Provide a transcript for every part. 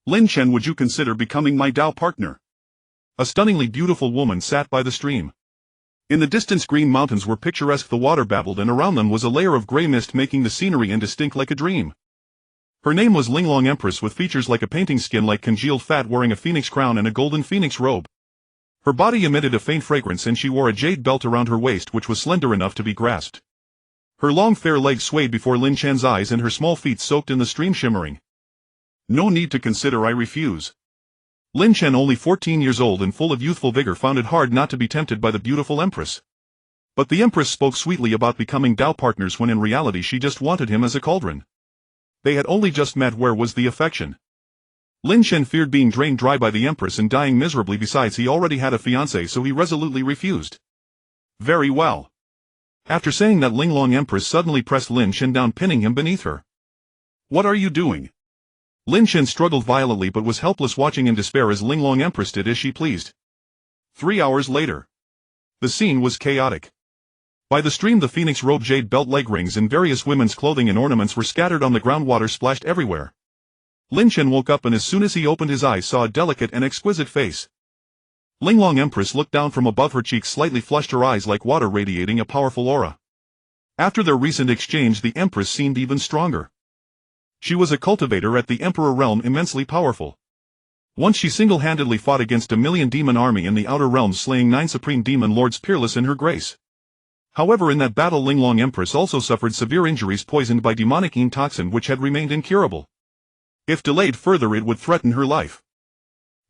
Lin Chen, would you consider becoming my Dao partner? A stunningly beautiful woman sat by the stream. In the distance green mountains were picturesque, the water babbled, and around them was a layer of grey mist making the scenery indistinct like a dream. Her name was Linglong, Empress, with features like a painting, skin like congealed fat, wearing a phoenix crown and a golden phoenix robe. Her body emitted a faint fragrance and she wore a jade belt around her waist which was slender enough to be grasped. Her long fair legs swayed before Lin Chen's eyes and her small feet soaked in the stream, shimmering. No need to consider, I refuse. Lin Chen, only 14 years old and full of youthful vigor, found it hard not to be tempted by the beautiful Empress. But the Empress spoke sweetly about becoming Dao partners when in reality she just wanted him as a cauldron. They had only just met, where was the affection? Lin Chen feared being drained dry by the Empress and dying miserably, besides he already had a fiancée, so he resolutely refused. Very well. After saying that, Linglong, Empress suddenly pressed Lin Chen down, pinning him beneath her. What are you doing? Lin Chen struggled violently but was helpless, watching in despair as Linglong, Empress did as she pleased. 3 hours later. The scene was chaotic. By the stream, the phoenix robe, jade belt, leg rings, and various women's clothing and ornaments were scattered on the ground. Water splashed everywhere. Lin Chen woke up and as soon as he opened his eyes saw a delicate and exquisite face. Linglong, Empress looked down from above, her cheeks slightly flushed, her eyes like water radiating a powerful aura. After their recent exchange, the Empress seemed even stronger. She was a cultivator at the Emperor realm, immensely powerful. Once she single-handedly fought against a million demon army in the outer realms, slaying 9 supreme demon lords, peerless in her grace. However, in that battle, Linglong, Empress also suffered severe injuries, poisoned by demonic toxin which had remained incurable. If delayed further, it would threaten her life.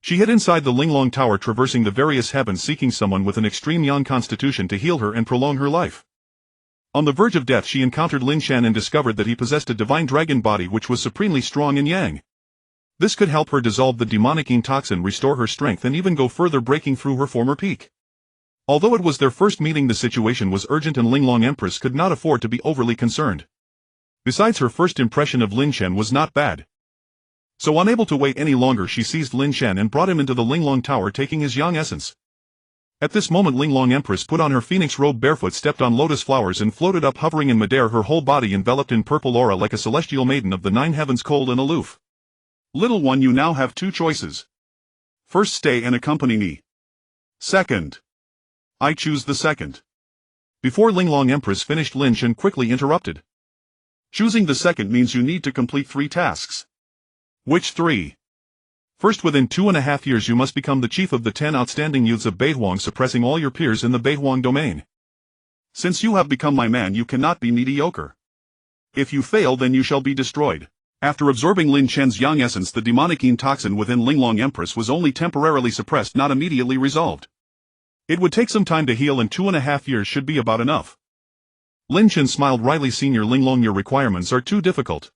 She hid inside the Linglong Tower, traversing the various heavens, seeking someone with an extreme yang constitution to heal her and prolong her life. On the verge of death, she encountered Lin Chen and discovered that he possessed a divine dragon body which was supremely strong in yang. This could help her dissolve the demonic toxin, restore her strength, and even go further, breaking through her former peak. Although it was their first meeting, the situation was urgent and Linglong, Empress could not afford to be overly concerned. Besides, her first impression of Lin Chen was not bad. So unable to wait any longer, she seized Lin Chen and brought him into the Linglong Tower, taking his yang essence. At this moment, Linglong, Empress put on her phoenix robe, barefoot, stepped on lotus flowers and floated up, hovering in midair, her whole body enveloped in purple aura like a celestial maiden of the 9 heavens, cold and aloof. Little one, you now have 2 choices. First, stay and accompany me. Second. I choose the second. Before Linglong, Empress finished, Lin Chen quickly interrupted. Choosing the second means you need to complete 3 tasks. Which 3? First, within 2.5 years you must become the chief of the 10 outstanding youths of Beihuang, suppressing all your peers in the Beihuang domain. Since you have become my man, you cannot be mediocre. If you fail, then you shall be destroyed. After absorbing Lin Chen's yang essence, the demonic toxin within Linglong, Empress was only temporarily suppressed, not immediately resolved. It would take some time to heal, and 2.5 years should be about enough. Lin Chen smiled wryly. Senior Linglong, your requirements are too difficult.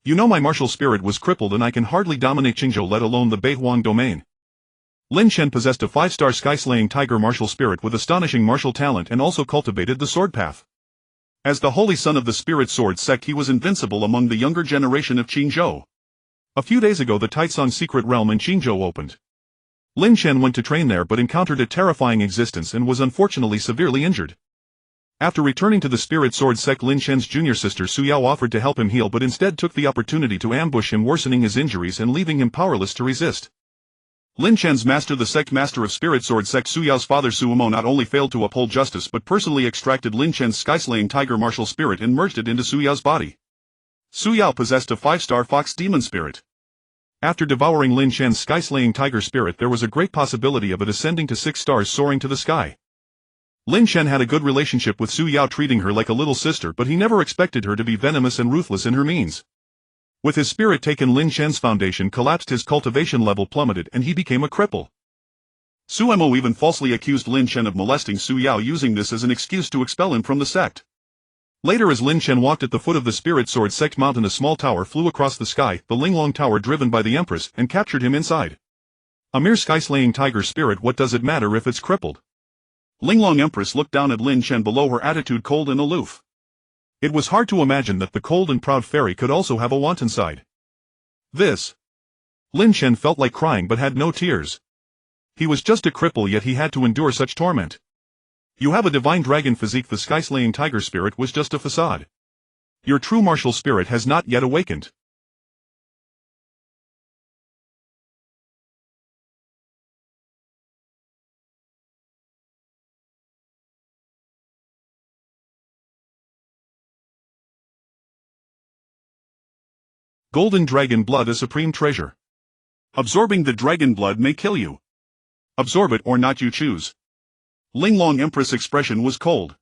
You know, my martial spirit was crippled and I can hardly dominate Qingzhou, let alone the Beihuang domain. Lin Chen possessed a 5-star sky-slaying tiger martial spirit with astonishing martial talent and also cultivated the sword path. As the holy son of the spirit sword sect, he was invincible among the younger generation of Qingzhou. A few days ago, the Taicang secret realm in Qingzhou opened. Lin Chen went to train there but encountered a terrifying existence and was unfortunately severely injured. After returning to the Spirit Sword sect, Lin Chen's junior sister Su Yao offered to help him heal, but instead took the opportunity to ambush him, worsening his injuries and leaving him powerless to resist. Lin Chen's master, the sect master of Spirit Sword sect Su Yao's father Su Amo, not only failed to uphold justice but personally extracted Lin Chen's sky-slaying tiger martial spirit and merged it into Su Yao's body. Su Yao possessed a 5-star fox demon spirit. After devouring Lin Chen's sky-slaying tiger spirit, there was a great possibility of it ascending to 6 stars, soaring to the sky. Lin Chen had a good relationship with Su Yao, treating her like a little sister, but he never expected her to be venomous and ruthless in her means. With his spirit taken, Lin Chen's foundation collapsed, his cultivation level plummeted, and he became a cripple. Su Mo even falsely accused Lin Chen of molesting Su Yao, using this as an excuse to expel him from the sect. Later, as Lin Chen walked at the foot of the Spirit Sword sect mountain, a small tower flew across the sky, the Linglong Tower, driven by the Empress, and captured him inside. A mere sky-slaying tiger spirit, what does it matter if it's crippled? Linglong, Empress looked down at Lin Chen below, her attitude cold and aloof. It was hard to imagine that the cold and proud fairy could also have a wanton side. Lin Chen felt like crying but had no tears. He was just a cripple, yet he had to endure such torment. You have a divine dragon physique, the sky-slaying tiger spirit was just a facade. Your true martial spirit has not yet awakened. Golden dragon blood, a supreme treasure. Absorbing the dragon blood may kill you. Absorb it or not, you choose. Linglong Empress' expression was cold.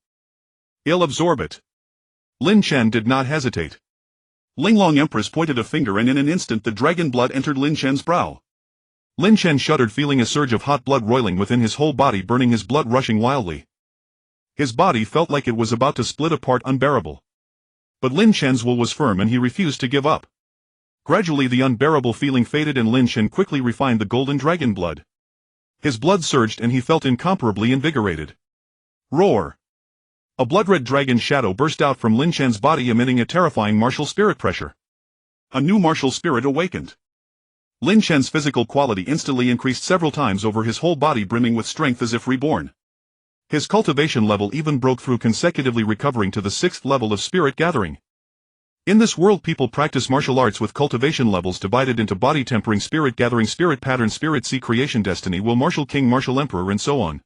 I'll absorb it. Lin Chen did not hesitate. Linglong Empress pointed a finger and in an instant the dragon blood entered Lin Chen's brow. Lin Chen shuddered, feeling a surge of hot blood roiling within his whole body, burning, his blood rushing wildly. His body felt like it was about to split apart, unbearable. But Lin Chen's will was firm and he refused to give up. Gradually the unbearable feeling faded and Lin Chen quickly refined the golden dragon blood. His blood surged and he felt incomparably invigorated. Roar! A blood-red dragon shadow burst out from Lin Chen's body, emitting a terrifying martial spirit pressure. A new martial spirit awakened. Lin Chen's physical quality instantly increased several times over, his whole body brimming with strength as if reborn. His cultivation level even broke through, consecutively recovering to the 6th level of spirit gathering. In this world, people practice martial arts with cultivation levels divided into body tempering, spirit gathering, spirit pattern, spirit sea, creation, destiny, will, martial king, martial emperor, and so on.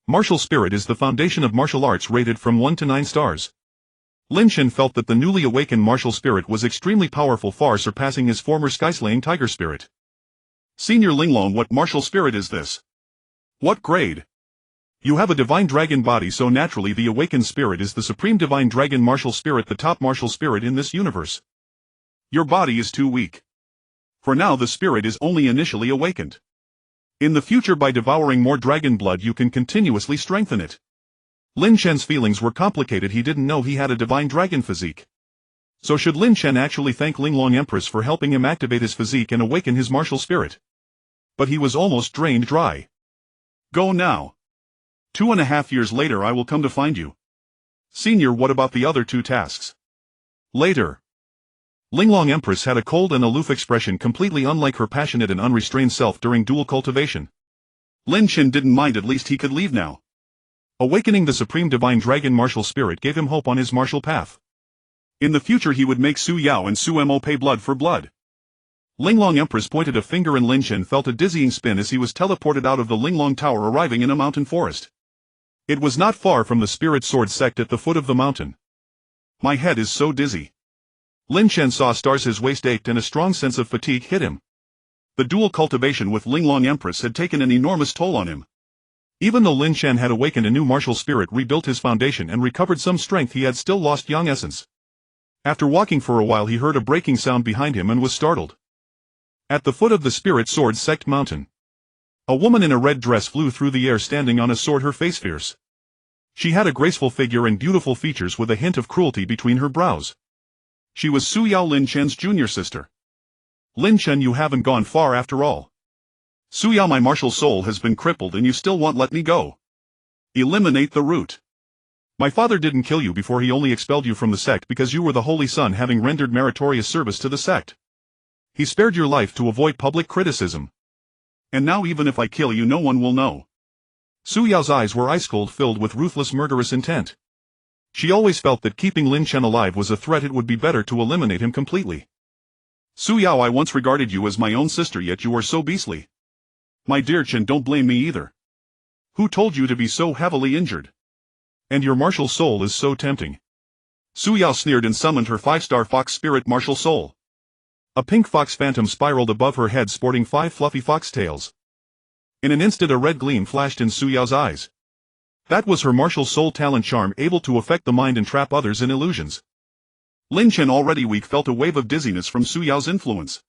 Martial spirit is the foundation of martial arts, rated from 1 to 9 stars. Lin Chen felt that the newly awakened martial spirit was extremely powerful, far surpassing his former skyslaying tiger spirit. Senior Linglong, what martial spirit is this? What grade? You have a divine dragon body, so naturally the awakened spirit is the supreme divine dragon martial spirit, the top martial spirit in this universe. Your body is too weak. For now the spirit is only initially awakened. In the future, by devouring more dragon blood, you can continuously strengthen it. Lin Chen's feelings were complicated. He didn't know he had a divine dragon physique. So should Lin Chen actually thank Linglong Empress for helping him activate his physique and awaken his martial spirit? But he was almost drained dry. Go now. 2.5 years later I will come to find you. Senior, what about the other 2 tasks? Later. Linglong Empress had a cold and aloof expression, completely unlike her passionate and unrestrained self during dual cultivation. Lin Chen didn't mind, at least he could leave now. Awakening the supreme divine dragon martial spirit gave him hope on his martial path. In the future he would make Su Yao and Su Mo pay blood for blood. Linglong Empress pointed a finger and Lin Chen felt a dizzying spin as he was teleported out of the Linglong Tower, arriving in a mountain forest. It was not far from the Spirit Sword sect at the foot of the mountain. My head is so dizzy. Lin Chen saw stars, his waist ached and a strong sense of fatigue hit him. The dual cultivation with Linglong Empress had taken an enormous toll on him. Even though Lin Chen had awakened a new martial spirit, rebuilt his foundation and recovered some strength, he had still lost young essence. After walking for a while he heard a breaking sound behind him and was startled. At the foot of the Spirit Sword sect mountain, a woman in a red dress flew through the air, standing on a sword, her face fierce. She had a graceful figure and beautiful features with a hint of cruelty between her brows. She was Su Yao, Lin Chen's junior sister. Lin Chen, you haven't gone far after all. Su Yao, my martial soul has been crippled and you still won't let me go. Eliminate the root. My father didn't kill you before, he only expelled you from the sect because you were the holy son, having rendered meritorious service to the sect. He spared your life to avoid public criticism. And now even if I kill you, no one will know. Su Yao's eyes were ice-cold, filled with ruthless, murderous intent. She always felt that keeping Lin Chen alive was a threat. It would be better to eliminate him completely. Su Yao, I once regarded you as my own sister, yet you are so beastly. My dear Chen, don't blame me either. Who told you to be so heavily injured? And your martial soul is so tempting. Su Yao sneered and summoned her 5-star fox spirit martial soul. A pink fox phantom spiraled above her head, sporting 5 fluffy fox tails. In an instant a red gleam flashed in Su Yao's eyes. That was her martial soul talent, charm, able to affect the mind and trap others in illusions. Lin Chen, already weak, felt a wave of dizziness from Su Yao's influence.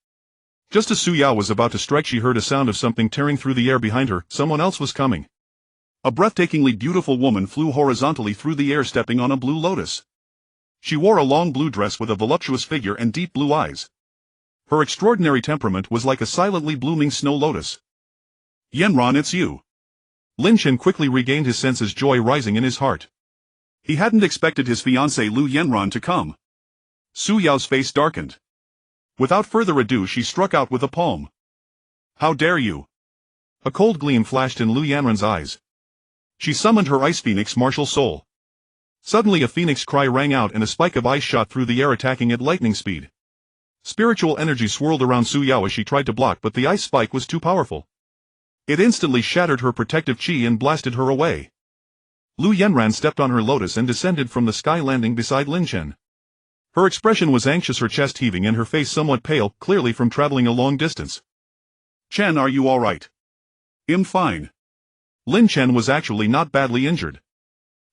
Just as Su Yao was about to strike, she heard a sound of something tearing through the air behind her. Someone else was coming. A breathtakingly beautiful woman flew horizontally through the air, stepping on a blue lotus. She wore a long blue dress with a voluptuous figure and deep blue eyes. Her extraordinary temperament was like a silently blooming snow lotus. Yanran, it's you. Lin Chen quickly regained his senses, joy rising in his heart. He hadn't expected his fiancée Lu Yanran to come. Su Yao's face darkened. Without further ado she struck out with a palm. How dare you! A cold gleam flashed in Lu Yanran's eyes. She summoned her Ice Phoenix martial soul. Suddenly a phoenix cry rang out and a spike of ice shot through the air, attacking at lightning speed. Spiritual energy swirled around Su Yao as she tried to block, but the ice spike was too powerful. It instantly shattered her protective chi and blasted her away. Lu Yanran stepped on her lotus and descended from the sky, landing beside Lin Chen. Her expression was anxious, her chest heaving and her face somewhat pale, clearly from traveling a long distance. "Chen, are you alright?" "I'm fine." Lin Chen was actually not badly injured.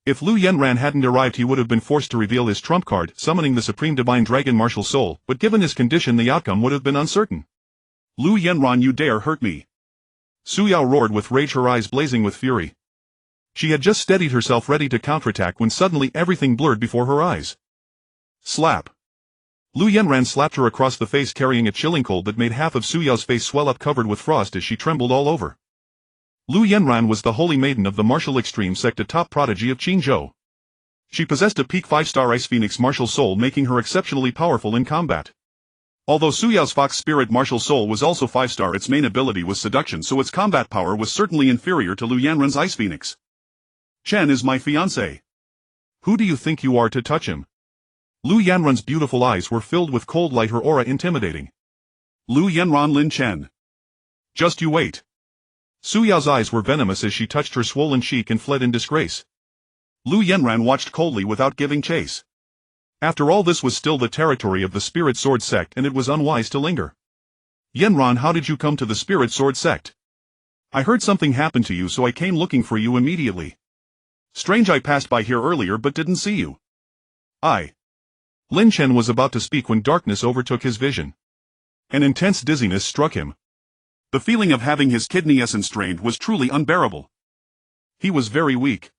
If Lu Yanran hadn't arrived, he would have been forced to reveal his trump card, summoning the Supreme Divine Dragon Martial Soul, but given his condition the outcome would have been uncertain. "Lu Yanran, you dare hurt me!" Su Yao roared with rage, her eyes blazing with fury. She had just steadied herself ready to counterattack when suddenly everything blurred before her eyes. Slap! Lu Yanran slapped her across the face, carrying a chilling cold that made half of Su Yao's face swell up, covered with frost as she trembled all over. Lu Yanran was the holy maiden of the martial extreme sect, a top prodigy of Qingzhou. She possessed a peak 5-star Ice Phoenix martial soul, making her exceptionally powerful in combat. Although Su Yao's Fox Spirit martial soul was also 5-star, its main ability was seduction, so its combat power was certainly inferior to Lu Yanran's Ice Phoenix. "Chen is my fiancé. Who do you think you are to touch him?" Lu Yanran's beautiful eyes were filled with cold light, her aura intimidating. "Lu Yanran, Lin Chen. Just you wait." Su Yao's eyes were venomous as she touched her swollen cheek and fled in disgrace. Lu Yanran watched coldly without giving chase. After all, this was still the territory of the Spirit Sword sect, and it was unwise to linger. "Yanran, how did you come to the Spirit Sword sect?" "I heard something happened to you, so I came looking for you immediately." "Strange, I passed by here earlier but didn't see you." Lin Chen was about to speak when darkness overtook his vision. An intense dizziness struck him. The feeling of having his kidney essence drained was truly unbearable. He was very weak.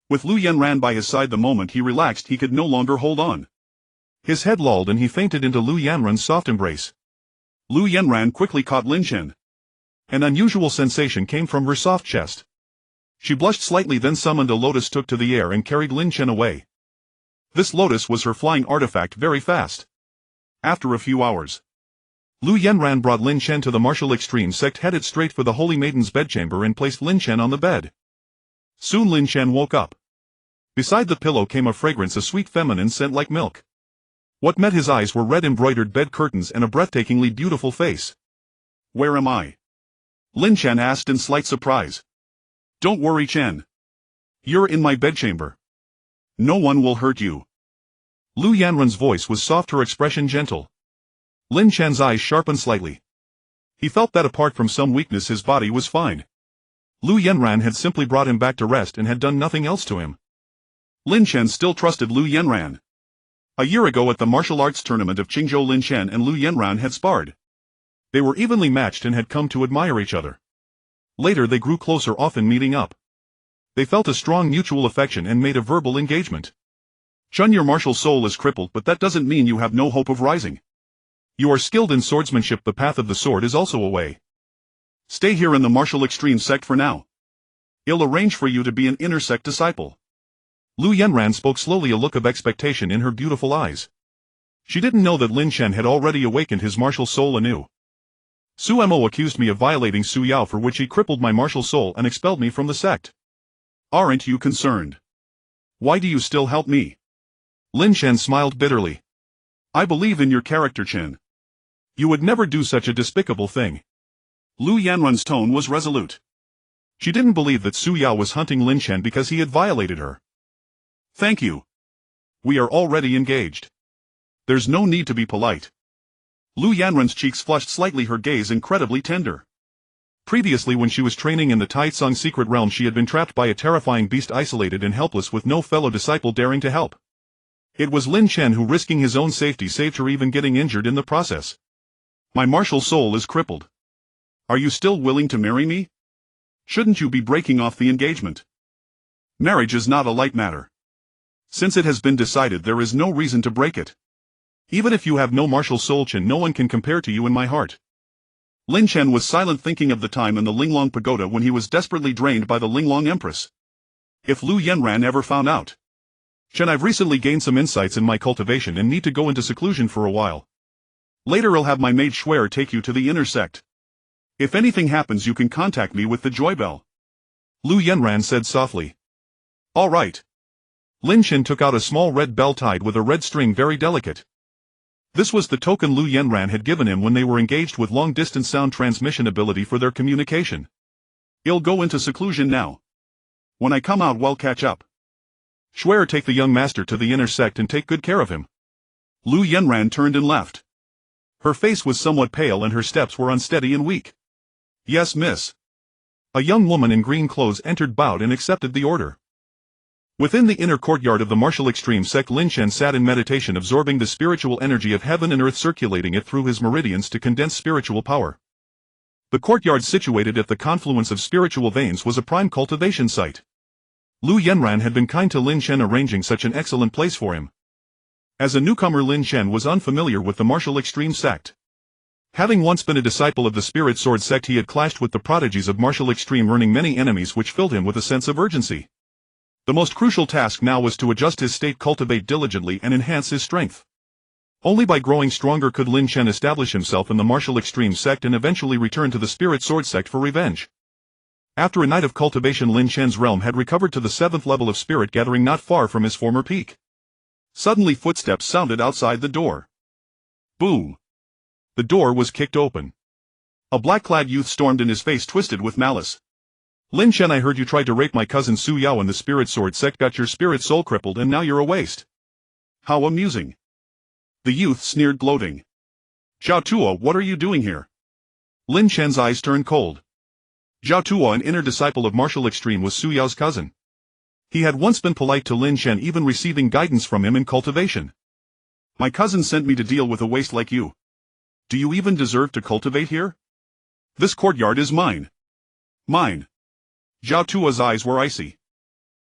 With Lu Yanran by his side, the moment he relaxed he could no longer hold on. His head lolled and he fainted into Lu Yanran's soft embrace. Lu Yanran quickly caught Lin Chen. An unusual sensation came from her soft chest. She blushed slightly, then summoned a lotus, took to the air and carried Lin Chen away. This lotus was her flying artifact, very fast. After a few hours, Lu Yanran brought Lin Chen to the martial extreme sect, headed straight for the Holy Maiden's bedchamber and placed Lin Chen on the bed. Soon Lin Chen woke up. Beside the pillow came a fragrance, a sweet feminine scent like milk. What met his eyes were red embroidered bed curtains and a breathtakingly beautiful face. "Where am I?" Lin Chen asked in slight surprise. "Don't worry, Chen. You're in my bedchamber. No one will hurt you." Lu Yanran's voice was soft, her expression gentle. Lin Chen's eyes sharpened slightly. He felt that apart from some weakness his body was fine. Lu Yanran had simply brought him back to rest and had done nothing else to him. Lin Chen still trusted Lu Yanran. A year ago at the martial arts tournament of Qingzhou, Lin Chen and Lu Yanran had sparred. They were evenly matched and had come to admire each other. Later they grew closer, often meeting up. They felt a strong mutual affection and made a verbal engagement. "Chun, your martial soul is crippled, but that doesn't mean you have no hope of rising. You are skilled in swordsmanship, the path of the sword is also a way. Stay here in the martial extreme sect for now. I'll arrange for you to be an inner sect disciple." Lu Yanran spoke slowly, a look of expectation in her beautiful eyes. She didn't know that Lin Chen had already awakened his martial soul anew. "Su Mo accused me of violating Su Yao, for which he crippled my martial soul and expelled me from the sect. Aren't you concerned? Why do you still help me?" Lin Chen smiled bitterly. "I believe in your character, Chen. You would never do such a despicable thing." Lu Yanran's tone was resolute. She didn't believe that Su Yao was hunting Lin Chen because he had violated her. "Thank you. We are already engaged. There's no need to be polite." Lu Yanran's cheeks flushed slightly, her gaze incredibly tender. Previously, when she was training in the Taitsong secret realm, she had been trapped by a terrifying beast, isolated and helpless with no fellow disciple daring to help. It was Lin Chen who, risking his own safety, saved her, even getting injured in the process. "My martial soul is crippled. Are you still willing to marry me? Shouldn't you be breaking off the engagement? Marriage is not a light matter. Since it has been decided, there is no reason to break it. Even if you have no martial soul, Chen, no one can compare to you in my heart." Lin Chen was silent, thinking of the time in the Linglong Pagoda when he was desperately drained by the Linglong Empress. If Lu Yanran ever found out. "Chen, I've recently gained some insights in my cultivation and need to go into seclusion for a while. Later I'll have my maid Shuer take you to the inner sect. If anything happens, you can contact me with the joy bell," Lu Yanran said softly. "All right." Lin Chen took out a small red bell tied with a red string, very delicate. This was the token Lu Yanran had given him when they were engaged with long-distance sound transmission ability for their communication. "I'll go into seclusion now. When I come out, we'll catch up. Shuer, take the young master to the inner sect and take good care of him." Lu Yenran turned and left. Her face was somewhat pale and her steps were unsteady and weak. Yes, miss. A young woman in green clothes entered, bowed and accepted the order. Within the inner courtyard of the martial extreme sect, Lin Shen sat in meditation, absorbing the spiritual energy of heaven and earth, circulating it through his meridians to condense spiritual power. The courtyard, situated at the confluence of spiritual veins, was a prime cultivation site. Lu Yenran had been kind to Lin Shen, arranging such an excellent place for him. As a newcomer, Lin Shen was unfamiliar with the martial extreme sect. Having once been a disciple of the Spirit Sword sect, he had clashed with the prodigies of martial extreme, earning many enemies, which filled him with a sense of urgency. The most crucial task now was to adjust his state, cultivate diligently, and enhance his strength. Only by growing stronger could Lin Shen establish himself in the martial extreme sect and eventually return to the Spirit Sword sect for revenge. After a night of cultivation, Lin Shen's realm had recovered to the 7th level of spirit gathering, not far from his former peak. Suddenly footsteps sounded outside the door. Boom! The door was kicked open. A black-clad youth stormed in, his face twisted with malice. Lin Shen, I heard you tried to rape my cousin Su Yao in the Spirit Sword sect, got your spirit soul crippled, and now you're a waste. How amusing. The youth sneered, gloating. Zhao Tuo, what are you doing here? Lin Shen's eyes turned cold. Zhao Tuo, an inner disciple of martial extreme, was Su Yao's cousin. He had once been polite to Lin Shen, even receiving guidance from him in cultivation. My cousin sent me to deal with a waste like you. Do you even deserve to cultivate here? This courtyard is mine. Mine. Zhao Tuo's eyes were icy.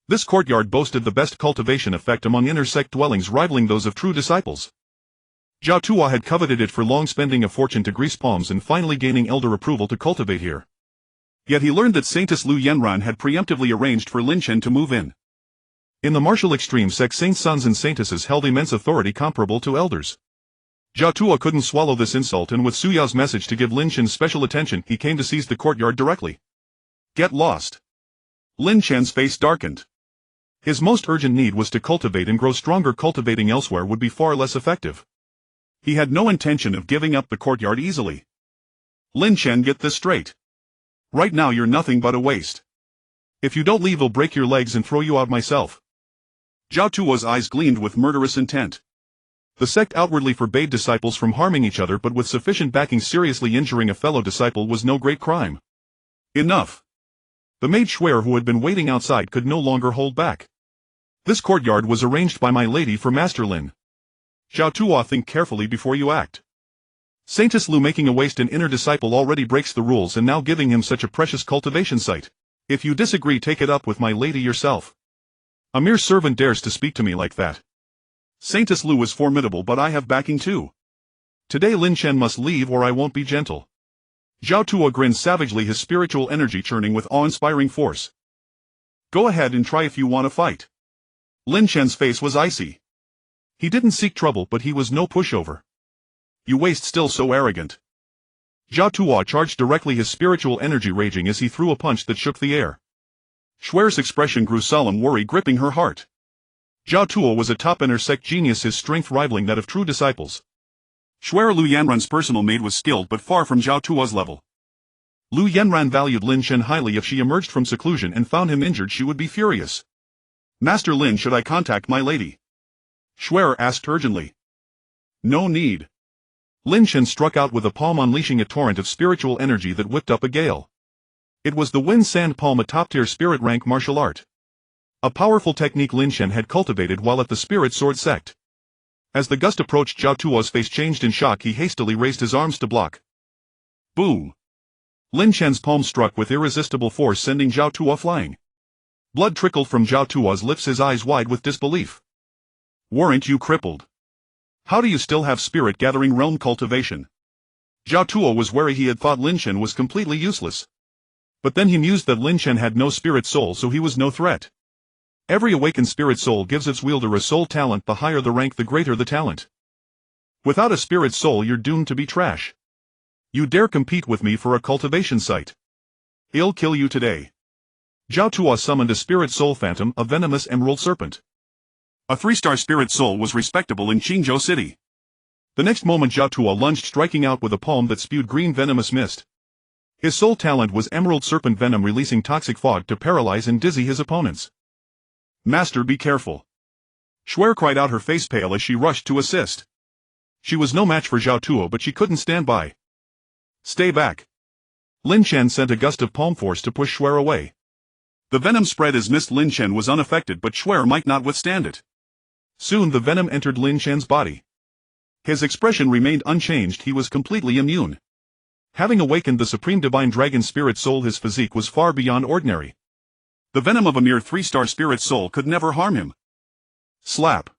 This courtyard boasted the best cultivation effect among inner sect dwellings, rivaling those of true disciples. Zhao Tuo had coveted it for long, spending a fortune to grease palms and finally gaining elder approval to cultivate here. Yet he learned that Saintess Lu Yenran had preemptively arranged for Lin Shen to move in. In the martial extreme sect, saints' sons and saintesses held immense authority comparable to elders. Zhao Tuo couldn't swallow this insult, and with Su Yao's message to give Lin Shen special attention, he came to seize the courtyard directly. Get lost. Lin Shen's face darkened. His most urgent need was to cultivate and grow stronger. Cultivating elsewhere would be far less effective. He had no intention of giving up the courtyard easily. Lin Shen, get this straight. Right now you're nothing but a waste. If you don't leave, I'll break your legs and throw you out myself. Zhao Tuo's eyes gleamed with murderous intent. The sect outwardly forbade disciples from harming each other, but with sufficient backing, seriously injuring a fellow disciple was no great crime. Enough. The maid Shuer, who had been waiting outside, could no longer hold back. This courtyard was arranged by my lady for Master Lin. Zhao Tuo, think carefully before you act. Saintess Lu making a waste an inner disciple already breaks the rules, and now giving him such a precious cultivation site. If you disagree, take it up with my lady yourself. A mere servant dares to speak to me like that. Saintess Lu is formidable, but I have backing too. Today Lin Shen must leave, or I won't be gentle. Zhao Tuo grinned savagely, his spiritual energy churning with awe-inspiring force. Go ahead and try if you want to fight. Lin Shen's face was icy. He didn't seek trouble, but he was no pushover. You waste, still so arrogant. Zhao Tuo charged directly, his spiritual energy raging as he threw a punch that shook the air. Shuer's expression grew solemn, worry gripping her heart. Zhao Tuo was a top inner sect genius, his strength rivaling that of true disciples. Shuer, Lu Yanran's personal maid, was skilled but far from Zhao Tuo's level. Lu Yanran valued Lin Shen highly. If she emerged from seclusion and found him injured, she would be furious. Master Lin, should I contact my lady? Shuer asked urgently. No need. Lin Shen struck out with a palm, unleashing a torrent of spiritual energy that whipped up a gale. It was the wind sand palm, a top-tier spirit rank martial art. A powerful technique Lin Shen had cultivated while at the Spirit Sword sect. As the gust approached, Zhao Tuo's face changed in shock. He hastily raised his arms to block. Boom! Lin Shen's palm struck with irresistible force, sending Zhao Tuo flying. Blood trickled from Zhao Tuo's lips, his eyes wide with disbelief. Weren't you crippled? How do you still have spirit gathering realm cultivation? Zhao Tuo was wary. He had thought Lin Shen was completely useless. But then he mused that Lin Shen had no spirit soul, so he was no threat. Every awakened spirit soul gives its wielder a soul talent. The higher the rank, the greater the talent. Without a spirit soul, you're doomed to be trash. You dare compete with me for a cultivation site? I'll kill you today. Zhao Tuo summoned a spirit soul phantom, a venomous emerald serpent. A 3-star spirit soul was respectable in Qingzhou City. The next moment Zhao Tuo lunged, striking out with a palm that spewed green venomous mist. His soul talent was emerald serpent venom, releasing toxic fog to paralyze and dizzy his opponents. Master, be careful. Shuer cried out, her face pale as she rushed to assist. She was no match for Zhao Tuo, but she couldn't stand by. Stay back. Lin Chen sent a gust of palm force to push Shuer away. The venom spread as mist. Lin Chen was unaffected, but Shuer might not withstand it. Soon the venom entered Lin Chen's body. His expression remained unchanged. He was completely immune. Having awakened the Supreme Divine Dragon Spirit Soul, his physique was far beyond ordinary. The venom of a mere 3-star Spirit Soul could never harm him. Slap.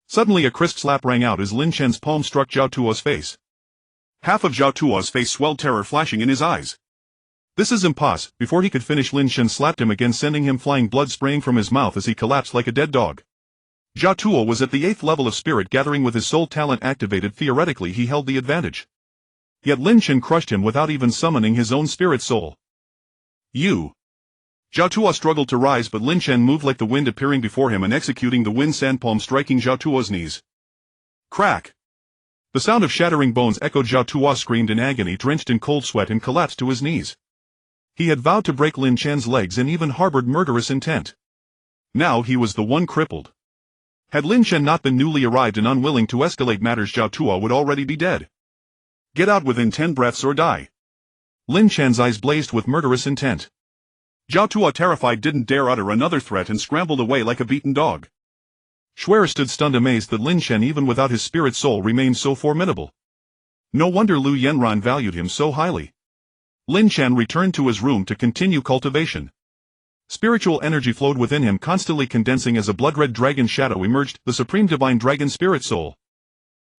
Suddenly a crisp slap rang out as Lin Chen's palm struck Zhao Tuo's face. Half of Zhao Tuo's face swelled, terror flashing in his eyes. This is impossible. Before he could finish, Lin Chen slapped him again, sending him flying, blood spraying from his mouth as he collapsed like a dead dog. Zhao Tuo was at the 8th level of spirit gathering with his soul talent activated. Theoretically he held the advantage. Yet Lin Chen crushed him without even summoning his own spirit soul. You. Zhao Tuo struggled to rise, but Lin Chen moved like the wind, appearing before him and executing the wind sand palm, striking Zhao Tuo's knees. Crack. The sound of shattering bones echoed. Zhao Tuo screamed in agony, drenched in cold sweat, and collapsed to his knees. He had vowed to break Lin Chen's legs and even harbored murderous intent. Now he was the one crippled. Had Lin Chen not been newly arrived and unwilling to escalate matters, Zhao Tuo would already be dead. Get out within 10 breaths or die. Lin Chen's eyes blazed with murderous intent. Zhao Tuo, terrified, didn't dare utter another threat and scrambled away like a beaten dog. Shuer stood stunned, amazed that Lin Chen, even without his spirit soul, remained so formidable. No wonder Lu Yanran valued him so highly. Lin Chen returned to his room to continue cultivation. Spiritual energy flowed within him, constantly condensing as a blood-red dragon shadow emerged, the Supreme Divine Dragon Spirit Soul.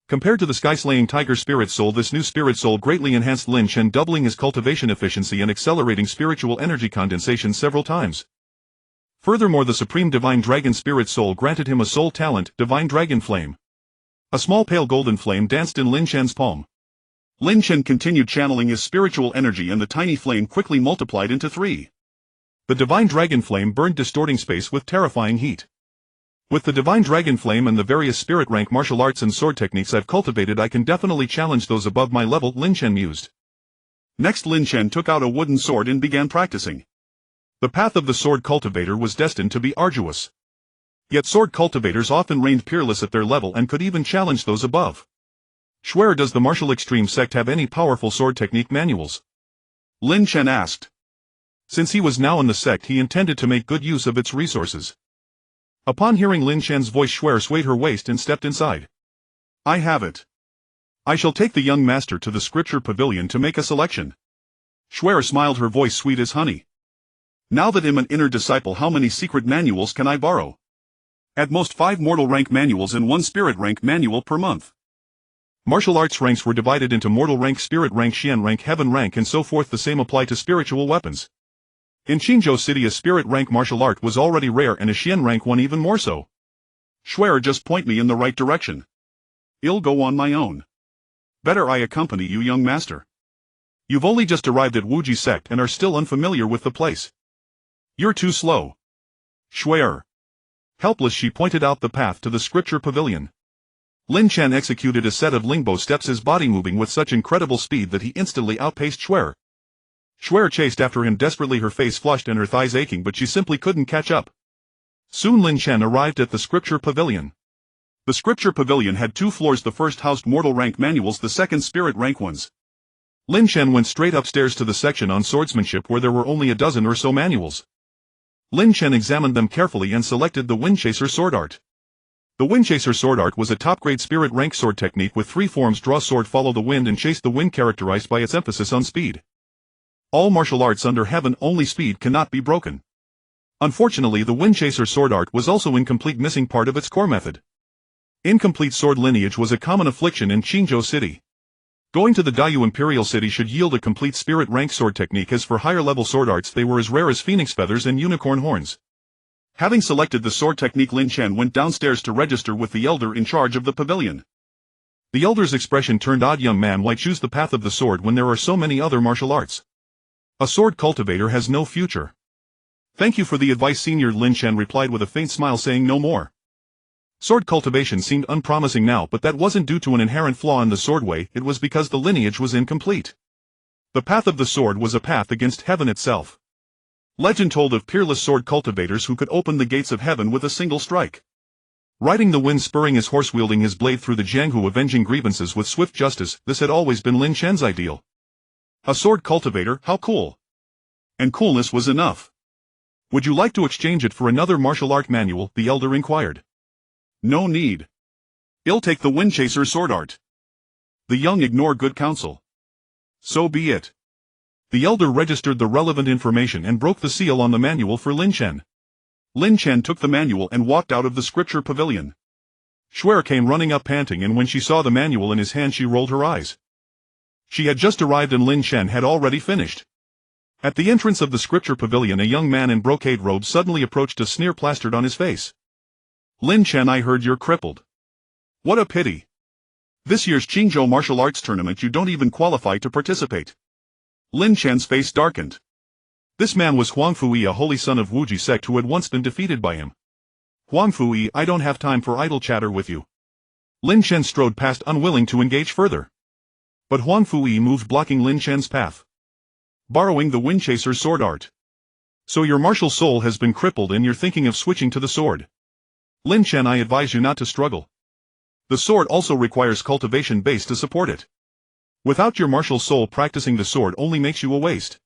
Compared to the sky-slaying Tiger Spirit Soul, this new Spirit Soul greatly enhanced Lin Chen, doubling his cultivation efficiency and accelerating spiritual energy condensation several times. Furthermore, the Supreme Divine Dragon Spirit Soul granted him a soul talent, Divine Dragon Flame. A small pale golden flame danced in Lin Chen's palm. Lin Chen continued channeling his spiritual energy, and the tiny flame quickly multiplied into 3. The Divine Dragon Flame burned, distorting space with terrifying heat. With the Divine Dragon Flame and the various spirit rank martial arts and sword techniques I've cultivated, I can definitely challenge those above my level, Lin Chen mused. Next, Lin Chen took out a wooden sword and began practicing. The path of the sword cultivator was destined to be arduous. Yet sword cultivators often reigned peerless at their level and could even challenge those above. Shuer, does the martial extreme sect have any powerful sword technique manuals? Lin Chen asked. Since he was now in the sect, he intended to make good use of its resources. Upon hearing Lin Chen's voice, Shuer swayed her waist and stepped inside. I have it. I shall take the young master to the scripture pavilion to make a selection. Shuer smiled, her voice sweet as honey. Now that I'm an inner disciple, how many secret manuals can I borrow? At most 5 mortal rank manuals and 1 spirit rank manual per month. Martial arts ranks were divided into mortal rank, spirit rank, Xian rank, heaven rank, and so forth. The same applied to spiritual weapons. In Qingzhou City, a spirit rank martial art was already rare, and a Xian rank one even more so. Shuer, just point me in the right direction. I'll go on my own. Better I accompany you, young master. You've only just arrived at Wuji sect and are still unfamiliar with the place. You're too slow. Shuer. Helpless, she pointed out the path to the scripture pavilion. Lin Chen executed a set of lingbo steps, his body moving with such incredible speed that he instantly outpaced Shuer. Shuer chased after him desperately, her face flushed and her thighs aching, but she simply couldn't catch up. Soon Lin Chen arrived at the scripture pavilion. The scripture pavilion had 2 floors. The first housed mortal rank manuals, the second spirit rank ones. Lin Chen went straight upstairs to the section on swordsmanship, where there were only a dozen or so manuals. Lin Chen examined them carefully and selected the Windchaser sword art. The Windchaser sword art was a top-grade spirit rank sword technique with 3 forms: draw sword, follow the wind, and chase the wind, characterized by its emphasis on speed. All martial arts under heaven, only speed cannot be broken. Unfortunately, the Windchaser sword art was also incomplete, missing part of its core method. Incomplete sword lineage was a common affliction in Qingzhou City. Going to the Daiyu Imperial City should yield a complete spirit rank sword technique, as for higher level sword arts they were as rare as phoenix feathers and unicorn horns. Having selected the sword technique, Lin Chen went downstairs to register with the elder in charge of the pavilion. The elder's expression turned odd. Young man, why choose the path of the sword when there are so many other martial arts? A sword cultivator has no future. Thank you for the advice, senior, Lin Chen replied with a faint smile, saying no more. Sword cultivation seemed unpromising now, but that wasn't due to an inherent flaw in the swordway, it was because the lineage was incomplete. The path of the sword was a path against heaven itself. Legend told of peerless sword cultivators who could open the gates of heaven with a single strike. Riding the wind, spurring his horse, wielding his blade through the Jianghu, avenging grievances with swift justice, this had always been Lin Chen's ideal. A sword cultivator, how cool. And coolness was enough. Would you like to exchange it for another martial art manual? The elder inquired. No need. I'll take the Windchaser sword art. The young ignore good counsel. So be it. The elder registered the relevant information and broke the seal on the manual for Lin Chen. Lin Chen took the manual and walked out of the scripture pavilion. Shuer came running up panting, and when she saw the manual in his hand she rolled her eyes. She had just arrived and Lin Chen had already finished. At the entrance of the scripture pavilion, a young man in brocade robes suddenly approached, a sneer plastered on his face. Lin Chen, I heard you're crippled. What a pity. This year's Qingzhou martial arts tournament you don't even qualify to participate. Lin Chen's face darkened. This man was Huang Fuyi, a holy son of Wuji sect who had once been defeated by him. Huang Fuyi, I don't have time for idle chatter with you. Lin Chen strode past, unwilling to engage further. But Huang Fuyi moved, blocking Lin Chen's path. Borrowing the Windchaser's sword art. So your martial soul has been crippled and you're thinking of switching to the sword. Lin Chen, I advise you not to struggle. The sword also requires cultivation base to support it. Without your martial soul, practicing the sword only makes you a waste.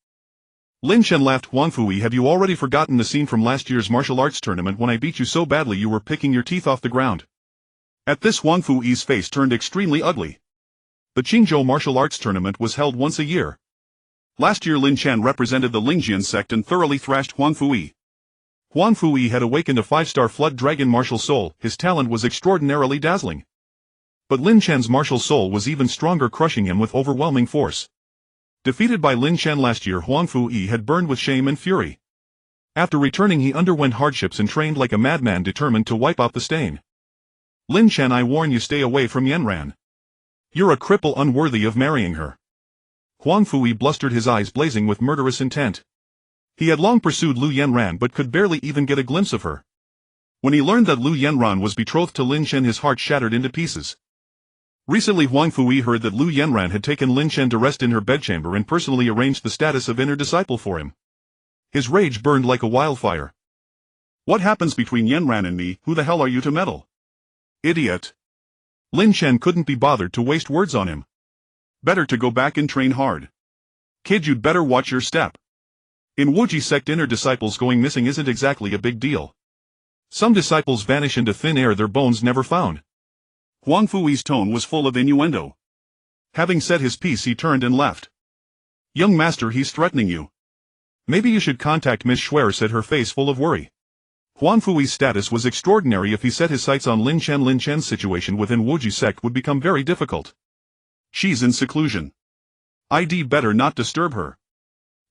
Lin Chen laughed. Huang Fuyi, have you already forgotten the scene from last year's martial arts tournament when I beat you so badly you were picking your teeth off the ground? At this, Huang Fuyi's face turned extremely ugly. The Qingzhou martial arts tournament was held once a year. Last year Lin Chen represented the Lingjian sect and thoroughly thrashed Huang Fuyi. Huang Fuyi had awakened a 5-star flood dragon martial soul. His talent was extraordinarily dazzling. But Lin Chen's martial soul was even stronger, crushing him with overwhelming force. Defeated by Lin Chen last year, Huang Fuyi had burned with shame and fury. After returning, he underwent hardships and trained like a madman, determined to wipe out the stain. Lin Chen, I warn you, stay away from Yanran. You're a cripple unworthy of marrying her. Huang Fuyi blustered, his eyes blazing with murderous intent. He had long pursued Lu Yanran but could barely even get a glimpse of her. When he learned that Lu Yanran was betrothed to Lin Chen, his heart shattered into pieces. Recently Huang Fuyi heard that Lu Yanran had taken Lin Chen to rest in her bedchamber and personally arranged the status of inner disciple for him. His rage burned like a wildfire. What happens between Yanran and me? Who the hell are you to meddle? Idiot. Lin Chen couldn't be bothered to waste words on him. Better to go back and train hard. Kid, you'd better watch your step. In Wuji sect, inner disciples going missing isn't exactly a big deal. Some disciples vanish into thin air, their bones never found. Huang Fuyi's tone was full of innuendo. Having said his piece, he turned and left. Young master, he's threatening you. Maybe you should contact Miss Shuer, said her face full of worry. Huang Fuyi's status was extraordinary. If he set his sights on Lin Chen's situation within Wuji sect would become very difficult. She's in seclusion. I'd better not disturb her.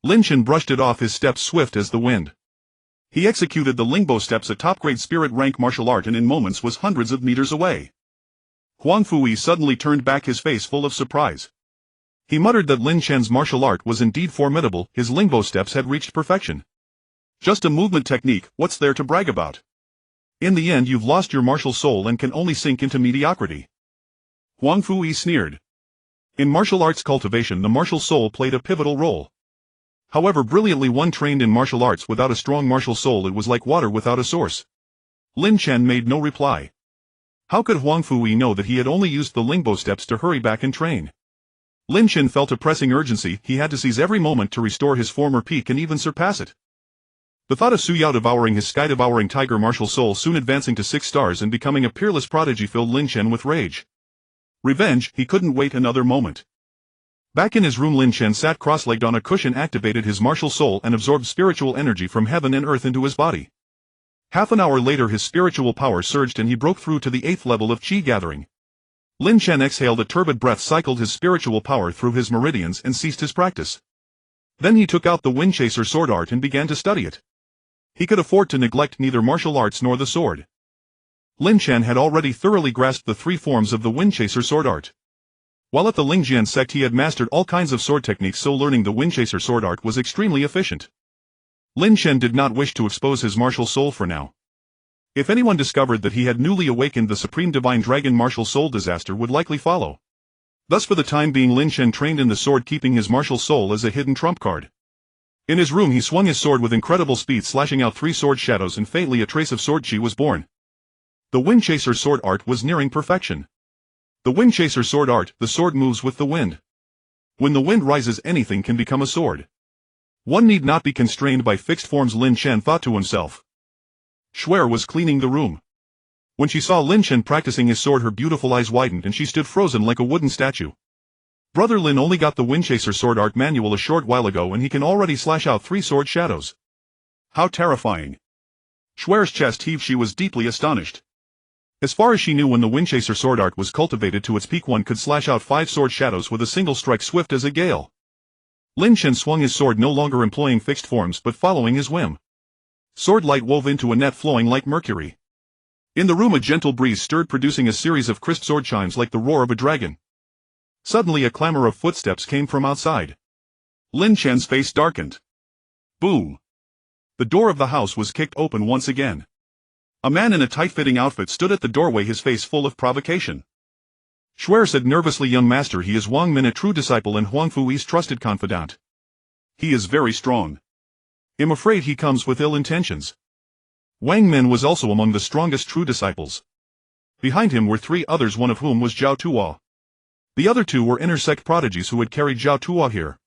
Lin Chen brushed it off, his steps swift as the wind. He executed the Lingbo steps, a top-grade spirit rank martial art, and in moments was hundreds of meters away. Huang Fuyi suddenly turned back, his face full of surprise. He muttered that Lin Chen's martial art was indeed formidable. His Lingbo steps had reached perfection. Just a movement technique, what's there to brag about? In the end you've lost your martial soul and can only sink into mediocrity. Huang Fuyi sneered. In martial arts cultivation, the martial soul played a pivotal role. However brilliantly one trained in martial arts, without a strong martial soul it was like water without a source. Lin Chen made no reply. How could Huang Fuyi know that he had only used the Lingbo steps to hurry back and train? Lin Chen felt a pressing urgency. He had to seize every moment to restore his former peak and even surpass it. The thought of Su Yao devouring his sky-devouring tiger martial soul, soon advancing to 6 stars and becoming a peerless prodigy, filled Lin Chen with rage. Revenge, he couldn't wait another moment. Back in his room, Lin Chen sat cross-legged on a cushion, activated his martial soul and absorbed spiritual energy from heaven and earth into his body. Half an hour later his spiritual power surged and he broke through to the 8th level of Qi gathering. Lin Chen exhaled a turbid breath, cycled his spiritual power through his meridians and ceased his practice. Then he took out the Windchaser sword art and began to study it. He could afford to neglect neither martial arts nor the sword. Lin Chen had already thoroughly grasped the 3 forms of the Windchaser sword art. While at the Lingjian sect he had mastered all kinds of sword techniques, so learning the Windchaser sword art was extremely efficient. Lin Chen did not wish to expose his martial soul for now. If anyone discovered that he had newly awakened the Supreme Divine Dragon martial soul, disaster would likely follow. Thus for the time being Lin Chen trained in the sword, keeping his martial soul as a hidden trump card. In his room he swung his sword with incredible speed, slashing out 3 sword shadows, and faintly a trace of sword chi was born. The Windchaser sword art was nearing perfection. The Windchaser sword art, the sword moves with the wind. When the wind rises, anything can become a sword. One need not be constrained by fixed forms, Lin Chen thought to himself. Shuer was cleaning the room. When she saw Lin Chen practicing his sword, her beautiful eyes widened and she stood frozen like a wooden statue. Brother Lin only got the Windchaser sword art manual a short while ago and he can already slash out 3 sword shadows. How terrifying. Shuer's chest heaved. She was deeply astonished. As far as she knew, when the Windchaser sword art was cultivated to its peak, one could slash out 5 sword shadows with a single strike, swift as a gale. Lin Chen swung his sword, no longer employing fixed forms but following his whim. Sword light wove into a net flowing like mercury. In the room a gentle breeze stirred, producing a series of crisp sword chimes like the roar of a dragon. Suddenly a clamor of footsteps came from outside. Lin Chen's face darkened. Boom! The door of the house was kicked open once again. A man in a tight-fitting outfit stood at the doorway, his face full of provocation. Shuer said nervously, "Young master, he is Wang Min, a true disciple and Huang Fui's trusted confidant. He is very strong. I'm afraid he comes with ill intentions." Wang Min was also among the strongest true disciples. Behind him were 3 others, one of whom was Zhao Tuo. The other 2 were inner sect prodigies who had carried Zhao Tuo here.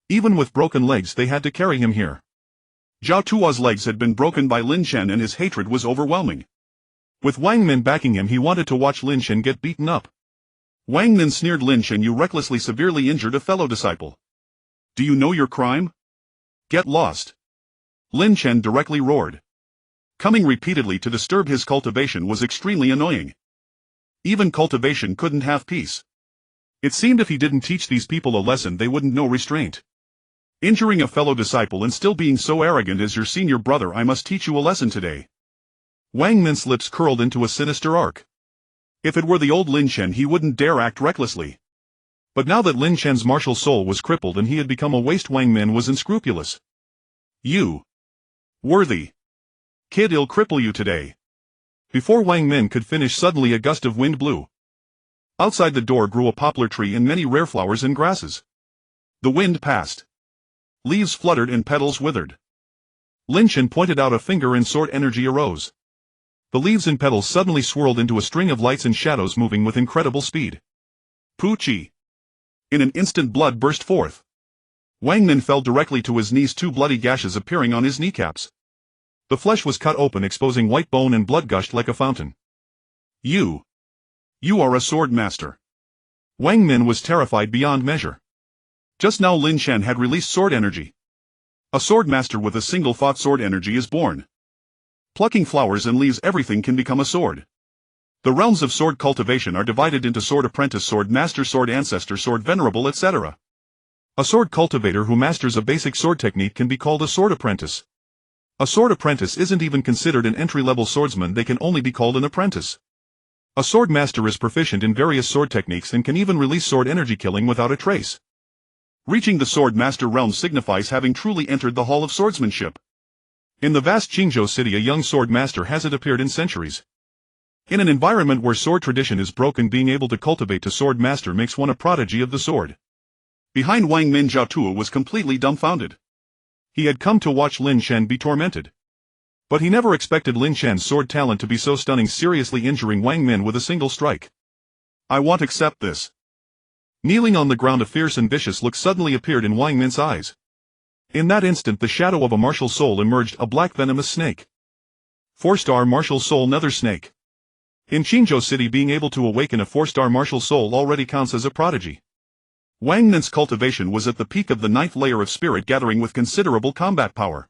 Even with broken legs they had to carry him here. Zhao Tuo's legs had been broken by Lin Chen and his hatred was overwhelming. With Wang Min backing him, he wanted to watch Lin Chen get beaten up. Wang Min sneered, "Lin Chen, you recklessly severely injured a fellow disciple. Do you know your crime? Get lost." Lin Chen directly roared. Coming repeatedly to disturb his cultivation was extremely annoying. Even cultivation couldn't have peace. It seemed if he didn't teach these people a lesson they wouldn't know restraint. Injuring a fellow disciple and still being so arrogant. As your senior brother, I must teach you a lesson today. Wang Min's lips curled into a sinister arc. If it were the old Lin Chen, he wouldn't dare act recklessly. But now that Lin Chen's martial soul was crippled and he had become a waste, Wang Min was unscrupulous. "You worthy kid, I'll cripple you today." Before Wang Min could finish, suddenly a gust of wind blew. Outside the door grew a poplar tree and many rare flowers and grasses. The wind passed. Leaves fluttered and petals withered. Lin Chen pointed out a finger and sword energy arose. The leaves and petals suddenly swirled into a string of lights and shadows moving with incredible speed. Pu-chi! In an instant blood burst forth. Wang Min fell directly to his knees, 2 bloody gashes appearing on his kneecaps. The flesh was cut open, exposing white bone, and blood gushed like a fountain. You are a sword master." Wang Min was terrified beyond measure. Just now Lin Chen had released sword energy. A sword master with a single thought sword energy is born. Plucking flowers and leaves, everything can become a sword. The realms of sword cultivation are divided into sword apprentice, sword master, sword ancestor, sword venerable, etc. A sword cultivator who masters a basic sword technique can be called a sword apprentice. A sword apprentice isn't even considered an entry-level swordsman, they can only be called an apprentice. A sword master is proficient in various sword techniques and can even release sword energy, killing without a trace. Reaching the sword master realm signifies having truly entered the hall of swordsmanship. In the vast Qingzhou city, a young sword master hasn't appeared in centuries. In an environment where sword tradition is broken, being able to cultivate to sword master makes one a prodigy of the sword. Behind Wang Min, Zhao Tuo was completely dumbfounded. He had come to watch Lin Chen be tormented. But he never expected Lin Chen's sword talent to be so stunning, seriously injuring Wang Min with a single strike. "I won't accept this." Kneeling on the ground, a fierce and vicious look suddenly appeared in Wang Min's eyes. In that instant the shadow of a martial soul emerged, a black venomous snake. 4-star martial soul, nether snake. In Qingzhou city, being able to awaken a 4-star martial soul already counts as a prodigy. Wang Min's cultivation was at the peak of the 9th layer of spirit gathering with considerable combat power.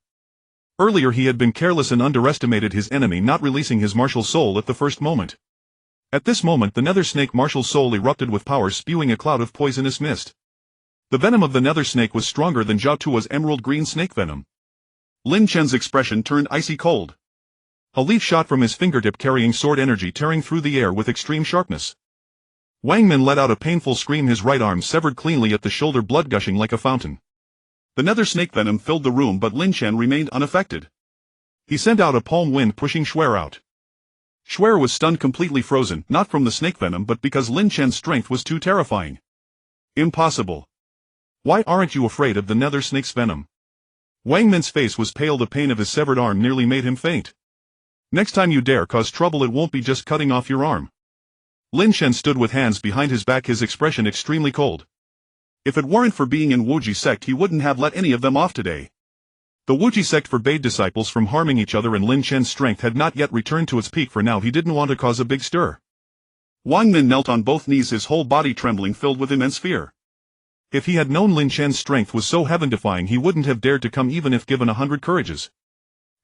Earlier he had been careless and underestimated his enemy, not releasing his martial soul at the first moment. At this moment the nether snake martial soul erupted with power, spewing a cloud of poisonous mist. The venom of the nether snake was stronger than Zhao Tuo's emerald green snake venom. Lin Chen's expression turned icy cold. A leaf shot from his fingertip, carrying sword energy, tearing through the air with extreme sharpness. Wang Min let out a painful scream, his right arm severed cleanly at the shoulder, blood gushing like a fountain. The nether snake venom filled the room, but Lin Chen remained unaffected. He sent out a palm wind, pushing Shuer out. Shuer was stunned, completely frozen, not from the snake venom but because Lin Chen's strength was too terrifying. "Impossible. Why aren't you afraid of the nether snake's venom?" Wang Min's face was pale, the pain of his severed arm nearly made him faint. Next time you dare cause trouble, it won't be just cutting off your arm. Lin Chen stood with hands behind his back, his expression extremely cold. If it weren't for being in Wuji sect, he wouldn't have let any of them off today. The Wuji sect forbade disciples from harming each other, and Lin Chen's strength had not yet returned to its peak. For now he didn't want to cause a big stir. Wang Min knelt on both knees, his whole body trembling, filled with immense fear. If he had known Lin Chen's strength was so heaven-defying, he wouldn't have dared to come even if given 100 courages.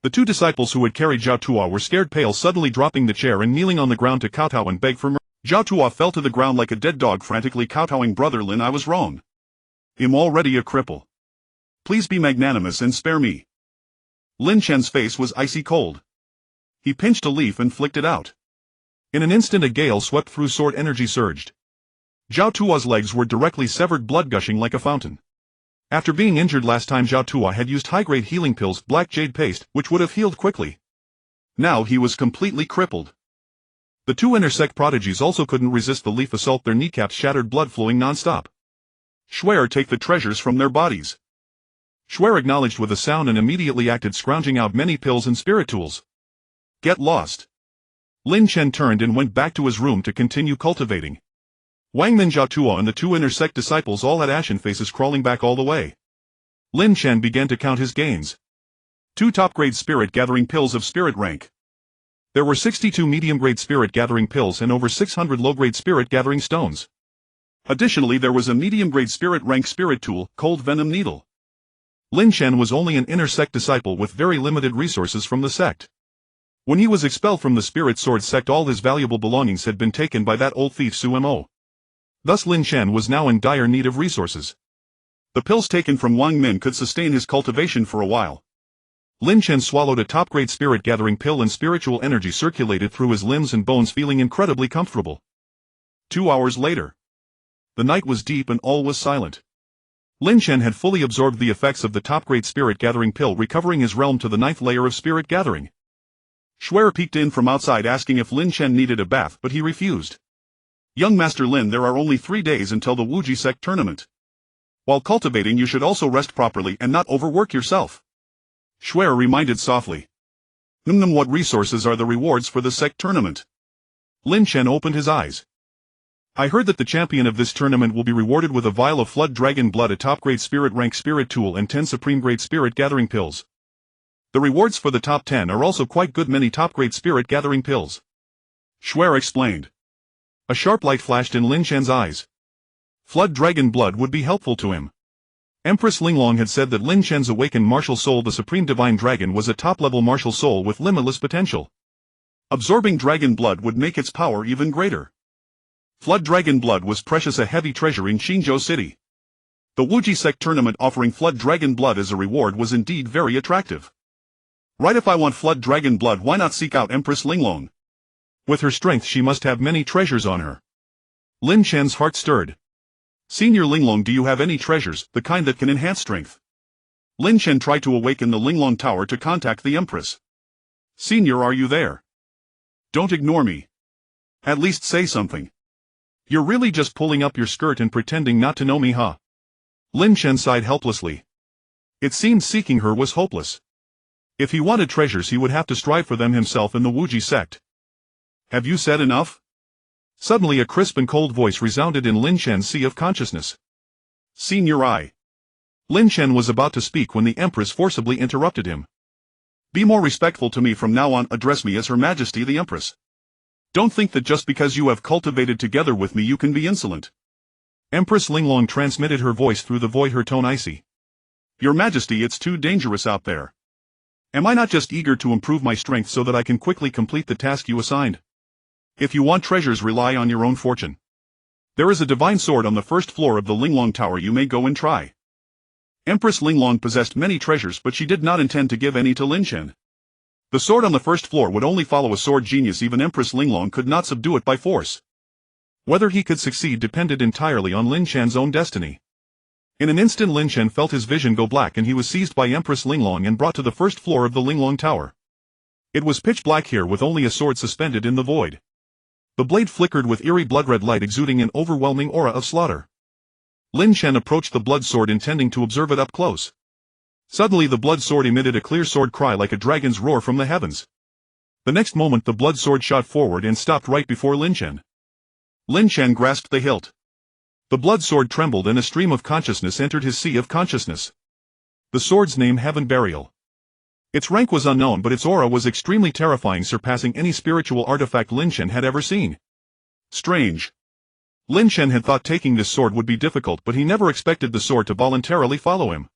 The two disciples who had carried Zhao Tuo were scared pale, suddenly dropping the chair and kneeling on the ground to kowtow and beg for mercy. Zhao Tuo fell to the ground like a dead dog, frantically kowtowing. Brother Lin, I was wrong. I'm already a cripple. Please be magnanimous and spare me. Lin Chen's face was icy cold. He pinched a leaf and flicked it out. In an instant a gale swept through, sword energy surged. Zhao Tuo's legs were directly severed, blood gushing like a fountain. After being injured last time, Zhao Tuo had used high-grade healing pills, black jade paste, which would have healed quickly. Now he was completely crippled. The two inner sect prodigies also couldn't resist the leaf assault, their kneecaps shattered, blood flowing non-stop. Swear, take the treasures from their bodies. Swear acknowledged with a sound and immediately acted, scrounging out many pills and spirit tools. Get lost. Lin Chen turned and went back to his room to continue cultivating. Wang Min, Zhao Tuo and the two inner sect disciples all had ashen faces, crawling back all the way. Lin Chen began to count his gains. 2 top-grade spirit-gathering pills of spirit rank. There were 62 medium-grade spirit-gathering pills and over 600 low-grade spirit-gathering stones. Additionally, there was a medium-grade spirit rank spirit tool, cold venom needle. Lin Chen was only an inner sect disciple with very limited resources from the sect. When he was expelled from the spirit sword sect, all his valuable belongings had been taken by that old thief Su Mo. Thus Lin Chen was now in dire need of resources. The pills taken from Wang Min could sustain his cultivation for a while. Lin Chen swallowed a top-grade spirit-gathering pill and spiritual energy circulated through his limbs and bones, feeling incredibly comfortable. 2 hours later. The night was deep and all was silent. Lin Chen had fully absorbed the effects of the top-grade spirit-gathering pill, recovering his realm to the 9th layer of spirit gathering. Shuer peeked in from outside, asking if Lin Chen needed a bath, but he refused. Young Master Lin, there are only 3 days until the Wuji sect tournament. While cultivating, you should also rest properly and not overwork yourself. Shuer reminded softly. What resources are the rewards for the sect tournament? Lin Chen opened his eyes. I heard that the champion of this tournament will be rewarded with a vial of flood dragon blood, a top-grade spirit rank spirit tool and 10 supreme-grade spirit gathering pills. The rewards for the top 10 are also quite good, many top-grade spirit gathering pills. Shuer explained. A sharp light flashed in Lin Chen's eyes. Flood dragon blood would be helpful to him. Empress Linglong had said that Lin Chen's awakened martial soul, the supreme divine dragon, was a top-level martial soul with limitless potential. Absorbing dragon blood would make its power even greater. Flood dragon blood was precious, a heavy treasure in Xinzhou City. The Wuji sect tournament offering flood dragon blood as a reward was indeed very attractive. Right, if I want flood dragon blood, why not seek out Empress Linglong? With her strength she must have many treasures on her. Lin Chen's heart stirred. Senior Linglong, do you have any treasures, the kind that can enhance strength? Lin Chen tried to awaken the Linglong Tower to contact the Empress. Senior, are you there? Don't ignore me. At least say something. You're really just pulling up your skirt and pretending not to know me, huh? Lin Chen sighed helplessly. It seemed seeking her was hopeless. If he wanted treasures, he would have to strive for them himself in the Wuji sect. Have you said enough? Suddenly a crisp and cold voice resounded in Lin Chen's sea of consciousness. Senior, I. Lin Chen was about to speak when the Empress forcibly interrupted him. Be more respectful to me from now on, address me as Her Majesty the Empress. Don't think that just because you have cultivated together with me you can be insolent. Empress Linglong transmitted her voice through the void, her tone icy. Your Majesty, it's too dangerous out there. Am I not just eager to improve my strength so that I can quickly complete the task you assigned? If you want treasures, rely on your own fortune. There is a divine sword on the 1st floor of the Linglong Tower, you may go and try. Empress Linglong possessed many treasures, but she did not intend to give any to Lin Chen. The sword on the 1st floor would only follow a sword genius, even Empress Linglong could not subdue it by force. Whether he could succeed depended entirely on Lin Chen's own destiny. In an instant Lin Chen felt his vision go black and he was seized by Empress Linglong and brought to the 1st floor of the Linglong Tower. It was pitch black here with only a sword suspended in the void. The blade flickered with eerie blood-red light, exuding an overwhelming aura of slaughter. Lin Chen approached the blood sword intending to observe it up close. Suddenly the blood sword emitted a clear sword cry like a dragon's roar from the heavens. The next moment the blood sword shot forward and stopped right before Lin Chen. Lin Chen grasped the hilt. The blood sword trembled and a stream of consciousness entered his sea of consciousness. The sword's name Heaven Burial. Its rank was unknown but its aura was extremely terrifying, surpassing any spiritual artifact Lin Chen had ever seen. Strange. Lin Chen had thought taking this sword would be difficult, but he never expected the sword to voluntarily follow him.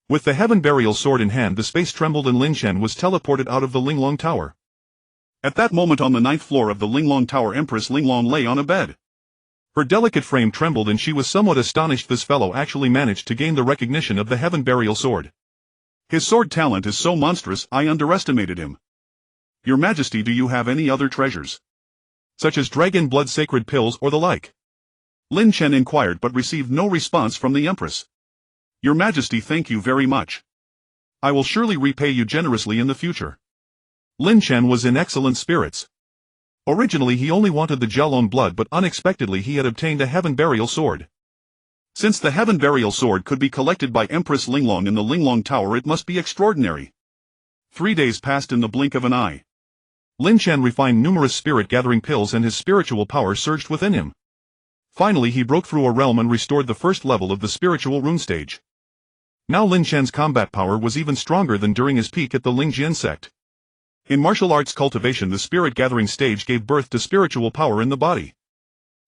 With the Heaven Burial sword in hand, the space trembled and Lin Chen was teleported out of the Linglong Tower. At that moment on the 9th floor of the Linglong Tower, Empress Linglong lay on a bed. Her delicate frame trembled and she was somewhat astonished this fellow actually managed to gain the recognition of the Heaven Burial sword. His sword talent is so monstrous, I underestimated him. Your Majesty, do you have any other treasures? Such as dragon blood sacred pills or the like? Lin Chen inquired but received no response from the Empress. Your Majesty, thank you very much. I will surely repay you generously in the future. Lin Chen was in excellent spirits. Originally he only wanted the Jiaolong blood, but unexpectedly he had obtained a Heaven Burial sword. Since the Heaven Burial sword could be collected by Empress Linglong in the Linglong Tower, it must be extraordinary. 3 days passed in the blink of an eye. Lin Chen refined numerous spirit-gathering pills and his spiritual power surged within him. Finally he broke through a realm and restored the first level of the spiritual rune stage. Now Lin Chen's combat power was even stronger than during his peak at the Lingjian sect. In martial arts cultivation, the spirit-gathering stage gave birth to spiritual power in the body.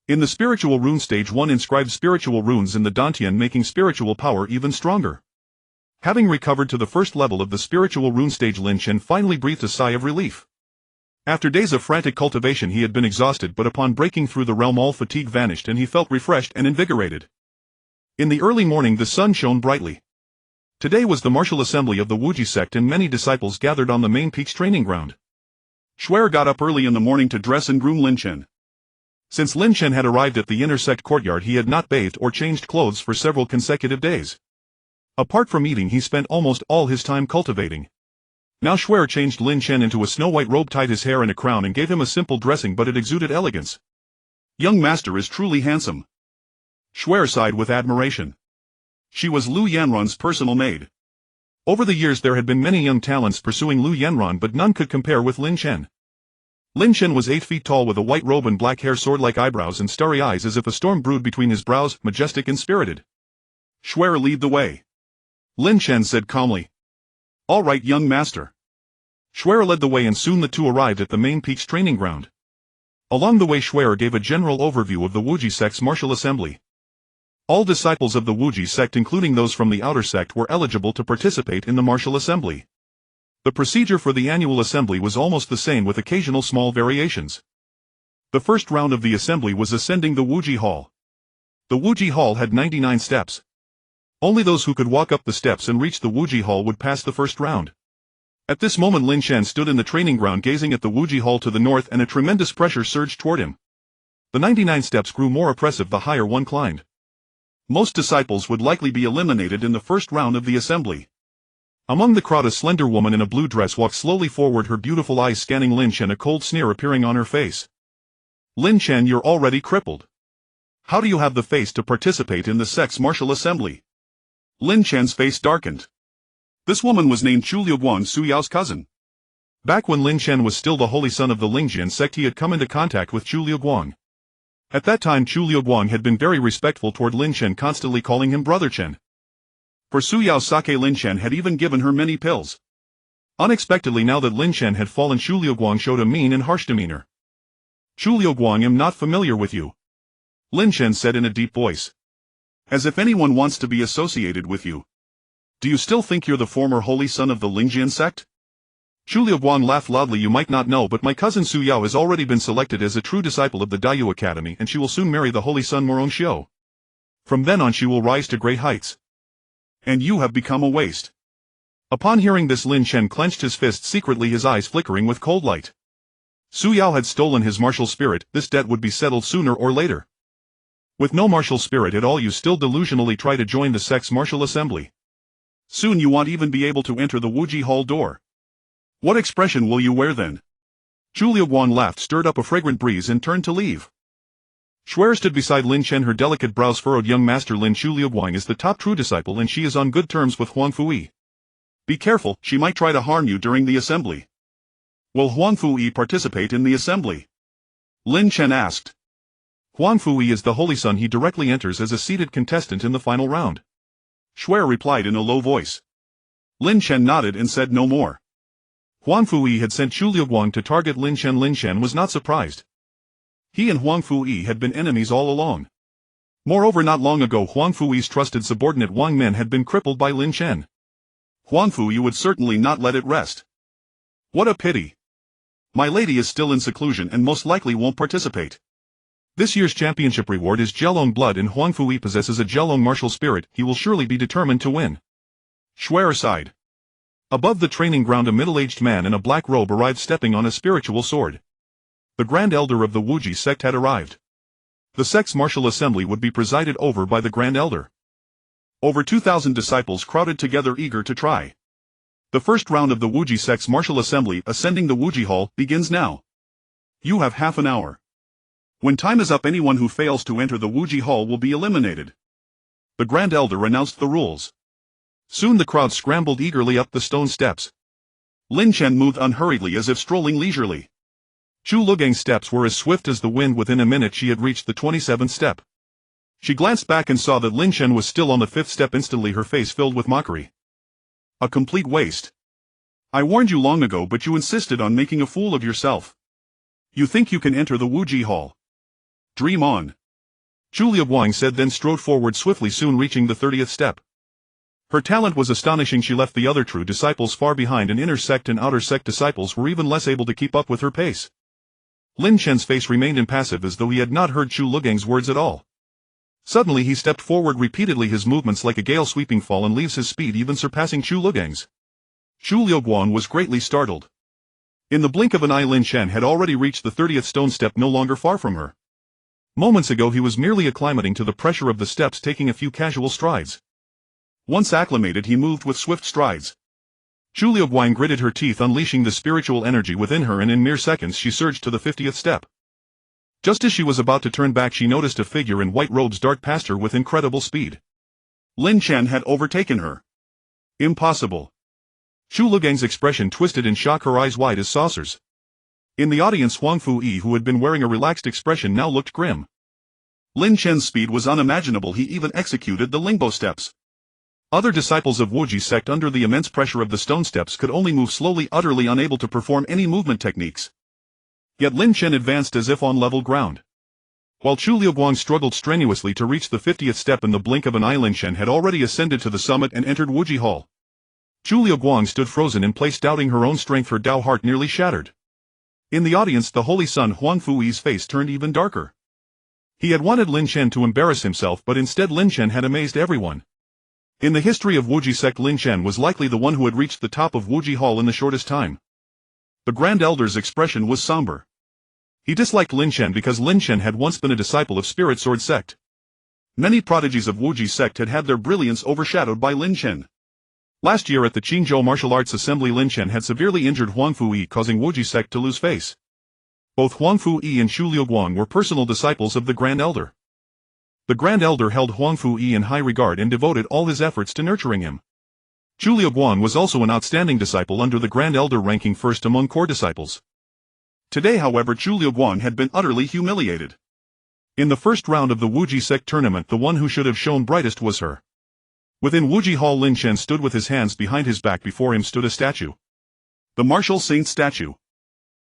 In the spiritual rune stage, one inscribed spiritual runes in the Dantian, making spiritual power even stronger. Having recovered to the first level of the spiritual rune stage, Lin Chen finally breathed a sigh of relief. After days of frantic cultivation he had been exhausted, but upon breaking through the realm all fatigue vanished and he felt refreshed and invigorated. In the early morning the sun shone brightly. Today was the martial assembly of the Wuji sect and many disciples gathered on the main peak's training ground. Shuer got up early in the morning to dress and groom Lin Chen. Since Lin Chen had arrived at the inner sect courtyard he had not bathed or changed clothes for several consecutive days. Apart from eating he spent almost all his time cultivating. Now Shuer changed Lin Chen into a snow-white robe, tied his hair in a crown and gave him a simple dressing, but it exuded elegance. Young master is truly handsome. Shuer sighed with admiration. She was Lu Yanron's personal maid. Over the years there had been many young talents pursuing Lu Yanron, but none could compare with Lin Chen. Lin Chen was 8 feet tall with a white robe and black hair, sword-like eyebrows and starry eyes as if a storm brewed between his brows, majestic and spirited. Shuer, lead the way. Lin Chen said calmly. All right, young master. Shuer led the way and soon the two arrived at the main peak's training ground. Along the way Shuer gave a general overview of the Wuji sect's martial assembly. All disciples of the Wuji sect, including those from the outer sect, were eligible to participate in the martial assembly. The procedure for the annual assembly was almost the same with occasional small variations. The first round of the assembly was ascending the Wuji Hall. The Wuji Hall had 99 steps. Only those who could walk up the steps and reach the Wuji Hall would pass the first round. At this moment Lin Chen stood in the training ground gazing at the Wuji Hall to the north, and a tremendous pressure surged toward him. The 99 steps grew more oppressive the higher one climbed. Most disciples would likely be eliminated in the first round of the assembly. Among the crowd a slender woman in a blue dress walked slowly forward, her beautiful eyes scanning Lin Chen, a cold sneer appearing on her face. Lin Chen, you're already crippled. How do you have the face to participate in the sect's martial assembly? Lin Chen's face darkened. This woman was named Chu Liuguang, Su Yao's cousin. Back when Lin Chen was still the holy son of the Lingjian sect he had come into contact with Chu Liuguang. At that time Chu Liuguang had been very respectful toward Lin Chen, constantly calling him Brother Chen. For Su Yao's sake, Lin Chen had even given her many pills. Unexpectedly, now that Lin Chen had fallen, Chu Liuguang showed a mean and harsh demeanor. Chu Liuguang, I'm not familiar with you. Lin Chen said in a deep voice. As if anyone wants to be associated with you. Do you still think you're the former holy son of the Lingjian sect? Chu Liuguang laughed loudly. You might not know, but my cousin Su Yao has already been selected as a true disciple of the Daiyu Academy, and she will soon marry the holy son Morong Xiu. From then on she will rise to great heights. And you have become a waste. Upon hearing this, Lin Chen clenched his fist secretly, his eyes flickering with cold light. Su Yao had stolen his martial spirit, this debt would be settled sooner or later. With no martial spirit at all you still delusionally try to join the sect's martial assembly. Soon you won't even be able to enter the Wuji Hall door. What expression will you wear then? Chu Liuguang laughed, stirred up a fragrant breeze and turned to leave. Shuer stood beside Lin Chen, her delicate brows furrowed. Young master, Lin Chu Liuguang is the top true disciple and she is on good terms with Huang Fui. Be careful, she might try to harm you during the assembly. Will Huang Fuyi participate in the assembly? Lin Chen asked. Huang Fuyi is the Holy Son. He directly enters as a seated contestant in the final round. Shuer replied in a low voice. Lin Chen nodded and said no more. Huang Fuyi had sent Chu Liuguang to target Lin Chen. Lin Chen was not surprised. He and Huang Fuyi had been enemies all along. Moreover, not long ago Huang Fuyi's trusted subordinate Wang Men had been crippled by Lin Chen. Huang Fuyi would certainly not let it rest. What a pity. My lady is still in seclusion and most likely won't participate. This year's championship reward is Jelong blood, and Huang Fuyi possesses a Jelong martial spirit. He will surely be determined to win. Shuer sighed. Above the training ground, a middle-aged man in a black robe arrived, stepping on a spiritual sword. The Grand Elder of the Wuji sect had arrived. The sect's martial assembly would be presided over by the Grand Elder. Over 2,000 disciples crowded together, eager to try. The first round of the Wuji sect's martial assembly, ascending the Wuji Hall, begins now. You have half an hour. When time is up, anyone who fails to enter the Wuji Hall will be eliminated. The Grand Elder announced the rules. Soon the crowd scrambled eagerly up the stone steps. Lin Chen moved unhurriedly as if strolling leisurely. Chu Lugang's steps were as swift as the wind. Within a minute she had reached the 27th step. She glanced back and saw that Lin Chen was still on the 5th step. Instantly her face filled with mockery. A complete waste. I warned you long ago, but you insisted on making a fool of yourself. You think you can enter the Wuji Hall? Dream on. Chu Liuguang said, then strode forward swiftly, soon reaching the 30th step. Her talent was astonishing. She left the other true disciples far behind, and inner sect and outer sect disciples were even less able to keep up with her pace. Lin Chen's face remained impassive, as though he had not heard Chu Lugang's words at all. Suddenly he stepped forward repeatedly, his movements like a gale sweeping fall, and leaves his speed even surpassing Chu Lugang's. Chu Liuguang was greatly startled. In the blink of an eye Lin Chen had already reached the 30th stone step, no longer far from her. Moments ago he was merely acclimating to the pressure of the steps, taking a few casual strides. Once acclimated he moved with swift strides. Chu Liuguang gritted her teeth, unleashing the spiritual energy within her, and in mere seconds she surged to the 50th step. Just as she was about to turn back she noticed a figure in white robes dart past her with incredible speed. Lin Chen had overtaken her. Impossible. Chu Lugang's expression twisted in shock, her eyes wide as saucers. In the audience Huang Fuyi, who had been wearing a relaxed expression, now looked grim. Lin Chen's speed was unimaginable. He even executed the Lingbo steps. Other disciples of Wuji sect, under the immense pressure of the stone steps, could only move slowly, utterly unable to perform any movement techniques. Yet Lin Chen advanced as if on level ground. While Chu Liuguang struggled strenuously to reach the 50th step, in the blink of an eye Lin Chen had already ascended to the summit and entered Wuji Hall. Chu Liuguang stood frozen in place, doubting her own strength, her Dao heart nearly shattered. In the audience the Holy Son Huang Fuyi's face turned even darker. He had wanted Lin Chen to embarrass himself, but instead Lin Chen had amazed everyone. In the history of Wuji sect, Lin Chen was likely the one who had reached the top of Wuji Hall in the shortest time. The Grand Elder's expression was somber. He disliked Lin Chen because Lin Chen had once been a disciple of Spirit Sword sect. Many prodigies of Wuji sect had had their brilliance overshadowed by Lin Chen. Last year at the Qingzhou Martial Arts Assembly, Lin Chen had severely injured Huang Fuyi, causing Wuji sect to lose face. Both Huang Fuyi and Chu Liuguang were personal disciples of the Grand Elder. The Grand Elder held Huang Fuyi in high regard and devoted all his efforts to nurturing him. Chu Liuguang was also an outstanding disciple under the Grand Elder, ranking first among core disciples. Today, however, Chu Liuguang had been utterly humiliated. In the first round of the Wuji sect tournament, the one who should have shone brightest was her. Within Wuji Hall, Lin Chen stood with his hands behind his back. Before him stood a statue. The Martial Saint statue.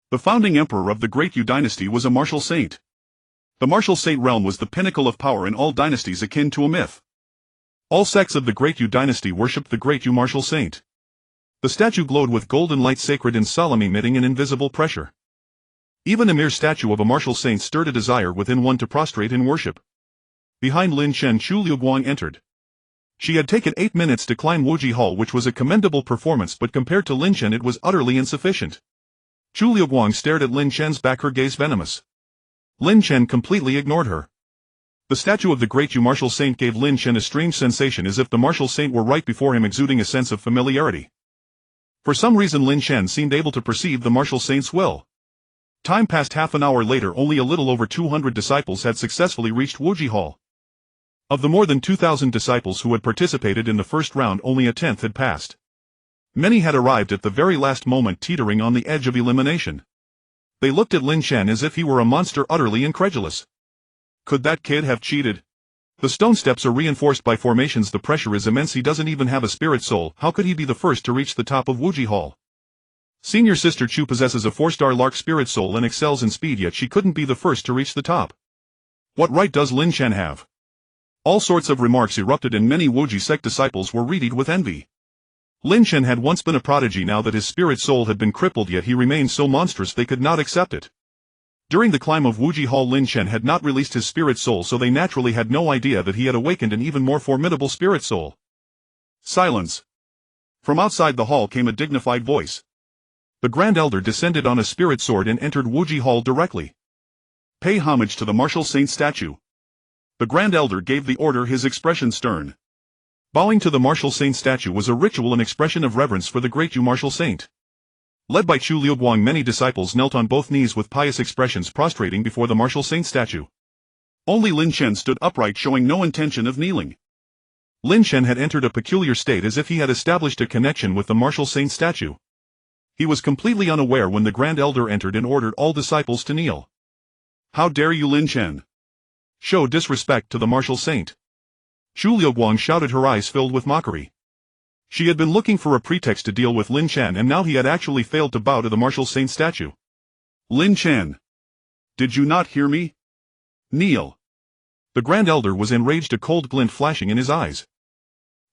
The founding emperor of the Great Yu dynasty was a martial saint. The martial saint realm was the pinnacle of power in all dynasties, akin to a myth. All sects of the Great Yu dynasty worshipped the Great Yu martial saint. The statue glowed with golden light, sacred and solemn, emitting an invisible pressure. Even a mere statue of a martial saint stirred a desire within one to prostrate in worship. Behind Lin Chen, Chu Liuguang entered. She had taken 8 minutes to climb Wuji Hall, which was a commendable performance, but compared to Lin Chen it was utterly insufficient. Chu Liuguang stared at Lin Chen's back, her gaze venomous. Lin Chen completely ignored her. The statue of the Great Yu martial saint gave Lin Chen a strange sensation, as if the martial saint were right before him, exuding a sense of familiarity. For some reason Lin Chen seemed able to perceive the martial saint's will. Time passed. Half an hour later, only a little over 200 disciples had successfully reached Wuji Hall. Of the more than 2,000 disciples who had participated in the first round, only a tenth had passed. Many had arrived at the very last moment, teetering on the edge of elimination. They looked at Lin Chen as if he were a monster, utterly incredulous. Could that kid have cheated? The stone steps are reinforced by formations. The pressure is immense. He doesn't even have a spirit soul. How could he be the first to reach the top of Wuji Hall? Senior Sister Chu possesses a 4-star Lark spirit soul and excels in speed, yet she couldn't be the first to reach the top. What right does Lin Chen have? All sorts of remarks erupted and many Wuji sect disciples were readied with envy. Lin Chen had once been a prodigy. Now that his spirit soul had been crippled, yet he remained so monstrous they could not accept it. During the climb of Wuji Hall, Lin Chen had not released his spirit soul, so they naturally had no idea that he had awakened an even more formidable spirit soul. Silence. From outside the hall came a dignified voice. The Grand Elder descended on a spirit sword and entered Wuji Hall directly. Pay homage to the martial saint statue. The Grand Elder gave the order, his expression stern. Bowing to the martial saint statue was a ritual, an expression of reverence for the great Yu martial saint. Led by Chu Liuguang, many disciples knelt on both knees with pious expressions, prostrating before the martial saint statue. Only Lin Chen stood upright, showing no intention of kneeling. Lin Chen had entered a peculiar state, as if he had established a connection with the martial saint statue. He was completely unaware when the Grand Elder entered and ordered all disciples to kneel. How dare you, Lin Chen? Show disrespect to the martial saint. Chu Liuguang shouted, her eyes filled with mockery. She had been looking for a pretext to deal with Lin Chen, and now he had actually failed to bow to the martial saint statue. Lin Chen! Did you not hear me? Kneel! The Grand Elder was enraged, a cold glint flashing in his eyes.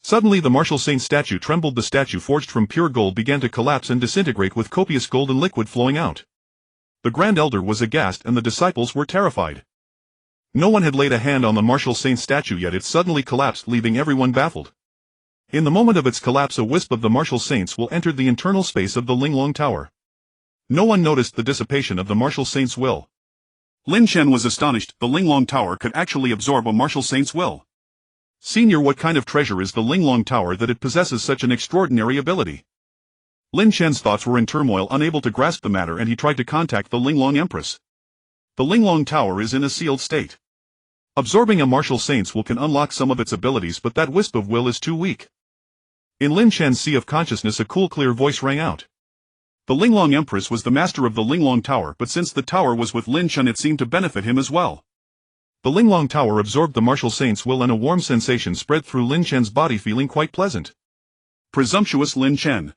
Suddenly the martial saint statue trembled. The statue, forged from pure gold, began to collapse and disintegrate with copious golden liquid flowing out. The Grand Elder was aghast and the disciples were terrified. No one had laid a hand on the martial saint statue yet. It suddenly collapsed, leaving everyone baffled. In the moment of its collapse, a wisp of the martial saint's will entered the internal space of the Linglong Tower. No one noticed the dissipation of the martial saint's will. Lin Chen was astonished. The Linglong Tower could actually absorb a martial saint's will. Senior, what kind of treasure is the Linglong Tower that it possesses such an extraordinary ability? Lin Chen's thoughts were in turmoil, unable to grasp the matter, and he tried to contact the Linglong Empress. The Linglong Tower is in a sealed state. Absorbing a martial saint's will can unlock some of its abilities, but that wisp of will is too weak. In Lin Chen's sea of consciousness, a cool, clear voice rang out. The Linglong Empress was the master of the Linglong Tower, but since the tower was with Lin Chen, it seemed to benefit him as well. The Linglong Tower absorbed the martial saint's will, and a warm sensation spread through Lin Chen's body, feeling quite pleasant. Presumptuous Lin Chen!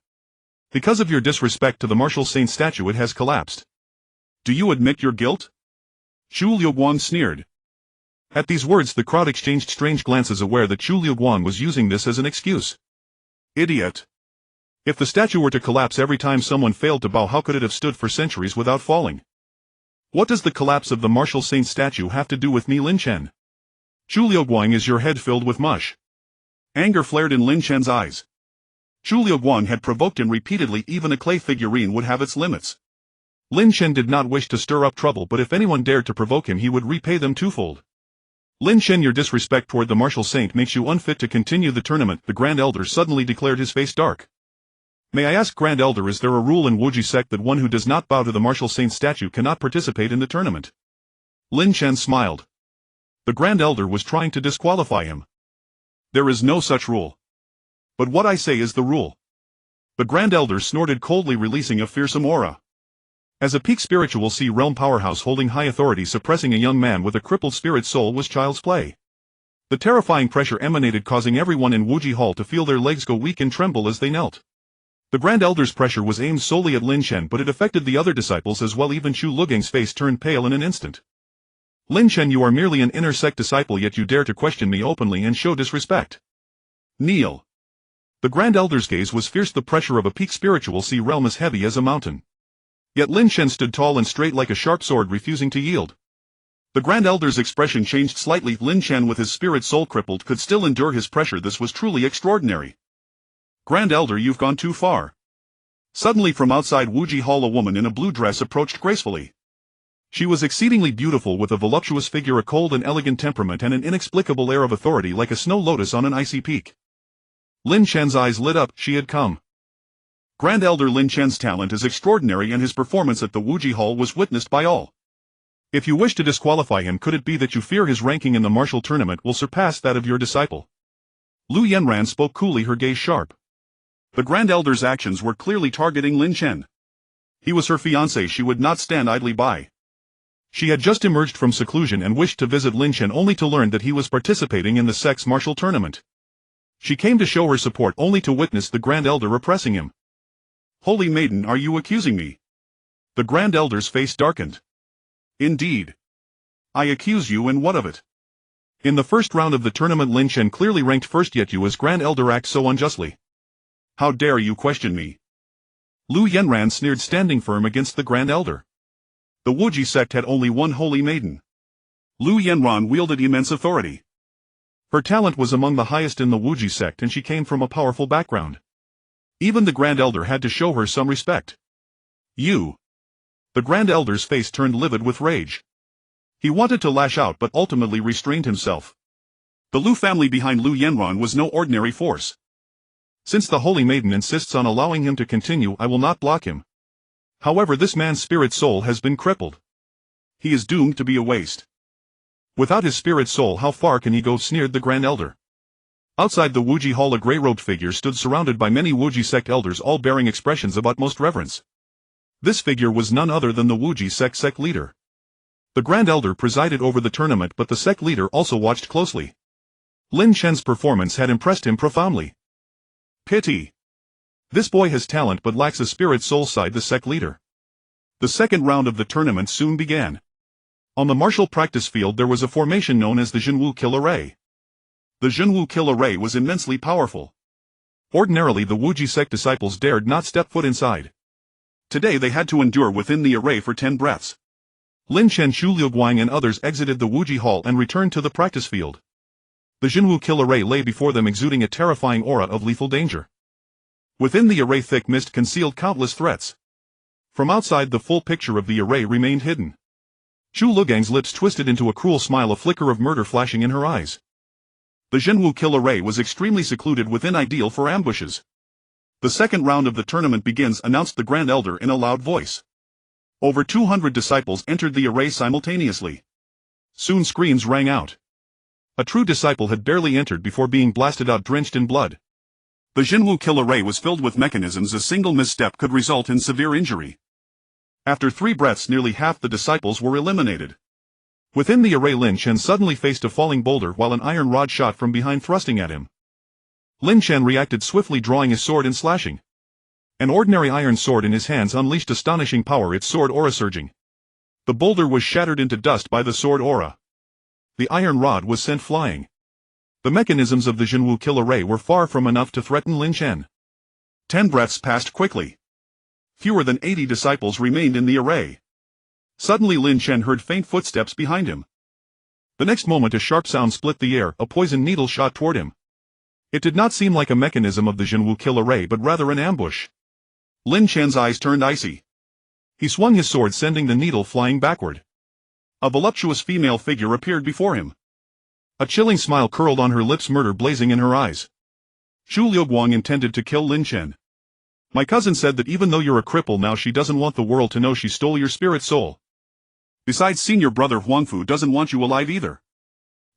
Because of your disrespect to the martial saint statue, it has collapsed. Do you admit your guilt? Chu Liuguang sneered. At these words the crowd exchanged strange glances, aware that Chu Liuguang was using this as an excuse. Idiot! If the statue were to collapse every time someone failed to bow, how could it have stood for centuries without falling? What does the collapse of the martial saint statue have to do with me, Lin Chen? Chu Liuguang, is your head filled with mush? Anger flared in Lin Chen's eyes. Chu Liuguang had provoked him repeatedly. Even a clay figurine would have its limits. Lin Chen did not wish to stir up trouble, but if anyone dared to provoke him, he would repay them twofold. Lin Chen, your disrespect toward the martial saint makes you unfit to continue the tournament, the Grand Elder suddenly declared, his face dark. May I ask, Grand Elder, is there a rule in Wuji sect that one who does not bow to the martial saint statue cannot participate in the tournament? Lin Chen smiled. The Grand Elder was trying to disqualify him. There is no such rule. But what I say is the rule. The Grand Elder snorted coldly, releasing a fearsome aura. As a peak spiritual sea realm powerhouse holding high authority, suppressing a young man with a crippled spirit soul was child's play. The terrifying pressure emanated, causing everyone in Wuji Hall to feel their legs go weak and tremble as they knelt. The Grand Elder's pressure was aimed solely at Lin Chen, but it affected the other disciples as well. Even Chu Liuguang's face turned pale in an instant. Lin Chen, you are merely an inner sect disciple, yet you dare to question me openly and show disrespect. Kneel. The Grand Elder's gaze was fierce. The pressure of a peak spiritual sea realm is heavy as a mountain. Yet Lin Chen stood tall and straight like a sharp sword, refusing to yield. The Grand Elder's expression changed slightly. Lin Chen, with his spirit soul crippled, could still endure his pressure. This was truly extraordinary. Grand Elder, you've gone too far. Suddenly from outside Wuji Hall, a woman in a blue dress approached gracefully. She was exceedingly beautiful, with a voluptuous figure, a cold and elegant temperament, and an inexplicable air of authority like a snow lotus on an icy peak. Lin Chen's eyes lit up. She had come. Grand Elder Lin Chen's talent is extraordinary, and his performance at the Wuji Hall was witnessed by all. If you wish to disqualify him, could it be that you fear his ranking in the martial tournament will surpass that of your disciple? Lu Yenran spoke coolly, her gaze sharp. The Grand Elder's actions were clearly targeting Lin Chen. He was her fiancé, she would not stand idly by. She had just emerged from seclusion and wished to visit Lin Chen only to learn that he was participating in the sex martial tournament. She came to show her support only to witness the Grand Elder repressing him. Holy Maiden, are you accusing me? The Grand Elder's face darkened. Indeed. I accuse you, and what of it? In the first round of the tournament Lin Chen clearly ranked first, yet you as Grand Elder act so unjustly. How dare you question me? Lu Yenran sneered, standing firm against the Grand Elder. The Wuji sect had only one holy maiden. Lu Yenran wielded immense authority. Her talent was among the highest in the Wuji sect and she came from a powerful background. Even the Grand Elder had to show her some respect. You. The Grand Elder's face turned livid with rage. He wanted to lash out but ultimately restrained himself. The Lu family behind Lu Yenran was no ordinary force. Since the Holy Maiden insists on allowing him to continue, I will not block him. However, this man's spirit soul has been crippled. He is doomed to be a waste. Without his spirit soul, how far can he go? Sneered the Grand Elder. Outside the Wuji Hall a grey-robed figure stood surrounded by many Wuji sect elders, all bearing expressions of utmost reverence. This figure was none other than the Wuji sect leader. The Grand Elder presided over the tournament, but the sect leader also watched closely. Lin Chen's performance had impressed him profoundly. Pity. This boy has talent but lacks a spirit soul, sighed the sect leader. The second round of the tournament soon began. On the martial practice field there was a formation known as the Jinwu Kill Array. The Jinwu Kill Array was immensely powerful. Ordinarily the Wuji sect disciples dared not step foot inside. Today they had to endure within the array for 10 breaths. Lin Chen, Xu Liuguang and others exited the Wuji Hall and returned to the practice field. The Jinwu Kill Array lay before them, exuding a terrifying aura of lethal danger. Within the array thick mist concealed countless threats. From outside the full picture of the array remained hidden. Xu Liugang's lips twisted into a cruel smile, a flicker of murder flashing in her eyes. The Jinwu Kill Array was extremely secluded within, ideal for ambushes. The second round of the tournament begins, announced the Grand Elder in a loud voice. Over 200 disciples entered the array simultaneously. Soon screams rang out. A true disciple had barely entered before being blasted out, drenched in blood. The Jinwu Kill Array was filled with mechanisms. A single misstep could result in severe injury. After 3 breaths nearly half the disciples were eliminated. Within the array Lin Chen suddenly faced a falling boulder while an iron rod shot from behind, thrusting at him. Lin Chen reacted swiftly, drawing his sword and slashing. An ordinary iron sword in his hands unleashed astonishing power, its sword aura surging. The boulder was shattered into dust by the sword aura. The iron rod was sent flying. The mechanisms of the Jinwu Kill Array were far from enough to threaten Lin Chen. 10 breaths passed quickly. Fewer than 80 disciples remained in the array. Suddenly Lin Chen heard faint footsteps behind him. The next moment a sharp sound split the air, a poisoned needle shot toward him. It did not seem like a mechanism of the Jinwu Kill Array but rather an ambush. Lin Chen's eyes turned icy. He swung his sword, sending the needle flying backward. A voluptuous female figure appeared before him. A chilling smile curled on her lips, murder blazing in her eyes. Xu Liuguang intended to kill Lin Chen. My cousin said that even though you're a cripple now, she doesn't want the world to know she stole your spirit soul. Besides, senior brother Huangfu doesn't want you alive either.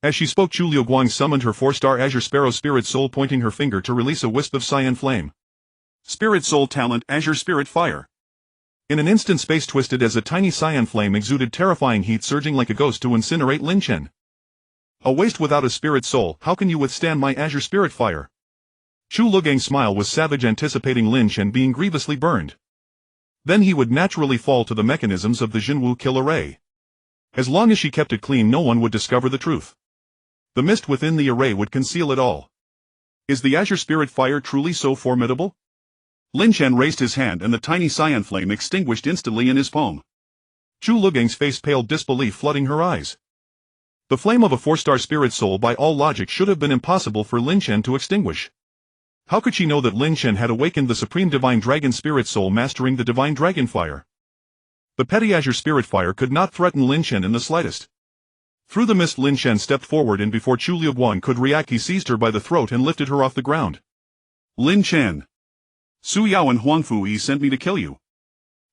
As she spoke, Xu Liuguang summoned her 4-star Azure Sparrow spirit soul, pointing her finger to release a wisp of cyan flame. Spirit soul talent, Azure Spirit Fire. In an instant space twisted as a tiny cyan flame exuded terrifying heat, surging like a ghost to incinerate Lin Chen. A waste without a spirit soul, how can you withstand my Azure Spirit Fire? Xu Liugang's smile was savage, anticipating Lin Chen being grievously burned. Then he would naturally fall to the mechanisms of the Jinwu Kill Array. As long as she kept it clean, no one would discover the truth. The mist within the array would conceal it all. Is the Azure Spirit Fire truly so formidable? Lin Chen raised his hand and the tiny cyan flame extinguished instantly in his palm. Xu Liugang's face paled, disbelief flooding her eyes. The flame of a 4-star spirit soul by all logic should have been impossible for Lin Chen to extinguish. How could she know that Lin Chen had awakened the Supreme Divine Dragon Spirit Soul, mastering the Divine Dragon Fire? The petty Azure Spirit Fire could not threaten Lin Chen in the slightest. Through the mist Lin Chen stepped forward, and before Xu Liuguang could react he seized her by the throat and lifted her off the ground. Lin Chen. Su Yao and Huangfu Yi sent me to kill you.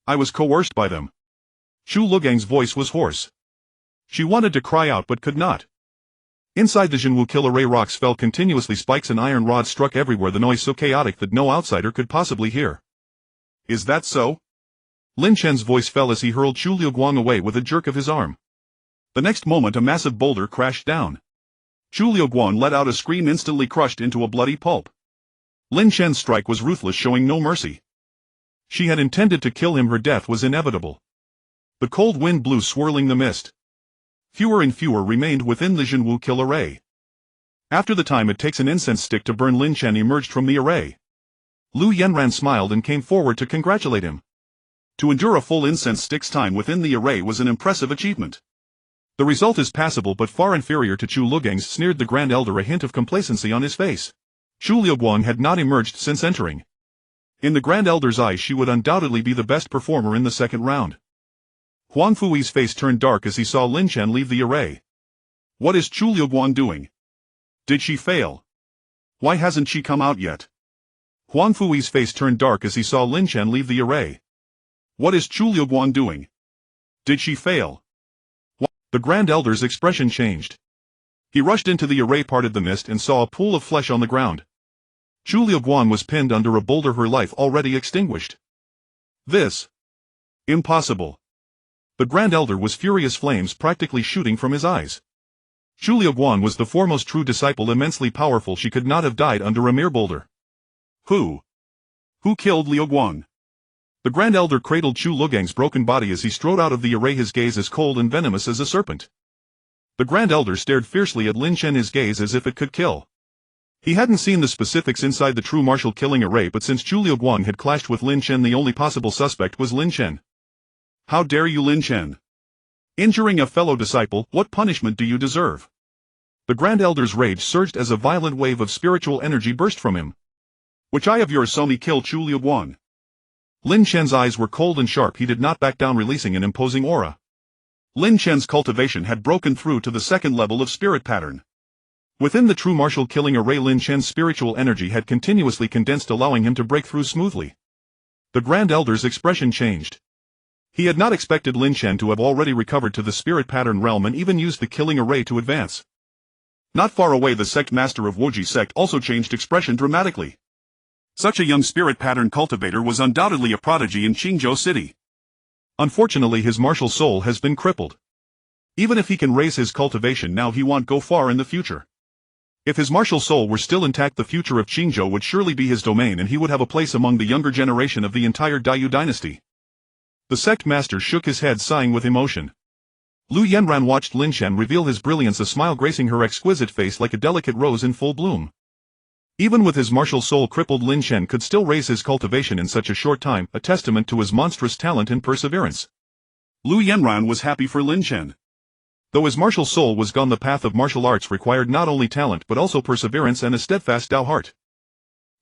I was coerced by them. Xu Liugang's voice was hoarse. She wanted to cry out but could not. Inside the Jinwu kill array rocks fell continuously, spikes and iron rods struck everywhere, the noise so chaotic that no outsider could possibly hear. Is that so? Lin Chen's voice fell as he hurled Chu Liuguang away with a jerk of his arm. The next moment a massive boulder crashed down. Chu Liuguang let out a scream, instantly crushed into a bloody pulp. Lin Chen's strike was ruthless, showing no mercy. She had intended to kill him, her death was inevitable. The cold wind blew, swirling the mist. Fewer and fewer remained within the Jinwu kill array. After the time it takes an incense stick to burn, Lin Chen emerged from the array. Lu Yanran smiled and came forward to congratulate him. To endure a full incense stick's time within the array was an impressive achievement. The result is passable but far inferior to Chu Liugang's, sneered the Grand Elder, a hint of complacency on his face. Chu Liuguang had not emerged since entering. In the Grand Elder's eyes she would undoubtedly be the best performer in the second round. Huang Fui's face turned dark as he saw Lin Chen leave the array. What is Chu Liuguang doing? Did she fail? Why hasn't she come out yet? Huang Fui's face turned dark as he saw Lin Chen leave the array. What is Chu Liuguang doing? Did she fail? The Grand Elder's expression changed. He rushed into the array, parted the mist, and saw a pool of flesh on the ground. Chu Liuguang was pinned under a boulder, her life already extinguished. This. Impossible. The Grand Elder was furious, flames practically shooting from his eyes. Chu Liuguang was the foremost true disciple, immensely powerful. She could not have died under a mere boulder. Who killed Liuguang? The Grand Elder cradled Chu Liugang's broken body as he strode out of the array, his gaze as cold and venomous as a serpent. The Grand Elder stared fiercely at Lin Chen, his gaze as if it could kill. He hadn't seen the specifics inside the true martial killing array, but since Chu Liuguang had clashed with Lin Chen, the only possible suspect was Lin Chen. How dare you, Lin Chen? Injuring a fellow disciple, what punishment do you deserve? The Grand Elder's rage surged as a violent wave of spiritual energy burst from him. Which eye of yours saw me kill Chu Liuguang? Lin Chen's eyes were cold and sharp. He did not back down, releasing an imposing aura. Lin Chen's cultivation had broken through to the second level of spirit pattern. Within the true martial killing array, Lin Chen's spiritual energy had continuously condensed, allowing him to break through smoothly. The Grand Elder's expression changed. He had not expected Lin Chen to have already recovered to the spirit pattern realm and even used the killing array to advance. Not far away, the sect master of Wuji sect also changed expression dramatically. Such a young spirit pattern cultivator was undoubtedly a prodigy in Qingzhou City. Unfortunately, his martial soul has been crippled. Even if he can raise his cultivation now, he won't go far in the future. If his martial soul were still intact, the future of Qingzhou would surely be his domain, and he would have a place among the younger generation of the entire Dayu dynasty. The sect master shook his head, sighing with emotion. Lu Yanran watched Lin Chen reveal his brilliance, a smile gracing her exquisite face like a delicate rose in full bloom. Even with his martial soul crippled, Lin Chen could still raise his cultivation in such a short time, a testament to his monstrous talent and perseverance. Lu Yanran was happy for Lin Chen. Though his martial soul was gone, the path of martial arts required not only talent but also perseverance and a steadfast Dao heart.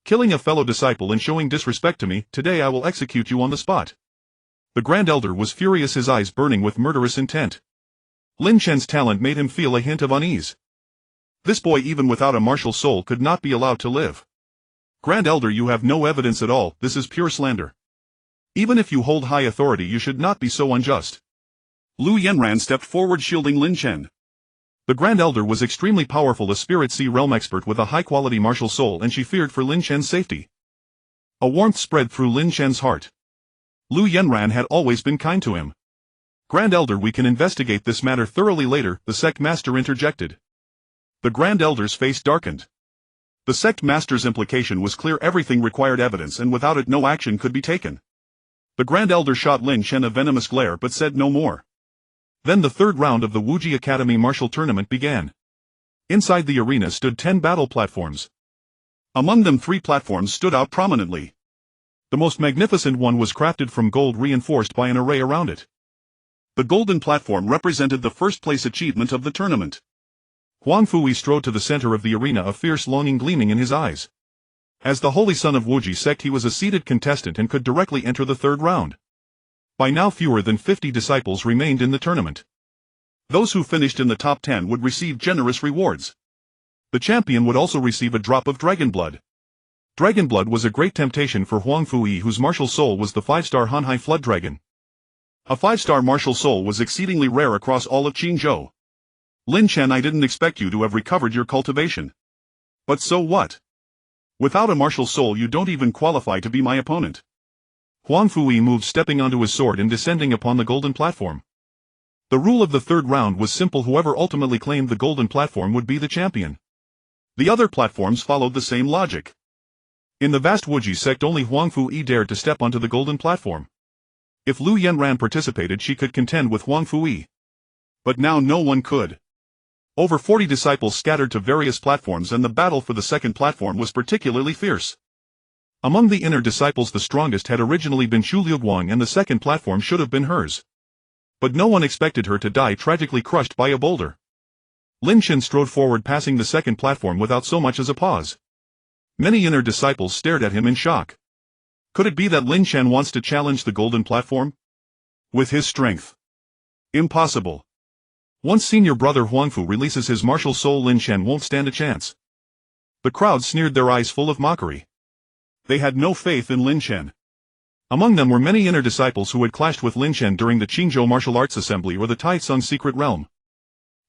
Killing a fellow disciple and showing disrespect to me, today I will execute you on the spot. The Grand Elder was furious, his eyes burning with murderous intent. Lin Chen's talent made him feel a hint of unease. This boy, even without a martial soul, could not be allowed to live. Grand Elder, you have no evidence at all, this is pure slander. Even if you hold high authority, you should not be so unjust. Lu Yanran stepped forward, shielding Lin Chen. The Grand Elder was extremely powerful, a Spirit Sea realm expert with a high-quality martial soul, and she feared for Lin Chen's safety. A warmth spread through Lin Chen's heart. Lu Yanran had always been kind to him. Grand Elder, we can investigate this matter thoroughly later, the sect master interjected. The Grand Elder's face darkened. The sect master's implication was clear: everything required evidence, and without it no action could be taken. The Grand Elder shot Lin Chen a venomous glare but said no more. Then the third round of the Wuji Academy martial tournament began. Inside the arena stood 10 battle platforms. Among them 3 platforms stood out prominently. The most magnificent one was crafted from gold, reinforced by an array around it. The golden platform represented the first-place achievement of the tournament. Huang Fui strode to the center of the arena, a fierce longing gleaming in his eyes. As the holy son of Wuji sect, he was a seated contestant and could directly enter the third round. By now fewer than 50 disciples remained in the tournament. Those who finished in the top 10 would receive generous rewards. The champion would also receive a drop of dragon blood. Dragon blood was a great temptation for Huang Fui, whose martial soul was the 5-star Hanhai Flood Dragon. A 5-star martial soul was exceedingly rare across all of Qingzhou. Lin Chen, I didn't expect you to have recovered your cultivation. But so what? Without a martial soul you don't even qualify to be my opponent. Huang Fuyi moved, stepping onto his sword and descending upon the golden platform. The rule of the third round was simple: whoever ultimately claimed the golden platform would be the champion. The other platforms followed the same logic. In the vast Wuji sect only Huang Fuyi dared to step onto the golden platform. If Lu Yanran participated she could contend with Huang Fuyi. But now no one could. Over 40 disciples scattered to various platforms, and the battle for the second platform was particularly fierce. Among the inner disciples the strongest had originally been Chu Liuguang, and the second platform should have been hers. But no one expected her to die tragically crushed by a boulder. Lin Chen strode forward, passing the second platform without so much as a pause. Many inner disciples stared at him in shock. Could it be that Lin Chen wants to challenge the golden platform? With his strength? Impossible. Once senior brother Huangfu releases his martial soul, Lin Chen won't stand a chance. The crowd sneered, their eyes full of mockery. They had no faith in Lin Chen. Among them were many inner disciples who had clashed with Lin Chen during the Qingzhou Martial Arts Assembly or the Taicang Secret Realm.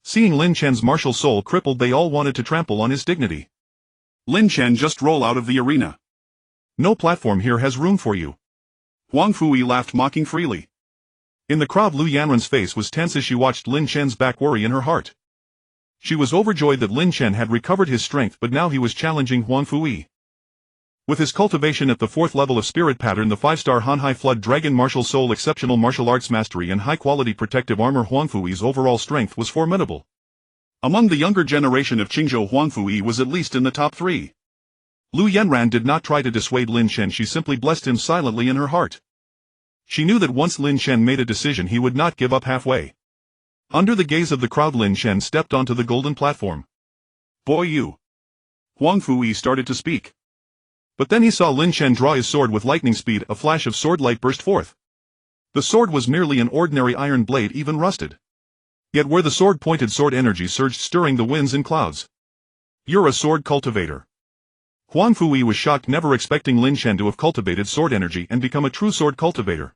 Seeing Lin Chen's martial soul crippled, they all wanted to trample on his dignity. Lin Chen, just roll out of the arena. No platform here has room for you. Huang Fuyi laughed, mocking freely. In the crowd Lu Yanran's face was tense as she watched Lin Chen's back, worry in her heart. She was overjoyed that Lin Chen had recovered his strength, but now he was challenging Huang Fuyi. With his cultivation at the 4th level of spirit pattern, the 5-star Hanhai Flood Dragon martial soul, exceptional martial arts mastery and high-quality protective armor, Huang Fuyi's overall strength was formidable. Among the younger generation of Qingzhou, Huang Fuyi was at least in the top 3. Lu Yanran did not try to dissuade Lin Chen, she simply blessed him silently in her heart. She knew that once Lin Chen made a decision he would not give up halfway. Under the gaze of the crowd Lin Chen stepped onto the golden platform. Boy you! Huang Fuyi started to speak. But then he saw Lin Chen draw his sword with lightning speed. A flash of sword light burst forth. The sword was merely an ordinary iron blade, even rusted. Yet where the sword pointed, sword energy surged, stirring the winds and clouds. You're a sword cultivator. Huang Fuyi was shocked, never expecting Lin Chen to have cultivated sword energy and become a true sword cultivator.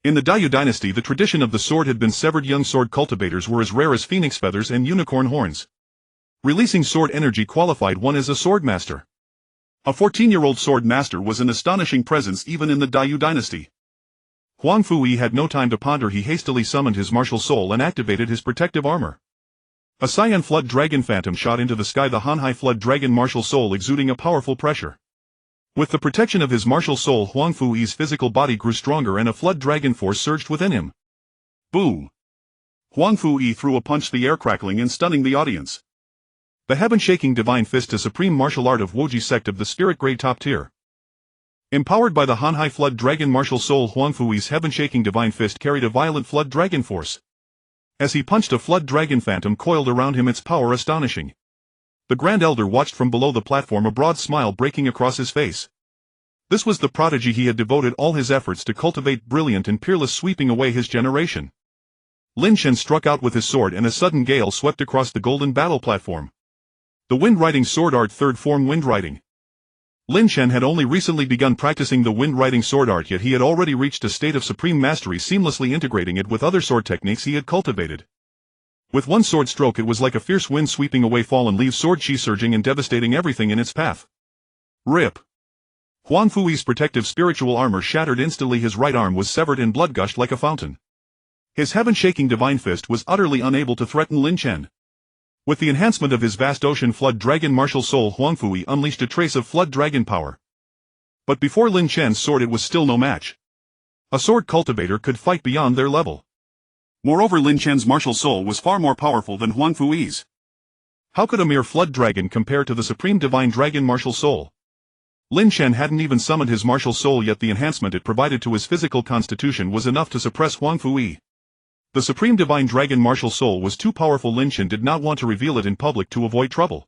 In the Dayu dynasty the tradition of the sword had been severed. Young sword cultivators were as rare as phoenix feathers and unicorn horns. Releasing sword energy qualified one as a sword master. A 14-year-old sword master was an astonishing presence even in the Dayu dynasty. Huang Fuyi had no time to ponder. He hastily summoned his martial soul and activated his protective armor. A cyan flood dragon phantom shot into the sky, the Hanhai flood dragon martial soul exuding a powerful pressure. With the protection of his martial soul, Huang Fuyi's physical body grew stronger and a flood dragon force surged within him. Boom! Huang Fuyi threw a punch, the air crackling and stunning the audience. The heaven-shaking divine fist, a supreme martial art of Wuji sect of the spirit grade top tier. Empowered by the Hanhai flood dragon martial soul, Huang Fuyi's heaven-shaking divine fist carried a violent flood dragon force. As he punched, a flood dragon phantom coiled around him, its power astonishing. The Grand Elder watched from below the platform, a broad smile breaking across his face. This was the prodigy he had devoted all his efforts to cultivate, brilliant and peerless, sweeping away his generation. Lin Chen struck out with his sword and a sudden gale swept across the golden battle platform. The wind riding sword art, third form wind riding. Lin Chen had only recently begun practicing the wind riding sword art, yet he had already reached a state of supreme mastery, seamlessly integrating it with other sword techniques he had cultivated. With one sword stroke it was like a fierce wind sweeping away fallen leaves, sword chi surging and devastating everything in its path. Rip! Huang Fuyi's protective spiritual armor shattered instantly, his right arm was severed and blood gushed like a fountain. His heaven-shaking divine fist was utterly unable to threaten Lin Chen. With the enhancement of his vast ocean flood dragon martial soul, Huang Fuyi unleashed a trace of flood dragon power. But before Lin Chen's sword it was still no match. A sword cultivator could fight beyond their level. Moreover, Lin Chen's martial soul was far more powerful than Huang Fuyi's. How could a mere flood dragon compare to the supreme divine dragon martial soul? Lin Chen hadn't even summoned his martial soul yet. The enhancement it provided to his physical constitution was enough to suppress Huang Fuyi. The supreme divine dragon martial soul was too powerful. Lin Chen did not want to reveal it in public to avoid trouble.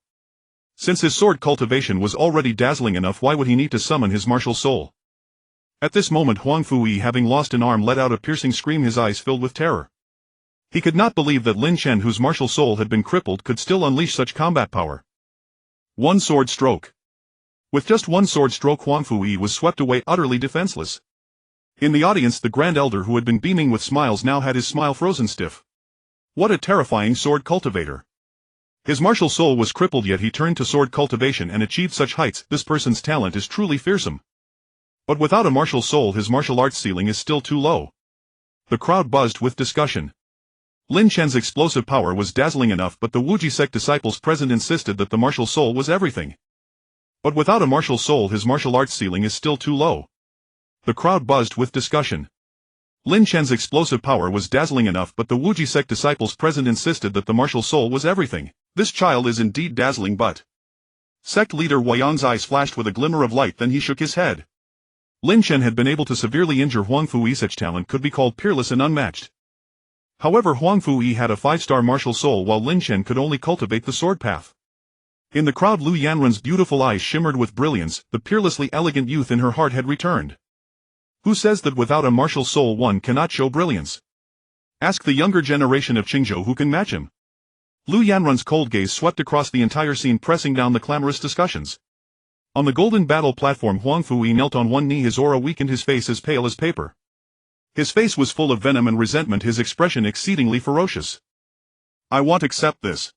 Since his sword cultivation was already dazzling enough, why would he need to summon his martial soul? At this moment Huang Fuyi, having lost an arm, let out a piercing scream, his eyes filled with terror. He could not believe that Lin Chen, whose martial soul had been crippled, could still unleash such combat power. One sword stroke. With just one sword stroke Huang Fuyi was swept away, utterly defenseless. In the audience the Grand Elder, who had been beaming with smiles, now had his smile frozen stiff. What a terrifying sword cultivator. His martial soul was crippled, yet he turned to sword cultivation and achieved such heights. This person's talent is truly fearsome. But without a martial soul, his martial arts ceiling is still too low. The crowd buzzed with discussion. Lin Chen's explosive power was dazzling enough, but the Wuji sect disciples present insisted that the martial soul was everything. But without a martial soul, his martial arts ceiling is still too low. The crowd buzzed with discussion. Lin Chen's explosive power was dazzling enough, but the Wuji sect disciples present insisted that the martial soul was everything. This child is indeed dazzling, but... Sect leader Huayang's eyes flashed with a glimmer of light, then he shook his head. Lin Chen had been able to severely injure Huang Fuyi. Such talent could be called peerless and unmatched. However, Huang Fuyi had a 5-star martial soul while Lin Chen could only cultivate the sword path. In the crowd, Lu Yanren's beautiful eyes shimmered with brilliance. The peerlessly elegant youth in her heart had returned. Who says that without a martial soul one cannot show brilliance? Ask the younger generation of Qingzhou who can match him. Lu Yanren's cold gaze swept across the entire scene, pressing down the clamorous discussions. On the golden battle platform, Huang Fuyi knelt on one knee, his aura weakened, his face as pale as paper. His face was full of venom and resentment, his expression exceedingly ferocious. I won't accept this.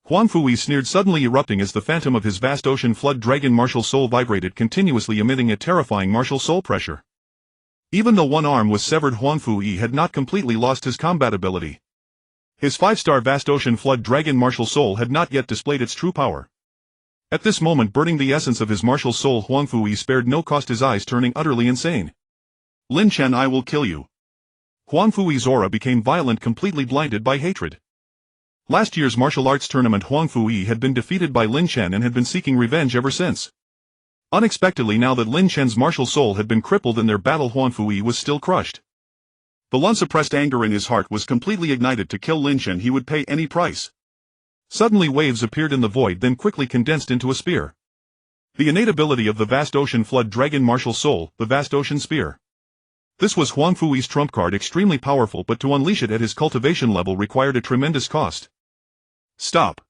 Huang Fuyi sneered, suddenly erupting as the phantom of his vast ocean flood dragon martial soul vibrated continuously, emitting a terrifying martial soul pressure. Even though one arm was severed, Huang Fuyi had not completely lost his combat ability. His 5-star vast ocean flood dragon martial soul had not yet displayed its true power. At this moment, burning the essence of his martial soul, Huang Fuyi spared no cost, his eyes turning utterly insane. Lin Chen, I will kill you. Huang Fuyi's aura became violent, completely blinded by hatred. Last year's martial arts tournament, Huang Fuyi had been defeated by Lin Chen and had been seeking revenge ever since. Unexpectedly, now that Lin Chen's martial soul had been crippled in their battle, Huang Fuyi was still crushed. The unsuppressed anger in his heart was completely ignited. To kill Lin Chen he would pay any price. Suddenly waves appeared in the void, then quickly condensed into a spear. The innate ability of the vast ocean flood dragon martial soul, the vast ocean spear. This was Huang Fuyi's trump card, extremely powerful, but to unleash it at his cultivation level required a tremendous cost. Stop.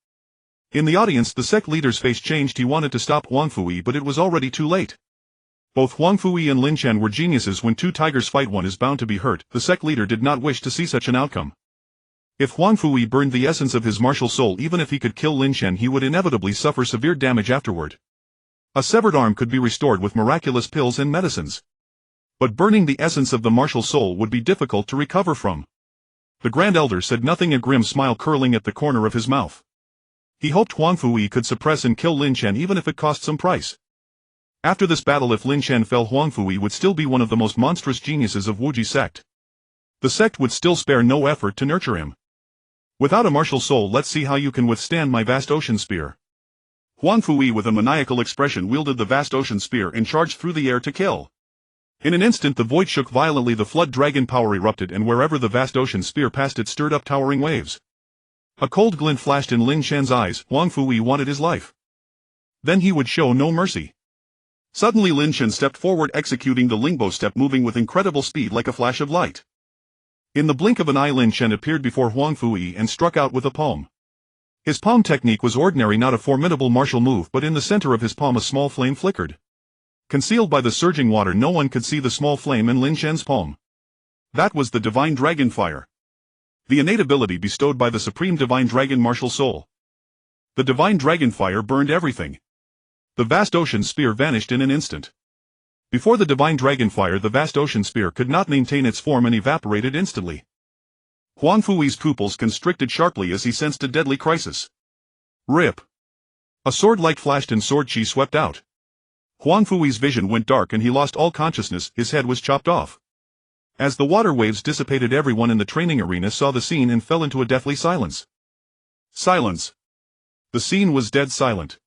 In the audience, the sect leader's face changed. He wanted to stop Huang Fuyi, but it was already too late. Both Huang Fuyi and Lin Chen were geniuses. When two tigers fight, one is bound to be hurt. The sect leader did not wish to see such an outcome. If Huang Fuyi burned the essence of his martial soul, even if he could kill Lin Chen, he would inevitably suffer severe damage afterward. A severed arm could be restored with miraculous pills and medicines. But burning the essence of the martial soul would be difficult to recover from. The Grand Elder said nothing, a grim smile curling at the corner of his mouth. He hoped Huang Fuyi could suppress and kill Lin Chen even if it cost some price. After this battle, if Lin Chen fell, Huang Fuyi would still be one of the most monstrous geniuses of Wuji sect. The sect would still spare no effort to nurture him. Without a martial soul, let's see how you can withstand my vast ocean spear. Huang Fuyi with a maniacal expression wielded the vast ocean spear and charged through the air to kill. In an instant the void shook violently, the flood dragon power erupted, and wherever the vast ocean spear passed it stirred up towering waves. A cold glint flashed in Lin Chen's eyes. Huang Fuyi wanted his life. Then he would show no mercy. Suddenly Lin Chen stepped forward, executing the Lingbo step, moving with incredible speed like a flash of light. In the blink of an eye, Lin Chen appeared before Huang Fuyi and struck out with a palm. His palm technique was ordinary, not a formidable martial move, but in the center of his palm a small flame flickered. Concealed by the surging water, no one could see the small flame in Lin Chen's palm. That was the divine dragon fire. The innate ability bestowed by the supreme divine dragon martial soul. The divine dragon fire burned everything. The vast ocean spear vanished in an instant. Before the divine dragon fire, the vast ocean spear could not maintain its form and evaporated instantly. Huang Fuyi's pupils constricted sharply as he sensed a deadly crisis. Rip! A sword light flashed and sword chi swept out. Huang Fuyi's vision went dark and he lost all consciousness, his head was chopped off. As the water waves dissipated, everyone in the training arena saw the scene and fell into a deathly silence. Silence. The scene was dead silent.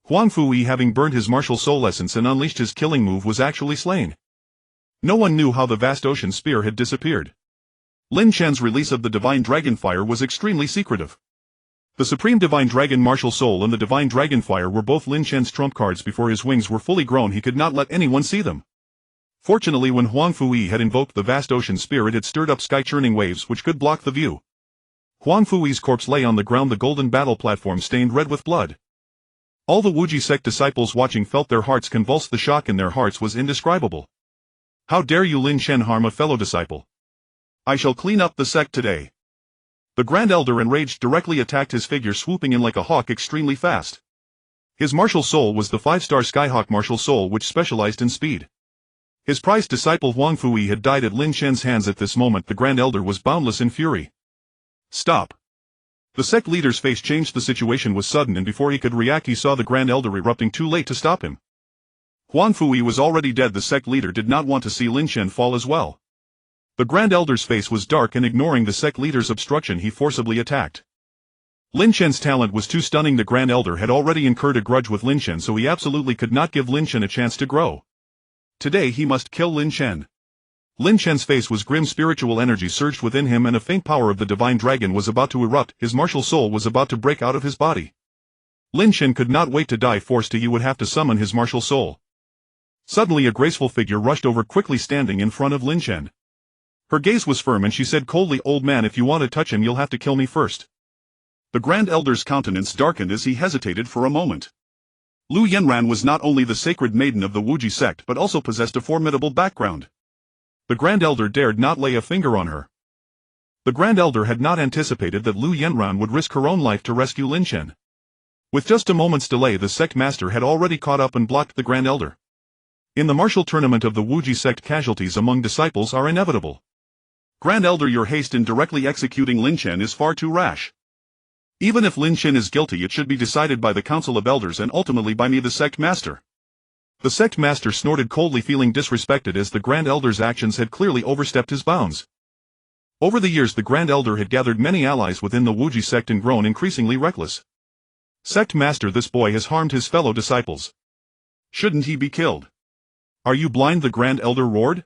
Huang Fuyi, having burned his martial soul essence and unleashed his killing move, was actually slain. No one knew how the vast ocean spear had disappeared. Lin Chen's release of the divine dragon fire was extremely secretive. The supreme divine dragon martial soul and the divine dragon fire were both Lin Chen's trump cards. Before his wings were fully grown, he could not let anyone see them. Fortunately, when Huang Fuyi had invoked the vast ocean spear, it had stirred up sky-churning waves which could block the view. Huang Fuyi's corpse lay on the ground, the golden battle platform stained red with blood. All the Wuji sect disciples watching felt their hearts convulse. The shock in their hearts was indescribable. How dare you, Lin Chen, harm a fellow disciple? I shall clean up the sect today. The Grand Elder enraged directly attacked his figure, swooping in like a hawk extremely fast. His martial soul was the 5-star Skyhawk martial soul which specialized in speed. His prized disciple Huang Fui had died at Lin Shen's hands. At this moment the Grand Elder was boundless in fury. Stop! The sect leader's face changed. The situation was sudden, and before he could react he saw the Grand Elder erupting, too late to stop him. Huang Fui was already dead. The sect leader did not want to see Lin Shen fall as well. The Grand Elder's face was dark, and ignoring the sect leader's obstruction he forcibly attacked. Lin Shen's talent was too stunning. The Grand Elder had already incurred a grudge with Lin Shen, so he absolutely could not give Lin Shen a chance to grow. Today he must kill Lin Shen. Lin Shen's face was grim. Spiritual energy surged within him and a faint power of the divine dragon was about to erupt. His martial soul was about to break out of his body. Lin Shen could not wait to die. Forced to, he would have to summon his martial soul. Suddenly a graceful figure rushed over, quickly standing in front of Lin Shen. Her gaze was firm and she said coldly, "Old man, if you want to touch him you'll have to kill me first." The Grand Elder's countenance darkened as he hesitated for a moment. Lu Yanran was not only the sacred maiden of the Wuji sect but also possessed a formidable background. The Grand Elder dared not lay a finger on her. The Grand Elder had not anticipated that Lu Yanran would risk her own life to rescue Lin Shen. With just a moment's delay the sect master had already caught up and blocked the Grand Elder. In the martial tournament of the Wuji sect, casualties among disciples are inevitable. Grand Elder, your haste in directly executing Lin Shen is far too rash. Even if Lin Shen is guilty, it should be decided by the Council of Elders and ultimately by me, the sect master. The sect master snorted coldly, feeling disrespected as the Grand Elder's actions had clearly overstepped his bounds. Over the years the Grand Elder had gathered many allies within the Wuji sect and grown increasingly reckless. Sect master, this boy has harmed his fellow disciples. Shouldn't he be killed? Are you blind? The Grand Elder roared.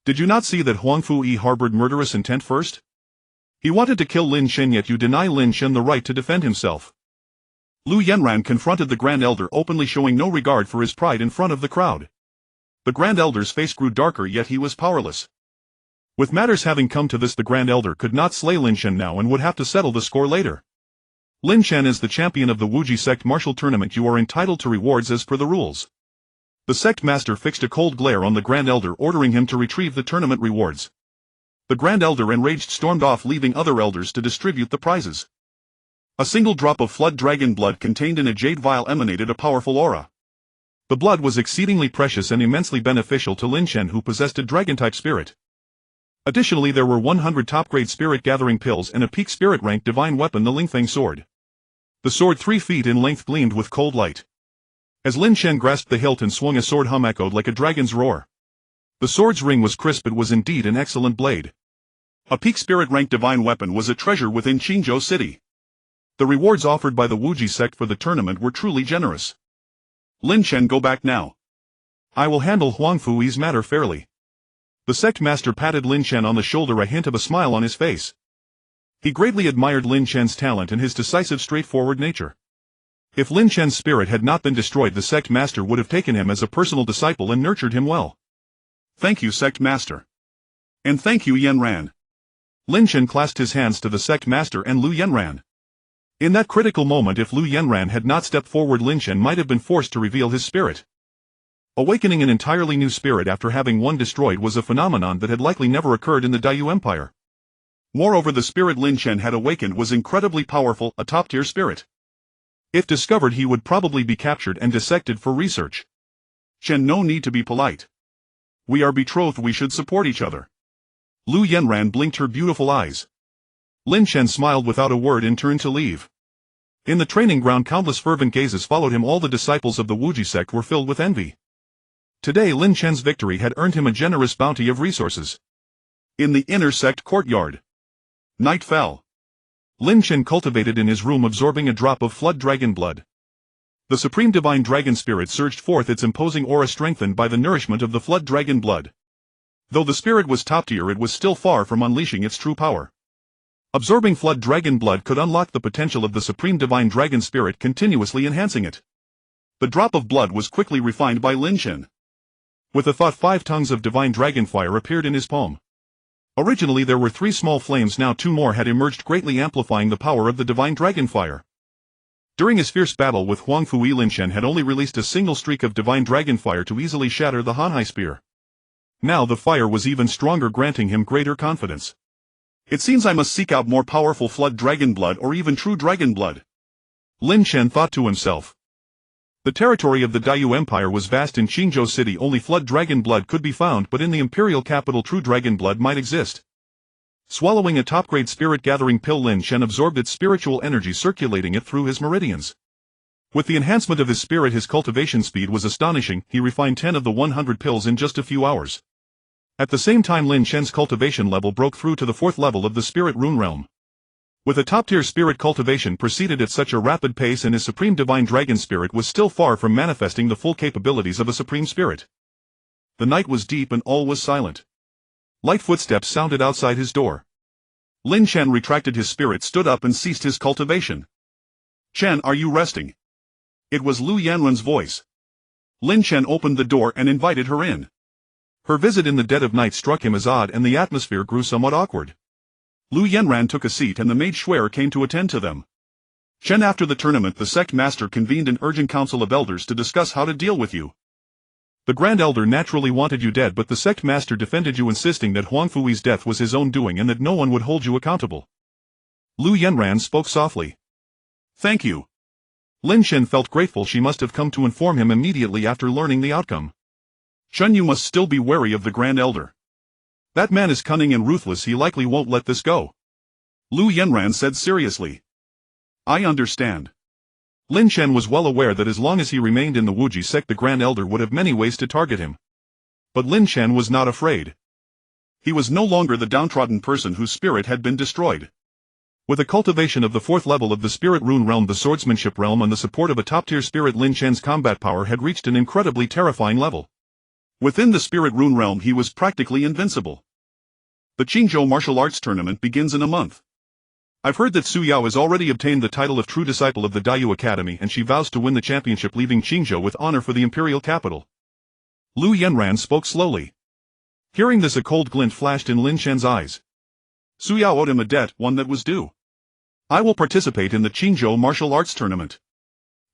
Did you not see that Huang Fui harbored murderous intent first? He wanted to kill Lin Shen, yet you deny Lin Shen the right to defend himself. Lu Yanran confronted the Grand Elder openly, showing no regard for his pride in front of the crowd. The Grand Elder's face grew darker, yet he was powerless. With matters having come to this, the Grand Elder could not slay Lin Shen now and would have to settle the score later. Lin Shen is the champion of the Wuji sect martial tournament. You are entitled to rewards as per the rules. The sect master fixed a cold glare on the Grand Elder, ordering him to retrieve the tournament rewards. The Grand Elder, enraged, stormed off, leaving other elders to distribute the prizes. A single drop of flood dragon blood contained in a jade vial emanated a powerful aura. The blood was exceedingly precious and immensely beneficial to Lin Shen, who possessed a dragon-type spirit. Additionally, there were 100 top-grade spirit-gathering pills and a peak spirit-rank divine weapon, the Lingfeng sword. The sword, 3 feet in length, gleamed with cold light. As Lin Shen grasped the hilt and swung, a sword hum echoed like a dragon's roar. The sword's ring was crisp. It was indeed an excellent blade. A peak spirit-rank divine weapon was a treasure within Qingzhou City. The rewards offered by the Wuji sect for the tournament were truly generous. Lin Shen, go back now. I will handle Huang Fui's matter fairly. The sect master patted Lin Shen on the shoulder, a hint of a smile on his face. He greatly admired Lin Shen's talent and his decisive, straightforward nature. If Lin Shen's spirit had not been destroyed, the sect master would have taken him as a personal disciple and nurtured him well. Thank you, sect master. And thank you, Yanran. Lin Shen clasped his hands to the sect master and Lu Yanran. In that critical moment, if Lu Yanran had not stepped forward, Lin Shen might have been forced to reveal his spirit. Awakening an entirely new spirit after having one destroyed was a phenomenon that had likely never occurred in the Dayu Empire. Moreover, the spirit Lin Shen had awakened was incredibly powerful, a top-tier spirit. If discovered, he would probably be captured and dissected for research. Shen, no need to be polite. We are betrothed, we should support each other. Lu Yanran blinked her beautiful eyes. Lin Shen smiled without a word and turned to leave. In the training ground, countless fervent gazes followed him. All the disciples of the Wuji sect were filled with envy. Today Lin Shen's victory had earned him a generous bounty of resources. In the inner sect courtyard. Night fell. Lin Shen cultivated in his room, absorbing a drop of flood dragon blood. The supreme divine dragon spirit surged forth, its imposing aura strengthened by the nourishment of the flood dragon blood. Though the spirit was top tier, it was still far from unleashing its true power. Absorbing flood dragon blood could unlock the potential of the supreme divine dragon spirit, continuously enhancing it. The drop of blood was quickly refined by Lin Shen. With a thought, 5 tongues of divine dragon fire appeared in his palm. Originally there were 3 small flames, now 2 more had emerged, greatly amplifying the power of the divine dragon fire. During his fierce battle with Huang Fui, Lin Shen had only released a single streak of divine dragon fire to easily shatter the Hanhai spear. Now the fire was even stronger, granting him greater confidence. It seems I must seek out more powerful flood dragon blood or even true dragon blood. Lin Chen thought to himself. The territory of the Dayu Empire was vast. In Qingzhou City only flood dragon blood could be found, but in the imperial capital true dragon blood might exist. Swallowing a top-grade spirit-gathering pill, Lin Chen absorbed its spiritual energy, circulating it through his meridians. With the enhancement of his spirit, his cultivation speed was astonishing. He refined 10 of the 100 pills in just a few hours. At the same time, Lin Chen's cultivation level broke through to the 4th level of the spirit rune realm. With a top-tier spirit, cultivation proceeded at such a rapid pace, and his supreme divine dragon spirit was still far from manifesting the full capabilities of a supreme spirit. The night was deep and all was silent. Light footsteps sounded outside his door. Lin Chen retracted his spirit, stood up and ceased his cultivation. "Chen, are you resting?" It was Lu Yanran's voice. Lin Chen opened the door and invited her in. Her visit in the dead of night struck him as odd, and the atmosphere grew somewhat awkward. Lu Yanran took a seat and the maid Shuer came to attend to them. "Chen, after the tournament the sect master convened an urgent council of elders to discuss how to deal with you. The Grand Elder naturally wanted you dead, but the sect master defended you, insisting that Huang Fui's death was his own doing and that no one would hold you accountable." Lu Yanran spoke softly. "Thank you." Lin Chen felt grateful. She must have come to inform him immediately after learning the outcome. "Chen, you must still be wary of the Grand Elder. That man is cunning and ruthless. He likely won't let this go," Lu Yanran said seriously. "I understand." Lin Chen was well aware that as long as he remained in the Wuji sect, the Grand Elder would have many ways to target him. But Lin Chen was not afraid. He was no longer the downtrodden person whose spirit had been destroyed. With a cultivation of the 4th level of the spirit rune realm, the swordsmanship realm, and the support of a top-tier spirit, Lin Chen's combat power had reached an incredibly terrifying level. Within the spirit rune realm he was practically invincible. The Qingzhou martial arts tournament begins in a month. I've heard that Su Yao has already obtained the title of true disciple of the Dayu Academy, and she vows to win the championship, leaving Qingzhou with honor for the imperial capital. Lu Yanran spoke slowly. Hearing this, a cold glint flashed in Lin Chen's eyes. Su Yao owed him a debt, one that was due. "I will participate in the Qingzhou martial arts tournament.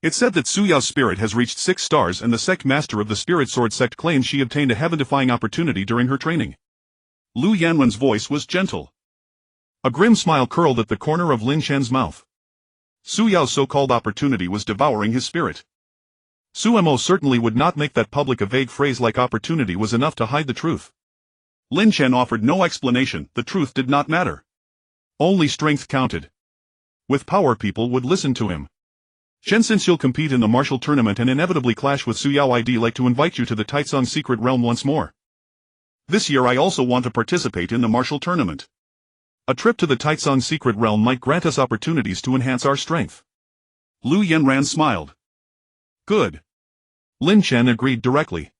It's said that Su Yao's spirit has reached 6 stars, and the sect master of the Spirit Sword sect claims she obtained a heaven-defying opportunity during her training." Lu Yanran's voice was gentle. A grim smile curled at the corner of Lin Chen's mouth. Su Yao's so-called opportunity was devouring his spirit. Su Mo certainly would not make that public. A vague phrase like opportunity was enough to hide the truth. Lin Chen offered no explanation. The truth did not matter. Only strength counted. With power, people would listen to him. "Chen, since you'll compete in the martial tournament and inevitably clash with Su Yao, I'd like to invite you to the Taicang secret realm once more. This year I also want to participate in the martial tournament. A trip to the Taicang secret realm might grant us opportunities to enhance our strength." Lu Yanran smiled. "Good." Lin Chen agreed directly.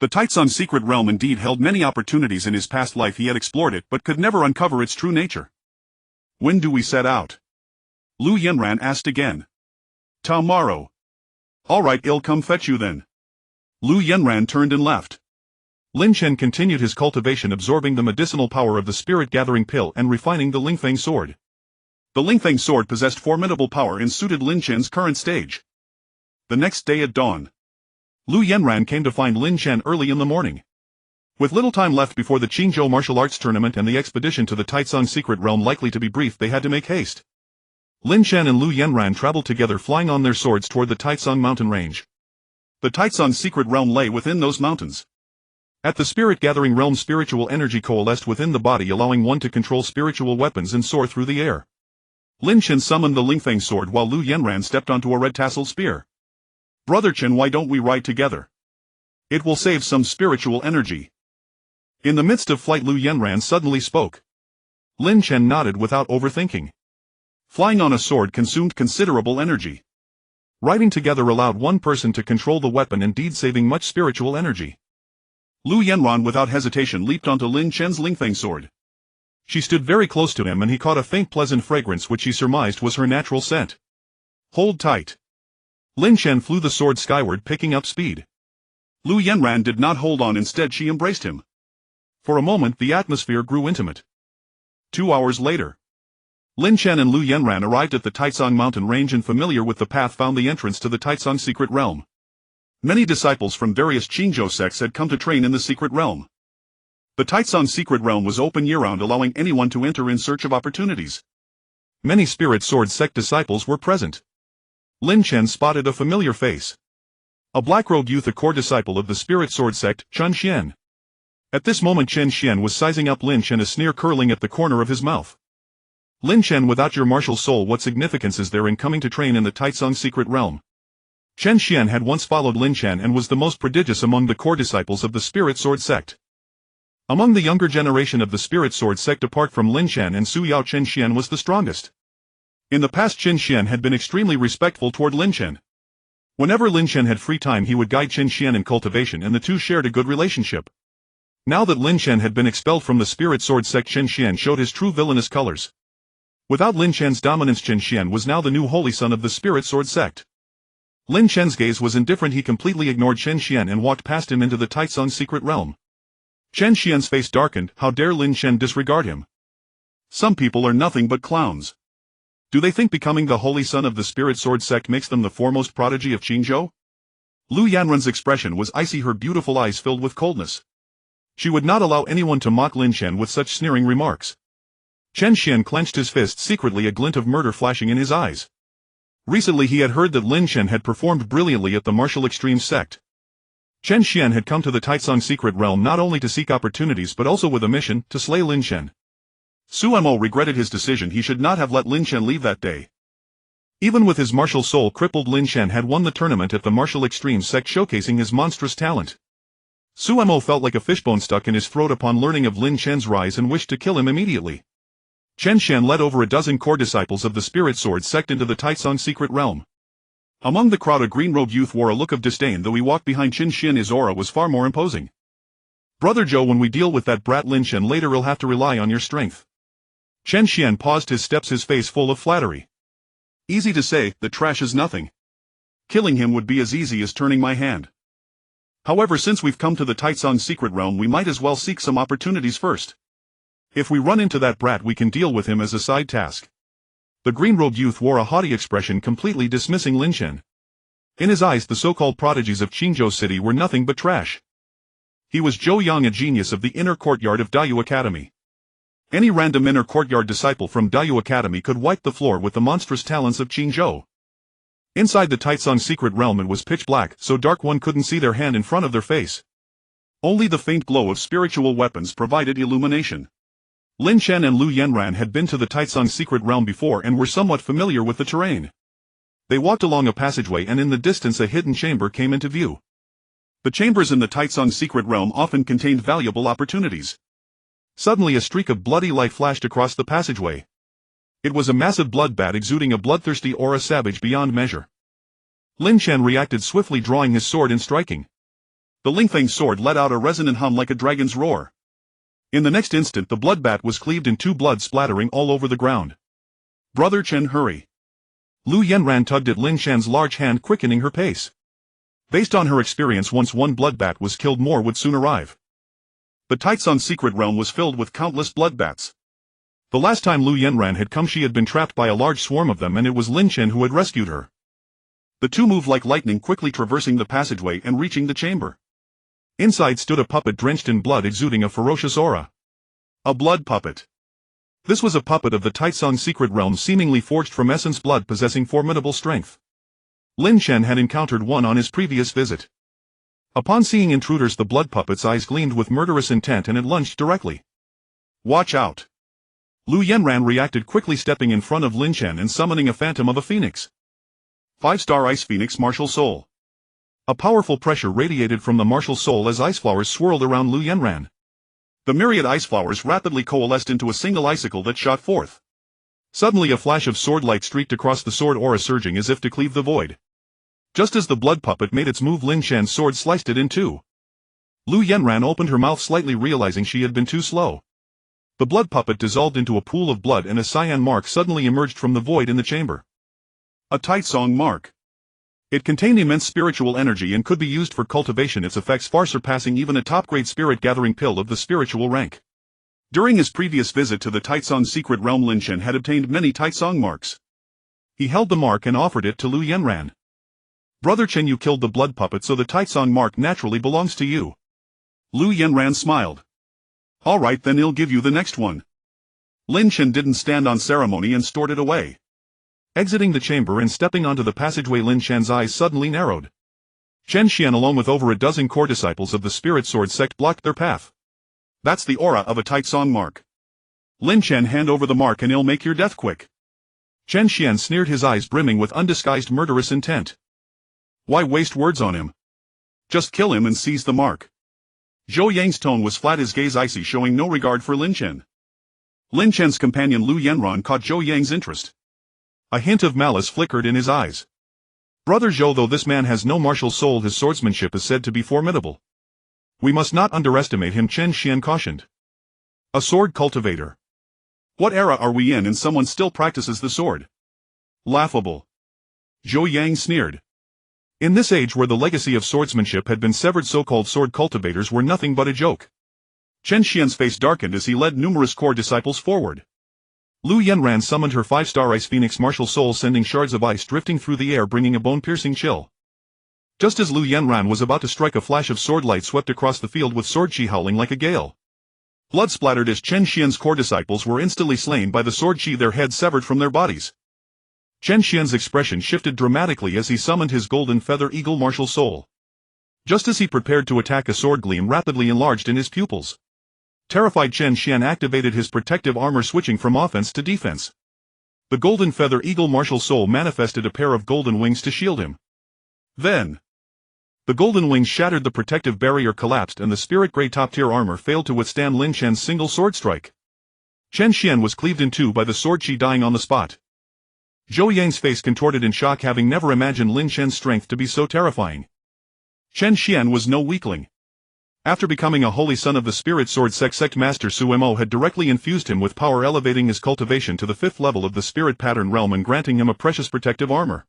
The Taicang secret realm indeed held many opportunities. In his past life he had explored it but could never uncover its true nature. "When do we set out?" Lu Yanran asked again. "Tomorrow." "All right, I'll come fetch you then." Lu Yanran turned and left. Lin Chen continued his cultivation, absorbing the medicinal power of the spirit-gathering pill and refining the Lingfeng sword. The Lingfeng sword possessed formidable power and suited Lin Chen's current stage. The next day at dawn, Lu Yanran came to find Lin Chen early in the morning. With little time left before the Qingzhou martial arts tournament and the expedition to the Taicang secret realm likely to be brief, they had to make haste. Lin Chen and Lu Yanran traveled together, flying on their swords toward the Taicang mountain range. The Taicang secret realm lay within those mountains. At the spirit-gathering realm, spiritual energy coalesced within the body, allowing one to control spiritual weapons and soar through the air. Lin Chen summoned the Lingfeng sword while Lu Yanran stepped onto a red-tasseled spear. "Brother Chen, why don't we ride together? It will save some spiritual energy." In the midst of flight, Lu Yanran suddenly spoke. Lin Chen nodded without overthinking. Flying on a sword consumed considerable energy. Riding together allowed one person to control the weapon, indeed saving much spiritual energy. Lu Yanran without hesitation leaped onto Lin Chen's Lingfeng sword. She stood very close to him and he caught a faint pleasant fragrance which he surmised was her natural scent. "Hold tight." Lin Chen flew the sword skyward, picking up speed. Lu Yanran did not hold on, instead she embraced him. For a moment the atmosphere grew intimate. 2 hours later, Lin Chen and Lu Yanran arrived at the Taicang mountain range and, familiar with the path, found the entrance to the Taicang secret realm. Many disciples from various Qingzhou sects had come to train in the secret realm. The Taitsong's secret realm was open year-round, allowing anyone to enter in search of opportunities. Many spirit sword sect disciples were present. Lin Chen spotted a familiar face. A black-robed youth, a core disciple of the spirit sword sect, Chen Xian. At this moment Chen Xian was sizing up Lin Chen, a sneer curling at the corner of his mouth. Lin Chen, without your martial soul, what significance is there in coming to train in the Taitsong's secret realm? Chen Xian had once followed Lin Chen and was the most prodigious among the core disciples of the spirit sword sect. Among the younger generation of the spirit sword sect, apart from Lin Chen and Su Yao, Chen Xian was the strongest. In the past, Chen Xian had been extremely respectful toward Lin Chen. Whenever Lin Chen had free time, he would guide Chen Xian in cultivation, and the two shared a good relationship. Now that Lin Chen had been expelled from the spirit sword sect, Chen Xian showed his true villainous colors. Without Lin Chen's dominance, Chen Xian was now the new holy son of the spirit sword sect. Lin Chen's gaze was indifferent. He completely ignored Chen Xian and walked past him into the Taitsong's secret realm. Chen Xian's face darkened. How dare Lin Chen disregard him? Some people are nothing but clowns. Do they think becoming the holy son of the spirit sword sect makes them the foremost prodigy of Qingzhou? Lu Yanran's expression was icy, her beautiful eyes filled with coldness. She would not allow anyone to mock Lin Chen with such sneering remarks. Chen Xian clenched his fist, secretly a glint of murder flashing in his eyes. Recently he had heard that Lin Chen had performed brilliantly at the martial extreme sect. Chen Xian had come to the Taitsong secret realm not only to seek opportunities but also with a mission to slay Lin Chen. Su Mo regretted his decision. He should not have let Lin Chen leave that day. Even with his martial soul crippled, Lin Chen had won the tournament at the martial extreme sect, showcasing his monstrous talent. Su Mo felt like a fishbone stuck in his throat upon learning of Lin Chen's rise and wished to kill him immediately. Chen Xian led over a dozen core disciples of the spirit sword sect into the Taitsong secret realm. Among the crowd, a green-robed youth wore a look of disdain. Though he walked behind Chen Xian, his aura was far more imposing. Brother Zhou, when we deal with that brat Lin Chen later, he'll have to rely on your strength. Chen Xian paused his steps, his face full of flattery. Easy to say, the trash is nothing. Killing him would be as easy as turning my hand. However, since we've come to the Taitsong secret realm, we might as well seek some opportunities first. If we run into that brat, we can deal with him as a side task. The green-robed youth wore a haughty expression, completely dismissing Lin Chen. In his eyes, the so-called prodigies of Qingzhou City were nothing but trash. He was Zhou Yang, a genius of the inner courtyard of Dayu Academy. Any random inner courtyard disciple from Dayu Academy could wipe the floor with the monstrous talents of Qingzhou. Inside the Taitsong secret realm it was pitch black, so dark one couldn't see their hand in front of their face. Only the faint glow of spiritual weapons provided illumination. Lin Chen and Lu Yanran had been to the Taitsong secret realm before and were somewhat familiar with the terrain. They walked along a passageway, and in the distance a hidden chamber came into view. The chambers in the Taitsong secret realm often contained valuable opportunities. Suddenly a streak of bloody light flashed across the passageway. It was a massive blood bat exuding a bloodthirsty aura, savage beyond measure. Lin Chen reacted swiftly, drawing his sword and striking. The Lingfeng sword let out a resonant hum like a dragon's roar. In the next instant the blood bat was cleaved in two, blood splattering all over the ground. Brother Chen, hurry. Lu Yanran tugged at Lin Chen's large hand, quickening her pace. Based on her experience, once one blood bat was killed, more would soon arrive. The Taitsong secret realm was filled with countless blood bats. The last time Lu Yanran had come, she had been trapped by a large swarm of them, and it was Lin Chen who had rescued her. The two moved like lightning, quickly traversing the passageway and reaching the chamber. Inside stood a puppet drenched in blood, exuding a ferocious aura. A blood puppet. This was a puppet of the Taitsong secret realm, seemingly forged from essence blood, possessing formidable strength. Lin Chen had encountered one on his previous visit. Upon seeing intruders, the blood puppet's eyes gleamed with murderous intent and it lunged directly. Watch out! Lu Yanran reacted quickly, stepping in front of Lin Chen and summoning a phantom of a phoenix. 5-star Ice Phoenix Martial Soul. A powerful pressure radiated from the martial soul as ice flowers swirled around Lu Yanran. The myriad ice flowers rapidly coalesced into a single icicle that shot forth. Suddenly a flash of sword light streaked across the sword, aura surging as if to cleave the void. Just as the blood puppet made its move, Lin Chen's sword sliced it in two. Lu Yanran opened her mouth slightly, realizing she had been too slow. The blood puppet dissolved into a pool of blood and a cyan mark suddenly emerged from the void in the chamber. A Taitsong mark. It contained immense spiritual energy and could be used for cultivation, its effects far surpassing even a top-grade spirit-gathering pill of the spiritual rank. During his previous visit to the Taitsong secret realm, Lin Chen had obtained many Taitsong marks. He held the mark and offered it to Lu Yanran. Brother Chen, you killed the blood puppet, so the Taitsong mark naturally belongs to you. Lu Yanran smiled. Alright, then he'll give you the next one. Lin Chen didn't stand on ceremony and stored it away. Exiting the chamber and stepping onto the passageway, Lin Chen's eyes suddenly narrowed. Chen Xian along with over a dozen core disciples of the Spirit Sword sect blocked their path. That's the aura of a tight song mark. Lin Chen, hand over the mark and it'll make your death quick. Chen Xian sneered, his eyes brimming with undisguised murderous intent. Why waste words on him? Just kill him and seize the mark. Zhou Yang's tone was flat, his gaze icy, showing no regard for Lin Chen. Lin Chen's companion Lu Yanran caught Zhou Yang's interest. A hint of malice flickered in his eyes. Brother Zhou, though this man has no martial soul, his swordsmanship is said to be formidable. We must not underestimate him, Chen Xian cautioned. A sword cultivator. What era are we in and someone still practices the sword? Laughable. Zhou Yang sneered. In this age where the legacy of swordsmanship had been severed, so-called sword cultivators were nothing but a joke. Chen Xian's face darkened as he led numerous core disciples forward. Lu Yanran summoned her 5-star Ice Phoenix martial soul, sending shards of ice drifting through the air, bringing a bone-piercing chill. Just as Lu Yanran was about to strike, a flash of sword light swept across the field with sword chi howling like a gale. Blood splattered as Chen Xian's core disciples were instantly slain by the sword chi, their heads severed from their bodies. Chen Xian's expression shifted dramatically as he summoned his golden feather eagle martial soul. Just as he prepared to attack, a sword gleam rapidly enlarged in his pupils. Terrified, Chen Xian activated his protective armor, switching from offense to defense. The golden feather eagle martial soul manifested a pair of golden wings to shield him. Then, the golden wings shattered, the protective barrier collapsed, and the spirit grade top-tier armor failed to withstand Lin Chen's single sword strike. Chen Xian was cleaved in two by the sword chi, dying on the spot. Zhou Yang's face contorted in shock, having never imagined Lin Chen's strength to be so terrifying. Chen Xian was no weakling. After becoming a holy son of the Spirit Sword sect, Master Suemo had directly infused him with power, elevating his cultivation to the 5th level of the Spirit Pattern realm and granting him a precious protective armor.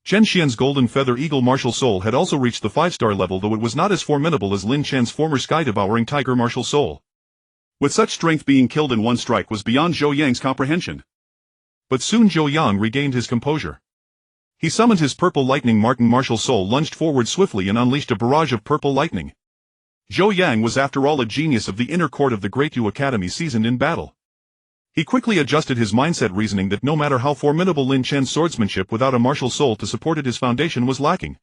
Chen Xian's golden feather eagle martial soul had also reached the 5-star level, though it was not as formidable as Lin Chen's former sky-devouring tiger martial soul. With such strength, being killed in one strike was beyond Zhou Yang's comprehension. But soon Zhou Yang regained his composure. He summoned his purple lightning martial soul, lunged forward swiftly and unleashed a barrage of purple lightning. Zhou Yang was after all a genius of the inner court of the Great Yu Academy, seasoned in battle. He quickly adjusted his mindset, reasoning that no matter how formidable Lin Chen's swordsmanship, without a martial soul to support it, his foundation was lacking.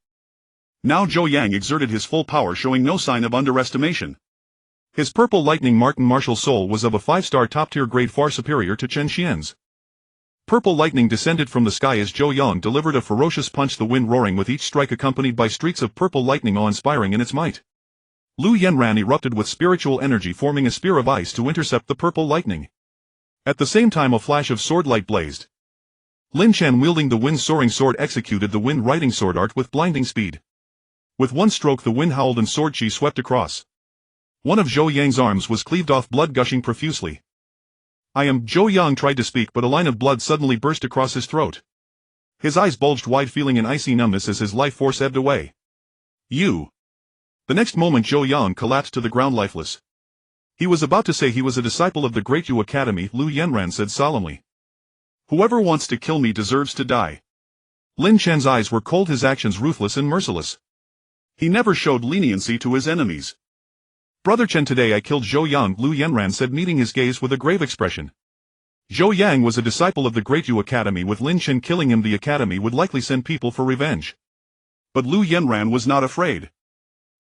Now Zhou Yang exerted his full power, showing no sign of underestimation. His purple lightning martial soul was of a 5-star top-tier grade, far superior to Chen Xian's. Purple lightning descended from the sky as Zhou Yang delivered a ferocious punch, the wind roaring with each strike, accompanied by streaks of purple lightning, awe-inspiring in its might. Lu Yanran erupted with spiritual energy, forming a spear of ice to intercept the purple lightning. At the same time, a flash of sword light blazed. Lin Chen, wielding the wind soaring sword, executed the wind riding sword art with blinding speed. With one stroke, the wind howled and sword chi swept across. One of Zhou Yang's arms was cleaved off, blood gushing profusely. Zhou Yang tried to speak, but a line of blood suddenly burst across his throat. His eyes bulged wide, feeling an icy numbness as his life force ebbed away. You. The next moment Zhou Yang collapsed to the ground lifeless. He was about to say he was a disciple of the Great Yu Academy. Lu Yanran said solemnly. Whoever wants to kill me deserves to die. Lin Chen's eyes were cold, his actions ruthless and merciless. He never showed leniency to his enemies. Brother Chen, today I killed Zhou Yang, Lu Yanran said, meeting his gaze with a grave expression. Zhou Yang was a disciple of the Great Yu Academy. With Lin Chen killing him, the academy would likely send people for revenge. But Lu Yanran was not afraid.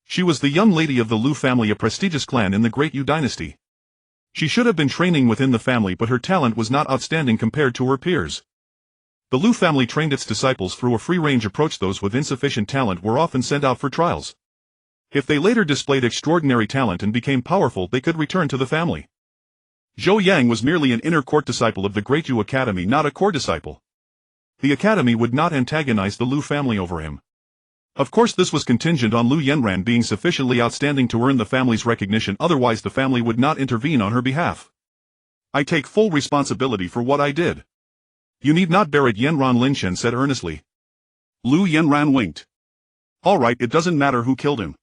She was the young lady of the Lu family, a prestigious clan in the Great Yu dynasty. She should have been training within the family, but her talent was not outstanding compared to her peers. The Lu family trained its disciples through a free-range approach. Those with insufficient talent were often sent out for trials. If they later displayed extraordinary talent and became powerful, they could return to the family. Zhou Yang was merely an inner court disciple of the Great Yu Academy, not a core disciple. The academy would not antagonize the Lu family over him. Of course, this was contingent on Lu Yanran being sufficiently outstanding to earn the family's recognition, otherwise the family would not intervene on her behalf. I take full responsibility for what I did. You need not bear it, Yanran, Lin Chen said earnestly. Lu Yanran winked. All right, it doesn't matter who killed him.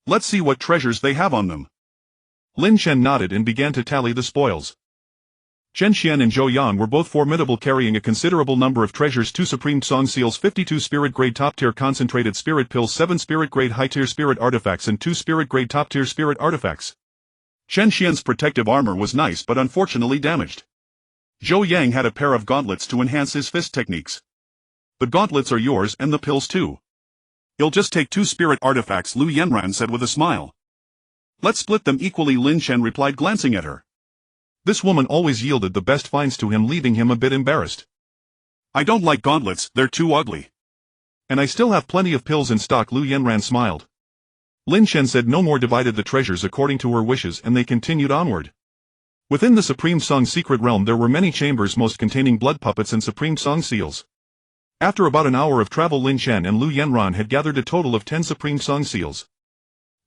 Let's see what treasures they have on them. Lin Chen nodded and began to tally the spoils. Chen Xian and Zhou Yang were both formidable, carrying a considerable number of treasures: 2 supreme song seals, 52 spirit-grade top-tier concentrated spirit pills, 7 spirit-grade high-tier spirit artifacts and 2 spirit-grade top-tier spirit artifacts. Chen Xian's protective armor was nice but unfortunately damaged. Zhou Yang had a pair of gauntlets to enhance his fist techniques. The gauntlets are yours and the pills too. You'll just take 2 spirit artifacts, Lu Yanran said with a smile. Let's split them equally, Lin Chen replied, glancing at her. This woman always yielded the best finds to him, leaving him a bit embarrassed. I don't like gauntlets, they're too ugly. And I still have plenty of pills in stock, Lu Yanran smiled. Lin Chen said no more, divided the treasures according to her wishes, and they continued onward. Within the Supreme Song secret realm there were many chambers, most containing blood puppets and Supreme Song seals. After about an hour of travel, Lin Chen and Lu Yanran had gathered a total of 10 Supreme Song seals.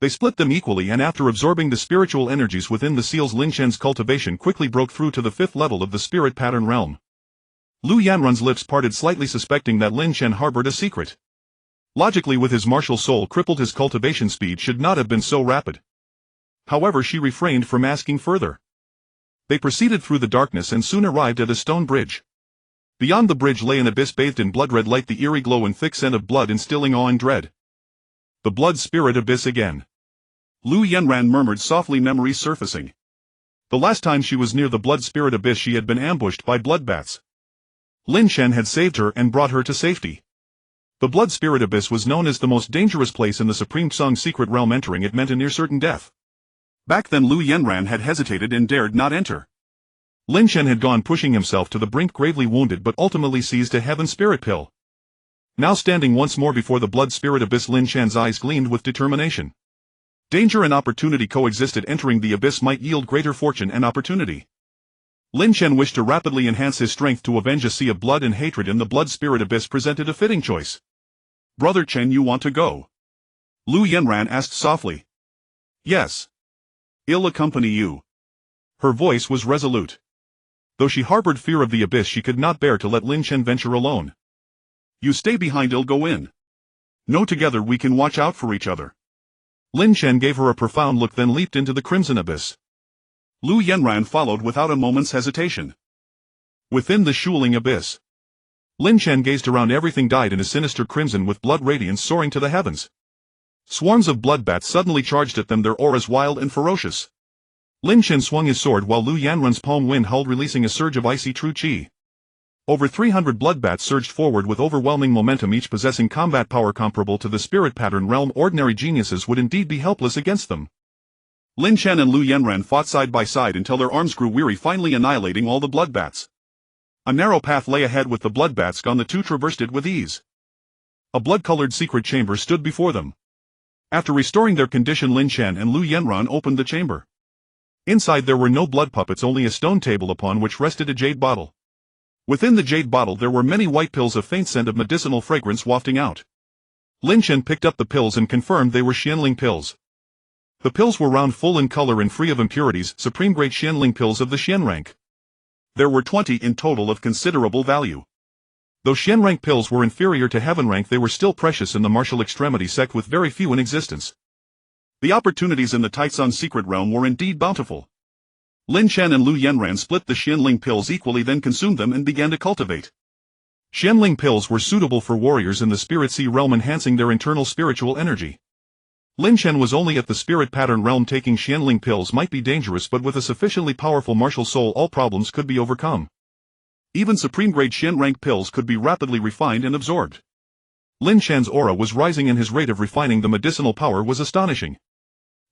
They split them equally, and after absorbing the spiritual energies within the seals, Lin Chen's cultivation quickly broke through to the 5th level of the spirit pattern realm. Lu Yanran's lips parted slightly, suspecting that Lin Chen harbored a secret. Logically, with his martial soul crippled, his cultivation speed should not have been so rapid. However, she refrained from asking further. They proceeded through the darkness and soon arrived at a stone bridge. Beyond the bridge lay an abyss bathed in blood-red light, the eerie glow and thick scent of blood instilling awe and dread. The blood spirit abyss again. Lu Yanran murmured softly, memories surfacing. The last time she was near the blood spirit abyss she had been ambushed by bloodbats. Lin Chen had saved her and brought her to safety. The blood spirit abyss was known as the most dangerous place in the Supreme Song secret realm. Entering it meant a near certain death. Back then Lu Yanran had hesitated and dared not enter. Lin Chen had gone pushing himself to the brink, gravely wounded, but ultimately seized a heaven spirit pill. Now standing once more before the blood spirit abyss, Lin Chen's eyes gleamed with determination. Danger and opportunity coexisted. Entering the abyss might yield greater fortune and opportunity. Lin Chen wished to rapidly enhance his strength to avenge a sea of blood and hatred, and the blood spirit abyss presented a fitting choice. Brother Chen, you want to go? Lu Yanran asked softly. Yes. I'll accompany you. Her voice was resolute. Though she harbored fear of the abyss, she could not bear to let Lin Chen venture alone. You stay behind, I'll go in. No, together we can watch out for each other. Lin Chen gave her a profound look, then leaped into the crimson abyss. Lu Yanran followed without a moment's hesitation. Within the Shuling abyss, Lin Chen gazed around. Everything died in a sinister crimson, with blood radiance soaring to the heavens. Swarms of bloodbats suddenly charged at them, their auras wild and ferocious. Lin Chen swung his sword while Lu Yanran's palm wind howled, releasing a surge of icy true qi. Over 300 bloodbats surged forward with overwhelming momentum, each possessing combat power comparable to the spirit pattern realm. Ordinary geniuses would indeed be helpless against them. Lin Chen and Lu Yanran fought side by side until their arms grew weary, finally annihilating all the bloodbats. A narrow path lay ahead, with the bloodbats gone. The two traversed it with ease. A blood-colored secret chamber stood before them. After restoring their condition, Lin Chen and Lu Yanran opened the chamber. Inside there were no blood puppets, only a stone table upon which rested a jade bottle. Within the jade bottle there were many white pills of faint scent of medicinal fragrance wafting out. Lin Chen picked up the pills and confirmed they were Xianling pills. The pills were round, full in color and free of impurities, supreme grade Xianling pills of the Xian rank. There were 20 in total, of considerable value. Though Xian rank pills were inferior to heaven rank, they were still precious in the martial extremity sect, with very few in existence. The opportunities in the Taicang secret realm were indeed bountiful. Lin Chen and Lu Yanran split the Xianling pills equally, then consumed them and began to cultivate. Xianling pills were suitable for warriors in the Spirit Sea realm, enhancing their internal spiritual energy. Lin Chen was only at the Spirit Pattern realm. Taking Xianling pills might be dangerous, but with a sufficiently powerful martial soul all problems could be overcome. Even supreme-grade Xian rank pills could be rapidly refined and absorbed. Lin Chen's aura was rising and his rate of refining the medicinal power was astonishing.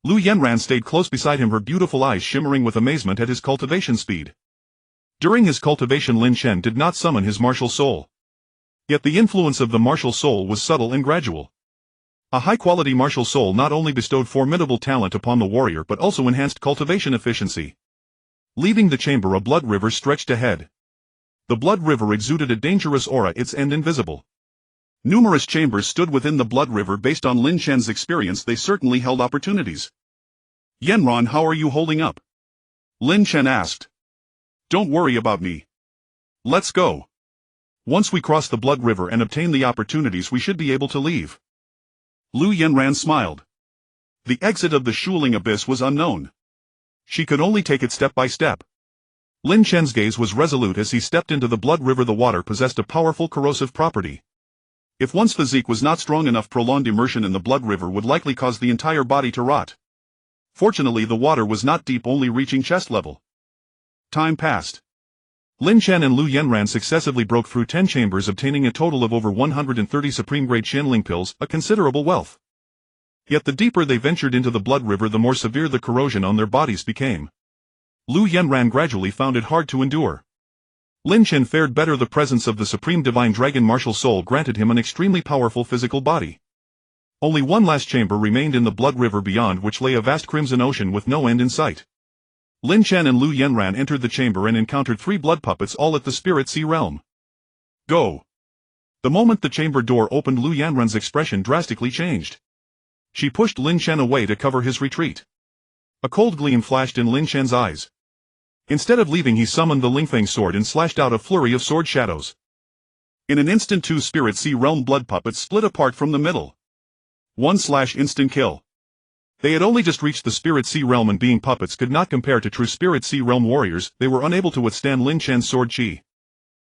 Lu Yanran stayed close beside him, her beautiful eyes shimmering with amazement at his cultivation speed. During his cultivation, Lin Chen did not summon his martial soul. Yet the influence of the martial soul was subtle and gradual. A high-quality martial soul not only bestowed formidable talent upon the warrior but also enhanced cultivation efficiency. Leaving the chamber, a blood river stretched ahead. The blood river exuded a dangerous aura, its end invisible. Numerous chambers stood within the blood river. Based on Lin Chen's experience, they certainly held opportunities. Yanran, how are you holding up? Lin Chen asked. Don't worry about me. Let's go. Once we cross the blood river and obtain the opportunities, we should be able to leave. Lu Yanran smiled. The exit of the Shuling abyss was unknown. She could only take it step by step. Lin Chen's gaze was resolute as he stepped into the blood river. The water possessed a powerful corrosive property. If one's physique was not strong enough, prolonged immersion in the blood river would likely cause the entire body to rot. Fortunately the water was not deep, only reaching chest level. Time passed. Lin Chen and Lu Yanran successively broke through 10 chambers, obtaining a total of over 130 supreme-grade Xianling pills, a considerable wealth. Yet the deeper they ventured into the blood river, the more severe the corrosion on their bodies became. Lu Yanran gradually found it hard to endure. Lin Chen fared better. The presence of the supreme divine dragon martial soul granted him an extremely powerful physical body. Only one last chamber remained in the blood river, beyond which lay a vast crimson ocean with no end in sight. Lin Chen and Lu Yanran entered the chamber and encountered 3 blood puppets, all at the spirit sea realm. Go! The moment the chamber door opened, Lu Yanran's expression drastically changed. She pushed Lin Chen away to cover his retreat. A cold gleam flashed in Lin Chen's eyes. Instead of leaving, he summoned the Lingfeng sword and slashed out a flurry of sword shadows. In an instant, 2 spirit sea realm blood puppets split apart from the middle. 1/instant kill. They had only just reached the spirit sea realm, and being puppets could not compare to true spirit sea realm warriors. They were unable to withstand Lin Chen's sword chi.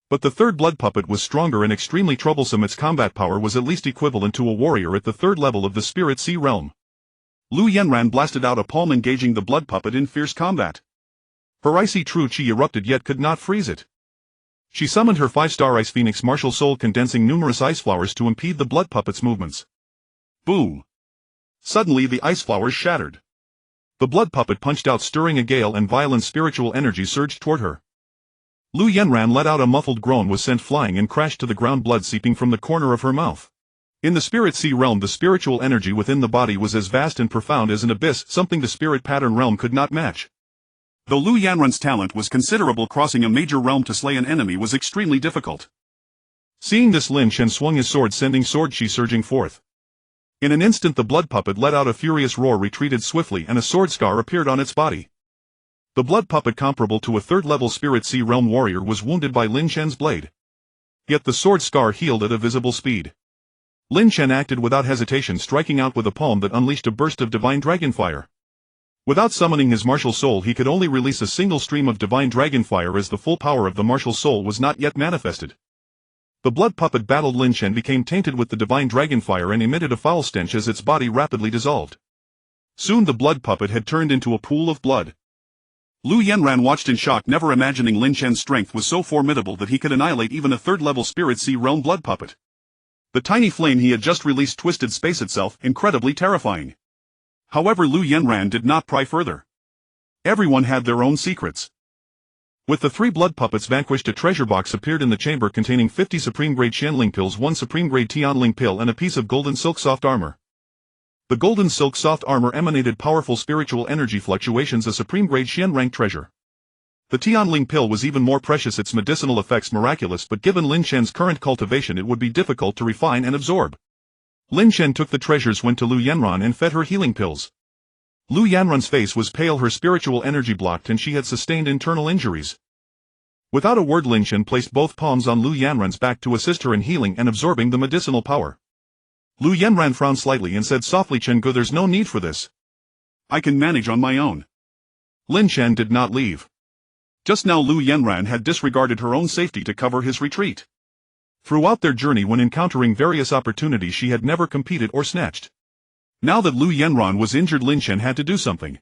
But the third blood puppet was stronger and extremely troublesome. Its combat power was at least equivalent to a warrior at the 3rd level of the spirit sea realm. Lu Yanran blasted out a palm, engaging the blood puppet in fierce combat. Her icy true chi erupted, yet could not freeze it. She summoned her 5-star ice phoenix martial soul, condensing numerous ice flowers to impede the blood puppet's movements. Boom! Suddenly the ice flowers shattered. The blood puppet punched out, stirring a gale, and violent spiritual energy surged toward her. Lu Yanran let out a muffled groan, was sent flying and crashed to the ground, blood seeping from the corner of her mouth. In the spirit sea realm, the spiritual energy within the body was as vast and profound as an abyss, something the spirit pattern realm could not match. Though Lu Yanran's talent was considerable, crossing a major realm to slay an enemy was extremely difficult. Seeing this, Lin Chen swung his sword, sending sword chi surging forth. In an instant the blood puppet let out a furious roar, retreated swiftly, and a sword scar appeared on its body. The blood puppet, comparable to a 3rd-level spirit sea realm warrior, was wounded by Lin Chen's blade. Yet the sword scar healed at a visible speed. Lin Chen acted without hesitation, striking out with a palm that unleashed a burst of divine dragon fire. Without summoning his martial soul, he could only release a single stream of divine dragon fire, as the full power of the martial soul was not yet manifested. The blood puppet battled Lin Chen, became tainted with the divine dragon fire, and emitted a foul stench as its body rapidly dissolved. Soon the blood puppet had turned into a pool of blood. Lu Yanran watched in shock, never imagining Lin Chen's strength was so formidable that he could annihilate even a 3rd-level spirit sea realm blood puppet. The tiny flame he had just released twisted space itself, incredibly terrifying. However, Lu Yanran did not pry further. Everyone had their own secrets. With the 3 blood puppets vanquished, a treasure box appeared in the chamber containing 50 supreme-grade Xianling pills, 1 supreme-grade Tianling pill, and a piece of golden silk soft armor. The golden silk soft armor emanated powerful spiritual energy fluctuations, a supreme-grade Xian rank treasure. The Tianling pill was even more precious, its medicinal effects miraculous, but given Lin Chen's current cultivation it would be difficult to refine and absorb. Lin Chen took the treasures, went to Lu Yanran, and fed her healing pills. Lu Yanran's face was pale, her spiritual energy blocked, and she had sustained internal injuries. Without a word, Lin Chen placed both palms on Lu Yanran's back to assist her in healing and absorbing the medicinal power. Lu Yanran frowned slightly and said softly, "Chen-gu, there's no need for this. I can manage on my own." Lin Chen did not leave. Just now Lu Yanran had disregarded her own safety to cover his retreat. Throughout their journey, when encountering various opportunities, she had never competed or snatched. Now that Lu Yanran was injured, Lin Chen had to do something.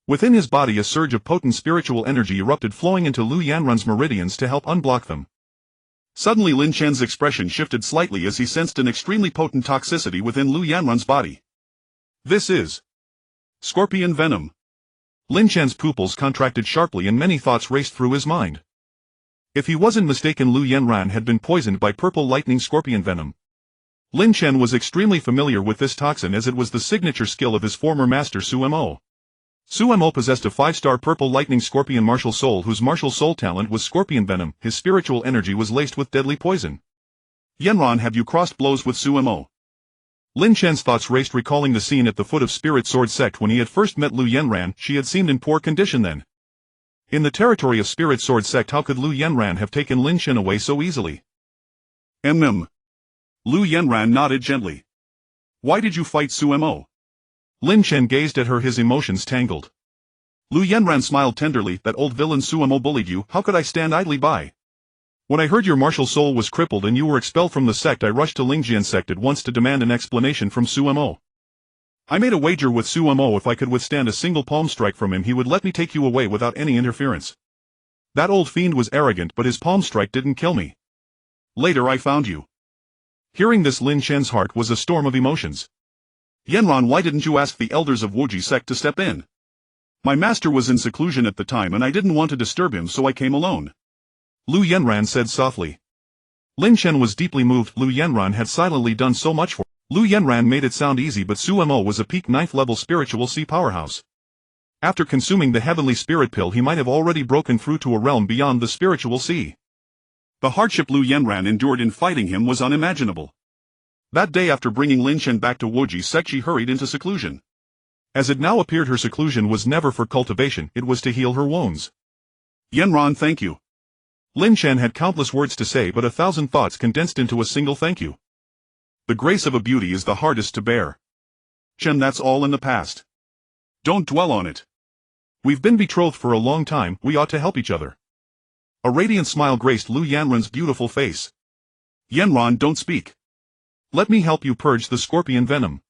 Within his body a surge of potent spiritual energy erupted, flowing into Lu Yanran's meridians to help unblock them. Suddenly Lin Chen's expression shifted slightly as he sensed an extremely potent toxicity within Lu Yanran's body. This is scorpion venom. Lin Chen's pupils contracted sharply and many thoughts raced through his mind. If he wasn't mistaken, Lu Yanran had been poisoned by purple lightning scorpion venom. Lin Chen was extremely familiar with this toxin, as it was the signature skill of his former master Su Mo. Su Mo possessed a 5-star purple lightning scorpion martial soul whose martial soul talent was scorpion venom. His spiritual energy was laced with deadly poison. "Yanran, have you crossed blows with Su Mo?" Lin Chen's thoughts raced, recalling the scene at the foot of Spirit Sword Sect when he had first met Lu Yanran. She had seemed in poor condition then. In the territory of Spirit Sword Sect, how could Lu Yanran have taken Lin Chen away so easily? Lu Yanran nodded gently. "Why did you fight Su Mo?" Lin Chen gazed at her, his emotions tangled. Lu Yanran smiled tenderly. "That old villain Su Mo bullied you. How could I stand idly by? When I heard your martial soul was crippled and you were expelled from the sect, I rushed to Lingjian sect at once to demand an explanation from Su Mo. I made a wager with Sumo if I could withstand a single palm strike from him he would let me take you away without any interference. That old fiend was arrogant but his palm strike didn't kill me. Later I found you. Hearing this, Lin Chen's heart was a storm of emotions. Yanran, why didn't you ask the elders of Wuji sect to step in? My master was in seclusion at the time and I didn't want to disturb him so I came alone. Lu Yanran said softly. Lin Chen was deeply moved. Lu Yanran had silently done so much for Lu Yanran made it sound easy, but Sumo was a peak 9th level spiritual sea powerhouse. After consuming the heavenly spirit pill he might have already broken through to a realm beyond the spiritual sea. The hardship Lu Yanran endured in fighting him was unimaginable. That day after bringing Lin Chen back to Wuji sect she hurried into seclusion. As it now appeared her seclusion was never for cultivation, it was to heal her wounds. Yanran, thank you. Lin Chen had countless words to say but 1,000 thoughts condensed into a single thank you. The grace of a beauty is the hardest to bear. Chen, that's all in the past. Don't dwell on it. We've been betrothed for a long time, we ought to help each other. A radiant smile graced Lu Yanran's beautiful face. Yanran, don't speak. Let me help you purge the scorpion venom.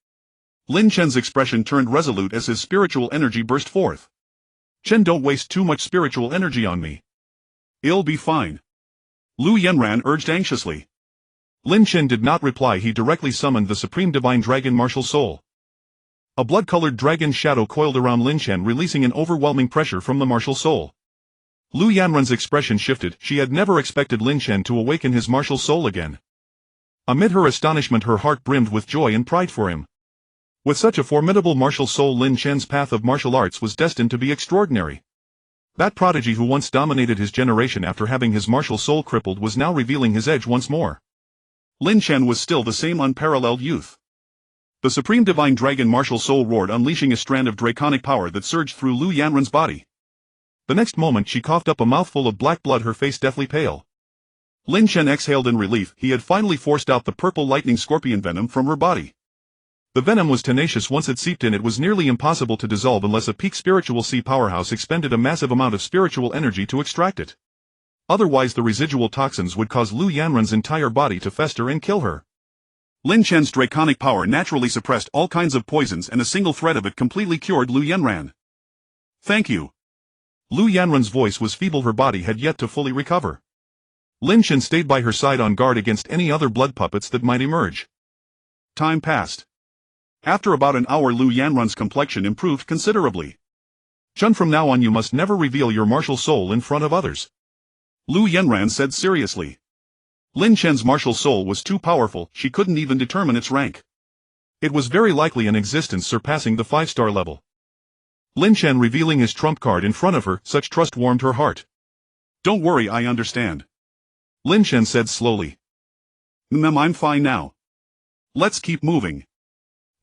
Lin Chen's expression turned resolute as his spiritual energy burst forth. Chen, don't waste too much spiritual energy on me. It'll be fine. Lu Yanran urged anxiously. Lin Chen did not reply. He directly summoned the Supreme Divine Dragon Martial Soul. A blood-colored dragon shadow coiled around Lin Chen, releasing an overwhelming pressure from the Martial Soul. Lu Yanran's expression shifted. She had never expected Lin Chen to awaken his martial soul again. Amid her astonishment her heart brimmed with joy and pride for him. With such a formidable martial soul, Lin Chen's path of martial arts was destined to be extraordinary. That prodigy who once dominated his generation after having his martial soul crippled was now revealing his edge once more. Lin Chen was still the same unparalleled youth. The Supreme Divine Dragon Martial Soul roared, unleashing a strand of draconic power that surged through Lu Yanran's body. The next moment she coughed up a mouthful of black blood, her face deathly pale. Lin Chen exhaled in relief. He had finally forced out the purple lightning scorpion venom from her body. The venom was tenacious. Once it seeped in, it was nearly impossible to dissolve unless a peak spiritual sea powerhouse expended a massive amount of spiritual energy to extract it. Otherwise the residual toxins would cause Lu Yanran's entire body to fester and kill her. Lin Chen's draconic power naturally suppressed all kinds of poisons, and a single threat of it completely cured Lu Yanran. Thank you. Lu Yanran's voice was feeble. Her body had yet to fully recover. Lin Chen stayed by her side on guard against any other blood puppets that might emerge. Time passed. After about an hour Lu Yanran's complexion improved considerably. Chen, from now on you must never reveal your martial soul in front of others. Lu Yanran said seriously. Lin Chen's martial soul was too powerful, she couldn't even determine its rank. It was very likely an existence surpassing the 5-star level. Lin Chen revealing his trump card in front of her, such trust warmed her heart. Don't worry, I understand. Lin Chen said slowly. I'm fine now. Let's keep moving.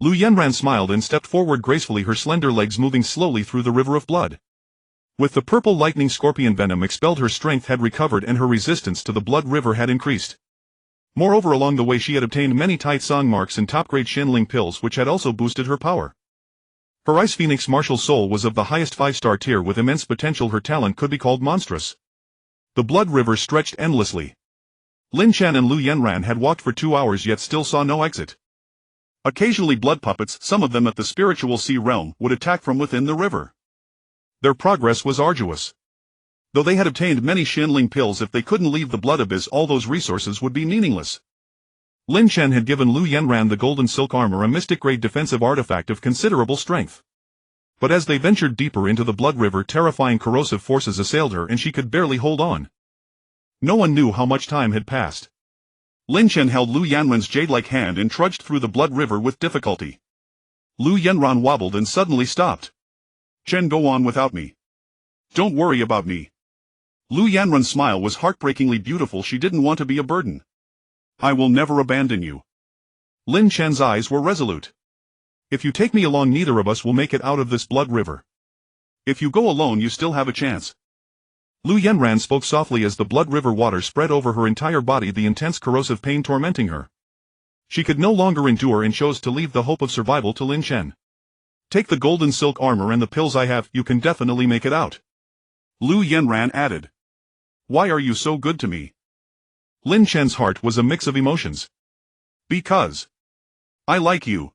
Lu Yanran smiled and stepped forward gracefully, her slender legs moving slowly through the river of blood. With the purple lightning scorpion venom expelled, her strength had recovered and her resistance to the blood river had increased. Moreover, along the way she had obtained many Tai Song marks and top-grade Shinling pills which had also boosted her power. Her Ice Phoenix martial soul was of the highest 5-star tier with immense potential. Her talent could be called monstrous. The blood river stretched endlessly. Lin Chen and Lu Yanran had walked for 2 hours yet still saw no exit. Occasionally blood puppets, some of them at the spiritual sea realm, would attack from within the river. Their progress was arduous. Though they had obtained many Shinling pills, if they couldn't leave the blood abyss all those resources would be meaningless. Lin Chen had given Lu Yanran the golden silk armor, a mystic-grade defensive artifact of considerable strength. But as they ventured deeper into the blood river, terrifying corrosive forces assailed her and she could barely hold on. No one knew how much time had passed. Lin Chen held Lu Yanran's jade-like hand and trudged through the blood river with difficulty. Lu Yanran wobbled and suddenly stopped. Chen, go on without me. Don't worry about me. Lu Yanran's smile was heartbreakingly beautiful. She didn't want to be a burden. I will never abandon you. Lin Chen's eyes were resolute. If you take me along, neither of us will make it out of this blood river. If you go alone, you still have a chance. Lu Yanran spoke softly as the blood river water spread over her entire body, the intense corrosive pain tormenting her. She could no longer endure and chose to leave the hope of survival to Lin Chen. Take the golden silk armor and the pills I have, you can definitely make it out. Lu Yanran added. Why are you so good to me? Lin Chen's heart was a mix of emotions. Because I like you.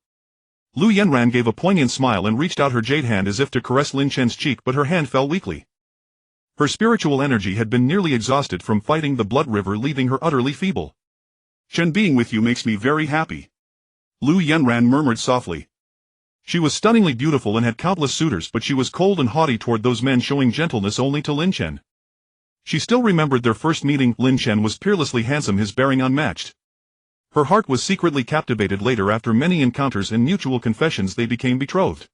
Lu Yanran gave a poignant smile and reached out her jade hand as if to caress Lin Chen's cheek, but her hand fell weakly. Her spiritual energy had been nearly exhausted from fighting the blood river, leaving her utterly feeble. "Chen, being with you makes me very happy," Lu Yanran murmured softly. She was stunningly beautiful and had countless suitors, but she was cold and haughty toward those men, showing gentleness only to Lin Chen. She still remembered their first meeting. Lin Chen was peerlessly handsome, his bearing unmatched. Her heart was secretly captivated. Later, after many encounters and mutual confessions, they became betrothed.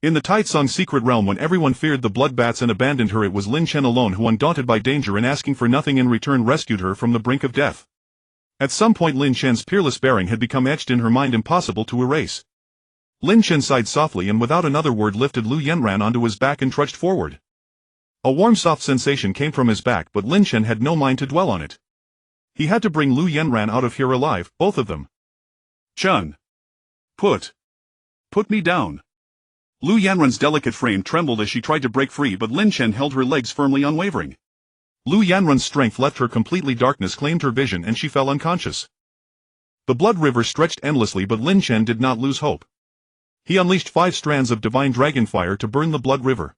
In the Taitsong secret realm, when everyone feared the bloodbaths and abandoned her, it was Lin Chen alone who, undaunted by danger and asking for nothing in return, rescued her from the brink of death. At some point, Lin Chen's peerless bearing had become etched in her mind, impossible to erase. Lin Chen sighed softly and without another word lifted Lu Yanran onto his back and trudged forward. A warm, soft sensation came from his back, but Lin Chen had no mind to dwell on it. He had to bring Lu Yanran out of here alive, both of them. "Chun! Put me down." Lu Yanran's delicate frame trembled as she tried to break free, but Lin Chen held her legs firmly, unwavering. Lu Yanran's strength left her completely. Darkness claimed her vision and she fell unconscious. The blood river stretched endlessly, but Lin Chen did not lose hope. He unleashed 5 strands of divine dragon fire to burn the blood river.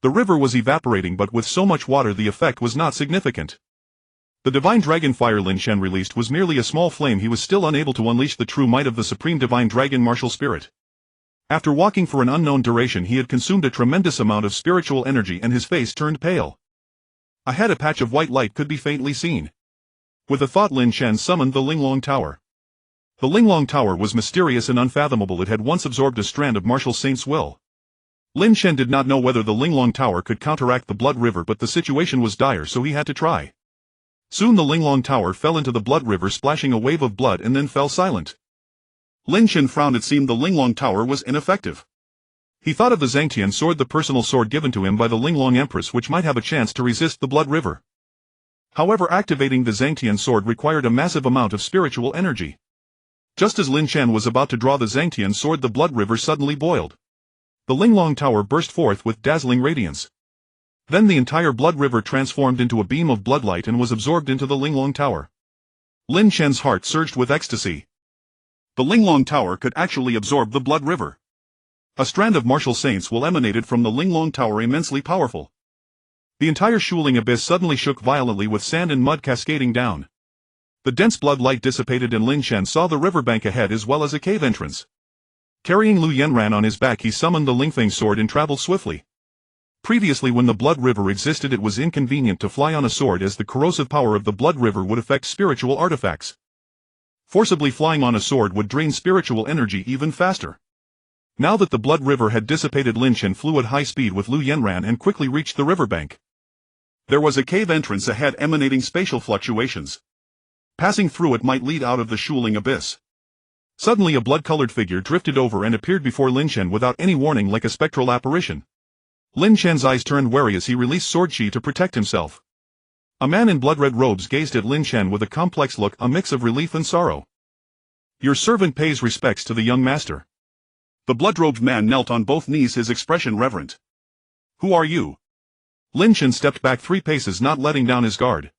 The river was evaporating, but with so much water the effect was not significant. The divine dragon fire Lin Chen released was merely a small flame. He was still unable to unleash the true might of the supreme divine dragon martial spirit. After walking for an unknown duration, he had consumed a tremendous amount of spiritual energy and his face turned pale. Ahead, a patch of white light could be faintly seen. With a thought, Lin Chen summoned the Linglong Tower. The Linglong Tower was mysterious and unfathomable. It had once absorbed a strand of Martial Saint's will. Lin Chen did not know whether the Linglong Tower could counteract the blood river, but the situation was dire, so he had to try. Soon the Linglong Tower fell into the blood river, splashing a wave of blood, and then fell silent. Lin Chen frowned. It seemed the Linglong Tower was ineffective. He thought of the Zhangtian sword, the personal sword given to him by the Linglong Empress, which might have a chance to resist the blood river. However, activating the Zhangtian sword required a massive amount of spiritual energy. Just as Lin Chen was about to draw the Zhangtian sword, the blood river suddenly boiled. The Linglong Tower burst forth with dazzling radiance. Then the entire blood river transformed into a beam of bloodlight and was absorbed into the Linglong Tower. Lin Chen's heart surged with ecstasy. The Linglong Tower could actually absorb the blood river. A strand of martial saints will emanated from the Linglong Tower, immensely powerful. The entire Shuling abyss suddenly shook violently, with sand and mud cascading down. The dense blood light dissipated and Lin Chen saw the riverbank ahead as well as a cave entrance. Carrying Lu Yanran on his back, he summoned the Lingfeng sword and traveled swiftly. Previously, when the blood river existed, it was inconvenient to fly on a sword, as the corrosive power of the blood river would affect spiritual artifacts. Forcibly flying on a sword would drain spiritual energy even faster. Now that the blood river had dissipated, Lin Chen flew at high speed with Lu Yanran and quickly reached the riverbank. There was a cave entrance ahead emanating spatial fluctuations. Passing through it might lead out of the Shuling abyss. Suddenly a blood-colored figure drifted over and appeared before Lin Chen without any warning, like a spectral apparition. Lin Chen's eyes turned wary as he released sword chi to protect himself. A man in blood-red robes gazed at Lin Chen with a complex look, a mix of relief and sorrow. "Your servant pays respects to the young master." The blood-robed man knelt on both knees, his expression reverent. "Who are you?" Lin Chen stepped back 3 paces, not letting down his guard.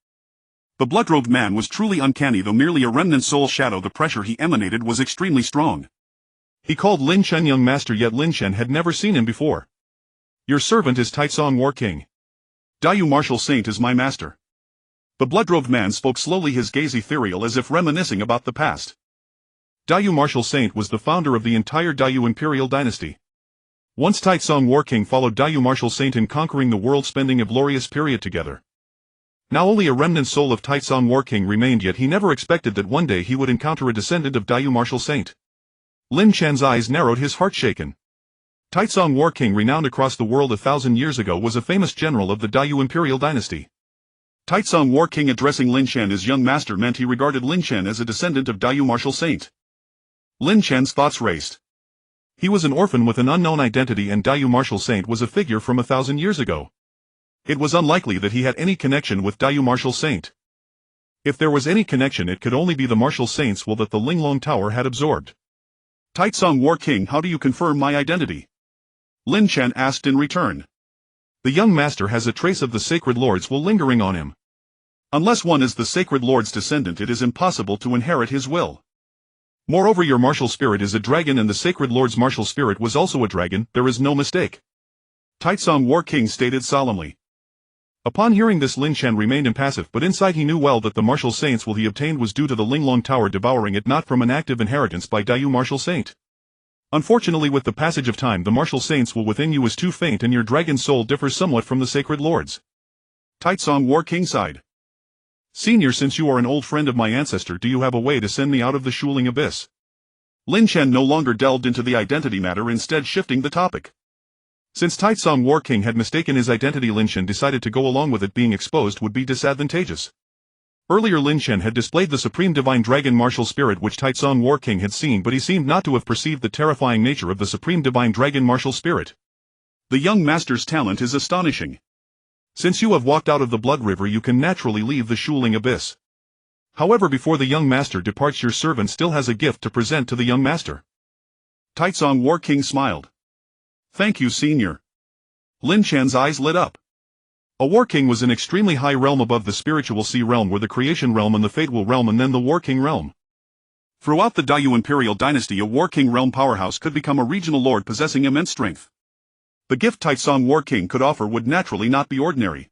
The blood-robed man was truly uncanny. Though merely a remnant soul shadow, the pressure he emanated was extremely strong. He called Lin Chen young master, yet Lin Chen had never seen him before. "Your servant is Taitsong War King. Dayu Martial Saint is my master." The blood-robed man spoke slowly, his gaze ethereal as if reminiscing about the past. Dayu Martial Saint was the founder of the entire Dayu Imperial dynasty. Once Taitsong War King followed Dayu Martial Saint in conquering the world, spending a glorious period together. Now only a remnant soul of Taitsong War King remained, yet he never expected that one day he would encounter a descendant of Dayu Martial Saint. Lin Chen's eyes narrowed, his heart shaken. Taitsong War King, renowned across the world 1,000 years ago, was a famous general of the Dayu Imperial dynasty. Taitsong War King addressing Lin Chen as young master meant he regarded Lin Chen as a descendant of Dayu Martial Saint. Lin Chen's thoughts raced. He was an orphan with an unknown identity, and Dayu Martial Saint was a figure from 1,000 years ago. It was unlikely that he had any connection with Dayu Martial Saint. If there was any connection, it could only be the Martial Saint's will that the Linglong Tower had absorbed. "Taitsong War King, how do you confirm my identity?" Lin Chen asked in return. "The young master has a trace of the Sacred Lord's will lingering on him. Unless one is the Sacred Lord's descendant, it is impossible to inherit his will. Moreover, your martial spirit is a dragon and the Sacred Lord's martial spirit was also a dragon, there is no mistake. Taitsong War King stated solemnly. Upon hearing this, Lin Chen remained impassive, but inside he knew well that the martial saint's will he obtained was due to the Linglong Tower devouring it, not from an active inheritance by Dayu martial saint. Unfortunately, with the passage of time, the martial saint's will within you is too faint and your dragon soul differs somewhat from the Sacred Lord's. Taitsong War King sighed. Senior, since you are an old friend of my ancestor, do you have a way to send me out of the Shuling abyss? Lin Chen no longer delved into the identity matter, instead shifting the topic. Since Taitsong War King had mistaken his identity, Lin Chen decided to go along with it. Being exposed would be disadvantageous. Earlier Lin Chen had displayed the supreme divine dragon martial spirit which Taitsong War King had seen, but he seemed not to have perceived the terrifying nature of the supreme divine dragon martial spirit. The young master's talent is astonishing. Since you have walked out of the blood river, you can naturally leave the Shuling abyss. However, before the young master departs, your servant still has a gift to present to the young master. Taitsong War King smiled. Thank you, senior. Lin Chan's eyes lit up. A War King was an extremely high realm above the spiritual sea realm, where the creation realm and the fateful realm, and then the War King realm. Throughout the Dayu imperial dynasty, a War King realm powerhouse could become a regional lord possessing immense strength. The gift Taitsong War King could offer would naturally not be ordinary.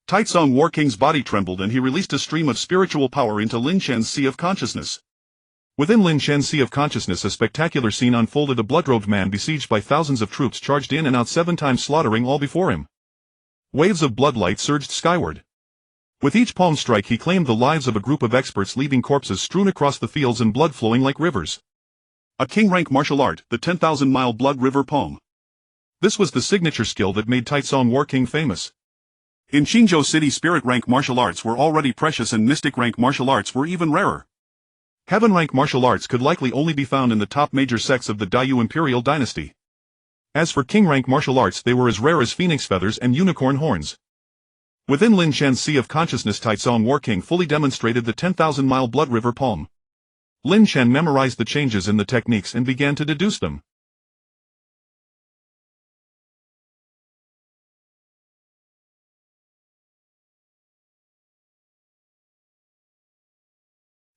Taitsong War King's body trembled and he released a stream of spiritual power into Lin Chan's sea of consciousness. Within Lin Chan's sea of consciousness, a spectacular scene unfolded. A blood-robed man besieged by thousands of troops charged in and out 7 times, slaughtering all before him. Waves of bloodlight surged skyward. With each palm strike he claimed the lives of a group of experts, leaving corpses strewn across the fields and blood flowing like rivers. A king-rank martial art, the 10,000-mile blood river palm. This was the signature skill that made Taitsong War King famous. In Qingzhou City, spirit-rank martial arts were already precious and mystic-rank martial arts were even rarer. Heaven-rank martial arts could likely only be found in the top major sects of the Dayu imperial dynasty. As for king-rank martial arts, they were as rare as phoenix feathers and unicorn horns. Within Lin Chan's sea of consciousness, Taitsong War King fully demonstrated the 10,000-mile blood river palm. Lin Chen memorized the changes in the techniques and began to deduce them.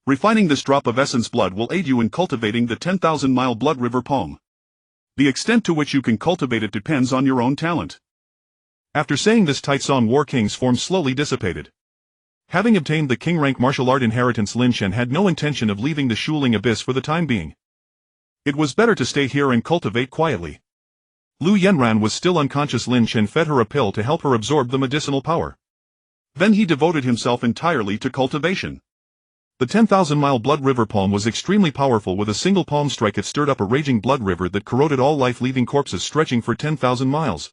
Refining this drop of essence blood will aid you in cultivating the 10,000-mile blood river palm. The extent to which you can cultivate it depends on your own talent. After saying this, Taitsong War King's form slowly dissipated. Having obtained the king-rank martial art inheritance, Lin Chen had no intention of leaving the Shuling abyss for the time being. It was better to stay here and cultivate quietly. Lu Yenran was still unconscious. Lin Chen fed her a pill to help her absorb the medicinal power. Then he devoted himself entirely to cultivation. The 10,000-mile blood river palm was extremely powerful. With a single palm strike it stirred up a raging blood river that corroded all life, leaving corpses stretching for 10,000 miles.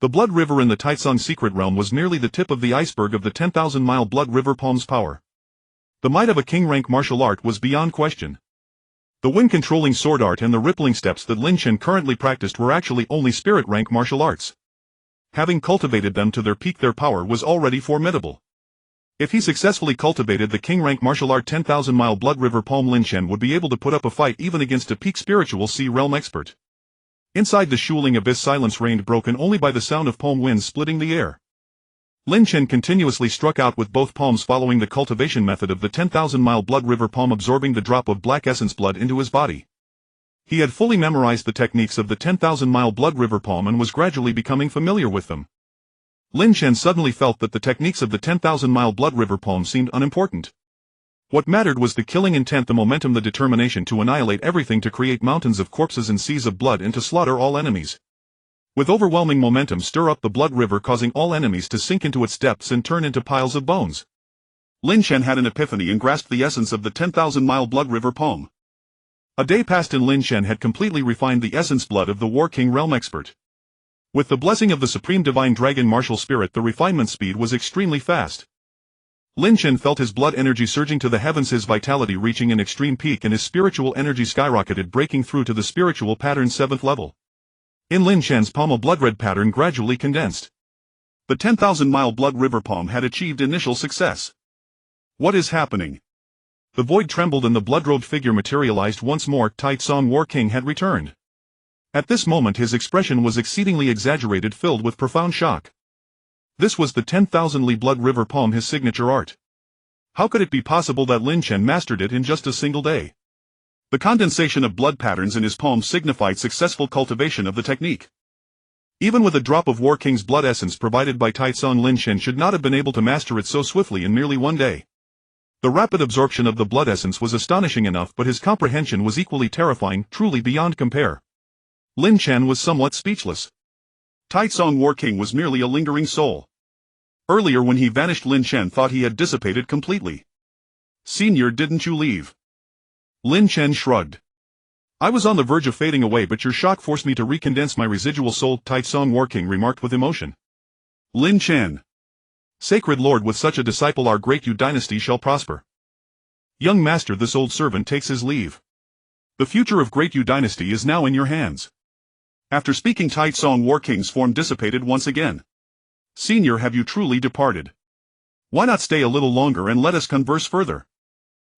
The blood river in the Taitsong secret realm was merely the tip of the iceberg of the 10,000-mile blood river palm's power. The might of a king-rank martial art was beyond question. The wind-controlling sword art and the rippling steps that Lin Chen currently practiced were actually only spirit-rank martial arts. Having cultivated them to their peak, their power was already formidable. If he successfully cultivated the king-rank martial art 10,000-mile blood river palm, Lin Chen would be able to put up a fight even against a peak spiritual sea realm expert. Inside the Shuling abyss, silence reigned, broken only by the sound of palm winds splitting the air. Lin Chen continuously struck out with both palms, following the cultivation method of the 10,000-mile blood river palm, absorbing the drop of black essence blood into his body. He had fully memorized the techniques of the 10,000-mile blood river palm and was gradually becoming familiar with them. Lin Chen suddenly felt that the techniques of the 10,000-mile blood river palm seemed unimportant. What mattered was the killing intent, the momentum, the determination to annihilate everything, to create mountains of corpses and seas of blood, and to slaughter all enemies. With overwhelming momentum, stir up the blood river, causing all enemies to sink into its depths and turn into piles of bones. Lin Chen had an epiphany and grasped the essence of the 10,000-mile blood river palm. A day passed and Lin Chen had completely refined the essence blood of the War King realm expert. With the blessing of the Supreme Divine Dragon Martial Spirit, the refinement speed was extremely fast. Lin Chen felt his blood energy surging to the heavens, his vitality reaching an extreme peak, and his spiritual energy skyrocketed, breaking through to the spiritual pattern 7th level. In Lin Chen's palm, a blood-red pattern gradually condensed. The 10,000-mile blood river palm had achieved initial success. What is happening? The void trembled and the blood-robed figure materialized once more. Taitsong War King had returned. At this moment his expression was exceedingly exaggerated, filled with profound shock. This was the 10,000-li blood river palm, his signature art. How could it be possible that Lin Chen mastered it in just a single day? The condensation of blood patterns in his palm signified successful cultivation of the technique. Even with a drop of War King's blood essence provided by Taitsong, Lin Shen should not have been able to master it so swiftly in merely one day. The rapid absorption of the blood essence was astonishing enough, but his comprehension was equally terrifying, truly beyond compare. Lin Shen was somewhat speechless. Taitsong War King was merely a lingering soul. Earlier when he vanished, Lin Shen thought he had dissipated completely. "Senior, didn't you leave?" Lin Shen shrugged. "I was on the verge of fading away, but your shock forced me to recondense my residual soul," Taitsong War King remarked with emotion. Lin Shen. "Sacred Lord, with such a disciple our great Yu dynasty shall prosper." "Young master, this old servant takes his leave. The future of great Yu dynasty is now in your hands." After speaking, Taitsong War King's form dissipated once again. "Senior, have you truly departed? Why not stay a little longer and let us converse further?"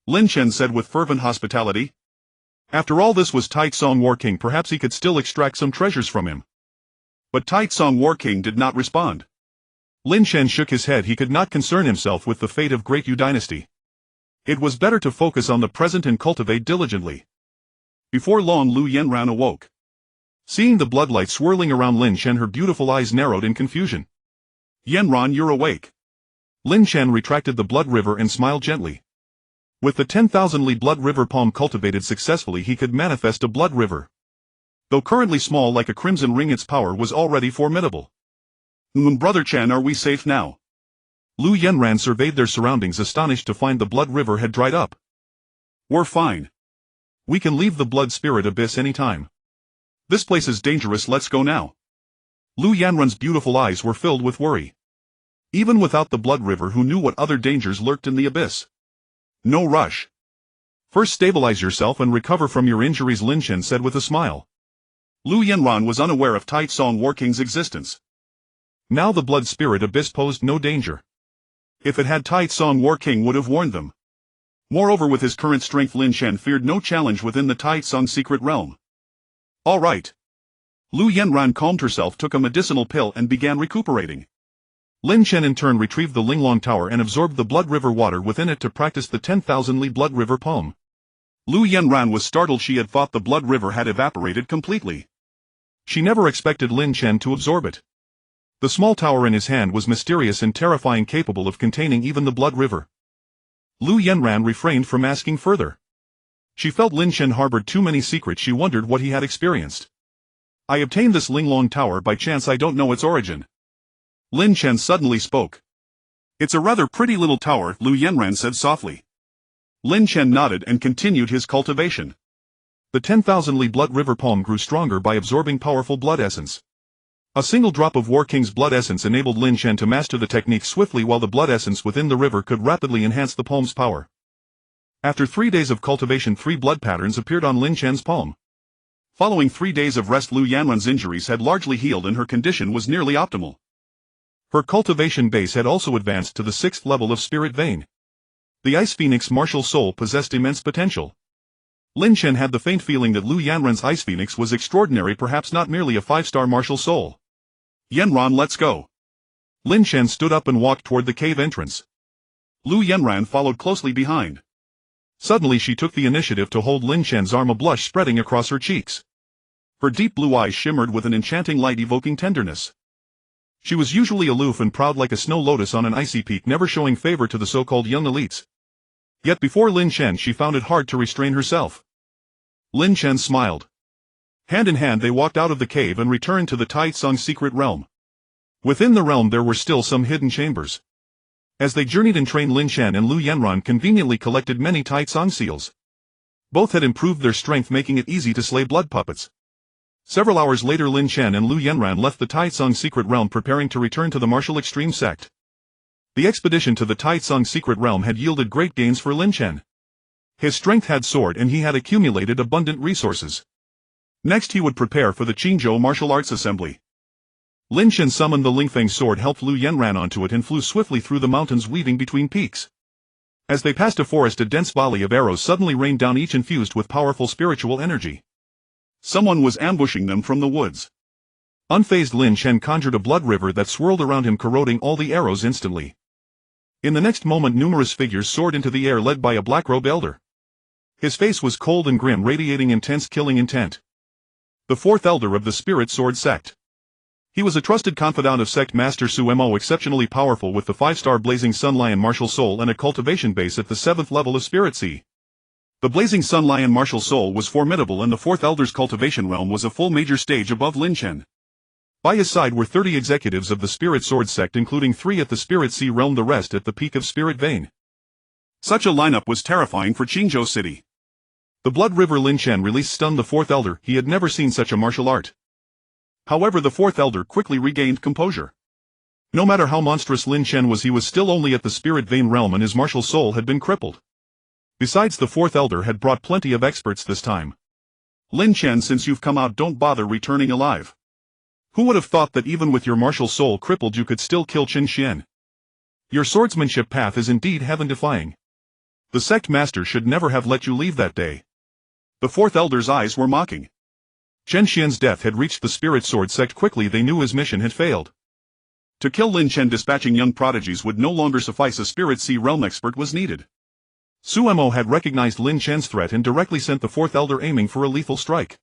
Lin Shen said with fervent hospitality. After all this was Taitsong War King, perhaps he could still extract some treasures from him. But Taitsong War King did not respond. Lin Shen shook his head. He could not concern himself with the fate of great Yu dynasty. It was better to focus on the present and cultivate diligently. Before long, Lu Yanran awoke. Seeing the bloodlight swirling around Lin Shen, her beautiful eyes narrowed in confusion. "Yanran, you're awake." Lin Shen retracted the blood river and smiled gently. With the 10,000 Li blood river palm cultivated successfully, he could manifest a blood river. Though currently small like a crimson ring, its power was already formidable. "Brother Chen, are we safe now?" Lu Yanran surveyed their surroundings, astonished to find the blood river had dried up. "We're fine. We can leave the blood spirit abyss anytime. This place is dangerous, let's go now." Lu Yanran's beautiful eyes were filled with worry. Even without the blood river, who knew what other dangers lurked in the abyss? "No rush. First stabilize yourself and recover from your injuries," Lin Shen said with a smile. Lu Yanran was unaware of Taitsong War King's existence. Now the blood spirit abyss posed no danger. If it had, Taitsong War King would have warned them. Moreover, with his current strength, Lin Shen feared no challenge within the Taitsong secret realm. "All right." Lu Yanran calmed herself, took a medicinal pill and began recuperating. Lin Shen in turn retrieved the Linglong Tower and absorbed the blood river water within it to practice the 10,000 Li blood river palm. Lu Yanran was startled. She had thought the blood river had evaporated completely. She never expected Lin Shen to absorb it. The small tower in his hand was mysterious and terrifying, capable of containing even the blood river. Lu Yanran refrained from asking further. She felt Lin Shen harbored too many secrets. She wondered what he had experienced. "I obtained this Linglong Tower by chance. I don't know its origin." Lin Shen suddenly spoke. "It's a rather pretty little tower," Lu Yanran said softly. Lin Shen nodded and continued his cultivation. The 10,000 Li blood river palm grew stronger by absorbing powerful blood essence. A single drop of War King's blood essence enabled Lin Shen to master the technique swiftly, while the blood essence within the river could rapidly enhance the palm's power. After 3 days of cultivation, 3 blood patterns appeared on Lin Shen's palm. Following 3 days of rest, Lu Yanran's injuries had largely healed and her condition was nearly optimal. Her cultivation base had also advanced to the 6th level of Spirit Vein. The Ice Phoenix martial soul possessed immense potential. Lin Shen had the faint feeling that Lu Yanran's Ice Phoenix was extraordinary, perhaps not merely a 5-star martial soul. "Yanran, let's go." Lin Shen stood up and walked toward the cave entrance. Lu Yanran followed closely behind. Suddenly she took the initiative to hold Lin Shen's arm, a blush spreading across her cheeks. Her deep blue eyes shimmered with an enchanting light, evoking tenderness. She was usually aloof and proud like a snow lotus on an icy peak, never showing favor to the so-called young elites. Yet before Lin Shen she found it hard to restrain herself. Lin Shen smiled. Hand in hand they walked out of the cave and returned to the Taitsong secret realm. Within the realm there were still some hidden chambers. As they journeyed and trained, Lin Shen and Lu Yanran conveniently collected many Taitsong seals. Both had improved their strength, making it easy to slay blood puppets. Several hours later, Lin Shen and Lu Yanran left the Taitsong secret realm, preparing to return to the martial extreme sect. The expedition to the Taitsong secret realm had yielded great gains for Lin Shen. His strength had soared and he had accumulated abundant resources. Next he would prepare for the Qingzhou Martial Arts Assembly. Lin Shen summoned the Lingfeng sword, helped Lu Yanran onto it and flew swiftly through the mountains, weaving between peaks. As they passed a forest, a dense volley of arrows suddenly rained down, each infused with powerful spiritual energy. Someone was ambushing them from the woods. Unfazed, Lin Shen conjured a blood river that swirled around him, corroding all the arrows instantly. In the next moment numerous figures soared into the air, led by a black-robed elder. His face was cold and grim, radiating intense killing intent. The fourth elder of the Spirit Sword Sect. He was a trusted confidant of Sect Master Suemo, exceptionally powerful with the 5-star Blazing Sun Lion martial soul and a cultivation base at the 7th level of Spirit Sea. The Blazing Sun Lion martial soul was formidable, and the fourth elder's cultivation realm was a full major stage above Lin Chen. By his side were 30 executives of the Spirit Sword Sect, including 3 at the Spirit Sea realm, the rest at the peak of Spirit Vein. Such a lineup was terrifying for Qingzhou City. The Blood River Lin Chen released stunned the fourth elder. He had never seen such a martial art. However, the fourth elder quickly regained composure. No matter how monstrous Lin Chen was, he was still only at the Spirit Vein realm, and his martial soul had been crippled. Besides, the fourth elder had brought plenty of experts this time. Lin Chen, since you've come out, don't bother returning alive. Who would have thought that even with your martial soul crippled you could still kill Qin Xian? Your swordsmanship path is indeed heaven-defying. The sect master should never have let you leave that day. The fourth elder's eyes were mocking. Chen Xian's death had reached the Spirit Sword Sect quickly. They knew his mission had failed. To kill Lin Chen, dispatching young prodigies would no longer suffice. A Spirit Sea realm expert was needed. Suemo had recognized Lin Chen's threat and directly sent the fourth elder, aiming for a lethal strike.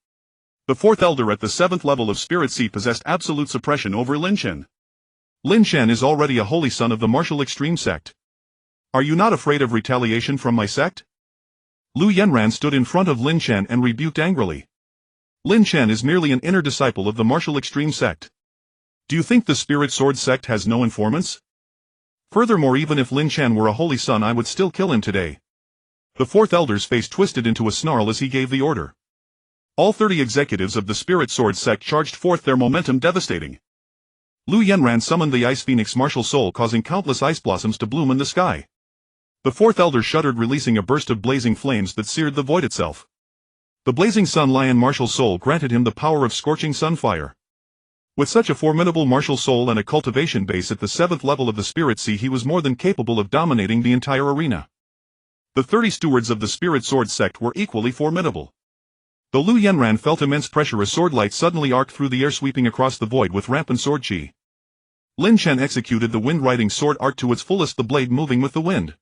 The fourth elder at the 7th level of Spirit Sea possessed absolute suppression over Lin Chen. Lin Chen is already a holy son of the martial extreme sect. Are you not afraid of retaliation from my sect? Lu Yanran stood in front of Lin Chen and rebuked angrily. Lin Chen is merely an inner disciple of the martial extreme sect. Do you think the Spirit Sword Sect has no informants? Furthermore, even if Lin Chen were a holy son, I would still kill him today. The fourth elder's face twisted into a snarl as he gave the order. All 30 executives of the Spirit Sword Sect charged forth, their momentum devastating. Lu Yanran summoned the Ice Phoenix martial soul, causing countless ice blossoms to bloom in the sky. The fourth elder shuddered, releasing a burst of blazing flames that seared the void itself. The Blazing Sun Lion martial soul granted him the power of scorching sunfire. With such a formidable martial soul and a cultivation base at the 7th level of the Spirit Sea, he was more than capable of dominating the entire arena. The 30 stewards of the Spirit Sword Sect were equally formidable. Though Lu Yanran felt immense pressure, a sword light suddenly arced through the air, sweeping across the void with rampant sword chi. Lin Chen executed the wind-riding sword art to its fullest, the blade moving with the wind.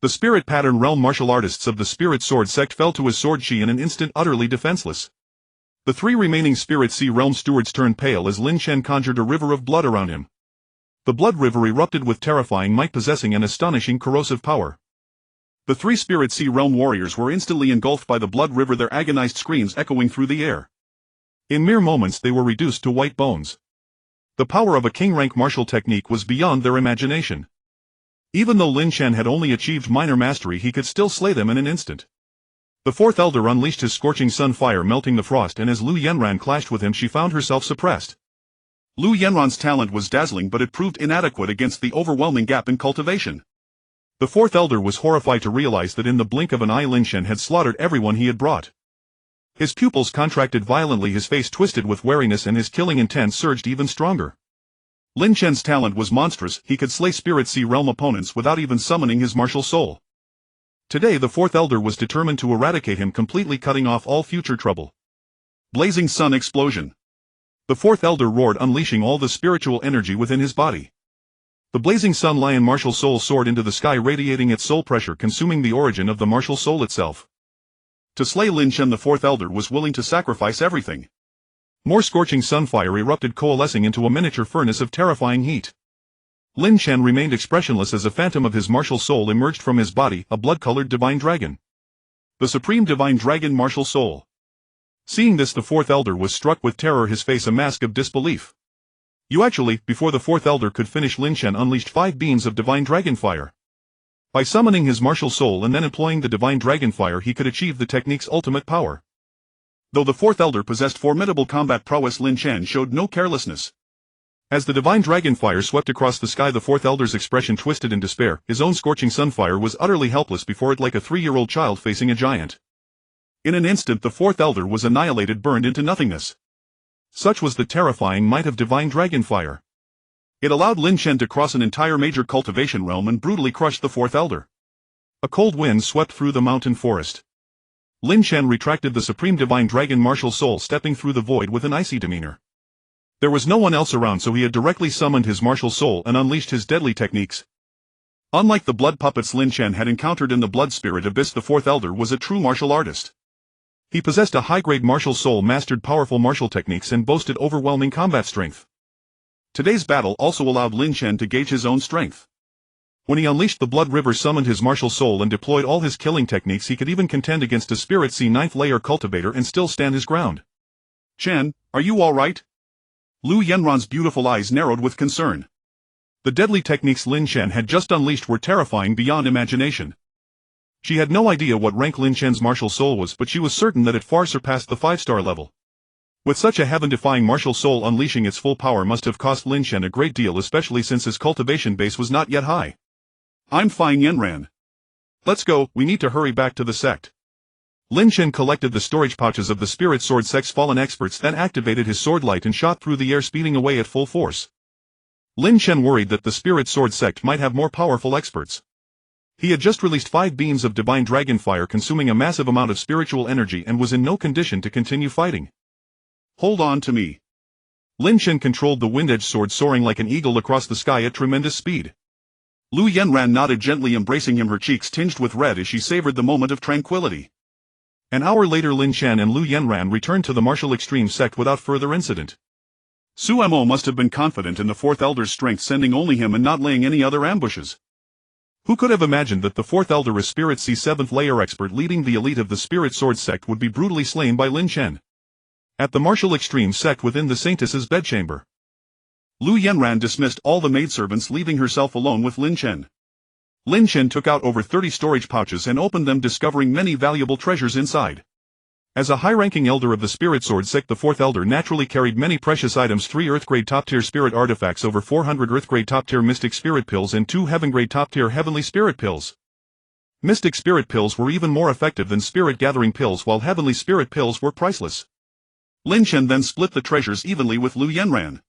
The Spirit Pattern realm martial artists of the Spirit Sword Sect fell to his sword chi in an instant, utterly defenseless. The 3 remaining Spirit Sea realm stewards turned pale as Lin Chen conjured a river of blood around him. The blood river erupted with terrifying might, possessing an astonishing corrosive power. The 3 Spirit Sea realm warriors were instantly engulfed by the blood river, their agonized screams echoing through the air. In mere moments they were reduced to white bones. The power of a king-rank martial technique was beyond their imagination. Even though Lin Chen had only achieved minor mastery, he could still slay them in an instant. The fourth elder unleashed his scorching sun fire, melting the frost, and as Lu Yanran clashed with him, she found herself suppressed. Lu Yanran's talent was dazzling, but it proved inadequate against the overwhelming gap in cultivation. The fourth elder was horrified to realize that in the blink of an eye Lin Chen had slaughtered everyone he had brought. His pupils contracted violently, his face twisted with wariness, and his killing intent surged even stronger. Lin Chen's talent was monstrous. He could slay Spirit Sea realm opponents without even summoning his martial soul. Today the fourth elder was determined to eradicate him completely, cutting off all future trouble. Blazing Sun Explosion. The fourth elder roared, unleashing all the spiritual energy within his body. The Blazing Sun Lion martial soul soared into the sky, radiating its soul pressure, consuming the origin of the martial soul itself. To slay Lin Chen, the fourth elder was willing to sacrifice everything. More scorching sunfire erupted, coalescing into a miniature furnace of terrifying heat. Lin Chen remained expressionless as a phantom of his martial soul emerged from his body, a blood-colored divine dragon. The Supreme Divine Dragon martial soul. Seeing this, the fourth elder was struck with terror, his face a mask of disbelief. You actually, before the fourth elder could finish, Lin Chen unleashed 5 beams of divine dragon fire. By summoning his martial soul and then employing the divine dragon fire, he could achieve the technique's ultimate power. Though the fourth elder possessed formidable combat prowess, Lin Chen showed no carelessness. As the divine dragon fire swept across the sky, the fourth elder's expression twisted in despair. His own scorching sunfire was utterly helpless before it, like a 3-year-old child facing a giant. In an instant the fourth elder was annihilated, burned into nothingness. Such was the terrifying might of divine dragon fire. It allowed Lin Chen to cross an entire major cultivation realm and brutally crush the fourth elder. A cold wind swept through the mountain forest. Lin Chen retracted the Supreme Divine Dragon martial soul, stepping through the void with an icy demeanor. There was no one else around, so he had directly summoned his martial soul and unleashed his deadly techniques. Unlike the blood puppets Lin Chen had encountered in the blood spirit abyss, the fourth elder was a true martial artist. He possessed a high-grade martial soul, mastered powerful martial techniques, and boasted overwhelming combat strength. Today's battle also allowed Lin Chen to gauge his own strength. When he unleashed the blood river, summoned his martial soul, and deployed all his killing techniques, he could even contend against a spirit sea 9th layer cultivator and still stand his ground. "Chen, are you alright?" Lu Yanran's beautiful eyes narrowed with concern. The deadly techniques Lin Chen had just unleashed were terrifying beyond imagination. She had no idea what rank Lin Chen's martial soul was, but she was certain that it far surpassed the 5-star level. With such a heaven-defying martial soul, unleashing its full power must have cost Lin Chen a great deal, especially since his cultivation base was not yet high. "I'm fine, Yanran. Let's go, we need to hurry back to the sect." Lin Chen collected the storage pouches of the spirit sword sect's fallen experts, then activated his sword light and shot through the air, speeding away at full force. Lin Chen worried that the spirit sword sect might have more powerful experts. He had just released 5 beams of divine dragon fire, consuming a massive amount of spiritual energy, and was in no condition to continue fighting. "Hold on to me." Lin Chen controlled the wind-edge sword, soaring like an eagle across the sky at tremendous speed. Lu Yanran nodded gently, embracing him, her cheeks tinged with red as she savored the moment of tranquility. An hour later, Lin Chen and Lu Yanran returned to the martial extreme sect without further incident. Su Mo must have been confident in the fourth elder's strength, sending only him and not laying any other ambushes. Who could have imagined that the fourth elder, a spirit sea 7th layer expert leading the elite of the spirit sword sect, would be brutally slain by Lin Chen at the martial extreme sect within the saintess's bedchamber? Lu Yanran dismissed all the maidservants, leaving herself alone with Lin Chen. Lin Chen took out over 30 storage pouches and opened them, discovering many valuable treasures inside. As a high-ranking elder of the spirit sword sect, the fourth elder naturally carried many precious items: 3 earth-grade top-tier spirit artifacts, over 400 earth-grade top-tier mystic spirit pills, and 2 heaven-grade top-tier heavenly spirit pills. Mystic spirit pills were even more effective than spirit-gathering pills, while heavenly spirit pills were priceless. Lin Chen then split the treasures evenly with Lu Yanran.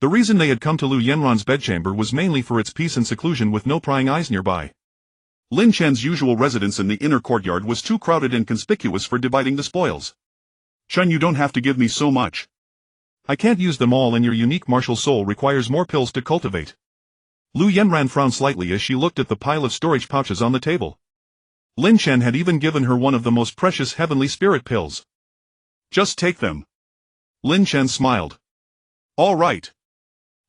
The reason they had come to Lu Yanran's bedchamber was mainly for its peace and seclusion, with no prying eyes nearby. Lin Chen's usual residence in the inner courtyard was too crowded and conspicuous for dividing the spoils. "Chen, you don't have to give me so much. I can't use them all, and your unique martial soul requires more pills to cultivate." Lu Yanran frowned slightly as she looked at the pile of storage pouches on the table. Lin Chen had even given her one of the most precious heavenly spirit pills. "Just take them." Lin Chen smiled. "All right."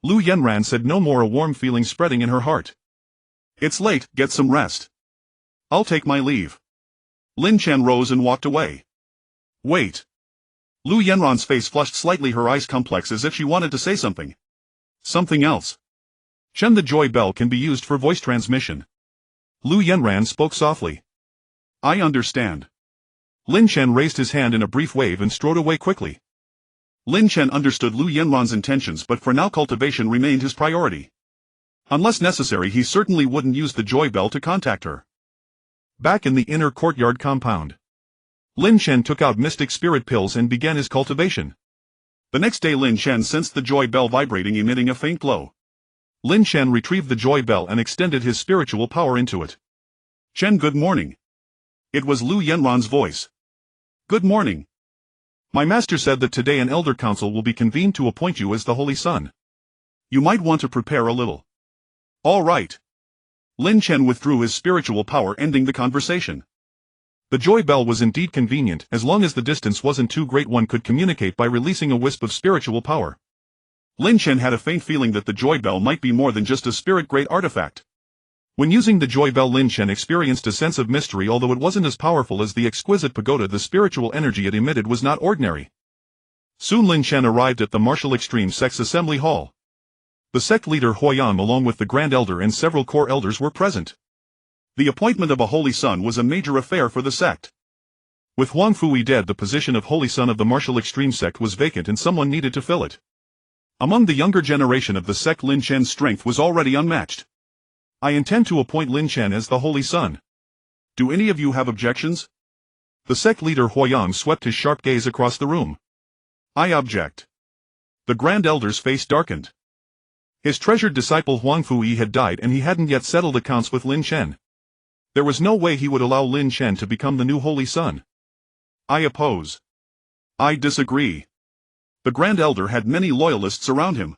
Lu Yanran said no more, a warm feeling spreading in her heart. "It's late, get some rest. I'll take my leave." Lin Chen rose and walked away. "Wait." Lu Yanran's face flushed slightly, her eyes complex as if she wanted to say something. "Something else. Chen, the joy bell can be used for voice transmission." Lu Yanran spoke softly. "I understand." Lin Chen raised his hand in a brief wave and strode away quickly. Lin Chen understood Lu Yanran's intentions, but for now cultivation remained his priority. Unless necessary, he certainly wouldn't use the joy bell to contact her. Back in the inner courtyard compound, Lin Chen took out mystic spirit pills and began his cultivation. The next day, Lin Chen sensed the joy bell vibrating, emitting a faint glow. Lin Chen retrieved the joy bell and extended his spiritual power into it. "Chen, good morning." It was Lu Yanran's voice. "Good morning. My master said that today an elder council will be convened to appoint you as the Holy Son. You might want to prepare a little." "All right." Lin Chen withdrew his spiritual power, ending the conversation. The joy bell was indeed convenient. As long as the distance wasn't too great, one could communicate by releasing a wisp of spiritual power. Lin Chen had a faint feeling that the joy bell might be more than just a spirit-grade artifact. When using the joy bell, Lin Chen experienced a sense of mystery. Although it wasn't as powerful as the Exquisite Pagoda, the spiritual energy it emitted was not ordinary. Soon Lin Chen arrived at the martial extreme sect's assembly hall. The sect leader Huoyang, along with the Grand Elder and several core elders, were present. The appointment of a Holy Son was a major affair for the sect. With Huang Fui dead, the position of Holy Son of the martial extreme sect was vacant, and someone needed to fill it. Among the younger generation of the sect, Lin Chen's strength was already unmatched. "I intend to appoint Lin Chen as the Holy Son. Do any of you have objections?" The sect leader Huoyang swept his sharp gaze across the room. "I object." The Grand Elder's face darkened. His treasured disciple Huang Fui had died, and he hadn't yet settled accounts with Lin Chen. There was no way he would allow Lin Chen to become the new Holy Son. "I oppose." "I disagree." The Grand Elder had many loyalists around him.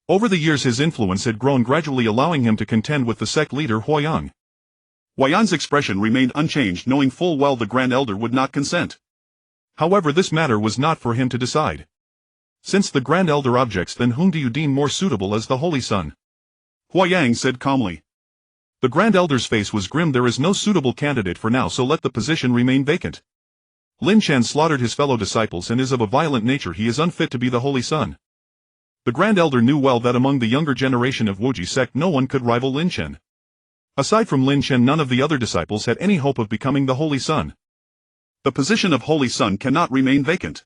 Over the years his influence had grown, gradually allowing him to contend with the sect leader Huayang. Huayang's expression remained unchanged, knowing full well the Grand Elder would not consent. However, this matter was not for him to decide. Since the Grand Elder objects, then whom do you deem more suitable as the Holy Son? Huayang said calmly. The Grand Elder's face was grim. There is no suitable candidate for now, so let the position remain vacant. Lin Chen slaughtered his fellow disciples and is of a violent nature. He is unfit to be the Holy Son. The Grand Elder knew well that among the younger generation of Wuji sect no one could rival Lin Chen. Aside from Lin Chen, none of the other disciples had any hope of becoming the Holy Son. The position of Holy Son cannot remain vacant.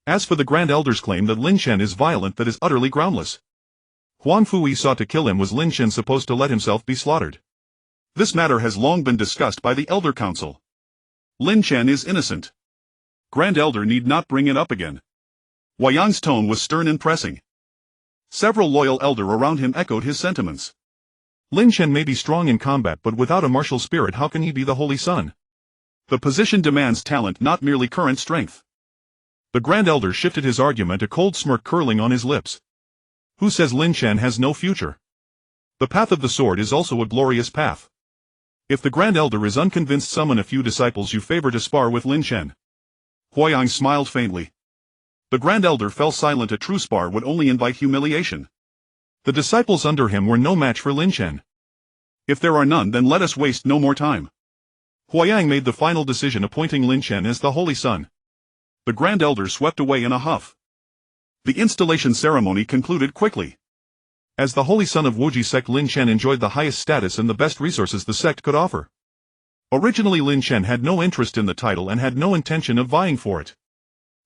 As for the Grand Elder's claim that Lin Chen is violent, that is utterly groundless. Huan Fui sought to kill him. Was Lin Chen supposed to let himself be slaughtered? This matter has long been discussed by the Elder Council. Lin Chen is innocent. Grand Elder need not bring it up again. Huayang's tone was stern and pressing. Several loyal elder around him echoed his sentiments. Lin Chen may be strong in combat, but without a martial spirit how can he be the Holy Son? The position demands talent, not merely current strength. The Grand Elder shifted his argument, a cold smirk curling on his lips. Who says Lin Chen has no future? The path of the sword is also a glorious path. If the Grand Elder is unconvinced, summon a few disciples you favor to spar with Lin Chen. Huayang smiled faintly. The Grand Elder fell silent. A true spar would only invite humiliation. The disciples under him were no match for Lin Chen. If there are none, then let us waste no more time. Huayang made the final decision, appointing Lin Chen as the Holy Son. The Grand Elder swept away in a huff. The installation ceremony concluded quickly. As the Holy Son of Wuji sect, Lin Chen enjoyed the highest status and the best resources the sect could offer. Originally Lin Chen had no interest in the title and had no intention of vying for it.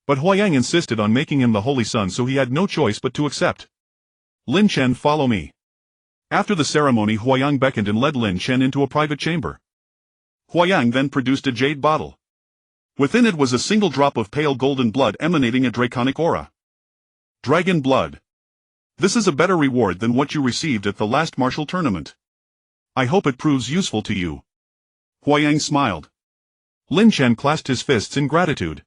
But Huayang insisted on making him the Holy Son, so he had no choice but to accept. Lin Chen, follow me. After the ceremony, Huayang beckoned and led Lin Chen into a private chamber. Huayang then produced a jade bottle. Within it was a single drop of pale golden blood emanating a draconic aura. Dragon blood. This is a better reward than what you received at the last martial tournament. I hope it proves useful to you. Huayang smiled. Lin Chen clasped his fists in gratitude.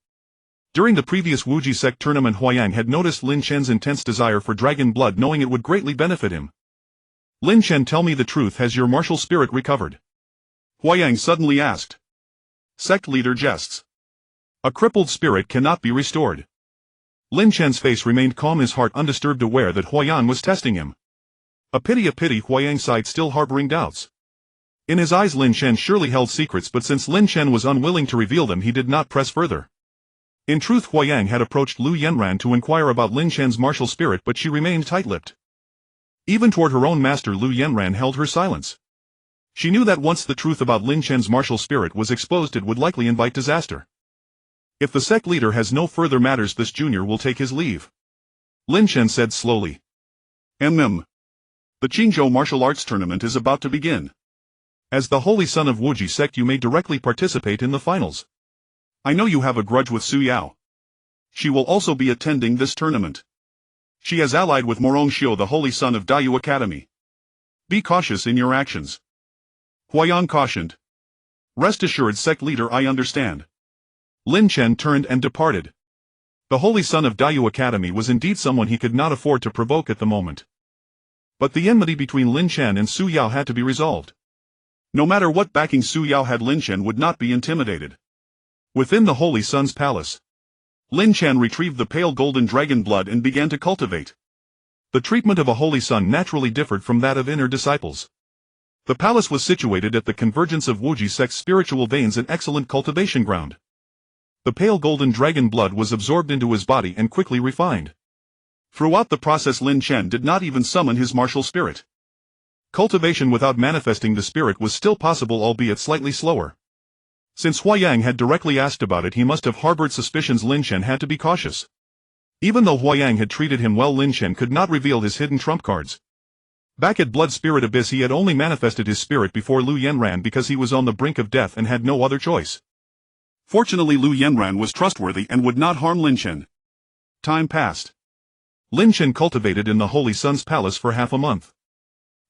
During the previous Wuji sect tournament, Huayang had noticed Lin Chen's intense desire for dragon blood, knowing it would greatly benefit him. Lin Chen, tell me the truth, has your martial spirit recovered? Huayang suddenly asked. Sect leader jests. A crippled spirit cannot be restored. Lin Chen's face remained calm, his heart undisturbed, aware that Huayang was testing him. A pity, Huayang sighed, still harboring doubts. In his eyes Lin Chen surely held secrets, but since Lin Chen was unwilling to reveal them, he did not press further. In truth, Huayang had approached Lu Yanran to inquire about Lin Chen's martial spirit, but she remained tight-lipped. Even toward her own master, Lu Yanran held her silence. She knew that once the truth about Lin Chen's martial spirit was exposed, it would likely invite disaster. If the sect leader has no further matters, this junior will take his leave. Lin Chen said slowly. The Qingzhou martial arts tournament is about to begin. As the Holy Son of Wuji sect, you may directly participate in the finals. I know you have a grudge with Su Yao. She will also be attending this tournament. She has allied with Morong Xiu, the Holy Son of Dayu Academy. Be cautious in your actions. Huayang cautioned. Rest assured, sect leader, I understand. Lin Chen turned and departed. The Holy Son of Dayu Academy was indeed someone he could not afford to provoke at the moment. But the enmity between Lin Chen and Su Yao had to be resolved. No matter what backing Su Yao had, Lin Chen would not be intimidated. Within the Holy Son's palace, Lin Chen retrieved the pale golden dragon blood and began to cultivate. The treatment of a Holy Son naturally differed from that of inner disciples. The palace was situated at the convergence of Wuji sect's spiritual veins, an excellent cultivation ground. The pale golden dragon blood was absorbed into his body and quickly refined. Throughout the process, Lin Chen did not even summon his martial spirit. Cultivation without manifesting the spirit was still possible, albeit slightly slower. Since Huayang had directly asked about it, he must have harbored suspicions. Lin Chen had to be cautious. Even though Huayang had treated him well, Lin Chen could not reveal his hidden trump cards. Back at Blood Spirit Abyss, he had only manifested his spirit before Lu Yanran because he was on the brink of death and had no other choice. Fortunately, Lu Yanran was trustworthy and would not harm Lin Chen. Time passed. Lin Chen cultivated in the Holy Son's palace for half a month.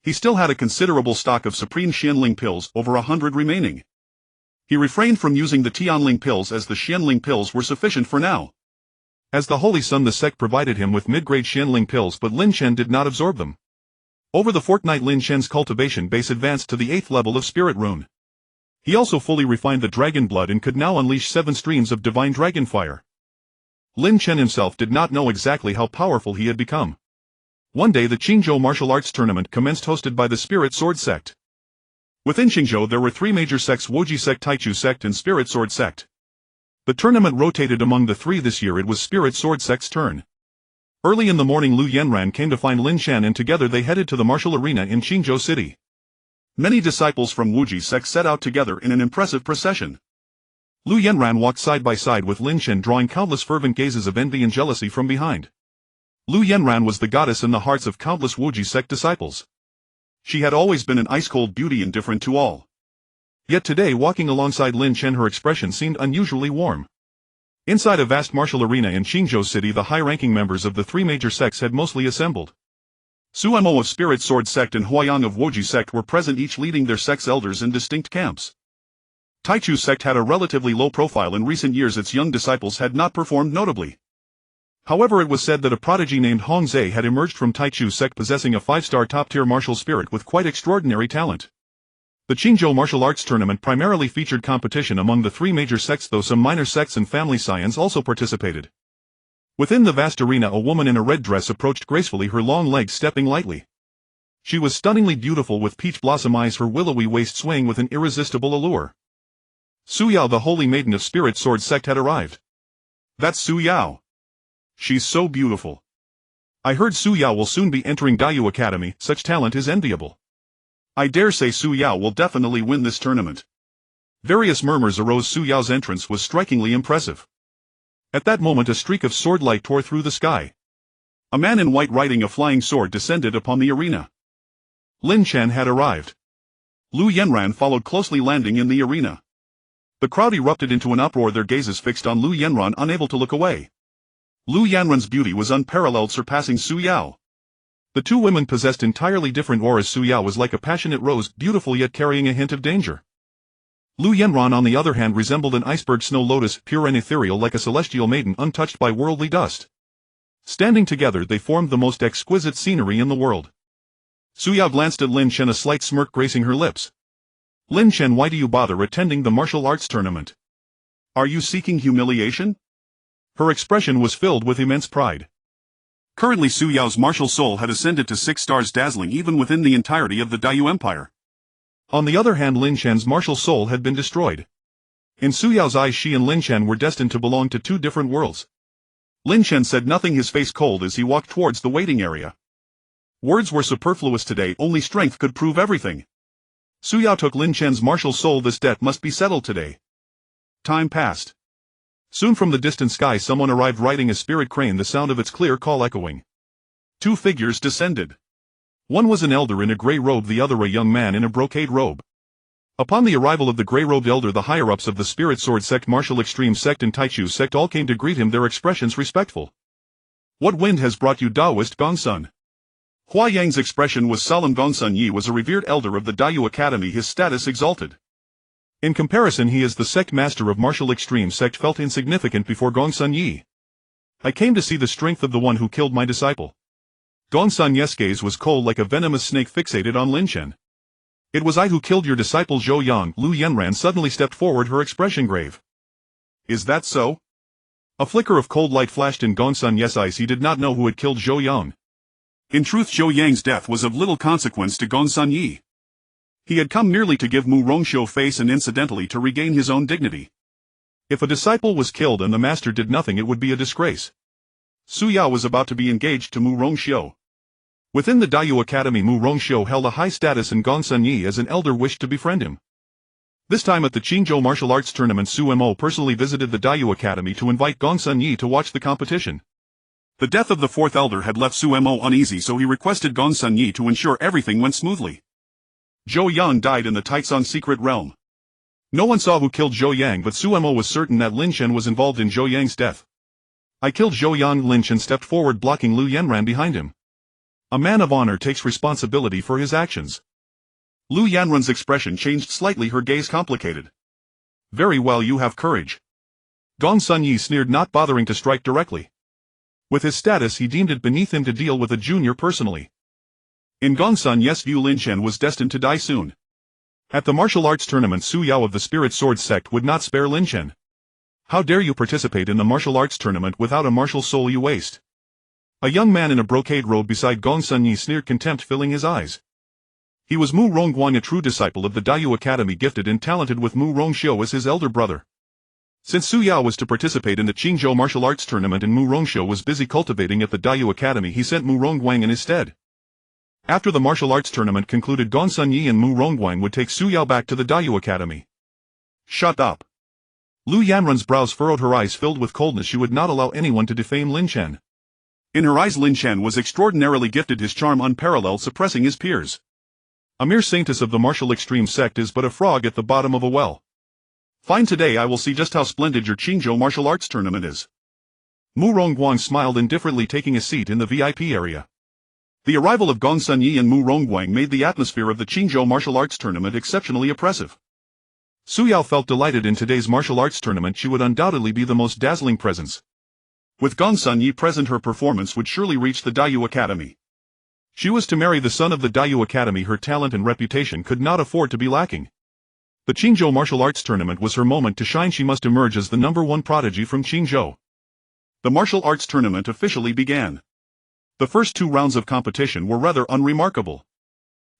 He still had a considerable stock of Supreme Xianling pills, over 100 remaining. He refrained from using the Tianling pills as the Xianling pills were sufficient for now. As the Holy Sun, the sect provided him with mid-grade Xianling pills, but Lin Chen did not absorb them. Over the fortnight, Lin Chen's cultivation base advanced to the 8th level of Spirit Rune. He also fully refined the dragon blood and could now unleash 7 streams of divine dragon fire. Lin Chen himself did not know exactly how powerful he had become. One day the Qingzhou martial arts tournament commenced, hosted by the Spirit Sword sect. Within Qingzhou there were 3 major sects: Woji sect, Taichu sect, and Spirit Sword sect. The tournament rotated among the 3. This year it was Spirit Sword sect's turn. Early in the morning, Lu Yanran came to find Lin Chen, and together they headed to the martial arena in Qingzhou City. Many disciples from Wuji sect set out together in an impressive procession. Lu Yanran walked side by side with Lin Chen, drawing countless fervent gazes of envy and jealousy from behind. Lu Yanran was the goddess in the hearts of countless Wuji sect disciples. She had always been an ice-cold beauty, indifferent to all. Yet today, walking alongside Lin Chen, her expression seemed unusually warm. Inside a vast martial arena in Qingzhou City, the high-ranking members of the 3 major sects had mostly assembled. Su Mo of Spirit Sword sect and Huayang of Woji sect were present, each leading their sect's elders in distinct camps. Taichu sect had a relatively low profile. In recent years its young disciples had not performed notably. However, it was said that a prodigy named Hongzhe had emerged from Taichu sect, possessing a 5-star top-tier martial spirit with quite extraordinary talent. The Qingzhou martial arts tournament primarily featured competition among the 3 major sects, though some minor sects and family scions also participated. Within the vast arena, a woman in a red dress approached gracefully, her long legs stepping lightly. She was stunningly beautiful, with peach blossom eyes, her willowy waist swaying with an irresistible allure. Su Yao, the holy maiden of Spirit Sword sect, had arrived. That's Su Yao. She's so beautiful. I heard Su Yao will soon be entering Daiyu Academy. Such talent is enviable. I dare say Su Yao will definitely win this tournament. Various murmurs arose. Su Yao's entrance was strikingly impressive. At that moment, a streak of sword light tore through the sky. A man in white riding a flying sword descended upon the arena. Lin Chen had arrived. Lu Yanran followed closely, landing in the arena. The crowd erupted into an uproar, their gazes fixed on Lu Yanran, unable to look away. Lu Yanran's beauty was unparalleled, surpassing Su Yao. The 2 women possessed entirely different auras. Su Yao was like a passionate rose, beautiful yet carrying a hint of danger. Lu Yanran, on the other hand, resembled an iceberg snow lotus, pure and ethereal, like a celestial maiden untouched by worldly dust. Standing together they formed the most exquisite scenery in the world. Su Yao glanced at Lin Chen, a slight smirk gracing her lips. Lin Chen, why do you bother attending the martial arts tournament? Are you seeking humiliation? Her expression was filled with immense pride. Currently Su Yao's martial soul had ascended to 6 stars, dazzling even within the entirety of the Daiyu Empire. On the other hand, Lin Chen's martial soul had been destroyed. In Su Yao's eyes, she and Lin Chen were destined to belong to 2 different worlds. Lin Chen said nothing, his face cold, as he walked towards the waiting area. Words were superfluous today, only strength could prove everything. Su Yao took Lin Chen's martial soul. This debt must be settled today. Time passed. Soon from the distant sky someone arrived riding a spirit crane, the sound of its clear call echoing. 2 figures descended. One was an elder in a grey robe, the other a young man in a brocade robe. Upon the arrival of the grey-robed elder, the higher-ups of the Spirit Sword sect, Martial Extreme sect and Taichu sect all came to greet him, their expressions respectful. What wind has brought you, Taoist Gongsun? Hua Yang's expression was solemn. Gongsun Yi was a revered elder of the Daiyu Academy, his status exalted. In comparison, he is the sect master of Martial Extreme sect, felt insignificant before Gongsun Yi. I came to see the strength of the one who killed my disciple. Gongsun Yi's gaze was cold, like a venomous snake fixated on Lin Chen. It was I who killed your disciple Zhou Yang. Lu Yanran suddenly stepped forward, her expression grave. Is that so? A flicker of cold light flashed in Gongsun Yi's eyes. He did not know who had killed Zhou Yang. In truth, Zhou Yang's death was of little consequence to Gongsun Yi. He had come merely to give Mu Rongxiu face and incidentally to regain his own dignity. If a disciple was killed and the master did nothing, it would be a disgrace. Su Yao was about to be engaged to Mu Rongxiu. Within the Daiyu Academy, Mu Rongxiu held a high status, and Gongsun Yi as an elder wished to befriend him. This time at the Qingzhou martial arts tournament, Su Mo personally visited the Daiyu Academy to invite Gongsun Yi to watch the competition. The death of the 4th elder had left Su Mo uneasy, so he requested Gongsun Yi to ensure everything went smoothly. Zhou Yang died in the Taicang secret realm. No one saw who killed Zhou Yang, but Su Mo was certain that Lin Chen was involved in Zhou Yang's death. I killed Zhou Yang. Lin Chen stepped forward, blocking Lu Yanran behind him. A man of honor takes responsibility for his actions. Lu Yanran's expression changed slightly, her gaze complicated. Very well, you have courage. Gongsun Yi sneered, not bothering to strike directly. With his status he deemed it beneath him to deal with a junior personally. In Gongsun Yes View Lin Chen was destined to die soon. At the martial arts tournament Su Yao of the Spirit Sword sect would not spare Lin Chen. How dare you participate in the martial arts tournament without a martial soul, you waste. A young man in a brocade robe beside Gongsun Yi sneered, contempt filling his eyes. He was Mu Rongguang, a true disciple of the Daiyu Academy, gifted and talented, with Mu Rongxiu as his elder brother. Since Su Yao was to participate in the Qingzhou martial arts tournament and Mu Rongxiu was busy cultivating at the Daiyu Academy, he sent Mu Rongguang in his stead. After the martial arts tournament concluded, Gongsun Yi and Mu Rongguang would take Su Yao back to the Daiyu Academy. Shut up. Lu Yanrun's brows furrowed, her eyes filled with coldness. She would not allow anyone to defame Lin Chen. In her eyes Lin Chen was extraordinarily gifted, his charm unparalleled, suppressing his peers. A mere saintess of the martial extreme sect is but a frog at the bottom of a well. Fine, today I will see just how splendid your Qingzhou martial arts tournament is. Mu Rongguang smiled indifferently, taking a seat in the VIP area. The arrival of Gongsun Yi and Mu Rongguang made the atmosphere of the Qingzhou martial arts tournament exceptionally oppressive. Su Yao felt delighted. In today's martial arts tournament she would undoubtedly be the most dazzling presence. With Gongsun Yi present, her performance would surely reach the Daiyu Academy. She was to marry the son of the Daiyu Academy. Her talent and reputation could not afford to be lacking. The Qingzhou martial arts tournament was her moment to shine. She must emerge as the #1 prodigy from Qingzhou. The martial arts tournament officially began. The first 2 rounds of competition were rather unremarkable.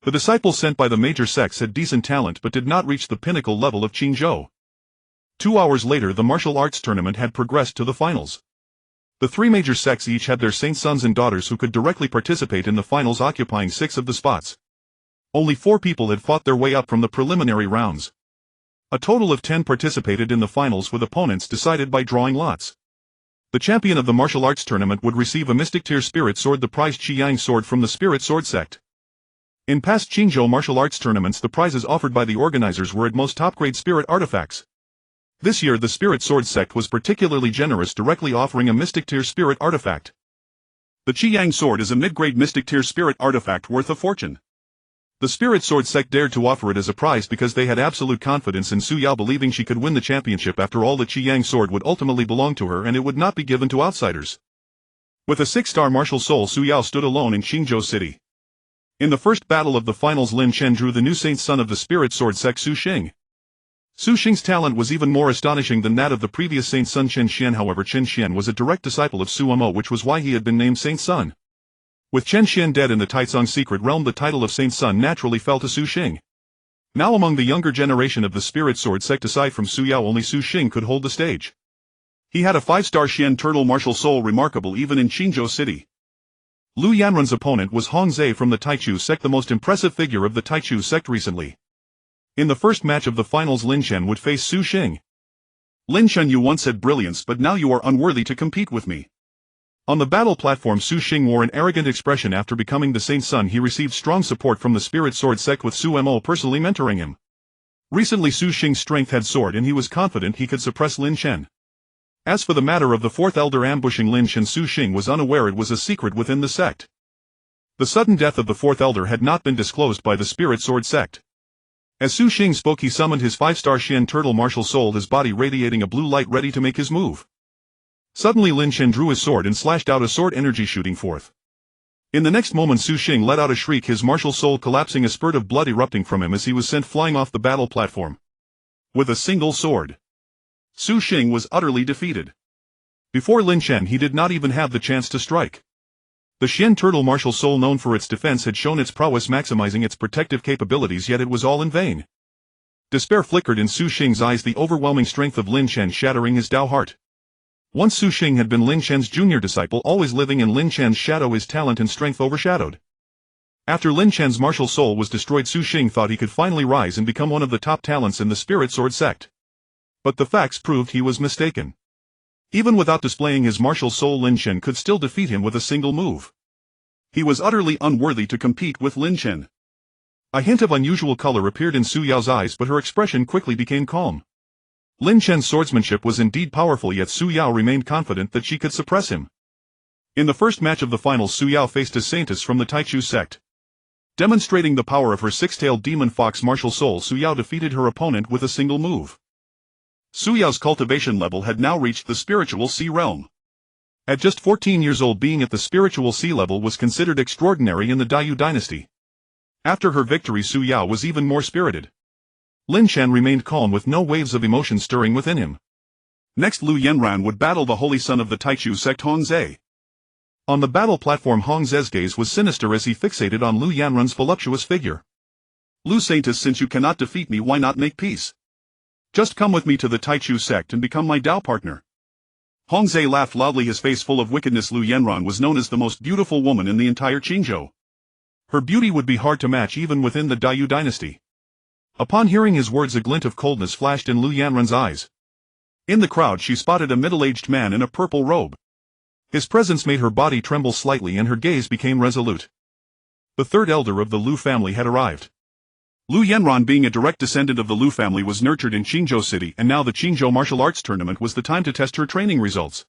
The disciples sent by the major sects had decent talent but did not reach the pinnacle level of Qingzhou. 2 hours later the martial arts tournament had progressed to the finals. The 3 major sects each had their saint sons and daughters who could directly participate in the finals, occupying 6 of the spots. Only 4 people had fought their way up from the preliminary rounds. A total of 10 participated in the finals, with opponents decided by drawing lots. The champion of the martial arts tournament would receive a mystic tier spirit sword, the prized Qiyang sword from the Spirit Sword sect. In past Qingzhou martial arts tournaments the prizes offered by the organizers were at most top-grade spirit artifacts. This year the Spirit Sword sect was particularly generous, directly offering a mystic tier spirit artifact. The Qiyang sword is a mid-grade mystic tier spirit artifact worth a fortune. The Spirit Sword sect dared to offer it as a prize because they had absolute confidence in Su Yao, believing she could win the championship. After all, the Qiyang sword would ultimately belong to her and it would not be given to outsiders. With a 6-star martial soul, Su Yao stood alone in Qingzhou city. In the first battle of the finals Lin Chen drew the new saint son of the Spirit Sword sect, Su Xing. Su Xing's talent was even more astonishing than that of the previous saint son Chen Xian. However, Chen Xian was a direct disciple of Su Mo, which was why he had been named Saint Son. With Chen Xian dead in the Taizong secret realm, the title of Saint Son naturally fell to Su Xing. Now among the younger generation of the Spirit Sword sect, aside from Su Yao, only Su Xing could hold the stage. He had a 5-star Xian turtle martial soul, remarkable even in Qingzhou city. Lu Yanrun's opponent was Hong Zhe from the Taichu sect, the most impressive figure of the Taichu sect recently. In the first match of the finals Lin Chen would face Su Xing. Lin Chen, you once had brilliance, but now you are unworthy to compete with me. On the battle platform Su Xing wore an arrogant expression. After becoming the Saint Son he received strong support from the Spirit Sword sect, with Su Mo personally mentoring him. Recently Su Xing's strength had soared and he was confident he could suppress Lin Chen. As for the matter of the 4th elder ambushing Lin Chen, Su Xing was unaware it was a secret within the sect. The sudden death of the 4th elder had not been disclosed by the Spirit Sword sect. As Su Xing spoke he summoned his 5-star Xian turtle martial soul, his body radiating a blue light, ready to make his move. Suddenly Lin Chen drew his sword and slashed out a sword energy shooting forth. In the next moment Su Xing let out a shriek, his martial soul collapsing, a spurt of blood erupting from him as he was sent flying off the battle platform. With a single sword, Su Xing was utterly defeated. Before Lin Chen he did not even have the chance to strike. The Xian turtle martial soul, known for its defense, had shown its prowess, maximizing its protective capabilities, yet it was all in vain. Despair flickered in Su Xing's eyes, the overwhelming strength of Lin Chen shattering his Dao heart. Once Su Xing had been Lin Chen's junior disciple, always living in Lin Chen's shadow, his talent and strength overshadowed. After Lin Chen's martial soul was destroyed, Su Xing thought he could finally rise and become one of the top talents in the Spirit Sword sect. But the facts proved he was mistaken. Even without displaying his martial soul, Lin Chen could still defeat him with a single move. He was utterly unworthy to compete with Lin Chen. A hint of unusual color appeared in Su Yao's eyes, but her expression quickly became calm. Lin Chen's swordsmanship was indeed powerful, yet Su Yao remained confident that she could suppress him. In the first match of the finals Su Yao faced a saintess from the Taichu sect. Demonstrating the power of her 6-tailed demon fox martial soul, Su Yao defeated her opponent with a single move. Su Yao's cultivation level had now reached the spiritual sea realm. At just 14 years old, being at the spiritual sea level was considered extraordinary in the Dayu dynasty. After her victory, Su Yao was even more spirited. Lin Shan remained calm with no waves of emotion stirring within him. Next, Lu Yanran would battle the holy son of the Taichu sect Hong Zhe. On the battle platform, Hong Zhe's gaze was sinister as he fixated on Lu Yanran's voluptuous figure. Lu Saintus, since you cannot defeat me, why not make peace? Just come with me to the Taichu sect and become my Dao partner. Hong Zhe laughed loudly, his face full of wickedness. Lu Yanran was known as the most beautiful woman in the entire Qingzhou. Her beauty would be hard to match even within the Dayu dynasty. Upon hearing his words, a glint of coldness flashed in Lu Yanran's eyes. In the crowd, she spotted a middle-aged man in a purple robe. His presence made her body tremble slightly and her gaze became resolute. The third elder of the Lu family had arrived. Lu Yanran, being a direct descendant of the Lu family, was nurtured in Qingzhou City, and now the Qingzhou martial arts tournament was the time to test her training results.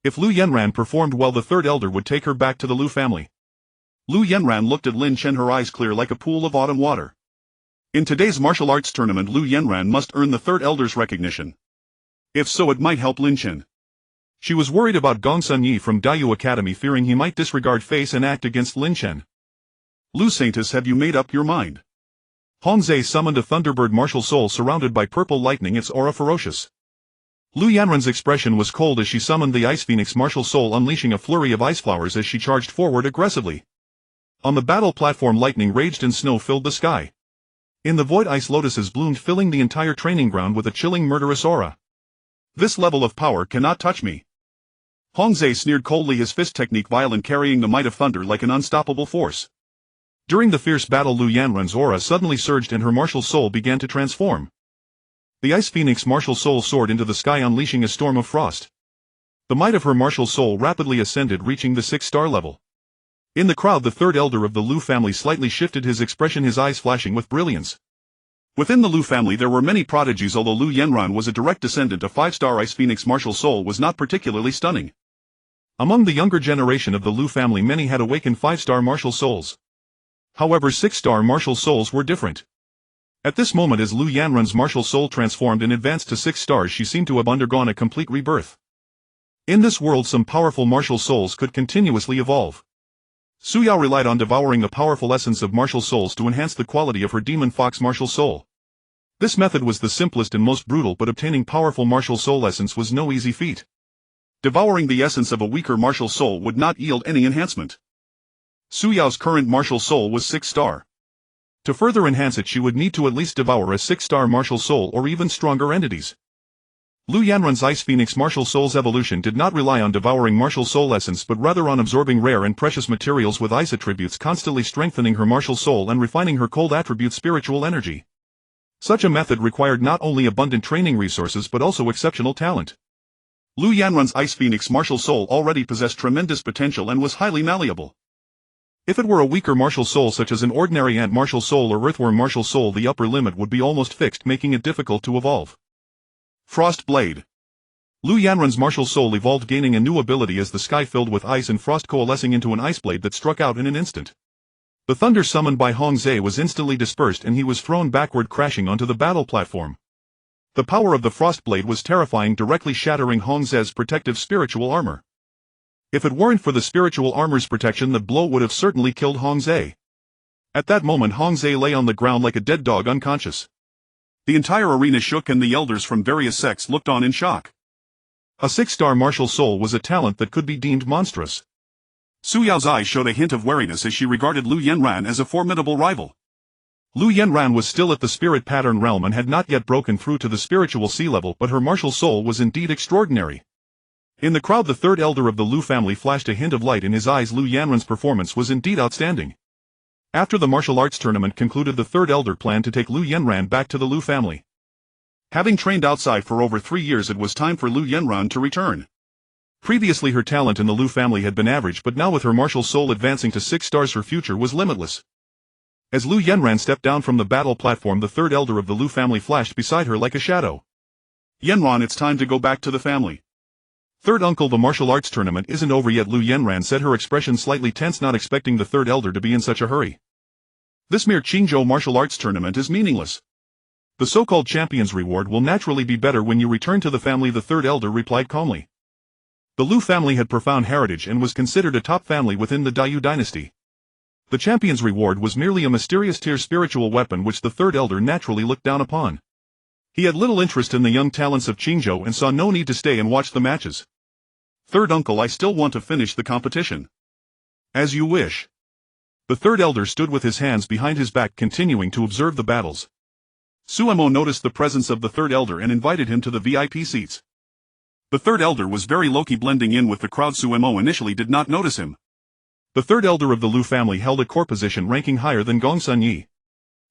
If Lu Yanran performed well, the third elder would take her back to the Lu family. Lu Yanran looked at Lin Shen, her eyes clear like a pool of autumn water. In today's martial arts tournament, Lu Yanran must earn the third elder's recognition. If so, it might help Lin Shen. She was worried about Gong Sun Yi from Dayu Academy, fearing he might disregard face and act against Lin Shen. Lu Saintus, have you made up your mind? Hong Zhe summoned a thunderbird martial soul surrounded by purple lightning, its aura ferocious. Lu Yanran's expression was cold as she summoned the Ice Phoenix martial soul, unleashing a flurry of ice flowers as she charged forward aggressively. On the battle platform, lightning raged and snow filled the sky. In the void, ice lotuses bloomed, filling the entire training ground with a chilling, murderous aura. This level of power cannot touch me. Hong Zhe sneered coldly, his fist technique violent, carrying the might of thunder like an unstoppable force. During the fierce battle, Lu Yanran's aura suddenly surged and her martial soul began to transform. The Ice Phoenix martial soul soared into the sky, unleashing a storm of frost. The might of her martial soul rapidly ascended, reaching the 6-star level. In the crowd, the third elder of the Lu family slightly shifted his expression, his eyes flashing with brilliance. Within the Lu family there were many prodigies. Although Lu Yanran was a direct descendant, a 5-star Ice Phoenix martial soul was not particularly stunning. Among the younger generation of the Lu family, many had awakened 5-star martial souls. However, 6-star martial souls were different. At this moment, as Lu Yanran's martial soul transformed and advanced to 6 stars, she seemed to have undergone a complete rebirth. In this world, some powerful martial souls could continuously evolve. Su Yao relied on devouring the powerful essence of martial souls to enhance the quality of her demon fox martial soul. This method was the simplest and most brutal, but obtaining powerful martial soul essence was no easy feat. Devouring the essence of a weaker martial soul would not yield any enhancement. Su Yao's current martial soul was 6-star. To further enhance it, she would need to at least devour a 6-star martial soul or even stronger entities. Lu Yanran's Ice Phoenix martial soul's evolution did not rely on devouring martial soul essence, but rather on absorbing rare and precious materials with ice attributes, constantly strengthening her martial soul and refining her cold attribute spiritual energy. Such a method required not only abundant training resources but also exceptional talent. Lu Yanran's Ice Phoenix martial soul already possessed tremendous potential and was highly malleable. If it were a weaker martial soul such as an ordinary ant martial soul or earthworm martial soul, the upper limit would be almost fixed, making it difficult to evolve. Frost Blade. Lu Yanran's martial soul evolved, gaining a new ability as the sky filled with ice and frost, coalescing into an ice blade that struck out in an instant. The thunder summoned by Hong Zhe was instantly dispersed and he was thrown backward, crashing onto the battle platform. The power of the frost blade was terrifying, directly shattering Hong Zhe's protective spiritual armor. If it weren't for the spiritual armor's protection, the blow would have certainly killed Hong Zhe. At that moment, Hong Zhe lay on the ground like a dead dog, unconscious. The entire arena shook and the elders from various sects looked on in shock. A 6-star martial soul was a talent that could be deemed monstrous. Su Yao's eyes showed a hint of wariness as she regarded Lu Yanran as a formidable rival. Lu Yanran was still at the spirit pattern realm and had not yet broken through to the spiritual sea level, but her martial soul was indeed extraordinary. In the crowd, the third elder of the Lu family flashed a hint of light in his eyes. Lu Yanran's performance was indeed outstanding. After the martial arts tournament concluded, the third elder planned to take Lu Yanran back to the Lu family. Having trained outside for over 3 years, it was time for Lu Yanran to return. Previously her talent in the Lu family had been average, but now with her martial soul advancing to 6 stars, her future was limitless. As Lu Yanran stepped down from the battle platform, the third elder of the Lu family flashed beside her like a shadow. Yanran, it's time to go back to the family. Third uncle, the martial arts tournament isn't over yet, Lu Yanran said, her expression slightly tense, not expecting the third elder to be in such a hurry. This mere Qingzhou martial arts tournament is meaningless. The so-called champion's reward will naturally be better when you return to the family, the third elder replied calmly. The Lu family had profound heritage and was considered a top family within the Dayu dynasty. The champion's reward was merely a mysterious tier spiritual weapon which the third elder naturally looked down upon. He had little interest in the young talents of Qingzhou and saw no need to stay and watch the matches. Third uncle, I still want to finish the competition. As you wish. The third elder stood with his hands behind his back continuing to observe the battles. Suemo noticed the presence of the third elder and invited him to the VIP seats. The third elder was very low-key blending in with the crowd. Suemo initially did not notice him. The third elder of the Lu family held a core position ranking higher than Gongsun Yi.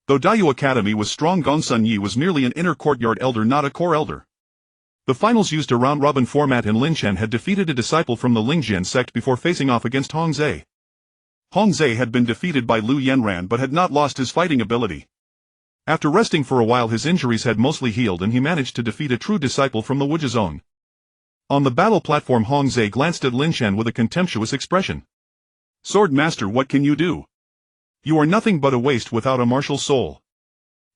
Though Dayu Academy was strong, Gongsun Yi was merely an inner courtyard elder, not a core elder. The finals used a round-robin format and Lin Chen had defeated a disciple from the Lingjian sect before facing off against Hong Zhe. Hong Zhe had been defeated by Lu Yanran but had not lost his fighting ability. After resting for a while, his injuries had mostly healed and he managed to defeat a true disciple from the Wujizong. On the battle platform, Hong Zhe glanced at Lin Chen with a contemptuous expression. Sword Master, what can you do? You are nothing but a waste without a martial soul.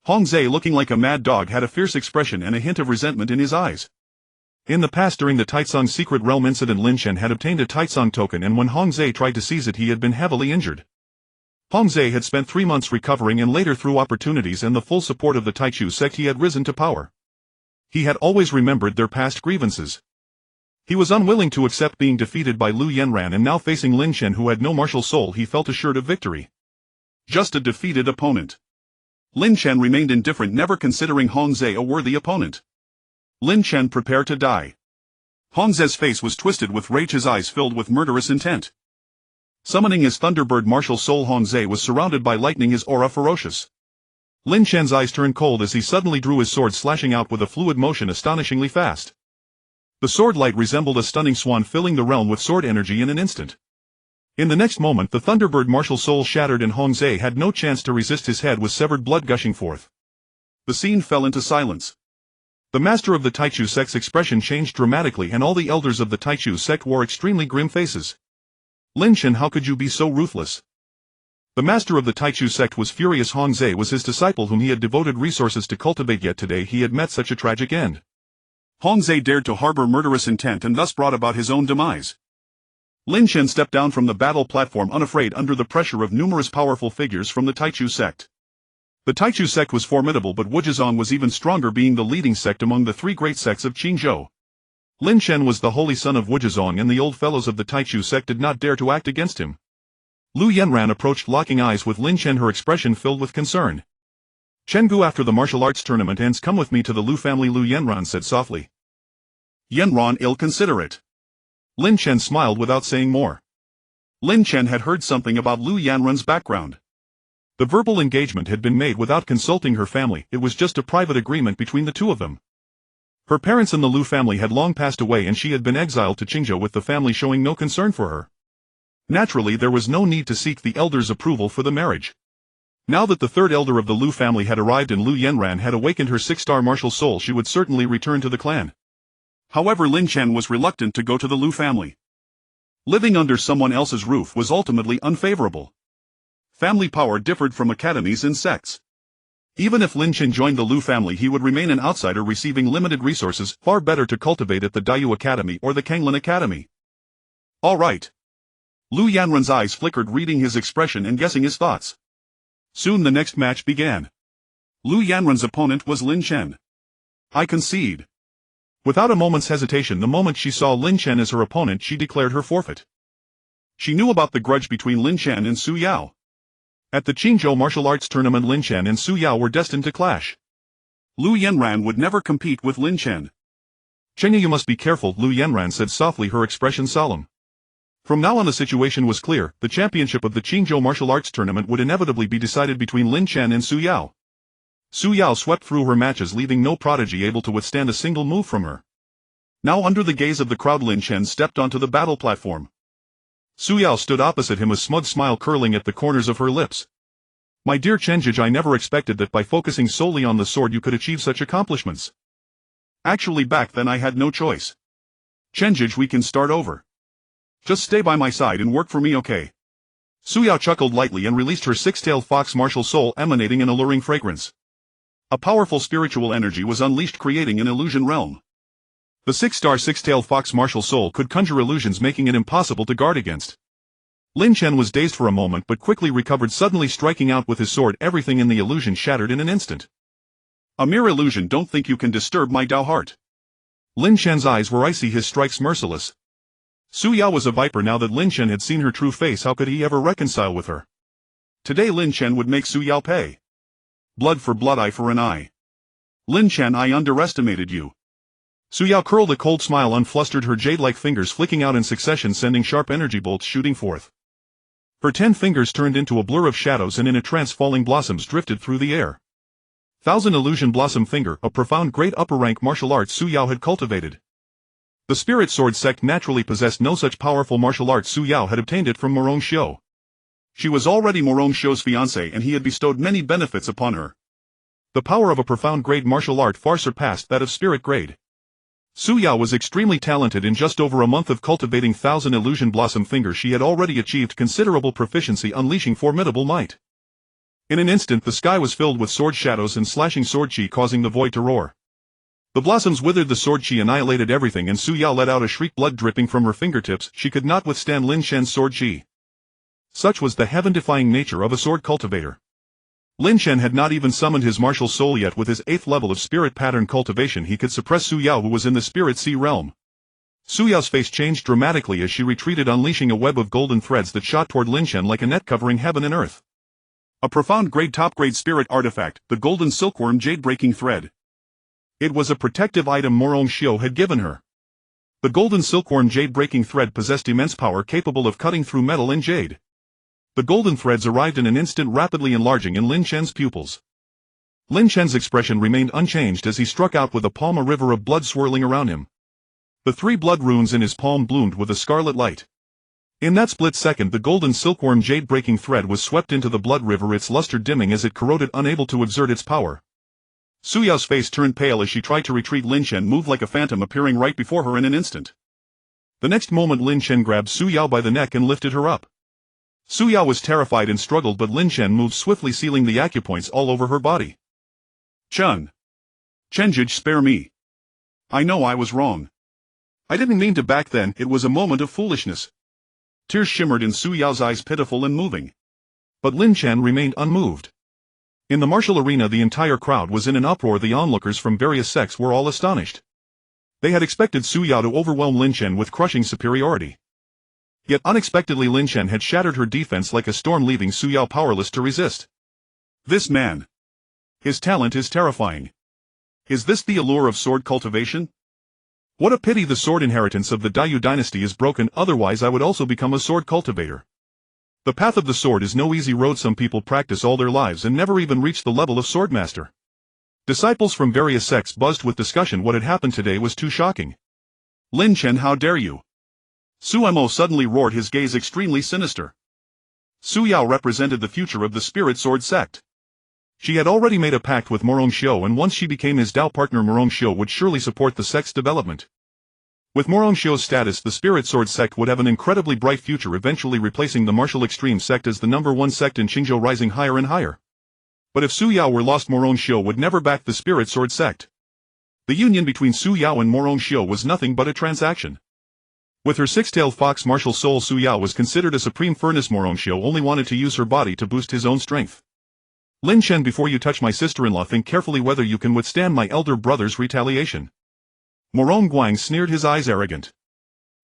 Hong Zhe, looking like a mad dog, had a fierce expression and a hint of resentment in his eyes. In the past, during the Taitsong Secret Realm incident, Lin Chen had obtained a Taitsong token, and when Hong Zhe tried to seize it he had been heavily injured. Hong Zhe had spent 3 months recovering and later, through opportunities and the full support of the Taichu sect, he had risen to power. He had always remembered their past grievances. He was unwilling to accept being defeated by Lu Yanran, and now facing Lin Chen who had no martial soul he felt assured of victory. Just a defeated opponent. Lin Chen remained indifferent, never considering Hong Zhe a worthy opponent. Lin Chen, prepare to die. Hong Zhe's face was twisted with rage, his eyes filled with murderous intent. Summoning his Thunderbird martial soul, Hong Zhe was surrounded by lightning, his aura ferocious. Lin Chen's eyes turned cold as he suddenly drew his sword, slashing out with a fluid motion astonishingly fast. The sword light resembled a stunning swan, filling the realm with sword energy in an instant. In the next moment the Thunderbird martial soul shattered and Hong Zhe had no chance to resist, his head was severed, blood gushing forth. The scene fell into silence. The master of the Taichu sect's expression changed dramatically and all the elders of the Taichu sect wore extremely grim faces. Lin Chen, how could you be so ruthless? The master of the Taichu sect was furious. Hong Zhe was his disciple whom he had devoted resources to cultivate, yet today he had met such a tragic end. Hong Zhe dared to harbor murderous intent and thus brought about his own demise. Lin Chen stepped down from the battle platform unafraid under the pressure of numerous powerful figures from the Taichu sect. The Taichu sect was formidable, but Wujizong was even stronger, being the leading sect among the 3 great sects of Qingzhou. Lin Chen was the holy son of Wujizong and the old fellows of the Taichu sect did not dare to act against him. Lu Yanran approached, locking eyes with Lin Chen, her expression filled with concern. Chenggu, after the martial arts tournament ends, come with me to the Lu family, Lu Yanran said softly. Yanran, ill-considerate. Lin Chen smiled without saying more. Lin Chen had heard something about Lu Yanran's background. The verbal engagement had been made without consulting her family, it was just a private agreement between the two of them. Her parents in the Lu family had long passed away and she had been exiled to Qingzhou, with the family showing no concern for her. Naturally, there was no need to seek the elders' approval for the marriage. Now that the third elder of the Lu family had arrived and Lu Yanran had awakened her 6-star martial soul, she would certainly return to the clan. However, Lin Chen was reluctant to go to the Lu family. Living under someone else's roof was ultimately unfavorable. Family power differed from academies and sects. Even if Lin Chen joined the Lu family, he would remain an outsider receiving limited resources, far better to cultivate at the Dayu Academy or the Kanglin Academy. All right. Lu Yanran's eyes flickered, reading his expression and guessing his thoughts. Soon the next match began. Lu Yanran's opponent was Lin Chen. I concede. Without a moment's hesitation, the moment she saw Lin Chen as her opponent, she declared her forfeit. She knew about the grudge between Lin Chen and Su Yao. At the Qingzhou martial arts tournament, Lin Chen and Su Yao were destined to clash. Lu Yanran would never compete with Lin Chen. Chenya, you must be careful, Lu Yanran said softly, her expression solemn. From now on the situation was clear, the championship of the Qingzhou martial arts tournament would inevitably be decided between Lin Chen and Su Yao. Su Yao swept through her matches, leaving no prodigy able to withstand a single move from her. Now, under the gaze of the crowd, Lin Chen stepped onto the battle platform. Su Yao stood opposite him, a smug smile curling at the corners of her lips. My dear Chenjij, I never expected that by focusing solely on the sword you could achieve such accomplishments. Actually, back then I had no choice. Chenjij, we can start over. Just stay by my side and work for me, okay? Su Yao chuckled lightly and released her 6-tailed fox martial soul, emanating an alluring fragrance. A powerful spiritual energy was unleashed, creating an illusion realm. The 6-star six-tailed fox martial soul could conjure illusions, making it impossible to guard against. Lin Chen was dazed for a moment but quickly recovered, suddenly striking out with his sword. Everything in the illusion shattered in an instant. A mere illusion, don't think you can disturb my Dao heart. Lin Chen's eyes were icy, his strikes merciless. Su Yao was a viper. Now that Lin Chen had seen her true face, how could he ever reconcile with her? Today Lin Chen would make Su Yao pay. Blood for blood, eye for an eye. Lin Chen, I underestimated you. Su Yao curled a cold smile, unflustered, her jade-like fingers flicking out in succession, sending sharp energy bolts shooting forth. Her 10 fingers turned into a blur of shadows, and in a trance falling blossoms drifted through the air. Thousand Illusion Blossom Finger, a profound great upper-rank martial art Su Yao had cultivated. The Spirit Sword sect naturally possessed no such powerful martial art. Su Yao had obtained it from Morong Xiu. She was already Morong Xiu's fiancée, and he had bestowed many benefits upon her. The power of a profound grade martial art far surpassed that of spirit grade. Su Yao was extremely talented. In just over a month of cultivating Thousand Illusion Blossom Finger, she had already achieved considerable proficiency, unleashing formidable might. In an instant the sky was filled with sword shadows and slashing sword chi, causing the void to roar. The blossoms withered, the sword chi annihilated everything, and Su Yao let out a shriek, blood dripping from her fingertips. She could not withstand Lin Chen's sword chi. Such was the heaven-defying nature of a sword cultivator. Lin Chen had not even summoned his martial soul yet. With his 8th level of spirit pattern cultivation, he could suppress Su Yao, who was in the spirit sea realm. Su Yao's face changed dramatically as she retreated, unleashing a web of golden threads that shot toward Lin Chen like a net covering heaven and earth. A profound grade top-grade spirit artifact, the golden silkworm jade-breaking thread. It was a protective item Morong Xiu had given her. The golden silkworm jade-breaking thread possessed immense power, capable of cutting through metal and jade. The golden threads arrived in an instant, rapidly enlarging in Lin Chen's pupils. Lin Chen's expression remained unchanged as he struck out with a palm, a river of blood swirling around him. The 3 blood runes in his palm bloomed with a scarlet light. In that split second the golden silkworm jade-breaking thread was swept into the blood river, its luster dimming as it corroded, unable to exert its power. Su Yao's face turned pale as she tried to retreat. Lin Chen moved like a phantom, appearing right before her in an instant. The next moment Lin Chen grabbed Su Yao by the neck and lifted her up. Su Yao was terrified and struggled, but Lin Chen moved swiftly, sealing the acupoints all over her body. Chen Chenjij, spare me. I know I was wrong. I didn't mean to back then, it was a moment of foolishness. Tears shimmered in Su Yao's eyes, pitiful and moving. But Lin Chen remained unmoved. In the martial arena the entire crowd was in an uproar. The onlookers from various sects were all astonished. They had expected Su Yao to overwhelm Lin Chen with crushing superiority. Yet unexpectedly Lin Chen had shattered her defense like a storm, leaving Su Yao powerless to resist. This man. His talent is terrifying. Is this the allure of sword cultivation? What a pity the sword inheritance of the Dayu dynasty is broken, otherwise I would also become a sword cultivator. The path of the sword is no easy road. Some people practice all their lives and never even reach the level of swordmaster. Disciples from various sects buzzed with discussion. What had happened today was too shocking. Lin Chen, how dare you? Su Mo suddenly roared, his gaze extremely sinister. Su Yao represented the future of the Spirit Sword sect. She had already made a pact with Morong Xiu, and once she became his Dao partner, Morong Xiu would surely support the sect's development. With Morong Xiu's status, the Spirit Sword sect would have an incredibly bright future, eventually replacing the martial extreme sect as the #1 sect in Qingzhou, rising higher and higher. But if Su Yao were lost, Morong Xiu would never back the Spirit Sword sect. The union between Su Yao and Morong Xiu was nothing but a transaction. With her 6-tailed fox martial soul, Su Yao was considered a supreme furnace. Morong Xiu only wanted to use her body to boost his own strength. Lin Chen, before you touch my sister-in-law, think carefully whether you can withstand my elder brother's retaliation. Morong Guang sneered, his eyes arrogant.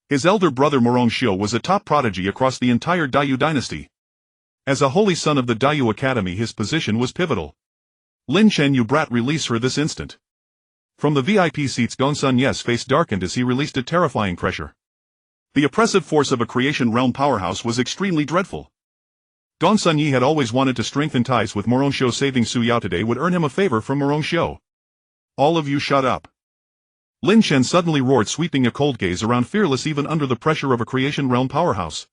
His elder brother Morong Xiu was a top prodigy across the entire Dayu dynasty. As a holy son of the Dayu Academy, his position was pivotal. Lin Chen, you brat, release her this instant. From the VIP seats, Gongsun Ye's face darkened as he released a terrifying pressure. The oppressive force of a creation realm powerhouse was extremely dreadful. Gongsun Yi had always wanted to strengthen ties with Morong Xiu. Saving Su Yao today would earn him a favor from Morong Xiu. All of you shut up. Lin Chen suddenly roared, sweeping a cold gaze around, fearless even under the pressure of a creation realm powerhouse.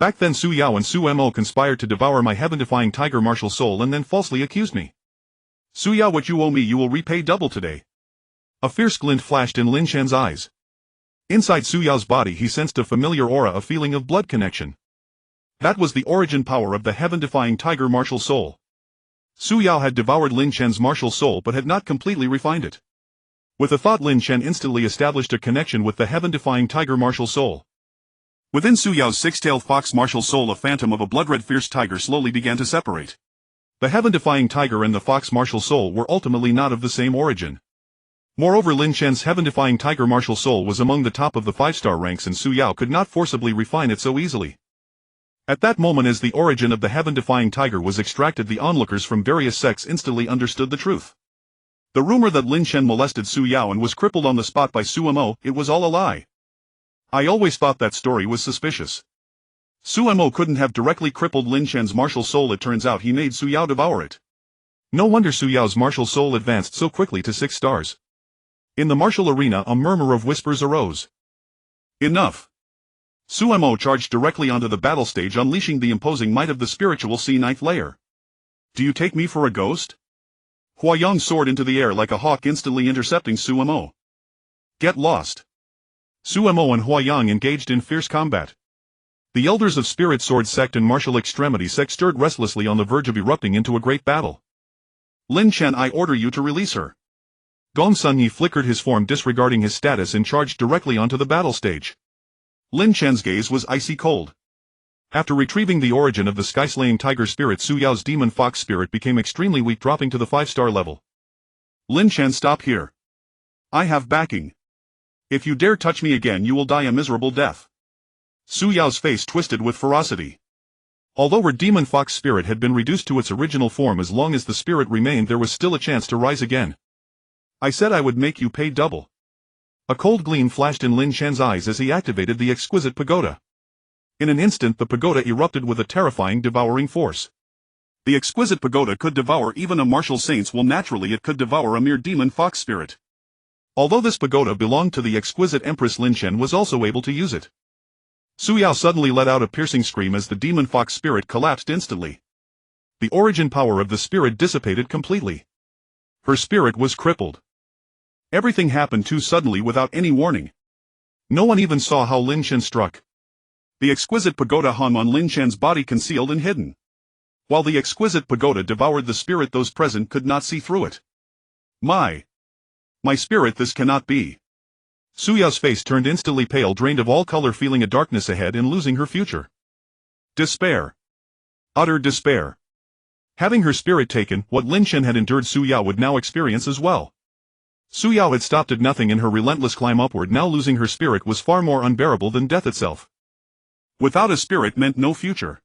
Back then Su Yao and Su Mo conspired to devour my heaven-defying tiger martial soul and then falsely accused me. Su Yao, what you owe me you will repay double today. A fierce glint flashed in Lin Chen's eyes. Inside Su Yao's body he sensed a familiar aura, a feeling of blood connection. That was the origin power of the heaven-defying tiger martial soul. Su Yao had devoured Lin Chen's martial soul but had not completely refined it. With a thought, Lin Chen instantly established a connection with the heaven-defying tiger martial soul. Within Su Yao's six-tailed fox martial soul, a phantom of a blood-red fierce tiger slowly began to separate. The heaven-defying tiger and the fox martial soul were ultimately not of the same origin. Moreover, Lin Chen's heaven-defying tiger martial soul was among the top of the 5-star ranks, and Su Yao could not forcibly refine it so easily. At that moment, as the origin of the heaven-defying tiger was extracted, the onlookers from various sects instantly understood the truth. The rumor that Lin Chen molested Su Yao and was crippled on the spot by Su Mo, it was all a lie. I always thought that story was suspicious. Su Mo couldn't have directly crippled Lin Chen's martial soul. It turns out he made Su Yao devour it. No wonder Su Yao's martial soul advanced so quickly to 6 stars. In the martial arena, a murmur of whispers arose. Enough! Su Mo charged directly onto the battle stage, unleashing the imposing might of the spiritual C9th layer. Do you take me for a ghost? Huayang soared into the air like a hawk, instantly intercepting Su Mo. Get lost! Su Mo and Huayang engaged in fierce combat. The elders of Spirit Sword Sect and Martial Extremity Sect stirred restlessly on the verge of erupting into a great battle. Lin Chen, I order you to release her. Gong Sun Yi flickered his form, disregarding his status, and charged directly onto the battle stage. Lin Chen's gaze was icy cold. After retrieving the origin of the sky-slaying tiger spirit, Su Yao's demon fox spirit became extremely weak, dropping to the 5-star level. Lin Chen, stop here. I have backing. If you dare touch me again, you will die a miserable death. Su Yao's face twisted with ferocity. Although her demon fox spirit had been reduced to its original form, as long as the spirit remained, there was still a chance to rise again. I said I would make you pay double. A cold gleam flashed in Lin Chen's eyes as he activated the Exquisite Pagoda. In an instant, the pagoda erupted with a terrifying, devouring force. The Exquisite Pagoda could devour even a martial saint, while naturally it could devour a mere demon fox spirit. Although this pagoda belonged to the exquisite Empress, Lin Chen was also able to use it. Su Yao suddenly let out a piercing scream as the demon fox spirit collapsed instantly. The origin power of the spirit dissipated completely. Her spirit was crippled. Everything happened too suddenly, without any warning. No one even saw how Lin Chen struck. The Exquisite Pagoda hung on Lin Chen's body, concealed and hidden. While the Exquisite Pagoda devoured the spirit, those present could not see through it. My spirit, this cannot be. Su Yao's face turned instantly pale, drained of all color, feeling a darkness ahead and losing her future. Despair. Utter despair. Having her spirit taken, what Lin Chen had endured, Su Yao would now experience as well. Su Yao had stopped at nothing in her relentless climb upward. Now losing her spirit was far more unbearable than death itself. Without a spirit meant no future.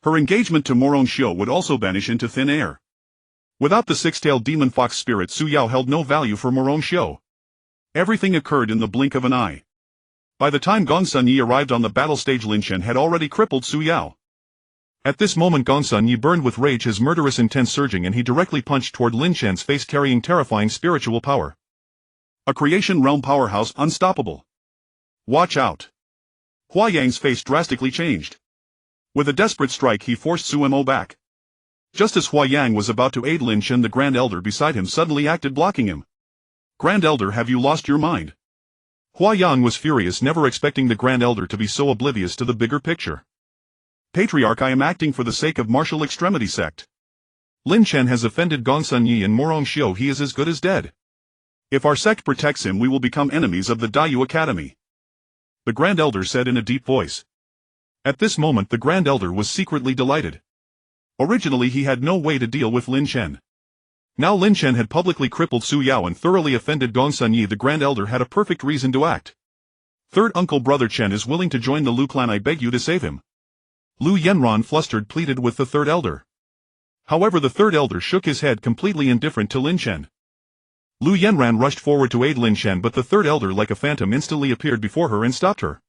Her engagement to Morong Xiu would also vanish into thin air. Without the 6-tailed demon fox spirit, Su Yao held no value for Morong Xiu. Everything occurred in the blink of an eye. By the time Gong Sun Yi arrived on the battle stage, Lin Chen had already crippled Su Yao. At this moment, Gong Sun Yi burned with rage, his murderous intent surging, and he directly punched toward Lin Chen's face, carrying terrifying spiritual power. A creation realm powerhouse, unstoppable. Watch out. Huayang's face drastically changed. With a desperate strike, he forced Su Mo back. Just as Huayang was about to aid Lin Chen, the Grand Elder beside him suddenly acted, blocking him. Grand Elder, have you lost your mind? Huayang was furious, never expecting the Grand Elder to be so oblivious to the bigger picture. Patriarch, I am acting for the sake of Martial Extremity Sect. Lin Chen has offended Gong Sun Yi and Morong Xiu. He is as good as dead. If our sect protects him, we will become enemies of the Daiyu Academy. The Grand Elder said in a deep voice. At this moment, the Grand Elder was secretly delighted. Originally, he had no way to deal with Lin Chen. Now Lin Chen had publicly crippled Su Yao and thoroughly offended Gong Sun Yi. The Grand Elder had a perfect reason to act. Third uncle brother Chen is willing to join the Lu clan. I beg you to save him. Lu Yanran, flustered, pleaded with the third elder. However, the third elder shook his head, completely indifferent to Lin Chen. Lu Yanran rushed forward to aid Lin Chen, but the third elder, like a phantom, instantly appeared before her and stopped her.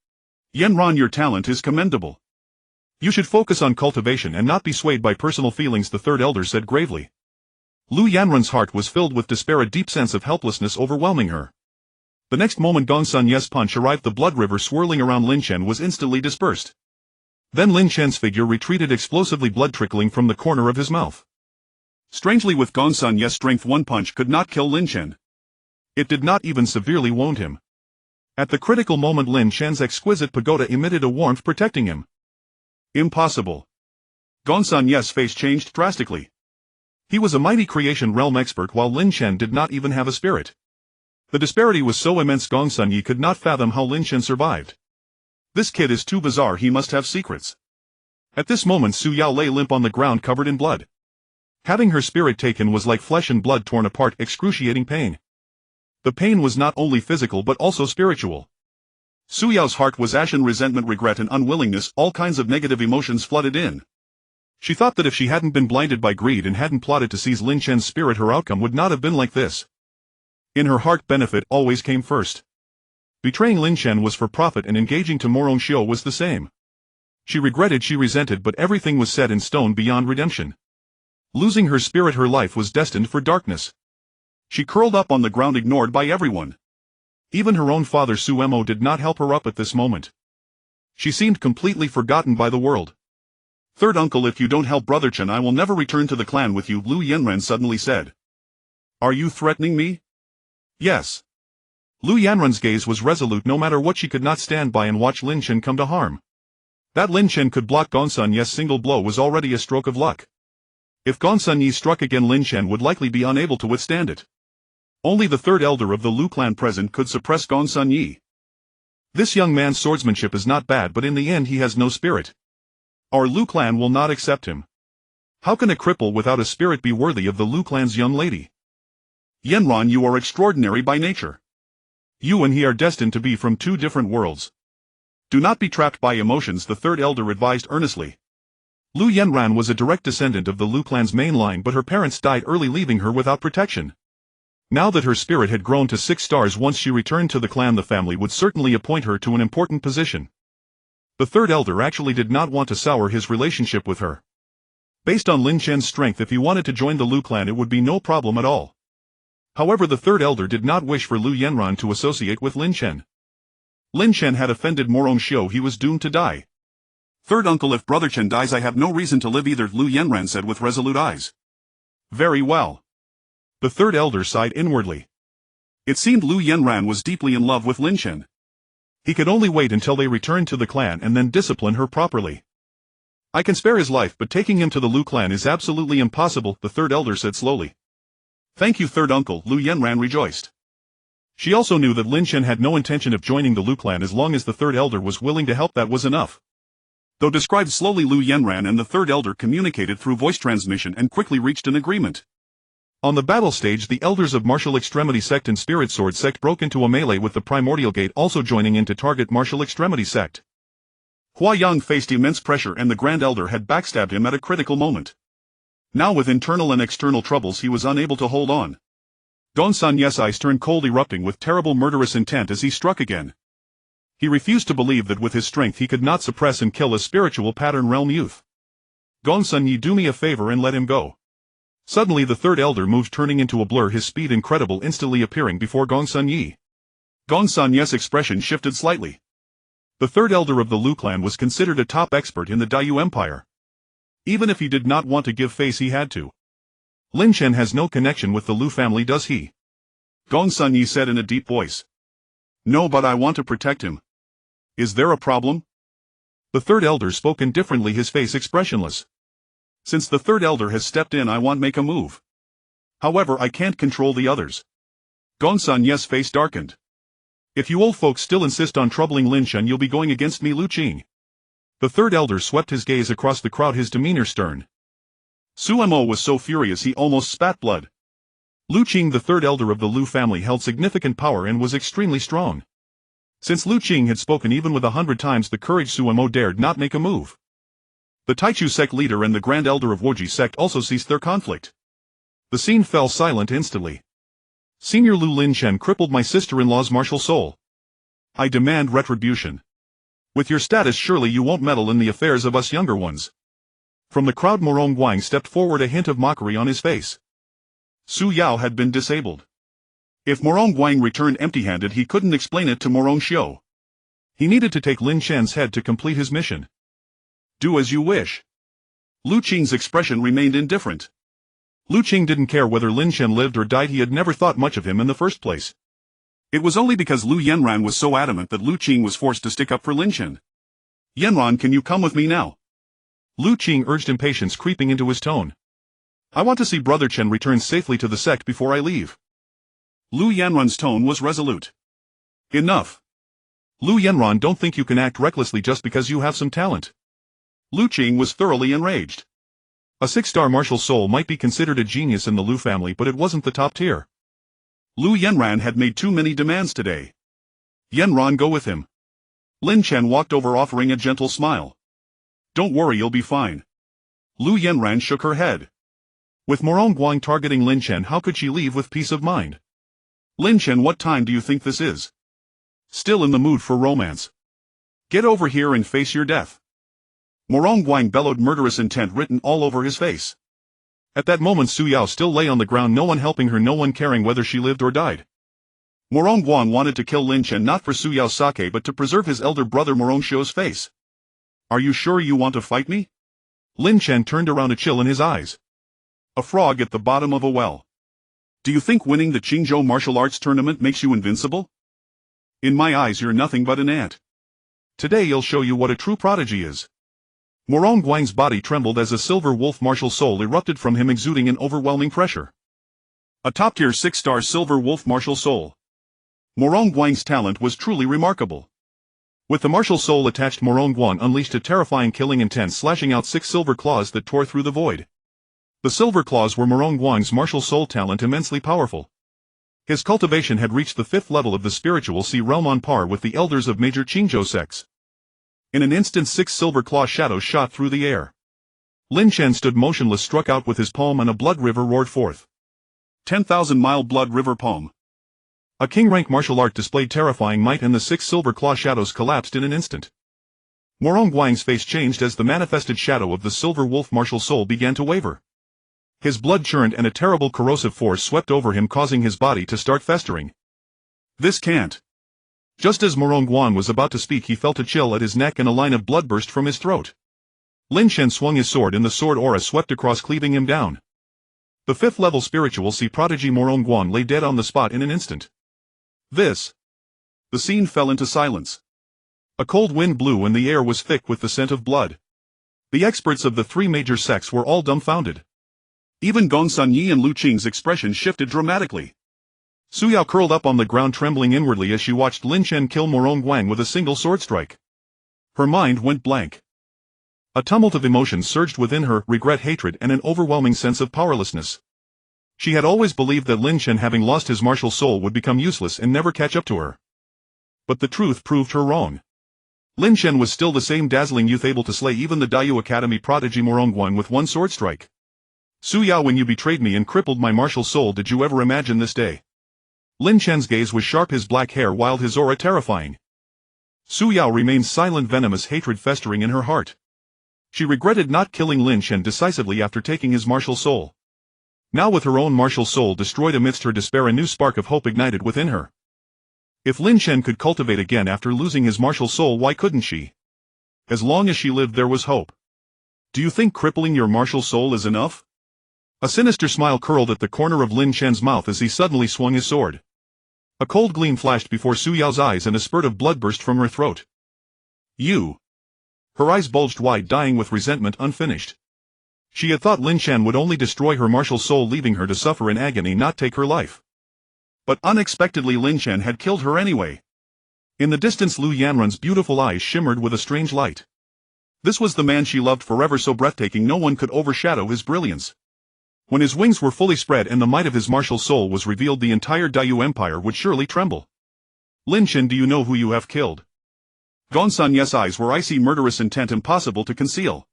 Yanran, your talent is commendable. You should focus on cultivation and not be swayed by personal feelings, the third elder said gravely. Lu Yanran's heart was filled with despair, a deep sense of helplessness overwhelming her. The next moment, Gong Sun Yi's punch arrived. The blood river swirling around Lin Chen was instantly dispersed. Then Lin Chen's figure retreated, explosively, blood trickling from the corner of his mouth. Strangely, with Gong Sun Yi's strength, one punch could not kill Lin Chen. It did not even severely wound him. At the critical moment, Lin Chen's Exquisite Pagoda emitted a warmth, protecting him. Impossible. Gong Sun Yi's face changed drastically. He was a mighty creation realm expert, while Lin Chen did not even have a spirit. The disparity was so immense Gong Sun Yi could not fathom how Lin Chen survived. This kid is too bizarre, he must have secrets. At this moment Su Yao lay limp on the ground covered in blood. Having her spirit taken was like flesh and blood torn apart, excruciating pain. The pain was not only physical but also spiritual. Su Yao's heart was ashen, resentment, regret and unwillingness, all kinds of negative emotions flooded in. She thought that if she hadn't been blinded by greed and hadn't plotted to seize Lin Chen's spirit, her outcome would not have been like this. In her heart, benefit always came first. Betraying Lin Chen was for profit and engaging to Morong Xiu was the same. She regretted, she resented, but everything was set in stone beyond redemption. Losing her spirit, her life was destined for darkness. She curled up on the ground, ignored by everyone. Even her own father Su Mo did not help her up at this moment. She seemed completely forgotten by the world. "Third uncle, if you don't help Brother Chen, I will never return to the clan with you," Lu Yanran suddenly said. "Are you threatening me?" "Yes." Lu Yanran's gaze was resolute. No matter what, she could not stand by and watch Lin Chen come to harm. That Lin Chen could block Gong Sun Yi's single blow was already a stroke of luck. If Gong Sun Yi struck again, Lin Chen would likely be unable to withstand it. Only the third elder of the Lu clan present could suppress Gong Sun Yi. This young man's swordsmanship is not bad, but in the end he has no spirit. Our Lu clan will not accept him. How can a cripple without a spirit be worthy of the Lu clan's young lady? Yanran, you are extraordinary by nature. You and he are destined to be from two different worlds. Do not be trapped by emotions, the third elder advised earnestly. Lu Yanran was a direct descendant of the Lu clan's main line, but her parents died early, leaving her without protection. Now that her spirit had grown to 6 stars, once she returned to the clan, the family would certainly appoint her to an important position. The third elder actually did not want to sour his relationship with her. Based on Lin Chen's strength, if he wanted to join the Lu clan, it would be no problem at all. However, the third elder did not wish for Lu Yanran to associate with Lin Chen. Lin Chen had offended Morong Xiu, he was doomed to die. "Third uncle, if Brother Chen dies, I have no reason to live either," Lu Yanran said with resolute eyes. "Very well." The third elder sighed inwardly. It seemed Lu Yanran was deeply in love with Lin Chen. He could only wait until they returned to the clan and then discipline her properly. "I can spare his life, but taking him to the Lu clan is absolutely impossible," the third elder said slowly. "Thank you, third uncle," Lu Yanran rejoiced. She also knew that Lin Chen had no intention of joining the Lu clan. As long as the third elder was willing to help, that was enough. Though described slowly, Lu Yanran and the third elder communicated through voice transmission and quickly reached an agreement. On the battle stage, the elders of Martial Extremity Sect and Spirit Sword Sect broke into a melee, with the Primordial Gate also joining in to target Martial Extremity Sect. Hua Yang faced immense pressure, and the Grand Elder had backstabbed him at a critical moment. Now, with internal and external troubles, he was unable to hold on. Gong Sun Yi's eyes turned cold, erupting with terrible murderous intent as he struck again. He refused to believe that with his strength he could not suppress and kill a spiritual pattern realm youth. "Gong Sun Yi, do me a favor and let him go." Suddenly the third elder moved, turning into a blur, his speed incredible, instantly appearing before Gong Sun Yi. Gong Sun Yi's expression shifted slightly. The third elder of the Lu clan was considered a top expert in the Dayu Empire. Even if he did not want to give face, he had to. "Lin Chen has no connection with the Lu family, does he?" Gong Sun Yi said in a deep voice. "No, but I want to protect him." "Is there a problem?" The third elder spoke indifferently, his face expressionless. "Since the third elder has stepped in, I want to make a move. However, I can't control the others." Gong Sun Yi's face darkened. "If you old folks still insist on troubling Lin Chen, you'll be going against me, Lu Qing." The third elder swept his gaze across the crowd, his demeanor stern. Su Mo was so furious he almost spat blood. Lu Qing, the third elder of the Lu family, held significant power and was extremely strong. Since Lu Qing had spoken even with 100 times the courage, Su Mo dared not make a move. The Taichu sect leader and the Grand Elder of Woji sect also ceased their conflict. The scene fell silent instantly. "Senior Lu, Lin Chen crippled my sister-in-law's martial soul. I demand retribution. With your status, surely you won't meddle in the affairs of us younger ones." From the crowd, Morong Guang stepped forward, a hint of mockery on his face. Su Yao had been disabled. If Morong Guang returned empty-handed, he couldn't explain it to Morong Xiu. He needed to take Lin Chen's head to complete his mission. "Do as you wish." Lu Qing's expression remained indifferent. Lu Qing didn't care whether Lin Chen lived or died. He had never thought much of him in the first place. It was only because Lu Yanran was so adamant that Lu Qing was forced to stick up for Lin Chen. "Yanran, can you come with me now?" Lu Qing urged, impatience creeping into his tone. "I want to see Brother Chen return safely to the sect before I leave." Lu Yanran's tone was resolute. Enough. Lu Yanran, don't think you can act recklessly just because you have some talent. Lu Qing was thoroughly enraged. A 6-star martial soul might be considered a genius in the Lu family, but it wasn't the top tier. Lu Yanran had made too many demands today. Yanran, go with him. Lin Chen walked over, offering a gentle smile. Don't worry, you'll be fine. Lu Yanran shook her head. With Morong Guang targeting Lin Chen, how could she leave with peace of mind? Lin Chen, what time do you think this is? Still in the mood for romance? Get over here and face your death. Morong Guang bellowed, murderous intent written all over his face. At that moment Su Yao still lay on the ground, no one helping her, no one caring whether she lived or died. Morong Guang wanted to kill Lin Chen not for Su Yao's sake but to preserve his elder brother Morong Xiu's face. Are you sure you want to fight me? Lin Chen turned around, a chill in his eyes. A frog at the bottom of a well. Do you think winning the Qingzhou martial arts tournament makes you invincible? In my eyes you're nothing but an ant. Today I'll show you what a true prodigy is. Morong Guang's body trembled as a silver wolf martial soul erupted from him, exuding an overwhelming pressure. A top-tier 6-star silver wolf martial soul. Morong Guang's talent was truly remarkable. With the martial soul attached, Morong Guang unleashed a terrifying killing intent, slashing out 6 silver claws that tore through the void. The silver claws were Morong Guang's martial soul talent, immensely powerful. His cultivation had reached the 5th level of the spiritual sea realm, on par with the elders of major Qingzhou sects. In an instant 6 silver claw shadows shot through the air. Lin Chen stood motionless, struck out with his palm, and a blood river roared forth. 10,000-mile blood river palm. A king-rank martial art displayed terrifying might, and the 6 silver claw shadows collapsed in an instant. Morong Guang's face changed as the manifested shadow of the silver wolf martial soul began to waver. His blood churned and a terrible corrosive force swept over him, causing his body to start festering. This can't. Just as Morong Guang was about to speak, he felt a chill at his neck and a line of blood burst from his throat. Lin Chen swung his sword and the sword aura swept across, cleaving him down. The 5th level spiritual sea prodigy Morong Guang lay dead on the spot in an instant. The scene fell into silence. A cold wind blew and the air was thick with the scent of blood. The experts of the 3 major sects were all dumbfounded. Even Gongsun Yi and Lu Qing's expression shifted dramatically. Su Yao curled up on the ground, trembling inwardly as she watched Lin Chen kill Morong Guang with a single sword strike. Her mind went blank. A tumult of emotions surged within her, regret, hatred, and an overwhelming sense of powerlessness. She had always believed that Lin Chen, having lost his martial soul, would become useless and never catch up to her. But the truth proved her wrong. Lin Chen was still the same dazzling youth, able to slay even the Dayu Academy prodigy Morong Guang with one sword strike. Su Yao, when you betrayed me and crippled my martial soul, did you ever imagine this day? Lin Chen's gaze was sharp, his black hair wild, his aura terrifying. Su Yao remained silent, venomous hatred festering in her heart. She regretted not killing Lin Chen decisively after taking his martial soul. Now, with her own martial soul destroyed amidst her despair, a new spark of hope ignited within her. If Lin Chen could cultivate again after losing his martial soul, why couldn't she? As long as she lived, there was hope. Do you think crippling your martial soul is enough? A sinister smile curled at the corner of Lin Chen's mouth as he suddenly swung his sword. A cold gleam flashed before Su Yao's eyes and a spurt of blood burst from her throat. You! Her eyes bulged wide, dying with resentment unfinished. She had thought Lin Chen would only destroy her martial soul, leaving her to suffer in agony, not take her life. But unexpectedly Lin Chen had killed her anyway. In the distance Lu Yanran's beautiful eyes shimmered with a strange light. This was the man she loved forever, so breathtaking no one could overshadow his brilliance. When his wings were fully spread and the might of his martial soul was revealed, the entire Dayu Empire would surely tremble. Lin Chen, do you know who you have killed? Gongsun Yi's eyes were icy, murderous intent impossible to conceal.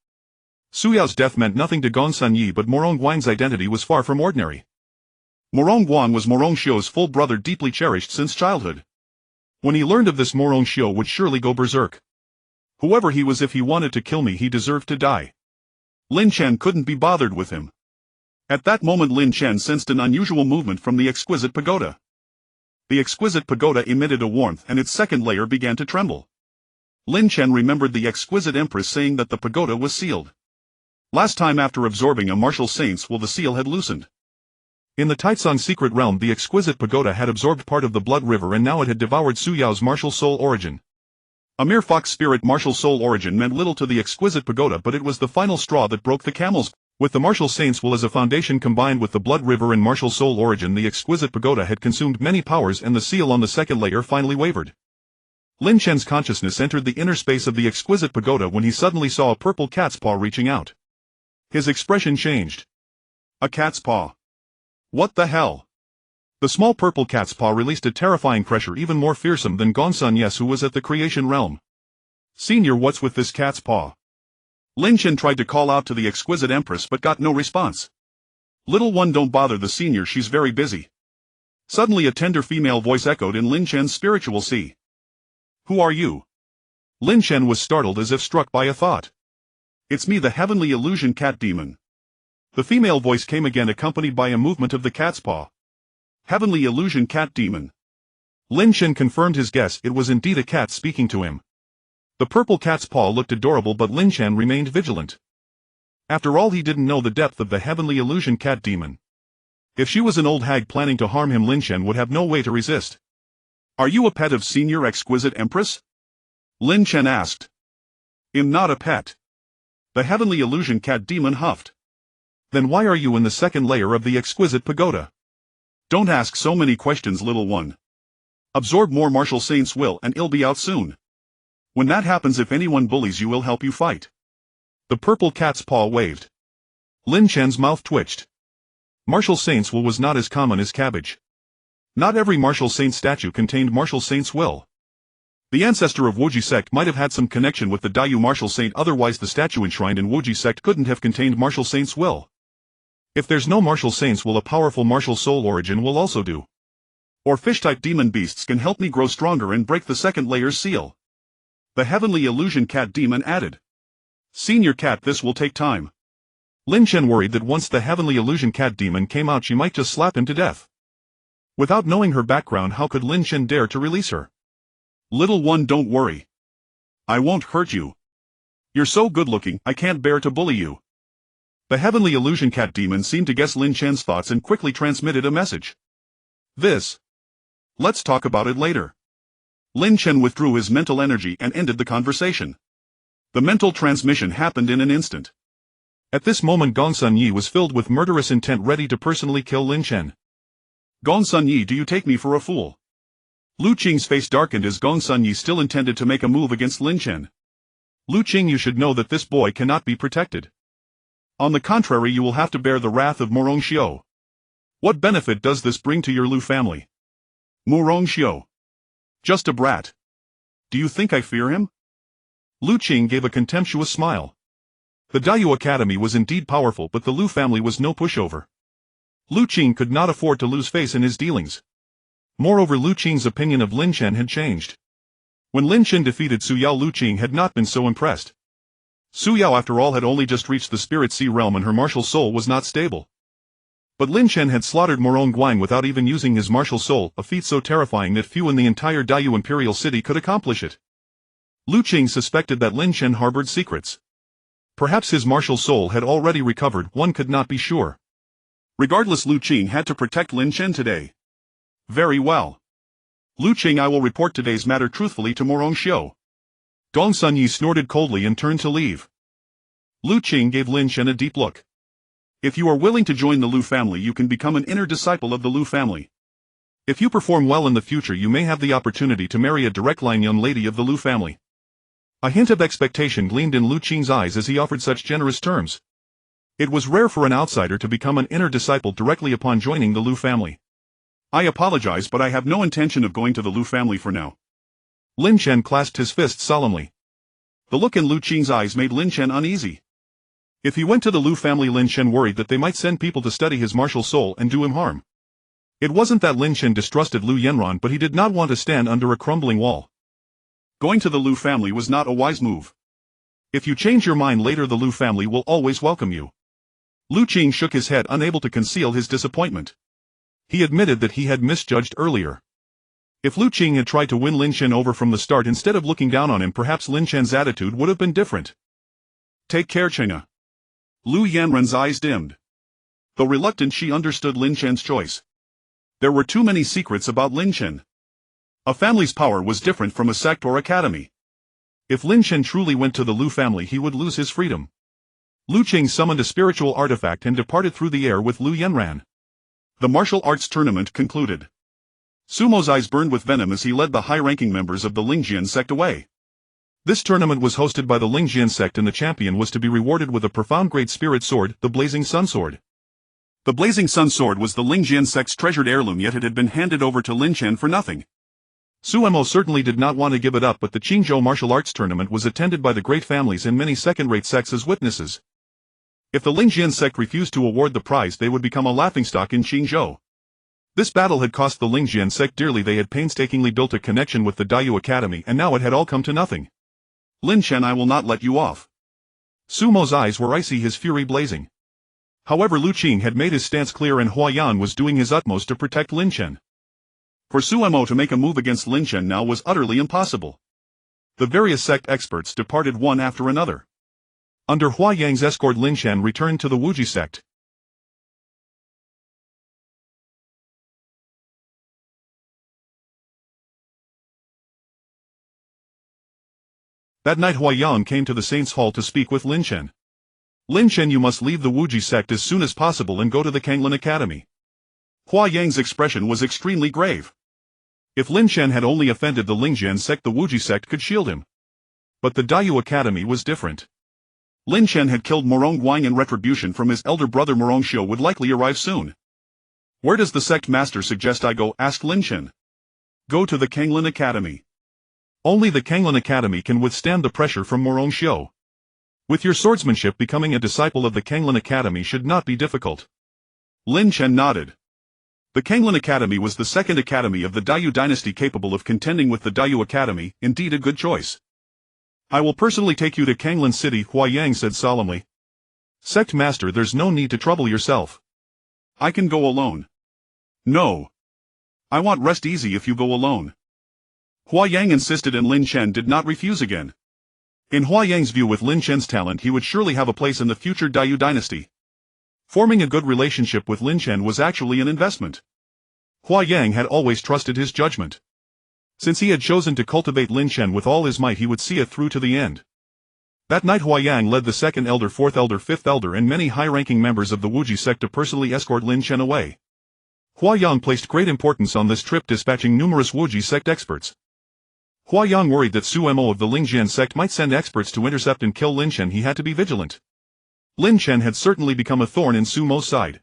Su Yao's death meant nothing to Gongsun Yi, but Morong Guang's identity was far from ordinary. Morong Guang was Morong Xiu's full brother, deeply cherished since childhood. When he learned of this, Morong Xiu would surely go berserk. Whoever he was, if he wanted to kill me, he deserved to die. Lin Chen couldn't be bothered with him. At that moment Lin Chen sensed an unusual movement from the Exquisite Pagoda. The Exquisite Pagoda emitted a warmth and its second layer began to tremble. Lin Chen remembered the Exquisite Empress saying that the pagoda was sealed. Last time, after absorbing a martial saint's will, the seal had loosened. In the Taitsong secret realm, the Exquisite Pagoda had absorbed part of the blood river and now it had devoured Su Yao's martial soul origin. A mere fox spirit martial soul origin meant little to the Exquisite Pagoda, but it was the final straw that broke the camel's With the martial saint's will as a foundation combined with the blood river and martial soul origin, the exquisite pagoda had consumed many powers, and the seal on the second layer finally wavered. Lin Chen's consciousness entered the inner space of the exquisite pagoda when he suddenly saw a purple cat's paw reaching out. His expression changed. A cat's paw. What the hell? The small purple cat's paw released a terrifying pressure even more fearsome than Gongsun Yes, who was at the creation realm. Senior, what's with this cat's paw? Lin Chen tried to call out to the exquisite Empress but got no response. Little one, don't bother the senior, she's very busy. Suddenly a tender female voice echoed in Lin Chen's spiritual sea. Who are you? Lin Chen was startled as if struck by a thought. It's me, the heavenly illusion cat demon. The female voice came again, accompanied by a movement of the cat's paw. Heavenly illusion cat demon. Lin Chen confirmed his guess, it was indeed a cat speaking to him. The purple cat's paw looked adorable, but Lin Chen remained vigilant. After all, he didn't know the depth of the heavenly illusion cat demon. If she was an old hag planning to harm him, Lin Chen would have no way to resist. Are you a pet of Senior Exquisite Empress? Lin Chen asked. I'm not a pet. The heavenly illusion cat demon huffed. Then why are you in the second layer of the exquisite pagoda? Don't ask so many questions, little one. Absorb more martial saint's will and it'll be out soon. When that happens, if anyone bullies you, we'll help you fight. The purple cat's paw waved. Lin Chen's mouth twitched. Martial saint's will was not as common as cabbage. Not every martial saint statue contained martial saint's will. The ancestor of Wuji sect might have had some connection with the Dayu martial saint, otherwise the statue enshrined in Wuji sect couldn't have contained martial saint's will. If there's no martial saint's will, a powerful martial soul origin will also do. Or fish-type demon beasts can help me grow stronger and break the second layer's seal. The heavenly illusion cat demon added. Senior cat, this will take time. Lin Chen worried that once the heavenly illusion cat demon came out, she might just slap him to death. Without knowing her background, how could Lin Chen dare to release her? Little one, don't worry. I won't hurt you. You're so good-looking, I can't bear to bully you. The heavenly illusion cat demon seemed to guess Lin Chen's thoughts and quickly transmitted a message. Let's talk about it later. Lin Chen withdrew his mental energy and ended the conversation. The mental transmission happened in an instant. At this moment, Gongsun Yi was filled with murderous intent, ready to personally kill Lin Chen. Gongsun Yi, do you take me for a fool? Lu Qing's face darkened as Gongsun Yi still intended to make a move against Lin Chen. Lu Qing, you should know that this boy cannot be protected. On the contrary, you will have to bear the wrath of Murong Xiao. What benefit does this bring to your Lu family? Murong Xiao. Just a brat. Do you think I fear him? Lu Qing gave a contemptuous smile. The Dayu Academy was indeed powerful, but the Lu family was no pushover. Lu Qing could not afford to lose face in his dealings. Moreover, Lu Qing's opinion of Lin Chen had changed. When Lin Chen defeated Su Yao, Lu Qing had not been so impressed. Su Yao, after all, had only just reached the spirit sea realm and her martial soul was not stable. But Lin Chen had slaughtered Morong Guang without even using his martial soul, a feat so terrifying that few in the entire Dayu imperial city could accomplish it. Lu Qing suspected that Lin Chen harbored secrets. Perhaps his martial soul had already recovered, one could not be sure. Regardless, Lu Qing had to protect Lin Chen today. Very well. Lu Qing, I will report today's matter truthfully to Morong Xiao. Gongsun Yi snorted coldly and turned to leave. Lu Qing gave Lin Chen a deep look. If you are willing to join the Lu family, you can become an inner disciple of the Lu family. If you perform well in the future, you may have the opportunity to marry a direct line young lady of the Lu family. A hint of expectation gleamed in Lu Qing's eyes as he offered such generous terms. It was rare for an outsider to become an inner disciple directly upon joining the Lu family. I apologize, but I have no intention of going to the Lu family for now. Lin Chen clasped his fist solemnly. The look in Lu Qing's eyes made Lin Chen uneasy. If he went to the Lu family, Lin Chen worried that they might send people to study his martial soul and do him harm. It wasn't that Lin Chen distrusted Lu Yanran, but he did not want to stand under a crumbling wall. Going to the Lu family was not a wise move. If you change your mind later, the Lu family will always welcome you. Lu Qing shook his head, unable to conceal his disappointment. He admitted that he had misjudged earlier. If Lu Qing had tried to win Lin Chen over from the start instead of looking down on him, perhaps Lin Chen's attitude would have been different. Take care, China. Lu Yanran's eyes dimmed. Though reluctant, she understood Lin Chen's choice. There were too many secrets about Lin Chen. A family's power was different from a sect or academy. If Lin Chen truly went to the Lu family, he would lose his freedom. Lu Qing summoned a spiritual artifact and departed through the air with Lu Yanran. The martial arts tournament concluded. Sumo's eyes burned with venom as he led the high-ranking members of the Lingjian sect away. This tournament was hosted by the Lingjian sect and the champion was to be rewarded with a profound great spirit sword, the Blazing Sun Sword. The Blazing Sun Sword was the Lingjian sect's treasured heirloom, yet it had been handed over to Lin Chen for nothing. Sumo certainly did not want to give it up, but the Qingzhou martial arts tournament was attended by the great families and many second-rate sects as witnesses. If the Lingjian sect refused to award the prize, they would become a laughingstock in Qingzhou. This battle had cost the Lingjian sect dearly. They had painstakingly built a connection with the Daiyu Academy, and now it had all come to nothing. Lin Chen, I will not let you off. Sumo's eyes were icy, his fury blazing. However, Lu Qing had made his stance clear and Huayan was doing his utmost to protect Lin Chen. For Sumo to make a move against Lin Chen now was utterly impossible. The various sect experts departed one after another. Under Huayang's escort, Lin Chen returned to the Wuji sect. That night Huayang came to the Saints' Hall to speak with Lin Chen. Lin Chen, you must leave the Wuji sect as soon as possible and go to the Kanglin Academy. Huayang's expression was extremely grave. If Lin Chen had only offended the Lingjian sect, the Wuji sect could shield him. But the Daiyu Academy was different. Lin Chen had killed Morong Guang, and retribution from his elder brother Morong Xiu would likely arrive soon. Where does the sect master suggest I go? Asked Lin Chen. Go to the Kanglin Academy. Only the Kanglin Academy can withstand the pressure from Morong Xiu. With your swordsmanship, becoming a disciple of the Kanglin Academy should not be difficult. Lin Chen nodded. The Kanglin Academy was the second academy of the Daiyu dynasty capable of contending with the Daiyu Academy, indeed a good choice. I will personally take you to Kanglin City, Huayang said solemnly. Sect master, there's no need to trouble yourself. I can go alone. No. I want rest easy if you go alone. Huayang insisted, and Lin Chen did not refuse again. In Huayang's view, with Lin Chen's talent, he would surely have a place in the future Daiyu dynasty. Forming a good relationship with Lin Chen was actually an investment. Huayang had always trusted his judgment. Since he had chosen to cultivate Lin Chen with all his might, he would see it through to the end. That night Huayang led the second elder, fourth elder, fifth elder and many high-ranking members of the Wuji sect to personally escort Lin Chen away. Huayang placed great importance on this trip, dispatching numerous Wuji sect experts. Huayang worried that Sumo of the Lingjian sect might send experts to intercept and kill Lin Chen. He had to be vigilant. Lin Chen had certainly become a thorn in Sumo's side.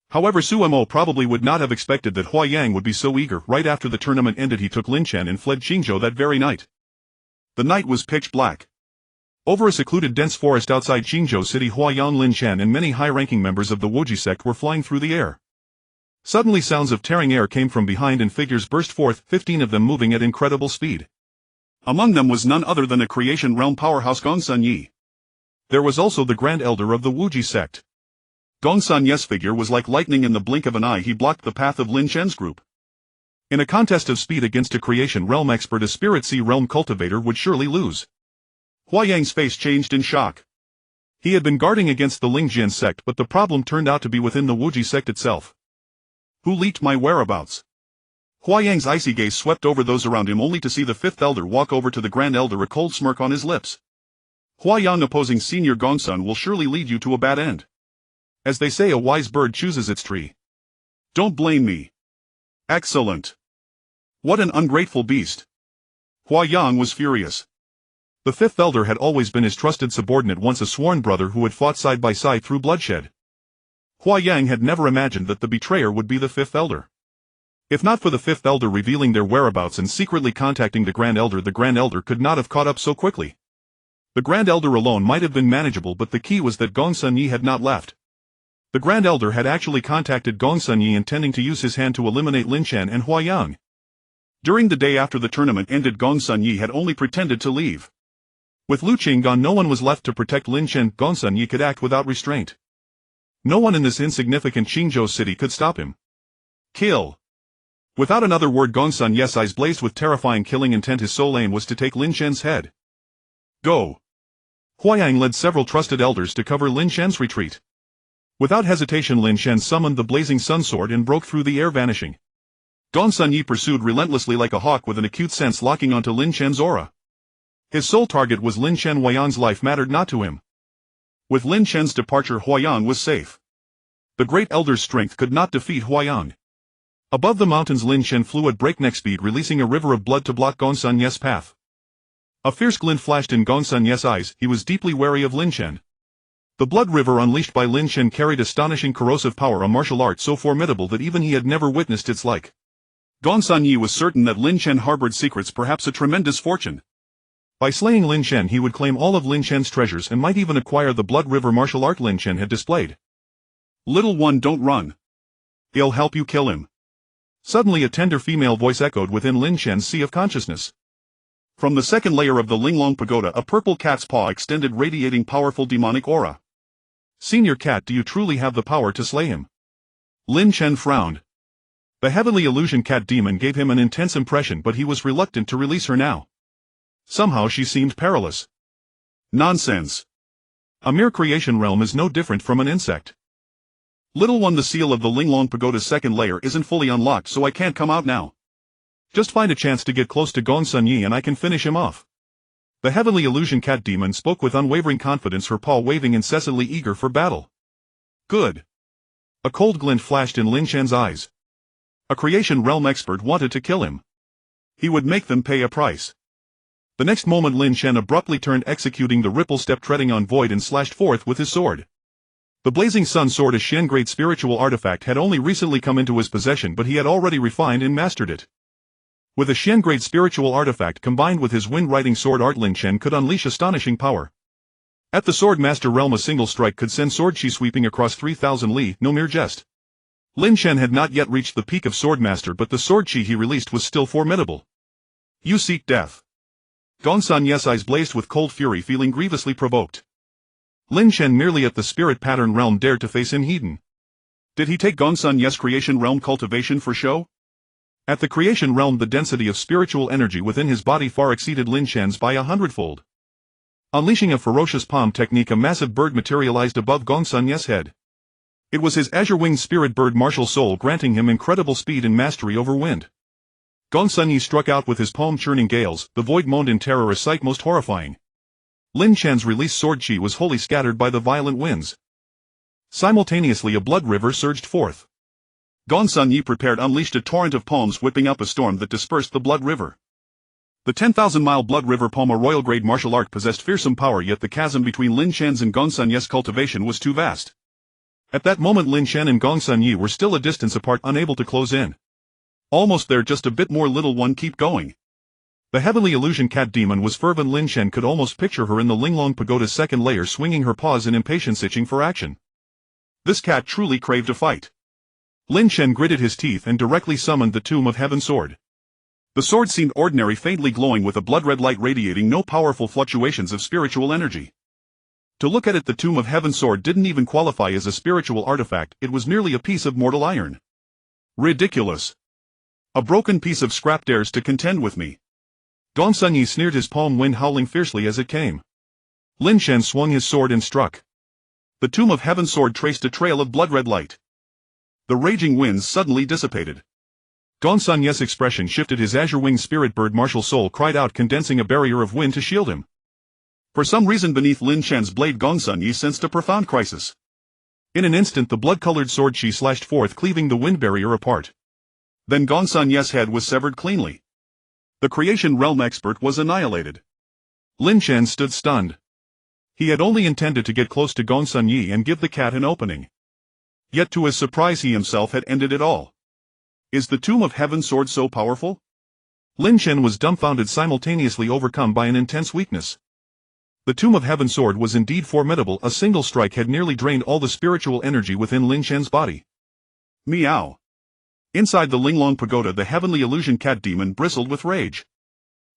However, Sumo probably would not have expected that Huayang would be so eager. Right after the tournament ended, he took Lin Chen and fled Qingzhou that very night. The night was pitch black. Over a secluded dense forest outside Qingzhou city, Huayang, Lin Chen and many high-ranking members of the Wuji sect were flying through the air. Suddenly sounds of tearing air came from behind and figures burst forth, 15 of them moving at incredible speed. Among them was none other than a creation realm powerhouse Gongsun Yi. There was also the Grand Elder of the Wuji sect. Gongsun Yi's figure was like lightning. In the blink of an eye he blocked the path of Lin Chen's group. In a contest of speed against a creation realm expert, a spirit sea realm cultivator would surely lose. Huayang's face changed in shock. He had been guarding against the Lingjian sect, but the problem turned out to be within the Wuji sect itself. Who leaked my whereabouts? Huayang's icy gaze swept over those around him, only to see the fifth elder walk over to the Grand Elder, a cold smirk on his lips. Huayang, opposing Senior Gongsun will surely lead you to a bad end. As they say, a wise bird chooses its tree. Don't blame me. Excellent. What an ungrateful beast. Huayang was furious. The fifth elder had always been his trusted subordinate, once a sworn brother who had fought side by side through bloodshed. Huayang had never imagined that the betrayer would be the fifth elder. If not for the fifth elder revealing their whereabouts and secretly contacting the Grand Elder could not have caught up so quickly. The Grand Elder alone might have been manageable, but the key was that Gongsun Yi had not left. The Grand Elder had actually contacted Gongsun Yi, intending to use his hand to eliminate Lin Chen and Huayang. During the day after the tournament ended, Gongsun Yi had only pretended to leave. With Lu Qing gone, no one was left to protect Lin Chen. Gongsun Yi could act without restraint. No one in this insignificant Qingzhou city could stop him. Kill. Without another word, Gongsun Yi's eyes blazed with terrifying killing intent. His sole aim was to take Lin Chen's head. Go. Huayang led several trusted elders to cover Lin Chen's retreat. Without hesitation, Lin Chen summoned the Blazing Sun Sword and broke through the air, vanishing. Gongsun Yi pursued relentlessly like a hawk, with an acute sense locking onto Lin Chen's aura. His sole target was Lin Chen. Huayang's life mattered not to him. With Lin Chen's departure, Huayang was safe. The Great Elder's strength could not defeat Huayang. Above the mountains, Lin Chen flew at breakneck speed, releasing a river of blood to block Gongsun Ye's path. A fierce glint flashed in Gongsun Ye's eyes. He was deeply wary of Lin Chen. The blood river unleashed by Lin Chen carried astonishing corrosive power, a martial art so formidable that even he had never witnessed its like. Gongsun Ye was certain that Lin Chen harbored secrets, perhaps a tremendous fortune. By slaying Lin Chen, he would claim all of Lin Chen's treasures and might even acquire the blood river martial art Lin Chen had displayed. "Little one, don't run. He'll help you kill him." Suddenly a tender female voice echoed within Lin Chen's sea of consciousness. From the second layer of the Linglong Pagoda, a purple cat's paw extended, radiating powerful demonic aura. "Senior Cat, do you truly have the power to slay him?" Lin Chen frowned. The heavenly illusion cat demon gave him an intense impression, but he was reluctant to release her now. Somehow she seemed perilous. "Nonsense. A mere creation realm is no different from an insect. Little one, the seal of the Linglong Pagoda's second layer isn't fully unlocked, so I can't come out now. Just find a chance to get close to Gongsun Ye and I can finish him off." The heavenly illusion cat demon spoke with unwavering confidence, her paw waving, incessantly eager for battle. "Good." A cold glint flashed in Lin Chen's eyes. A creation realm expert wanted to kill him. He would make them pay a price. The next moment Lin Chen abruptly turned, executing the ripple step, treading on void, and slashed forth with his sword. The Blazing Sun sword, a Shen grade spiritual artifact, had only recently come into his possession, but he had already refined and mastered it. With a Shen grade spiritual artifact combined with his wind-riding sword art, Lin Chen could unleash astonishing power. At the sword master realm, a single strike could send sword chi sweeping across 3,000 li, no mere jest. Lin Chen had not yet reached the peak of swordmaster, but the sword chi he released was still formidable. "You seek death." Gongsun Ye's eyes blazed with cold fury, feeling grievously provoked. Lin Chen, merely at the spirit pattern realm, dared to face him heathen. Did he take Gongsun Ye's creation realm cultivation for show? At the creation realm, the density of spiritual energy within his body far exceeded Lin Chen's by 100-fold. Unleashing a ferocious palm technique, a massive bird materialized above Gongsun Ye's head. It was his azure-winged spirit bird martial soul, granting him incredible speed and mastery over wind. Gongsun Ye struck out with his palm-churning gales. The void moaned in terror, a sight most horrifying. Lin Chen's released sword chi was wholly scattered by the violent winds. Simultaneously a blood river surged forth. Gongsun Ye, prepared, unleashed a torrent of palms, whipping up a storm that dispersed the blood river. The 10,000-mile blood river palm, a royal-grade martial art, possessed fearsome power, yet the chasm between Lin Chen's and Gongsun Ye's cultivation was too vast. At that moment Lin Chen and Gongsun Ye were still a distance apart, unable to close in. "Almost there, just a bit more, little one, keep going." The heavenly illusion cat demon was fervent. Lin Chen could almost picture her in the Linglong Pagoda's second layer, swinging her paws in impatience, itching for action. This cat truly craved a fight. Lin Chen gritted his teeth and directly summoned the Tomb of Heaven sword. The sword seemed ordinary, faintly glowing with a blood-red light, radiating no powerful fluctuations of spiritual energy. To look at it, the Tomb of Heaven sword didn't even qualify as a spiritual artifact, it was merely a piece of mortal iron. Ridiculous. A broken piece of scrap dares to contend with me. Gongsun Ye sneered, his palm wind howling fiercely as it came. Lin Chen swung his sword and struck. The Tomb of Heaven sword traced a trail of blood-red light. The raging winds suddenly dissipated. Gongsun Ye's expression shifted, his azure-winged spirit bird martial soul cried out, condensing a barrier of wind to shield him. For some reason beneath Lin Chen's blade, Gongsun Ye sensed a profound crisis. In an instant the blood-colored sword chi slashed forth, cleaving the wind barrier apart. Then Gongsun Ye's head was severed cleanly. The creation realm expert was annihilated. Lin Chen stood stunned. He had only intended to get close to Gongsun Ye and give the cat an opening. Yet to his surprise he himself had ended it all. Is the Tomb of Heaven sword so powerful? Lin Chen was dumbfounded, simultaneously overcome by an intense weakness. The Tomb of Heaven sword was indeed formidable, a single strike had nearly drained all the spiritual energy within Lin Chen's body. Meow. Inside the Linglong Pagoda, the heavenly illusion cat demon bristled with rage.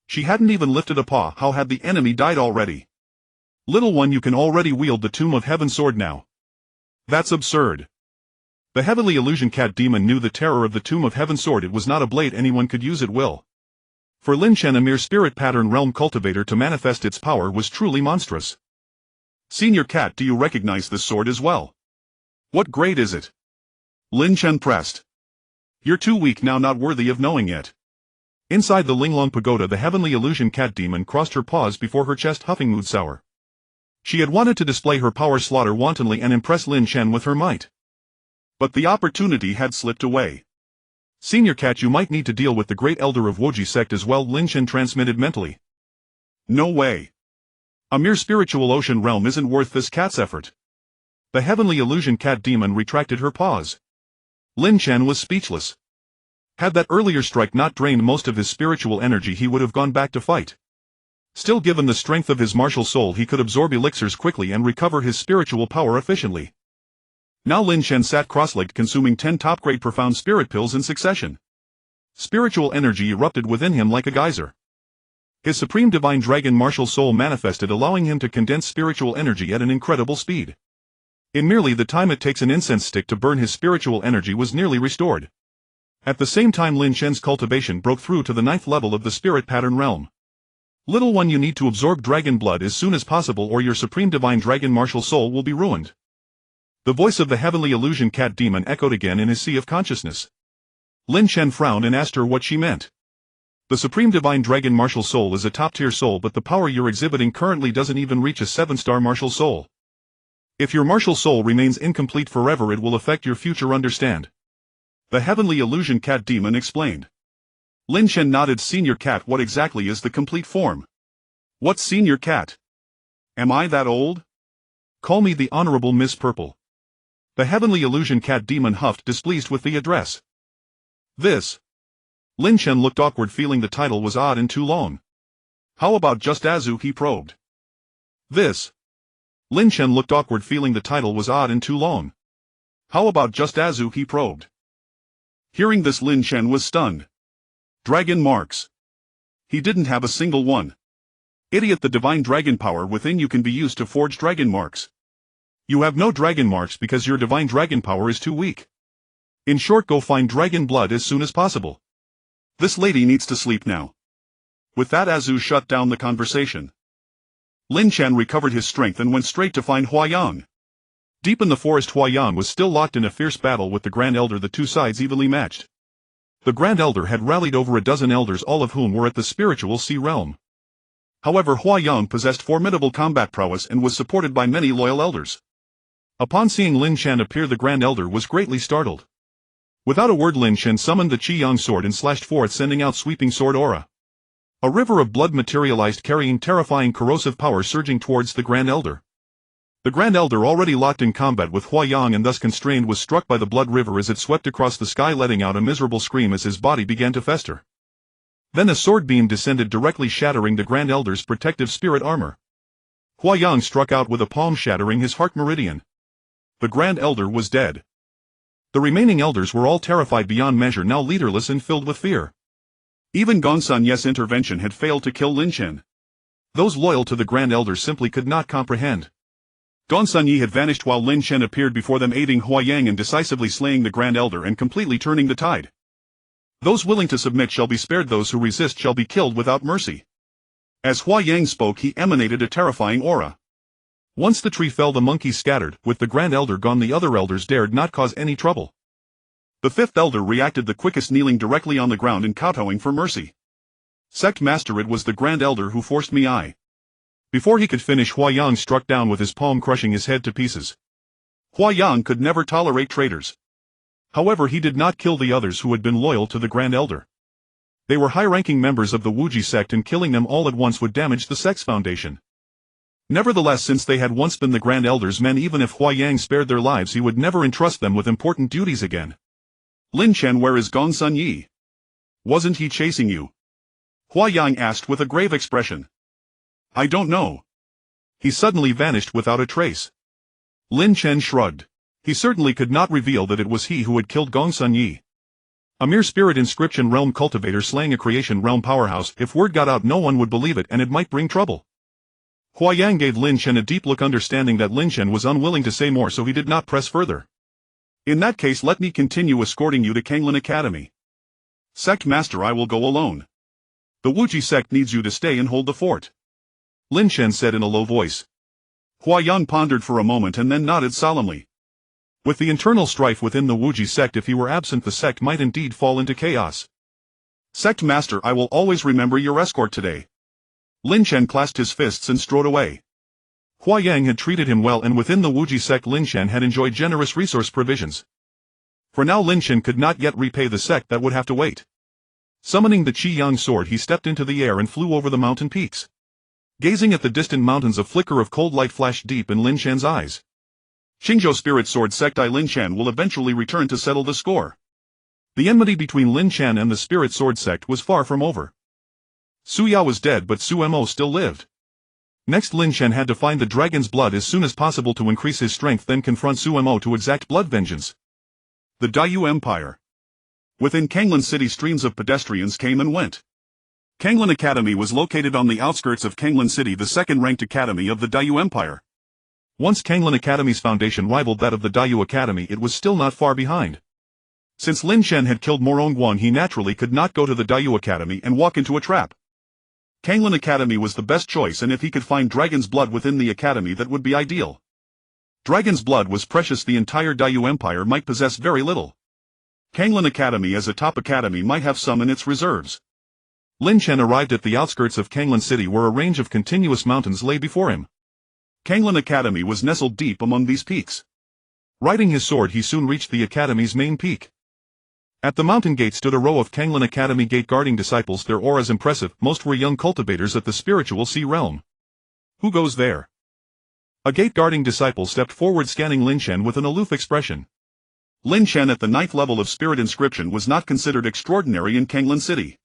She hadn't even lifted a paw. How had the enemy died already? "Little one, you can already wield the Tomb of Heaven sword now." That's absurd. The heavenly illusion cat demon knew the terror of the Tomb of Heaven sword. It was not a blade anyone could use at will. For Lin Chen, a mere spirit pattern realm cultivator, to manifest its power was truly monstrous. "Senior Cat, do you recognize this sword as well? What grade is it?" Lin Chen pressed. "You're too weak now, not worthy of knowing yet." Inside the Linglong Pagoda, the heavenly illusion cat demon crossed her paws before her chest, huffing mood sour. She had wanted to display her power slaughter wantonly and impress Lin Chen with her might. But the opportunity had slipped away. Senior Cat, you might need to deal with the Great Elder of Wuji sect as well, Lin Chen transmitted mentally. No way. A mere spiritual ocean realm isn't worth this cat's effort. The heavenly illusion cat demon retracted her paws. Lin Chen was speechless. Had that earlier strike not drained most of his spiritual energy, he would have gone back to fight. Still, given the strength of his martial soul, he could absorb elixirs quickly and recover his spiritual power efficiently. Now Lin Chen sat cross-legged, consuming 10 top-grade profound spirit pills in succession. Spiritual energy erupted within him like a geyser. His supreme divine dragon martial soul manifested, allowing him to condense spiritual energy at an incredible speed. In merely the time it takes an incense stick to burn, his spiritual energy was nearly restored. At the same time, Lin Chen's cultivation broke through to the 9th level of the spirit pattern realm. Little one, you need to absorb dragon blood as soon as possible, or your supreme divine dragon martial soul will be ruined. The voice of the heavenly illusion cat demon echoed again in his sea of consciousness. Lin Chen frowned and asked her what she meant. The supreme divine dragon martial soul is a top-tier soul, but the power you're exhibiting currently doesn't even reach a 7-star martial soul. If your martial soul remains incomplete forever, it will affect your future, understand? The heavenly illusion cat demon explained. Lin Chen nodded. Senior Cat, what exactly is the complete form? What's Senior Cat? Am I that old? Call me the Honorable Miss Purple. The heavenly illusion cat demon huffed, displeased with the address. This. Lin Chen looked awkward, feeling the title was odd and too long. How about just Azu, he probed. This. Lin Chen looked awkward, feeling the title was odd and too long. How about just Azu, he probed. Hearing this, Lin Chen was stunned. Dragon marks. He didn't have a single one. Idiot, the divine dragon power within you can be used to forge dragon marks. You have no dragon marks because your divine dragon power is too weak. In short, go find dragon blood as soon as possible. This lady needs to sleep now. With that, Azu shut down the conversation. Lin Chen recovered his strength and went straight to find Huayang. Deep in the forest, Huayang was still locked in a fierce battle with the Grand Elder, the two sides evenly matched. The Grand Elder had rallied over a dozen elders, all of whom were at the spiritual sea realm. However, Huayang possessed formidable combat prowess and was supported by many loyal elders. Upon seeing Lin Chen appear, the Grand Elder was greatly startled. Without a word, Lin Chen summoned the Qiyang sword and slashed forth, sending out sweeping sword aura. A river of blood materialized, carrying terrifying corrosive power surging towards the Grand Elder. The Grand Elder, already locked in combat with Huayang and thus constrained, was struck by the blood river as it swept across the sky, letting out a miserable scream as his body began to fester. Then a sword beam descended, directly shattering the Grand Elder's protective spirit armor. Huayang struck out with a palm, shattering his heart meridian. The Grand Elder was dead. The remaining elders were all terrified beyond measure, now leaderless and filled with fear. Even Gongsun Ye's intervention had failed to kill Lin Chen. Those loyal to the Grand Elder simply could not comprehend. Gongsun Ye had vanished while Lin Chen appeared before them, aiding Huayang in decisively slaying the Grand Elder and completely turning the tide. Those willing to submit shall be spared, those who resist shall be killed without mercy. As Huayang spoke, he emanated a terrifying aura. Once the tree fell, the monkeys scattered. With the Grand Elder gone, the other elders dared not cause any trouble. The 5th elder reacted the quickest, kneeling directly on the ground and kowtowing for mercy. Sect Master, it was the Grand Elder who forced me. Before he could finish, Huayang struck down with his palm, crushing his head to pieces. Huayang could never tolerate traitors. However, he did not kill the others who had been loyal to the Grand Elder. They were high-ranking members of the Wuji sect, and killing them all at once would damage the sect's foundation. Nevertheless, since they had once been the Grand Elder's men, even if Huayang spared their lives, he would never entrust them with important duties again. Lin Chen, where is Gongsun Ye? Wasn't he chasing you? Huayang asked with a grave expression. I don't know. He suddenly vanished without a trace. Lin Chen shrugged. He certainly could not reveal that it was he who had killed Gongsun Ye. A mere spirit inscription realm cultivator slaying a creation realm powerhouse. If word got out, no one would believe it, and it might bring trouble. Huayang gave Lin Chen a deep look, understanding that Lin Chen was unwilling to say more, so he did not press further. In that case, let me continue escorting you to Kanglin Academy. Sect Master, I will go alone. The Wuji sect needs you to stay and hold the fort. Lin Chen said in a low voice. Huayang pondered for a moment and then nodded solemnly. With the internal strife within the Wuji sect, if he were absent, the sect might indeed fall into chaos. Sect Master, I will always remember your escort today. Lin Chen clasped his fists and strode away. Hua Yang had treated him well, and within the Wuji sect Lin Shan had enjoyed generous resource provisions. For now Lin Shan could not yet repay the sect, that would have to wait. Summoning the Qi Yang sword, he stepped into the air and flew over the mountain peaks. Gazing at the distant mountains, a flicker of cold light flashed deep in Lin Shan's eyes. Qingzhou Spirit Sword Sect I Lin Shan will eventually return to settle the score. The enmity between Lin Shan and the Spirit Sword Sect was far from over. Su Ya was dead, but Su Mo still lived. Next, Lin Shan had to find the dragon's blood as soon as possible to increase his strength, then confront Su Mo to exact blood vengeance. The Dayu Empire. Within Kanglan City, streams of pedestrians came and went. Kanglan Academy was located on the outskirts of Kanglan City, the second-ranked academy of the Dayu Empire. Once Kanglan Academy's foundation rivaled that of the Dayu Academy, it was still not far behind. Since Lin Shan had killed Morong Guan, he naturally could not go to the Dayu Academy and walk into a trap. Kanglan Academy was the best choice, and if he could find dragon's blood within the academy, that would be ideal. Dragon's blood was precious, the entire Dayu Empire might possess very little. Kanglan Academy as a top academy might have some in its reserves. Lin Shan arrived at the outskirts of Kanglan City, where a range of continuous mountains lay before him. Kanglan Academy was nestled deep among these peaks. Riding his sword, he soon reached the academy's main peak. At the mountain gate stood a row of Kanglan Academy gate guarding disciples, their auras impressive. Most were young cultivators at the spiritual sea realm. Who goes there? A gate guarding disciple stepped forward, scanning Lin Shan with an aloof expression. Lin Shan at the 9th level of spirit inscription was not considered extraordinary in Kanglan City.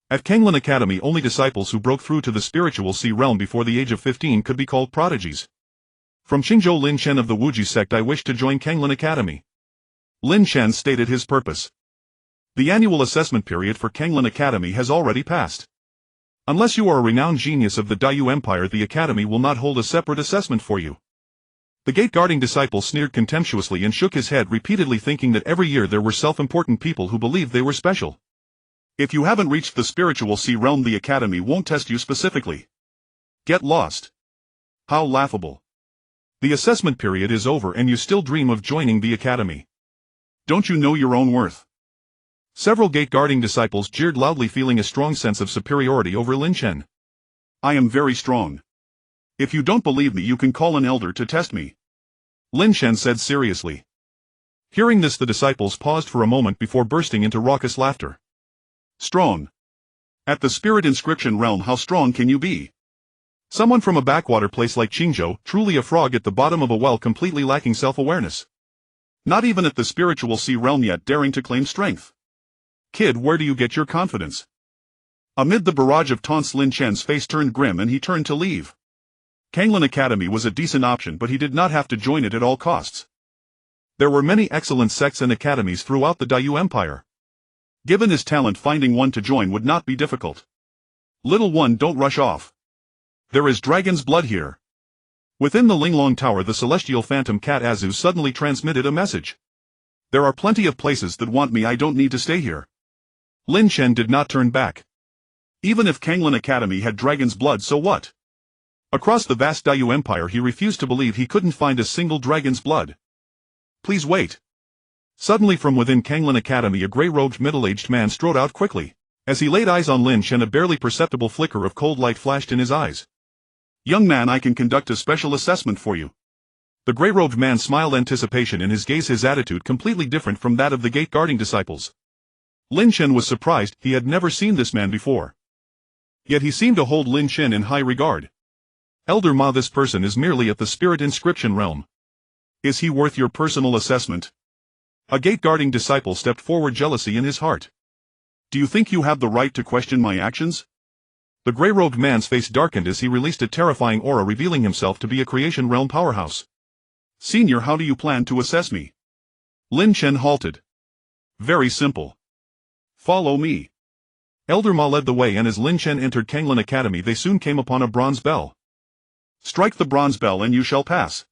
At Kanglan Academy, only disciples who broke through to the spiritual sea realm before the age of 15 could be called prodigies. From Qingzhou, Lin Shan of the Wuji sect, I wish to join Kanglan Academy. Lin Shan stated his purpose. The annual assessment period for Kanglan Academy has already passed. Unless you are a renowned genius of the Dayu Empire, the academy will not hold a separate assessment for you. The gate-guarding disciple sneered contemptuously and shook his head repeatedly, thinking that every year there were self-important people who believed they were special. If you haven't reached the spiritual sea realm, the academy won't test you specifically. Get lost. How laughable. The assessment period is over and you still dream of joining the academy. Don't you know your own worth? Several gate-guarding disciples jeered loudly, feeling a strong sense of superiority over Lin Shan. I am very strong. If you don't believe me, you can call an elder to test me. Lin Shan said seriously. Hearing this, the disciples paused for a moment before bursting into raucous laughter. Strong. At the spirit inscription realm, how strong can you be? Someone from a backwater place like Qingzhou, truly a frog at the bottom of a well, completely lacking self-awareness. Not even at the spiritual sea realm yet, daring to claim strength. Kid, where do you get your confidence? Amid the barrage of taunts, Lin Shan's face turned grim and he turned to leave. Kanglan Academy was a decent option, but he did not have to join it at all costs. There were many excellent sects and academies throughout the Dayu Empire. Given his talent, finding one to join would not be difficult. Little one, don't rush off. There is dragon's blood here. Within the Linglong Tower, the celestial phantom cat Azu suddenly transmitted a message. There are plenty of places that want me, I don't need to stay here. Lin Shan did not turn back. Even if Kanglan Academy had dragon's blood, so what? Across the vast Dayu Empire, he refused to believe he couldn't find a single dragon's blood. Please wait. Suddenly from within Kanglan Academy, a grey-robed middle-aged man strode out quickly. As he laid eyes on Lin Shan, a barely perceptible flicker of cold light flashed in his eyes. Young man, I can conduct a special assessment for you. The grey-robed man smiled, anticipation in his gaze, his attitude completely different from that of the gate-guarding disciples. Lin Shan was surprised, he had never seen this man before. Yet he seemed to hold Lin Shan in high regard. Elder Ma, this person is merely at the spirit inscription realm. Is he worth your personal assessment? A gate-guarding disciple stepped forward, jealousy in his heart. Do you think you have the right to question my actions? The grey-robed man's face darkened as he released a terrifying aura, revealing himself to be a creation realm powerhouse. Senior, how do you plan to assess me? Lin Shan halted. Very simple. Follow me. Elder Ma led the way, and as Lin Shan entered Kanglan Academy, they soon came upon a bronze bell. Strike the bronze bell and you shall pass.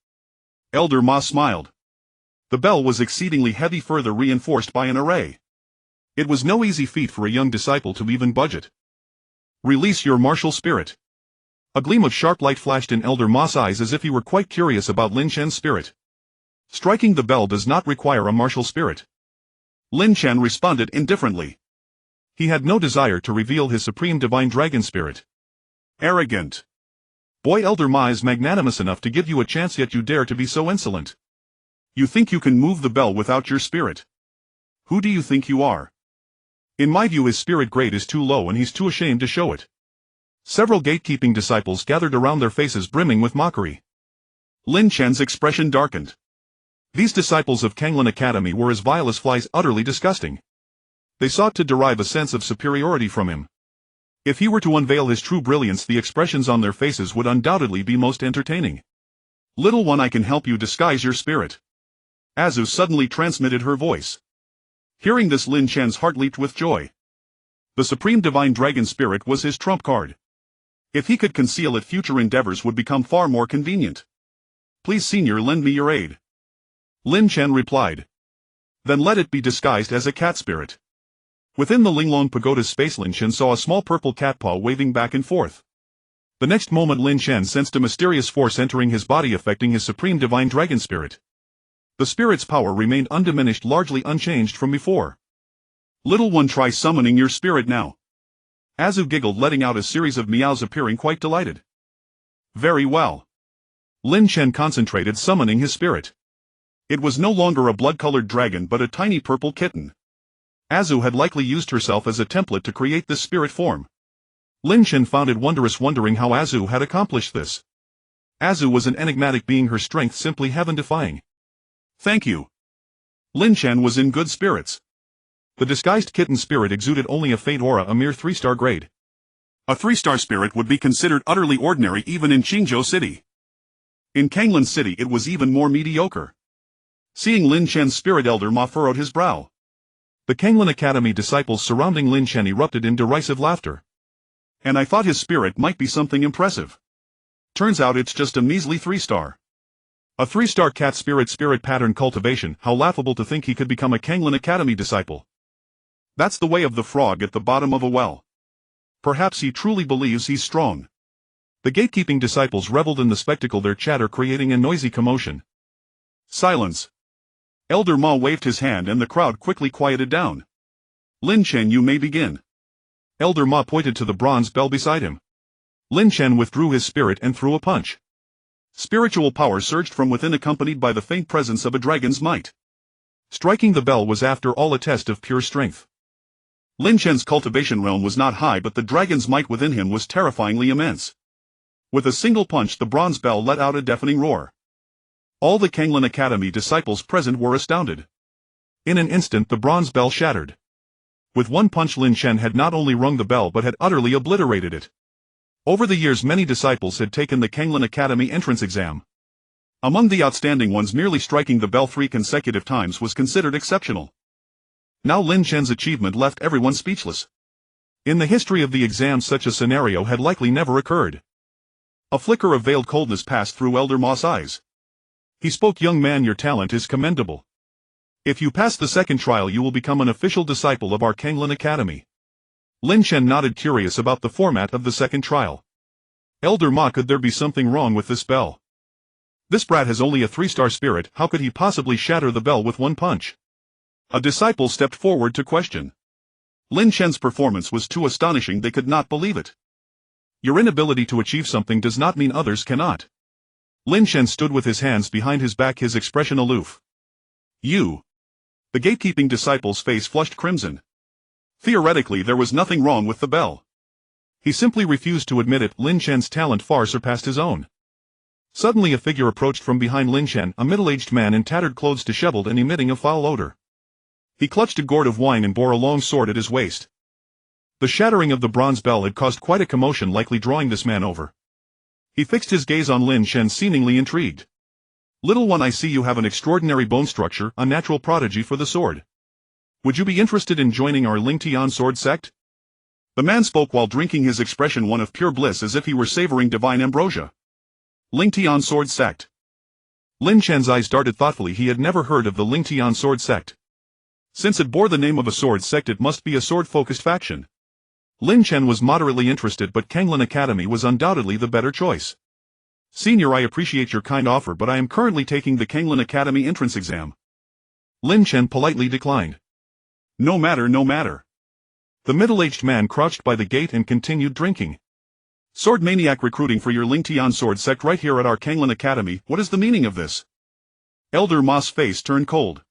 Elder Ma smiled. The bell was exceedingly heavy, further reinforced by an array. It was no easy feat for a young disciple to even budget. Release your martial spirit. A gleam of sharp light flashed in Elder Ma's eyes, as if he were quite curious about Lin Shan's spirit. Striking the bell does not require a martial spirit. Lin Shan responded indifferently. He had no desire to reveal his supreme divine dragon spirit. Arrogant. Boy, Elder Ma is magnanimous enough to give you a chance, yet you dare to be so insolent. You think you can move the bell without your spirit? Who do you think you are? In my view, his spirit grade is too low and he's too ashamed to show it. Several gatekeeping disciples gathered around, their faces brimming with mockery. Lin Chen's expression darkened. These disciples of Kanglin Academy were as vile as flies, utterly disgusting. They sought to derive a sense of superiority from him. If he were to unveil his true brilliance, the expressions on their faces would undoubtedly be most entertaining. Little one, I can help you disguise your spirit. Azu suddenly transmitted her voice. Hearing this, Lin Chen's heart leaped with joy. The Supreme Divine Dragon Spirit was his trump card. If he could conceal it, future endeavors would become far more convenient. Please, Senior, lend me your aid. Lin Chen replied. Then let it be disguised as a cat spirit. Within the Linglong Pagoda's space, Lin Chen saw a small purple cat paw waving back and forth. The next moment, Lin Chen sensed a mysterious force entering his body, affecting his Supreme Divine Dragon Spirit. The spirit's power remained undiminished, largely unchanged from before. Little one, try summoning your spirit now. Azu giggled, letting out a series of meows, appearing quite delighted. Very well. Lin Chen concentrated, summoning his spirit. It was no longer a blood-colored dragon but a tiny purple kitten. Azu had likely used herself as a template to create this spirit form. Lin Chen found it wondrous, wondering how Azu had accomplished this. Azu was an enigmatic being, her strength simply heaven-defying. Thank you. Lin Chen was in good spirits. The disguised kitten spirit exuded only a faint aura, a mere 3-star grade. A 3-star spirit would be considered utterly ordinary even in Qingzhou City. In Kanglin City it was even more mediocre. Seeing Lin Chen's spirit, Elder Ma furrowed his brow. The Kanglin Academy disciples surrounding Lin Chen erupted in derisive laughter. And I thought his spirit might be something impressive. Turns out it's just a measly 3-star. A 3-star cat spirit pattern cultivation. How laughable to think he could become a Kanglin Academy disciple. That's the way of the frog at the bottom of a well. Perhaps he truly believes he's strong. The gatekeeping disciples reveled in the spectacle, their chatter creating a noisy commotion. Silence. Elder Ma waved his hand and the crowd quickly quieted down. Lin Chen, you may begin. Elder Ma pointed to the bronze bell beside him. Lin Chen withdrew his spirit and threw a punch. Spiritual power surged from within, accompanied by the faint presence of a dragon's might. Striking the bell was after all a test of pure strength. Lin Chen's cultivation realm was not high, but the dragon's might within him was terrifyingly immense. With a single punch, the bronze bell let out a deafening roar. All the Kanglin Academy disciples present were astounded. In an instant the bronze bell shattered. With one punch, Lin Chen had not only rung the bell but had utterly obliterated it. Over the years, many disciples had taken the Kanglin Academy entrance exam. Among the outstanding ones, merely striking the bell 3 consecutive times was considered exceptional. Now Lin Chen's achievement left everyone speechless. In the history of the exam, such a scenario had likely never occurred. A flicker of veiled coldness passed through Elder Ma's eyes. He spoke, young man, your talent is commendable. If you pass the second trial, you will become an official disciple of our Kanglin Academy. Lin Chen nodded, curious about the format of the second trial. Elder Ma, could there be something wrong with this bell? This brat has only a 3-star spirit, how could he possibly shatter the bell with one punch? A disciple stepped forward to question. Lin Chen's performance was too astonishing, they could not believe it. Your inability to achieve something does not mean others cannot. Lin Chen stood with his hands behind his back, his expression aloof. You. The gatekeeping disciple's face flushed crimson. Theoretically, there was nothing wrong with the bell. He simply refused to admit it. Lin Chen's talent far surpassed his own. Suddenly a figure approached from behind Lin Chen, a middle-aged man in tattered clothes, disheveled and emitting a foul odor. He clutched a gourd of wine and bore a long sword at his waist. The shattering of the bronze bell had caused quite a commotion, likely drawing this man over. He fixed his gaze on Lin Chen, seemingly intrigued. Little one, I see you have an extraordinary bone structure, a natural prodigy for the sword. Would you be interested in joining our Lingtian sword sect? The man spoke while drinking, his expression one of pure bliss, as if he were savoring divine ambrosia. Lingtian sword sect. Lin Chen's eyes darted thoughtfully. He had never heard of the Lingtian sword sect. Since it bore the name of a sword sect, it must be a sword-focused faction. Lin Chen was moderately interested, but Kanglin Academy was undoubtedly the better choice. Senior, I appreciate your kind offer, but I am currently taking the Kanglin Academy entrance exam. Lin Chen politely declined. No matter, no matter. The middle-aged man crouched by the gate and continued drinking. Sword maniac recruiting for your Lingtian sword sect right here at our Kanglan Academy. What is the meaning of this? Elder Ma's face turned cold.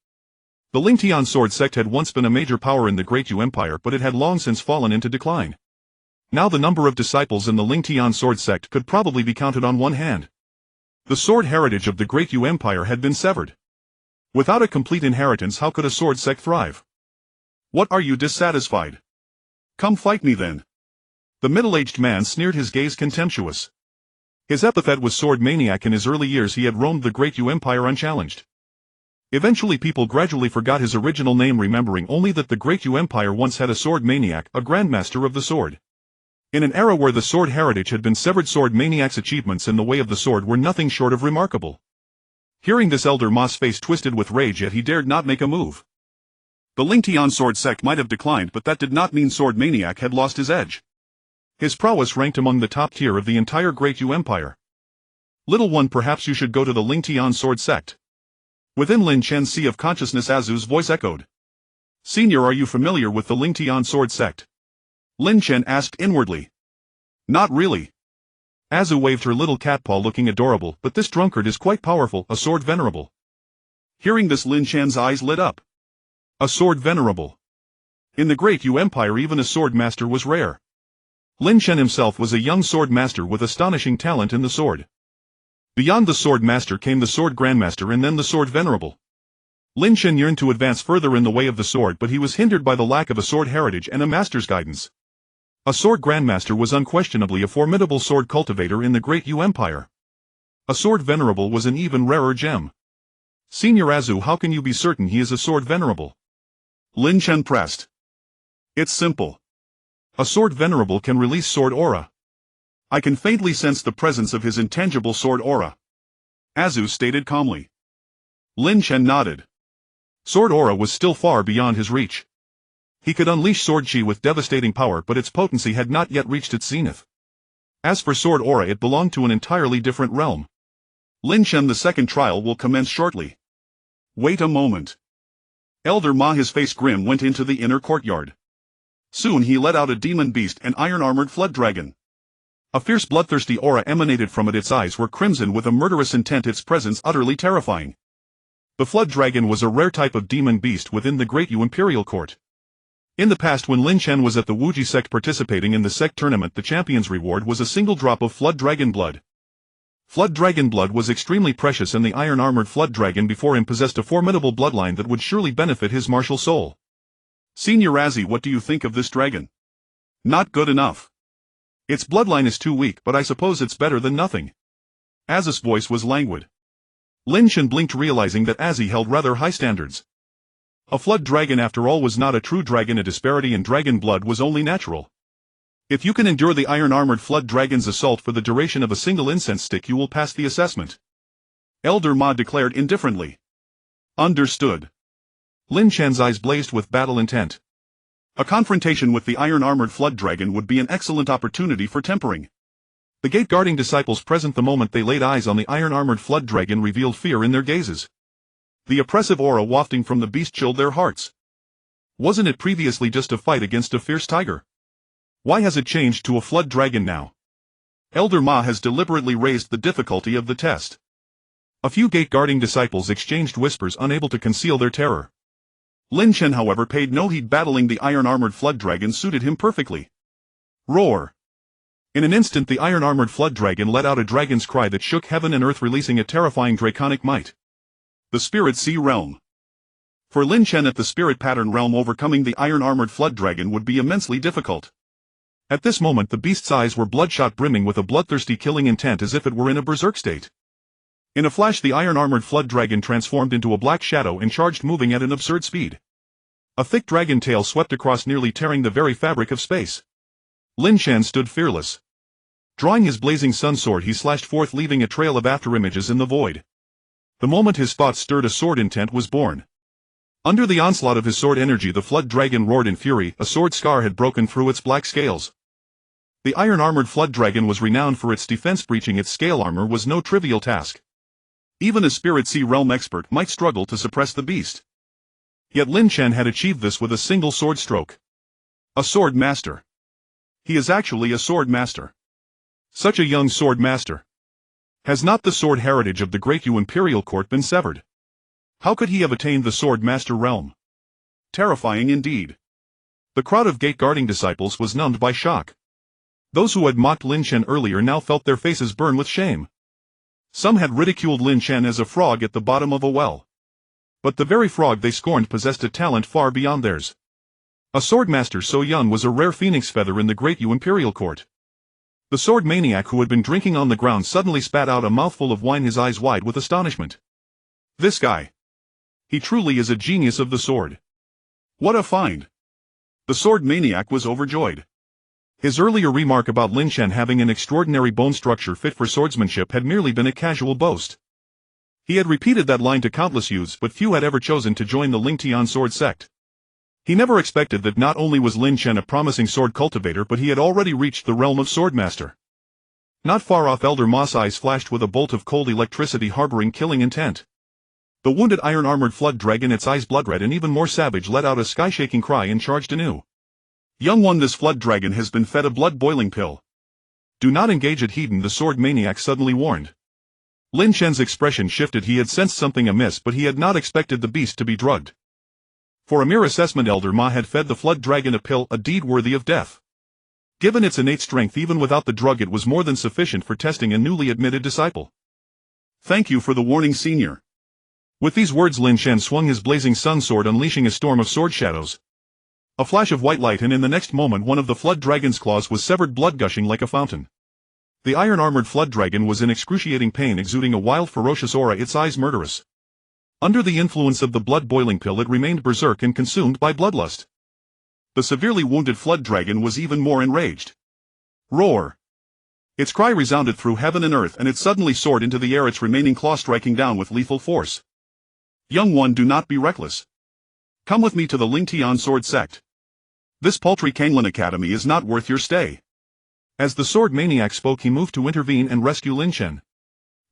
The Lingtian sword sect had once been a major power in the Great Yu Empire, but it had long since fallen into decline. Now the number of disciples in the Lingtian sword sect could probably be counted on one hand. The sword heritage of the Great Yu Empire had been severed. Without a complete inheritance, how could a sword sect thrive? What, are you dissatisfied? Come fight me then. The middle-aged man sneered, his gaze contemptuous. His epithet was sword maniac. In his early years he had roamed the Great Yu Empire unchallenged. Eventually people gradually forgot his original name, remembering only that the Great Yu Empire once had a sword maniac, a grandmaster of the sword. In an era where the sword heritage had been severed, sword maniac's achievements in the way of the sword were nothing short of remarkable. Hearing this, Elder Ma's face twisted with rage, yet he dared not make a move. The Lingtian sword sect might have declined, but that did not mean sword maniac had lost his edge. His prowess ranked among the top tier of the entire Great Yu Empire. Little one, perhaps you should go to the Lingtian sword sect. Within Lin Chen's sea of consciousness, Azu's voice echoed. Senior, are you familiar with the Lingtian sword sect? Lin Chen asked inwardly. Not really. Azu waved her little cat paw, looking adorable, but this drunkard is quite powerful, a sword venerable. Hearing this, Lin Chen's eyes lit up. A sword venerable. In the Great Yu Empire even a sword master was rare. Lin Chen himself was a young sword master with astonishing talent in the sword. Beyond the sword master came the sword grandmaster and then the sword venerable. Lin Chen yearned to advance further in the way of the sword, but he was hindered by the lack of a sword heritage and a master's guidance. A sword grandmaster was unquestionably a formidable sword cultivator in the Great Yu Empire. A sword venerable was an even rarer gem. Senior Azu, how can you be certain he is a sword venerable? Lin Chen pressed. It's simple. A sword venerable can release sword aura. I can faintly sense the presence of his intangible sword aura. Azu stated calmly. Lin Chen nodded. Sword aura was still far beyond his reach. He could unleash sword chi with devastating power, but its potency had not yet reached its zenith. As for sword aura, it belonged to an entirely different realm. Lin Chen, the second trial will commence shortly. Wait a moment. Elder Ma, his face grim, went into the inner courtyard. Soon he let out a demon beast, an iron-armored flood dragon. A fierce bloodthirsty aura emanated from it. Its eyes were crimson with a murderous intent, its presence utterly terrifying. The flood dragon was a rare type of demon beast within the Great Yu Imperial Court. In the past, when Lin Chen was at the Wuji sect participating in the sect tournament, the champion's reward was a single drop of flood dragon blood. Flood dragon blood was extremely precious, and the iron-armored flood dragon before him possessed a formidable bloodline that would surely benefit his martial soul. Senior Azi, what do you think of this dragon? Not good enough. Its bloodline is too weak, but I suppose it's better than nothing. Azi's voice was languid. Lin Chen blinked, realizing that Azi held rather high standards. A flood dragon, after all, was not a true dragon. A disparity in dragon blood was only natural. If you can endure the iron-armored flood dragon's assault for the duration of a single incense stick, you will pass the assessment. Elder Ma declared indifferently. Understood. Lin Chen's eyes blazed with battle intent. A confrontation with the iron-armored flood dragon would be an excellent opportunity for tempering. The gate-guarding disciples present the moment they laid eyes on the iron-armored flood dragon revealed fear in their gazes. The oppressive aura wafting from the beast chilled their hearts. Wasn't it previously just a fight against a fierce tiger? Why has it changed to a flood dragon now? Elder Ma has deliberately raised the difficulty of the test. A few gate-guarding disciples exchanged whispers, unable to conceal their terror. Lin Chen, however, paid no heed. Battling the iron-armored flood dragon suited him perfectly. Roar! In an instant the iron-armored flood dragon let out a dragon's cry that shook heaven and earth, releasing a terrifying draconic might. The Spirit Sea Realm. For Lin Chen, at the Spirit Pattern Realm, overcoming the iron-armored flood dragon would be immensely difficult. At this moment the beast's eyes were bloodshot, brimming with a bloodthirsty killing intent, as if it were in a berserk state. In a flash the iron-armored flood dragon transformed into a black shadow and charged, moving at an absurd speed. A thick dragon tail swept across, nearly tearing the very fabric of space. Lin Chen stood fearless. Drawing his blazing sun sword, he slashed forth, leaving a trail of afterimages in the void. The moment his thoughts stirred, a sword intent was born. Under the onslaught of his sword energy, the flood dragon roared in fury. A sword scar had broken through its black scales. The iron-armored flood dragon was renowned for its defense. Breaching its scale armor was no trivial task. Even a Spirit Sea Realm expert might struggle to suppress the beast. Yet Lin Chen had achieved this with a single sword stroke. A sword master. He is actually a sword master. Such a young sword master. Has not the sword heritage of the great Yu imperial court been severed? How could he have attained the sword master realm? Terrifying indeed. The crowd of gate-guarding disciples was numbed by shock. Those who had mocked Lin Chen earlier now felt their faces burn with shame. Some had ridiculed Lin Chen as a frog at the bottom of a well. But the very frog they scorned possessed a talent far beyond theirs. A swordmaster so young was a rare phoenix feather in the great Yu imperial court. The sword maniac who had been drinking on the ground suddenly spat out a mouthful of wine, his eyes wide with astonishment. This guy. He truly is a genius of the sword. What a find! The sword maniac was overjoyed. His earlier remark about Lin Chen having an extraordinary bone structure fit for swordsmanship had merely been a casual boast. He had repeated that line to countless youths, but few had ever chosen to join the Ling Tian sword sect. He never expected that not only was Lin Chen a promising sword cultivator, but he had already reached the realm of swordmaster. Not far off, Elder Ma's eyes flashed with a bolt of cold electricity harboring killing intent. The wounded iron-armored flood dragon, its eyes blood-red and even more savage, let out a sky-shaking cry and charged anew. Young one, this flood dragon has been fed a blood-boiling pill. Do not engage it, Hedon, the sword maniac suddenly warned. Lin Chen's expression shifted. He had sensed something amiss, but he had not expected the beast to be drugged. For a mere assessment, Elder Ma had fed the flood dragon a pill, a deed worthy of death. Given its innate strength, even without the drug, it was more than sufficient for testing a newly admitted disciple. Thank you for the warning, senior. With these words, Lin Chen swung his blazing sun sword, unleashing a storm of sword shadows. A flash of white light, and in the next moment one of the flood dragon's claws was severed, blood gushing like a fountain. The iron-armored flood dragon was in excruciating pain, exuding a wild, ferocious aura, its eyes murderous. Under the influence of the blood-boiling pill, it remained berserk and consumed by bloodlust. The severely wounded flood dragon was even more enraged. Roar! Its cry resounded through heaven and earth, and it suddenly soared into the air, its remaining claw striking down with lethal force. Young one, do not be reckless. Come with me to the Ling Tian sword sect. This paltry Kanglin Academy is not worth your stay. As the sword maniac spoke, he moved to intervene and rescue Lin Chen.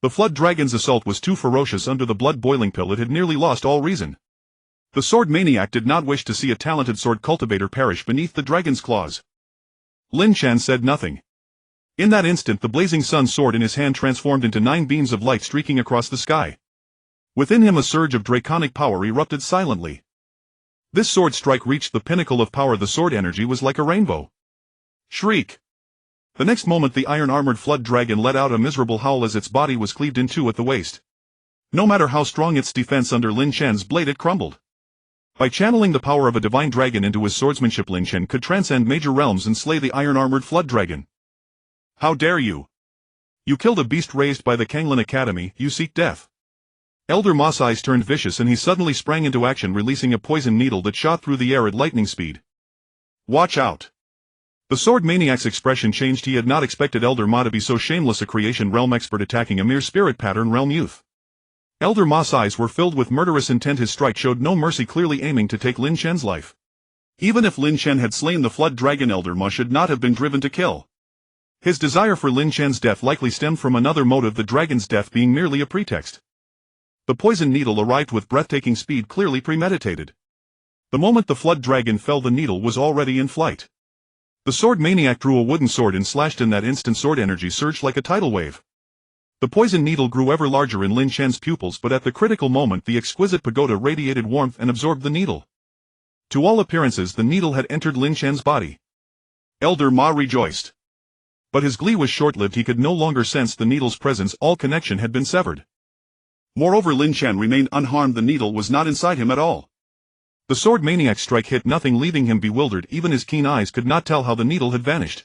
The flood dragon's assault was too ferocious. Under the blood-boiling pill, it had nearly lost all reason. The sword maniac did not wish to see a talented sword cultivator perish beneath the dragon's claws. Lin Chen said nothing. In that instant, the blazing sun sword in his hand transformed into 9 beams of light streaking across the sky. Within him, a surge of draconic power erupted silently. This sword strike reached the pinnacle of power. The sword energy was like a rainbow. Shriek! The next moment, the iron-armored flood dragon let out a miserable howl as its body was cleaved in two at the waist. No matter how strong its defense, under Lin Chen's blade it crumbled. By channeling the power of a divine dragon into his swordsmanship, Lin Chen could transcend major realms and slay the iron-armored flood dragon. How dare you! You killed a beast raised by the Kanglin Academy, you seek death. Elder Ma's eyes turned vicious, and he suddenly sprang into action, releasing a poison needle that shot through the air at lightning speed. Watch out! The sword maniac's expression changed. He had not expected Elder Ma to be so shameless, a creation realm expert attacking a mere spirit pattern realm youth. Elder Ma's eyes were filled with murderous intent. His strike showed no mercy, clearly aiming to take Lin Chen's life. Even if Lin Chen had slain the flood dragon, Elder Ma should not have been driven to kill. His desire for Lin Chen's death likely stemmed from another motive, the dragon's death being merely a pretext. The poison needle arrived with breathtaking speed, clearly premeditated. The moment the flood dragon fell, the needle was already in flight. The sword maniac drew a wooden sword and slashed. In that instant, sword energy surged like a tidal wave. The poison needle grew ever larger in Lin Chen's pupils, but at the critical moment, the exquisite pagoda radiated warmth and absorbed the needle. To all appearances, the needle had entered Lin Chen's body. Elder Ma rejoiced. But his glee was short-lived. He could no longer sense the needle's presence. All connection had been severed. Moreover, Lin Chen remained unharmed. The needle was not inside him at all. The sword maniac's strike hit nothing, leaving him bewildered. Even his keen eyes could not tell how the needle had vanished.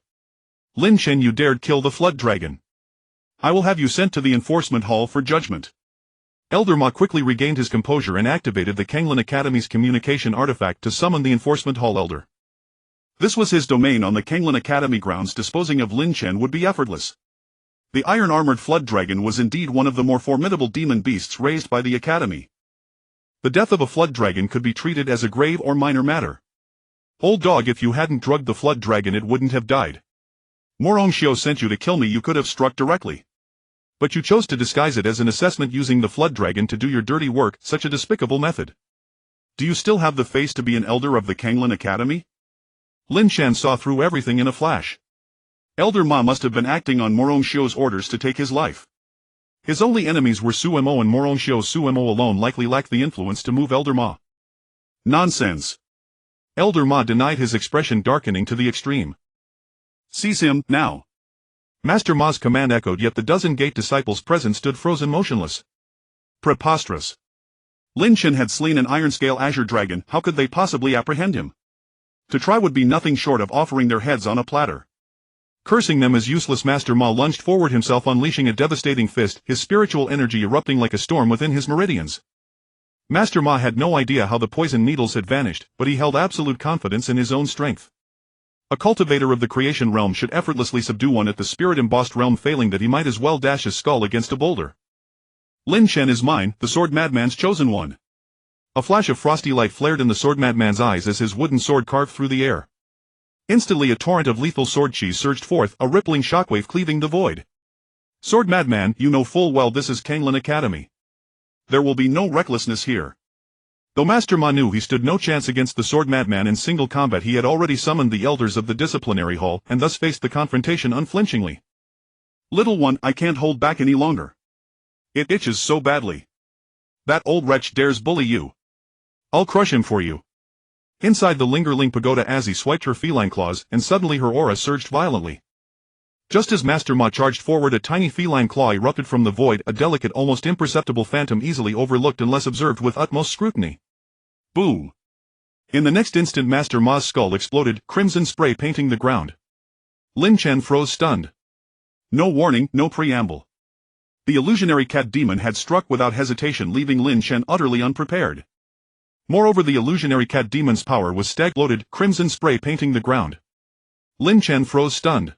Lin Chen, you dared kill the flood dragon. I will have you sent to the enforcement hall for judgment. Elder Ma quickly regained his composure and activated the Kanglin Academy's communication artifact to summon the enforcement hall elder. This was his domain on the Kanglin Academy grounds. Disposing of Lin Chen would be effortless. The iron-armored flood dragon was indeed one of the more formidable demon beasts raised by the Academy. The death of a flood dragon could be treated as a grave or minor matter. Old dog, if you hadn't drugged the flood dragon, it wouldn't have died. Morong Xiao sent you to kill me. You could have struck directly. But you chose to disguise it as an assessment, using the flood dragon to do your dirty work. Such a despicable method. Do you still have the face to be an elder of the Kanglin Academy? Lin Chen saw through everything in a flash. Elder Ma must have been acting on Morongshio's orders to take his life. His only enemies were Suemo and Morongshio. Suemo alone likely lacked the influence to move Elder Ma. Nonsense. Elder Ma denied, his expression darkening to the extreme. Seize him, now. Master Ma's command echoed, yet the dozen gate disciples present stood frozen motionless. Preposterous. Lin Chen had slain an iron-scale azure dragon, how could they possibly apprehend him? To try would be nothing short of offering their heads on a platter. Cursing them as useless, Master Ma lunged forward himself, unleashing a devastating fist, his spiritual energy erupting like a storm within his meridians. Master Ma had no idea how the poison needles had vanished, but he held absolute confidence in his own strength. A cultivator of the creation realm should effortlessly subdue one at the spirit-embossed realm, failing that he might as well dash his skull against a boulder. Lin Chen is mine, the sword madman's chosen one. A flash of frosty light flared in the sword madman's eyes as his wooden sword carved through the air. Instantly a torrent of lethal sword chi surged forth, a rippling shockwave cleaving the void. Sword madman, you know full well this is Kanglin Academy. There will be no recklessness here. Though Master Ma knew he stood no chance against the sword madman in single combat, he had already summoned the elders of the disciplinary hall, and thus faced the confrontation unflinchingly. Little one, I can't hold back any longer. It itches so badly. That old wretch dares bully you. I'll crush him for you. Inside the lingering pagoda, Azzy swiped her feline claws, and suddenly her aura surged violently. Just as Master Ma charged forward, a tiny feline claw erupted from the void, a delicate, almost imperceptible phantom easily overlooked unless observed with utmost scrutiny. Boom! In the next instant Master Ma's skull exploded, crimson spray painting the ground. Lin Chen froze stunned. No warning, no preamble. The illusionary cat demon had struck without hesitation, leaving Lin Chen utterly unprepared. Moreover, the illusionary cat demon's power was stag-loaded, crimson spray painting the ground. Lin Chen froze stunned.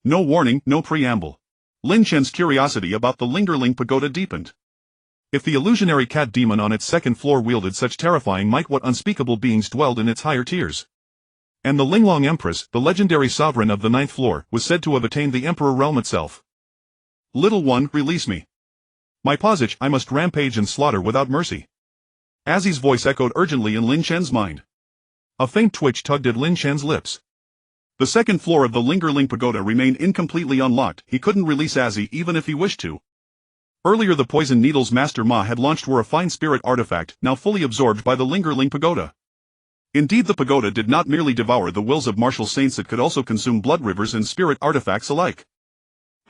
No warning, no preamble. Lin Chen's curiosity about the lingering pagoda deepened. If the illusionary cat demon on its second floor wielded such terrifying might, what unspeakable beings dwelled in its higher tiers? And the Linglong Empress, the legendary sovereign of the 9th floor, was said to have attained the Emperor realm itself. Little one, release me. My posage, I must rampage and slaughter without mercy. Azzy's voice echoed urgently in Lin Chen's mind. A faint twitch tugged at Lin Chen's lips. The second floor of the lingering pagoda remained incompletely unlocked, he couldn't release Azzy even if he wished to. Earlier the poison needles Master Ma had launched were a fine spirit artifact, now fully absorbed by the lingering pagoda. Indeed, the pagoda did not merely devour the wills of martial saints, it could also consume blood rivers and spirit artifacts alike.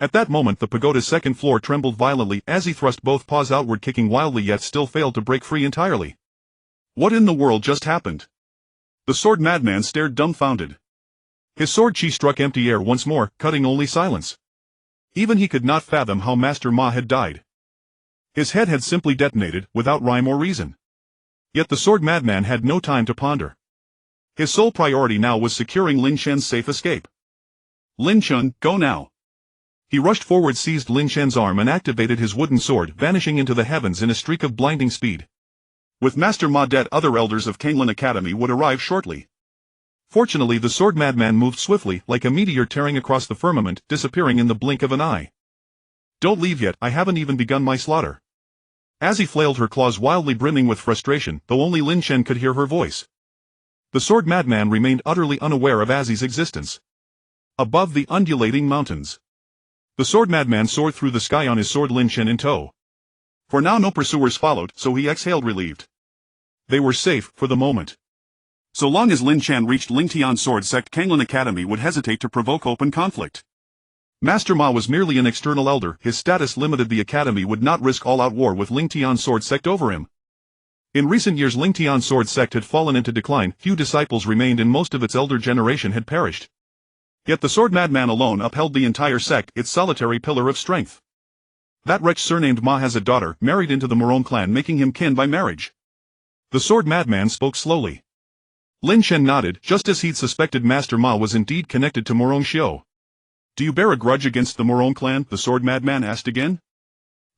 At that moment the pagoda's second floor trembled violently, Azzy thrust both paws outward, kicking wildly, yet still failed to break free entirely. What in the world just happened? The sword madman stared dumbfounded. His sword chi struck empty air once more, cutting only silence. Even he could not fathom how Master Ma had died. His head had simply detonated, without rhyme or reason. Yet the sword madman had no time to ponder. His sole priority now was securing Lin Chen's safe escape. Lin Chen, go now. He rushed forward, seized Lin Chen's arm and activated his wooden sword, vanishing into the heavens in a streak of blinding speed. With Master Ma dead, other elders of Kanglin Academy would arrive shortly. Fortunately, the sword madman moved swiftly, like a meteor tearing across the firmament, disappearing in the blink of an eye. Don't leave yet, I haven't even begun my slaughter. Azzy flailed, her claws wildly brimming with frustration, though only Lin Chen could hear her voice. The sword madman remained utterly unaware of Azzy's existence. Above the undulating mountains, the sword madman soared through the sky on his sword, Lin Chen in tow. For now no pursuers followed, so he exhaled relieved. They were safe, for the moment. So long as Lin Chen reached Lingtian's sword sect, Kanglin Academy would hesitate to provoke open conflict. Master Ma was merely an external elder, his status limited, the academy would not risk all-out war with Lingtian's sword sect over him. In recent years Lingtian's sword sect had fallen into decline, few disciples remained and most of its elder generation had perished. Yet the sword madman alone upheld the entire sect, its solitary pillar of strength. That wretch surnamed Ma has a daughter, married into the Morong clan, making him kin by marriage. The sword madman spoke slowly. Lin Chen nodded, just as he'd suspected. Master Ma was indeed connected to Morongshio. Do you bear a grudge against the Morong clan? The sword madman asked again.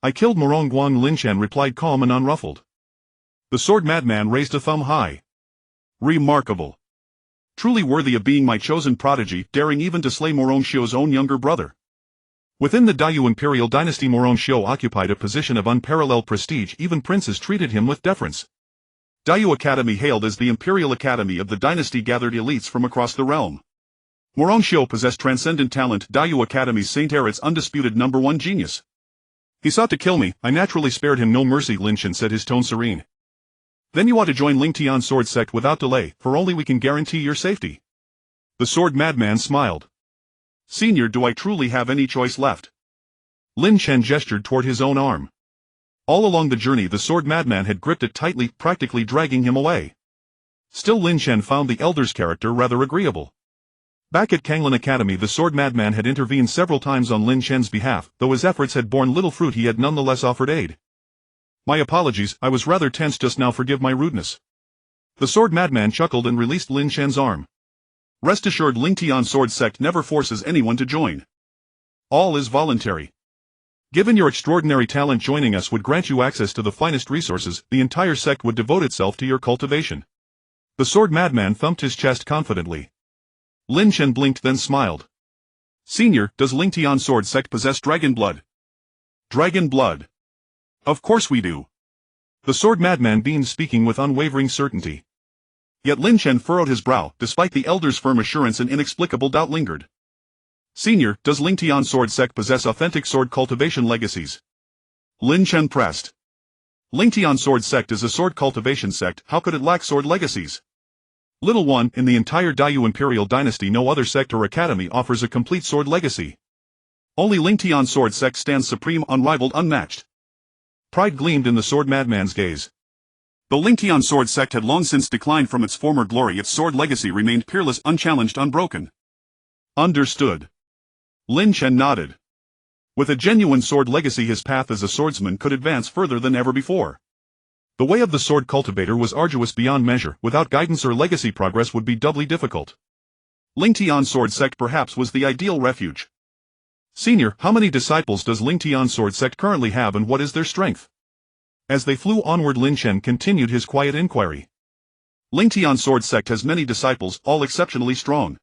I killed Morong Guang, Lin Chen replied, calm and unruffled. The sword madman raised a thumb high. Remarkable. Truly worthy of being my chosen prodigy, daring even to slay Morongshio's own younger brother. Within the Dayu imperial dynasty, Morongshio occupied a position of unparalleled prestige, even princes treated him with deference. Dayu Academy, hailed as the imperial academy of the dynasty, gathered elites from across the realm. Morongshio possessed transcendent talent, Dayu Academy's Saint Eret's undisputed #1 genius. He sought to kill me, I naturally spared him no mercy, Lin Chen said, his tone serene. Then you ought to join Ling Tian's sword sect without delay, for only we can guarantee your safety. The sword madman smiled. Senior, do I truly have any choice left? Lin Chen gestured toward his own arm. All along the journey the sword madman had gripped it tightly, practically dragging him away. Still Lin Chen found the elder's character rather agreeable. Back at Kanglin Academy the sword madman had intervened several times on Lin Chen's behalf, though his efforts had borne little fruit he had nonetheless offered aid. My apologies, I was rather tense just now, forgive my rudeness. The sword madman chuckled and released Lin Chen's arm. Rest assured, Ling Tian's sword sect never forces anyone to join. All is voluntary. Given your extraordinary talent, joining us would grant you access to the finest resources, the entire sect would devote itself to your cultivation. The sword madman thumped his chest confidently. Lin Chen blinked then smiled. Senior, does Ling Tian's sword sect possess dragon blood? Dragon blood? Of course we do. The sword madman beamed, speaking with unwavering certainty. Yet Lin Chen furrowed his brow, despite the elder's firm assurance an inexplicable doubt lingered. Senior, does Ling Tian's sword sect possess authentic sword cultivation legacies? Lin Chen pressed. Ling Tian's sword sect is a sword cultivation sect, how could it lack sword legacies? Little one, in the entire Dayu Imperial Dynasty no other sect or academy offers a complete sword legacy. Only Ling Tian's sword sect stands supreme, unrivaled, unmatched. Pride gleamed in the sword madman's gaze. Though Ling Tian's sword sect had long since declined from its former glory, its sword legacy remained peerless, unchallenged, unbroken. Understood. Lin Chen nodded. With a genuine sword legacy his path as a swordsman could advance further than ever before. The way of the sword cultivator was arduous beyond measure, without guidance or legacy progress would be doubly difficult. Ling Tian's sword sect perhaps was the ideal refuge. Senior, how many disciples does Ling Tian's sword sect currently have and what is their strength? As they flew onward Lin Chen continued his quiet inquiry. Ling Tian's sword sect has many disciples, all exceptionally strong.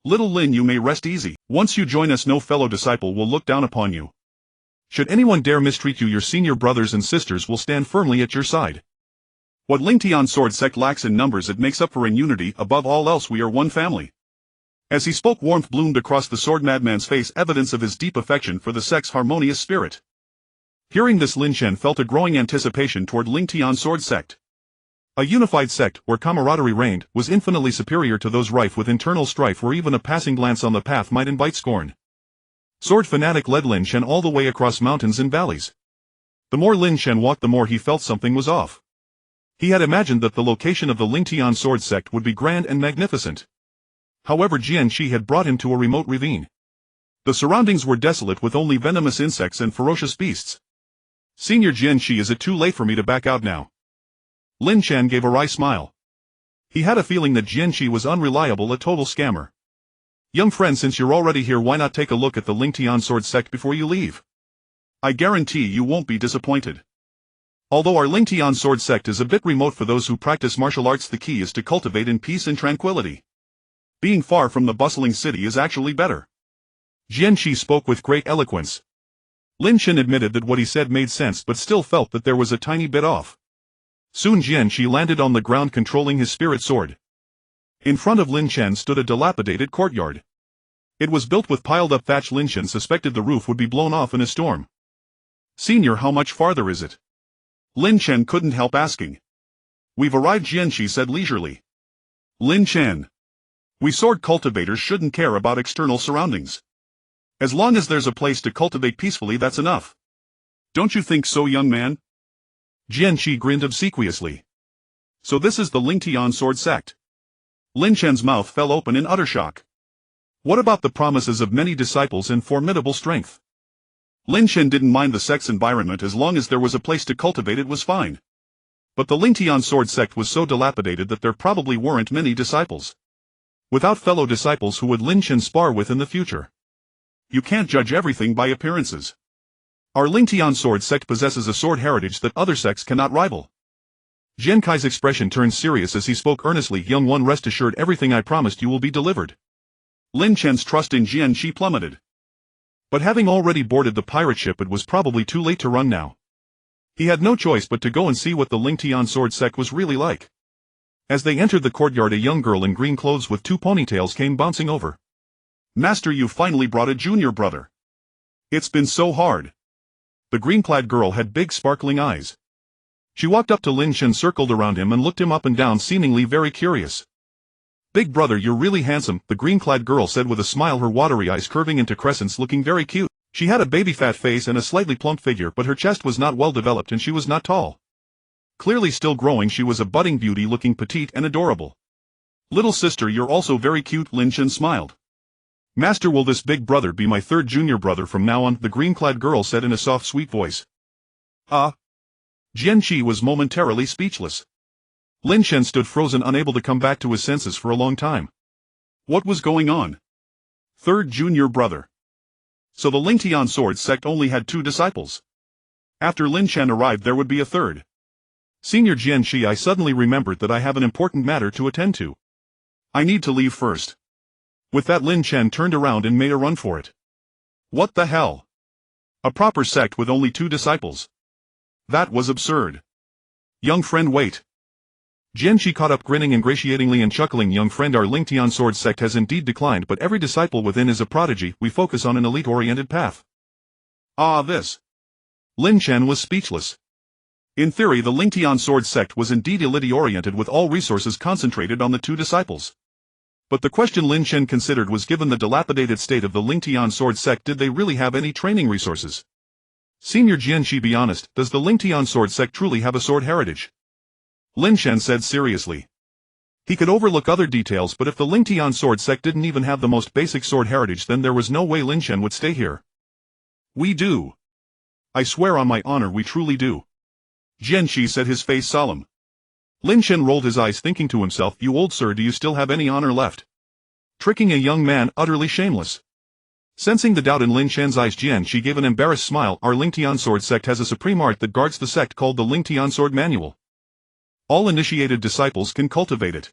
Little Lin, you may rest easy, once you join us no fellow disciple will look down upon you. Should anyone dare mistreat you, your senior brothers and sisters will stand firmly at your side. What Ling Tian's sword sect lacks in numbers it makes up for in unity, above all else we are one family. As he spoke warmth bloomed across the sword madman's face, evidence of his deep affection for the sect's harmonious spirit. Hearing this Lin Chen felt a growing anticipation toward Ling Tian's sword sect. A unified sect, where camaraderie reigned, was infinitely superior to those rife with internal strife where even a passing glance on the path might invite scorn. Sword fanatic led Lin Chen all the way across mountains and valleys. The more Lin Chen walked the more he felt something was off. He had imagined that the location of the Ling Tian sword sect would be grand and magnificent. However, Jian Shi had brought him to a remote ravine. The surroundings were desolate with only venomous insects and ferocious beasts. Senior Jian Shi, is it too late for me to back out now? Lin Chen gave a wry smile. He had a feeling that Jian Shi was unreliable, a total scammer. Young friend, since you're already here, why not take a look at the Ling Tian sword sect before you leave? I guarantee you won't be disappointed. Although our Ling Tian sword sect is a bit remote for those who practice martial arts, the key is to cultivate in peace and tranquility. Being far from the bustling city is actually better. Jian Shi spoke with great eloquence. Lin Chen admitted that what he said made sense but still felt that there was a tiny bit off. Soon Jian Shi landed on the ground controlling his spirit sword. In front of Lin Chen stood a dilapidated courtyard. It was built with piled-up thatch. Lin Chen suspected the roof would be blown off in a storm. Senior, how much farther is it? Lin Chen couldn't help asking. We've arrived, Jian Shi said leisurely. Lin Chen. We sword cultivators shouldn't care about external surroundings. As long as there's a place to cultivate peacefully, that's enough. Don't you think so, young man? Jian Shi grinned obsequiously. So this is the Ling Tian sword sect. Lin Chen's mouth fell open in utter shock. What about the promises of many disciples and formidable strength? Lin Chen didn't mind the sect's environment as long as there was a place to cultivate it was fine. But the Ling Tian sword sect was so dilapidated that there probably weren't many disciples. Without fellow disciples, who would Lin Chen spar with in the future? You can't judge everything by appearances. Our Ling Tian sword sect possesses a sword heritage that other sects cannot rival. Jian Kai's expression turned serious as he spoke earnestly. Young one, rest assured, everything I promised you will be delivered. Lin Chen's trust in Jian Shi plummeted. But having already boarded the pirate ship, it was probably too late to run now. He had no choice but to go and see what the Ling Tian sword sect was really like. As they entered the courtyard, a young girl in green clothes with 2 ponytails came bouncing over. Master, you finally brought a junior brother. It's been so hard. The green-clad girl had big sparkling eyes. She walked up to Lin Shen, circled around him and looked him up and down, seemingly very curious. Big brother, you're really handsome, the green-clad girl said with a smile, her watery eyes curving into crescents, looking very cute. She had a baby-fat face and a slightly plump figure, but her chest was not well developed and she was not tall. Clearly still growing, she was a budding beauty, looking petite and adorable. Little sister, you're also very cute, Lin Shen smiled. Master, will this big brother be my third junior brother from now on? The green-clad girl said in a soft, sweet voice. Jianqi was momentarily speechless. Lin Shen stood frozen, unable to come back to his senses for a long time. What was going on? Third junior brother. So the Lingtian sword sect only had 2 disciples. After Lin Shen arrived, there would be a third. Senior Jianqi, I suddenly remembered that I have an important matter to attend to. I need to leave first. With that, Lin Shen turned around and made a run for it. What the hell? A proper sect with only 2 disciples. That was absurd. Young friend, wait. Jianqi caught up, grinning ingratiatingly and chuckling. Young friend, our Lingtian sword sect has indeed declined, but every disciple within is a prodigy. We focus on an elite-oriented path. This. Lin Shen was speechless. In theory, the Lingtian sword sect was indeed elite-oriented, with all resources concentrated on the 2 disciples. But the question Lin Shen considered was, given the dilapidated state of the Lingtian sword sect, did they really have any training resources? Senior Jianqi, be honest, does the Lingtian sword sect truly have a sword heritage? Lin Shen said seriously. He could overlook other details, but if the Lingtian sword sect didn't even have the most basic sword heritage, then there was no way Lin Shen would stay here. We do. I swear on my honor, we truly do. Jianqi said, his face solemn. Lin Shen rolled his eyes, thinking to himself, you old sir, do you still have any honor left? Tricking a young man, utterly shameless. Sensing the doubt in Lin Shen's eyes, Jianqi gave an embarrassed smile. Our Lingtian sword sect has a supreme art that guards the sect called the Lingtian sword manual. All initiated disciples can cultivate it.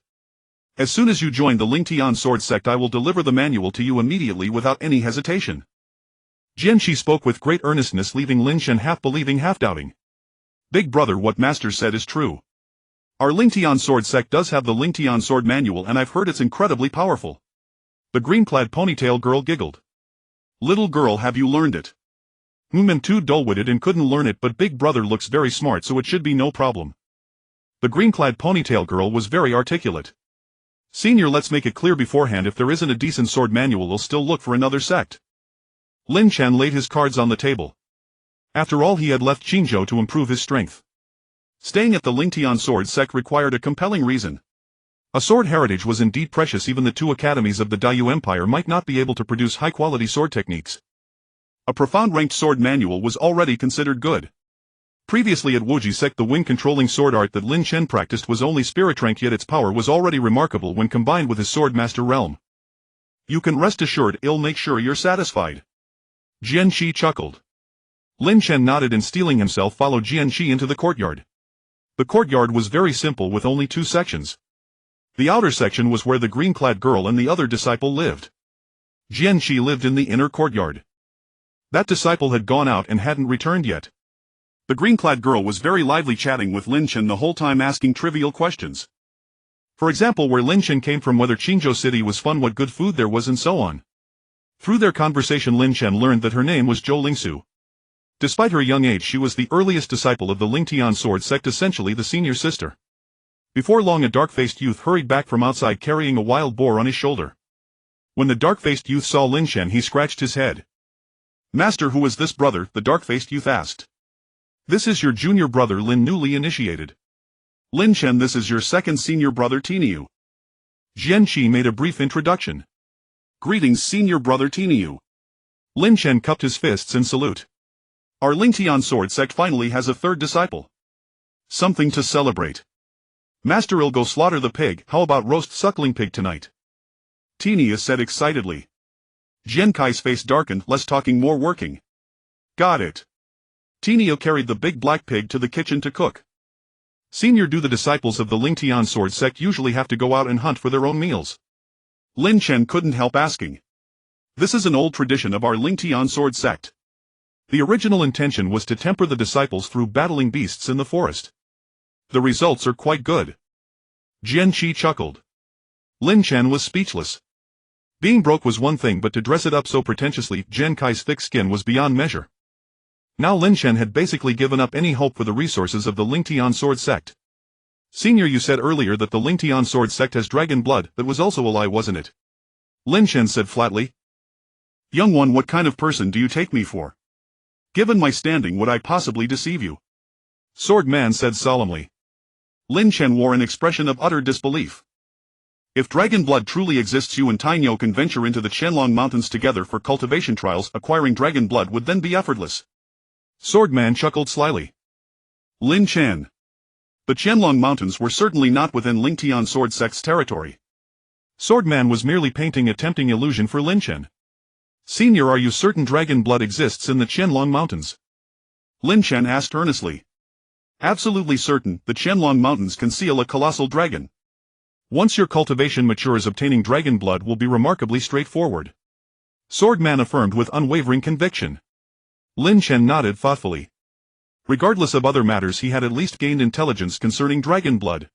As soon as you join the Lingtian sword sect, I will deliver the manual to you immediately without any hesitation. Jianqi spoke with great earnestness, leaving Lin Shen half believing, half doubting. Big brother, what master said is true. Our Lingtian sword sect does have the Lingtian sword manual, and I've heard it's incredibly powerful. The green-clad ponytail girl giggled. Little girl, have you learned it? I'm too dull-witted and couldn't learn it, but big brother looks very smart, so it should be no problem. The green-clad ponytail girl was very articulate. Senior, let's make it clear beforehand, if there isn't a decent sword manual, we'll still look for another sect. Lin Shen laid his cards on the table. After all, he had left Qingzhou to improve his strength. Staying at the Lingtian sword sect required a compelling reason. A sword heritage was indeed precious. Even the 2 academies of the Dayu Empire might not be able to produce high-quality sword techniques. A profound ranked sword manual was already considered good. Previously at Wuji sect, the wind-controlling sword art that Lin Shen practiced was only spirit rank, yet its power was already remarkable when combined with his sword master realm. You can rest assured, I'll make sure you're satisfied. Jianqi chuckled. Lin Shen nodded and, steeling himself, followed Jianqi into the courtyard. The courtyard was very simple, with only 2 sections. The outer section was where the green-clad girl and the other disciple lived. Jianqi lived in the inner courtyard. That disciple had gone out and hadn't returned yet. The green-clad girl was very lively, chatting with Lin Shen the whole time, asking trivial questions. For example, where Lin Shen came from, whether Qingzhou City was fun, what good food there was, and so on. Through their conversation, Lin Shen learned that her name was Zhou Lingsu. Despite her young age, she was the earliest disciple of the Lingtian sword sect, essentially the senior sister. Before long, a dark-faced youth hurried back from outside carrying a wild boar on his shoulder. When the dark-faced youth saw Lin Shen, he scratched his head. Master, who is this brother? The dark-faced youth asked. This is your junior brother Lin, newly initiated. Lin Shen, this is your second senior brother Tiniu. Jianqi made a brief introduction. Greetings, senior brother Tiniu. Lin Shen cupped his fists in salute. Our Lingtian sword sect finally has a third disciple. Something to celebrate. Master, I'll go slaughter the pig. How about roast suckling pig tonight? Tiniu said excitedly. Jiankai's face darkened. Less talking, more working. Got it. Tiniu carried the big black pig to the kitchen to cook. Senior, do the disciples of the Lingtian sword sect usually have to go out and hunt for their own meals? Lin Shen couldn't help asking. This is an old tradition of our Lingtian sword sect. The original intention was to temper the disciples through battling beasts in the forest. The results are quite good. Jianqi chuckled. Lin Shen was speechless. Being broke was one thing, but to dress it up so pretentiously, Jen Kai's thick skin was beyond measure. Now Lin Chen had basically given up any hope for the resources of the Lingtian sword sect. Senior, you said earlier that the Lingtian sword sect has dragon blood. That was also a lie, wasn't it? Lin Chen said flatly. Young one, what kind of person do you take me for? Given my standing, would I possibly deceive you? Sword Man said solemnly. Lin Chen wore an expression of utter disbelief. If dragon blood truly exists, you and Tainyo can venture into the Qianlong Mountains together for cultivation trials. Acquiring dragon blood would then be effortless. Sword Man chuckled slyly. Lin Chen. The Qianlong Mountains were certainly not within Lingtian sword sect's territory. Sword Man was merely painting a tempting illusion for Lin Chen. Senior, are you certain dragon blood exists in the Qianlong Mountains? Lin Chen asked earnestly. Absolutely certain. The Qianlong Mountains conceal a colossal dragon. Once your cultivation matures, obtaining dragon blood will be remarkably straightforward. Sword Man affirmed with unwavering conviction. Lin Chen nodded thoughtfully. Regardless of other matters, he had at least gained intelligence concerning dragon blood.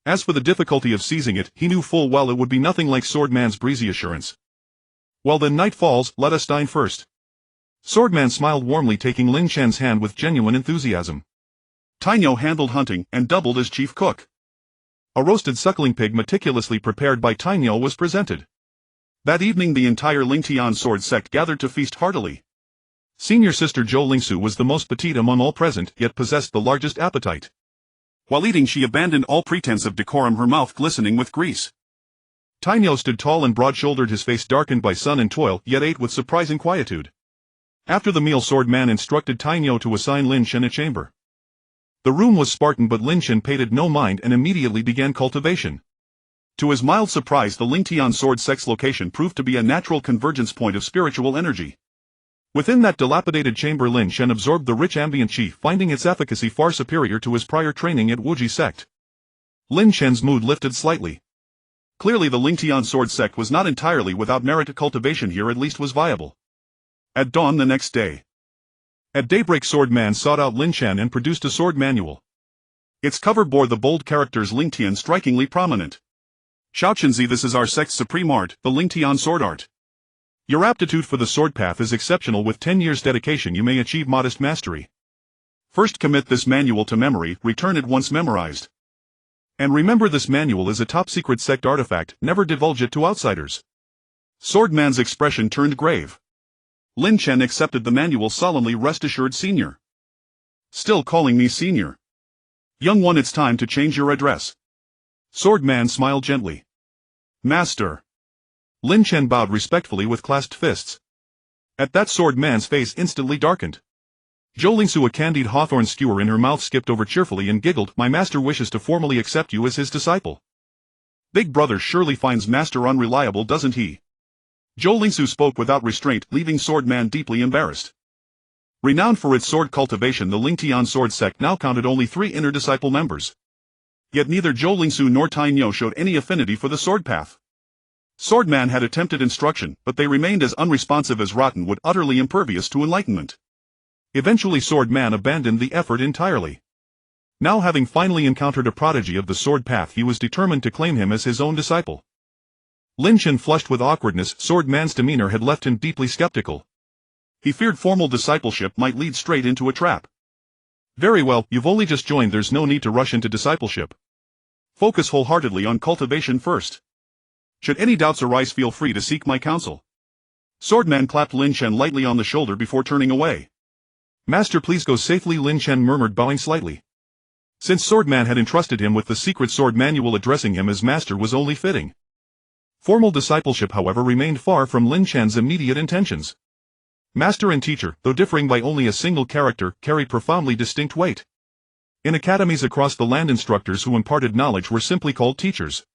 As for the difficulty of seizing it, he knew full well it would be nothing like Sword Man's breezy assurance. Well then, night falls, let us dine first. Sword Man smiled warmly, taking Lin Chen's hand with genuine enthusiasm. Tainyo handled hunting and doubled as chief cook. A roasted suckling pig meticulously prepared by Tainyo was presented. That evening the entire Lingtian sword sect gathered to feast heartily. Senior sister Zhou Lingsu was the most petite among all present, yet possessed the largest appetite. While eating, she abandoned all pretense of decorum, her mouth glistening with grease. Tainyo stood tall and broad-shouldered, his face darkened by sun and toil, yet ate with surprising quietude. After the meal, Sword Man instructed Tainyo to assign Lin Chen a chamber. The room was Spartan, but Lin Chen paid it no mind and immediately began cultivation. To his mild surprise, the Lingtian sword sect's location proved to be a natural convergence point of spiritual energy. Within that dilapidated chamber, Lin Chen absorbed the rich ambient qi, finding its efficacy far superior to his prior training at Wuji sect. Lin Chen's mood lifted slightly. Clearly the Lingtian sword sect was not entirely without merit. Cultivation here at least was viable. At dawn the next day. At daybreak, Sword Man sought out Lin Chen and produced a sword manual. Its cover bore the bold characters Lingtian strikingly prominent. Xiaoqianzi, this is our sect's supreme art, the Lingtian sword art. Your aptitude for the sword path is exceptional. With 10 years' dedication you may achieve modest mastery. First commit this manual to memory, return it once memorized. And remember, this manual is a top-secret sect artifact, never divulge it to outsiders. Sword Man's expression turned grave. Lin Chen accepted the manual solemnly. Rest assured, Senior. Still calling me Senior? Young one, it's time to change your address. Sword Man smiled gently. Master. Lin Chen bowed respectfully with clasped fists. At that, Sword Man's face instantly darkened. Zhou Lingsu, a candied hawthorn skewer in her mouth, skipped over cheerfully and giggled. My master wishes to formally accept you as his disciple. Big brother surely finds master unreliable, doesn't he? Zhou Lingsu spoke without restraint, leaving Sword Man deeply embarrassed. Renowned for its sword cultivation, the Lingtian sword sect now counted only 3 inner disciple members. Yet neither Zhou Lingsu nor Tainyo showed any affinity for the sword path. Sword Man had attempted instruction, but they remained as unresponsive as rotten wood, utterly impervious to enlightenment. Eventually Sword Man abandoned the effort entirely. Now, having finally encountered a prodigy of the sword path, he was determined to claim him as his own disciple. Lin Chen flushed with awkwardness. Sword Man's demeanor had left him deeply skeptical. He feared formal discipleship might lead straight into a trap. Very well, you've only just joined, there's no need to rush into discipleship. Focus wholeheartedly on cultivation first. Should any doubts arise, feel free to seek my counsel. Sword Man clapped Lin Chen lightly on the shoulder before turning away. Master, please go safely, Lin Chen murmured, bowing slightly. Since Sword Man had entrusted him with the secret sword manual, addressing him as master was only fitting. Formal discipleship, however, remained far from Lin Chen's immediate intentions. Master and teacher, though differing by only a single character, carried profoundly distinct weight. In academies across the land, instructors who imparted knowledge were simply called teachers.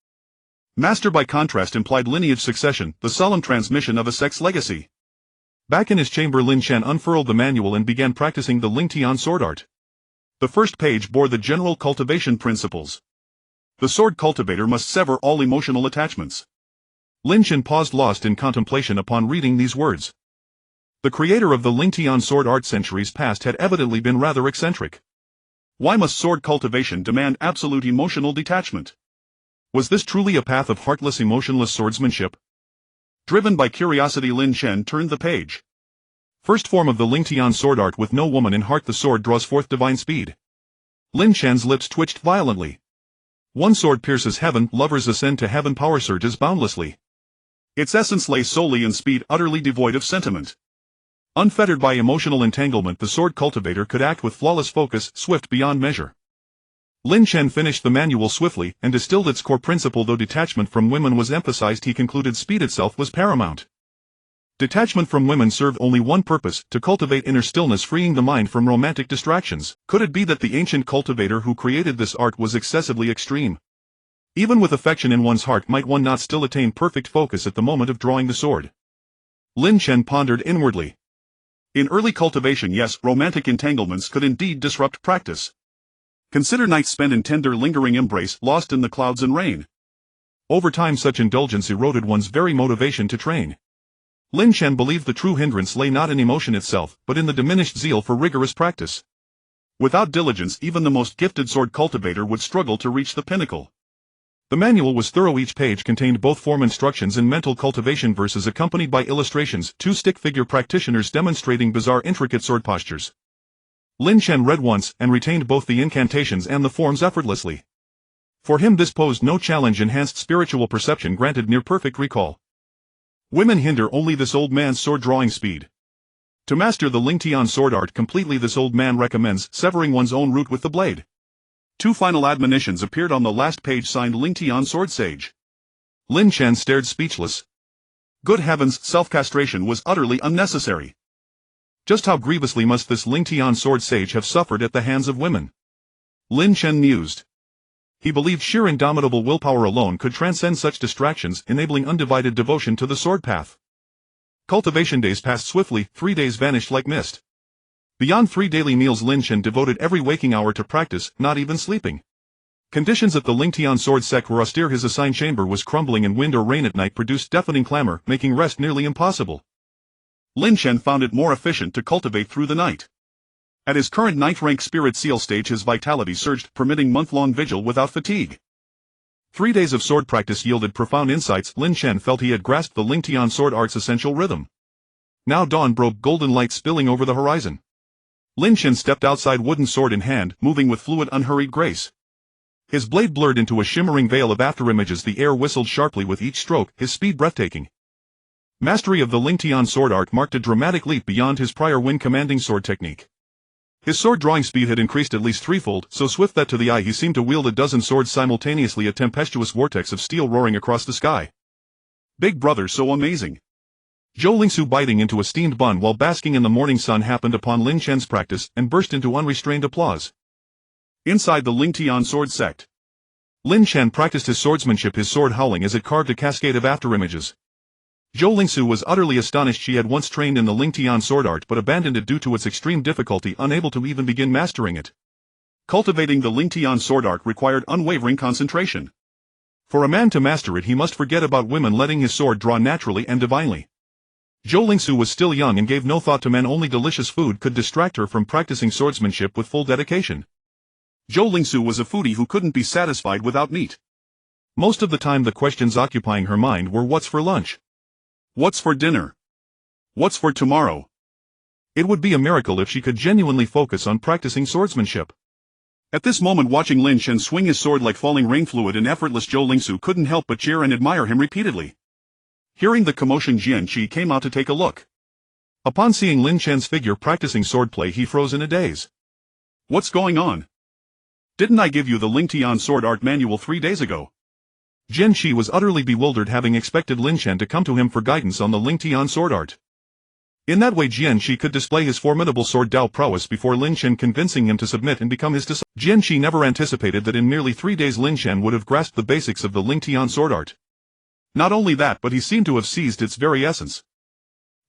Master, by contrast, implied lineage succession, the solemn transmission of a sect's legacy. Back in his chamber, Lin Chen unfurled the manual and began practicing the Lingtian sword art. The first page bore the general cultivation principles. The sword cultivator must sever all emotional attachments. Lin Chen paused, lost in contemplation upon reading these words. The creator of the Lingtian sword art centuries past had evidently been rather eccentric. Why must sword cultivation demand absolute emotional detachment? Was this truly a path of heartless, emotionless swordsmanship? Driven by curiosity, Lin Chen turned the page. First form of the Lingtian sword art with no woman in heart. The sword draws forth divine speed. Lin Chen's lips twitched violently. One sword pierces heaven, lovers ascend to heaven, power surges boundlessly. Its essence lay solely in speed, utterly devoid of sentiment. Unfettered by emotional entanglement, the sword cultivator could act with flawless focus, swift beyond measure. Lin Chen finished the manual swiftly and distilled its core principle. Though detachment from women was emphasized, he concluded speed itself was paramount. Detachment from women served only one purpose, to cultivate inner stillness, freeing the mind from romantic distractions. Could it be that the ancient cultivator who created this art was excessively extreme? Even with affection in one's heart, might one not still attain perfect focus at the moment of drawing the sword? Lin Chen pondered inwardly. In early cultivation, yes, romantic entanglements could indeed disrupt practice. Consider nights spent in tender, lingering embrace, lost in the clouds and rain. Over time, such indulgence eroded one's very motivation to train. Lin Chen believed the true hindrance lay not in emotion itself, but in the diminished zeal for rigorous practice. Without diligence, even the most gifted sword cultivator would struggle to reach the pinnacle. The manual was thorough. Each page contained both form instructions and mental cultivation verses accompanied by illustrations, two stick-figure practitioners demonstrating bizarre intricate sword postures. Lin Chen read once and retained both the incantations and the forms effortlessly. For him this posed no challenge. Enhanced spiritual perception granted near-perfect recall. Women hinder only this old man's sword-drawing speed. To master the Lingtian sword art completely, this old man recommends severing one's own root with the blade. Two final admonitions appeared on the last page, signed Lingtian Sword Sage. Lin Chen stared speechless. Good heavens, self-castration was utterly unnecessary. Just how grievously must this Lingtian sword sage have suffered at the hands of women? Lin Chen mused. He believed sheer indomitable willpower alone could transcend such distractions, enabling undivided devotion to the sword path. Cultivation days passed swiftly, 3 days vanished like mist. Beyond 3 daily meals, Lin Chen devoted every waking hour to practice, not even sleeping. Conditions at the Lingtian sword sect were austere. His assigned chamber was crumbling, and wind or rain at night produced deafening clamor, making rest nearly impossible. Lin Chen found it more efficient to cultivate through the night. At his current 9th rank spirit seal stage, his vitality surged, permitting month-long vigil without fatigue. 3 days of sword practice yielded profound insights. Lin Chen felt he had grasped the Lingtian sword art's essential rhythm. Now dawn broke, golden light spilling over the horizon. Lin Chen stepped outside, wooden sword in hand, moving with fluid, unhurried grace. His blade blurred into a shimmering veil of afterimages. The air whistled sharply with each stroke, his speed breathtaking. Mastery of the Lingtian sword art marked a dramatic leap beyond his prior wind-commanding sword technique. His sword-drawing speed had increased at least threefold, so swift that to the eye he seemed to wield a dozen swords simultaneously, a tempestuous vortex of steel roaring across the sky. Big brother, so amazing. Zhou Lingsu, biting into a steamed bun while basking in the morning sun, happened upon Lin Chen's practice and burst into unrestrained applause. Inside the Lingtian sword sect, Lin Chen practiced his swordsmanship, his sword howling as it carved a cascade of afterimages. Zhou Lingsu was utterly astonished. She had once trained in the Lingtian sword art but abandoned it due to its extreme difficulty, unable to even begin mastering it. Cultivating the Lingtian sword art required unwavering concentration. For a man to master it, he must forget about women, letting his sword draw naturally and divinely. Zhou Lingsu was still young and gave no thought to men. Only delicious food could distract her from practicing swordsmanship with full dedication. Zhou Lingsu was a foodie who couldn't be satisfied without meat. Most of the time the questions occupying her mind were what's for lunch? What's for dinner? What's for tomorrow? It would be a miracle if she could genuinely focus on practicing swordsmanship. At this moment, watching Lin Chen swing his sword like falling rain, fluid and effortless, Zhou Lingsu couldn't help but cheer and admire him repeatedly. Hearing the commotion, Jianqi came out to take a look. Upon seeing Lin Chen's figure practicing swordplay, he froze in a daze. What's going on? Didn't I give you the Lingtian sword art manual 3 days ago? Jianqi was utterly bewildered, having expected Lin Chen to come to him for guidance on the Lingtian sword art. In that way Jianqi could display his formidable sword Dao prowess before Lin Chen, convincing him to submit and become his disciple. Jianqi never anticipated that in merely 3 days Lin Chen would have grasped the basics of the Lingtian sword art. Not only that, but he seemed to have seized its very essence.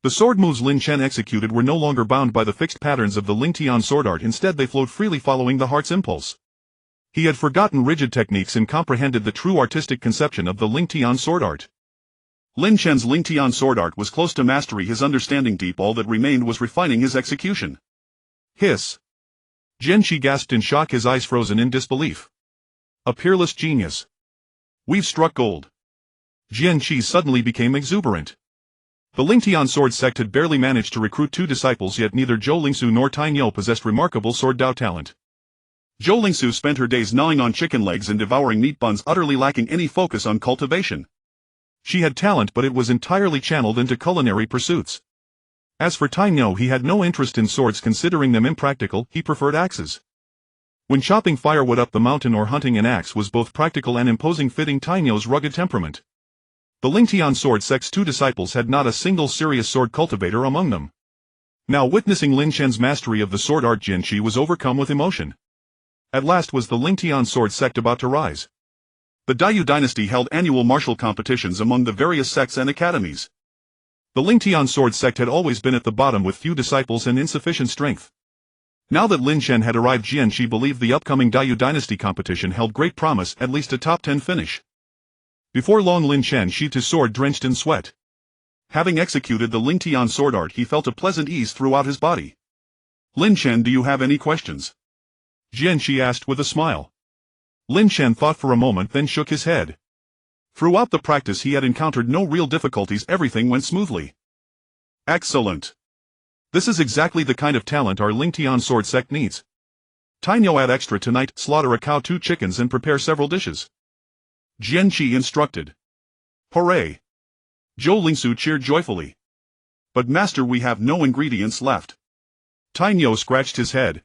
The sword moves Lin Chen executed were no longer bound by the fixed patterns of the Lingtian sword art, instead they flowed freely, following the heart's impulse. He had forgotten rigid techniques and comprehended the true artistic conception of the Lingtian sword art. Lin Chen's Lingtian sword art was close to mastery, his understanding deep. All that remained was refining his execution. Hiss! Jianqi gasped in shock, his eyes frozen in disbelief. A peerless genius. We've struck gold. Jianqi suddenly became exuberant. The Lingtian sword sect had barely managed to recruit 2 disciples, yet neither Zhou Lingsu nor Tainyo possessed remarkable sword dao talent. Zhou Lingsu spent her days gnawing on chicken legs and devouring meat buns, utterly lacking any focus on cultivation. She had talent, but it was entirely channeled into culinary pursuits. As for Tainyo, he had no interest in swords, considering them impractical. He preferred axes. When chopping firewood up the mountain or hunting an axe was both practical and imposing, fitting Tainyo's rugged temperament. The Lingtian sword sect's 2 disciples had not a single serious sword cultivator among them. Now, witnessing Lin Shen's mastery of the sword art, Jianqi was overcome with emotion. At last was the Lingtian sword sect about to rise. The Dayu dynasty held annual martial competitions among the various sects and academies. The Lingtian sword sect had always been at the bottom with few disciples and insufficient strength. Now that Lin Shen had arrived, Jianqi believed the upcoming Dayu dynasty competition held great promise, at least a top 10 finish. Before long, Lin Shen sheathed his sword, drenched in sweat. Having executed the Lingtian sword art, he felt a pleasant ease throughout his body. Lin Shen, do you have any questions? Jianqi asked with a smile. Lin Shen thought for a moment, then shook his head. Throughout the practice he had encountered no real difficulties, everything went smoothly. Excellent. This is exactly the kind of talent our Lingtian sword sect needs. Tainyo, add extra tonight, slaughter a cow, 2 chickens and prepare several dishes. Jianqi instructed. Hooray! Zhou Lingsu cheered joyfully. But master, we have no ingredients left. Tainyo scratched his head.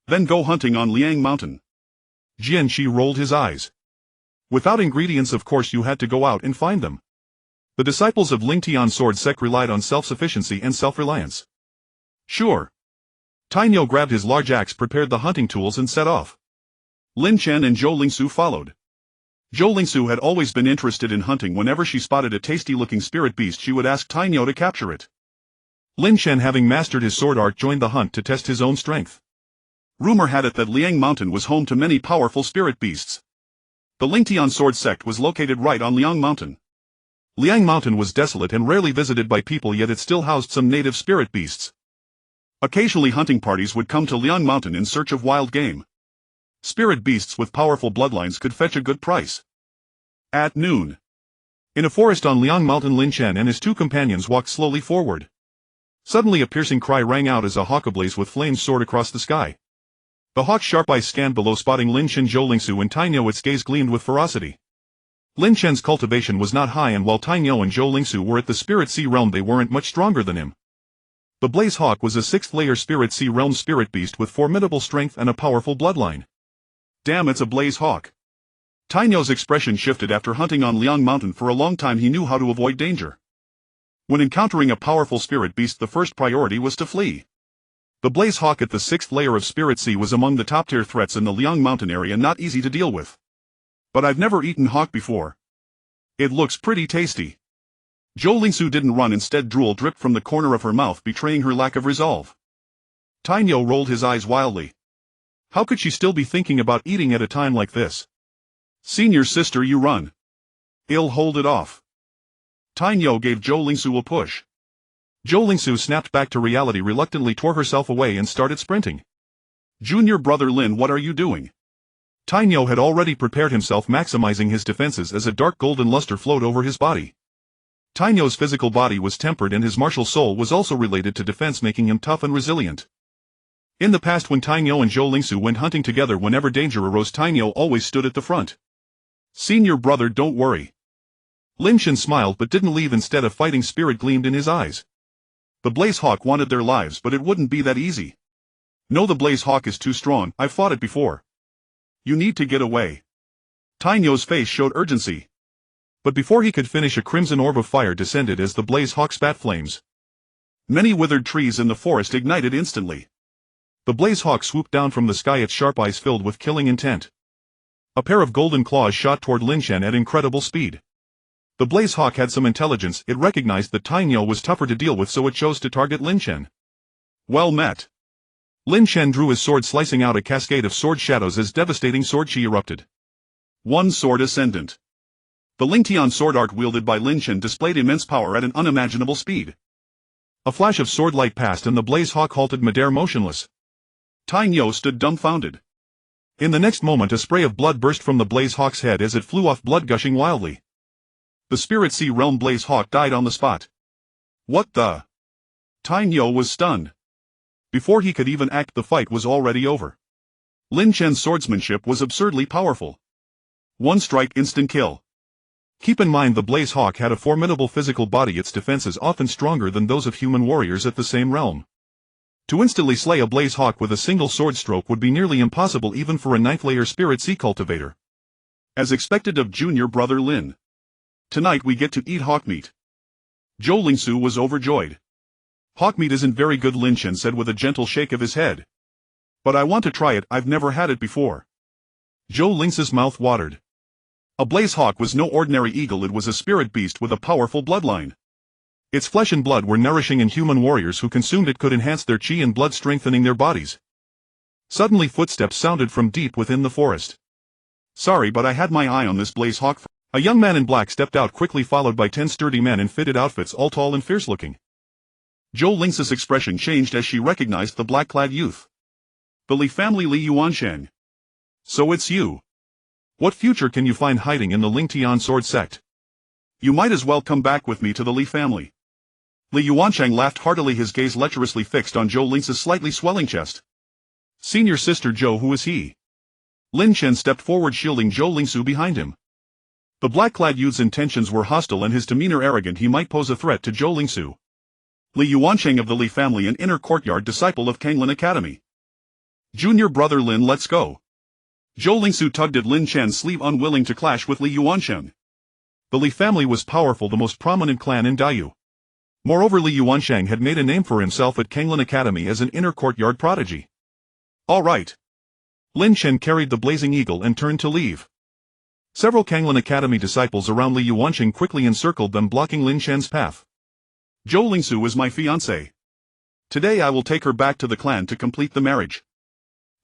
Then go hunting on Liang Mountain. Jianqi rolled his eyes. Without ingredients, of course you had to go out and find them. The disciples of Lingtian sword sect relied on self-sufficiency and self-reliance. Sure. Tainyo grabbed his large axe, prepared the hunting tools and set off. Lin Shen and Zhou Lingsu followed. Zhou Lingsu had always been interested in hunting. Whenever she spotted a tasty-looking spirit beast, she would ask Tainyo to capture it. Lin Shen, having mastered his sword art, joined the hunt to test his own strength. Rumor had it that Liang Mountain was home to many powerful spirit beasts. The Lingtian sword sect was located right on Liang Mountain. Liang Mountain was desolate and rarely visited by people, yet it still housed some native spirit beasts. Occasionally hunting parties would come to Liang Mountain in search of wild game. Spirit beasts with powerful bloodlines could fetch a good price. At noon. In a forest on Liang Mountain, Lin Shen and his 2 companions walked slowly forward. Suddenly a piercing cry rang out as a hawk ablaze with flames soared across the sky. The hawk's sharp eyes scanned below, spotting Lin Shen, Zhou Lingsu and Tainyo. Its gaze gleamed with ferocity. Lin Shen's cultivation was not high, and while Tainyo and Zhou Lingsu were at the Spirit Sea realm, they weren't much stronger than him. The Blaze Hawk was a 6th-layer Spirit Sea realm spirit beast with formidable strength and a powerful bloodline. Damn, it's a Blaze Hawk. Tainyo's expression shifted. After hunting on Liang Mountain for a long time, he knew how to avoid danger. When encountering a powerful spirit beast, the first priority was to flee. The Blaze Hawk at the 6th layer of Spirit Sea was among the top-tier threats in the Liang Mountain area, not easy to deal with. But I've never eaten hawk before. It looks pretty tasty. Zhou Lingsu didn't run, instead drool dripped from the corner of her mouth, betraying her lack of resolve. Tainyo rolled his eyes wildly. How could she still be thinking about eating at a time like this? Senior sister, you run. I'll hold it off. Tainyo gave Zhou Lingsu a push. Zhou Lingsu snapped back to reality, reluctantly tore herself away and started sprinting. Junior brother Lin, what are you doing? Tainyo had already prepared himself, maximizing his defenses as a dark golden luster flowed over his body. Tainyo's physical body was tempered and his martial soul was also related to defense, making him tough and resilient. In the past, when Tainyo and Zhou Lingsu went hunting together, whenever danger arose, Tainyo always stood at the front. Senior brother, don't worry. Lin Shen smiled but didn't leave. Instead, a fighting spirit gleamed in his eyes. The Blaze Hawk wanted their lives, but it wouldn't be that easy. No, the Blaze Hawk is too strong. I've fought it before. You need to get away. Tainyo's face showed urgency. But before he could finish, a crimson orb of fire descended as the Blaze Hawk spat flames. Many withered trees in the forest ignited instantly. The Blaze Hawk swooped down from the sky, its sharp eyes filled with killing intent. A pair of golden claws shot toward Lin Shen at incredible speed. The Blaze Hawk had some intelligence. It recognized that Tainyo was tougher to deal with, so it chose to target Lin Shen. Well met. Lin Shen drew his sword, slicing out a cascade of sword shadows as devastating sword chi erupted. One sword ascendant. The Lingtian sword art wielded by Lin Shen displayed immense power at an unimaginable speed. A flash of sword light passed and the Blaze Hawk halted midair, motionless. Tainyo stood dumbfounded. In the next moment, a spray of blood burst from the Blaze Hawk's head as it flew off, blood gushing wildly. The Spirit Sea realm Blaze Hawk died on the spot. What the? Tai Nyo was stunned. Before he could even act, the fight was already over. Lin Chen's swordsmanship was absurdly powerful. One strike, instant kill. Keep in mind the Blaze Hawk had a formidable physical body, its defenses often stronger than those of human warriors at the same realm. To instantly slay a Blaze Hawk with a single sword stroke would be nearly impossible even for a 9th-layer Spirit Sea cultivator. As expected of junior brother Lin. Tonight we get to eat hawk meat. Zhou Lingsu was overjoyed. Hawk meat isn't very good, Lin Chen said with a gentle shake of his head. But I want to try it, I've never had it before. Zhou Lingsu's mouth watered. A Blaze Hawk was no ordinary eagle, it was a spirit beast with a powerful bloodline. Its flesh and blood were nourishing, and human warriors who consumed it could enhance their chi and blood, strengthening their bodies. Suddenly footsteps sounded from deep within the forest. Sorry, but I had my eye on this Blaze Hawk. A young man in black stepped out quickly, followed by 10 sturdy men in fitted outfits, all tall and fierce-looking. Zhou Lingsu's expression changed as she recognized the black-clad youth. The Li family, Li Yuansheng. So it's you. What future can you find hiding in the Lingtian sword sect? You might as well come back with me to the Li family. Li Yuansheng laughed heartily, his gaze lecherously fixed on Zhou Lingsu's slightly swelling chest. Senior sister Zhou, who is he? Lin Chen stepped forward, shielding Zhou Lingsu behind him. The black-clad youth's intentions were hostile and his demeanor arrogant. He might pose a threat to Zhou Lingsu. Li Yuansheng of the Li family, an inner courtyard disciple of Kanglin Academy. Junior brother Lin, let's go. Zhou Lingsu tugged at Lin Chen's sleeve, unwilling to clash with Li Yuansheng. The Li family was powerful, the most prominent clan in Daiyu. Moreover, Li Yuansheng had made a name for himself at Kanglin Academy as an inner courtyard prodigy. All right. Lin Chen carried the blazing eagle and turned to leave. Several Kanglin Academy disciples around Li Yuansheng quickly encircled them, blocking Lin Chen's path. Zhou Lingsu is my fiancée. Today I will take her back to the clan to complete the marriage.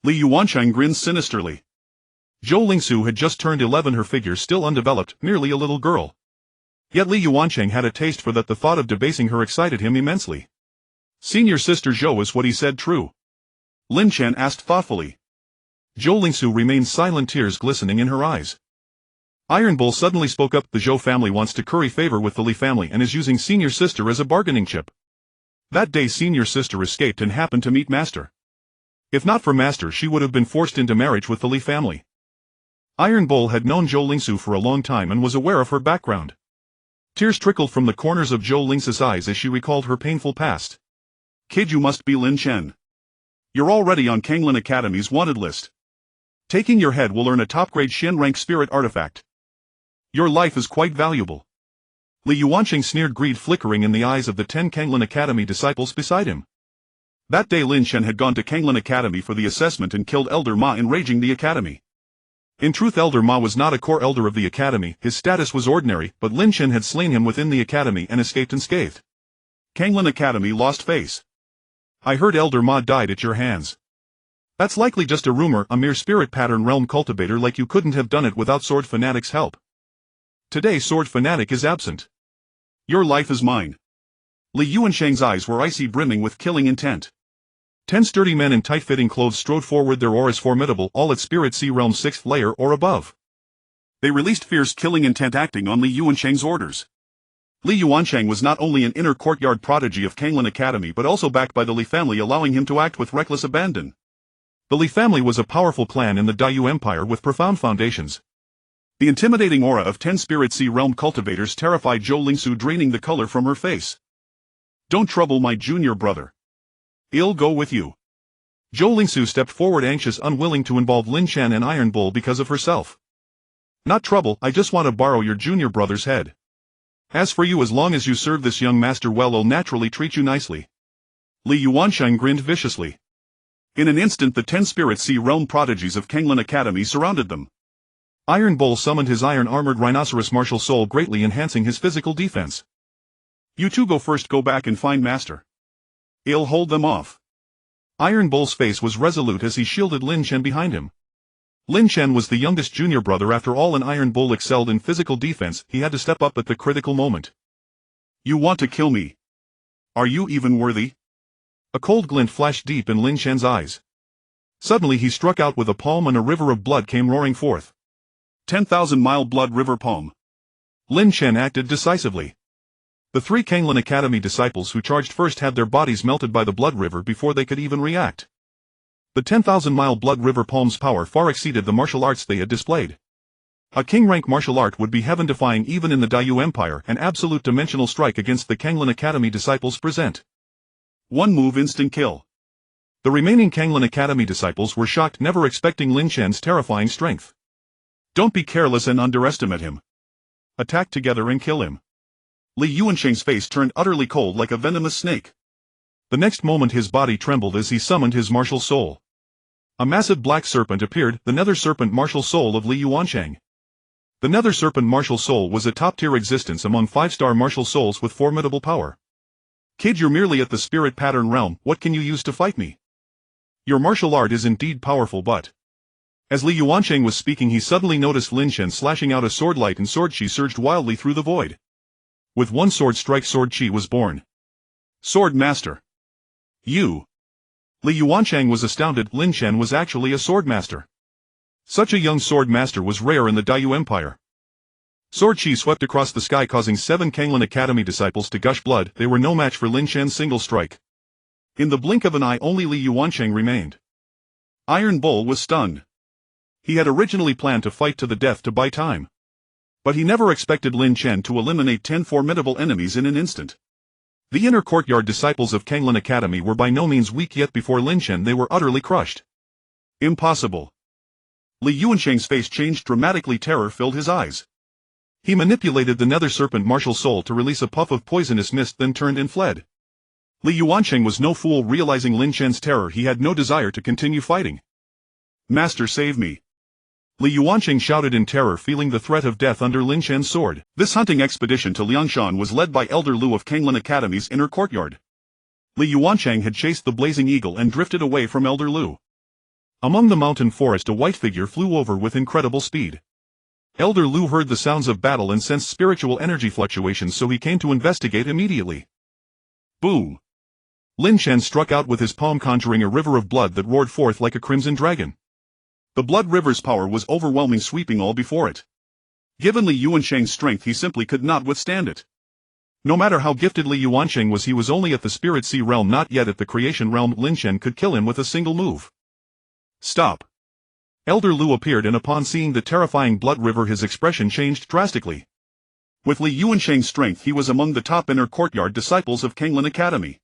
Li Yuansheng grinned sinisterly. Zhou Lingsu had just turned 11, her figure still undeveloped, merely a little girl. Yet Li Yuansheng had a taste for that. The thought of debasing her excited him immensely. Senior sister Zhou, is what he said true? Lin Chen asked thoughtfully. Zhou Lingsu remained silent, tears glistening in her eyes. Iron Bull suddenly spoke up. The Zhou family wants to curry favor with the Li family and is using senior sister as a bargaining chip. That day senior sister escaped and happened to meet Master. If not for Master, she would have been forced into marriage with the Li family. Iron Bull had known Zhou Lingsu for a long time and was aware of her background. Tears trickled from the corners of Zhou Lingsu's eyes as she recalled her painful past. Kid, you must be Lin Chen. You're already on Kanglin Academy's wanted list. Taking your head will earn a top-grade Shin rank spirit artifact. Your life is quite valuable. Li Yuansheng sneered, greed flickering in the eyes of the 10 Kanglin Academy disciples beside him. That day Lin Chen had gone to Kanglin Academy for the assessment and killed Elder Ma, enraging the academy. In truth, Elder Ma was not a core elder of the academy, his status was ordinary, but Lin Chen had slain him within the academy and escaped unscathed. Kanglin Academy lost face. I heard Elder Ma died at your hands. That's likely just a rumor, a mere spirit pattern realm cultivator like you couldn't have done it without Sword Fanatic's help. Today Sword Fanatic is absent. Your life is mine. Li Yuansheng's eyes were icy, brimming with killing intent. 10 sturdy men in tight-fitting clothes strode forward, their auras formidable, all at Spirit Sea Realm 6th layer or above. They released fierce killing intent, acting on Li Yuansheng's orders. Li Yuansheng was not only an inner courtyard prodigy of Kanglin Academy but also backed by the Li family, allowing him to act with reckless abandon. The Li family was a powerful clan in the Daiyu Empire with profound foundations. The intimidating aura of 10 Spirit Sea Realm cultivators terrified Zhou Lingsu, draining the color from her face. Don't trouble my junior brother. I'll go with you. Zhou Lingsu stepped forward, anxious, unwilling to involve Lin Chen and Iron Bull because of herself. Not trouble, I just want to borrow your junior brother's head. As for you, as long as you serve this young master well, I'll naturally treat you nicely. Li Yuansheng grinned viciously. In an instant the 10 Spirit Sea Realm prodigies of Kanglin Academy surrounded them. Iron Bull summoned his iron-armored rhinoceros martial soul, greatly enhancing his physical defense. You two go first, go back and find Master. I'll hold them off. Iron Bull's face was resolute as he shielded Lin Chen behind him. Lin Chen was the youngest junior brother after all, and Iron Bull excelled in physical defense. He had to step up at the critical moment. You want to kill me? Are you even worthy? A cold glint flashed deep in Lin Chen's eyes. Suddenly he struck out with a palm and a river of blood came roaring forth. 10,000-mile blood river palm. Lin Chen acted decisively. The 3 Kanglin Academy disciples who charged first had their bodies melted by the blood river before they could even react. The 10,000-mile blood river palm's power far exceeded the martial arts they had displayed. A king-rank martial art would be heaven-defying even in the Dayu Empire, an absolute dimensional strike against the Kanglin Academy disciples present. One move instant kill. The remaining Kanglin Academy disciples were shocked, never expecting Lin Chen's terrifying strength. Don't be careless and underestimate him. Attack together and kill him. Li Yuansheng's face turned utterly cold like a venomous snake. The next moment his body trembled as he summoned his martial soul. A massive black serpent appeared, the nether serpent martial soul of Li Yuansheng. The nether serpent martial soul was a top-tier existence among 5-star martial souls with formidable power. Kid, you're merely at the spirit pattern realm, what can you use to fight me? Your martial art is indeed powerful, but... As Li Yuansheng was speaking, he suddenly noticed Lin Chen slashing out a sword light, and sword chi surged wildly through the void. With one sword strike, sword chi was born. Sword master. You. Li Yuansheng was astounded. Lin Chen was actually a sword master. Such a young sword master was rare in the Dayu Empire. Sword chi swept across the sky, causing 7 Kanglin Academy disciples to gush blood. They were no match for Lin Chen's single strike. In the blink of an eye, only Li Yuansheng remained. Iron Bull was stunned. He had originally planned to fight to the death to buy time. But he never expected Lin Chen to eliminate 10 formidable enemies in an instant. The inner courtyard disciples of Kanglin Academy were by no means weak, yet before Lin Chen they were utterly crushed. Impossible. Li Yuansheng's face changed dramatically. Terror filled his eyes. He manipulated the nether serpent martial soul to release a puff of poisonous mist, then turned and fled. Li Yuansheng was no fool. Realizing Lin Chen's terror, he had no desire to continue fighting. Master, save me. Li Yuansheng shouted in terror, feeling the threat of death under Lin Chen's sword. This hunting expedition to Liangshan was led by Elder Lu of Kanglin Academy's inner courtyard. Li Yuansheng had chased the blazing eagle and drifted away from Elder Lu. Among the mountain forest, a white figure flew over with incredible speed. Elder Lu heard the sounds of battle and sensed spiritual energy fluctuations, so he came to investigate immediately. Boom! Lin Chen struck out with his palm, conjuring a river of blood that roared forth like a crimson dragon. The blood river's power was overwhelming, sweeping all before it. Given Li Yuansheng's strength, he simply could not withstand it. No matter how gifted Li Yuansheng was, he was only at the Spirit Sea realm, not yet at the Creation realm. Lin Chen could kill him with a single move. Stop! Elder Lu appeared, and upon seeing the terrifying blood river, his expression changed drastically. With Li Yuansheng's strength, he was among the top inner courtyard disciples of Kanglin Academy.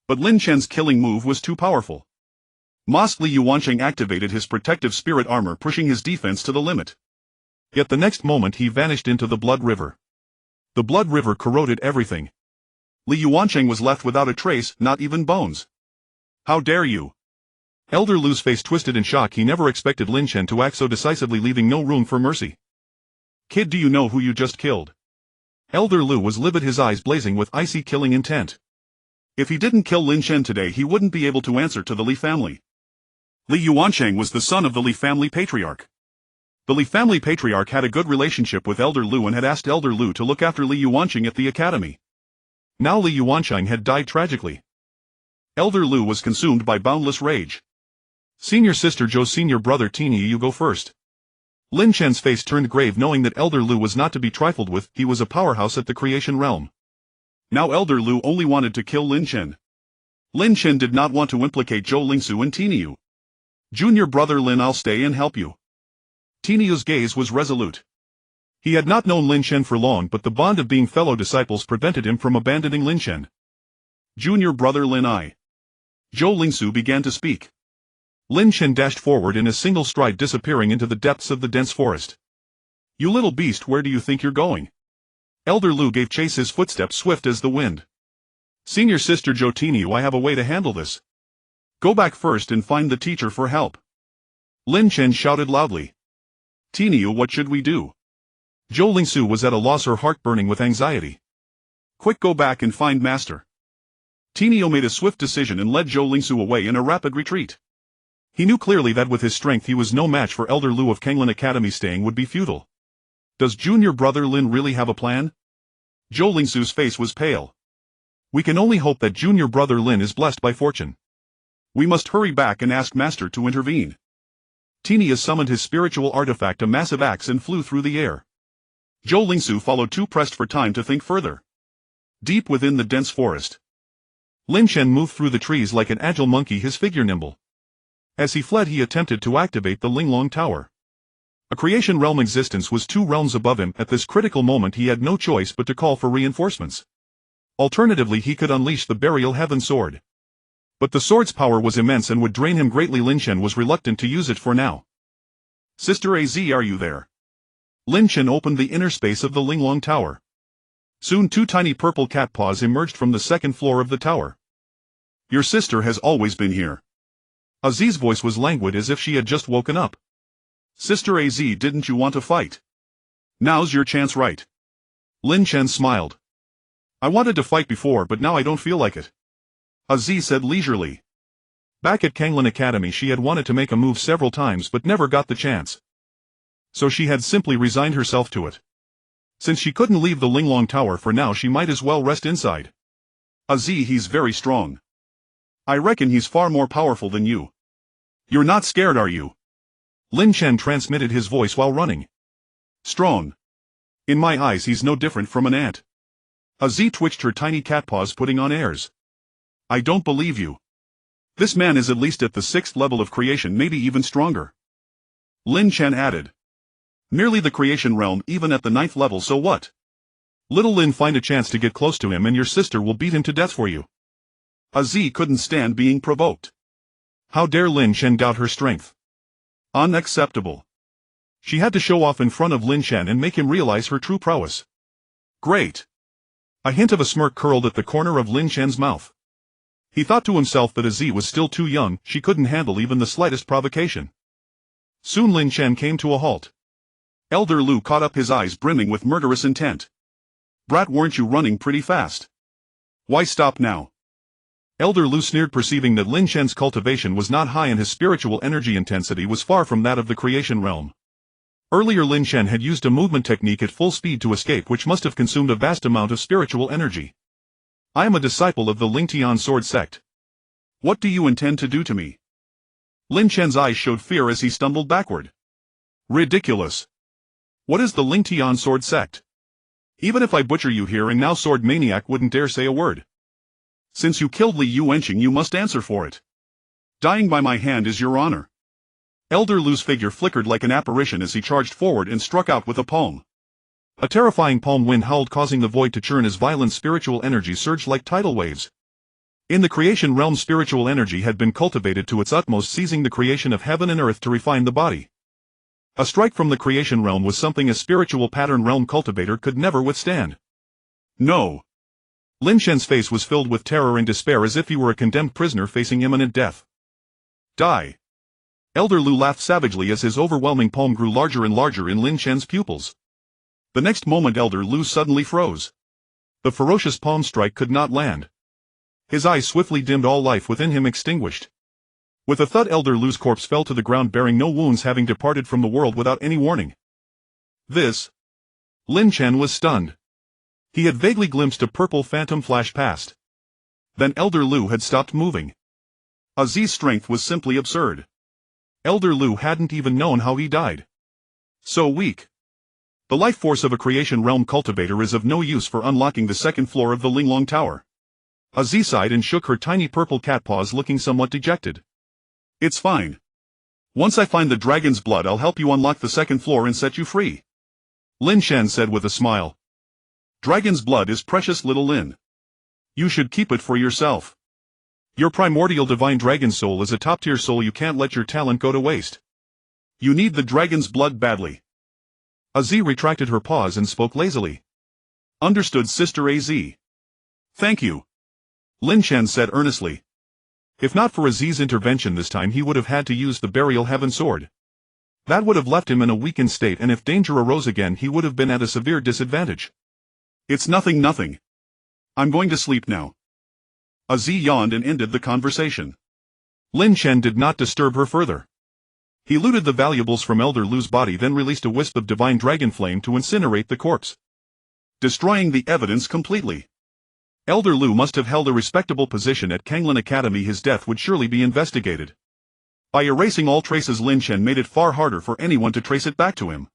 But Lin Chen's killing move was too powerful. Li Yuansheng activated his protective spirit armor, pushing his defense to the limit. Yet the next moment he vanished into the blood river. The blood river corroded everything. Li Yuansheng was left without a trace, not even bones. How dare you! Elder Lu's face twisted in shock. He never expected Lin Chen to act so decisively, leaving no room for mercy. Kid, do you know who you just killed? Elder Lu was livid, his eyes blazing with icy killing intent. If he didn't kill Lin Chen today, he wouldn't be able to answer to the Li family. Li Yuansheng was the son of the Li family patriarch. The Li family patriarch had a good relationship with Elder Lu and had asked Elder Lu to look after Li Yuansheng at the academy. Now Li Yuansheng had died tragically. Elder Lu was consumed by boundless rage. Senior sister Zhou, senior brother Tina, you go first. Lin Chen's face turned grave, knowing that Elder Lu was not to be trifled with. He was a powerhouse at the Creation realm. Now Elder Lu only wanted to kill Lin Chen. Lin Chen did not want to implicate Zhou Lingsu and Tiniu. Junior brother Lin, I'll stay and help you. Tiniu's gaze was resolute. He had not known Lin Chen for long, but the bond of being fellow disciples prevented him from abandoning Lin Chen. Junior brother Lin, Zhou Lingsu began to speak. Lin Chen dashed forward in a single stride, disappearing into the depths of the dense forest. You little beast, where do you think you're going? Elder Lu gave chase, his footsteps swift as the wind. Senior sister Zhou, Tiniu, I have a way to handle this. Go back first and find the teacher for help. Lin Chen shouted loudly. Tiniu, what should we do? Zhou Lingsu was at a loss, her heart burning with anxiety. Quick, go back and find master. Tiniu made a swift decision and led Zhou Lingsu away in a rapid retreat. He knew clearly that with his strength he was no match for Elder Lu of Kanglin Academy. Staying would be futile. Does junior brother Lin really have a plan? Zhou Lingsu's face was pale. We can only hope that junior brother Lin is blessed by fortune. We must hurry back and ask master to intervene. Tinia summoned his spiritual artifact, a massive axe, and flew through the air. Zhou Lingsu followed, too pressed for time to think further. Deep within the dense forest, Lin Chen moved through the trees like an agile monkey, his figure nimble. As he fled, he attempted to activate the Linglong Tower. A creation realm existence was 2 realms above him. At this critical moment he had no choice but to call for reinforcements. Alternatively, he could unleash the Burial Heaven Sword. But the sword's power was immense and would drain him greatly. Lin Chen was reluctant to use it for now. "Sister Az, are you there?" Lin Chen opened the inner space of the Linglong Tower. Soon 2 tiny purple cat paws emerged from the 2nd floor of the tower. "Your sister has always been here." Az's voice was languid as if she had just woken up. "Sister Az, didn't you want to fight? Now's your chance, right?" Lin Chen smiled. "I wanted to fight before, but now I don't feel like it," Az said leisurely. Back at Kanglin Academy she had wanted to make a move several times but never got the chance. So she had simply resigned herself to it. Since she couldn't leave the Linglong Tower for now, she might as well rest inside. "Az, he's very strong. I reckon he's far more powerful than you. You're not scared, are you?" Lin Chen transmitted his voice while running. "Strong. In my eyes he's no different from an ant." Az twitched her tiny cat paws, putting on airs. "I don't believe you. This man is at least at the 6th level of creation, maybe even stronger." Lin Chen added. "Merely the creation realm, even at the 9th level, so what? Little Lin, find a chance to get close to him and your sister will beat him to death for you." Az couldn't stand being provoked. How dare Lin Chen doubt her strength? Unacceptable. She had to show off in front of Lin Chen and make him realize her true prowess. Great. A hint of a smirk curled at the corner of Lin Chen's mouth. He thought to himself that Az was still too young, she couldn't handle even the slightest provocation. Soon Lin Chen came to a halt. Elder Lu caught up, his eyes brimming with murderous intent. "Brat, weren't you running pretty fast? Why stop now?" Elder Lu sneered, perceiving that Lin Chen's cultivation was not high and his spiritual energy intensity was far from that of the creation realm. Earlier Lin Chen had used a movement technique at full speed to escape, which must have consumed a vast amount of spiritual energy. "I am a disciple of the Lingtian sword sect. What do you intend to do to me?" Lin Chen's eyes showed fear as he stumbled backward. "Ridiculous. What is the Lingtian sword sect? Even if I butcher you here and now, sword maniac wouldn't dare say a word. Since you killed Li Yuanqing, you must answer for it. Dying by my hand is your honor." Elder Lu's figure flickered like an apparition as he charged forward and struck out with a palm. A terrifying palm wind howled, causing the void to churn as violent spiritual energy surged like tidal waves. In the creation realm, spiritual energy had been cultivated to its utmost, seizing the creation of heaven and earth to refine the body. A strike from the creation realm was something a spiritual pattern realm cultivator could never withstand. "No." Lin Chen's face was filled with terror and despair, as if he were a condemned prisoner facing imminent death. "Die." Elder Lu laughed savagely as his overwhelming palm grew larger and larger in Lin Chen's pupils. The next moment Elder Lu suddenly froze. The ferocious palm strike could not land. His eyes swiftly dimmed, all life within him extinguished. With a thud, Elder Lu's corpse fell to the ground, bearing no wounds, having departed from the world without any warning. This. Lin Chen was stunned. He had vaguely glimpsed a purple phantom flash past. Then Elder Lu had stopped moving. Az's strength was simply absurd. Elder Lu hadn't even known how he died. So weak. The life force of a creation realm cultivator is of no use for unlocking the 2nd floor of the Linglong Tower. Az sighed and shook her tiny purple cat paws, looking somewhat dejected. "It's fine. Once I find the dragon's blood, I'll help you unlock the 2nd floor and set you free," Lin Chen said with a smile. "Dragon's blood is precious, little Lin. You should keep it for yourself. Your primordial divine dragon soul is a top-tier soul. You can't let your talent go to waste. You need the dragon's blood badly." Az retracted her paws and spoke lazily. "Understood, Sister Az. Thank you," Lin Chen said earnestly. If not for Az's intervention this time, he would have had to use the Burial Heaven Sword. That would have left him in a weakened state, and if danger arose again, he would have been at a severe disadvantage. "It's nothing. I'm going to sleep now." Az yawned and ended the conversation. Lin Chen did not disturb her further. He looted the valuables from Elder Lu's body, then released a wisp of divine dragon flame to incinerate the corpse, destroying the evidence completely. Elder Lu must have held a respectable position at Kanglin Academy. His death would surely be investigated. By erasing all traces, Lin Chen made it far harder for anyone to trace it back to him.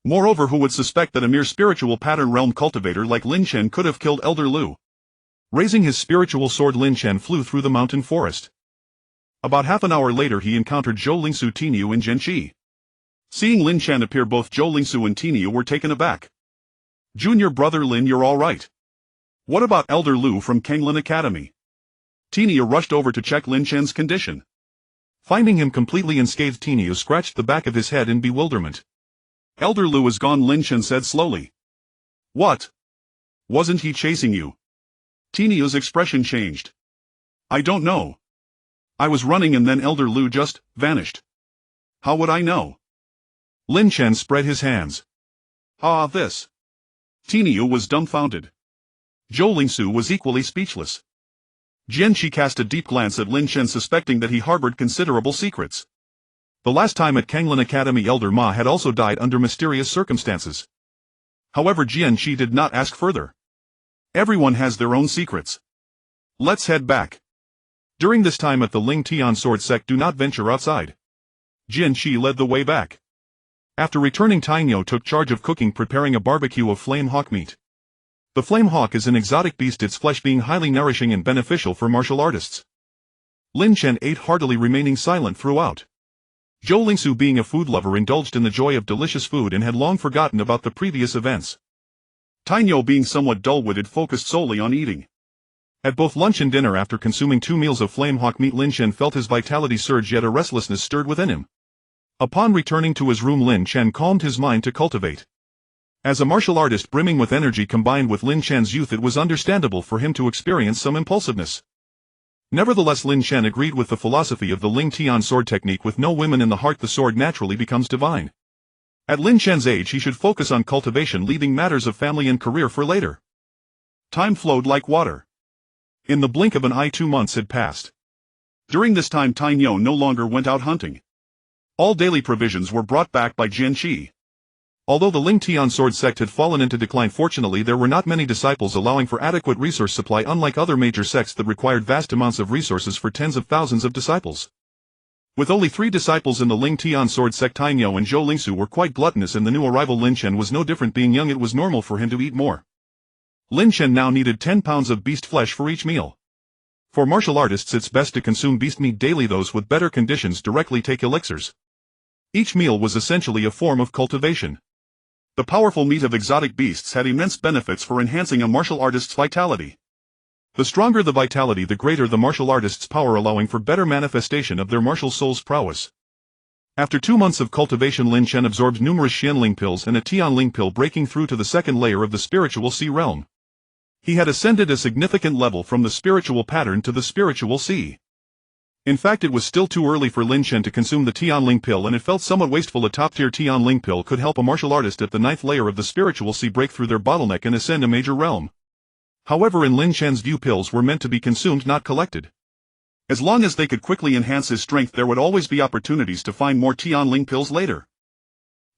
Moreover, who would suspect that a mere spiritual pattern realm cultivator like Lin Chen could have killed Elder Lu? Raising his spiritual sword, Lin Chen flew through the mountain forest. About half an hour later he encountered Zhou Lingsu, Tinyu and Zhenqi. Seeing Lin Chen appear, both Zhou Lingsu and Tinyu were taken aback. "Junior brother Lin, you're all right. What about Elder Lu from Kanglin Academy?" Tinyu rushed over to check Lin Chen's condition. Finding him completely unscathed, Tinyu scratched the back of his head in bewilderment. "Elder Lu is gone," Lin Chen said slowly. "What? Wasn't he chasing you?" Tinyu's expression changed. "I don't know. I was running and then Elder Lu just vanished. How would I know?" Lin Chen spread his hands. This. Tinyu was dumbfounded. Zhou Lingsu was equally speechless. Zhenqi cast a deep glance at Lin Chen, suspecting that he harbored considerable secrets. The last time at Kanglin Academy, Elder Ma had also died under mysterious circumstances. However, Zhenqi did not ask further. Everyone has their own secrets. Let's head back. During this time at the Ling Tian sword sect, do not venture outside. Zhenqi led the way back. After returning, Tinyu took charge of cooking, preparing a barbecue of flame hawk meat. The flame hawk is an exotic beast, its flesh being highly nourishing and beneficial for martial artists. Lin Chen ate heartily, remaining silent throughout. Zhou Lingsu, being a food lover, indulged in the joy of delicious food and had long forgotten about the previous events. Tinyu, being somewhat dull-witted, focused solely on eating. At both lunch and dinner, after consuming 2 meals of flame hawk meat, Lin Chen felt his vitality surge, yet a restlessness stirred within him. Upon returning to his room, Lin Chen calmed his mind to cultivate. As a martial artist brimming with energy combined with Lin Chen's youth, it was understandable for him to experience some impulsiveness. Nevertheless, Lin Chen agreed with the philosophy of the Ling Tian sword technique: with no women in the heart, the sword naturally becomes divine. At Lin Chen's age, he should focus on cultivation, leaving matters of family and career for later. Time flowed like water. In the blink of an eye, 2 months had passed. During this time, Tinyu no longer went out hunting. All daily provisions were brought back by Zhenqi. Although the Ling Tian sword sect had fallen into decline, fortunately there were not many disciples, allowing for adequate resource supply, unlike other major sects that required vast amounts of resources for tens of thousands of disciples. With only 3 disciples in the Ling Tian sword sect, Tinyu and Zhou Lingsu were quite gluttonous, and the new arrival Lin Chen was no different. Being young, it was normal for him to eat more. Lin Chen now needed 10 pounds of beast flesh for each meal. For martial artists, it's best to consume beast meat daily. Those with better conditions directly take elixirs. Each meal was essentially a form of cultivation. The powerful meat of exotic beasts had immense benefits for enhancing a martial artist's vitality. The stronger the vitality, the greater the martial artist's power, allowing for better manifestation of their martial soul's prowess. After 2 months of cultivation, Lin Chen absorbed numerous Xianling pills and a Tianling pill, breaking through to the second layer of the spiritual sea realm. He had ascended a significant level from the spiritual pattern to the spiritual sea. In fact, it was still too early for Lin Chen to consume the Tianling pill, and it felt somewhat wasteful. A top-tier Tianling pill could help a martial artist at the 9th layer of the spiritual sea break through their bottleneck and ascend a major realm. However, in Lin Chen's view, pills were meant to be consumed, not collected. As long as they could quickly enhance his strength, there would always be opportunities to find more Tianling pills later.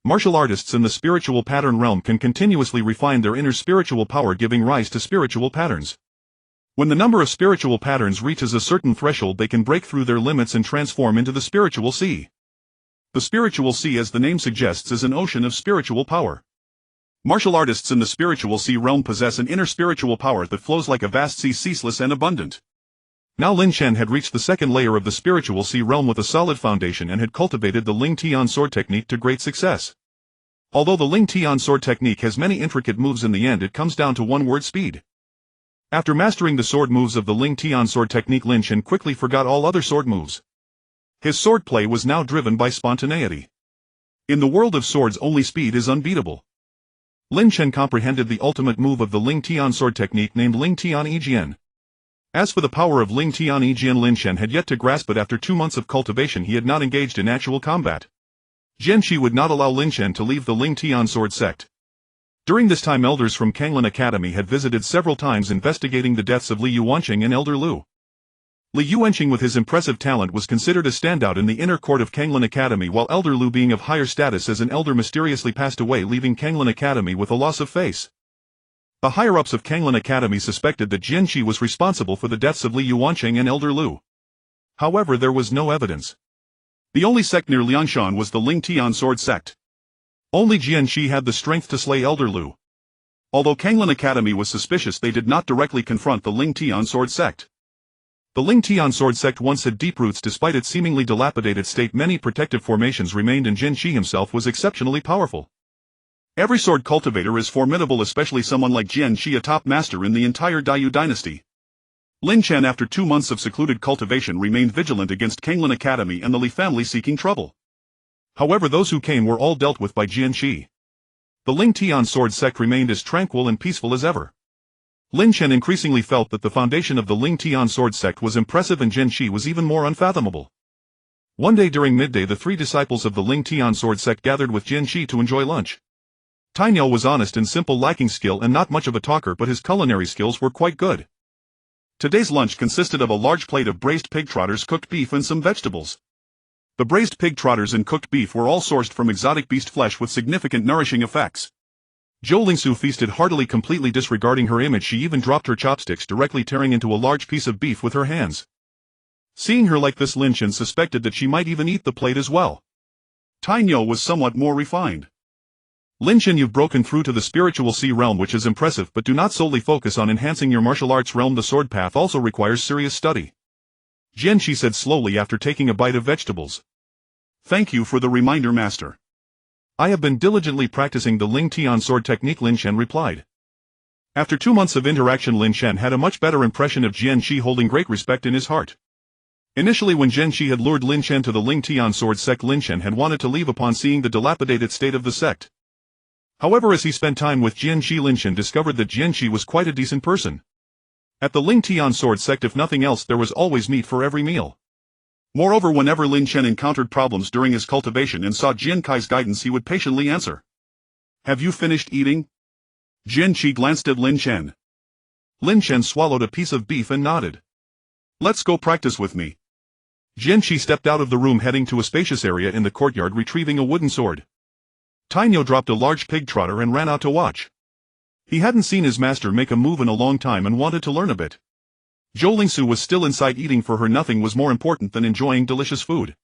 Martial artists in the spiritual pattern realm can continuously refine their inner spiritual power, giving rise to spiritual patterns. When the number of spiritual patterns reaches a certain threshold, they can break through their limits and transform into the spiritual sea. The spiritual sea, as the name suggests, is an ocean of spiritual power. Martial artists in the spiritual sea realm possess an inner spiritual power that flows like a vast sea, ceaseless and abundant. Now Lin Chen had reached the second layer of the spiritual sea realm with a solid foundation and had cultivated the Ling Tian sword technique to great success. Although the Ling Tian sword technique has many intricate moves, in the end it comes down to one word: speed. After mastering the sword moves of the Ling Tian sword technique, Lin Chen quickly forgot all other sword moves. His swordplay was now driven by spontaneity. In the world of swords, only speed is unbeatable. Lin Chen comprehended the ultimate move of the Ling Tian sword technique, named Ling Tian Yijian. As for the power of Ling Tian Yijian, Lin Chen had yet to grasp it. After 2 months of cultivation, he had not engaged in actual combat. Zhenqi would not allow Lin Chen to leave the Ling Tian sword sect. During this time, elders from Kanglin Academy had visited several times, investigating the deaths of Li Yuanqing and Elder Lu. Li Yuanqing, with his impressive talent, was considered a standout in the inner court of Kanglin Academy, while Elder Lu, being of higher status as an elder, mysteriously passed away, leaving Kanglin Academy with a loss of face. The higher-ups of Kanglin Academy suspected that Zhenqi was responsible for the deaths of Li Yuanqing and Elder Lu. However, there was no evidence. The only sect near Liangshan was the Ling Tian sword sect. Only Jianqi had the strength to slay Elder Lu. Although Kanglan Academy was suspicious, they did not directly confront the Ling Tian sword sect. The Ling Tian sword sect once had deep roots despite its seemingly dilapidated state. Many protective formations remained, and Jianqi himself was exceptionally powerful. Every sword cultivator is formidable, especially someone like Jianqi, a top master in the entire Dayu dynasty. Lin Chen, after 2 months of secluded cultivation, remained vigilant against Kanglan Academy and the Li family seeking trouble. However, those who came were all dealt with by Jianqi. The Ling Tian sword sect remained as tranquil and peaceful as ever. Lin Chen increasingly felt that the foundation of the Ling Tian sword sect was impressive, and Jianqi was even more unfathomable. One day during midday, the 3 disciples of the Ling Tian sword sect gathered with Jianqi to enjoy lunch. Tainyo was honest and simple, lacking skill and not much of a talker, but his culinary skills were quite good. Today's lunch consisted of a large plate of braised pig trotters, cooked beef, and some vegetables. The braised pig trotters and cooked beef were all sourced from exotic beast flesh with significant nourishing effects. Zhou Lingsu feasted heartily, completely disregarding her image. She even dropped her chopsticks, directly tearing into a large piece of beef with her hands. Seeing her like this, Lin Chen suspected that she might even eat the plate as well. Tainyo was somewhat more refined. Lin Chen, you've broken through to the spiritual sea realm, which is impressive, but do not solely focus on enhancing your martial arts realm. The sword path also requires serious study. Jianqi said slowly after taking a bite of vegetables. Thank you for the reminder, master. I have been diligently practicing the Ling Tian sword technique, Lin Chen replied. After 2 months of interaction, Lin Chen had a much better impression of Jianqi, holding great respect in his heart. Initially, when Jianqi had lured Lin Chen to the Ling Tian sword sect, Lin Chen had wanted to leave upon seeing the dilapidated state of the sect. However, as he spent time with Jianqi, Lin Chen discovered that Jianqi was quite a decent person. At the Ling Tian sword sect, if nothing else, there was always meat for every meal. Moreover, whenever Lin Chen encountered problems during his cultivation and sought Jiankai's guidance, he would patiently answer. Have you finished eating? Jianqi glanced at Lin Chen. Lin Chen swallowed a piece of beef and nodded. Let's go practice with me. Jianqi stepped out of the room, heading to a spacious area in the courtyard, retrieving a wooden sword. Tainyo dropped a large pig trotter and ran out to watch. He hadn't seen his master make a move in a long time and wanted to learn a bit. Zhou Lingsu was still inside eating. For her, nothing was more important than enjoying delicious food.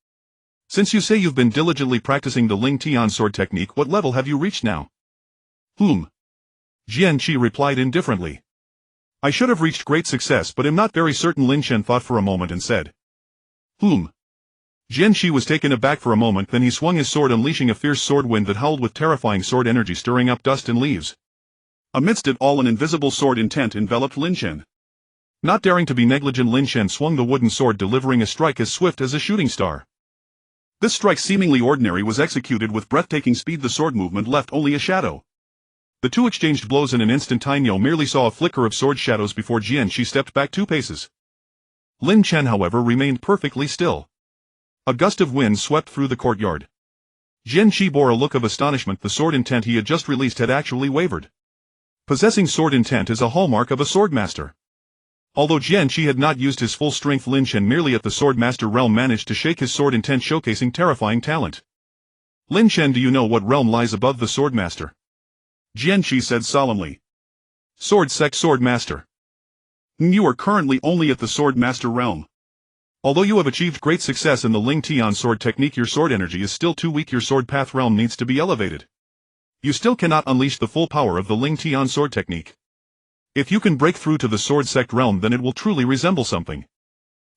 Since you say you've been diligently practicing the Ling Tian sword technique, what level have you reached now? Jianqi replied indifferently. I should have reached great success, but am not very certain. Lin Chen thought for a moment and said. Jianqi was taken aback for a moment, then he swung his sword, unleashing a fierce sword wind that howled with terrifying sword energy, stirring up dust and leaves. Amidst it all, an invisible sword intent enveloped Lin Chen. Not daring to be negligent, Lin Chen swung the wooden sword, delivering a strike as swift as a shooting star. This strike, seemingly ordinary, was executed with breathtaking speed. The sword movement left only a shadow. The two exchanged blows in an instant. Tainyo merely saw a flicker of sword shadows before Jianqi stepped back 2 paces. Lin Chen, however, remained perfectly still. A gust of wind swept through the courtyard. Jianqi bore a look of astonishment. The sword intent he had just released had actually wavered. Possessing sword intent is a hallmark of a swordmaster. Although Jianqi had not used his full strength, Lin Chen, merely at the swordmaster realm, managed to shake his sword intent, showcasing terrifying talent. Lin Chen, do you know what realm lies above the swordmaster? Jianqi said solemnly. Sword sect swordmaster. You are currently only at the swordmaster realm. Although you have achieved great success in the Ling Tian sword technique, your sword energy is still too weak. Your sword path realm needs to be elevated. You still cannot unleash the full power of the Ling Tian sword technique. If you can break through to the sword sect realm, then it will truly resemble something.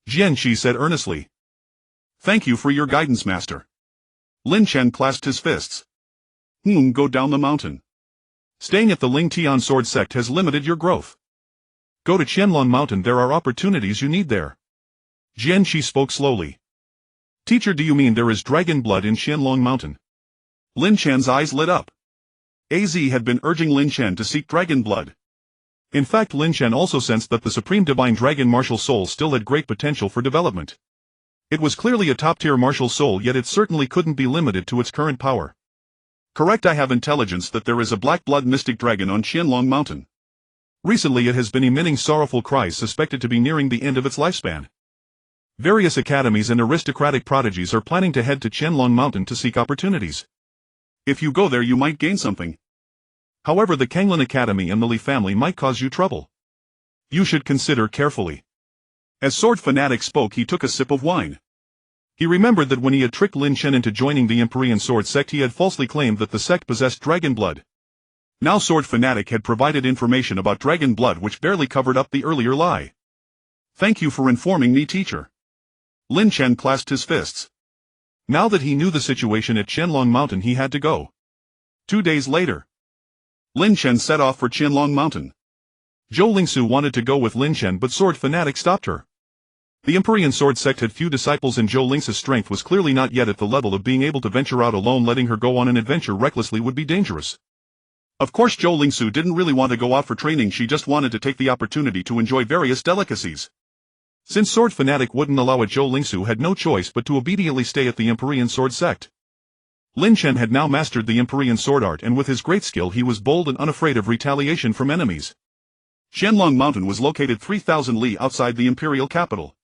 Jianqi said earnestly. Thank you for your guidance, master. Lin Chen clasped his fists. Go down the mountain. Staying at the Ling Tian sword sect has limited your growth. Go to Qianlong Mountain, there are opportunities you need there. Jianqi spoke slowly. Teacher, do you mean there is dragon blood in Qianlong Mountain? Lin Chen's eyes lit up. Az had been urging Lin Chen to seek dragon blood. In fact, Lin Chen also sensed that the Supreme Divine Dragon martial soul still had great potential for development. It was clearly a top-tier martial soul, yet it certainly couldn't be limited to its current power. Correct, I have intelligence that there is a black blood mystic dragon on Qianlong Mountain. Recently it has been emitting sorrowful cries, suspected to be nearing the end of its lifespan. Various academies and aristocratic prodigies are planning to head to Qianlong Mountain to seek opportunities. If you go there, you might gain something. However, the Kanglan Academy and the Li family might cause you trouble. You should consider carefully. As Sword Fanatic spoke, he took a sip of wine. He remembered that when he had tricked Lin Chen into joining the Empyrean Sword sect he had falsely claimed that the sect possessed dragon blood. Now Sword Fanatic had provided information about dragon blood which barely covered up the earlier lie. "Thank you for informing me, teacher." Lin Chen clasped his fists. Now that he knew the situation at Qianlong Mountain he had to go. 2 days later, Lin Chen set off for Qianlong Mountain. Zhou Lingsu wanted to go with Lin Chen but Sword Fanatic stopped her. The Empyrean Sword sect had few disciples and Zhou Lingsu's strength was clearly not yet at the level of being able to venture out alone. Letting her go on an adventure recklessly would be dangerous. Of course Zhou Lingsu didn't really want to go out for training, she just wanted to take the opportunity to enjoy various delicacies. Since Sword Fanatic wouldn't allow it, Zhou Lingsu had no choice but to obediently stay at the Empyrean Sword sect. Lin Chen had now mastered the Empyrean sword art and with his great skill he was bold and unafraid of retaliation from enemies. Qianlong Mountain was located 3,000 li outside the imperial capital.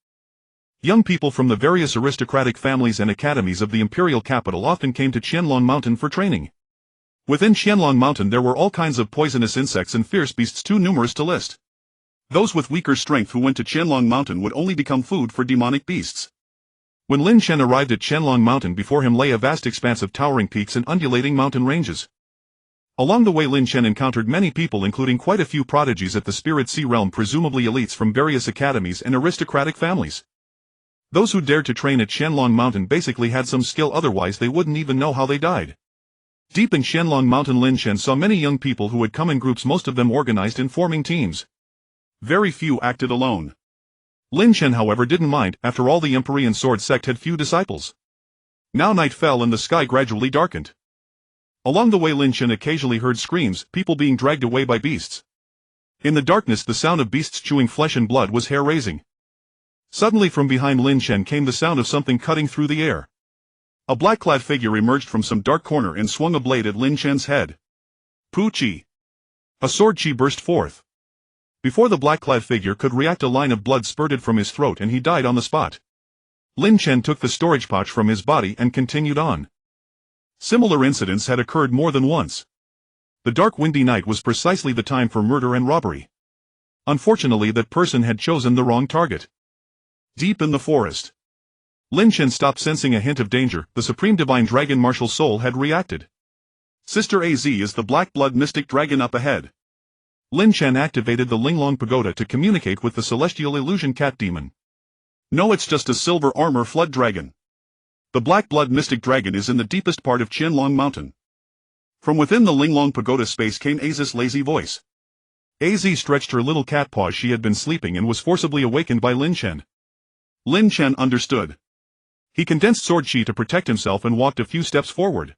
Young people from the various aristocratic families and academies of the imperial capital often came to Qianlong Mountain for training. Within Qianlong Mountain there were all kinds of poisonous insects and fierce beasts too numerous to list. Those with weaker strength who went to Qianlong Mountain would only become food for demonic beasts. When Lin Chen arrived at Qianlong Mountain, before him lay a vast expanse of towering peaks and undulating mountain ranges. Along the way Lin Chen encountered many people, including quite a few prodigies at the Spirit Sea realm, presumably elites from various academies and aristocratic families. Those who dared to train at Qianlong Mountain basically had some skill, otherwise they wouldn't even know how they died. Deep in Qianlong Mountain Lin Chen saw many young people who had come in groups, most of them organized in forming teams. Very few acted alone. Lin Chen however didn't mind, after all the Empyrean Sword sect had few disciples. Now night fell and the sky gradually darkened. Along the way Lin Chen occasionally heard screams, people being dragged away by beasts. In the darkness the sound of beasts chewing flesh and blood was hair-raising. Suddenly from behind Lin Chen came the sound of something cutting through the air. A black-clad figure emerged from some dark corner and swung a blade at Lin Chen's head. Pu Qi. A sword qi burst forth. Before the black-clad figure could react, a line of blood spurted from his throat and he died on the spot. Lin Chen took the storage pouch from his body and continued on. Similar incidents had occurred more than once. The dark windy night was precisely the time for murder and robbery. Unfortunately that person had chosen the wrong target. Deep in the forest, Lin Chen stopped, sensing a hint of danger. The Supreme Divine Dragon Martial Soul had reacted. Sister AZ is the Black Blood Mystic Dragon up ahead. Lin Chen activated the Linglong Pagoda to communicate with the Celestial Illusion Cat Demon. No, it's just a silver armor flood dragon. The Black Blood Mystic Dragon is in the deepest part of Qianlong Mountain. From within the Linglong Pagoda space came Az's lazy voice. Az stretched her little cat paws. She had been sleeping and was forcibly awakened by Lin Chen. Lin Chen understood. He condensed sword qi to protect himself and walked a few steps forward.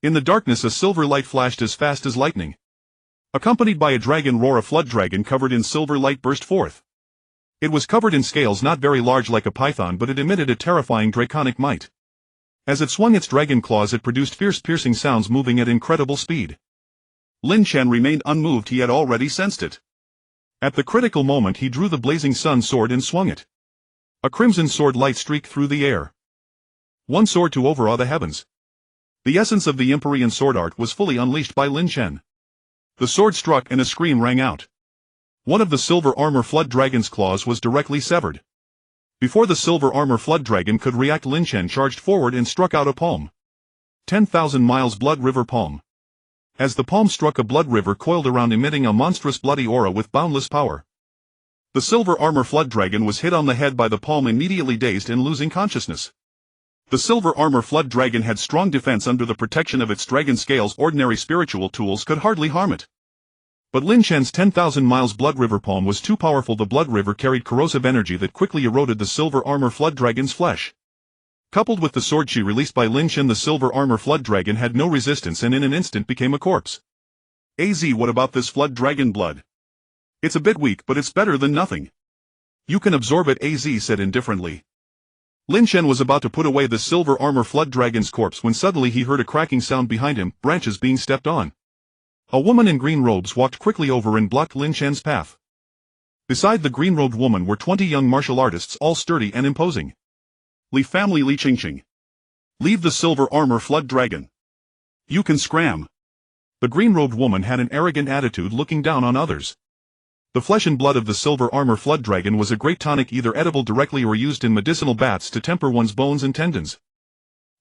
In the darkness a silver light flashed as fast as lightning. Accompanied by a dragon roar, a flood dragon covered in silver light burst forth. It was covered in scales, not very large like a python, but it emitted a terrifying draconic might. As it swung its dragon claws it produced fierce piercing sounds, moving at incredible speed. Lin Chen remained unmoved. He had already sensed it. At the critical moment he drew the blazing sun sword and swung it. A crimson sword light streaked through the air. One sword to overawe the heavens. The essence of the Empyrean sword art was fully unleashed by Lin Chen. The sword struck and a scream rang out. One of the silver armor flood dragon's claws was directly severed. Before the silver armor flood dragon could react, Lin Chen charged forward and struck out a palm. 10,000 miles blood river palm. As the palm struck, a blood river coiled around, emitting a monstrous bloody aura with boundless power. The silver armor flood dragon was hit on the head by the palm, immediately dazed and losing consciousness. The silver armor flood dragon had strong defense under the protection of its dragon scales. Ordinary spiritual tools could hardly harm it. But Lin Chen's 10,000 miles blood river palm was too powerful. The blood river carried corrosive energy that quickly eroded the silver armor flood dragon's flesh. Coupled with the sword qi released by Lin Chen, the silver armor flood dragon had no resistance and in an instant became a corpse. Az, what about this flood dragon blood? It's a bit weak, but it's better than nothing. You can absorb it, Az said indifferently. Lin Chen was about to put away the silver armor flood dragon's corpse when suddenly he heard a cracking sound behind him, branches being stepped on. A woman in green robes walked quickly over and blocked Lin Chen's path. Beside the green-robed woman were 20 young martial artists, all sturdy and imposing. Li family, Li Qingqing. Leave the silver armor flood dragon. You can scram. The green-robed woman had an arrogant attitude, looking down on others. The flesh and blood of the silver armor flood dragon was a great tonic, either edible directly or used in medicinal baths to temper one's bones and tendons.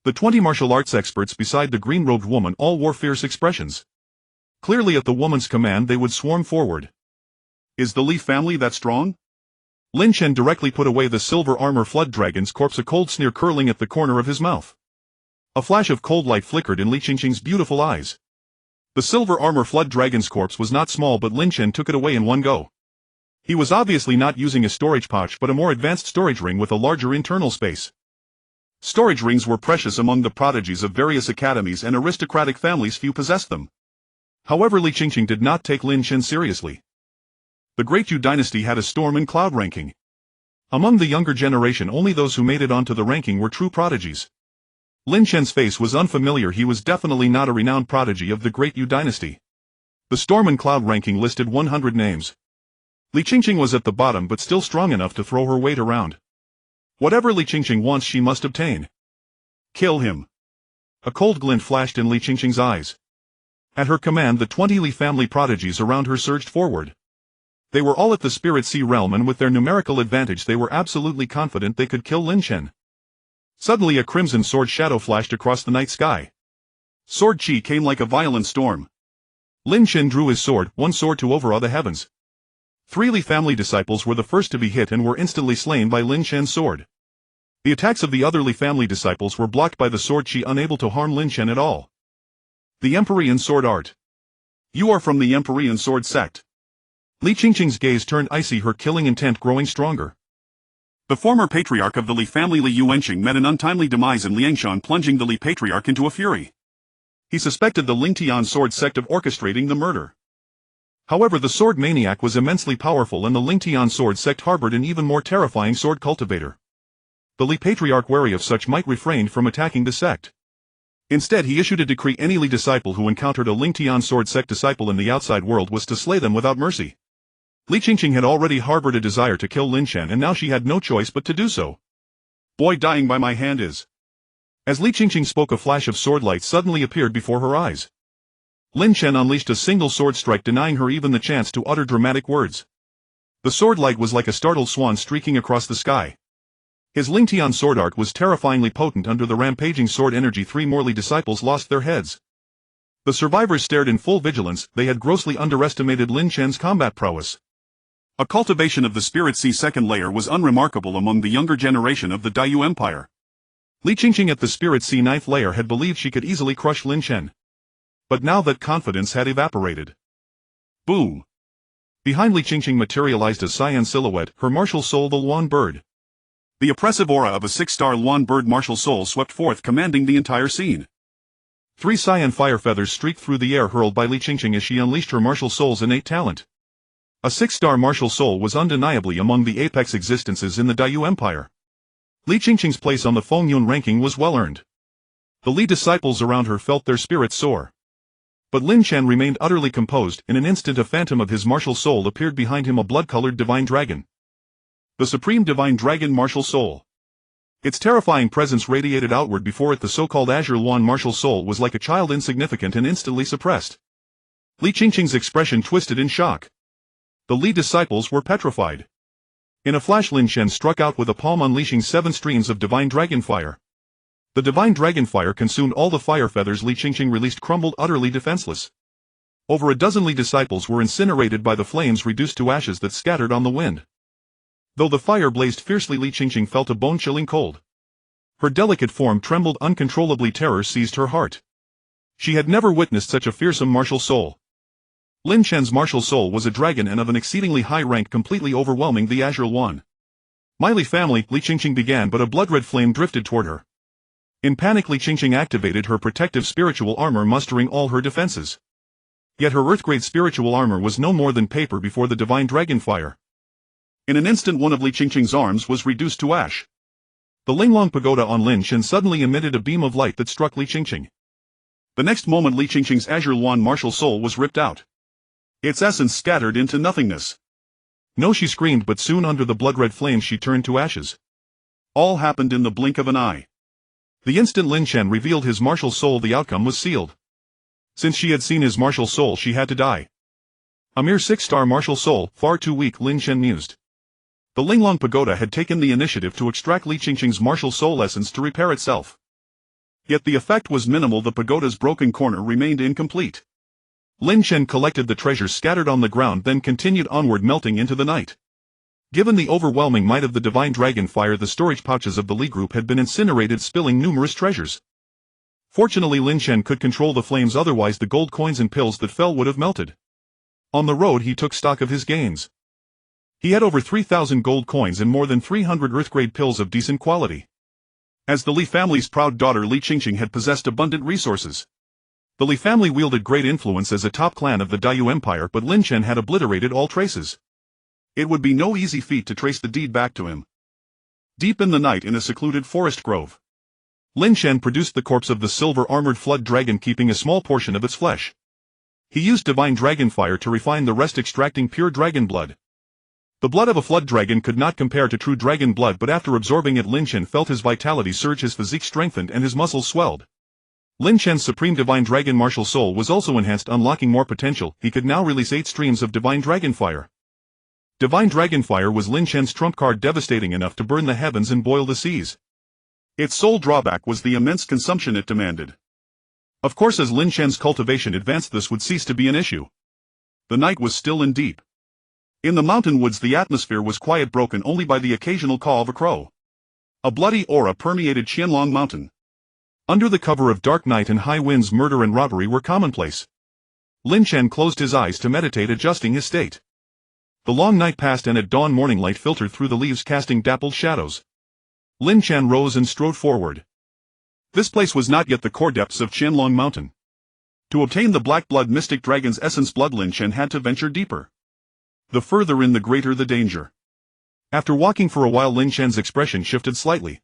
The 20 martial arts experts beside the green-robed woman all wore fierce expressions. Clearly at the woman's command they would swarm forward. Is the Li family that strong? Lin Chen directly put away the silver armor flood dragon's corpse, a cold sneer curling at the corner of his mouth. A flash of cold light flickered in Li Qingqing's beautiful eyes. The silver armor flood dragon's corpse was not small, but Lin Chen took it away in one go. He was obviously not using a storage pouch but a more advanced storage ring with a larger internal space. Storage rings were precious among the prodigies of various academies and aristocratic families. Few possessed them. However, Li Qingqing did not take Lin Chen seriously. The Great Yu dynasty had a storm and cloud ranking. Among the younger generation, only those who made it onto the ranking were true prodigies. Lin Chen's face was unfamiliar. He was definitely not a renowned prodigy of the Great Yu dynasty. The Storm and Cloud ranking listed 100 names. Li Qingqing was at the bottom but still strong enough to throw her weight around. Whatever Li Qingqing wants she must obtain. Kill him. A cold glint flashed in Li Qingqing's eyes. At her command the 20 Li family prodigies around her surged forward. They were all at the Spirit Sea realm, and with their numerical advantage they were absolutely confident they could kill Lin Chen. Suddenly a crimson sword shadow flashed across the night sky. Sword chi came like a violent storm. Lin Chen drew his sword, one sword to overawe the heavens. 3 Li family disciples were the first to be hit and were instantly slain by Lin Chen's sword. The attacks of the other Li family disciples were blocked by the sword chi, unable to harm Lin Chen at all. The Emperorian Sword Art. You are from the Emperorian Sword sect. Li Qingqing's gaze turned icy, her killing intent growing stronger. The former patriarch of the Li family, Li Yuanqing, met an untimely demise in Liangshan, plunging the Li patriarch into a fury. He suspected the Lingtian sword sect of orchestrating the murder. However, the sword maniac was immensely powerful, and the Lingtian sword sect harbored an even more terrifying sword cultivator. The Li patriarch, wary of such, might refrain from attacking the sect. Instead, he issued a decree: any Li disciple who encountered a Lingtian sword sect disciple in the outside world was to slay them without mercy. Li Qingqing had already harbored a desire to kill Lin Chen, and now she had no choice but to do so. Boy, dying by my hand is. As Li Qingqing spoke, a flash of sword light suddenly appeared before her eyes. Lin Chen unleashed a single sword strike, denying her even the chance to utter dramatic words. The sword light was like a startled swan streaking across the sky. His Lingtian sword art was terrifyingly potent. Under the rampaging sword energy, 3 more Li disciples lost their heads. The survivors stared in full vigilance. They had grossly underestimated Lin Chen's combat prowess. A cultivation of the Spirit Sea second layer was unremarkable among the younger generation of the Dayu Empire. Li Qingqing at the Spirit Sea 9th layer had believed she could easily crush Lin Chen. But now that confidence had evaporated. Boom! Behind Li Qingqing materialized a cyan silhouette, her martial soul, the Luan bird. The oppressive aura of a 6-star Luan bird martial soul swept forth, commanding the entire scene. 3 cyan fire feathers streaked through the air, hurled by Li Qingqing as she unleashed her martial soul's innate talent. A 6-star martial soul was undeniably among the apex existences in the Dayu Empire. Li Qingqing's place on the Fengyun ranking was well earned. The Li disciples around her felt their spirits soar. But Lin Chen remained utterly composed. In an instant a phantom of his martial soul appeared behind him, a blood-colored divine dragon. The supreme divine dragon martial soul. Its terrifying presence radiated outward. Before it, the so-called Azure Luan martial soul was like a child, insignificant and instantly suppressed. Li Qingqing's expression twisted in shock. The Li disciples were petrified. In a flash, Lin Chen struck out with a palm, unleashing 7 streams of divine dragon fire. The divine dragon fire consumed all the fire feathers Li Qingqing released, crumbled utterly defenseless. Over a dozen Li disciples were incinerated by the flames, reduced to ashes that scattered on the wind. Though the fire blazed fiercely, Li Qingqing felt a bone-chilling cold. Her delicate form trembled uncontrollably. Terror seized her heart. She had never witnessed such a fearsome martial soul. Lin Chen's martial soul was a dragon and of an exceedingly high rank, completely overwhelming the Azure Luan. My Li family, Li Qingqing began, but a blood-red flame drifted toward her. In panic, Li Qingqing activated her protective spiritual armor, mustering all her defenses. Yet her earth-grade spiritual armor was no more than paper before the divine dragon fire. In an instant, one of Li Qingqing's arms was reduced to ash. The Linglong Pagoda on Lin Chen suddenly emitted a beam of light that struck Li Qingqing. The next moment, Li Qingqing's Azure Luan martial soul was ripped out. Its essence scattered into nothingness. No, she screamed, but soon under the blood-red flames she turned to ashes. All happened in the blink of an eye. The instant Lin Chen revealed his martial soul, the outcome was sealed. Since she had seen his martial soul, she had to die. A mere 6-star martial soul, far too weak, Lin Chen mused. The Linglong Pagoda had taken the initiative to extract Li Qingqing's martial soul essence to repair itself. Yet the effect was minimal. The pagoda's broken corner remained incomplete. Lin Chen collected the treasures scattered on the ground, then continued onward, melting into the night. Given the overwhelming might of the divine dragon fire, the storage pouches of the Li group had been incinerated, spilling numerous treasures. Fortunately, Lin Chen could control the flames, otherwise the gold coins and pills that fell would have melted. On the road he took stock of his gains. He had over 3,000 gold coins and more than 300 earth-grade pills of decent quality. As the Li family's proud daughter, Li Qingqing had possessed abundant resources. The Li family wielded great influence as a top clan of the Dayu Empire, but Lin Chen had obliterated all traces. It would be no easy feat to trace the deed back to him. Deep in the night, in a secluded forest grove, Lin Chen produced the corpse of the silver-armored flood dragon, keeping a small portion of its flesh. He used divine dragon fire to refine the rest, extracting pure dragon blood. The blood of a flood dragon could not compare to true dragon blood, but after absorbing it, Lin Chen felt his vitality surge, his physique strengthened, and his muscles swelled. Lin Chen's supreme divine dragon martial soul was also enhanced, unlocking more potential. He could now release 8 streams of divine dragon fire. Divine dragon fire was Lin Chen's trump card, devastating enough to burn the heavens and boil the seas. Its sole drawback was the immense consumption it demanded. Of course, as Lin Chen's cultivation advanced, this would cease to be an issue. The night was still and deep. In the mountain woods the atmosphere was quiet, broken only by the occasional caw of a crow. A bloody aura permeated Qianlong Mountain. Under the cover of dark night and high winds, murder and robbery were commonplace. Lin Chen closed his eyes to meditate, adjusting his state. The long night passed, and at dawn morning light filtered through the leaves, casting dappled shadows. Lin Chen rose and strode forward. This place was not yet the core depths of Qianlong Mountain. To obtain the black blood mystic dragon's essence blood, Lin Chen had to venture deeper. The further in, the greater the danger. After walking for a while, Lin Chen's expression shifted slightly.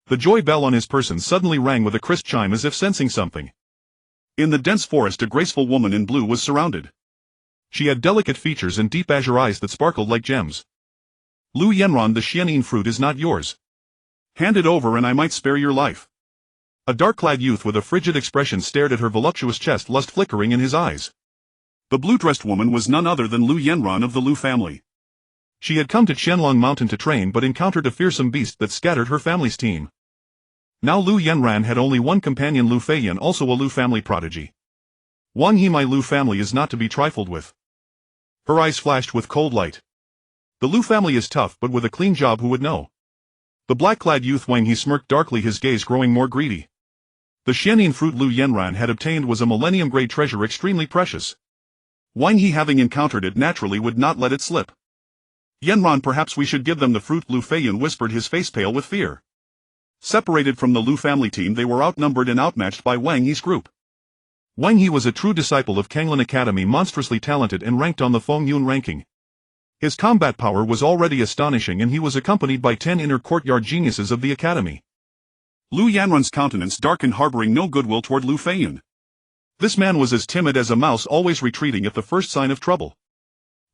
The joy bell on his person suddenly rang with a crisp chime, as if sensing something. In the dense forest, a graceful woman in blue was surrounded. She had delicate features and deep azure eyes that sparkled like gems. "Lu Yanran, the xianin fruit is not yours. Hand it over and I might spare your life." A dark-clad youth with a frigid expression stared at her voluptuous chest, lust flickering in his eyes. The blue-dressed woman was none other than Lu Yanran of the Lu family. She had come to Qianlong Mountain to train, but encountered a fearsome beast that scattered her family's team. Now Lu Yanran had only one companion, Lu Feiyan, also a Lu family prodigy. Wang He, my Lu family is not to be trifled with. Her eyes flashed with cold light. The Lu family is tough, but with a clean job, who would know? The black-clad youth Wang He smirked darkly, his gaze growing more greedy. The xianin fruit Lu Yanran had obtained was a millennium-grade treasure, extremely precious. Wang He, having encountered it, naturally would not let it slip. "Yanran, perhaps we should give them the fruit," Lu Feiyan whispered, his face pale with fear. Separated from the Lu family team, they were outnumbered and outmatched by Wang He's group. Wang He was a true disciple of Kanglin Academy, monstrously talented and ranked on the Feng Yun ranking. His combat power was already astonishing, and he was accompanied by 10 inner courtyard geniuses of the academy. Lu Yanran's countenance darkened, harboring no goodwill toward Lu Feiyan. This man was as timid as a mouse, always retreating at the first sign of trouble.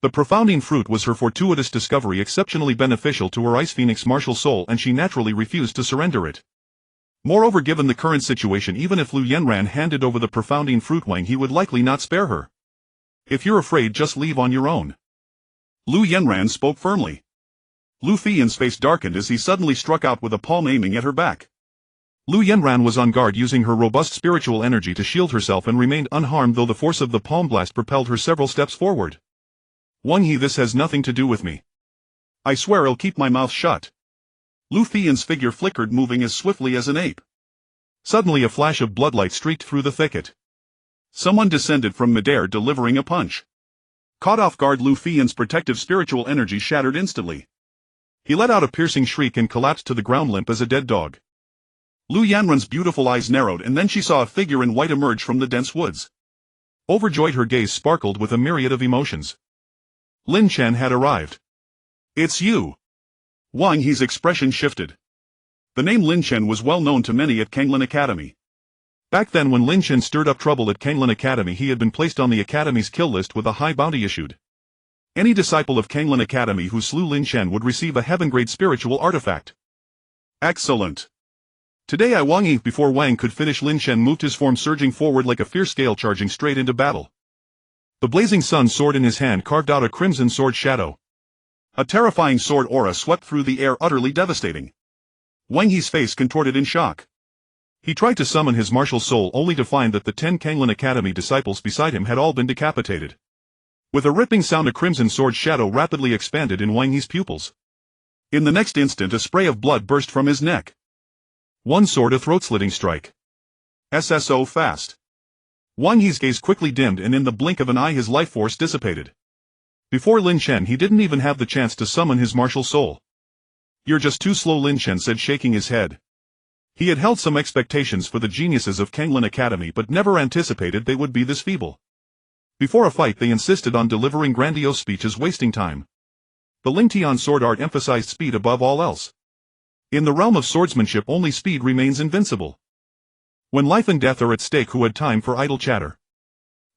The profounding fruit was her fortuitous discovery, exceptionally beneficial to her Ice Phoenix martial soul, and she naturally refused to surrender it. Moreover, given the current situation, even if Lu Yanran handed over the profounding fruit, Wang He would likely not spare her. "If you're afraid, just leave on your own." Lu Yanran spoke firmly. Lu Feiyan's face darkened as he suddenly struck out with a palm, aiming at her back. Lu Yanran was on guard, using her robust spiritual energy to shield herself, and remained unharmed, though the force of the palm blast propelled her several steps forward. "Wang He, this has nothing to do with me. I swear I'll keep my mouth shut." Lu Feiyan's figure flickered, moving as swiftly as an ape. Suddenly a flash of bloodlight streaked through the thicket. Someone descended from midair, delivering a punch. Caught off guard, Lu Feiyan's protective spiritual energy shattered instantly. He let out a piercing shriek and collapsed to the ground, limp as a dead dog. Lu Yanran's beautiful eyes narrowed, and then she saw a figure in white emerge from the dense woods. Overjoyed, her gaze sparkled with a myriad of emotions. Lin Chen had arrived. "It's you!" Wang He's expression shifted. The name Lin Chen was well known to many at Kanglin Academy. Back then, when Lin Chen stirred up trouble at Kanglin Academy, he had been placed on the Academy's kill list with a high bounty issued. Any disciple of Kanglin Academy who slew Lin Chen would receive a heaven-grade spiritual artifact. "Excellent. Today Wang He." Before Wang could finish, Lin Chen moved, his form surging forward like a fierce gale, charging straight into battle. The blazing sun sword in his hand carved out a crimson sword shadow. A terrifying sword aura swept through the air, utterly devastating. Wang Yi's face contorted in shock. He tried to summon his martial soul only to find that the 10 Kanglin Academy disciples beside him had all been decapitated. With a ripping sound, a crimson sword shadow rapidly expanded in Wang Yi's pupils. In the next instant, a spray of blood burst from his neck. One sword, a throat-slitting strike. SSO fast. Wang Yi's gaze quickly dimmed, and in the blink of an eye his life force dissipated. Before Lin Chen, he didn't even have the chance to summon his martial soul. "You're just too slow," Lin Chen said, shaking his head. He had held some expectations for the geniuses of Kanglin Academy but never anticipated they would be this feeble. Before a fight they insisted on delivering grandiose speeches, wasting time. The Lingtian sword art emphasized speed above all else. In the realm of swordsmanship, only speed remains invincible. When life and death are at stake, who had time for idle chatter?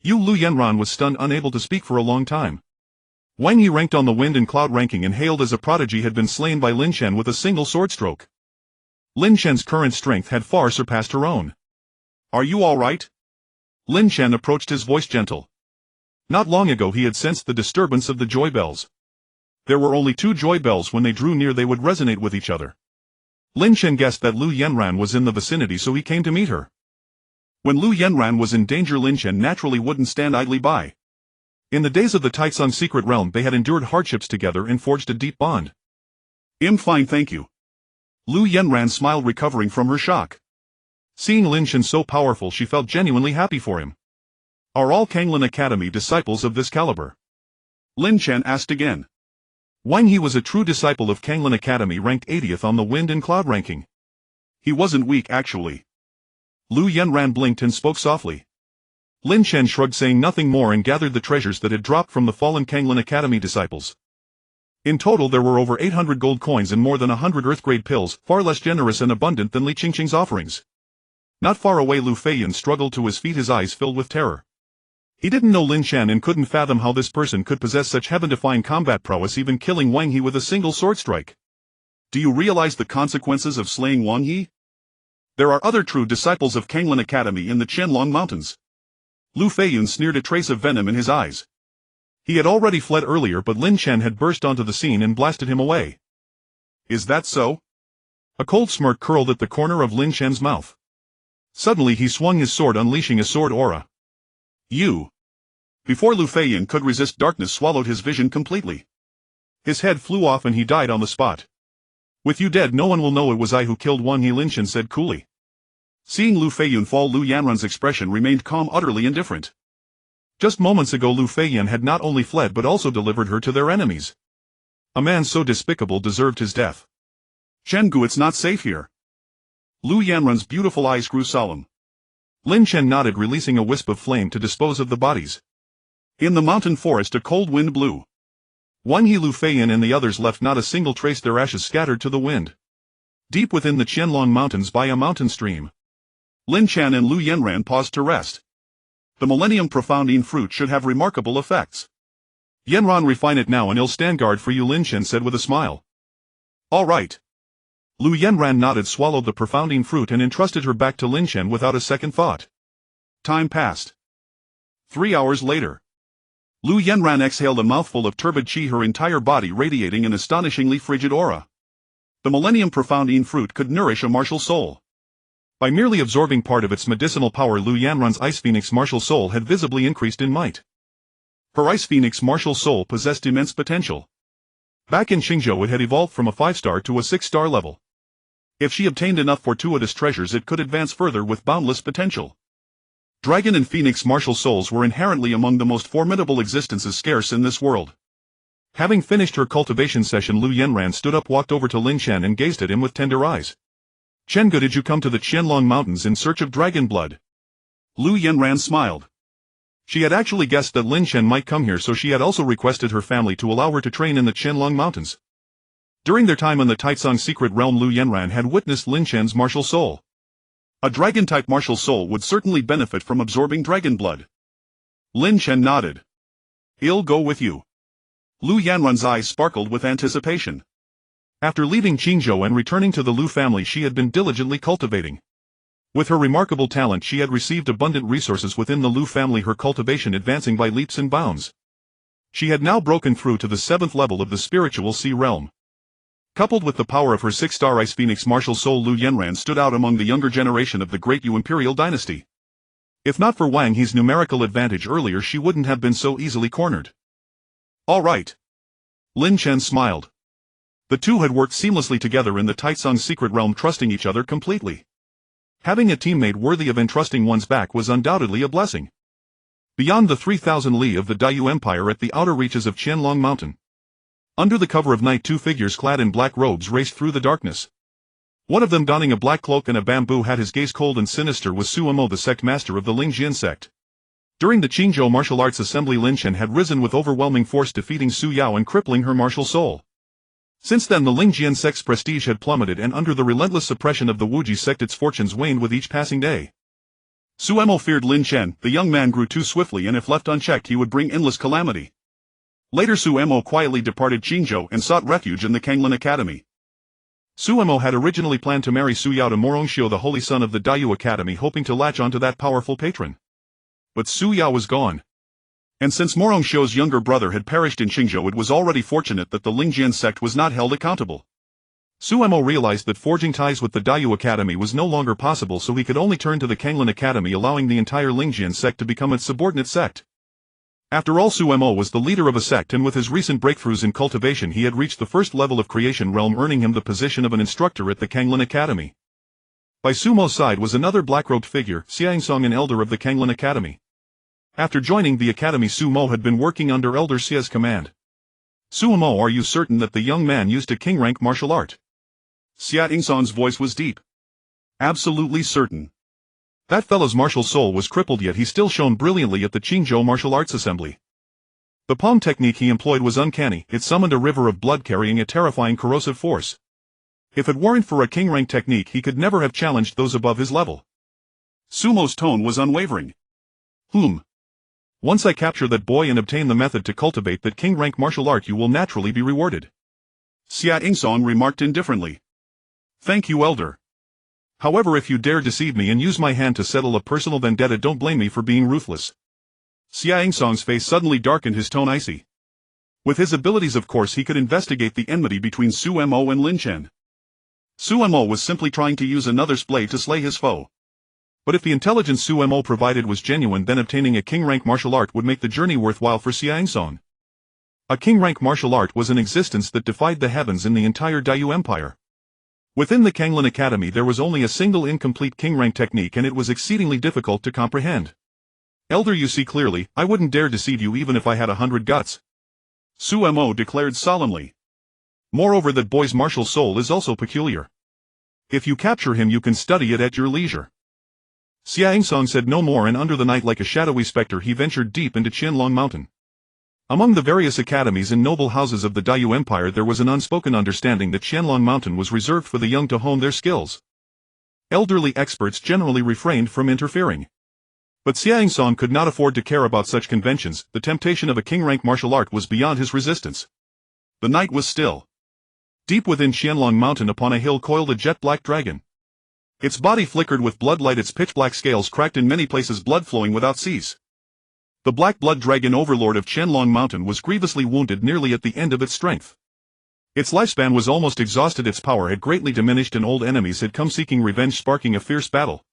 Lu Yanran was stunned, unable to speak for a long time. Wang Yi, ranked on the wind and cloud ranking and hailed as a prodigy, had been slain by Lin Chen with a single sword stroke. Lin Chen's current strength had far surpassed her own. "Are you all right?" Lin Chen approached, his voice gentle. Not long ago he had sensed the disturbance of the joy bells. There were only 2 joy bells. When they drew near they would resonate with each other. Lin Chen guessed that Lu Yanran was in the vicinity, so he came to meet her. When Lu Yanran was in danger, Lin Chen naturally wouldn't stand idly by. In the days of the Taitsung secret realm they had endured hardships together and forged a deep bond. "I'm fine, thank you." Lu Yanran smiled, recovering from her shock. Seeing Lin Chen so powerful, she felt genuinely happy for him. "Are all Kanglin Academy disciples of this caliber?" Lin Chen asked again. Wang Yi was a true disciple of Kanglin Academy, ranked 80th on the wind and cloud ranking. He wasn't weak, actually. Lu Yanran blinked and spoke softly. Lin Chen shrugged, saying nothing more, and gathered the treasures that had dropped from the fallen Kanglin Academy disciples. In total there were over 800 gold coins and more than 100 earth-grade pills, far less generous and abundant than Li Qingqing's offerings. Not far away, Lu Feiyan struggled to his feet, his eyes filled with terror. He didn't know Lin Chen and couldn't fathom how this person could possess such heaven-defying combat prowess, even killing Wang Yi with a single sword strike. "Do you realize the consequences of slaying Wang Yi? There are other true disciples of Kanglin Academy in the Qianlong Mountains." Lu Feiyan sneered, a trace of venom in his eyes. He had already fled earlier, but Lin Chen had burst onto the scene and blasted him away. "Is that so?" A cold smirk curled at the corner of Lin Chen's mouth. Suddenly he swung his sword, unleashing a sword aura. "You!" Before Lu Feiyan could resist, darkness swallowed his vision completely. His head flew off and he died on the spot. "With you dead, no one will know it was I who killed Wang Yi," Lin Chen said coolly. Seeing Lu Feiyan fall, Lu Yanran's expression remained calm, utterly indifferent. Just moments ago Lu Feiyan had not only fled but also delivered her to their enemies. A man so despicable deserved his death. "Chenggu, it's not safe here." Lu Yanran's beautiful eyes grew solemn. Lin Chen nodded, releasing a wisp of flame to dispose of the bodies. In the mountain forest a cold wind blew. Wang Yi, Lu Feiyan and the others left not a single trace, their ashes scattered to the wind. Deep within the Qianlong Mountains, by a mountain stream, Lin Chen and Lu Yanran paused to rest. The Millennium Profoundine fruit should have remarkable effects. "Yanran, refine it now and it'll stand guard for you," Lin Chen said with a smile. "All right." Lu Yanran nodded, swallowed the profoundine fruit and entrusted her back to Lin Chen without a second thought. Time passed. 3 hours later. Lu Yanran exhaled a mouthful of turbid qi, her entire body radiating an astonishingly frigid aura. The Millennium Profoundine fruit could nourish a martial soul. By merely absorbing part of its medicinal power, Lu Yanran's Ice Phoenix martial soul had visibly increased in might. Her Ice Phoenix martial soul possessed immense potential. Back in Qingzhou it had evolved from a 5-star to a 6-star level. If she obtained enough fortuitous treasures, it could advance further with boundless potential. Dragon and Phoenix martial souls were inherently among the most formidable existences scarce in this world. Having finished her cultivation session, Lu Yanran stood up, walked over to Lin Chen and gazed at him with tender eyes. "Chenggu, did you come to the Qianlong Mountains in search of dragon blood?" Lu Yanran smiled. She had actually guessed that Lin Chen might come here, so she had also requested her family to allow her to train in the Qianlong Mountains. During their time in the Taitsung secret realm, Lu Yanran had witnessed Lin Chen's martial soul. A dragon-type martial soul would certainly benefit from absorbing dragon blood. Lin Chen nodded. "I'll go with you." Lu Yanran's eyes sparkled with anticipation. After leaving Qingzhou and returning to the Lu family she had been diligently cultivating. With her remarkable talent she had received abundant resources within the Lu family, her cultivation advancing by leaps and bounds. She had now broken through to the 7th level of the spiritual sea realm. Coupled with the power of her 6-star Ice Phoenix martial soul, Lu Yenran stood out among the younger generation of the Great Yu Imperial dynasty. If not for Wang He's numerical advantage earlier, she wouldn't have been so easily cornered. All right. Lin Chen smiled. The two had worked seamlessly together in the Taitsung's secret realm, trusting each other completely. Having a teammate worthy of entrusting one's back was undoubtedly a blessing. Beyond the 3,000 li of the Dayu Empire at the outer reaches of Qianlong Mountain, under the cover of night, two figures clad in black robes raced through the darkness. One of them donning a black cloak and a bamboo hat, his gaze cold and sinister, was Suemo, the sect master of the Lingjian sect. During the Qingzhou martial arts assembly, Lin Chen had risen with overwhelming force, defeating Su Yao and crippling her martial soul. Since then the Lingjian sect's prestige had plummeted, and under the relentless suppression of the Wuji sect its fortunes waned with each passing day. Suemo feared Lin Chen. The young man grew too swiftly, and if left unchecked he would bring endless calamity. Later Suemo quietly departed Qingzhou and sought refuge in the Kanglin Academy. Suemo had originally planned to marry Su Yao to Morongxiu, the holy son of the Dayu Academy, hoping to latch onto that powerful patron. But Su Yao was gone. And since Morongxiu's younger brother had perished in Qingzhou, it was already fortunate that the Lingjian sect was not held accountable. Suemo realized that forging ties with the Dayu Academy was no longer possible, so he could only turn to the Kanglin Academy, allowing the entire Lingjian sect to become its subordinate sect. After all, Suemo was the leader of a sect, and with his recent breakthroughs in cultivation he had reached the first level of creation realm, earning him the position of an instructor at the Kanglin Academy. By Sumo's side was another black-robed figure, Xiangsong, an elder of the Kanglin Academy. After joining the academy, Sumo had been working under Elder Xia's command. Sumo, are you certain that the young man used a king-rank martial art? Xia Ingsong's voice was deep. Absolutely certain. That fellow's martial soul was crippled, yet he still shone brilliantly at the Qingzhou Martial Arts Assembly. The palm technique he employed was uncanny. It summoned a river of blood carrying a terrifying corrosive force. If it weren't for a king-rank technique, he could never have challenged those above his level. Sumo's tone was unwavering. Once I capture that boy and obtain the method to cultivate that king-rank martial art, you will naturally be rewarded. Xia Ingsong remarked indifferently. Thank you, Elder. However, if you dare deceive me and use my hand to settle a personal vendetta, don't blame me for being ruthless. Xia Ingsong's face suddenly darkened, his tone icy. With his abilities, of course, he could investigate the enmity between Suemo and Lin Chen. Suemo was simply trying to use another's blade to slay his foe. But if the intelligence Suemo provided was genuine, then obtaining a king-rank martial art would make the journey worthwhile for Xia Ingsong. A king-rank martial art was an existence that defied the heavens in the entire Dayu Empire. Within the Kanglin Academy there was only a single incomplete king-rank technique, and it was exceedingly difficult to comprehend. Elder, you see clearly, I wouldn't dare deceive you even if I had 100 guts. Suemo declared solemnly. Moreover, that boy's martial soul is also peculiar. If you capture him you can study it at your leisure. Xia Ingsong said no more, and under the night like a shadowy specter he ventured deep into Qianlong Mountain. Among the various academies and noble houses of the Dayu Empire there was an unspoken understanding that Qianlong Mountain was reserved for the young to hone their skills. Elderly experts generally refrained from interfering. But Xia Ingsong could not afford to care about such conventions. The temptation of a king-rank martial art was beyond his resistance. The night was still. Deep within Qianlong Mountain upon a hill coiled a jet-black dragon. Its body flickered with bloodlight, its pitch-black scales cracked in many places, blood flowing without cease. The Black Blood Dragon, overlord of Qianlong Mountain, was grievously wounded, nearly at the end of its strength. Its lifespan was almost exhausted, its power had greatly diminished, and old enemies had come seeking revenge, sparking a fierce battle.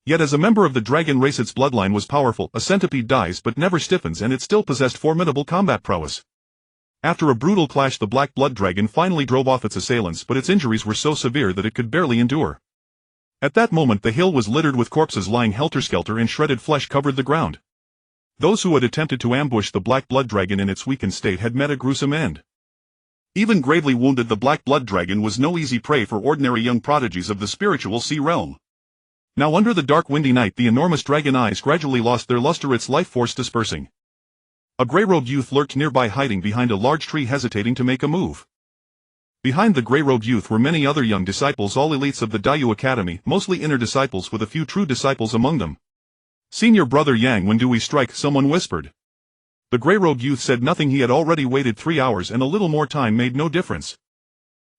Yet as a member of the dragon race its bloodline was powerful. A centipede dies but never stiffens, and it still possessed formidable combat prowess. After a brutal clash the Black Blood Dragon finally drove off its assailants, but its injuries were so severe that it could barely endure. At that moment the hill was littered with corpses lying helter-skelter, and shredded flesh covered the ground. Those who had attempted to ambush the Black Blood Dragon in its weakened state had met a gruesome end. Even gravely wounded, the Black Blood Dragon was no easy prey for ordinary young prodigies of the spiritual sea realm. Now under the dark windy night the enormous dragon eyes gradually lost their luster, its life force dispersing. A grey-robed youth lurked nearby, hiding behind a large tree, hesitating to make a move. Behind the grey-robed youth were many other young disciples, all elites of the Dayu Academy, mostly inner disciples with a few true disciples among them. Senior brother Yang, when do we strike? Someone whispered. The grey-robed youth said nothing. He had already waited 3 hours, and a little more time made no difference.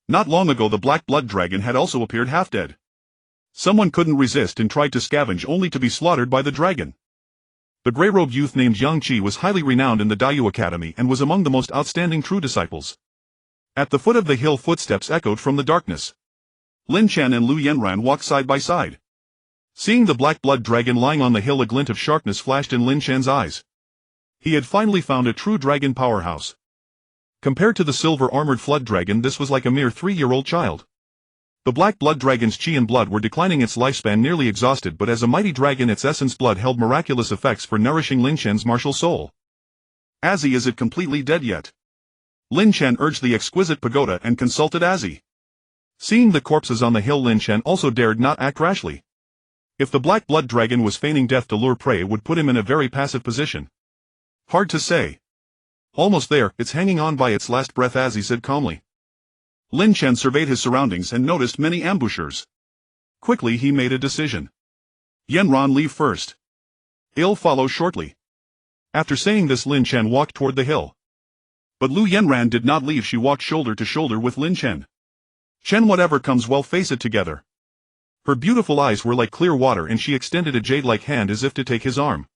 Not long ago the Black Blood Dragon had also appeared half dead. Someone couldn't resist and tried to scavenge only to be slaughtered by the dragon. The grey-robed youth named Yang Qi was highly renowned in the Dayue Academy and was among the most outstanding true disciples. At the foot of the hill, footsteps echoed from the darkness. Lin Chen and Lu Yanran walked side by side. Seeing the black blood dragon lying on the hill, a glint of sharpness flashed in Lin Chen's eyes. He had finally found a true dragon powerhouse. Compared to the silver-armored flood dragon, this was like a mere 3-year-old child. The black blood dragon's chi and blood were declining, its lifespan nearly exhausted, but as a mighty dragon its essence blood held miraculous effects for nourishing Lin Chen's martial soul. Azzy, is it completely dead yet? Lin Chen urged the Exquisite Pagoda and consulted Azzy. Seeing the corpses on the hill, Lin Chen also dared not act rashly. If the black blood dragon was feigning death to lure prey, it would put him in a very passive position. Hard to say. Almost there, it's hanging on by its last breath, Azzy said calmly. Lin Chen surveyed his surroundings and noticed many ambushers. Quickly he made a decision. Yanran, leave first. I'll follow shortly. After saying this, Lin Chen walked toward the hill. But Lu Yanran did not leave. She walked shoulder to shoulder with Lin Chen. Chen, whatever comes, well, face it together. Her beautiful eyes were like clear water and she extended a jade-like hand as if to take his arm.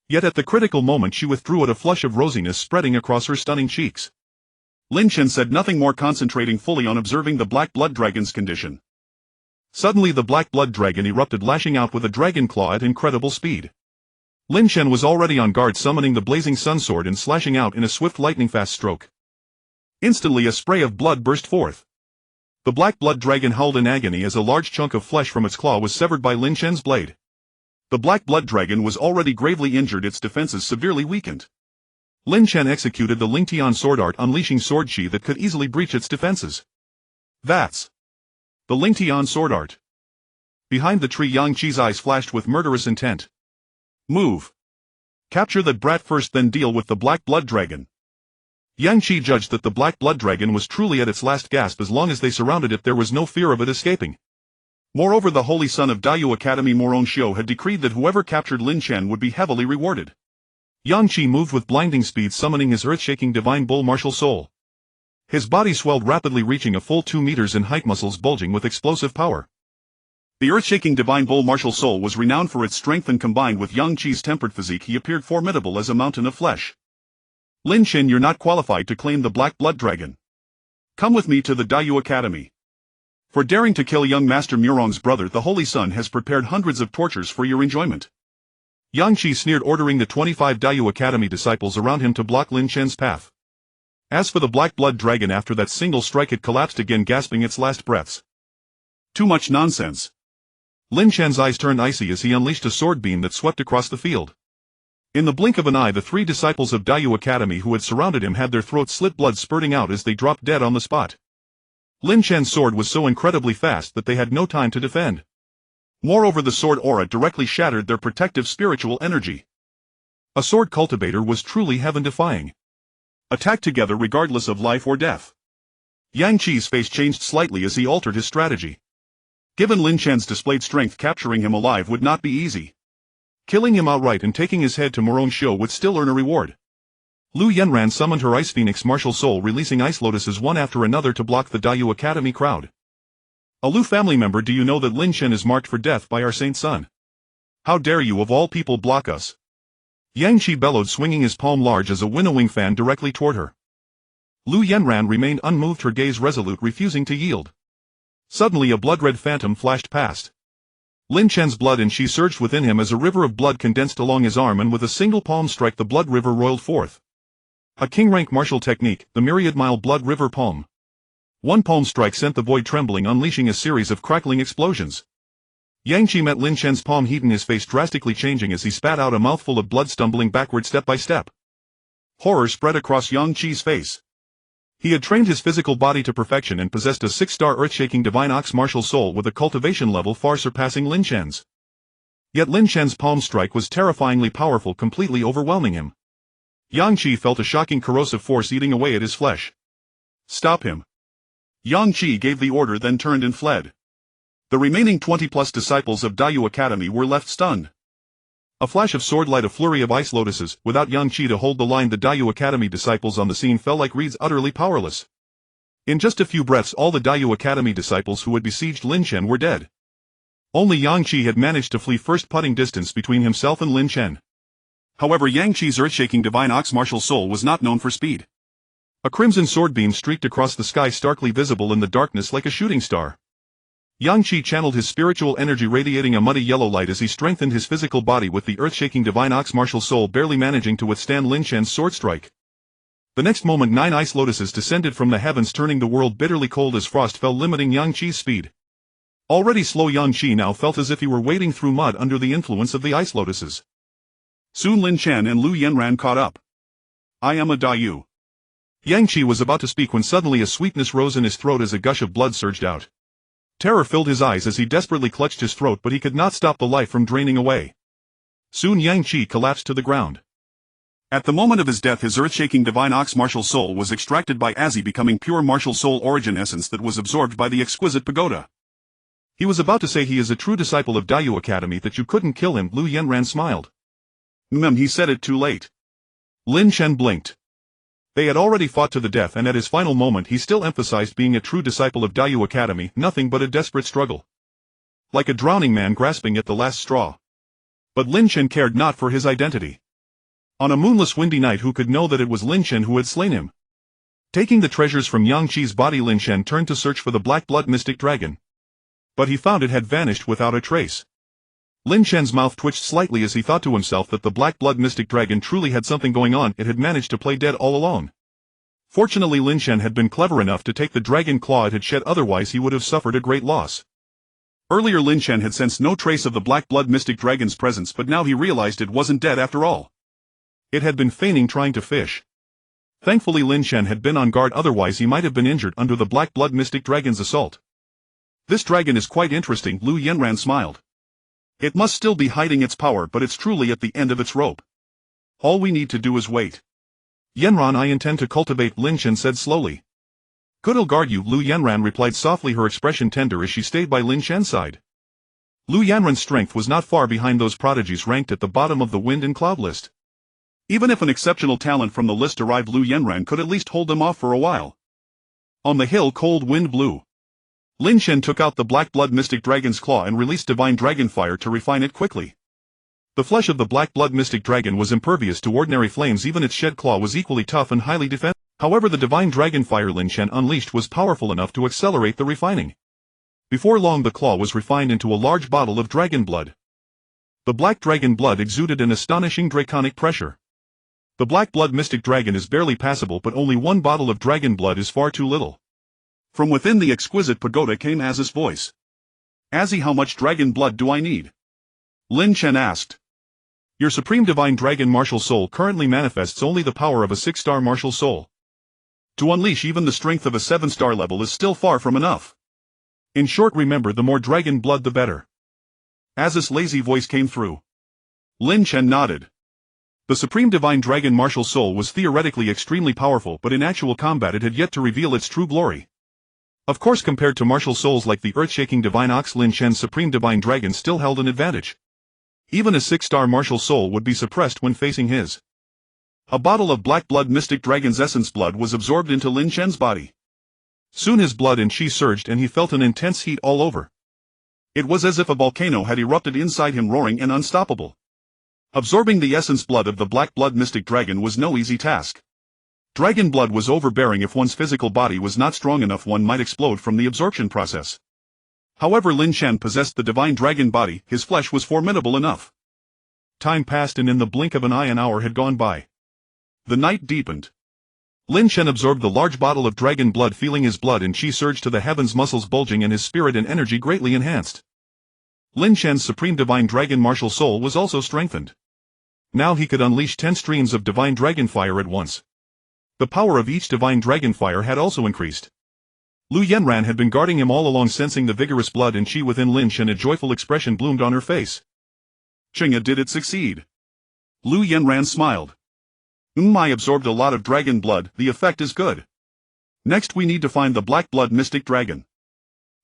Yet at the critical moment she withdrew it, a flush of rosiness spreading across her stunning cheeks. Lin Chen said nothing more, concentrating fully on observing the black blood dragon's condition. Suddenly the black blood dragon erupted, lashing out with a dragon claw at incredible speed. Lin Chen was already on guard, summoning the blazing sun sword and slashing out in a swift lightning-fast stroke. Instantly a spray of blood burst forth. The black blood dragon howled in agony as a large chunk of flesh from its claw was severed by Lin Chen's blade. The black blood dragon was already gravely injured, its defenses severely weakened. Lin Chen executed the Lingtian sword art, unleashing sword chi that could easily breach its defenses. That's the Lingtian sword art. Behind the tree, Yang Qi's eyes flashed with murderous intent. Move. Capture that brat first, then deal with the black blood dragon. Yang Qi judged that the black blood dragon was truly at its last gasp. As long as they surrounded it, there was no fear of it escaping. Moreover, the holy son of Dayue Academy, Moron Xiu, had decreed that whoever captured Lin Chen would be heavily rewarded. Yang Qi moved with blinding speed, summoning his earth-shaking divine bull martial soul. His body swelled rapidly, reaching a full 2 meters in height, muscles bulging with explosive power. The earth-shaking divine bull martial soul was renowned for its strength, and combined with Yang Qi's tempered physique, he appeared formidable as a mountain of flesh. Lin Chen, you're not qualified to claim the black blood dragon. Come with me to the Dayue Academy. For daring to kill young Master Murong's brother, the Holy Sun has prepared hundreds of tortures for your enjoyment. Yang Qi sneered, ordering the 25 Dayue Academy disciples around him to block Lin Chen's path. As for the black blood dragon, after that single strike it collapsed again, gasping its last breaths. Too much nonsense. Lin Chen's eyes turned icy as he unleashed a sword beam that swept across the field. In the blink of an eye, the 3 disciples of Dayue Academy who had surrounded him had their throats slit, blood spurting out as they dropped dead on the spot. Lin Chen's sword was so incredibly fast that they had no time to defend. Moreover, the sword aura directly shattered their protective spiritual energy. A sword cultivator was truly heaven-defying. Attack together regardless of life or death. Yang Qi's face changed slightly as he altered his strategy. Given Lin Chen's displayed strength, capturing him alive would not be easy. Killing him outright and taking his head to Moron Xiu would still earn a reward. Lu Yanran summoned her Ice Phoenix martial soul, releasing ice lotuses one after another to block the Dayue Academy crowd. A Lu family member, do you know that Lin Chen is marked for death by our saint son? How dare you of all people block us? Yang Qi bellowed, swinging his palm large as a winnowing fan directly toward her. Lu Yanran remained unmoved, her gaze resolute, refusing to yield. Suddenly a blood-red phantom flashed past. Lin Chen's blood and chi surged within him as a river of blood condensed along his arm, and with a single palm strike the blood river roiled forth. A king-rank martial technique, the myriad-mile blood river palm. One palm strike sent the void trembling, unleashing a series of crackling explosions. Yang Qi met Lin Chen's palm heat in his face, drastically changing as he spat out a mouthful of blood, stumbling backward step by step. Horror spread across Yang Qi's face. He had trained his physical body to perfection and possessed a 6-star earth-shaking divine ox martial soul with a cultivation level far surpassing Lin Chen's. Yet Lin Chen's palm strike was terrifyingly powerful, completely overwhelming him. Yang Qi felt a shocking corrosive force eating away at his flesh. Stop him. Yang Qi gave the order, then turned and fled. The remaining 20+ disciples of Dayue Academy were left stunned. A flash of sword light, a flurry of ice lotuses. Without Yang Qi to hold the line, the Dayue Academy disciples on the scene fell like reeds, utterly powerless. In just a few breaths, all the Dayue Academy disciples who had besieged Lin Chen were dead. Only Yang Qi had managed to flee first putting distance between himself and Lin Chen. However, Yang Qi's earth-shaking divine ox martial soul was not known for speed. A crimson sword beam streaked across the sky, starkly visible in the darkness like a shooting star. Yang Qi channeled his spiritual energy, radiating a muddy yellow light as he strengthened his physical body with the earth-shaking divine ox martial soul, barely managing to withstand Lin Chen's sword strike. The next moment 9 ice lotuses descended from the heavens, turning the world bitterly cold as frost fell, limiting Yang Qi's speed. Already slow Yang Qi now felt as if he were wading through mud under the influence of the ice lotuses. Soon Lin Chen and Lu Yanran caught up. "I am a Dayu." Yang Qi was about to speak when suddenly a sweetness rose in his throat as a gush of blood surged out. Terror filled his eyes as he desperately clutched his throat, but he could not stop the life from draining away. Soon Yang Qi collapsed to the ground. At the moment of his death, his earth-shaking divine ox martial soul was extracted by Azzi, becoming pure martial soul origin essence that was absorbed by the Exquisite Pagoda. He was about to say, "He is a true disciple of Dayu Academy, that you couldn't kill him." Lu Yanran smiled. He said it too late. Lin Chen blinked. They had already fought to the death, and at his final moment he still emphasized being a true disciple of Dayu Academy, nothing but a desperate struggle. Like a drowning man grasping at the last straw. But Lin Chen cared not for his identity. On a moonless windy night, who could know that it was Lin Chen who had slain him? Taking the treasures from Yang Qi's body, Lin Chen turned to search for the black blood mystic dragon. But he found it had vanished without a trace. Lin Chen's mouth twitched slightly as he thought to himself that the black blood mystic dragon truly had something going on. It had managed to play dead all alone. Fortunately, Lin Chen had been clever enough to take the dragon claw it had shed, otherwise he would have suffered a great loss. Earlier Lin Chen had sensed no trace of the black blood mystic dragon's presence, but now he realized it wasn't dead after all. It had been feigning trying to fish. Thankfully Lin Chen had been on guard, otherwise he might have been injured under the black blood mystic dragon's assault. "This dragon is quite interesting," Lu Yanran smiled. "It must still be hiding its power, but it's truly at the end of its rope. All we need to do is wait." "Yanran, I intend to cultivate," Lin Chen said slowly. "Good, I'll guard you," Lu Yanran replied softly, her expression tender as she stayed by Lin Chen's side. Lu Yanran's strength was not far behind those prodigies ranked at the bottom of the wind and cloud list. Even if an exceptional talent from the list arrived, Lu Yanran could at least hold them off for a while. On the hill, cold wind blew. Lin Chen took out the black blood mystic dragon's claw and released divine dragon fire to refine it quickly. The flesh of the black blood mystic dragon was impervious to ordinary flames, even its shed claw was equally tough and highly defensive. However, the divine dragon fire Lin Chen unleashed was powerful enough to accelerate the refining. Before long the claw was refined into a large bottle of dragon blood. The black dragon blood exuded an astonishing draconic pressure. The black blood mystic dragon is barely passable, but only one bottle of dragon blood is far too little. From within the Exquisite Pagoda came Azzi's voice. "Azzi, how much dragon blood do I need?" Lin Chen asked. "Your supreme divine dragon martial soul currently manifests only the power of a 6-star martial soul. To unleash even the strength of a 7-star level is still far from enough. In short, remember, the more dragon blood the better." Azzi's lazy voice came through. Lin Chen nodded. The supreme divine dragon martial soul was theoretically extremely powerful, but in actual combat it had yet to reveal its true glory. Of course, compared to martial souls like the earth-shaking divine ox, Lin Chen's supreme divine dragon still held an advantage. Even a 6-star martial soul would be suppressed when facing his. A bottle of black blood mystic dragon's essence blood was absorbed into Lin Chen's body. Soon his blood and chi surged and he felt an intense heat all over. It was as if a volcano had erupted inside him, roaring and unstoppable. Absorbing the essence blood of the black blood mystic dragon was no easy task. Dragon blood was overbearing. If one's physical body was not strong enough, one might explode from the absorption process. However, Lin Chen possessed the divine dragon body, his flesh was formidable enough. Time passed, and in the blink of an eye an hour had gone by. The night deepened. Lin Chen absorbed the large bottle of dragon blood, feeling his blood and chi surge to the heavens, muscles bulging and his spirit and energy greatly enhanced. Lin Chen's supreme divine dragon martial soul was also strengthened. Now he could unleash 10 streams of divine dragon fire at once. The power of each divine dragon fire had also increased. Lu Yanran had been guarding him all along, sensing the vigorous blood and chi within Lin Chen. A joyful expression bloomed on her face. "Chinga, did it succeed?" Lu Yanran smiled. I absorbed a lot of dragon blood, the effect is good. Next we need to find the black blood mystic dragon."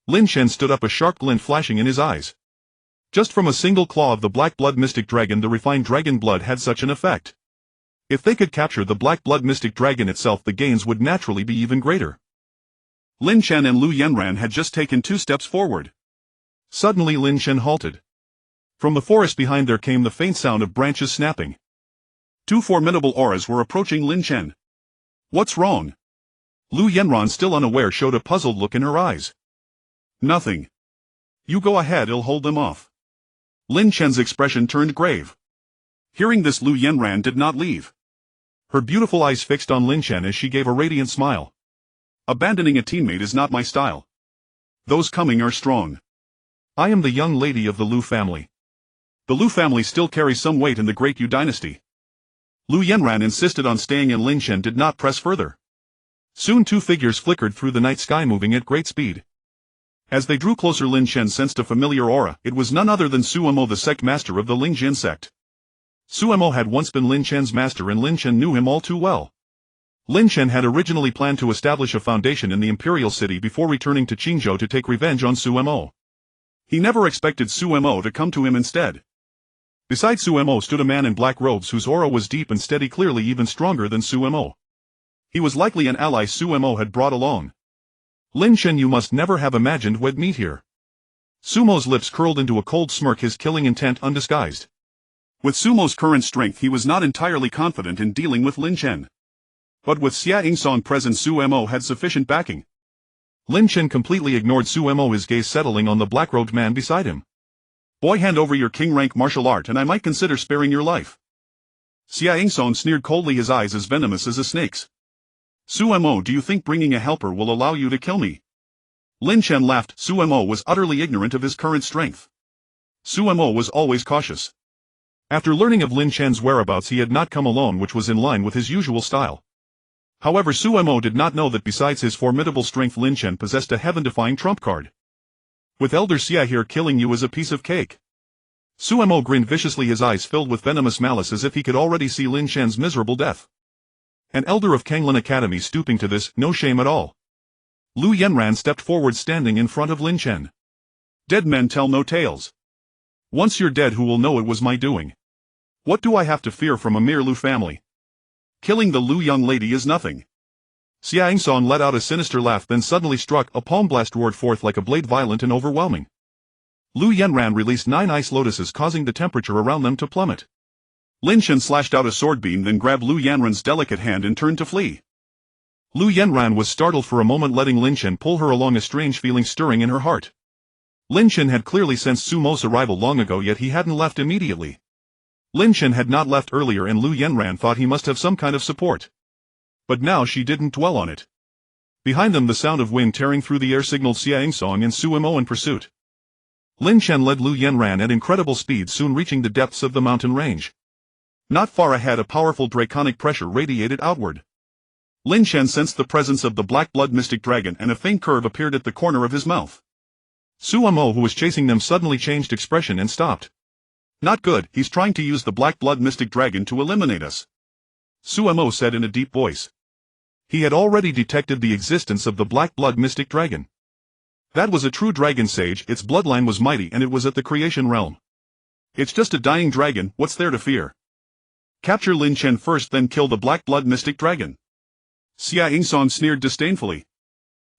Lin Chen stood up, a sharp glint flashing in his eyes. Just from a single claw of the black blood mystic dragon, the refined dragon blood had such an effect. If they could capture the black blood mystic dragon itself, the gains would naturally be even greater. Lin Chen and Lu Yanran had just taken 2 steps forward. Suddenly Lin Chen halted. From the forest behind there came the faint sound of branches snapping. Two formidable auras were approaching Lin Chen. What's wrong? Lu Yanran, still unaware, showed a puzzled look in her eyes. Nothing. You go ahead, I'll hold them off. Lin Chen's expression turned grave. Hearing this, Lu Yanran did not leave. Her beautiful eyes fixed on Lin Chen as she gave a radiant smile. Abandoning a teammate is not my style. Those coming are strong. I am the young lady of the Lu family. The Lu family still carries some weight in the Great Yu dynasty. Lu Yanran insisted on staying and Lin Chen did not press further. Soon two figures flickered through the night sky, moving at great speed. As they drew closer, Lin Chen sensed a familiar aura. It was none other than Suemo, the sect master of the Ling Jin sect. Suemo had once been Lin Chen's master and Lin Chen knew him all too well. Lin Chen had originally planned to establish a foundation in the imperial city before returning to Qingzhou to take revenge on Suemo. He never expected Suemo to come to him instead. Beside Suemo stood a man in black robes whose aura was deep and steady, clearly even stronger than Suemo. He was likely an ally Suemo had brought along. Lin Chen, you must never have imagined we'd meet here. Sumo's lips curled into a cold smirk, his killing intent undisguised. With Sumo's current strength, he was not entirely confident in dealing with Lin Chen. But with Xia Yingsong present, Suemo had sufficient backing. Lin Chen completely ignored Suemo, his gaze settling on the black-robed man beside him. Boy, hand over your king-rank martial art and I might consider sparing your life. Xia Yingsong sneered coldly, his eyes as venomous as a snake's. Suemo, do you think bringing a helper will allow you to kill me? Lin Chen laughed. Suemo was utterly ignorant of his current strength. Suemo was always cautious. After learning of Lin Chen's whereabouts, he had not come alone, which was in line with his usual style. However, Suemo did not know that besides his formidable strength, Lin Chen possessed a heaven-defying trump card. With Elder Xia here, killing you is a piece of cake. Suemo grinned viciously, his eyes filled with venomous malice, as if he could already see Lin Chen's miserable death. An elder of Kanglin Academy stooping to this, no shame at all. Lu Yanran stepped forward, standing in front of Lin Chen. Dead men tell no tales. Once you're dead, who will know it was my doing? What do I have to fear from a mere Lu family? Killing the Lu young lady is nothing. Xia Yingsong let out a sinister laugh, then suddenly struck. A palm blast roared forth like a blade, violent and overwhelming. Lu Yanran released 9 ice lotuses, causing the temperature around them to plummet. Lin Chen slashed out a sword beam, then grabbed Lu Yanran's delicate hand and turned to flee. Lu Yanran was startled for a moment, letting Lin Chen pull her along, a strange feeling stirring in her heart. Lin Chen had clearly sensed Sumo's arrival long ago, yet he hadn't left immediately. Lin Chen had not left earlier and Lu Yanran thought he must have some kind of support. But now she didn't dwell on it. Behind them, the sound of wind tearing through the air signaled Xia Yingsong and Suemo in pursuit. Lin Chen led Lu Yanran at incredible speed, soon reaching the depths of the mountain range. Not far ahead, a powerful draconic pressure radiated outward. Lin Chen sensed the presence of the black blood mystic dragon, and a faint curve appeared at the corner of his mouth. Suemo, who was chasing them, suddenly changed expression and stopped. Not good, he's trying to use the black blood mystic dragon to eliminate us. Suemo said in a deep voice. He had already detected the existence of the black blood mystic dragon. That was a true dragon sage, its bloodline was mighty and it was at the creation realm. It's just a dying dragon, what's there to fear? Capture Lin Chen first, then kill the black blood mystic dragon. Xia Yingsong sneered disdainfully.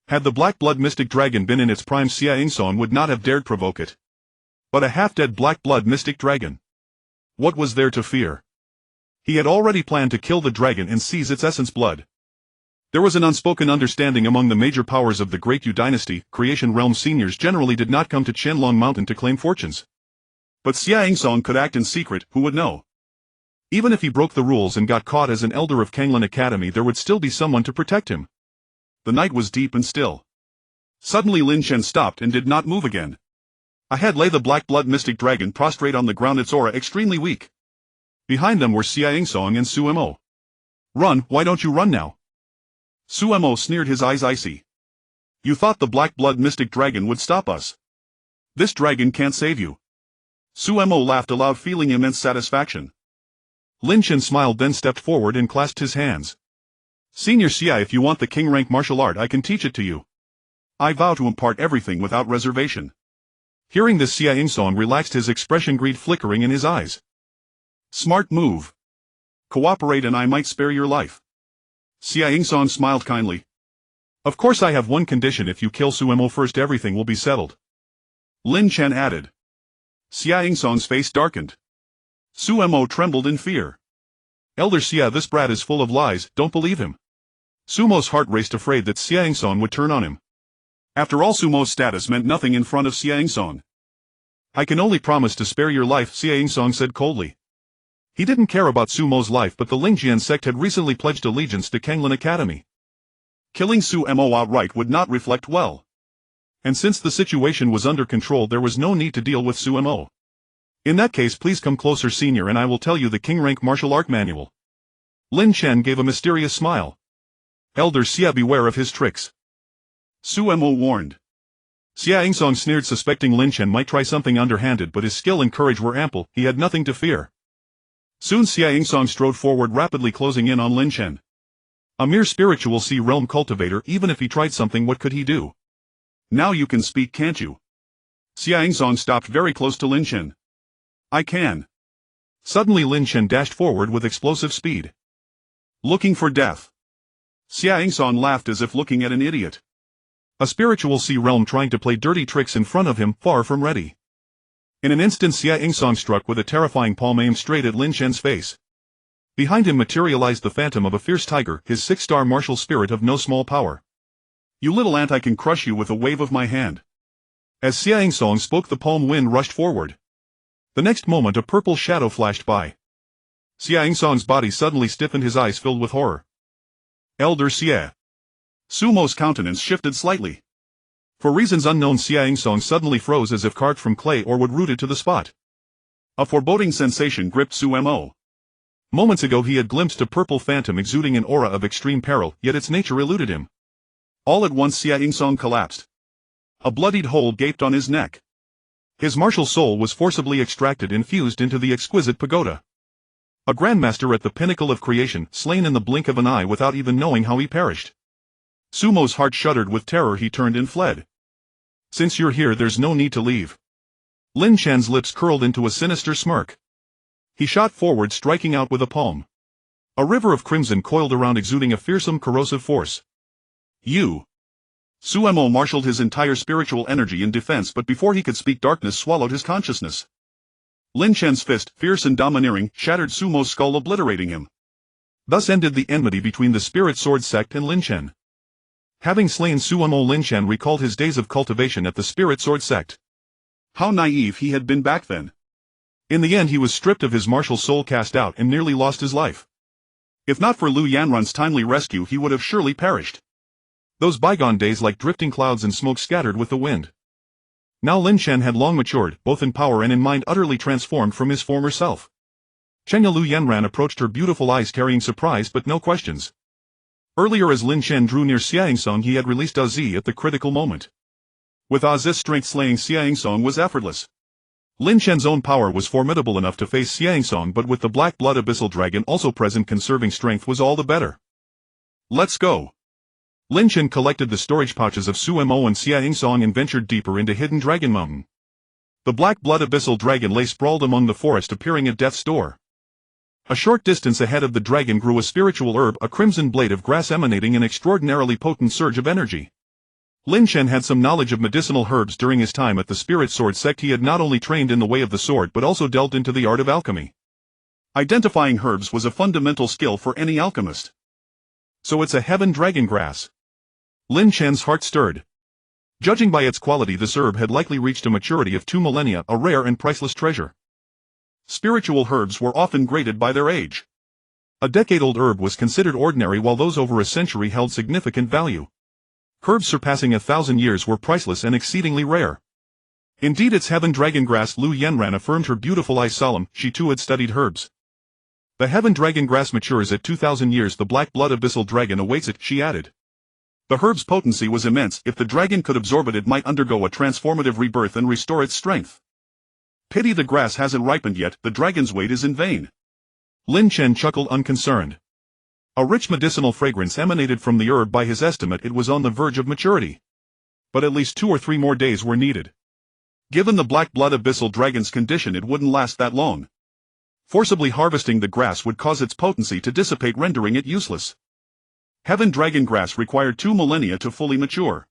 Had the black blood mystic dragon been in its prime, Xia Yingsong would not have dared provoke it. But a half-dead black blood mystic dragon. What was there to fear? He had already planned to kill the dragon and seize its essence blood. There was an unspoken understanding among the major powers of the Great Yu dynasty. Creation realm seniors generally did not come to Qianlong Mountain to claim fortunes. But Xia Yingsong could act in secret, who would know? Even if he broke the rules and got caught as an elder of Kanglin Academy, there would still be someone to protect him. The night was deep and still. Suddenly Lin Chen stopped and did not move again. Ahead lay the black blood mystic dragon, prostrate on the ground, its aura extremely weak. Behind them were Xia Yingsong and Suemo. Run, why don't you run now? Suemo sneered, his eyes icy. You thought the black blood mystic dragon would stop us? This dragon can't save you. Suemo laughed aloud, feeling immense satisfaction. Lin Chen smiled, then stepped forward and clasped his hands. Senior Xia, if you want the king-rank martial art, I can teach it to you. I vow to impart everything without reservation. Hearing this, Xia Yingsong relaxed, his expression, greed flickering in his eyes. Smart move. Cooperate and I might spare your life. Xia Yingsong smiled kindly. Of course, I have one condition: if you kill Suemo first, everything will be settled. Lin Chen added. Xia Yingsong's face darkened. Su Mo trembled in fear. Elder Xia, this brat is full of lies, don't believe him. Sumo's heart raced, afraid that Xia Yingsong would turn on him. After all, Sumo's status meant nothing in front of Xia Yingsong. I can only promise to spare your life, Xia Yingsong said coldly. He didn't care about Sumo's life, but the Lingjian sect had recently pledged allegiance to Kenglin Academy. Killing Su Mo outright would not reflect well. And since the situation was under control, there was no need to deal with Su Mo. In that case, please come closer, senior, and I will tell you the King Rank Martial Art Manual. Lin Chen gave a mysterious smile. Elder Xia, beware of his tricks. Su Mo warned. Xia Yingsong sneered, suspecting Lin Chen might try something underhanded, but his skill and courage were ample, he had nothing to fear. Soon Xia Yingsong strode forward, rapidly closing in on Lin Chen. A mere spiritual sea realm cultivator, even if he tried something, what could he do? Now you can speak, can't you? Xia Yingsong stopped very close to Lin Chen. I can. Suddenly Lin Chen dashed forward with explosive speed. Looking for death. Xia Yingsong laughed as if looking at an idiot. A spiritual sea realm trying to play dirty tricks in front of him, far from ready. In an instant Xia Yingsong struck with a terrifying palm aimed straight at Lin Chen's face. Behind him materialized the phantom of a fierce tiger, his 6-star martial spirit of no small power. You little ant, I can crush you with a wave of my hand. As Xia Yingsong spoke, the palm wind rushed forward. The next moment a purple shadow flashed by. Xia Yingsong's body suddenly stiffened, his eyes filled with horror. Elder Xia. Sumo's countenance shifted slightly. For reasons unknown, Xia Yingsong suddenly froze as if carved from clay or wood, rooted to the spot. A foreboding sensation gripped Su Mo. Moments ago he had glimpsed a purple phantom exuding an aura of extreme peril, yet its nature eluded him. All at once Xia Yingsong collapsed. A bloodied hole gaped on his neck. His martial soul was forcibly extracted and fused into the Exquisite Pagoda. A grandmaster at the pinnacle of creation, slain in the blink of an eye without even knowing how he perished. Sumo's heart shuddered with terror, he turned and fled. Since you're here, there's no need to leave. Lin Chen's lips curled into a sinister smirk. He shot forward, striking out with a palm. A river of crimson coiled around, exuding a fearsome corrosive force. You. Su Mo marshaled his entire spiritual energy in defense, but before he could speak, darkness swallowed his consciousness. Lin Chen's fist, fierce and domineering, shattered Sumo's skull, obliterating him. Thus ended the enmity between the Spirit Sword sect and Lin Chen. Having slain Su Mo, Lin Chen recalled his days of cultivation at the Spirit Sword sect. How naive he had been back then. In the end he was stripped of his martial soul, cast out, and nearly lost his life. If not for Lu Yanran's timely rescue, he would have surely perished. Those bygone days like drifting clouds and smoke scattered with the wind. Now Lin Chen had long matured, both in power and in mind, utterly transformed from his former self. Chenya Lu Yanran approached, her beautiful eyes carrying surprise but no questions. Earlier, as Lin Chen drew near Xia Yingsong, he had released Azi at the critical moment. With Azi's strength, slaying Xia Yingsong was effortless. Lin Chen's own power was formidable enough to face Xia Yingsong, but with the Black Blood Abyssal Dragon also present, conserving strength was all the better. Let's go. Lin Chen collected the storage pouches of Su Mo and Xia Yingsong and ventured deeper into Hidden Dragon Mountain. The Black Blood Abyssal Dragon lay sprawled among the forest, appearing at death's door. A short distance ahead of the dragon grew a spiritual herb, a crimson blade of grass emanating an extraordinarily potent surge of energy. Lin Chen had some knowledge of medicinal herbs during his time at the Spirit Sword sect. He had not only trained in the way of the sword but also delved into the art of alchemy. Identifying herbs was a fundamental skill for any alchemist. So it's a heaven dragon grass. Lin Chen's heart stirred. Judging by its quality, this herb had likely reached a maturity of 2 millennia, a rare and priceless treasure. Spiritual herbs were often graded by their age. A decade-old herb was considered ordinary, while those over a century held significant value. Herbs surpassing 1,000 years were priceless and exceedingly rare. Indeed, it's heaven dragon grass, Lu Yanran affirmed, her beautiful eyes solemn. She too had studied herbs. The heaven dragon grass matures at 2,000 years. The Black Blood Abyssal Dragon awaits it, she added. The herb's potency was immense. If the dragon could absorb it, it might undergo a transformative rebirth and restore its strength. Pity the grass hasn't ripened yet, the dragon's wait is in vain. Lin Chen chuckled, unconcerned. A rich medicinal fragrance emanated from the herb. By his estimate, it was on the verge of maturity. But at least 2 or 3 more days were needed. Given the Black Blood Abyssal Dragon's condition, it wouldn't last that long. Forcibly harvesting the grass would cause its potency to dissipate, rendering it useless. Heaven dragon grass required 2 millennia to fully mature.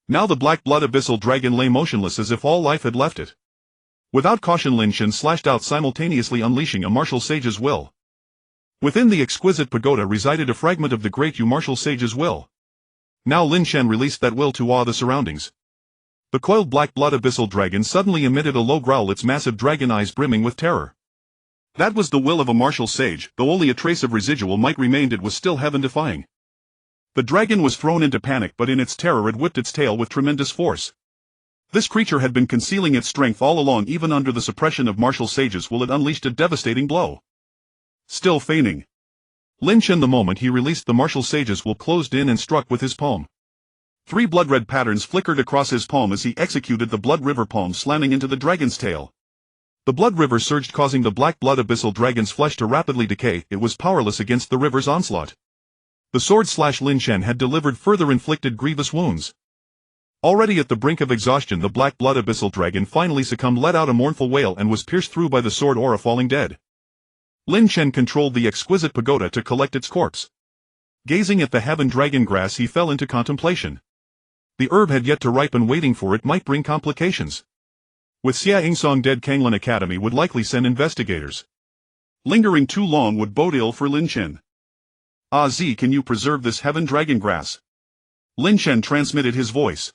Now the black blood abyssal dragon lay motionless as if all life had left it. Without caution, Lin Shen slashed out, simultaneously unleashing a martial sage's will. Within the exquisite pagoda resided a fragment of the great martial sage's will. Now Lin Shen released that will to awe the surroundings. The coiled black blood abyssal dragon suddenly emitted a low growl, its massive dragon eyes brimming with terror. That was the will of a martial sage, though only a trace of residual might remain. It was still heaven-defying. The dragon was thrown into panic, but in its terror it whipped its tail with tremendous force. This creature had been concealing its strength all along. Even under the suppression of martial sages, will it unleashed a devastating blow. Still feigning, Lin Shen, the moment he released the martial sage's will, closed in and struck with his palm. 3 blood-red patterns flickered across his palm as he executed the blood river, palm slamming into the dragon's tail. The blood river surged, causing the black blood abyssal dragon's flesh to rapidly decay. It was powerless against the river's onslaught. The sword slash Lin Shen had delivered further inflicted grievous wounds. Already at the brink of exhaustion, the black blood abyssal dragon finally succumbed, let out a mournful wail, and was pierced through by the sword aura, falling dead. Lin Shen controlled the exquisite pagoda to collect its corpse. Gazing at the heaven dragon grass, he fell into contemplation. The herb had yet to ripen. Waiting for it might bring complications. With Xia Yingsong dead, Kanglan Academy would likely send investigators. Lingering too long would bode ill for Lin Shen. "Ah Z, can you preserve this heaven dragon grass?" Lin Shen transmitted his voice.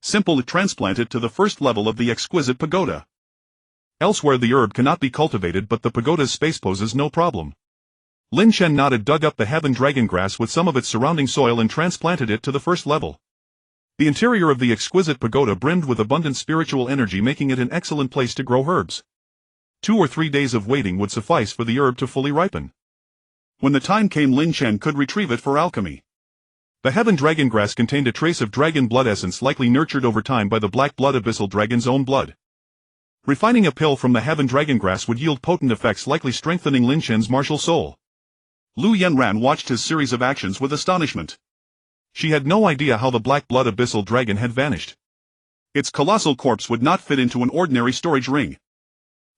"Simple, transplant it to the first level of the exquisite pagoda. Elsewhere the herb cannot be cultivated, but the pagoda's space poses no problem." Lin Shen nodded, dug up the heaven dragon grass with some of its surrounding soil and transplanted it to the first level. The interior of the exquisite pagoda brimmed with abundant spiritual energy, making it an excellent place to grow herbs. 2 or 3 days of waiting would suffice for the herb to fully ripen. When the time came, Lin Shen could retrieve it for alchemy. The heaven dragon grass contained a trace of dragon blood essence, likely nurtured over time by the black blood abyssal dragon's own blood. Refining a pill from the heaven dragon grass would yield potent effects, likely strengthening Lin Shen's martial soul. Lu Yanran watched his series of actions with astonishment. She had no idea how the black blood abyssal dragon had vanished. Its colossal corpse would not fit into an ordinary storage ring.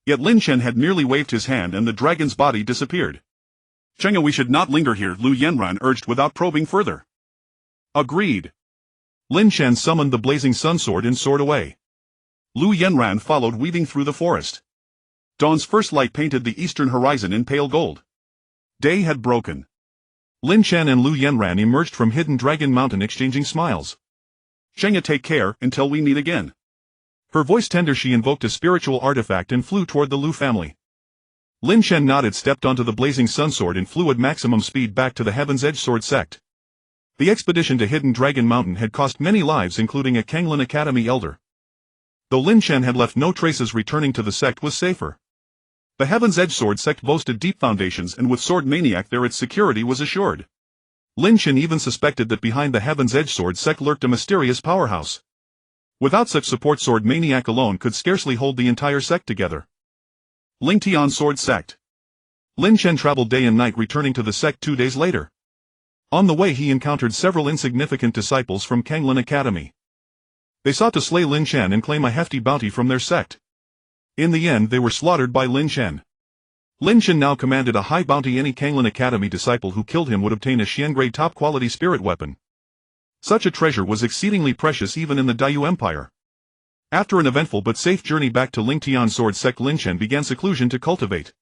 Yet Lin Shen had merely waved his hand and the dragon's body disappeared. "Cheng'a, we should not linger here," Lu Yanran urged without probing further. Agreed. Lin Shen summoned the blazing sun sword and soared away. Lu Yanran followed, weaving through the forest. Dawn's first light painted the eastern horizon in pale gold. Day had broken. Lin Shen and Lu Yanran emerged from hidden Dragon Mountain, exchanging smiles. "Cheng'a, take care, until we meet again." Her voice tender, she invoked a spiritual artifact and flew toward the Lu family. Lin Shen nodded, stepped onto the blazing sun sword and flew at maximum speed back to the Heaven's Edge sword sect. The expedition to hidden Dragon Mountain had cost many lives, including a Kanglan Academy elder. Though Lin Shen had left no traces, returning to the sect was safer. The Heaven's Edge sword sect boasted deep foundations, and with Sword Maniac there its security was assured. Lin Shen even suspected that behind the Heaven's Edge sword sect lurked a mysterious powerhouse. Without such support, Sword Maniac alone could scarcely hold the entire sect together. Lingtian Sword Sect. Lin Shen traveled day and night, returning to the sect 2 days later. On the way he encountered several insignificant disciples from Kanglan Academy. They sought to slay Lin Shen and claim a hefty bounty from their sect. In the end they were slaughtered by Lin Shen. Lin Shen now commanded a high bounty. Any Kanglan Academy disciple who killed him would obtain a Xian-grade top-quality spirit weapon. Such a treasure was exceedingly precious even in the Dayu Empire. After an eventful but safe journey back to Lingtian Sword Sect, Lin Shen began seclusion to cultivate.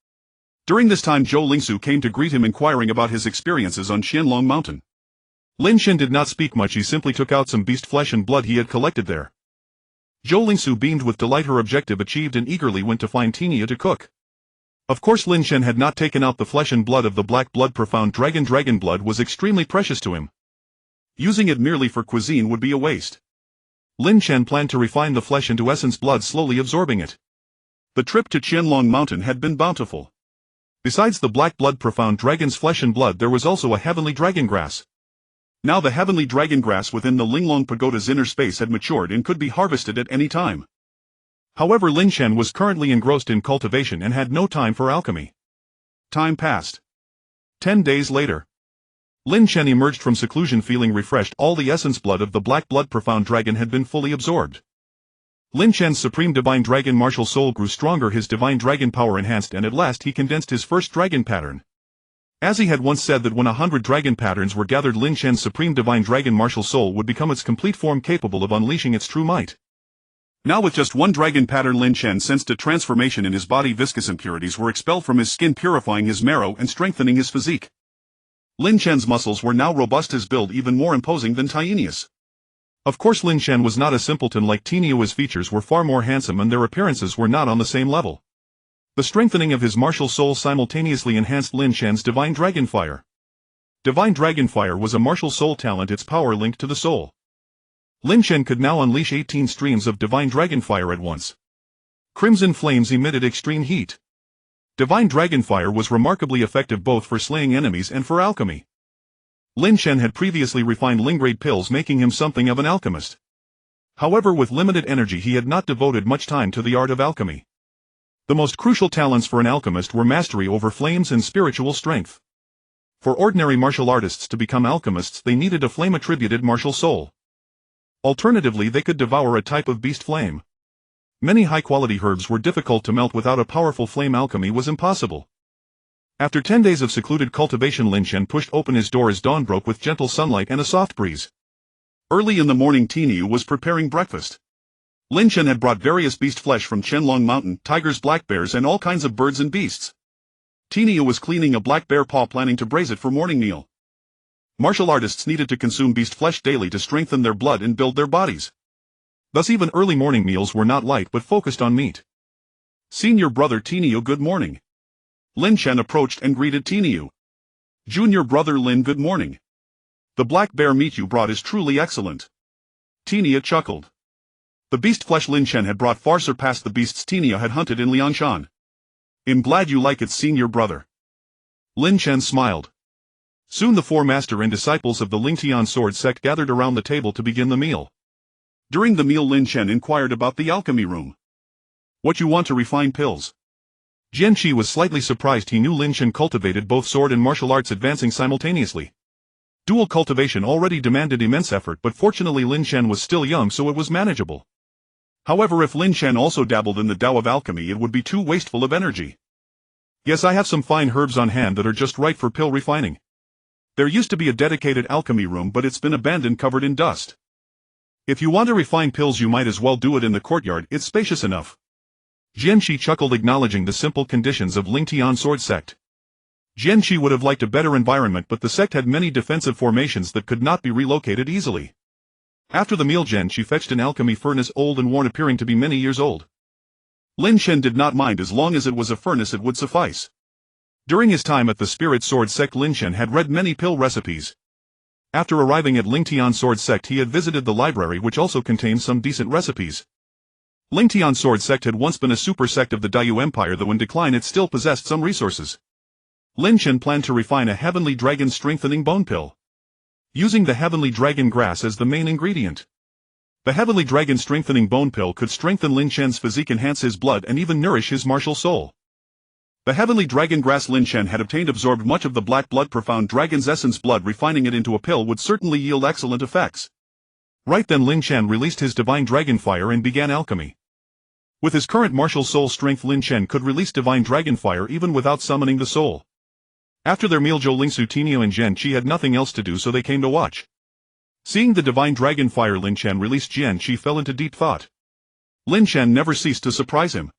During this time Zhou Lingsu came to greet him, inquiring about his experiences on Qianlong Mountain. Lin Shen did not speak much, he simply took out some beast flesh and blood he had collected there. Zhou Lingsu beamed with delight, her objective achieved, and eagerly went to find Tinia to cook. Of course Lin Shen had not taken out the flesh and blood of the black blood profound dragon. Dragon blood was extremely precious to him. Using it merely for cuisine would be a waste. Lin Shen planned to refine the flesh into essence blood, slowly absorbing it. The trip to Qianlong Mountain had been bountiful. Besides the black blood profound dragon's flesh and blood, there was also a heavenly dragon grass. Now the heavenly dragon grass within the Linglong Pagoda's inner space had matured and could be harvested at any time. However, Lin Shen was currently engrossed in cultivation and had no time for alchemy. Time passed. 10 days later. Lin Shen emerged from seclusion feeling refreshed. All the essence blood of the black blood profound dragon had been fully absorbed. Lin Shen's supreme divine dragon martial soul grew stronger, his divine dragon power enhanced, and at last he condensed his first dragon pattern. As he had once said that when 100 dragon patterns were gathered, Lin Chen's supreme divine dragon martial soul would become its complete form, capable of unleashing its true might. Now with just one dragon pattern, Lin Chen sensed a transformation in his body. Viscous impurities were expelled from his skin, purifying his marrow and strengthening his physique. Lin Chen's muscles were now robust, his build even more imposing than Tienia's. Of course, Lin Chen was not a simpleton like Tienia. His features were far more handsome and their appearances were not on the same level. The strengthening of his martial soul simultaneously enhanced Lin Chen's divine dragon fire. Divine dragon fire was a martial soul talent, its power linked to the soul. Lin Chen could now unleash 18 streams of divine dragon fire at once. Crimson flames emitted extreme heat. Divine dragon fire was remarkably effective both for slaying enemies and for alchemy. Lin Chen had previously refined Ling-grade pills, making him something of an alchemist. However, with limited energy, he had not devoted much time to the art of alchemy. The most crucial talents for an alchemist were mastery over flames and spiritual strength. For ordinary martial artists to become alchemists, they needed a flame-attributed martial soul. Alternatively, they could devour a type of beast flame. Many high-quality herbs were difficult to melt. Without a powerful flame, alchemy was impossible. After 10 days of secluded cultivation, Lin Chen pushed open his door as dawn broke with gentle sunlight and a soft breeze. Early in the morning, Tieniu was preparing breakfast. Lin Chen had brought various beast flesh from Qianlong Mountain, tigers, black bears, and all kinds of birds and beasts. Tieniu was cleaning a black bear paw, planning to braise it for morning meal. Martial artists needed to consume beast flesh daily to strengthen their blood and build their bodies. Thus even early morning meals were not light but focused on meat. Senior brother Tieniu, good morning. Lin Chen approached and greeted Tieniu. Junior brother Lin, good morning. The black bear meat you brought is truly excellent. Tienia chuckled. The beast flesh Lin Chen had brought far surpassed the beasts Tienia had hunted in Liangshan. I'm glad you like it, senior brother. Lin Chen smiled. Soon the four master and disciples of the Lingtian sword sect gathered around the table to begin the meal. During the meal, Lin Chen inquired about the alchemy room. What you want to refine pills? Jian Qi was slightly surprised. He knew Lin Chen cultivated both sword and martial arts, advancing simultaneously. Dual cultivation already demanded immense effort, but fortunately Lin Chen was still young, so it was manageable. However, if Lin Chen also dabbled in the Tao of alchemy, it would be too wasteful of energy. Yes, I have some fine herbs on hand that are just right for pill refining. There used to be a dedicated alchemy room, but it's been abandoned, covered in dust. If you want to refine pills, you might as well do it in the courtyard, it's spacious enough. Jian Qi chuckled, acknowledging the simple conditions of Lingtian sword sect. Jian Qi would have liked a better environment, but the sect had many defensive formations that could not be relocated easily. After the meal, Jian Qi fetched an alchemy furnace, old and worn, appearing to be many years old. Lin Chen did not mind as long as it was a furnace, it would suffice. During his time at the Spirit Sword Sect, Lin Chen had read many pill recipes. After arriving at Lingtian Sword Sect, he had visited the library, which also contained some decent recipes. Lingtian Sword Sect had once been a super sect of the Dayu Empire, though in decline it still possessed some resources. Lin Chen planned to refine a heavenly dragon strengthening bone pill, using the heavenly dragon grass as the main ingredient. The heavenly dragon strengthening bone pill could strengthen Lin Chen's physique, enhance his blood, and even nourish his martial soul. The heavenly dragon grass Lin Chen had obtained absorbed much of the black blood, profound dragon's essence blood. Refining it into a pill would certainly yield excellent effects. Right then Lin Chen released his divine dragon fire and began alchemy. With his current martial soul strength, Lin Chen could release divine dragon fire even without summoning the soul. After their meal, Zhou Lingsu, Tieniu, and Jian Qi had nothing else to do, so they came to watch. Seeing the divine dragon fire Lin Chen release, Jian Qi fell into deep thought. Lin Chen never ceased to surprise him.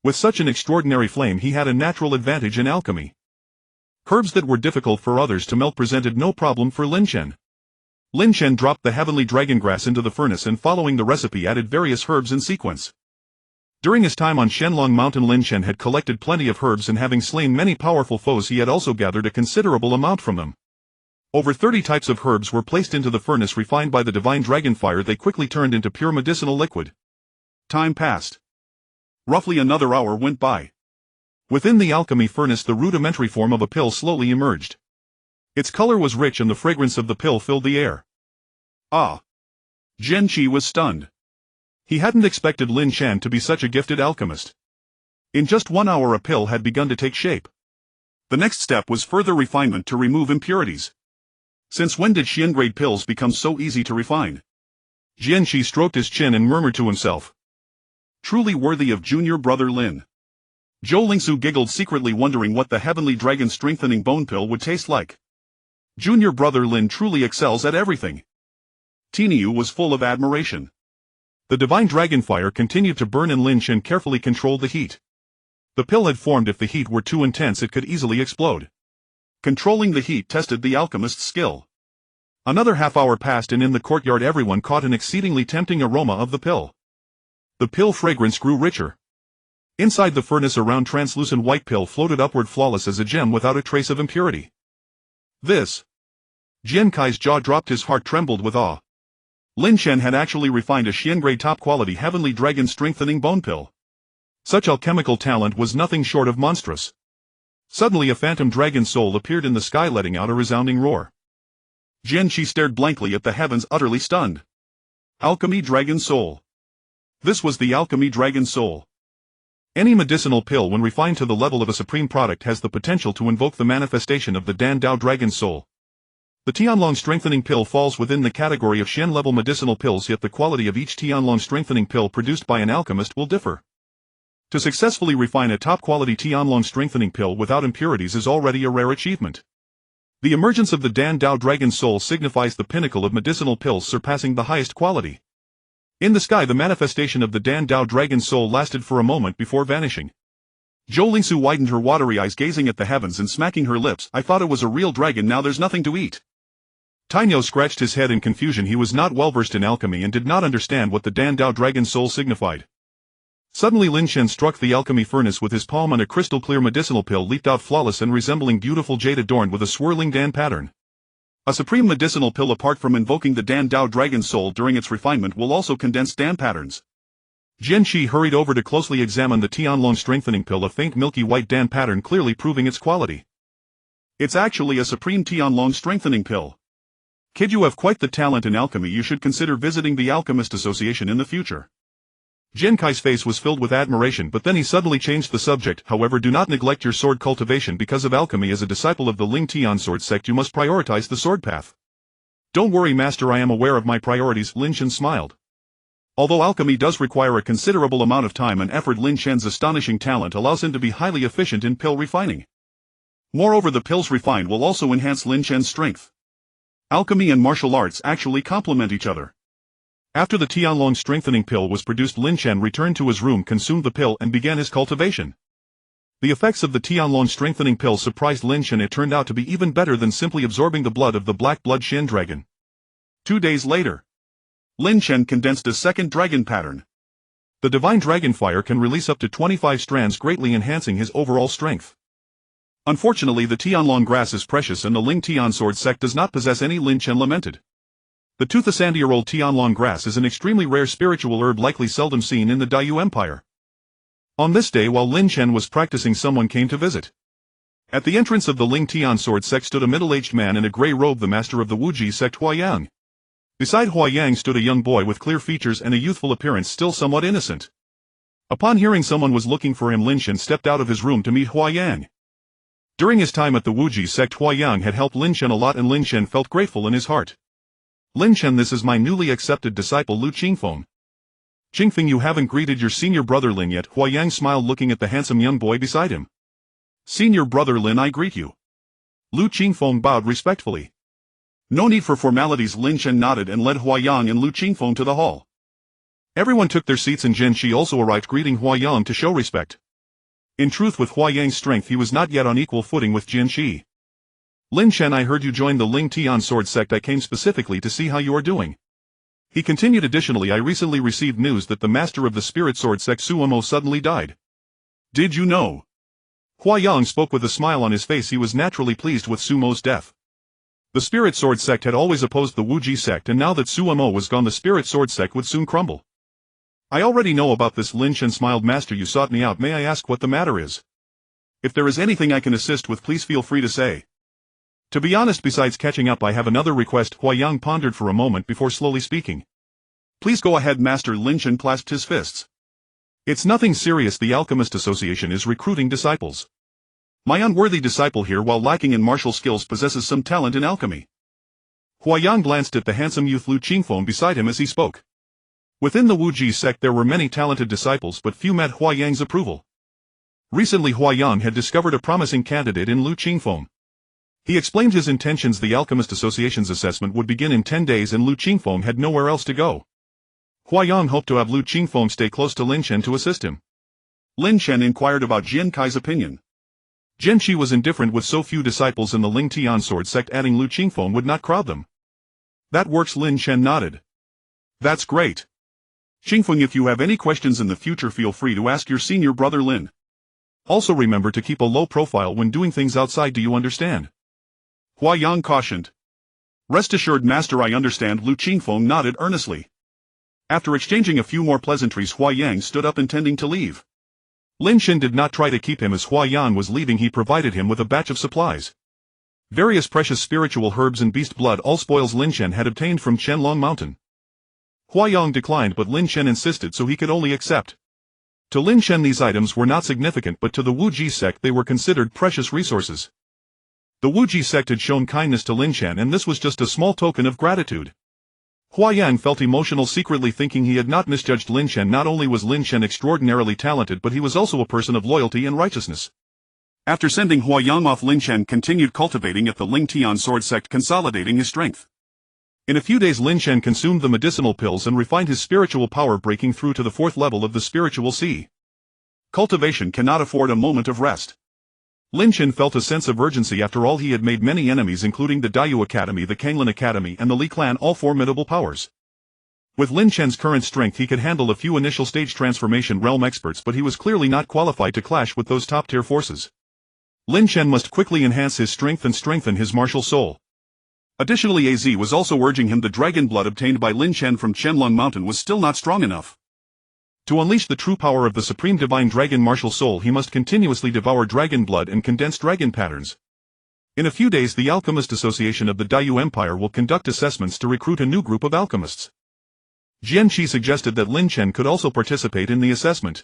With such an extraordinary flame, he had a natural advantage in alchemy. Herbs that were difficult for others to melt presented no problem for Lin Chen. Lin Chen dropped the heavenly dragon grass into the furnace and, following the recipe, added various herbs in sequence. During his time on Qianlong Mountain, Lin Chen had collected plenty of herbs, and having slain many powerful foes, he had also gathered a considerable amount from them. Over 30 types of herbs were placed into the furnace, refined by the divine dragon fire. They quickly turned into pure medicinal liquid. Time passed. Roughly another hour went by. Within the alchemy furnace, the rudimentary form of a pill slowly emerged. Its color was rich and the fragrance of the pill filled the air. Ah! Jian Qi was stunned. He hadn't expected Lin Chen to be such a gifted alchemist. In just 1 hour a pill had begun to take shape. The next step was further refinement to remove impurities. Since when did Xian-grade pills become so easy to refine? Jian Qi stroked his chin and murmured to himself. Truly worthy of junior brother Lin. Zhou Lingsu giggled secretly, wondering what the heavenly dragon strengthening bone pill would taste like. Junior brother Lin truly excels at everything. Tiniu was full of admiration. The divine dragon fire continued to burn and Lin Chen carefully controlled the heat. The pill had formed. If the heat were too intense it could easily explode. Controlling the heat tested the alchemist's skill. Another half-hour passed and in the courtyard everyone caught an exceedingly tempting aroma of the pill. The pill fragrance grew richer. Inside the furnace a round translucent white pill floated upward flawless as a gem without a trace of impurity. This. Jian Kai's jaw dropped, his heart trembled with awe. Lin Chen had actually refined a Xian-grade top-quality heavenly dragon strengthening bone pill. Such alchemical talent was nothing short of monstrous. Suddenly a phantom dragon soul appeared in the sky, letting out a resounding roar. Jian Qi stared blankly at the heavens, utterly stunned. Alchemy Dragon Soul. This was the Alchemy Dragon Soul. Any medicinal pill when refined to the level of a supreme product has the potential to invoke the manifestation of the Dan Dao Dragon Soul. The Tianlong strengthening pill falls within the category of Xian-level medicinal pills, yet the quality of each Tianlong strengthening pill produced by an alchemist will differ. To successfully refine a top-quality Tianlong strengthening pill without impurities is already a rare achievement. The emergence of the Dan Dao Dragon Soul signifies the pinnacle of medicinal pills surpassing the highest quality. In the sky the manifestation of the Dan Dao Dragon Soul lasted for a moment before vanishing. Zhou Lingsu widened her watery eyes, gazing at the heavens and smacking her lips. I thought it was a real dragon, now there's nothing to eat. Tainyo scratched his head in confusion. He was not well versed in alchemy and did not understand what the Dan Dao Dragon Soul signified. Suddenly Lin Chen struck the alchemy furnace with his palm and a crystal-clear medicinal pill leaped out, flawless and resembling beautiful jade adorned with a swirling Dan pattern. A supreme medicinal pill, apart from invoking the Dan Dao Dragon Soul during its refinement, will also condense Dan patterns. Jian Qi hurried over to closely examine the Tianlong strengthening pill, a faint milky white Dan pattern clearly proving its quality. It's actually a supreme Tianlong strengthening pill. Kid, you have quite the talent in alchemy. You should consider visiting the Alchemist Association in the future. Jian Kai's face was filled with admiration, but then he suddenly changed the subject. However, do not neglect your sword cultivation because of alchemy. As a disciple of the Ling Tian sword sect you must prioritize the sword path. Don't worry, master, I am aware of my priorities. Lin Chen smiled. Although alchemy does require a considerable amount of time and effort, Lin Chen's astonishing talent allows him to be highly efficient in pill refining. Moreover, the pills refined will also enhance Lin Chen's strength. Alchemy and martial arts actually complement each other. After the Tianlong strengthening pill was produced, Lin Chen returned to his room, consumed the pill and began his cultivation. The effects of the Tianlong strengthening pill surprised Lin Chen. It turned out to be even better than simply absorbing the blood of the black blood Shin dragon. 2 days later, Lin Chen condensed a second dragon pattern. The divine dragon fire can release up to 25 strands, greatly enhancing his overall strength. Unfortunately, the Tianlong grass is precious and the Ling Tian sword sect does not possess any. Lin Chen lamented. The Toothasandia-rolled Tianlong grass is an extremely rare spiritual herb, likely seldom seen in the Daiyu Empire. On this day, while Lin Chen was practicing, someone came to visit. At the entrance of the Ling Tian sword sect stood a middle-aged man in a gray robe, the master of the Wuji sect, Huayang. Beside Huayang stood a young boy with clear features and a youthful appearance, still somewhat innocent. Upon hearing someone was looking for him, Lin Chen stepped out of his room to meet Huayang. During his time at the Wuji sect, Huayang had helped Lin Chen a lot and Lin Chen felt grateful in his heart. Lin Chen, this is my newly accepted disciple Lu Qingfeng. Qingfeng, you haven't greeted your senior brother Lin yet. Huayang smiled, looking at the handsome young boy beside him. Senior brother Lin, I greet you. Lu Qingfeng bowed respectfully. No need for formalities. Lin Chen nodded and led Huayang and Lu Qingfeng to the hall. Everyone took their seats and Jian Qi also arrived, greeting Huayang to show respect. In truth, with Huayang's strength he was not yet on equal footing with Jian Qi. Lin Chen, I heard you joined the Ling Tian sword sect. I came specifically to see how you are doing. He continued. Additionally, I recently received news that the master of the spirit sword sect, Suomo, suddenly died. Did you know? Huayang spoke with a smile on his face. He was naturally pleased with Sumo's death. The spirit sword sect had always opposed the Wuji sect, and now that Suomo was gone, the spirit sword sect would soon crumble. I already know about this. Lin Chen smiled. Master, you sought me out. May I ask what the matter is? If there is anything I can assist with, please feel free to say. To be honest, besides catching up, I have another request. Huayang pondered for a moment before slowly speaking. Please go ahead, master. Lin Chen clasped his fists. It's nothing serious. The Alchemist Association is recruiting disciples. My unworthy disciple here, while lacking in martial skills, possesses some talent in alchemy. Huayang glanced at the handsome youth Lu Qingfeng beside him as he spoke. Within the Wuji sect there were many talented disciples, but few met Huayang's approval. Recently Huayang had discovered a promising candidate in Lu Qingfeng. He explained his intentions. The Alchemist Association's assessment would begin in 10 days and Lu Qingfeng had nowhere else to go. Huayang hoped to have Lu Qingfeng stay close to Lin Chen to assist him. Lin Chen inquired about Jian Kai's opinion. Jian Qi was indifferent with so few disciples in the Ling Tian sword sect. Adding Lu Qingfeng would not crowd them. That works. Lin Chen nodded. That's great. Qingfeng, if you have any questions in the future, feel free to ask your senior brother Lin. Also remember to keep a low profile when doing things outside. Do you understand? Huayang cautioned. Rest assured, master, I understand. Lu Qingfeng nodded earnestly. After exchanging a few more pleasantries, Huayang stood up intending to leave. Lin Chen did not try to keep him. As Huayang was leaving, he provided him with a batch of supplies. Various precious spiritual herbs and beast blood, all spoils Lin Chen had obtained from Qianlong Mountain. Huayang declined, but Lin Chen insisted, so he could only accept. To Lin Chen these items were not significant, but to the Wuji sect they were considered precious resources. The Wuji sect had shown kindness to Lin Chen, and this was just a small token of gratitude. Huayang felt emotional, secretly thinking he had not misjudged Lin Chen. Not only was Lin Chen extraordinarily talented, but he was also a person of loyalty and righteousness. After sending Huayang off, Lin Chen continued cultivating at the Ling Tian sword sect, consolidating his strength. In a few days Lin Chen consumed the medicinal pills and refined his spiritual power, breaking through to the 4th level of the spiritual sea. Cultivation cannot afford a moment of rest. Lin Chen felt a sense of urgency. After all, he had made many enemies, including the Dayu Academy, the Kanglin Academy, and the Li clan, all formidable powers. With Lin Chen's current strength he could handle a few initial stage transformation realm experts, but he was clearly not qualified to clash with those top-tier forces. Lin Chen must quickly enhance his strength and strengthen his martial soul. Additionally, AZ was also urging him. The dragon blood obtained by Lin Chen from Qianlong Mountain was still not strong enough. To unleash the true power of the supreme divine dragon martial soul, he must continuously devour dragon blood and condense dragon patterns. In a few days the Alchemist Association of the Dayu Empire will conduct assessments to recruit a new group of alchemists. Jian Qi suggested that Lin Chen could also participate in the assessment.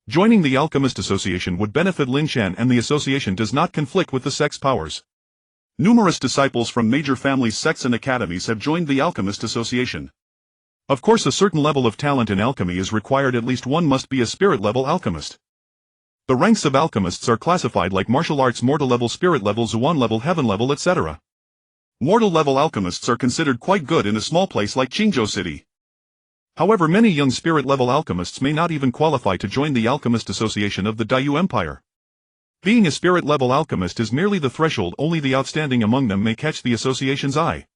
Joining the Alchemist Association would benefit Lin Chen, and the association does not conflict with the sect's powers. Numerous disciples from major families, sects and academies have joined the Alchemist Association. Of course, a certain level of talent in alchemy is required. At least one must be a spirit-level alchemist. The ranks of alchemists are classified like martial arts: mortal level, spirit level, Zuan level, heaven level, etc. Mortal level alchemists are considered quite good in a small place like Qingzhou City. However, many young spirit level alchemists may not even qualify to join the Alchemist Association of the Dayu Empire. Being a spirit-level alchemist is merely the threshold. Only the outstanding among them may catch the association's eye.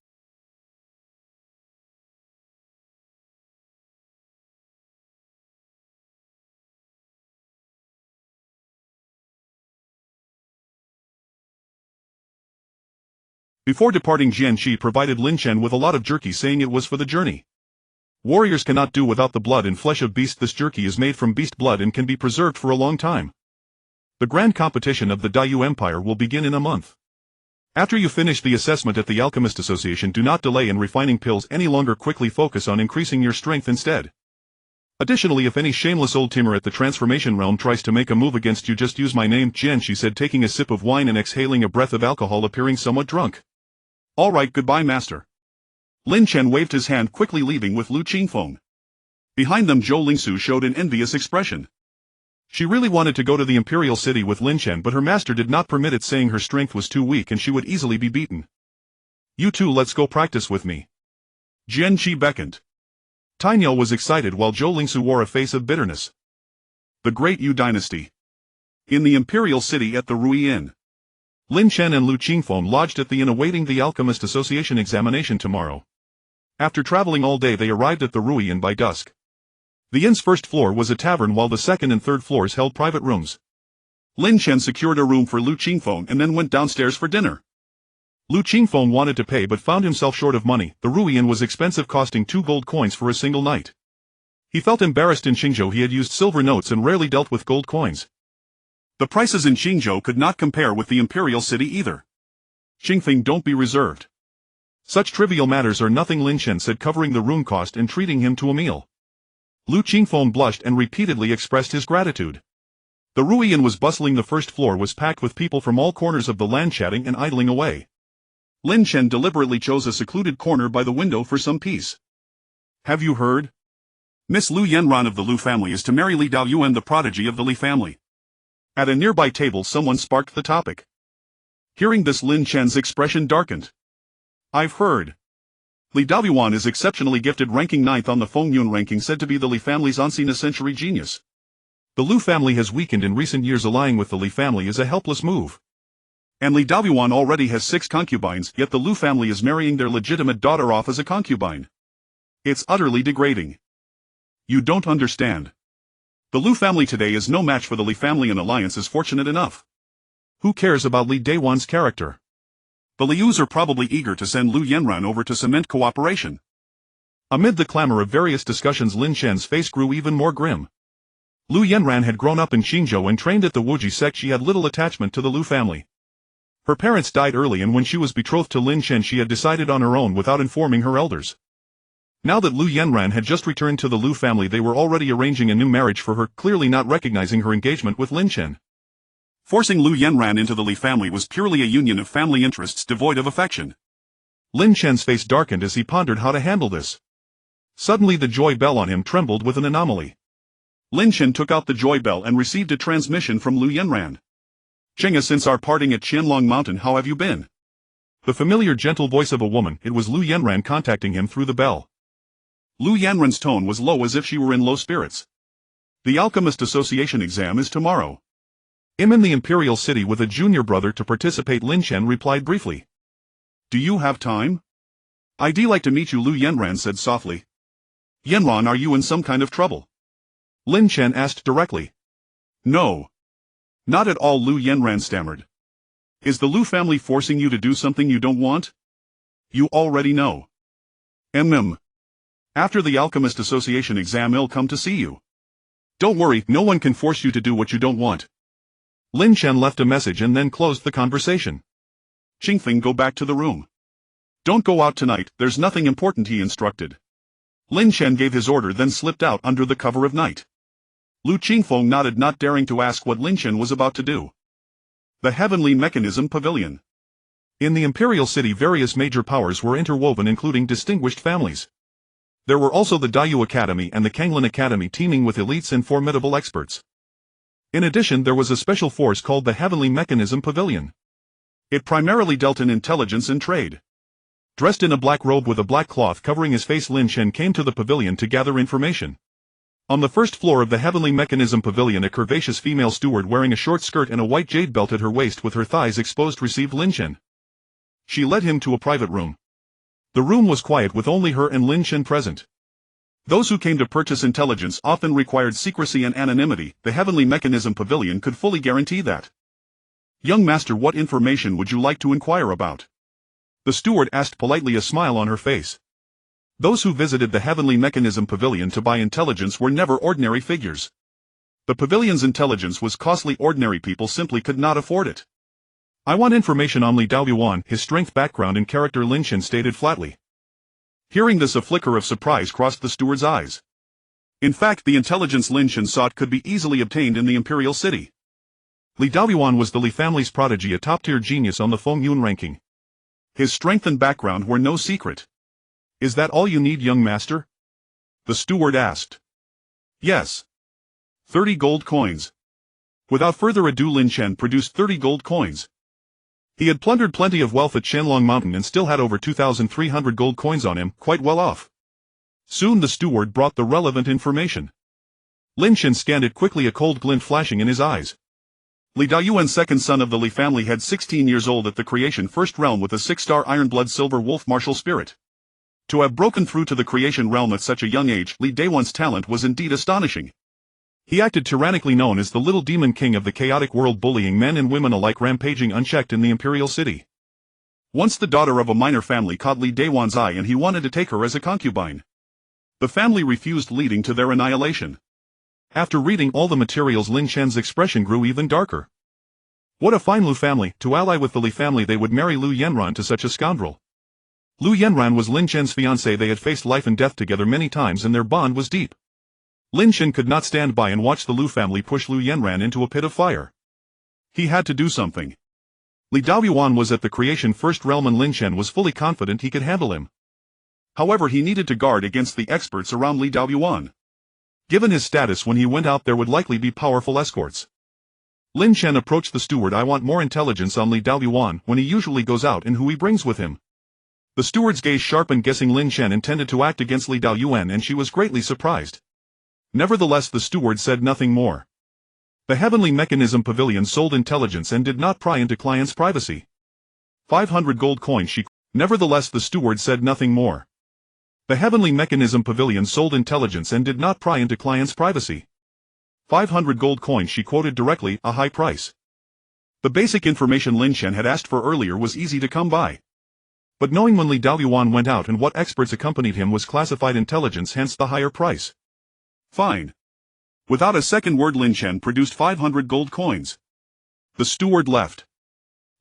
Before departing, Jian Qi provided Lin Chen with a lot of jerky, saying it was for the journey. Warriors cannot do without the blood and flesh of beast. This jerky is made from beast blood and can be preserved for a long time. The grand competition of the Dayu Empire will begin in a month. After you finish the assessment at the Alchemist Association, do not delay in refining pills any longer. Quickly focus on increasing your strength instead. Additionally, if any shameless old timer at the transformation realm tries to make a move against you, just use my name. Jian Qi said, taking a sip of wine and exhaling a breath of alcohol, appearing somewhat drunk. Alright, goodbye, master. Lin Chen waved his hand, quickly leaving with Lu Qingfeng. Behind them, Zhou Lingsu showed an envious expression. She really wanted to go to the Imperial City with Lin Chen, but her master did not permit it, saying her strength was too weak and she would easily be beaten. You two, let's go practice with me. Jian Qi beckoned. Tainyo was excited while Zhou Lingsu wore a face of bitterness. The Great Yu Dynasty. In the Imperial City at the Rui Inn. Lin Chen and Lu Qingfeng lodged at the inn awaiting the Alchemist Association examination tomorrow. After traveling all day, they arrived at the Rui Inn by dusk. The inn's first floor was a tavern, while the second and third floors held private rooms. Lin Chen secured a room for Lu Qingfeng and then went downstairs for dinner. Lu Qingfeng wanted to pay but found himself short of money. The Rui Inn was expensive, costing 2 gold coins for a single night. He felt embarrassed. In Qingzhou he had used silver notes and rarely dealt with gold coins. The prices in Qingzhou could not compare with the Imperial City either. Qingfeng, don't be reserved. Such trivial matters are nothing, Lin Chen said, covering the room cost and treating him to a meal. Lu Qingfeng blushed and repeatedly expressed his gratitude. The Rui Inn was bustling. The first floor was packed with people from all corners of the land, chatting and idling away. Lin Chen deliberately chose a secluded corner by the window for some peace. Have you heard? Miss Lu Yanran of the Lu family is to marry Li Daoyuan, the prodigy of the Li family. At a nearby table someone sparked the topic. Hearing this, Lin Chen's expression darkened. I've heard. Li Daoyuan is exceptionally gifted, ranking 9th on the Fengyun ranking, said to be the Li family's unseen century genius. The Lu family has weakened in recent years. Allying with the Li family is a helpless move. And Li Daoyuan already has 6 concubines, yet the Lu family is marrying their legitimate daughter off as a concubine. It's utterly degrading. You don't understand. The Lu family today is no match for the Li family. An alliance is fortunate enough. Who cares about Li Daoyuan's character? The Lius are probably eager to send Lu Yanran over to cement cooperation. Amid the clamor of various discussions, Lin Chen's face grew even more grim. Lu Yanran had grown up in Qingzhou and trained at the Wuji sect. She had little attachment to the Lu family. Her parents died early, and when she was betrothed to Lin Chen she had decided on her own without informing her elders. Now that Lu Yanran had just returned to the Lu family, they were already arranging a new marriage for her, clearly not recognizing her engagement with Lin Chen. Forcing Lu Yanran into the Li family was purely a union of family interests devoid of affection. Lin Chen's face darkened as he pondered how to handle this. Suddenly the joy bell on him trembled with an anomaly. Lin Chen took out the joy bell and received a transmission from Lu Yanran. Chenga, since our parting at Qianlong Mountain, how have you been? The familiar gentle voice of a woman, it was Lu Yanran contacting him through the bell. Lu Yanran's tone was low, as if she were in low spirits. The Alchemist Association exam is tomorrow. I'm in the Imperial City with a junior brother to participate. Lin Chen replied briefly. Do you have time? I'd like to meet you, Lu Yanran said softly. Yanran, are you in some kind of trouble? Lin Chen asked directly. No. Not at all, Lu Yanran stammered. Is the Lu family forcing you to do something you don't want? You already know. After the Alchemist Association exam I'll come to see you. Don't worry, no one can force you to do what you don't want. Lin Chen left a message and then closed the conversation. Qingfeng, go back to the room. Don't go out tonight, there's nothing important, he instructed. Lin Chen gave his order, then slipped out under the cover of night. Lu Qingfeng nodded, not daring to ask what Lin Chen was about to do. The Heavenly Mechanism Pavilion. In the Imperial City various major powers were interwoven, including distinguished families. There were also the Dayu Academy and the Kanglin Academy, teeming with elites and formidable experts. In addition, there was a special force called the Heavenly Mechanism Pavilion. It primarily dealt in intelligence and trade. Dressed in a black robe with a black cloth covering his face, Lin Chen came to the pavilion to gather information. On the first floor of the Heavenly Mechanism Pavilion, a curvaceous female steward wearing a short skirt and a white jade belt at her waist with her thighs exposed received Lin Chen. She led him to a private room. The room was quiet, with only her and Lin Chen present. Those who came to purchase intelligence often required secrecy and anonymity. The Heavenly Mechanism Pavilion could fully guarantee that. Young master, what information would you like to inquire about? The steward asked politely, a smile on her face. Those who visited the Heavenly Mechanism Pavilion to buy intelligence were never ordinary figures. The pavilion's intelligence was costly, ordinary people simply could not afford it. I want information on Li Daoyuan, his strength, background and character, Lin Chen stated flatly. Hearing this, a flicker of surprise crossed the steward's eyes. In fact, the intelligence Lin Chen sought could be easily obtained in the Imperial City. Li Daoyuan was the Li family's prodigy, a top-tier genius on the Fengyun ranking. His strength and background were no secret. Is that all you need, young master? The steward asked. Yes. 30 gold coins. Without further ado, Lin Chen produced 30 gold coins. He had plundered plenty of wealth at Qianlong Mountain and still had over 2,300 gold coins on him, quite well off. Soon the steward brought the relevant information. Lin Chen scanned it quickly, a cold glint flashing in his eyes. Li Daoyuan, second son of the Li family, had 16 years old at the creation first realm with a 6-star Ironblood Silver Wolf martial spirit. To have broken through to the creation realm at such a young age, Li Daoyuan's talent was indeed astonishing. He acted tyrannically, known as the Little Demon King of the chaotic world, bullying men and women alike, rampaging unchecked in the Imperial City. Once the daughter of a minor family caught Li Daoyuan's eye and he wanted to take her as a concubine. The family refused, leading to their annihilation. After reading all the materials, Lin Chen's expression grew even darker. What a fine Lu family! To ally with the Li family, they would marry Lu Yanran to such a scoundrel. Lu Yanran was Lin Chen's fiancée. They had faced life and death together many times and their bond was deep. Lin Chen could not stand by and watch the Lu family push Lu Yanran into a pit of fire. He had to do something. Li Daoyuan was at the creation first realm and Lin Chen was fully confident he could handle him. However, he needed to guard against the experts around Li Daoyuan. Given his status, when he went out there would likely be powerful escorts. Lin Chen approached the steward. I want more intelligence on Li Daoyuan when he usually goes out and who he brings with him. The steward's gaze sharpened, guessing Lin Chen intended to act against Li Daoyuan, and she was greatly surprised. Nevertheless, the steward said nothing more. The Heavenly Mechanism Pavilion sold intelligence and did not pry into clients' privacy. 500 gold coins she... Nevertheless, the steward said nothing more. The Heavenly Mechanism Pavilion sold intelligence and did not pry into clients' privacy. 500 gold coins she quoted directly, a high price. The basic information Lin Chen had asked for earlier was easy to come by. But knowing when Li Daoyuan went out and what experts accompanied him was classified intelligence, hence the higher price. Fine. Without a second word, Lin Chen produced 500 gold coins. The steward left.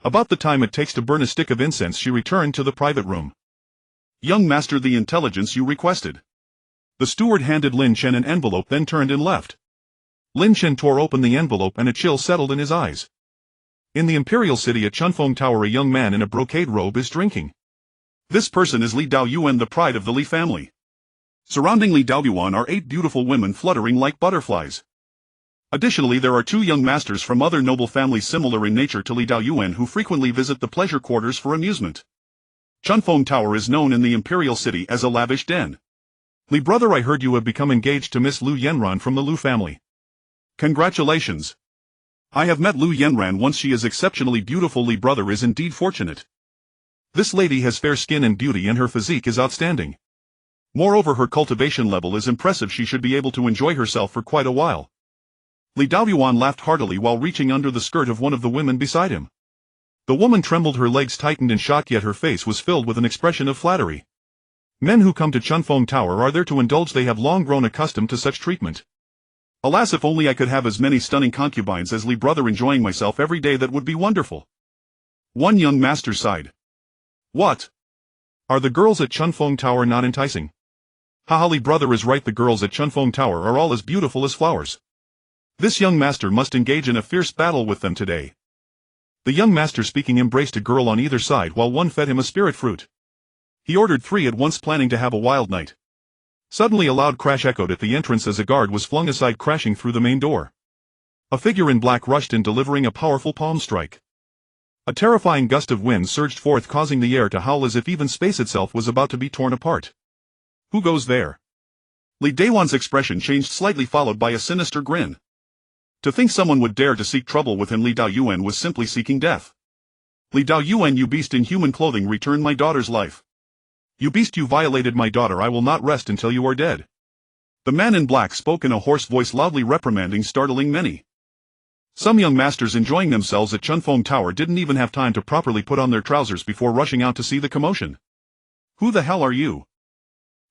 About the time it takes to burn a stick of incense, she returned to the private room. Young master, the intelligence you requested. The steward handed Lin Chen an envelope, then turned and left. Lin Chen tore open the envelope and a chill settled in his eyes. In the imperial city at Chunfeng Tower, a young man in a brocade robe is drinking. This person is Li Daoyuan, the pride of the Li family. Surrounding Li Daoyuan are 8 beautiful women fluttering like butterflies. Additionally, there are 2 young masters from other noble families similar in nature to Li Daoyuan who frequently visit the pleasure quarters for amusement. Chunfeng Tower is known in the imperial city as a lavish den. Li brother, I heard you have become engaged to Miss Lu Yenran from the Lu family. Congratulations. I have met Lu Yenran once. She is exceptionally beautiful. Li brother is indeed fortunate. This lady has fair skin and beauty, and her physique is outstanding. Moreover, her cultivation level is impressive. She should be able to enjoy herself for quite a while. Li Daoyuan laughed heartily while reaching under the skirt of one of the women beside him. The woman trembled, her legs tightened in shock, yet her face was filled with an expression of flattery. Men who come to Chunfeng Tower are there to indulge. They have long grown accustomed to such treatment. Alas, if only I could have as many stunning concubines as Li brother, enjoying myself every day. That would be wonderful. One young master sighed. What? Are the girls at Chunfeng Tower not enticing? Haha, Li brother is right. The girls at Chunfeng Tower are all as beautiful as flowers. This young master must engage in a fierce battle with them today. The young master, speaking, embraced a girl on either side while one fed him a spirit fruit. He ordered 3 at once, planning to have a wild night. Suddenly a loud crash echoed at the entrance as a guard was flung aside, crashing through the main door. A figure in black rushed in, delivering a powerful palm strike. A terrifying gust of wind surged forth, causing the air to howl as if even space itself was about to be torn apart. Who goes there? Li Daoyuan's expression changed slightly, followed by a sinister grin. To think someone would dare to seek trouble with him. Li Daoyuan was simply seeking death. Li Daoyuan, you beast in human clothing, return my daughter's life. You beast, you violated my daughter. I will not rest until you are dead. The man in black spoke in a hoarse voice, loudly reprimanding, startling many. Some young masters enjoying themselves at Chunfeng Tower didn't even have time to properly put on their trousers before rushing out to see the commotion. Who the hell are you?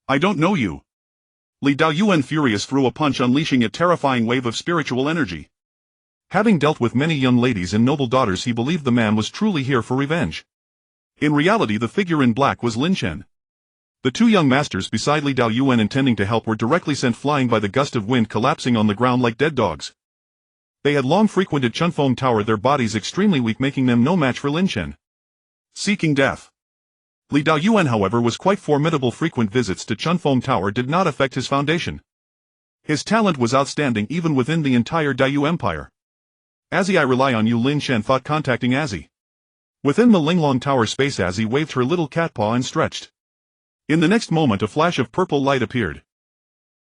I don't know you. Li Daoyuan, furious, threw a punch, unleashing a terrifying wave of spiritual energy. Having dealt with many young ladies and noble daughters, he believed the man was truly here for revenge. In reality, the figure in black was Lin Chen. The 2 young masters beside Li Daoyuan, intending to help, were directly sent flying by the gust of wind, collapsing on the ground like dead dogs. They had long frequented Chunfeng Tower, their bodies extremely weak, making them no match for Lin Chen. Seeking death. Li Daoyuan, however, was quite formidable. Frequent visits to Chunfeng Tower did not affect his foundation. His talent was outstanding even within the entire Dayu Empire. Azzy, I rely on you, Lin Chen thought, contacting Azzy. Within the Linglong Tower space, Azzy waved her little cat paw and stretched. In the next moment, a flash of purple light appeared.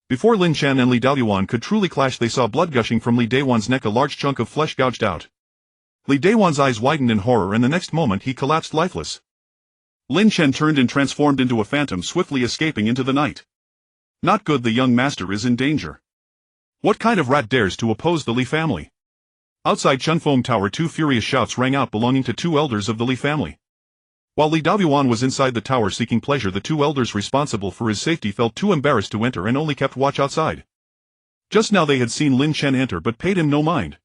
Before Lin Chen and Li Daoyuan could truly clash, they saw blood gushing from Li Daoyuan's neck, a large chunk of flesh gouged out. Li Daoyuan's eyes widened in horror, and the next moment he collapsed lifeless. Lin Chen turned and transformed into a phantom, swiftly escaping into the night. Not good, the young master is in danger. What kind of rat dares to oppose the Li family? Outside Chunfeng Tower, 2 furious shouts rang out, belonging to 2 elders of the Li family. While Li Daoyuan was inside the tower seeking pleasure, the 2 elders responsible for his safety felt too embarrassed to enter and only kept watch outside. Just now they had seen Lin Chen enter but paid him no mind.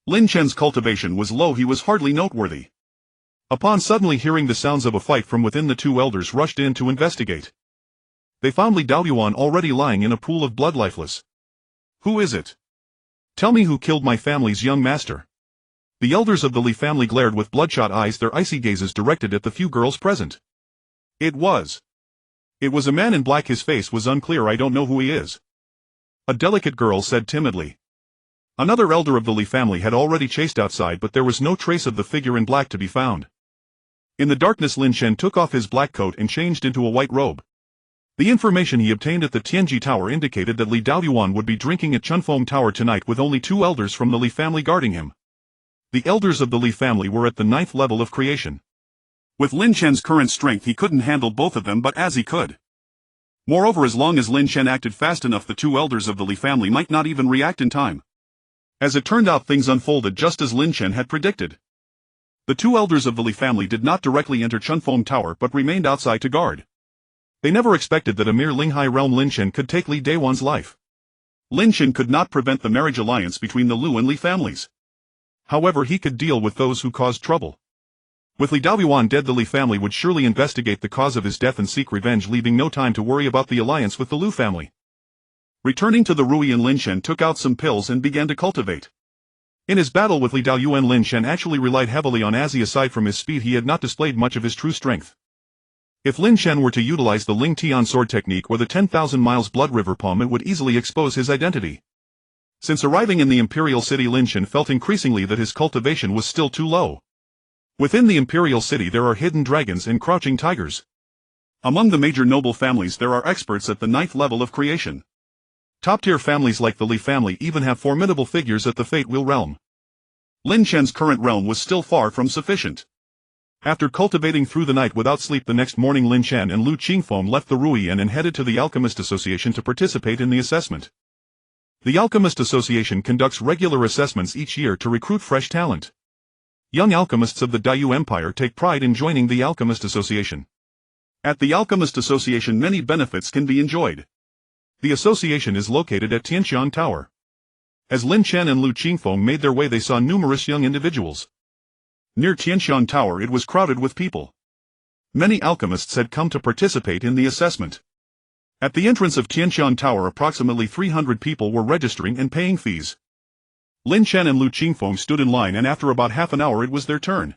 Lin Chen's cultivation was low, he was hardly noteworthy. Upon suddenly hearing the sounds of a fight from within, the 2 elders rushed in to investigate. They found Li Daoyuan already lying in a pool of blood, lifeless. Who is it? Tell me who killed my family's young master. The elders of the Li family glared with bloodshot eyes, their icy gazes directed at the few girls present. It was a man in black. His face was unclear. I don't know who he is. A delicate girl said timidly. Another elder of the Li family had already chased outside, but there was no trace of the figure in black to be found. In the darkness, Lin Chen took off his black coat and changed into a white robe. The information he obtained at the Tianji Tower indicated that Li Daoyuan would be drinking at Chunfeng Tower tonight with only 2 elders from the Li family guarding him. The elders of the Li family were at the 9th level of creation. With Lin Chen's current strength, he couldn't handle both of them, but as he could. Moreover, as long as Lin Chen acted fast enough, the 2 elders of the Li family might not even react in time. As it turned out, things unfolded just as Lin Chen had predicted. The 2 elders of the Li family did not directly enter Chunfeng Tower but remained outside to guard. They never expected that a mere Linghai realm Lin Chen could take Li Daoyuan's life. Lin Chen could not prevent the marriage alliance between the Lu and Li families. However, he could deal with those who caused trouble. With Li Daoyuan dead, the Li family would surely investigate the cause of his death and seek revenge, leaving no time to worry about the alliance with the Lu family. Returning to the ruin, Lin Chen took out some pills and began to cultivate. In his battle with Li Daoyuan, Lin Chen actually relied heavily on Azzi. Aside from his speed, he had not displayed much of his true strength. If Lin Chen were to utilize the Ling Tian sword technique or the 10,000 miles blood river palm, it would easily expose his identity. Since arriving in the Imperial City, Lin Chen felt increasingly that his cultivation was still too low. Within the Imperial City there are hidden dragons and crouching tigers. Among the major noble families there are experts at the 9th level of creation. Top-tier families like the Li family even have formidable figures at the Fate Wheel realm. Lin Chen's current realm was still far from sufficient. After cultivating through the night without sleep, the next morning Lin Chen and Lu Qingfeng left the Ruian and headed to the Alchemist Association to participate in the assessment. The Alchemist Association conducts regular assessments each year to recruit fresh talent. Young alchemists of the Dayu Empire take pride in joining the Alchemist Association. At the Alchemist Association many benefits can be enjoyed. The association is located at Tianxian Tower. As Lin Chen and Lu Qingfeng made their way, they saw numerous young individuals. Near Tianxian Tower it was crowded with people. Many alchemists had come to participate in the assessment. At the entrance of Tianxian Tower approximately 300 people were registering and paying fees. Lin Chen and Lu Qingfeng stood in line, and after about half an hour it was their turn.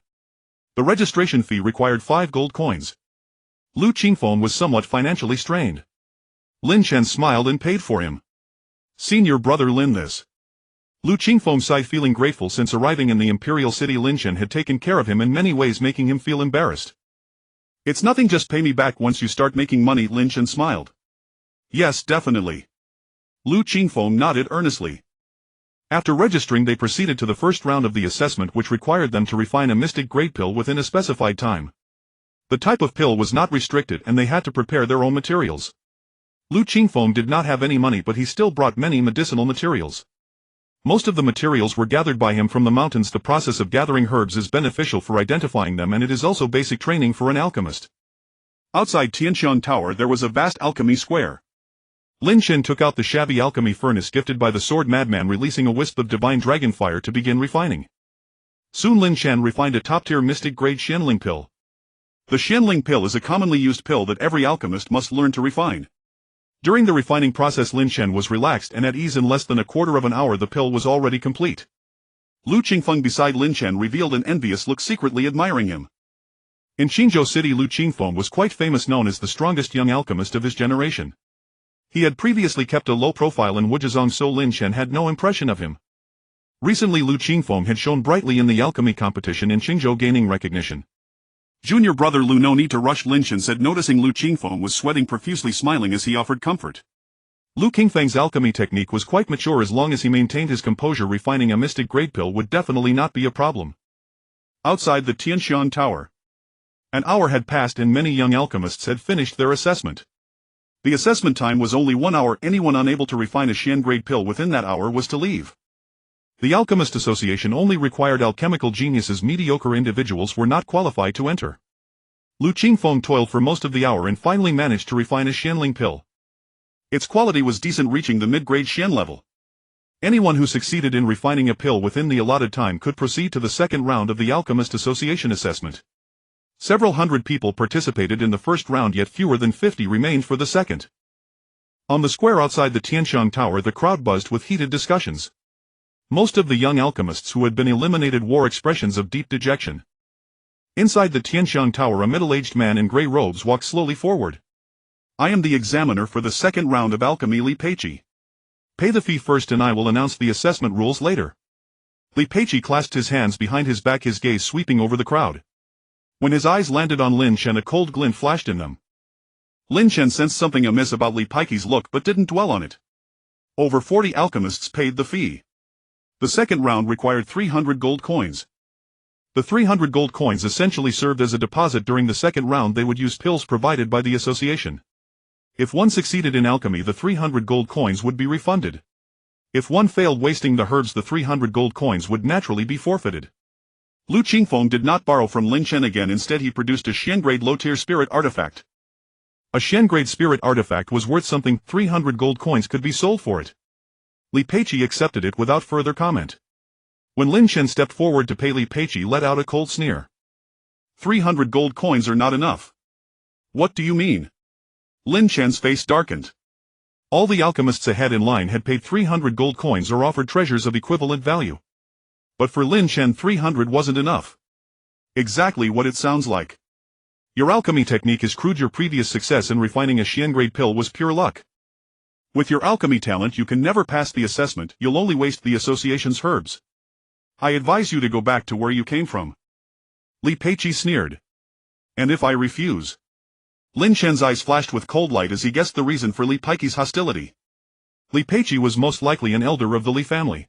The registration fee required 5 gold coins. Lu Qingfeng was somewhat financially strained. Lin Chen smiled and paid for him. "Senior brother Lin, this." Lu Qingfeng sighed, feeling grateful. Since arriving in the Imperial City, Lin Chen had taken care of him in many ways, making him feel embarrassed. "It's nothing, just pay me back once you start making money," Lin Chen smiled. "Yes, definitely." Lu Qingfeng nodded earnestly. After registering, they proceeded to the first round of the assessment, which required them to refine a mystic grade pill within a specified time. The type of pill was not restricted and they had to prepare their own materials. Lu Qingfeng did not have any money, but he still brought many medicinal materials. Most of the materials were gathered by him from the mountains. The process of gathering herbs is beneficial for identifying them, and it is also basic training for an alchemist. Outside Tianxian Tower there was a vast alchemy square. Lin Chen took out the shabby alchemy furnace gifted by the sword madman, releasing a wisp of divine dragon fire to begin refining. Soon Lin Chen refined a top-tier mystic grade Xianling pill. The Xianling pill is a commonly used pill that every alchemist must learn to refine. During the refining process, Lin Chen was relaxed and at ease. In less than a quarter of an hour the pill was already complete. Lu Qingfeng beside Lin Chen revealed an envious look, secretly admiring him. In Qingzhou City, Lu Qingfeng was quite famous, known as the strongest young alchemist of his generation. He had previously kept a low profile in Wuzhezong, so Lin Chen had no impression of him. Recently Lu Qingfeng had shone brightly in the alchemy competition in Qingzhou, gaining recognition. "Junior brother Lu, no need to rush," Lin Chen said, noticing Lu Qingfeng was sweating profusely, smiling as he offered comfort. Lu Qingfeng's alchemy technique was quite mature. As long as he maintained his composure, refining a mystic grade pill would definitely not be a problem. Outside the Tianxian Tower. An hour had passed and many young alchemists had finished their assessment. The assessment time was only 1 hour. Anyone unable to refine a Xian grade pill within that hour was to leave. The Alchemist Association only required alchemical geniuses. Mediocre individuals were not qualified to enter. Lu Qingfeng toiled for most of the hour and finally managed to refine a Xianling pill. Its quality was decent, reaching the mid-grade Xian level. Anyone who succeeded in refining a pill within the allotted time could proceed to the second round of the Alchemist Association assessment. Several hundred people participated in the first round, yet fewer than 50 remained for the second. On the square outside the Tianxian Tower the crowd buzzed with heated discussions. Most of the young alchemists who had been eliminated wore expressions of deep dejection. Inside the Tianxian Tower a middle-aged man in grey robes walked slowly forward. "I am the examiner for the second round of alchemy, Li Peiqi." Pay the fee first and I will announce the assessment rules later. Li Peiqi clasped his hands behind his back, his gaze sweeping over the crowd. When his eyes landed on Lin Shen, a cold glint flashed in them. Lin Shen sensed something amiss about Li Peiqi's look but didn't dwell on it. Over 40 alchemists paid the fee. The second round required 300 gold coins. The 300 gold coins essentially served as a deposit. During the second round they would use pills provided by the association. If one succeeded in alchemy, the 300 gold coins would be refunded. If one failed wasting the herbs, the 300 gold coins would naturally be forfeited. Lu Qingfeng did not borrow from Lin Shen again. Instead he produced a Xian-grade low-tier spirit artifact. A Xian-grade spirit artifact was worth something. 300 gold coins could be sold for it. Li Peiqi accepted it without further comment. When Lin Shen stepped forward to pay, Li Peiqi let out a cold sneer. 300 gold coins are not enough. What do you mean? Lin Shen's face darkened. All the alchemists ahead in line had paid 300 gold coins or offered treasures of equivalent value. But for Lin Shen 300 wasn't enough. Exactly what it sounds like. Your alchemy technique is crude. Your previous success in refining a Xian-grade pill was pure luck. With your alchemy talent you can never pass the assessment. You'll only waste the association's herbs. I advise you to go back to where you came from. Li Peiqi sneered. And if I refuse? Lin Shen's eyes flashed with cold light as he guessed the reason for Li Peiqi's hostility. Li Peiqi was most likely an elder of the Li family.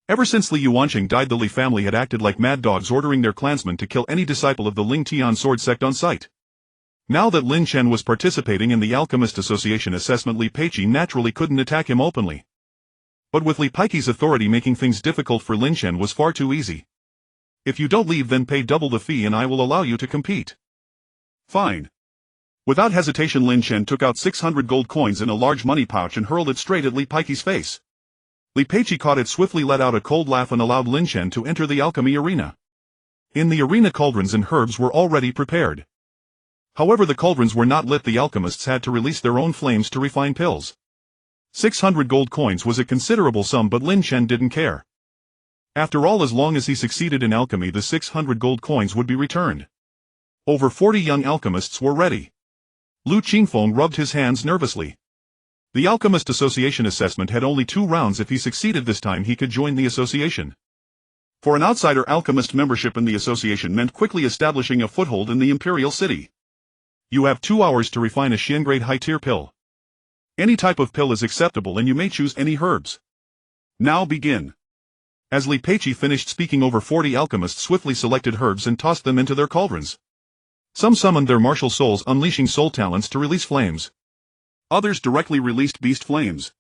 Ever since Li Yuanqing died, the Li family had acted like mad dogs, ordering their clansmen to kill any disciple of the Ling Tian sword sect on sight. Now that Lin Shen was participating in the Alchemist Association assessment, Li Peiqi naturally couldn't attack him openly. But with Li Peiqi's authority, making things difficult for Lin Shen was far too easy. If you don't leave, then pay double the fee and I will allow you to compete. Fine. Without hesitation, Lin Shen took out 600 gold coins in a large money pouch and hurled it straight at Li Peiqi's face. Li Peiqi caught it, swiftly let out a cold laugh and allowed Lin Shen to enter the alchemy arena. In the arena, cauldrons and herbs were already prepared. However, the cauldrons were not lit. The alchemists had to release their own flames to refine pills. 600 gold coins was a considerable sum, but Lin Shen didn't care. After all, as long as he succeeded in alchemy, the 600 gold coins would be returned. Over 40 young alchemists were ready. Lu Qingfeng rubbed his hands nervously. The Alchemist Association assessment had only 2 rounds. If he succeeded this time, he could join the association. For an outsider, alchemist membership in the association meant quickly establishing a foothold in the imperial city. You have 2 hours to refine a Xian-grade high-tier pill. Any type of pill is acceptable and you may choose any herbs. Now begin. As Li Peiqi finished speaking, over 40 alchemists swiftly selected herbs and tossed them into their cauldrons. Some summoned their martial souls, unleashing soul talents to release flames. Others directly released beast flames.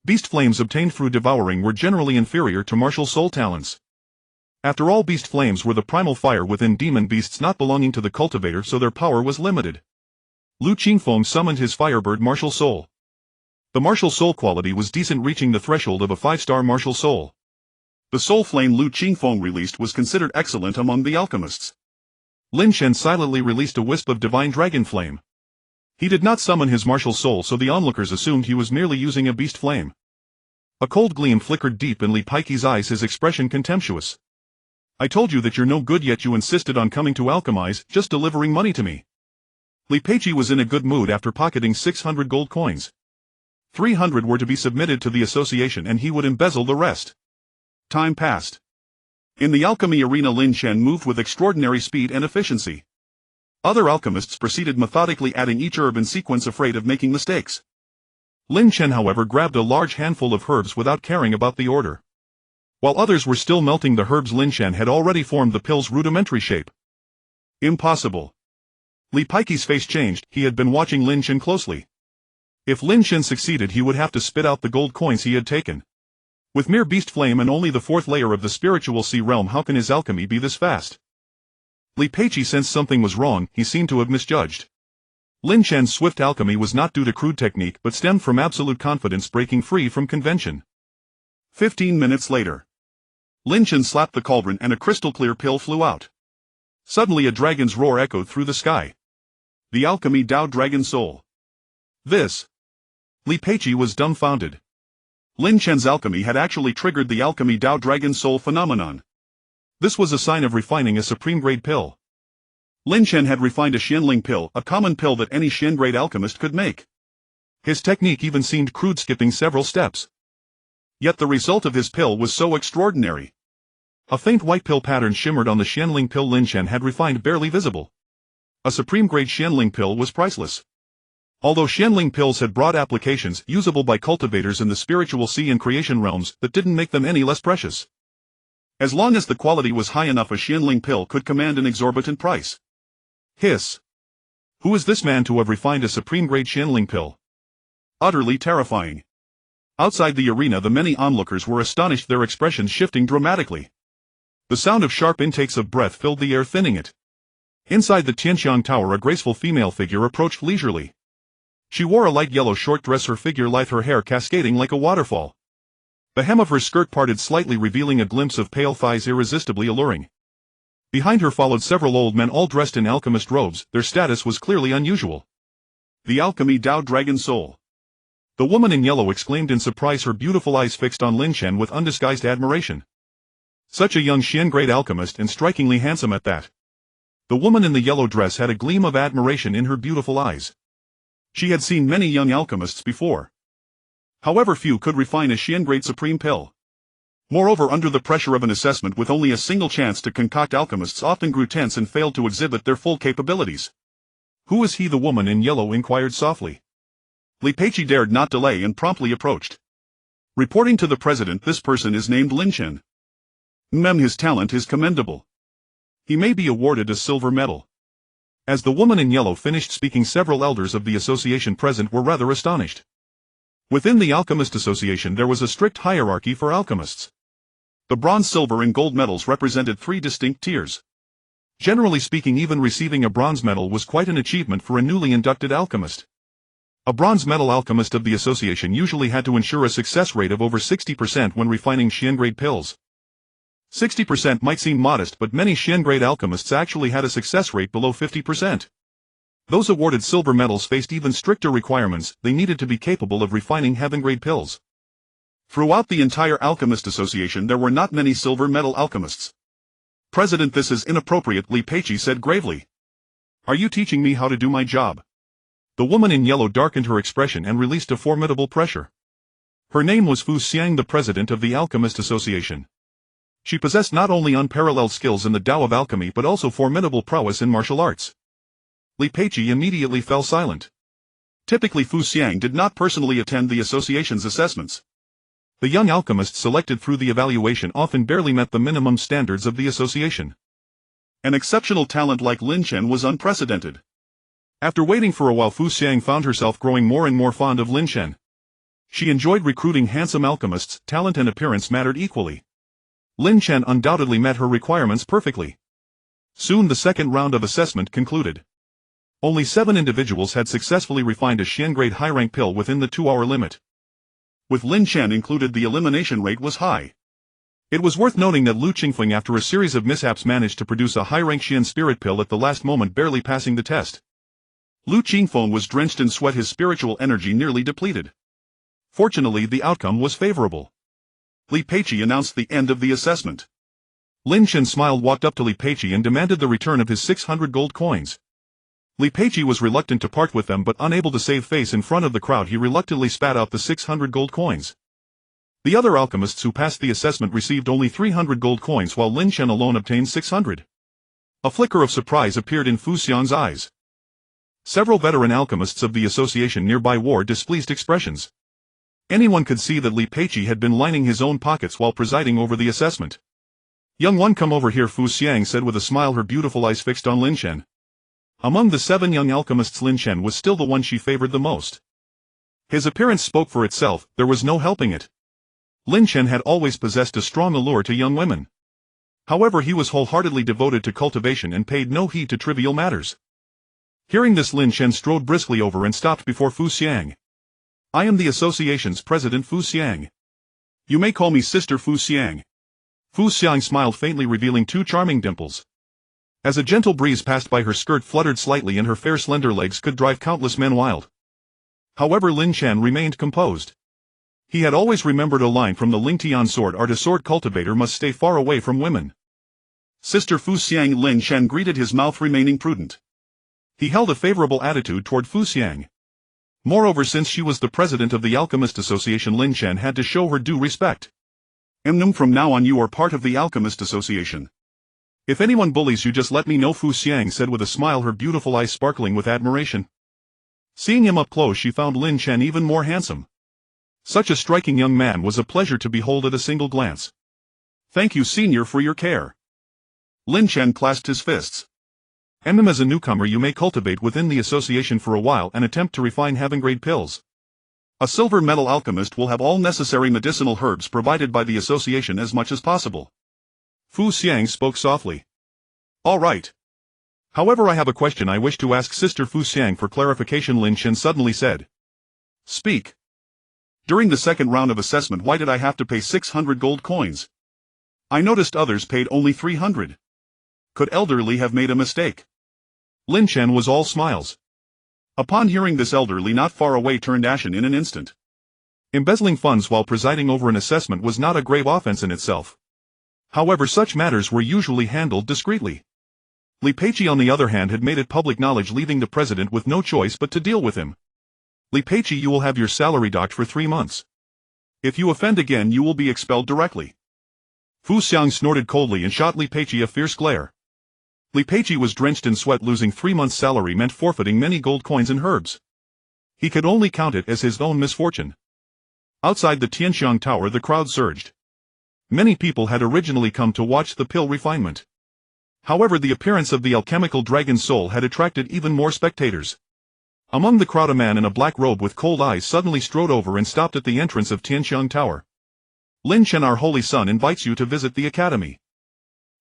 Beast flames obtained through devouring were generally inferior to martial soul talents. After all, beast flames were the primal fire within demon beasts not belonging to the cultivator, so their power was limited. Lu Qingfeng summoned his firebird martial soul. The martial soul quality was decent, reaching the threshold of a 5-star martial soul. The soul flame Lu Qingfeng released was considered excellent among the alchemists. Lin Shen silently released a wisp of divine dragon flame. He did not summon his martial soul, so the onlookers assumed he was merely using a beast flame. A cold gleam flickered deep in Li Peiqi's eyes, his expression contemptuous. I told you that you're no good, yet you insisted on coming to alchemize, just delivering money to me. Li Peiqi was in a good mood after pocketing 600 gold coins. 300 were to be submitted to the association and he would embezzle the rest. Time passed. In the alchemy arena, Lin Shen moved with extraordinary speed and efficiency. Other alchemists proceeded methodically, adding each herb in sequence, afraid of making mistakes. Lin Shen, however, grabbed a large handful of herbs without caring about the order. While others were still melting the herbs, Lin Shen had already formed the pill's rudimentary shape. Impossible. Li Peiqi's face changed. He had been watching Lin Shen closely. If Lin Shen succeeded, he would have to spit out the gold coins he had taken. With mere beast flame and only the 4th layer of the spiritual sea realm, how can his alchemy be this fast? Li Peiqi sensed something was wrong. He seemed to have misjudged. Lin Shen's swift alchemy was not due to crude technique but stemmed from absolute confidence, breaking free from convention. 15 minutes later. Lin Shen slapped the cauldron and a crystal-clear pill flew out. Suddenly a dragon's roar echoed through the sky. The alchemy Dao Dragon Soul. This. Li Peiqi was dumbfounded. Lin Shen's alchemy had actually triggered the alchemy Dao Dragon Soul phenomenon. This was a sign of refining a supreme-grade pill. Lin Shen had refined a Xianling pill, a common pill that any Xian-grade alchemist could make. His technique even seemed crude, skipping several steps. Yet the result of his pill was so extraordinary. A faint white pill pattern shimmered on the Xianling pill Lin Chen had refined, barely visible. A supreme-grade Xianling pill was priceless. Although Xianling pills had broad applications usable by cultivators in the spiritual sea and creation realms, that didn't make them any less precious. As long as the quality was high enough, a Xianling pill could command an exorbitant price. Hiss. Who is this man to have refined a supreme-grade Xianling pill? Utterly terrifying. Outside the arena, the many onlookers were astonished, their expressions shifting dramatically. The sound of sharp intakes of breath filled the air, thinning it. Inside the Tianxiang Tower, a graceful female figure approached leisurely. She wore a light yellow short dress, her figure lithe, her hair cascading like a waterfall. The hem of her skirt parted slightly, revealing a glimpse of pale thighs irresistibly alluring. Behind her followed several old men, all dressed in alchemist robes. Their status was clearly unusual. The alchemy Dao Dragon Soul. The woman in yellow exclaimed in surprise, her beautiful eyes fixed on Lin Chen with undisguised admiration. Such a young Xian-grade alchemist, and strikingly handsome at that. The woman in the yellow dress had a gleam of admiration in her beautiful eyes. She had seen many young alchemists before. However, few could refine a Xian-grade supreme pill. Moreover, under the pressure of an assessment with only a single chance to concoct, alchemists often grew tense and failed to exhibit their full capabilities. Who is he? The woman in yellow inquired softly. Li Peiqi dared not delay and promptly approached. Reporting to the president, this person is named Lin Chen. His talent is commendable. He may be awarded a silver medal. As the woman in yellow finished speaking, several elders of the association present were rather astonished. Within the Alchemist Association there was a strict hierarchy for alchemists. The bronze, silver and gold medals represented 3 distinct tiers. Generally speaking, even receiving a bronze medal was quite an achievement for a newly inducted alchemist. A bronze medal alchemist of the association usually had to ensure a success rate of over 60% when refining Xian-grade pills. 60% might seem modest, but many Xian-grade alchemists actually had a success rate below 50%. Those awarded silver medals faced even stricter requirements. They needed to be capable of refining heaven-grade pills. Throughout the entire Alchemist Association there were not many silver medal alchemists. President, this is inappropriate, Li Peiqi said gravely. Are you teaching me how to do my job? The woman in yellow darkened her expression and released a formidable pressure. Her name was Fu Xiang, the president of the Alchemist Association. She possessed not only unparalleled skills in the Tao of alchemy but also formidable prowess in martial arts. Li Peiqi immediately fell silent. Typically, Fu Xiang did not personally attend the association's assessments. The young alchemists selected through the evaluation often barely met the minimum standards of the association. An exceptional talent like Lin Chen was unprecedented. After waiting for a while, Fu Xiang found herself growing more and more fond of Lin Chen. She enjoyed recruiting handsome alchemists. Talent and appearance mattered equally. Lin Chen undoubtedly met her requirements perfectly. Soon the second round of assessment concluded. Only 7 individuals had successfully refined a Xian-grade high-rank pill within the 2-hour limit. With Lin Chen included, the elimination rate was high. It was worth noting that Lu Qingfeng, after a series of mishaps, managed to produce a high-rank Xian spirit pill at the last moment, barely passing the test. Lu Qingfeng was drenched in sweat, his spiritual energy nearly depleted. Fortunately, the outcome was favorable. Li Peiqi announced the end of the assessment. Lin Chen smiled, walked up to Li Peiqi and demanded the return of his 600 gold coins. Li Peiqi was reluctant to part with them, but unable to save face in front of the crowd, he reluctantly spat out the 600 gold coins. The other alchemists who passed the assessment received only 300 gold coins, while Lin Chen alone obtained 600. A flicker of surprise appeared in Fu Xiang's eyes. Several veteran alchemists of the association nearby wore displeased expressions. Anyone could see that Li Peiqi had been lining his own pockets while presiding over the assessment. Young one, come over here, Fu Xiang said with a smile, her beautiful eyes fixed on Lin Chen. Among the 7 young alchemists, Lin Chen was still the one she favored the most. His appearance spoke for itself, there was no helping it. Lin Chen had always possessed a strong allure to young women. However, he was wholeheartedly devoted to cultivation and paid no heed to trivial matters. Hearing this, Lin Chen strode briskly over and stopped before Fu Xiang. I am the association's president, Fu Xiang. You may call me Sister Fu Xiang. Fu Xiang smiled faintly, revealing 2 charming dimples. As a gentle breeze passed by, her skirt fluttered slightly and her fair slender legs could drive countless men wild. However, Lin Chen remained composed. He had always remembered a line from the Lingtian sword art: a sword cultivator must stay far away from women. Sister Fu Xiang. Lin Chen greeted, his mouth remaining prudent. He held a favorable attitude toward Fu Xiang. Moreover, since she was the president of the Alchemist Association, Lin Chen had to show her due respect. From now on you are part of the Alchemist Association. If anyone bullies you, just let me know, Fu Xiang said with a smile, her beautiful eyes sparkling with admiration. Seeing him up close, she found Lin Chen even more handsome. Such a striking young man was a pleasure to behold at a single glance. Thank you, senior, for your care. Lin Chen clasped his fists. As a newcomer you may cultivate within the association for a while and attempt to refine heaven-grade pills. A silver metal alchemist will have all necessary medicinal herbs provided by the association as much as possible. Fu Xiang spoke softly. All right. However, I have a question I wish to ask Sister Fu Xiang for clarification, Lin Chen suddenly said. Speak. During the second round of assessment, why did I have to pay 600 gold coins? I noticed others paid only 300. Could elderly have made a mistake? Lin Chen was all smiles. Upon hearing this, elderly not far away turned ashen in an instant. Embezzling funds while presiding over an assessment was not a grave offense in itself. However, such matters were usually handled discreetly. Li Peiqi, on the other hand, had made it public knowledge, leaving the president with no choice but to deal with him. Li Peiqi, you will have your salary docked for 3 months. If you offend again, you will be expelled directly. Fu Xiang snorted coldly and shot Li Peiqi a fierce glare. Li Peiqi was drenched in sweat. Losing 3 months' salary meant forfeiting many gold coins and herbs. He could only count it as his own misfortune. Outside the Tianxiang Tower, the crowd surged. Many people had originally come to watch the pill refinement. However, the appearance of the alchemical dragon soul had attracted even more spectators. Among the crowd, a man in a black robe with cold eyes suddenly strode over and stopped at the entrance of Tianxiang Tower. Lin Chen, our holy son, invites you to visit the academy.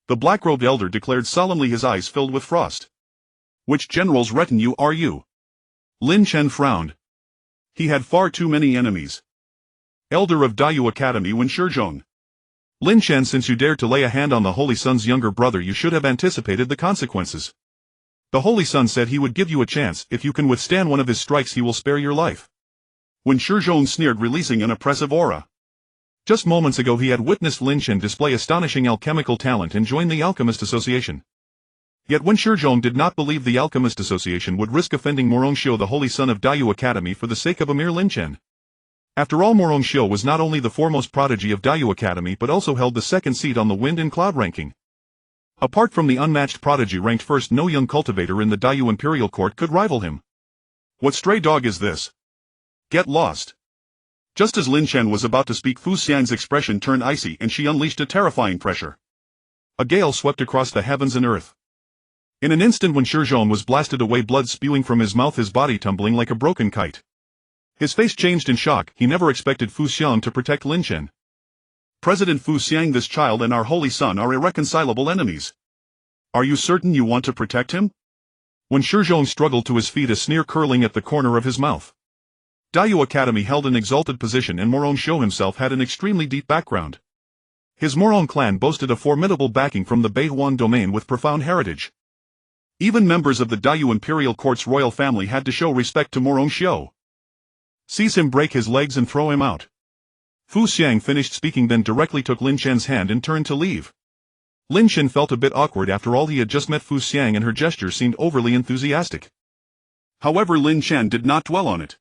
The black-robed elder declared solemnly, his eyes filled with frost. Which general's retinue are you? Lin Chen frowned. He had far too many enemies. Elder of Dayu Academy Wen Shizhong. Lin Chen, since you dared to lay a hand on the Holy Son's younger brother, you should have anticipated the consequences. The Holy Son said he would give you a chance. If you can withstand one of his strikes, he will spare your life. Wen Shizhong sneered, releasing an oppressive aura. Just moments ago he had witnessed Lin Chen display astonishing alchemical talent and join the Alchemist Association. Yet Wen Shizhong did not believe the Alchemist Association would risk offending Morongxiu, the Holy Son of Dayu Academy, for the sake of a mere Lin Chen. After all, Morongxiu was not only the foremost prodigy of Dayu Academy but also held the second seat on the Wind and Cloud ranking. Apart from the unmatched prodigy ranked first, no young cultivator in the Dayu Imperial Court could rival him. What stray dog is this? Get lost. Just as Lin Chen was about to speak, Fu Xiang's expression turned icy and she unleashed a terrifying pressure. A gale swept across the heavens and earth. In an instant, Wen Shizhong was blasted away, blood spewing from his mouth, his body tumbling like a broken kite. His face changed in shock. He never expected Fu Xiang to protect Lin Chen. President Fu Xiang, this child and our holy son are irreconcilable enemies. Are you certain you want to protect him? Wen Shizhong struggled to his feet, a sneer curling at the corner of his mouth. Dayu Academy held an exalted position and Morongxiu himself had an extremely deep background. His Morong clan boasted a formidable backing from the Beihuan domain with profound heritage. Even members of the Dayu Imperial Court's royal family had to show respect to Morongxiu. Seize him, break his legs and throw him out. Fu Xiang finished speaking, then directly took Lin Chen's hand and turned to leave. Lin Chen felt a bit awkward. After all, he had just met Fu Xiang and her gesture seemed overly enthusiastic. However, Lin Chen did not dwell on it.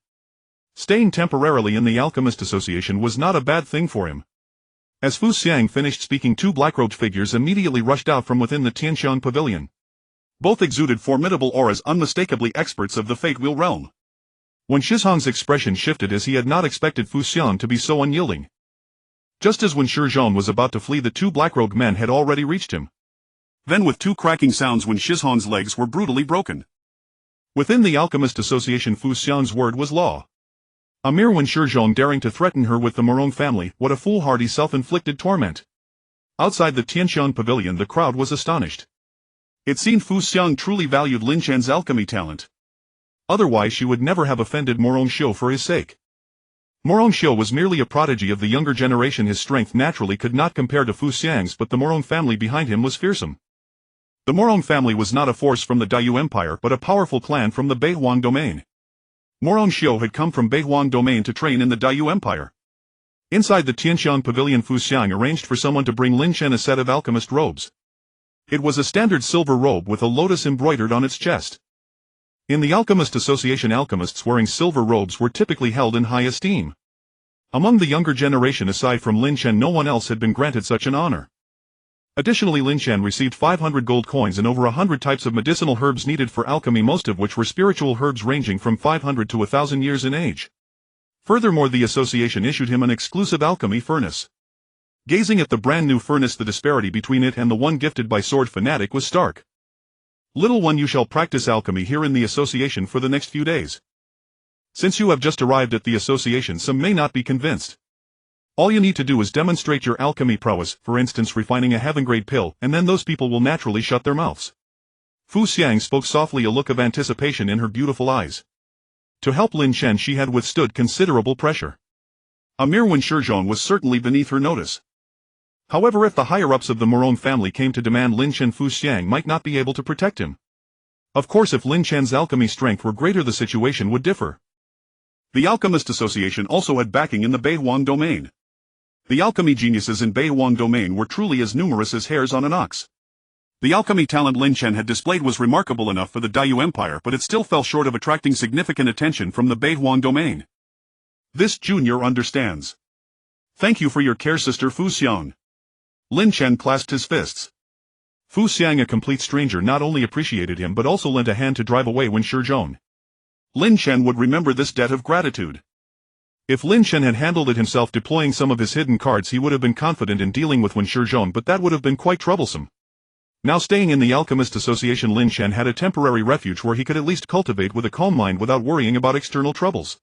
Staying temporarily in the Alchemist Association was not a bad thing for him. As Fu Xiang finished speaking, 2 black-robed figures immediately rushed out from within the Tianxiang Pavilion. Both exuded formidable auras, unmistakably experts of the Fate Wheel realm. Wen Shizhong's expression shifted as he had not expected Fu Xiang to be so unyielding. Just as Wen Shizhong was about to flee, the 2 black-robed men had already reached him. Then with 2 cracking sounds, Wen Shizhong's legs were brutally broken. Within the Alchemist Association, Fu Xiang's word was law. A mere Wen Shizhong daring to threaten her with the Morong family, what a foolhardy self-inflicted torment. Outside the Tianxiang Pavilion, the crowd was astonished. It seemed Fu Xiang truly valued Lin Chen's alchemy talent. Otherwise she would never have offended Morongxiu for his sake. Morongxiu was merely a prodigy of the younger generation. His strength naturally could not compare to Fu Xiang's, but the Morong family behind him was fearsome. The Morong family was not a force from the Dayu Empire but a powerful clan from the Beihuan domain. Morongxiu had come from Beihuan domain to train in the Dayu Empire. Inside the Tianxiang Pavilion, Fu Xiang arranged for someone to bring Lin Chen a set of alchemist robes. It was a standard silver robe with a lotus embroidered on its chest. In the Alchemist Association, alchemists wearing silver robes were typically held in high esteem. Among the younger generation aside from Lin Chen, no one else had been granted such an honor. Additionally, Lin Chen received 500 gold coins and over 100 types of medicinal herbs needed for alchemy, most of which were spiritual herbs ranging from 500 to 1,000 years in age. Furthermore, the association issued him an exclusive alchemy furnace. Gazing at the brand new furnace, the disparity between it and the one gifted by Sword Fanatic was stark. Little one, you shall practice alchemy here in the association for the next few days. Since you have just arrived at the association, some may not be convinced. All you need to do is demonstrate your alchemy prowess, for instance refining a heaven-grade pill, and then those people will naturally shut their mouths. Fu Xiang spoke softly, a look of anticipation in her beautiful eyes. To help Lin Chen, she had withstood considerable pressure. A mere Wen Shizhong was certainly beneath her notice. However, if the higher-ups of the Morone family came to demand Lin Chen, Fu Xiang might not be able to protect him. Of course, if Lin Chen's alchemy strength were greater, the situation would differ. The Alchemist Association also had backing in the Beihuang domain. The alchemy geniuses in Beihuang domain were truly as numerous as hairs on an ox. The alchemy talent Lin Chen had displayed was remarkable enough for the Dayu Empire, but it still fell short of attracting significant attention from the Beihuang domain. This junior understands. Thank you for your care, Sister Fu Xiang. Lin Chen clasped his fists. Fu Xiang, a complete stranger, not only appreciated him but also lent a hand to drive away Wen Shizhong. Lin Chen would remember this debt of gratitude. If Lin Chen had handled it himself, deploying some of his hidden cards, he would have been confident in dealing with Wen Shizhong, but that would have been quite troublesome. Now, staying in the Alchemist Association, Lin Chen had a temporary refuge where he could at least cultivate with a calm mind without worrying about external troubles.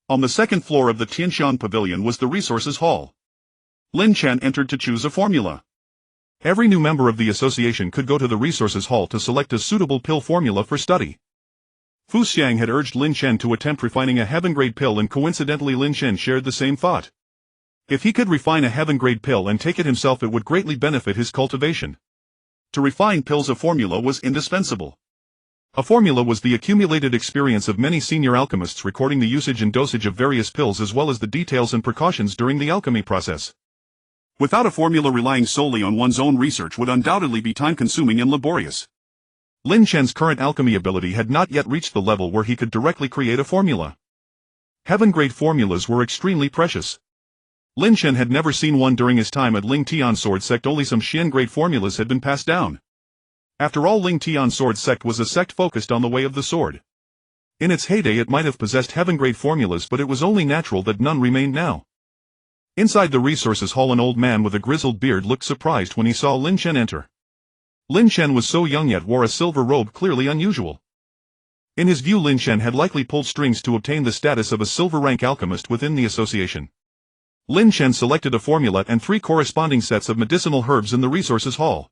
On the second floor of the Tianshan Pavilion was the Resources Hall. Lin Chen entered to choose a formula. Every new member of the association could go to the Resources Hall to select a suitable pill formula for study. Fu Xiang had urged Lin Chen to attempt refining a heaven-grade pill, and coincidentally Lin Chen shared the same thought. If he could refine a heaven-grade pill and take it himself, it would greatly benefit his cultivation. To refine pills, a formula was indispensable. A formula was the accumulated experience of many senior alchemists recording the usage and dosage of various pills as well as the details and precautions during the alchemy process. Without a formula, relying solely on one's own research would undoubtedly be time-consuming and laborious. Lin Chen's current alchemy ability had not yet reached the level where he could directly create a formula. Heaven-grade formulas were extremely precious. Lin Chen had never seen one during his time at Ling Tian Sword Sect. Only some Xian-grade formulas had been passed down. After all, Ling Tian Sword Sect was a sect focused on the way of the sword. In its heyday it might have possessed heaven-grade formulas, but it was only natural that none remained now. Inside the Resources Hall, an old man with a grizzled beard looked surprised when he saw Lin Chen enter. Lin Chen was so young yet wore a silver robe, clearly unusual. In his view, Lin Chen had likely pulled strings to obtain the status of a silver-rank alchemist within the association. Lin Chen selected a formula and 3 corresponding sets of medicinal herbs in the Resources Hall.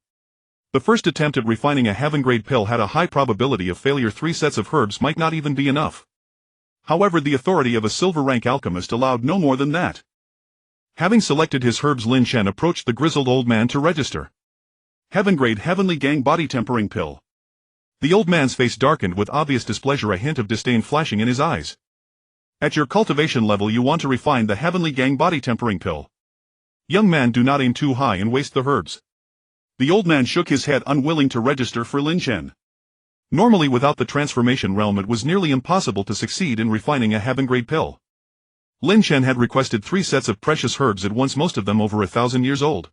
The first attempt at refining a heaven-grade pill had a high probability of failure. 3 sets of herbs might not even be enough. However, the authority of a silver-rank alchemist allowed no more than that. Having selected his herbs, Lin Chen approached the grizzled old man to register. Heaven-grade Heavenly Gang Body Tempering Pill. The old man's face darkened with obvious displeasure, a hint of disdain flashing in his eyes. At your cultivation level, you want to refine the Heavenly Gang Body Tempering Pill. Young man, do not aim too high and waste the herbs. The old man shook his head, unwilling to register for Lin Chen. Normally, without the transformation realm, it was nearly impossible to succeed in refining a heaven-grade pill. Lin Chen had requested 3 sets of precious herbs at once, most of them over 1,000 years old.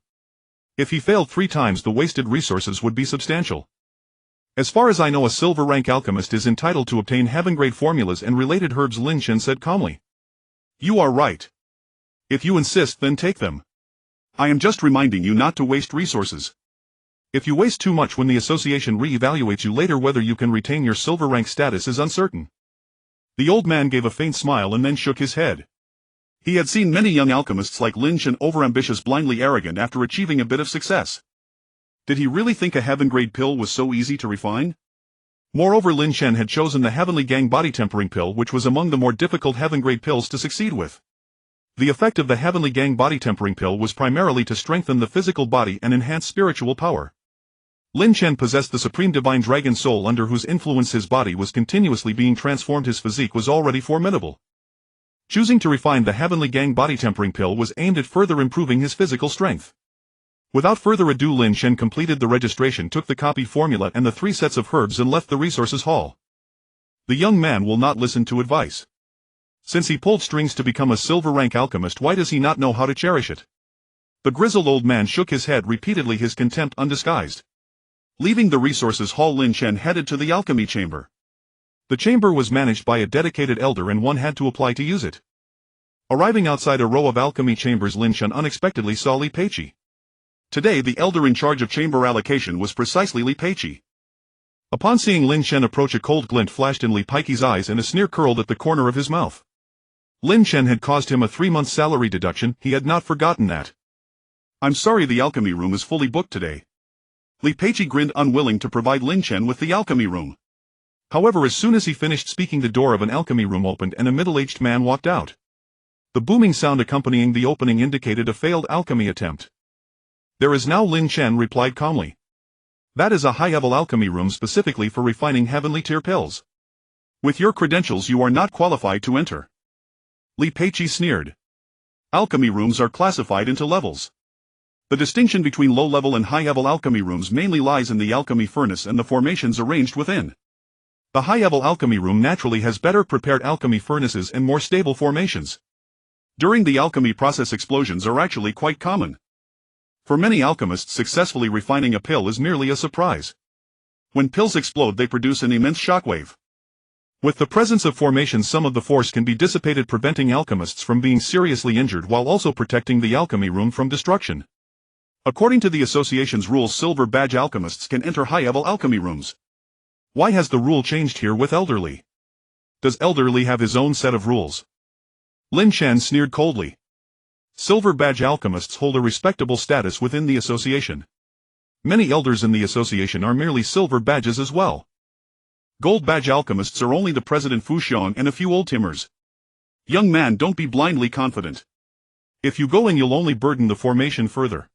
If he failed 3 times, the wasted resources would be substantial. As far as I know, a silver-rank alchemist is entitled to obtain heaven-grade formulas and related herbs, Lin Chen said calmly. You are right. If you insist, then take them. I am just reminding you not to waste resources. If you waste too much when the association re-evaluates you later, whether you can retain your silver-rank status is uncertain. The old man gave a faint smile and then shook his head. He had seen many young alchemists like Lin Chen overambitious, blindly arrogant after achieving a bit of success. Did he really think a heaven-grade pill was so easy to refine? Moreover, Lin Chen had chosen the Heavenly Gang Body Tempering Pill, which was among the more difficult heaven-grade pills to succeed with. The effect of the Heavenly Gang Body Tempering Pill was primarily to strengthen the physical body and enhance spiritual power. Lin Chen possessed the supreme divine dragon soul, under whose influence his body was continuously being transformed. His physique was already formidable. Choosing to refine the Heavenly Gang Body Tempering Pill was aimed at further improving his physical strength. Without further ado, Lin Chen completed the registration, took the copied formula and the 3 sets of herbs and left the Resources Hall. The young man will not listen to advice. Since he pulled strings to become a silver-rank alchemist, why does he not know how to cherish it? The grizzled old man shook his head repeatedly, his contempt undisguised. Leaving the resources hall, Lin Chen headed to the alchemy chamber. The chamber was managed by a dedicated elder and one had to apply to use it. Arriving outside a row of alchemy chambers, Lin Chen unexpectedly saw Li Peiqi. Today the elder in charge of chamber allocation was precisely Li Peiqi. Upon seeing Lin Chen approach, a cold glint flashed in Li Peiqi's eyes and a sneer curled at the corner of his mouth. Lin Chen had caused him a 3-month salary deduction, he had not forgotten that. "I'm sorry, the alchemy room is fully booked today." Li Peiqi grinned, unwilling to provide Lin Chen with the alchemy room. However, as soon as he finished speaking, the door of an alchemy room opened and a middle-aged man walked out. The booming sound accompanying the opening indicated a failed alchemy attempt. "There is now," Lin Chen replied calmly. "That is a high-level alchemy room specifically for refining heavenly tier pills. With your credentials you are not qualified to enter." Li Peiqi sneered. Alchemy rooms are classified into levels. The distinction between low-level and high-level alchemy rooms mainly lies in the alchemy furnace and the formations arranged within. The high-level alchemy room naturally has better prepared alchemy furnaces and more stable formations. During the alchemy process, explosions are actually quite common. For many alchemists, successfully refining a pill is merely a surprise. When pills explode, they produce an immense shockwave. With the presence of formations, some of the force can be dissipated, preventing alchemists from being seriously injured while also protecting the alchemy room from destruction. According to the association's rules, silver badge alchemists can enter high-level alchemy rooms. Why has the rule changed here with Elderly? Does Elderly have his own set of rules? Lin Chen sneered coldly. Silver badge alchemists hold a respectable status within the association. Many elders in the association are merely silver badges as well. Gold badge alchemists are only the president Fu Xiong and a few old-timers. Young man, don't be blindly confident. If you go in, you'll only burden the formation further.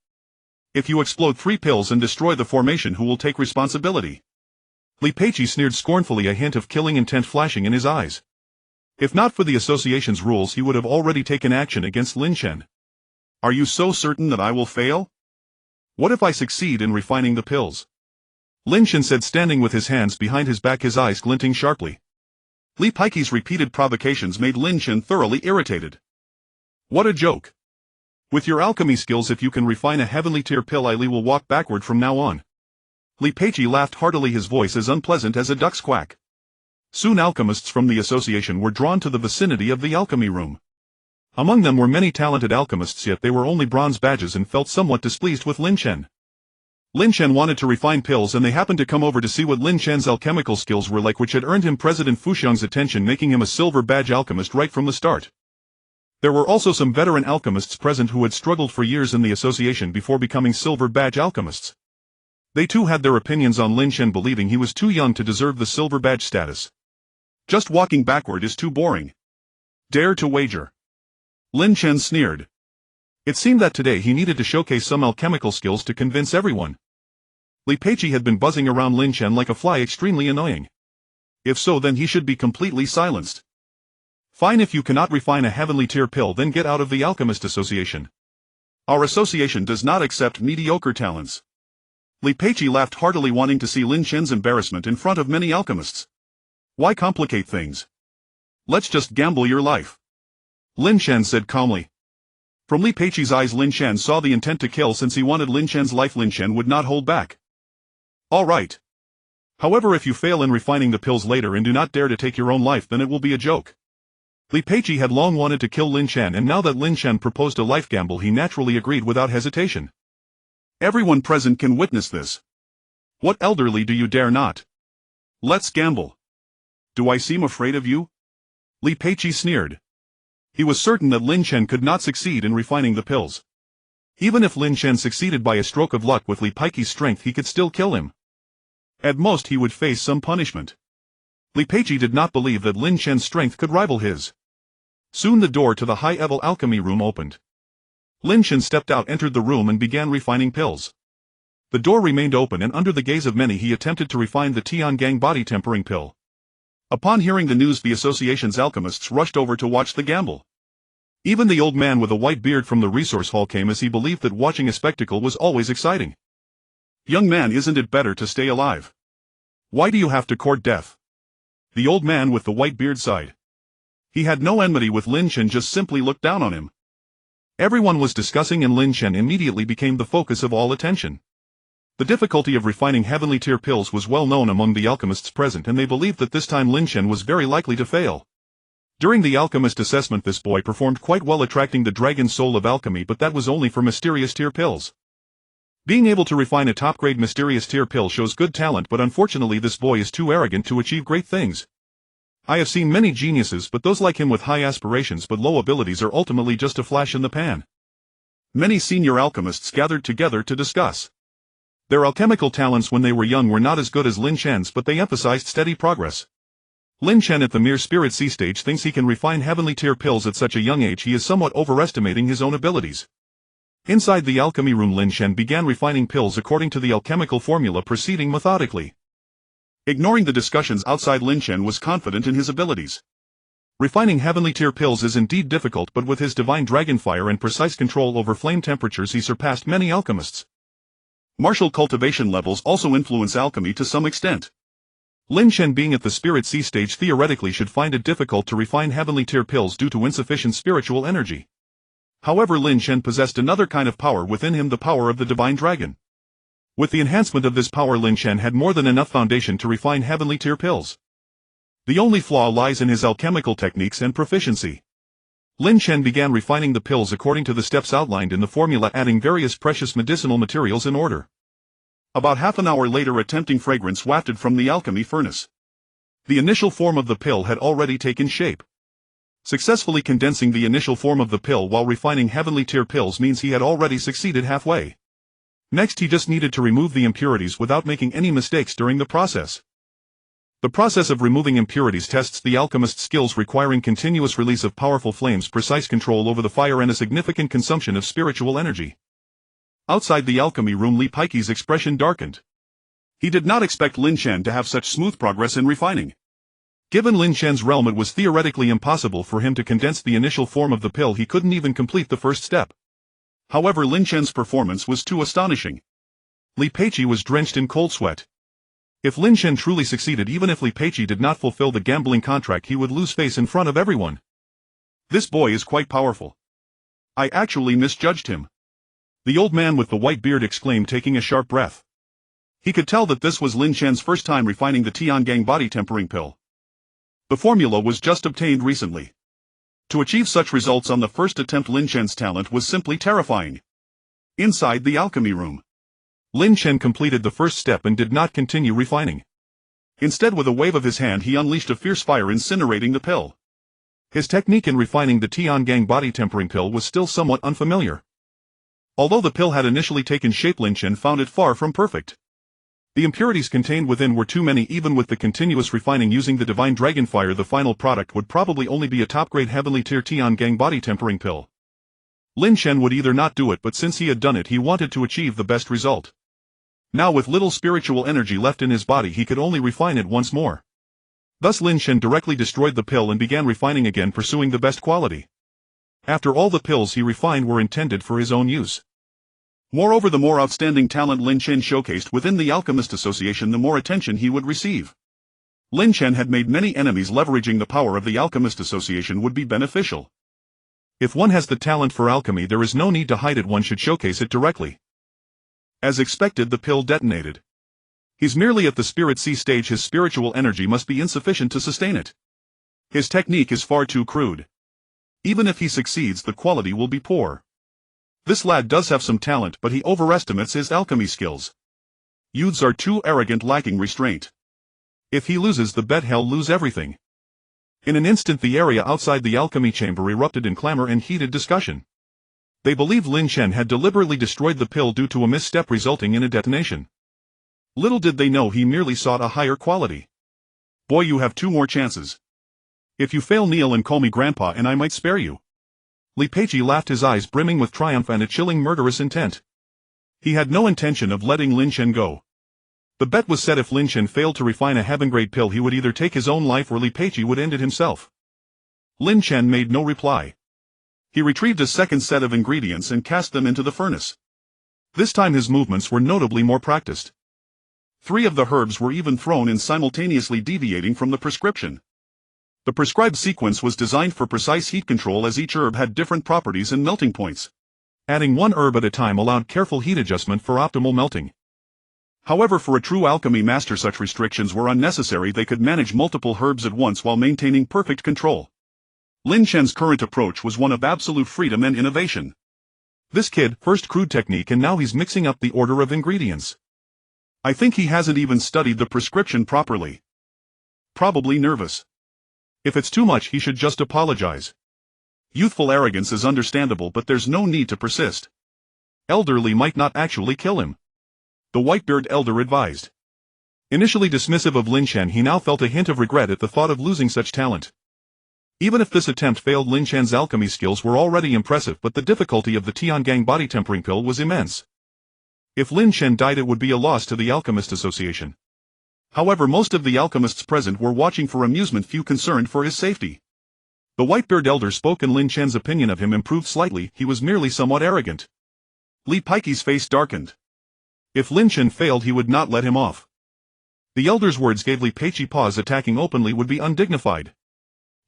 If you explode 3 pills and destroy the formation, who will take responsibility? Li Peiqi sneered scornfully, a hint of killing intent flashing in his eyes. If not for the association's rules, he would have already taken action against Lin Chen. Are you so certain that I will fail? What if I succeed in refining the pills? Lin Chen said, standing with his hands behind his back, his eyes glinting sharply. Li Peiqi's repeated provocations made Lin Chen thoroughly irritated. What a joke. With your alchemy skills, if you can refine a heavenly tier pill, I will walk backward from now on. Li Peiqi laughed heartily, his voice as unpleasant as a duck's quack. Soon alchemists from the association were drawn to the vicinity of the alchemy room. Among them were many talented alchemists, yet they were only bronze badges and felt somewhat displeased with Lin Chen. Lin Chen wanted to refine pills, and they happened to come over to see what Lin Chen's alchemical skills were like, which had earned him President Fu Xiong's attention, making him a silver badge alchemist right from the start. There were also some veteran alchemists present who had struggled for years in the association before becoming silver badge alchemists. They too had their opinions on Lin Chen, believing he was too young to deserve the silver badge status. Just walking backward is too boring. Dare to wager? Lin Chen sneered. It seemed that today he needed to showcase some alchemical skills to convince everyone. Li Peiqi had been buzzing around Lin Chen like a fly, extremely annoying. If so, then he should be completely silenced. Fine, if you cannot refine a heavenly tier pill, then get out of the Alchemist Association. Our association does not accept mediocre talents. Li Peiqi laughed heartily, wanting to see Lin Chen's embarrassment in front of many alchemists. Why complicate things? Let's just gamble your life. Lin Chen said calmly. From Li Peiqi's eyes, Lin Chen saw the intent to kill. Since he wanted Lin Chen's life, Lin Chen would not hold back. All right. However, if you fail in refining the pills later and do not dare to take your own life, then it will be a joke. Li Peiqi had long wanted to kill Lin Chen, and now that Lin Chen proposed a life gamble, he naturally agreed without hesitation. Everyone present can witness this. What elderly do you dare not? Let's gamble. Do I seem afraid of you? Li Peiqi sneered. He was certain that Lin Chen could not succeed in refining the pills. Even if Lin Chen succeeded by a stroke of luck with Li Peiqi's strength, he could still kill him. At most, he would face some punishment. Li Peiqi did not believe that Lin Chen's strength could rival his. Soon the door to the high-level alchemy room opened. Lin Chen stepped out, entered the room, and began refining pills. The door remained open, and under the gaze of many he attempted to refine the Tiangang body tempering pill. Upon hearing the news, the association's alchemists rushed over to watch the gamble. Even the old man with a white beard from the resource hall came, as he believed that watching a spectacle was always exciting. Young man, isn't it better to stay alive? Why do you have to court death? The old man with the white beard sighed. He had no enmity with Lin Chen, just simply looked down on him. Everyone was discussing and Lin Chen immediately became the focus of all attention. The difficulty of refining heavenly tier pills was well known among the alchemists present, and they believed that this time Lin Chen was very likely to fail. During the alchemist assessment, this boy performed quite well, attracting the dragon soul of alchemy, but that was only for mysterious tier pills. Being able to refine a top-grade mysterious tier pill shows good talent, but unfortunately this boy is too arrogant to achieve great things. I have seen many geniuses, but those like him with high aspirations but low abilities are ultimately just a flash in the pan. Many senior alchemists gathered together to discuss. Their alchemical talents when they were young were not as good as Lin Chen's, but they emphasized steady progress. Lin Chen at the mere spirit C stage thinks he can refine heavenly tier pills at such a young age. He is somewhat overestimating his own abilities. Inside the alchemy room, Lin Chen began refining pills according to the alchemical formula, proceeding methodically. Ignoring the discussions outside, Lin Chen was confident in his abilities. Refining heavenly tier pills is indeed difficult, but with his divine dragon fire and precise control over flame temperatures he surpassed many alchemists. Martial cultivation levels also influence alchemy to some extent. Lin Chen, being at the spirit C stage, theoretically should find it difficult to refine heavenly tier pills due to insufficient spiritual energy. However, Lin Chen possessed another kind of power within him, the power of the divine dragon. With the enhancement of this power, Lin Chen had more than enough foundation to refine heavenly tier pills. The only flaw lies in his alchemical techniques and proficiency. Lin Chen began refining the pills according to the steps outlined in the formula, adding various precious medicinal materials in order. About half an hour later, a tempting fragrance wafted from the alchemy furnace. The initial form of the pill had already taken shape. Successfully condensing the initial form of the pill while refining heavenly tier pills means he had already succeeded halfway. Next, he just needed to remove the impurities without making any mistakes during the process. The process of removing impurities tests the alchemist's skills, requiring continuous release of powerful flames, precise control over the fire, and a significant consumption of spiritual energy. Outside the alchemy room, Li Peiqi's expression darkened. He did not expect Lin Chen to have such smooth progress in refining. Given Lin Chen's realm, it was theoretically impossible for him to condense the initial form of the pill. He couldn't even complete the first step. However, Lin Chen's performance was too astonishing. Li Peiqi was drenched in cold sweat. If Lin Chen truly succeeded, even if Li Peiqi did not fulfill the gambling contract, he would lose face in front of everyone. This boy is quite powerful. I actually misjudged him. The old man with the white beard exclaimed, taking a sharp breath. He could tell that this was Lin Chen's first time refining the Tiangang body tempering pill. The formula was just obtained recently. To achieve such results on the first attempt, Lin Chen's talent was simply terrifying. Inside the alchemy room, Lin Chen completed the first step and did not continue refining. Instead, with a wave of his hand, he unleashed a fierce fire, incinerating the pill. His technique in refining the Tiangang body tempering pill was still somewhat unfamiliar. Although the pill had initially taken shape, Lin Chen found it far from perfect. The impurities contained within were too many. Even with the continuous refining using the divine dragon fire, the final product would probably only be a top-grade heavenly tier Tiangang body tempering pill. Lin Chen would either not do it, but since he had done it, he wanted to achieve the best result. Now, with little spiritual energy left in his body, he could only refine it once more. Thus Lin Chen directly destroyed the pill and began refining again, pursuing the best quality. After all, the pills he refined were intended for his own use. Moreover, the more outstanding talent Lin Chen showcased within the Alchemist Association, the more attention he would receive. Lin Chen had made many enemies. Leveraging the power of the Alchemist Association would be beneficial. If one has the talent for alchemy, there is no need to hide it, one should showcase it directly. As expected, the pill detonated. He's merely at the Spirit C stage, his spiritual energy must be insufficient to sustain it. His technique is far too crude. Even if he succeeds, the quality will be poor. This lad does have some talent, but he overestimates his alchemy skills. Youths are too arrogant, lacking restraint. If he loses the bet, he'll lose everything. In an instant, the area outside the alchemy chamber erupted in clamor and heated discussion. They believed Lin Chen had deliberately destroyed the pill due to a misstep resulting in a detonation. Little did they know he merely sought a higher quality. Boy, you have 2 more chances. If you fail, kneel and call me grandpa and I might spare you. Li Peiqi laughed, his eyes brimming with triumph and a chilling murderous intent. He had no intention of letting Lin Chen go. The bet was set: if Lin Chen failed to refine a heaven-grade pill, he would either take his own life or Li Peiqi would end it himself. Lin Chen made no reply. He retrieved a second set of ingredients and cast them into the furnace. This time his movements were notably more practiced. 3 of the herbs were even thrown in simultaneously deviating from the prescription. The prescribed sequence was designed for precise heat control as each herb had different properties and melting points. Adding 1 herb at a time allowed careful heat adjustment for optimal melting. However, for a true alchemy master such restrictions were unnecessary. They could manage multiple herbs at once while maintaining perfect control. Lin Chen's current approach was one of absolute freedom and innovation. This kid, first crude technique and now he's mixing up the order of ingredients. I think he hasn't even studied the prescription properly. Probably nervous. If it's too much he should just apologize. Youthful arrogance is understandable, but there's no need to persist. Elderly might not actually kill him. The Whitebeard elder advised. Initially dismissive of Lin Chen, he now felt a hint of regret at the thought of losing such talent. Even if this attempt failed, Lin Chen's alchemy skills were already impressive, but the difficulty of the Tiangang body tempering pill was immense. If Lin Chen died it would be a loss to the Alchemist Association. However, most of the alchemists present were watching for amusement, few concerned for his safety. The Whitebeard elder spoke and Lin Chen's opinion of him improved slightly. He was merely somewhat arrogant. Li Peiqi's face darkened. If Lin Chen failed he would not let him off. The elder's words gave Li Peiqi pause. Attacking openly would be undignified.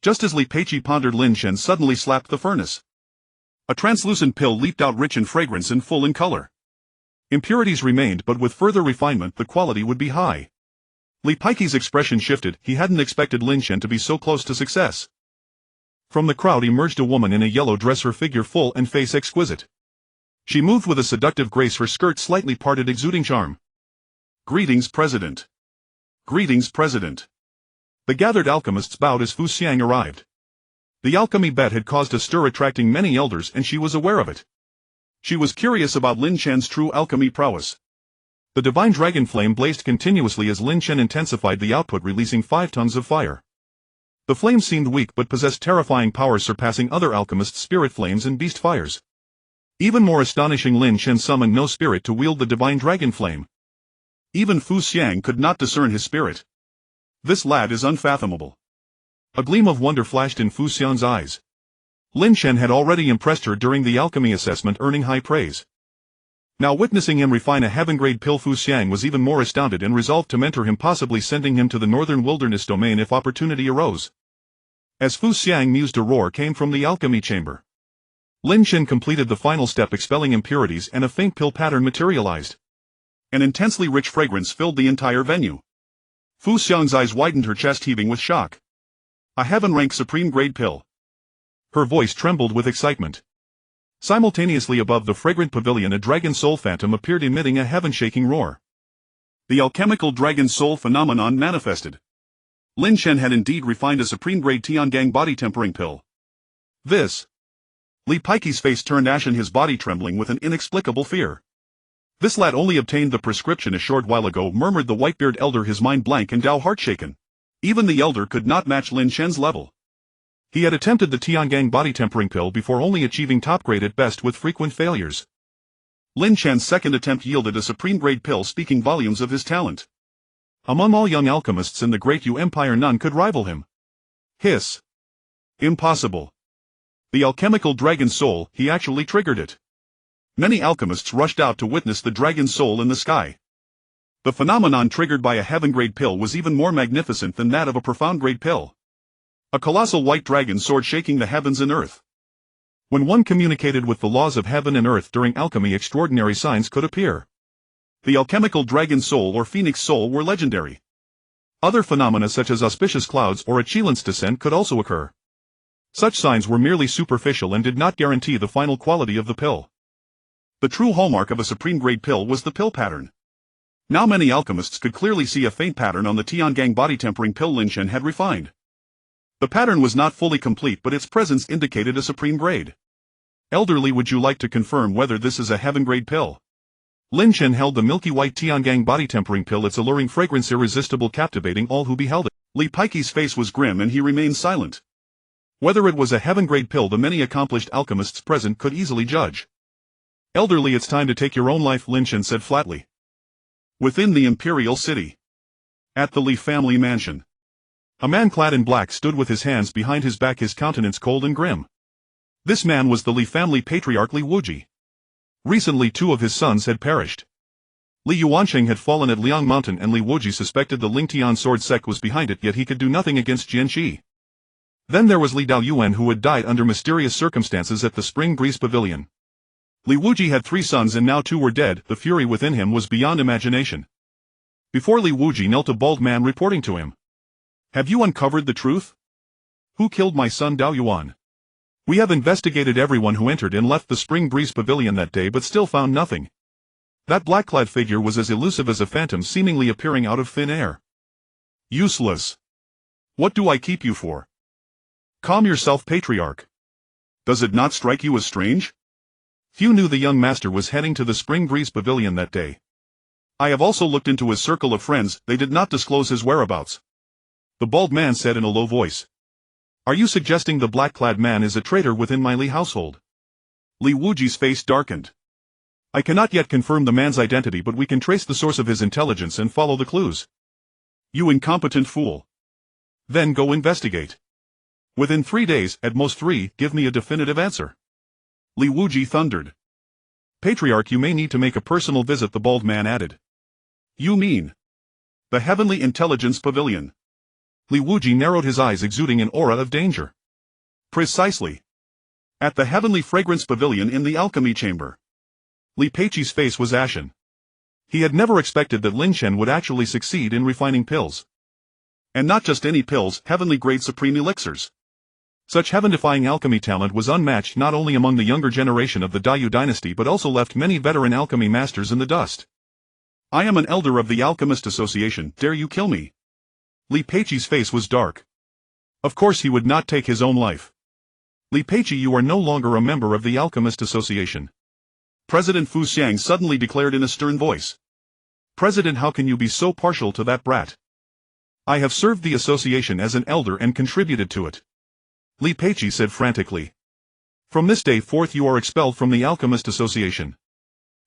Just as Li Peiqi pondered, Lin Chen suddenly slapped the furnace. A translucent pill leaped out, rich in fragrance and full in color. Impurities remained, but with further refinement the quality would be high. Li Peiqi's expression shifted. He hadn't expected Lin Chen to be so close to success. From the crowd emerged a woman in a yellow dress, her figure full and face exquisite. She moved with a seductive grace, her skirt slightly parted, exuding charm. Greetings, President. Greetings, President. The gathered alchemists bowed as Fu Xiang arrived. The alchemy bet had caused a stir, attracting many elders, and she was aware of it. She was curious about Lin Chen's true alchemy prowess. The divine dragon flame blazed continuously as Lin Chen intensified the output, releasing 5 tons of fire. The flame seemed weak but possessed terrifying powers, surpassing other alchemists' spirit flames and beast fires. Even more astonishing, Lin Chen summoned no spirit to wield the divine dragon flame. Even Fu Xiang could not discern his spirit. This lad is unfathomable. A gleam of wonder flashed in Fu Xiang's eyes. Lin Chen had already impressed her during the alchemy assessment, earning high praise. Now witnessing him refine a heaven-grade pill, Fu Xiang was even more astounded and resolved to mentor him, possibly sending him to the Northern Wilderness domain if opportunity arose. As Fu Xiang mused, a roar came from the alchemy chamber. Lin Chen completed the final step, expelling impurities, and a faint pill pattern materialized. An intensely rich fragrance filled the entire venue. Fu Xiang's eyes widened, her chest heaving with shock. A heaven-rank supreme-grade pill. Her voice trembled with excitement. Simultaneously above the fragrant pavilion a dragon soul phantom appeared, emitting a heaven-shaking roar. The alchemical dragon soul phenomenon manifested. Lin Chen had indeed refined a supreme-grade Tiangang body tempering pill. This. Li Peiqi's face turned ashen, his body trembling with an inexplicable fear. This lad only obtained the prescription a short while ago, murmured the Whitebeard elder, his mind blank and heart shaken. Even the elder could not match Lin Chen's level. He had attempted the Tiangang body tempering pill before, only achieving top grade at best with frequent failures. Lin Chen's second attempt yielded a supreme-grade pill, speaking volumes of his talent. Among all young alchemists in the Great Yu Empire none could rival him. Hiss. Impossible. The alchemical dragon soul, he actually triggered it. Many alchemists rushed out to witness the dragon soul in the sky. The phenomenon triggered by a heaven-grade pill was even more magnificent than that of a profound-grade pill. A colossal white dragon sword shaking the heavens and earth. When one communicated with the laws of heaven and earth during alchemy, extraordinary signs could appear. The alchemical dragon soul or phoenix soul were legendary. Other phenomena such as auspicious clouds or a Qilance descent could also occur. Such signs were merely superficial and did not guarantee the final quality of the pill. The true hallmark of a supreme-grade pill was the pill pattern. Now many alchemists could clearly see a faint pattern on the Tiangang body tempering pill Lin Chen had refined. The pattern was not fully complete, but its presence indicated a supreme grade. Elderly, would you like to confirm whether this is a heaven-grade pill? Lin Chen held the milky white Tiangang body tempering pill, its alluring fragrance irresistible, captivating all who beheld it. Li Peiqi's face was grim and he remained silent. Whether it was a heaven-grade pill the many accomplished alchemists present could easily judge. Elderly, it's time to take your own life, Lin Chen said flatly. Within the imperial city. At the Li family mansion. A man clad in black stood with his hands behind his back, his countenance cold and grim. This man was the Li family patriarch Li Wuji. Recently 2 of his sons had perished. Li Yuansheng had fallen at Liang Mountain and Li Wuji suspected the Lingtian sword sect was behind it, yet he could do nothing against Jianqi. Then there was Li Daoyuan, who had died under mysterious circumstances at the Spring Breeze Pavilion. Li Wuji had 3 sons and now 2 were dead. The fury within him was beyond imagination. Before Li Wuji knelt a bald man reporting to him. "Have you uncovered the truth? Who killed my son Daoyuan? We have investigated everyone who entered and left the Spring Breeze Pavilion that day but still found nothing. That black-clad figure was as elusive as a phantom seemingly appearing out of thin air. Useless. What do I keep you for? Calm yourself, patriarch. Does it not strike you as strange? Few knew the young master was heading to the Spring Breeze Pavilion that day. I have also looked into his circle of friends, they did not disclose his whereabouts." The bald man said in a low voice. "Are you suggesting the black-clad man is a traitor within my Li household?" Li Wuji's face darkened. "I cannot yet confirm the man's identity, but we can trace the source of his intelligence and follow the clues." "You incompetent fool. Then go investigate. Within 3 days, at most 3, give me a definitive answer." Li Wuji thundered. "Patriarch, you may need to make a personal visit," the bald man added. "You mean the Heavenly Intelligence Pavilion?" Li Wuji narrowed his eyes, exuding an aura of danger. "Precisely. At the Heavenly Fragrance Pavilion in the Alchemy Chamber." Li Peiqi's face was ashen. He had never expected that Lin Chen would actually succeed in refining pills. And not just any pills, heavenly-grade supreme elixirs. Such heaven-defying alchemy talent was unmatched not only among the younger generation of the Dayu dynasty but also left many veteran alchemy masters in the dust. "I am an elder of the Alchemist Association, dare you kill me?" Li Peiqi's face was dark. Of course he would not take his own life. "Li Peiqi, you are no longer a member of the Alchemist Association," President Fu Xiang suddenly declared in a stern voice. "President, how can you be so partial to that brat? I have served the association as an elder and contributed to it," Li Peiqi said frantically. "From this day forth you are expelled from the Alchemist Association.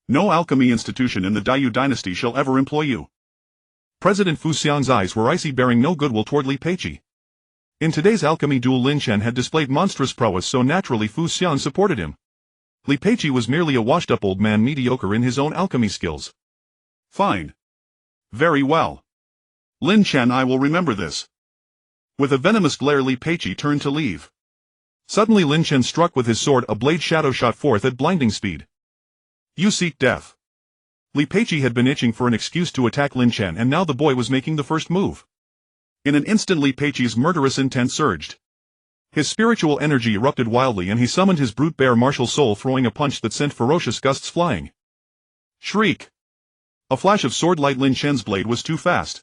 No alchemy institution in the Dayu dynasty shall ever employ you." President Fu Xiang's eyes were icy, bearing no goodwill toward Li Peiqi. In today's alchemy duel, Lin Chen had displayed monstrous prowess, so naturally Fu Xiang supported him. Li Peiqi was merely a washed-up old man, mediocre in his own alchemy skills. "Fine. Very well. Lin Chen, I will remember this." With a venomous glare, Li Peiqi turned to leave. Suddenly Lin Chen struck with his sword, a blade shadow shot forth at blinding speed. "You seek death." Li Peiqi had been itching for an excuse to attack Lin Chen, and now the boy was making the first move. In an instant Li Peiqi's murderous intent surged. His spiritual energy erupted wildly and he summoned his brute bear martial soul, throwing a punch that sent ferocious gusts flying. Shriek! A flash of sword light. Lin Chen's blade was too fast.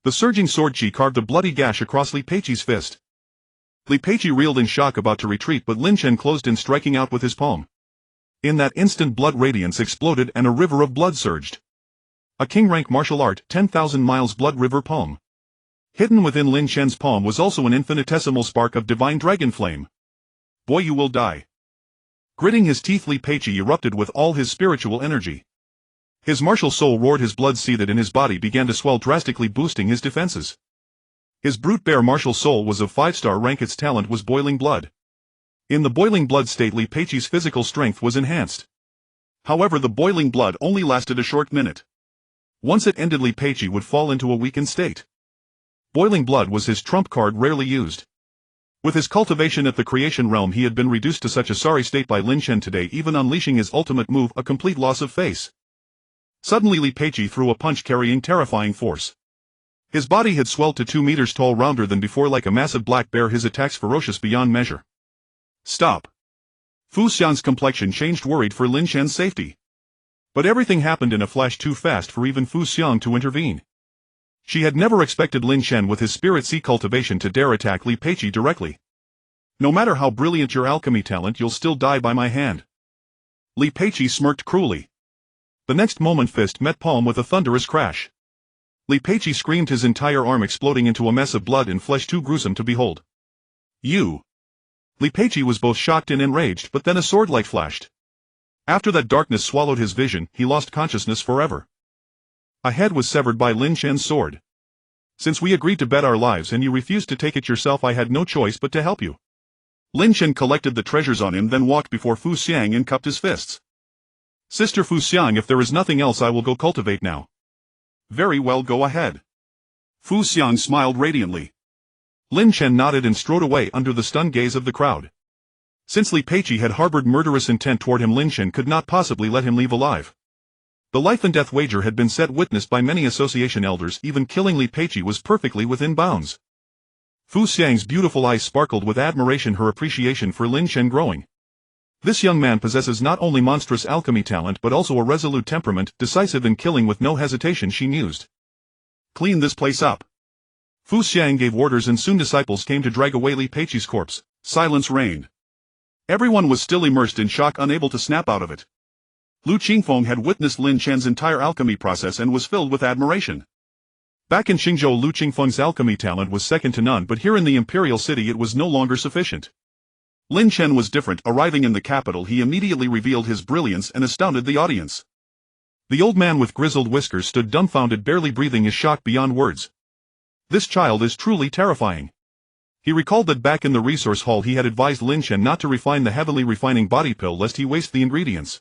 The surging sword chi carved a bloody gash across Li Peiqi's fist. Li Peiqi reeled in shock, about to retreat, but Lin Chen closed in, striking out with his palm. In that instant blood radiance exploded and a river of blood surged. A king-rank martial art, 10,000 miles blood river palm. Hidden within Lin Chen's palm was also an infinitesimal spark of divine dragon flame. "Boy, you will die." Gritting his teeth, Li Peiqi erupted with all his spiritual energy. His martial soul roared, his blood seethed and his body began to swell, drastically boosting his defenses. His brute bear martial soul was of 5-star rank, its talent was boiling blood. In the boiling blood state, Li Peiqi's physical strength was enhanced. However, the boiling blood only lasted a short minute. Once it ended, Li Peiqi would fall into a weakened state. Boiling blood was his trump card, rarely used. With his cultivation at the creation realm, he had been reduced to such a sorry state by Lin Chen today, even unleashing his ultimate move, a complete loss of face. Suddenly Li Peiqi threw a punch carrying terrifying force. His body had swelled to 2 meters tall, rounder than before, like a massive black bear, his attacks ferocious beyond measure. "Stop!" Fu Xian's complexion changed, worried for Lin Chen's safety. But everything happened in a flash, too fast for even Fu Xiang to intervene. She had never expected Lin Chen with his spirit sea cultivation to dare attack Li Peiqi directly. "No matter how brilliant your alchemy talent, you'll still die by my hand." Li Peiqi smirked cruelly. The next moment fist met palm with a thunderous crash. Li Peiqi screamed, his entire arm exploding into a mess of blood and flesh too gruesome to behold. "You!" Li Peiqi was both shocked and enraged, but then a swordlight flashed. After that darkness swallowed his vision, he lost consciousness forever. A head was severed by Lin Chen's sword. "Since we agreed to bet our lives and you refused to take it yourself, I had no choice but to help you." Lin Chen collected the treasures on him, then walked before Fu Xiang and cupped his fists. Sister Fu Xiang, if there is nothing else I will go cultivate now. Very well, go ahead. Fu Xiang smiled radiantly. Lin Chen nodded and strode away under the stunned gaze of the crowd. Since Li Peiqi had harbored murderous intent toward him, Lin Chen could not possibly let him leave alive. The life and death wager had been set, witnessed by many association elders. Even killing Li Peiqi was perfectly within bounds. Fu Xiang's beautiful eyes sparkled with admiration, her appreciation for Lin Chen growing. This young man possesses not only monstrous alchemy talent but also a resolute temperament, decisive in killing with no hesitation, she mused. Clean this place up. Fu Xiang gave orders and soon disciples came to drag away Li Peiqi's corpse. Silence reigned. Everyone was still immersed in shock, unable to snap out of it. Lu Qingfeng had witnessed Lin Chen's entire alchemy process and was filled with admiration. Back in Qingzhou, Lu Qingfeng's alchemy talent was second to none, but here in the imperial city it was no longer sufficient. Lin Chen was different. Arriving in the capital, he immediately revealed his brilliance and astounded the audience. The old man with grizzled whiskers stood dumbfounded, barely breathing, his shock beyond words. This child is truly terrifying. He recalled that back in the resource hall he had advised Lin Chen not to refine the heavily refining body pill lest he waste the ingredients.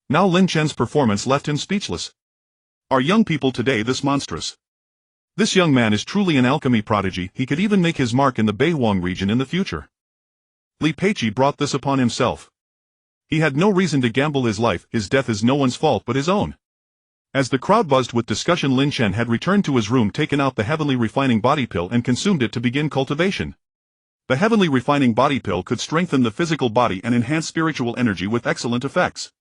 Now Lin Chen's performance left him speechless. Are young people today this monstrous? This young man is truly an alchemy prodigy. He could even make his mark in the Beihuang region in the future. Li Peiqi brought this upon himself. He had no reason to gamble his life. His death is no one's fault but his own. As the crowd buzzed with discussion, Lin Chen had returned to his room, taken out the heavenly refining body pill and consumed it to begin cultivation. The heavenly refining body pill could strengthen the physical body and enhance spiritual energy with excellent effects.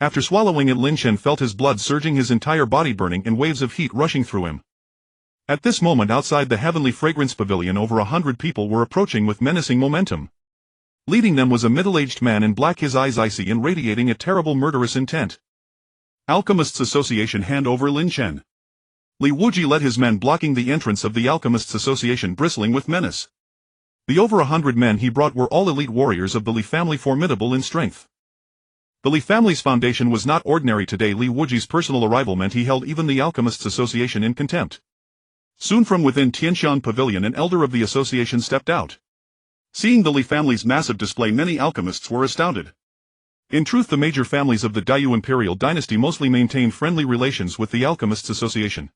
After swallowing it, Lin Chen felt his blood surging, his entire body burning and waves of heat rushing through him. At this moment, outside the heavenly fragrance pavilion, over 100 people were approaching with menacing momentum. Leading them was a middle-aged man in black, his eyes icy and radiating a terrible murderous intent. Alchemists Association, hand over Lin Chen. Li Wuji led his men, blocking the entrance of the Alchemists Association, bristling with menace. The over 100 men he brought were all elite warriors of the Li family, formidable in strength. The Li family's foundation was not ordinary today. Li Wuji's personal arrival meant he held even the Alchemists Association in contempt. Soon from within Tianshan Pavilion an elder of the association stepped out. Seeing the Li family's massive display, many alchemists were astounded. In truth, the major families of the Daiyu imperial dynasty mostly maintained friendly relations with the Alchemists Association.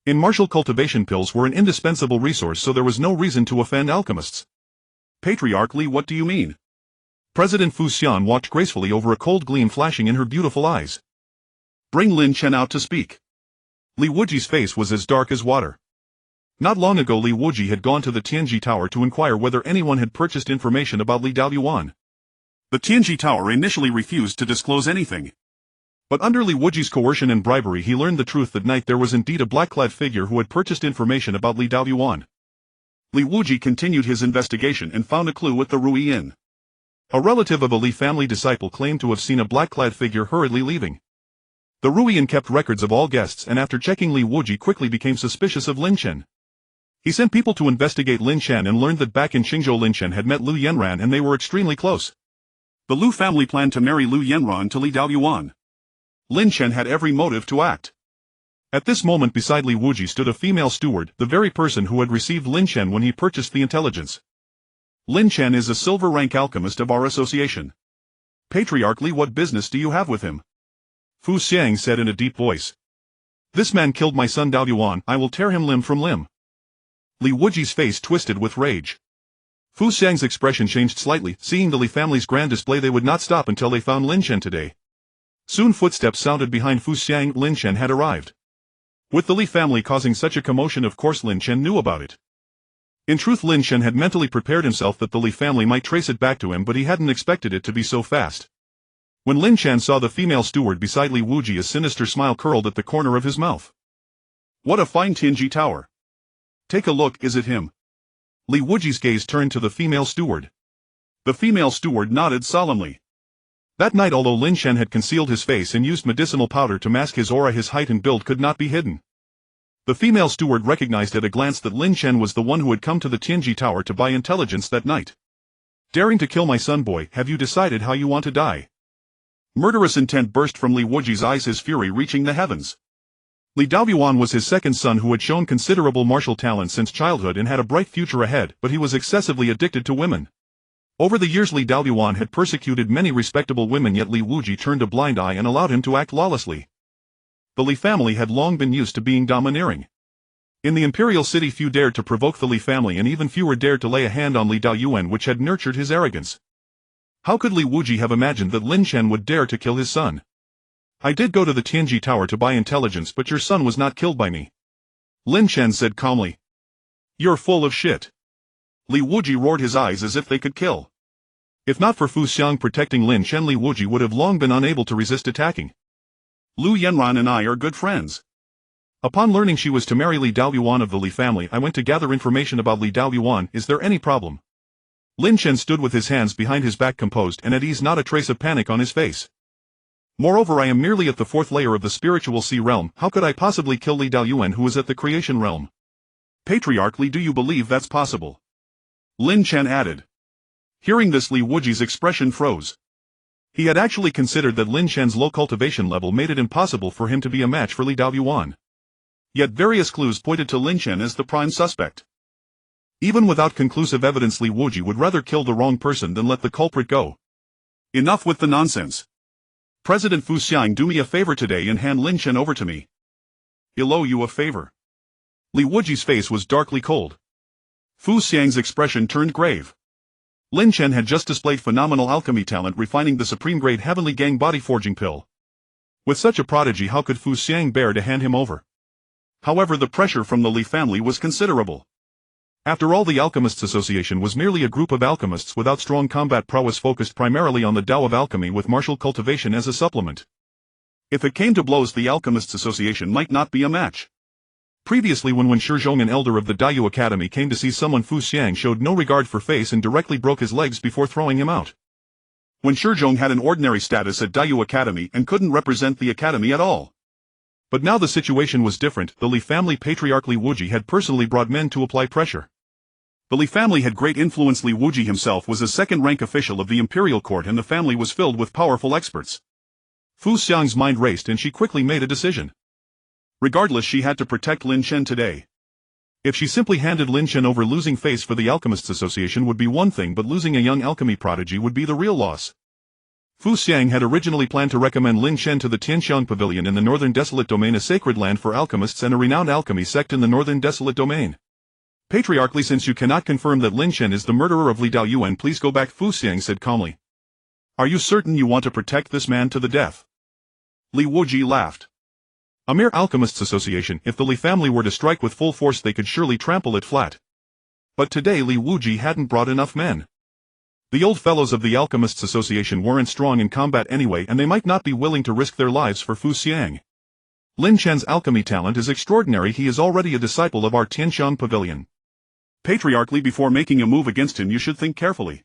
In martial cultivation, pills were an indispensable resource, so there was no reason to offend alchemists. Patriarch Li, what do you mean? President Fu Xian walked gracefully over, a cold gleam flashing in her beautiful eyes. Bring Lin Chen out to speak. Li Wuji's face was as dark as water. Not long ago Li Wuji had gone to the Tianji Tower to inquire whether anyone had purchased information about Li Daoyuan. The Tianji Tower initially refused to disclose anything. But under Li Wuji's coercion and bribery he learned the truth that night. There was indeed a black-clad figure who had purchased information about Li Daoyuan. Li Wuji continued his investigation and found a clue at the Rui Inn. A relative of a Li family disciple claimed to have seen a black-clad figure hurriedly leaving. The Rui Inn kept records of all guests, and after checking, Li Wuji quickly became suspicious of Lin Chen. He sent people to investigate Lin Chen and learned that back in Qingzhou Lin Chen had met Lu Yanran and they were extremely close. The Lu family planned to marry Lu Yanran to Li Daoyuan. Lin Chen had every motive to act. At this moment beside Li Wuji stood a female steward, the very person who had received Lin Chen when he purchased the intelligence. Lin Chen is a silver rank alchemist of our association. Patriarch Li, what business do you have with him? Fu Xiang said in a deep voice. This man killed my son Daoyuan, I will tear him limb from limb. Li Wuji's face twisted with rage. Fu Xiang's expression changed slightly. Seeing the Li family's grand display, they would not stop until they found Lin Chen today. Soon footsteps sounded behind Fu Xiang. Lin Chen had arrived. With the Li family causing such a commotion, of course Lin Chen knew about it. In truth, Lin Chen had mentally prepared himself that the Li family might trace it back to him, but he hadn't expected it to be so fast. When Lin Chen saw the female steward beside Li Wuji, a sinister smile curled at the corner of his mouth. What a fine Tianji tower. Take a look, is it him? Li Wuji's gaze turned to the female steward. The female steward nodded solemnly. That night, although Lin Chen had concealed his face and used medicinal powder to mask his aura, his height and build could not be hidden. The female steward recognized at a glance that Lin Chen was the one who had come to the Tianji Tower to buy intelligence that night. Daring to kill my son, boy, have you decided how you want to die? Murderous intent burst from Li Wuji's eyes, his fury reaching the heavens. Li Daoyuan was his second son, who had shown considerable martial talent since childhood and had a bright future ahead, but he was excessively addicted to women. Over the years Li Daoyuan had persecuted many respectable women, yet Li Wuji turned a blind eye and allowed him to act lawlessly. The Li family had long been used to being domineering. In the imperial city few dared to provoke the Li family, and even fewer dared to lay a hand on Li Daoyuan, which had nurtured his arrogance. How could Li Wuji have imagined that Lin Chen would dare to kill his son? I did go to the Tianji Tower to buy intelligence, but your son was not killed by me. Lin Chen said calmly. You're full of shit. Li Wuji roared, his eyes as if they could kill. If not for Fu Xiang protecting Lin Chen, Li Wuji would have long been unable to resist attacking. Lu Yanran and I are good friends. Upon learning she was to marry Li Daoyuan of the Li family, I went to gather information about Li Daoyuan. Is there any problem? Lin Chen stood with his hands behind his back, composed and at ease, not a trace of panic on his face. Moreover, I am merely at the 4th layer of the spiritual sea realm. How could I possibly kill Li Daoyuan, who is at the creation realm? Patriarch Li, do you believe that's possible? Lin Chen added. Hearing this, Li Wuji's expression froze. He had actually considered that Lin Chen's low cultivation level made it impossible for him to be a match for Li Daoyuan. Yet various clues pointed to Lin Chen as the prime suspect. Even without conclusive evidence, Li Wuji would rather kill the wrong person than let the culprit go. Enough with the nonsense. President Fu Xiang, do me a favor today and hand Lin Chen over to me. He'll owe you a favor. Li Wuji's face was darkly cold. Fu Xiang's expression turned grave. Lin Chen had just displayed phenomenal alchemy talent, refining the supreme-grade heavenly gang body forging pill. With such a prodigy, how could Fu Xiang bear to hand him over? However, the pressure from the Li family was considerable. After all, the Alchemists Association was merely a group of alchemists without strong combat prowess, focused primarily on the Tao of alchemy with martial cultivation as a supplement. If it came to blows, the Alchemists Association might not be a match. Previously, when Shizhong, an elder of the Daiyu Academy, came to see someone, Fu Xiang showed no regard for face and directly broke his legs before throwing him out. Shizhong had an ordinary status at Daiyu Academy and couldn't represent the academy at all. But now the situation was different. The Li family patriarch Li Wuji had personally brought men to apply pressure. The Li family had great influence. Li Wuji himself was a second-rank official of the imperial court, and the family was filled with powerful experts. Fu Xiang's mind raced and she quickly made a decision. Regardless, she had to protect Lin Chen today. If she simply handed Lin Chen over, losing face for the Alchemists Association would be one thing, but losing a young alchemy prodigy would be the real loss. Fu Xiang had originally planned to recommend Lin Chen to the Tianxiang Pavilion in the Northern Desolate Domain, a sacred land for alchemists and a renowned alchemy sect in the Northern Desolate Domain. Patriarch Li, since you cannot confirm that Lin Chen is the murderer of Li Daoyuan, please go back, Fu Xiang said calmly. Are you certain you want to protect this man to the death? Li Wuji laughed. A mere Alchemists Association, if the Li family were to strike with full force they could surely trample it flat. But today Li Wuji hadn't brought enough men. The old fellows of the Alchemists Association weren't strong in combat anyway, and they might not be willing to risk their lives for Fu Xiang. Lin Chen's alchemy talent is extraordinary. He is already a disciple of our Tianxiang Pavilion. Patriarch Li, before making a move against him you should think carefully.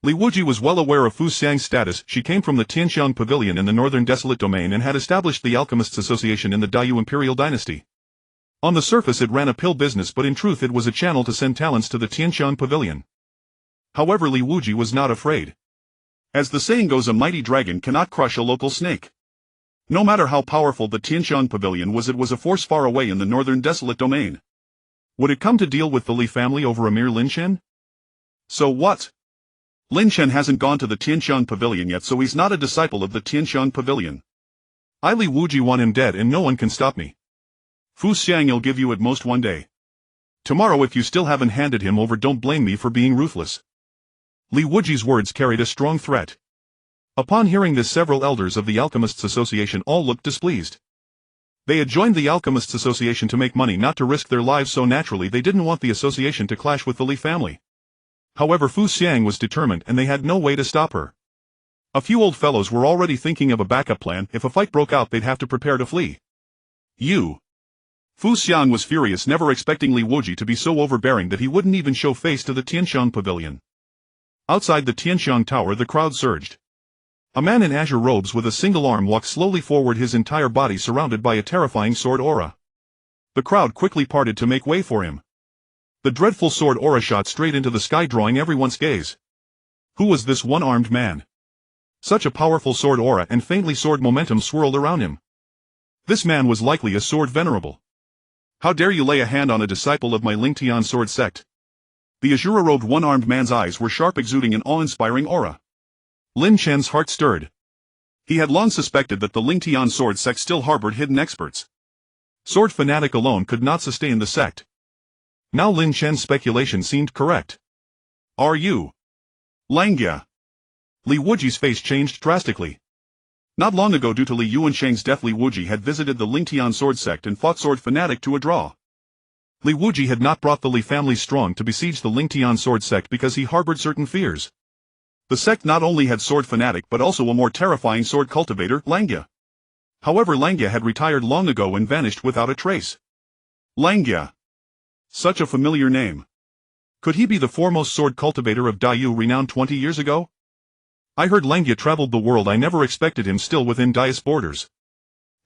Li Wuji was well aware of Fu Xiang's status. She came from the Tianxiang Pavilion in the Northern Desolate Domain and had established the Alchemists Association in the Daiyu Imperial Dynasty. On the surface it ran a pill business, but in truth it was a channel to send talents to the Tianxiang Pavilion. However, Li Wuji was not afraid. As the saying goes, a mighty dragon cannot crush a local snake. No matter how powerful the Tianxiang Pavilion was, it was a force far away in the Northern Desolate Domain. Would it come to deal with the Li family over a mere Lin Chen? So what? Lin Chen hasn't gone to the Tianxiang Pavilion yet, so he's not a disciple of the Tianxiang Pavilion. I, Li Wuji, want him dead and no one can stop me. Fu Xiang'll give you at most one day. Tomorrow, if you still haven't handed him over, don't blame me for being ruthless. Li Wuji's words carried a strong threat. Upon hearing this, several elders of the Alchemists Association all looked displeased. They had joined the Alchemists Association to make money, not to risk their lives, so naturally they didn't want the association to clash with the Li family. However, Fu Xiang was determined and they had no way to stop her. A few old fellows were already thinking of a backup plan. If a fight broke out, they'd have to prepare to flee. You. Fu Xiang was furious, never expecting Li Wuji to be so overbearing that he wouldn't even show face to the Tianxiang Pavilion. Outside the Tianxiang Tower the crowd surged. A man in azure robes with a single arm walked slowly forward, his entire body surrounded by a terrifying sword aura. The crowd quickly parted to make way for him. The dreadful sword aura shot straight into the sky, drawing everyone's gaze. Who was this one-armed man? Such a powerful sword aura and faintly sword momentum swirled around him. This man was likely a sword venerable. How dare you lay a hand on a disciple of my Lingtian sword sect? The azure-robed one-armed man's eyes were sharp, exuding an awe-inspiring aura. Lin Chen's heart stirred. He had long suspected that the Lingtian sword sect still harbored hidden experts. Sword fanatic alone could not sustain the sect. Now Lin Chen's speculation seemed correct. Are you Langya? Li Wuji's face changed drastically. Not long ago, due to Li Yuansheng's death, Li Wuji had visited the Lingtian sword sect and fought sword fanatic to a draw. Li Wuji had not brought the Li family strong to besiege the Lingtian sword sect because he harbored certain fears. The sect not only had sword fanatic but also a more terrifying sword cultivator, Langya. However, Langya had retired long ago and vanished without a trace. Langya. Such a familiar name. Could he be the foremost sword cultivator of Daiyu, renowned 20 years ago? I heard Langya traveled the world. I never expected him still within Dai's borders.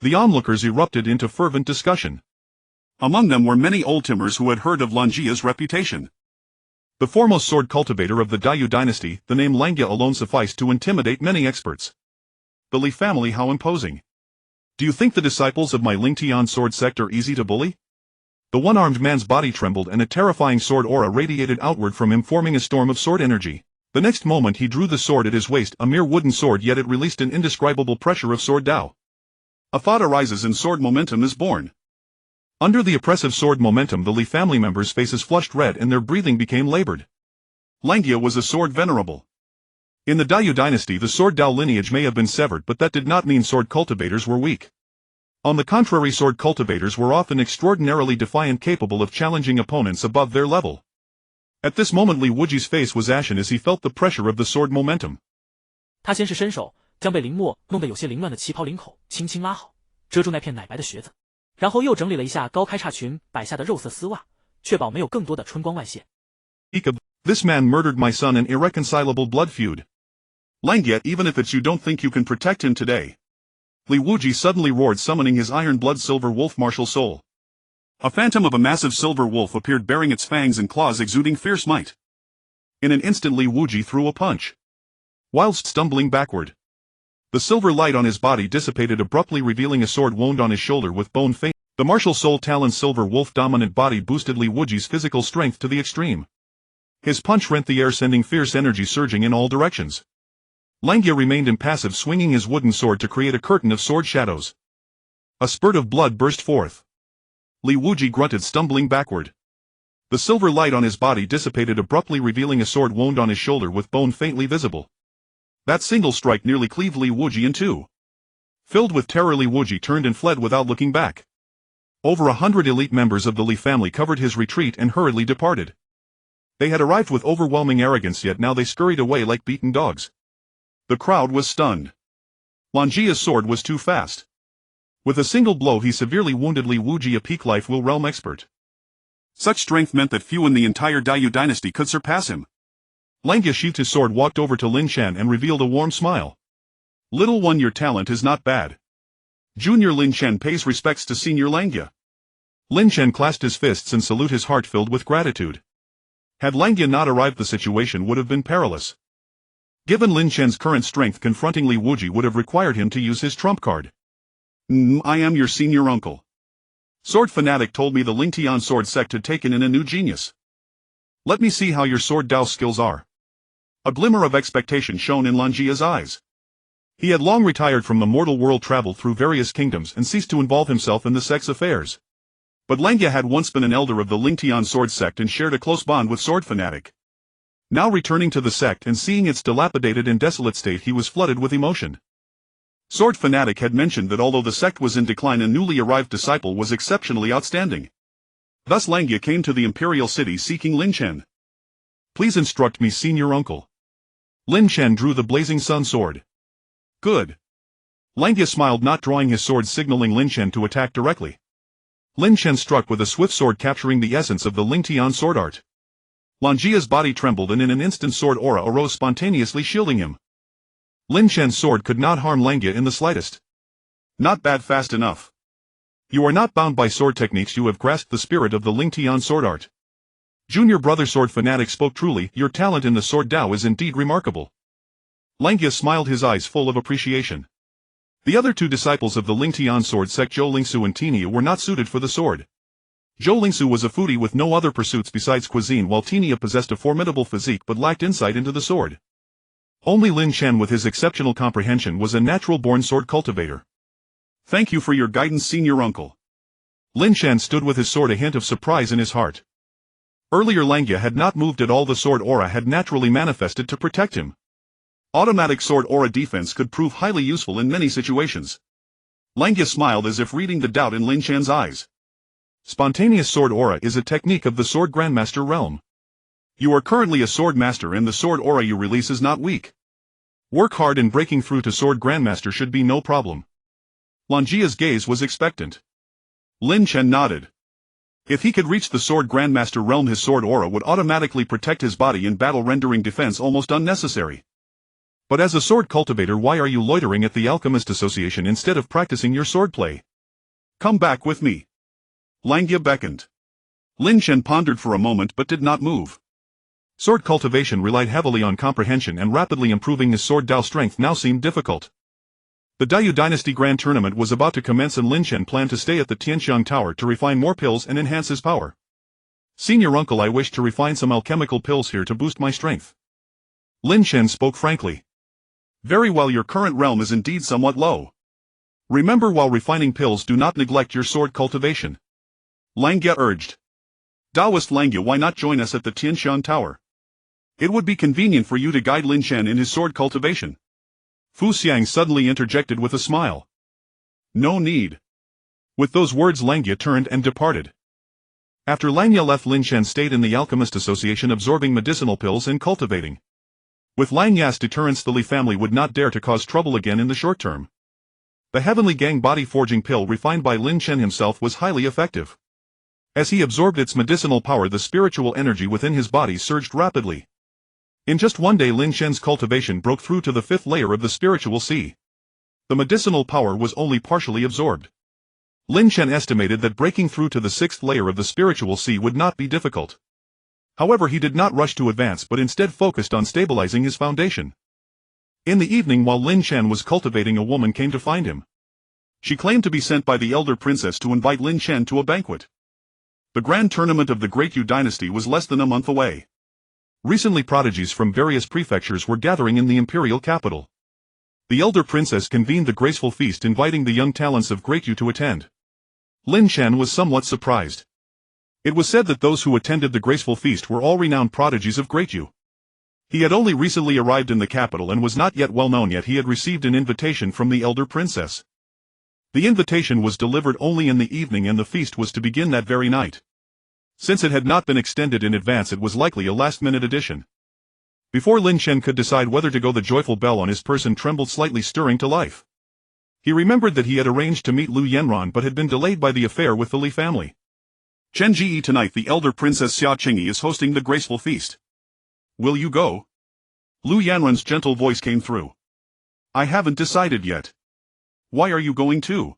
The onlookers erupted into fervent discussion. Among them were many old-timers who had heard of Langya's reputation. The foremost sword cultivator of the Daiyu dynasty, the name Langya alone sufficed to intimidate many experts. The Li family, how imposing. Do you think the disciples of my Lingtian sword sect are easy to bully? The one-armed man's body trembled and a terrifying sword aura radiated outward from him, forming a storm of sword energy. The next moment he drew the sword at his waist, a mere wooden sword, yet it released an indescribable pressure of sword Dao. A thought arises and sword momentum is born. Under the oppressive sword momentum, the Li family members' faces flushed red and their breathing became labored. Langya was a sword venerable. In the Daiyu dynasty, the sword Dao lineage may have been severed, but that did not mean sword cultivators were weak. On the contrary, sword cultivators were often extraordinarily defiant, capable of challenging opponents above their level. At this moment, Li Wuji's face was ashen as he felt the pressure of the sword momentum. 他先是伸手将被林墨弄得有些凌乱的旗袍领口轻轻拉好，遮住那片奶白的穴子，然后又整理了一下高开叉裙摆下的肉色丝袜，确保没有更多的春光外泄。This man murdered my son, an irreconcilable blood feud. Langya, even if it's you, don't think you can protect him today. Li Wuji suddenly roared, summoning his iron-blood silver wolf martial soul. A phantom of a massive silver wolf appeared, bearing its fangs and claws exuding fierce might. In an instant, Li Wuji threw a punch. Whilst stumbling backward, the silver light on his body dissipated abruptly, revealing a sword wound on his shoulder with bone vein. The martial soul talon's silver wolf-dominant body boosted Li Wuji's physical strength to the extreme. His punch rent the air, sending fierce energy surging in all directions. Langya remained impassive, swinging his wooden sword to create a curtain of sword shadows. A spurt of blood burst forth. Li Wuji grunted, stumbling backward. The silver light on his body dissipated abruptly, revealing a sword wound on his shoulder with bone faintly visible. That single strike nearly cleaved Li Wuji in two. Filled with terror, Li Wuji turned and fled without looking back. Over 100 elite members of the Li family covered his retreat and hurriedly departed. They had arrived with overwhelming arrogance, yet now they scurried away like beaten dogs. The crowd was stunned. Langya's sword was too fast. With a single blow he severely wounded Li Wuji, a peak life will realm expert. Such strength meant that few in the entire Daiyu dynasty could surpass him. Langya sheathed his sword, walked over to Lin Chen and revealed a warm smile. Little one, your talent is not bad. Junior Lin Chen pays respects to Senior Langya. Lin Chen clasped his fists and saluted, his heart filled with gratitude. Had Langya not arrived, the situation would have been perilous. Given Lin Chen's current strength, confronting Li Wuji would have required him to use his trump card. I am your senior uncle. Sword fanatic told me the Lingtian sword sect had taken in a new genius. Let me see how your sword Dao skills are. A glimmer of expectation shone in Langya's eyes. He had long retired from the mortal world, traveled through various kingdoms, and ceased to involve himself in the sect's affairs. But Langya had once been an elder of the Lingtian sword sect and shared a close bond with sword fanatic. Now returning to the sect and seeing its dilapidated and desolate state, he was flooded with emotion. Sword fanatic had mentioned that although the sect was in decline, a newly arrived disciple was exceptionally outstanding. Thus Langya came to the imperial city seeking Lin Chen. Please instruct me, senior uncle. Lin Chen drew the blazing sun sword. Good. Langya smiled, not drawing his sword, signaling Lin Chen to attack directly. Lin Chen struck with a swift sword, capturing the essence of the Lingtian sword art. Langya's body trembled and in an instant sword aura arose, spontaneously shielding him. Lin Chen's sword could not harm Langya in the slightest. Not bad, fast enough. You are not bound by sword techniques, you have grasped the spirit of the Lingtian sword art. Junior brother sword fanatic spoke truly, your talent in the sword Dao is indeed remarkable. Langya smiled, his eyes full of appreciation. The other two disciples of the Lingtian sword sect, Zhou Lingsu and Tinia, were not suited for the sword. Zhou Lingsu was a foodie with no other pursuits besides cuisine, while Tinia possessed a formidable physique but lacked insight into the sword. Only Lin Chen with his exceptional comprehension was a natural-born sword cultivator. Thank you for your guidance, senior uncle. Lin Chen stood with his sword, a hint of surprise in his heart. Earlier Langya had not moved at all. The sword aura had naturally manifested to protect him. Automatic sword aura defense could prove highly useful in many situations. Langya smiled as if reading the doubt in Lin Chen's eyes. Spontaneous sword aura is a technique of the sword grandmaster realm. You are currently a sword master and the sword aura you release is not weak. Work hard and breaking through to sword grandmaster should be no problem. Langya's gaze was expectant. Lin Chen nodded. If he could reach the sword grandmaster realm, his sword aura would automatically protect his body in battle, rendering defense almost unnecessary. But as a sword cultivator, why are you loitering at the Alchemist Association instead of practicing your swordplay? Come back with me. Langya beckoned. Lin Chen pondered for a moment but did not move. Sword cultivation relied heavily on comprehension, and rapidly improving his sword Dao strength now seemed difficult. The Dayu Dynasty Grand Tournament was about to commence, and Lin Chen planned to stay at the Tianxiang Tower to refine more pills and enhance his power. Senior uncle, I wish to refine some alchemical pills here to boost my strength. Lin Chen spoke frankly. Very well, your current realm is indeed somewhat low. Remember, while refining pills, do not neglect your sword cultivation. Langya urged. Taoist Langya, why not join us at the Tianxiang Tower? It would be convenient for you to guide Lin Chen in his sword cultivation. Fu Xiang suddenly interjected with a smile. No need. With those words, Langya turned and departed. After Langya left, Lin Chen stayed in the Alchemist Association, absorbing medicinal pills and cultivating. With Langya's deterrence, the Li family would not dare to cause trouble again in the short term. The Heavenly Gang body forging pill refined by Lin Chen himself was highly effective. As he absorbed its medicinal power, the spiritual energy within his body surged rapidly. In just one day, Lin Chen's cultivation broke through to the 5th layer of the spiritual sea. The medicinal power was only partially absorbed. Lin Chen estimated that breaking through to the 6th layer of the spiritual sea would not be difficult. However, he did not rush to advance but instead focused on stabilizing his foundation. In the evening, while Lin Chen was cultivating, a woman came to find him. She claimed to be sent by the elder princess to invite Lin Chen to a banquet. The grand tournament of the Great Yu dynasty was less than a month away. Recently, prodigies from various prefectures were gathering in the imperial capital. The elder princess convened the graceful feast, inviting the young talents of Great Yu to attend. Lin Chen was somewhat surprised. It was said that those who attended the graceful feast were all renowned prodigies of Great Yu. He had only recently arrived in the capital and was not yet well known, yet he had received an invitation from the elder princess. The invitation was delivered only in the evening, and the feast was to begin that very night. Since it had not been extended in advance, it was likely a last-minute addition. Before Lin Chen could decide whether to go, the joyful bell on his person trembled slightly, stirring to life. He remembered that he had arranged to meet Lu Yanran but had been delayed by the affair with the Li family. Chen Ji, tonight the elder princess Xia Qingyi is hosting the graceful feast. Will you go? Lu Yanran's gentle voice came through. I haven't decided yet. Why are you going too?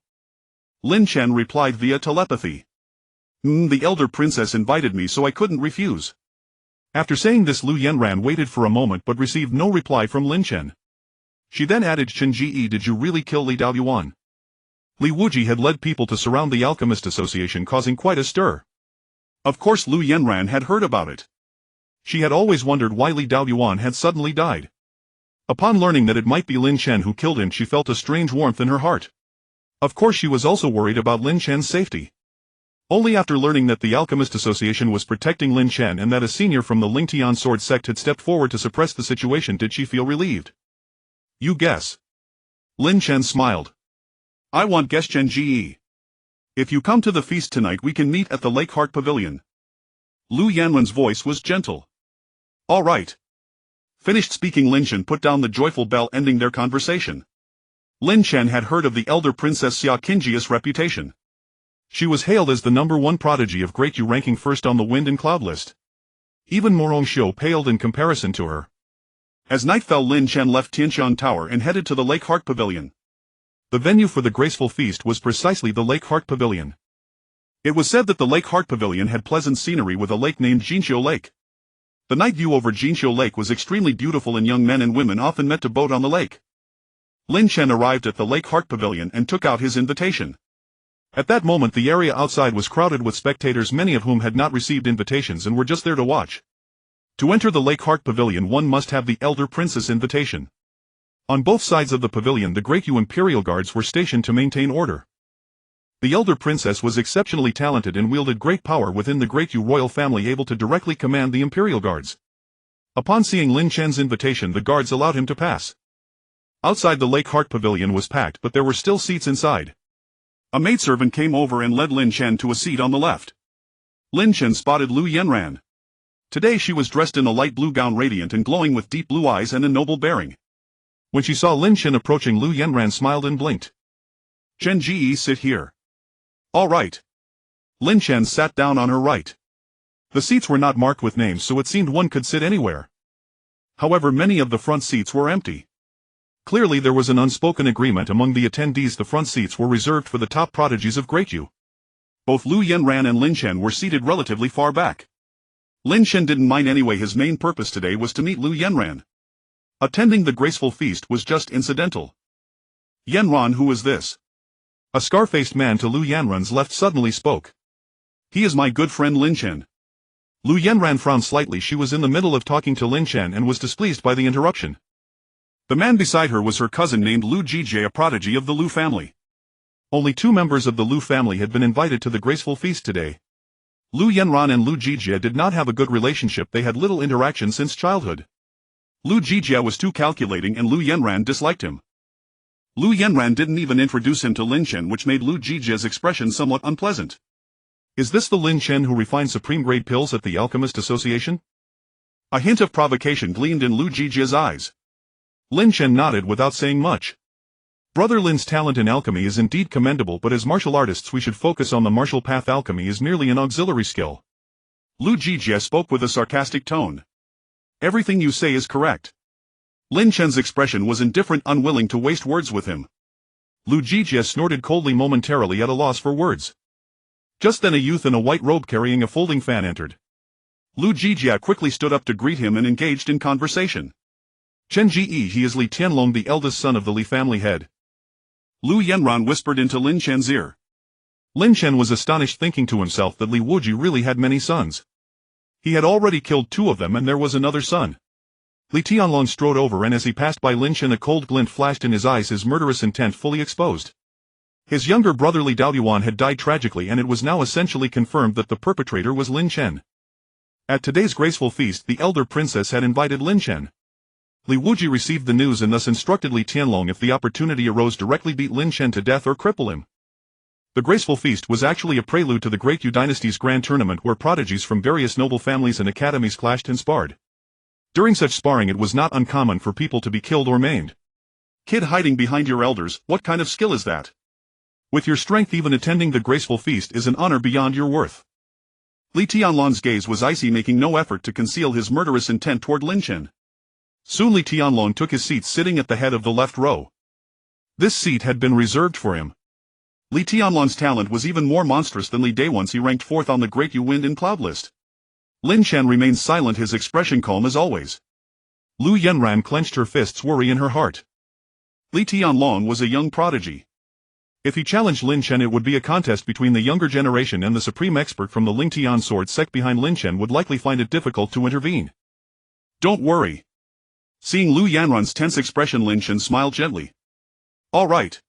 Lin Chen replied via telepathy. The elder princess invited me, so I couldn't refuse. After saying this, Lu Yanran waited for a moment but received no reply from Lin Chen. She then added, Chen Ji, did you really kill Li Daoyuan? Li Wuji had led people to surround the Alchemist Association, causing quite a stir. Of course Lu Yanran had heard about it. She had always wondered why Li Daoyuan had suddenly died. Upon learning that it might be Lin Chen who killed him, she felt a strange warmth in her heart. Of course, she was also worried about Lin Chen's safety. Only after learning that the Alchemist Association was protecting Lin Chen and that a senior from the Lingtian sword sect had stepped forward to suppress the situation did she feel relieved. You guess. Lin Chen smiled. I want guess Chen Ji. If you come to the feast tonight, we can meet at the Lake Heart Pavilion. Lu Yanran's voice was gentle. All right. Finished speaking, Lin Chen put down the joyful bell, ending their conversation. Lin Chen had heard of the elder princess Xia Qingyi's reputation. She was hailed as the #1 prodigy of Great Yu, ranking first on the wind and cloud list. Even Morong Xiu paled in comparison to her. As night fell, Lin Chen left Tianxiang Tower and headed to the Lake Heart Pavilion. The venue for the graceful feast was precisely the Lake Heart Pavilion. It was said that the Lake Heart Pavilion had pleasant scenery with a lake named Jinxiu Lake. The night view over Jinxiu Lake was extremely beautiful, and young men and women often met to boat on the lake. Lin Chen arrived at the Lake Heart Pavilion and took out his invitation. At that moment the area outside was crowded with spectators, many of whom had not received invitations and were just there to watch. To enter the Lake Heart Pavilion one must have the Elder Princess invitation. On both sides of the pavilion the Great Yu Imperial Guards were stationed to maintain order. The Elder Princess was exceptionally talented and wielded great power within the Great Yu royal family, able to directly command the Imperial Guards. Upon seeing Lin Chen's invitation the guards allowed him to pass. Outside the Lake Heart Pavilion was packed, but there were still seats inside. A maidservant came over and led Lin Chen to a seat on the left. Lin Chen spotted Lu Yanran. Today she was dressed in a light blue gown, radiant and glowing, with deep blue eyes and a noble bearing. When she saw Lin Chen approaching, Lu Yanran smiled and blinked. "Chen Ji, sit here." "All right." Lin Chen sat down on her right. The seats were not marked with names, so it seemed one could sit anywhere. However, many of the front seats were empty. Clearly there was an unspoken agreement among the attendees. The front seats were reserved for the top prodigies of Great Yu. Both Lu Yanran and Lin Chen were seated relatively far back. Lin Chen didn't mind anyway, his main purpose today was to meet Lu Yanran. Attending the graceful feast was just incidental. "Yanran, who is this?" A scar-faced man to Lu Yanran's left suddenly spoke. "He is my good friend Lin Chen." Lu Yanran frowned slightly. She was in the middle of talking to Lin Chen and was displeased by the interruption. The man beside her was her cousin named Lu Jijie, a prodigy of the Lu family. Only 2 members of the Lu family had been invited to the graceful feast today. Lu Yanran and Lu Jijie did not have a good relationship. They had little interaction since childhood. Lu Jijie was too calculating and Lu Yanran disliked him. Lu Yanran didn't even introduce him to Lin Chen, which made Lu Jijie's expression somewhat unpleasant. Is this the Lin Chen who refined supreme-grade pills at the Alchemist Association? A hint of provocation gleamed in Lu Jijie's eyes. Lin Chen nodded without saying much. Brother Lin's talent in alchemy is indeed commendable, but as martial artists we should focus on the martial path. Alchemy is merely an auxiliary skill. Lu Jijie spoke with a sarcastic tone. "Everything you say is correct." Lin Chen's expression was indifferent, unwilling to waste words with him. Lu Jijie snorted coldly, momentarily at a loss for words. Just then a youth in a white robe carrying a folding fan entered. Lu Jijie quickly stood up to greet him and engaged in conversation. "Chen Ji, he is Li Tianlong, the eldest son of the Li family head." Lu Yanran whispered into Lin Chen's ear. Lin Chen was astonished, thinking to himself that Li Wuji really had many sons. He had already killed 2 of them and there was another son. Li Tianlong strode over, and as he passed by Lin Chen a cold glint flashed in his eyes, his murderous intent fully exposed. His younger brother Li Daoyuan had died tragically, and it was now essentially confirmed that the perpetrator was Lin Chen. At today's graceful feast the elder princess had invited Lin Chen. Li Wuji received the news and thus instructed Li Tianlong, if the opportunity arose, directly beat Lin Chen to death or cripple him. The graceful feast was actually a prelude to the Great Yu Dynasty's grand tournament, where prodigies from various noble families and academies clashed and sparred. During such sparring it was not uncommon for people to be killed or maimed. "Kid, hiding behind your elders, what kind of skill is that? With your strength even attending the graceful feast is an honor beyond your worth." Li Tianlong's gaze was icy, making no effort to conceal his murderous intent toward Lin Chen. Soon Li Tianlong took his seat, sitting at the head of the left row. This seat had been reserved for him. Li Tianlong's talent was even more monstrous than Li Daoyuan's. He ranked 4th on the Great Yu Wind and Cloud list. Lin Chen remained silent, his expression calm as always. Lu Yanran clenched her fists, worry in her heart. Li Tianlong was a young prodigy. If he challenged Lin Chen, it would be a contest between the younger generation, and the supreme expert from the Ling Tian sword sect behind Lin Chen would likely find it difficult to intervene. "Don't worry." Seeing Lu Yanran's tense expression, Lin Chen smiled gently. "All right."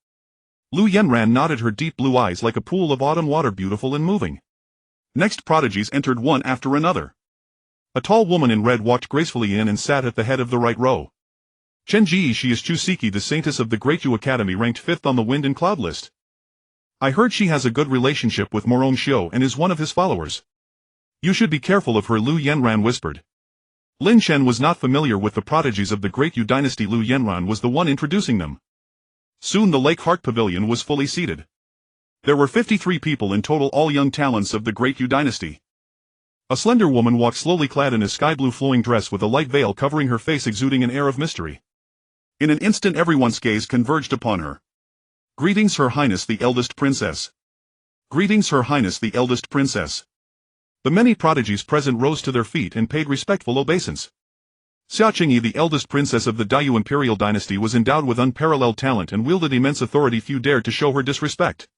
Lu Yanran nodded, her deep blue eyes like a pool of autumn water, beautiful and moving. Next prodigies entered one after another. A tall woman in red walked gracefully in and sat at the head of the right row. Chen Ji, she is Chusiki, the saintess of the Great Yu Academy, ranked 5th on the Wind and Cloud list. I heard she has a good relationship with Morong Xiu and is one of his followers. You should be careful of her, Lu Yanran whispered. Lin Chen was not familiar with the prodigies of the Great Yu dynasty. Lu Yanran was the one introducing them. Soon the Lake Heart Pavilion was fully seated. There were 53 people in total, all young talents of the Great Yu dynasty. A slender woman walked slowly, clad in a sky-blue flowing dress with a light veil covering her face, exuding an air of mystery. In an instant everyone's gaze converged upon her. "Greetings, Her Highness the eldest princess." "Greetings, Her Highness the eldest princess." The many prodigies present rose to their feet and paid respectful obeisance. Xia Qingyi, the eldest princess of the Daiyu imperial dynasty, was endowed with unparalleled talent and wielded immense authority. Few dared to show her disrespect.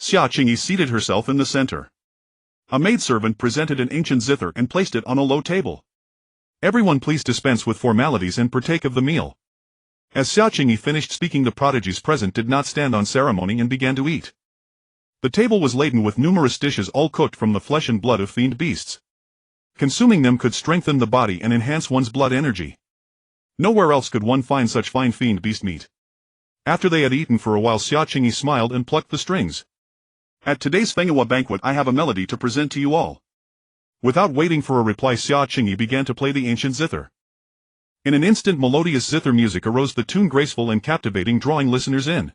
Xia Qingyi seated herself in the center. A maidservant presented an ancient zither and placed it on a low table. Everyone please dispense with formalities and partake of the meal. As Xia Qingyi finished speaking, the prodigies present did not stand on ceremony and began to eat. The table was laden with numerous dishes, all cooked from the flesh and blood of fiend beasts. Consuming them could strengthen the body and enhance one's blood energy. Nowhere else could one find such fine fiend beast meat. After they had eaten for a while, Xia Qingyi smiled and plucked the strings. At today's Fenghua banquet I have a melody to present to you all. Without waiting for a reply, Xia Qingyi began to play the ancient zither. In an instant, melodious zither music arose, the tune graceful and captivating, drawing listeners in.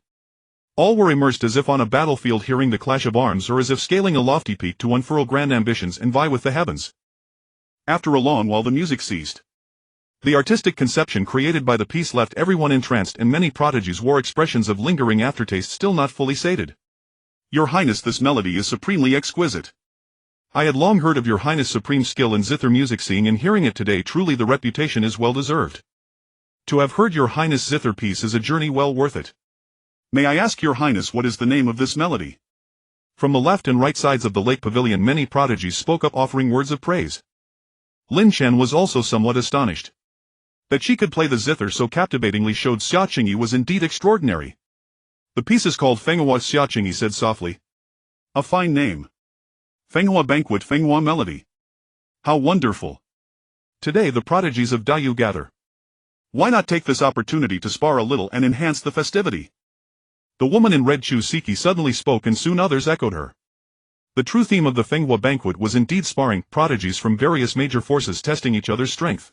All were immersed as if on a battlefield, hearing the clash of arms, or as if scaling a lofty peak to unfurl grand ambitions and vie with the heavens. After a long while the music ceased. The artistic conception created by the piece left everyone entranced, and many prodigies wore expressions of lingering aftertaste, still not fully sated. Your Highness, this melody is supremely exquisite. I had long heard of your Highness' supreme skill in zither music. Seeing and hearing it today, truly the reputation is well deserved. To have heard your Highness' zither piece is a journey well worth it. May I ask your Highness what is the name of this melody? From the left and right sides of the lake pavilion many prodigies spoke up, offering words of praise. Lin Chen was also somewhat astonished. That she could play the zither so captivatingly showed Xia Qingyi was indeed extraordinary. The piece is called Fenghua, Xia Qingyi said softly. A fine name. Fenghua Banquet, Fenghua Melody. How wonderful. Today the prodigies of Dayu gather. Why not take this opportunity to spar a little and enhance the festivity? The woman in red Chu Siki suddenly spoke, and soon others echoed her. The true theme of the Fenghua banquet was indeed sparring, prodigies from various major forces testing each other's strength.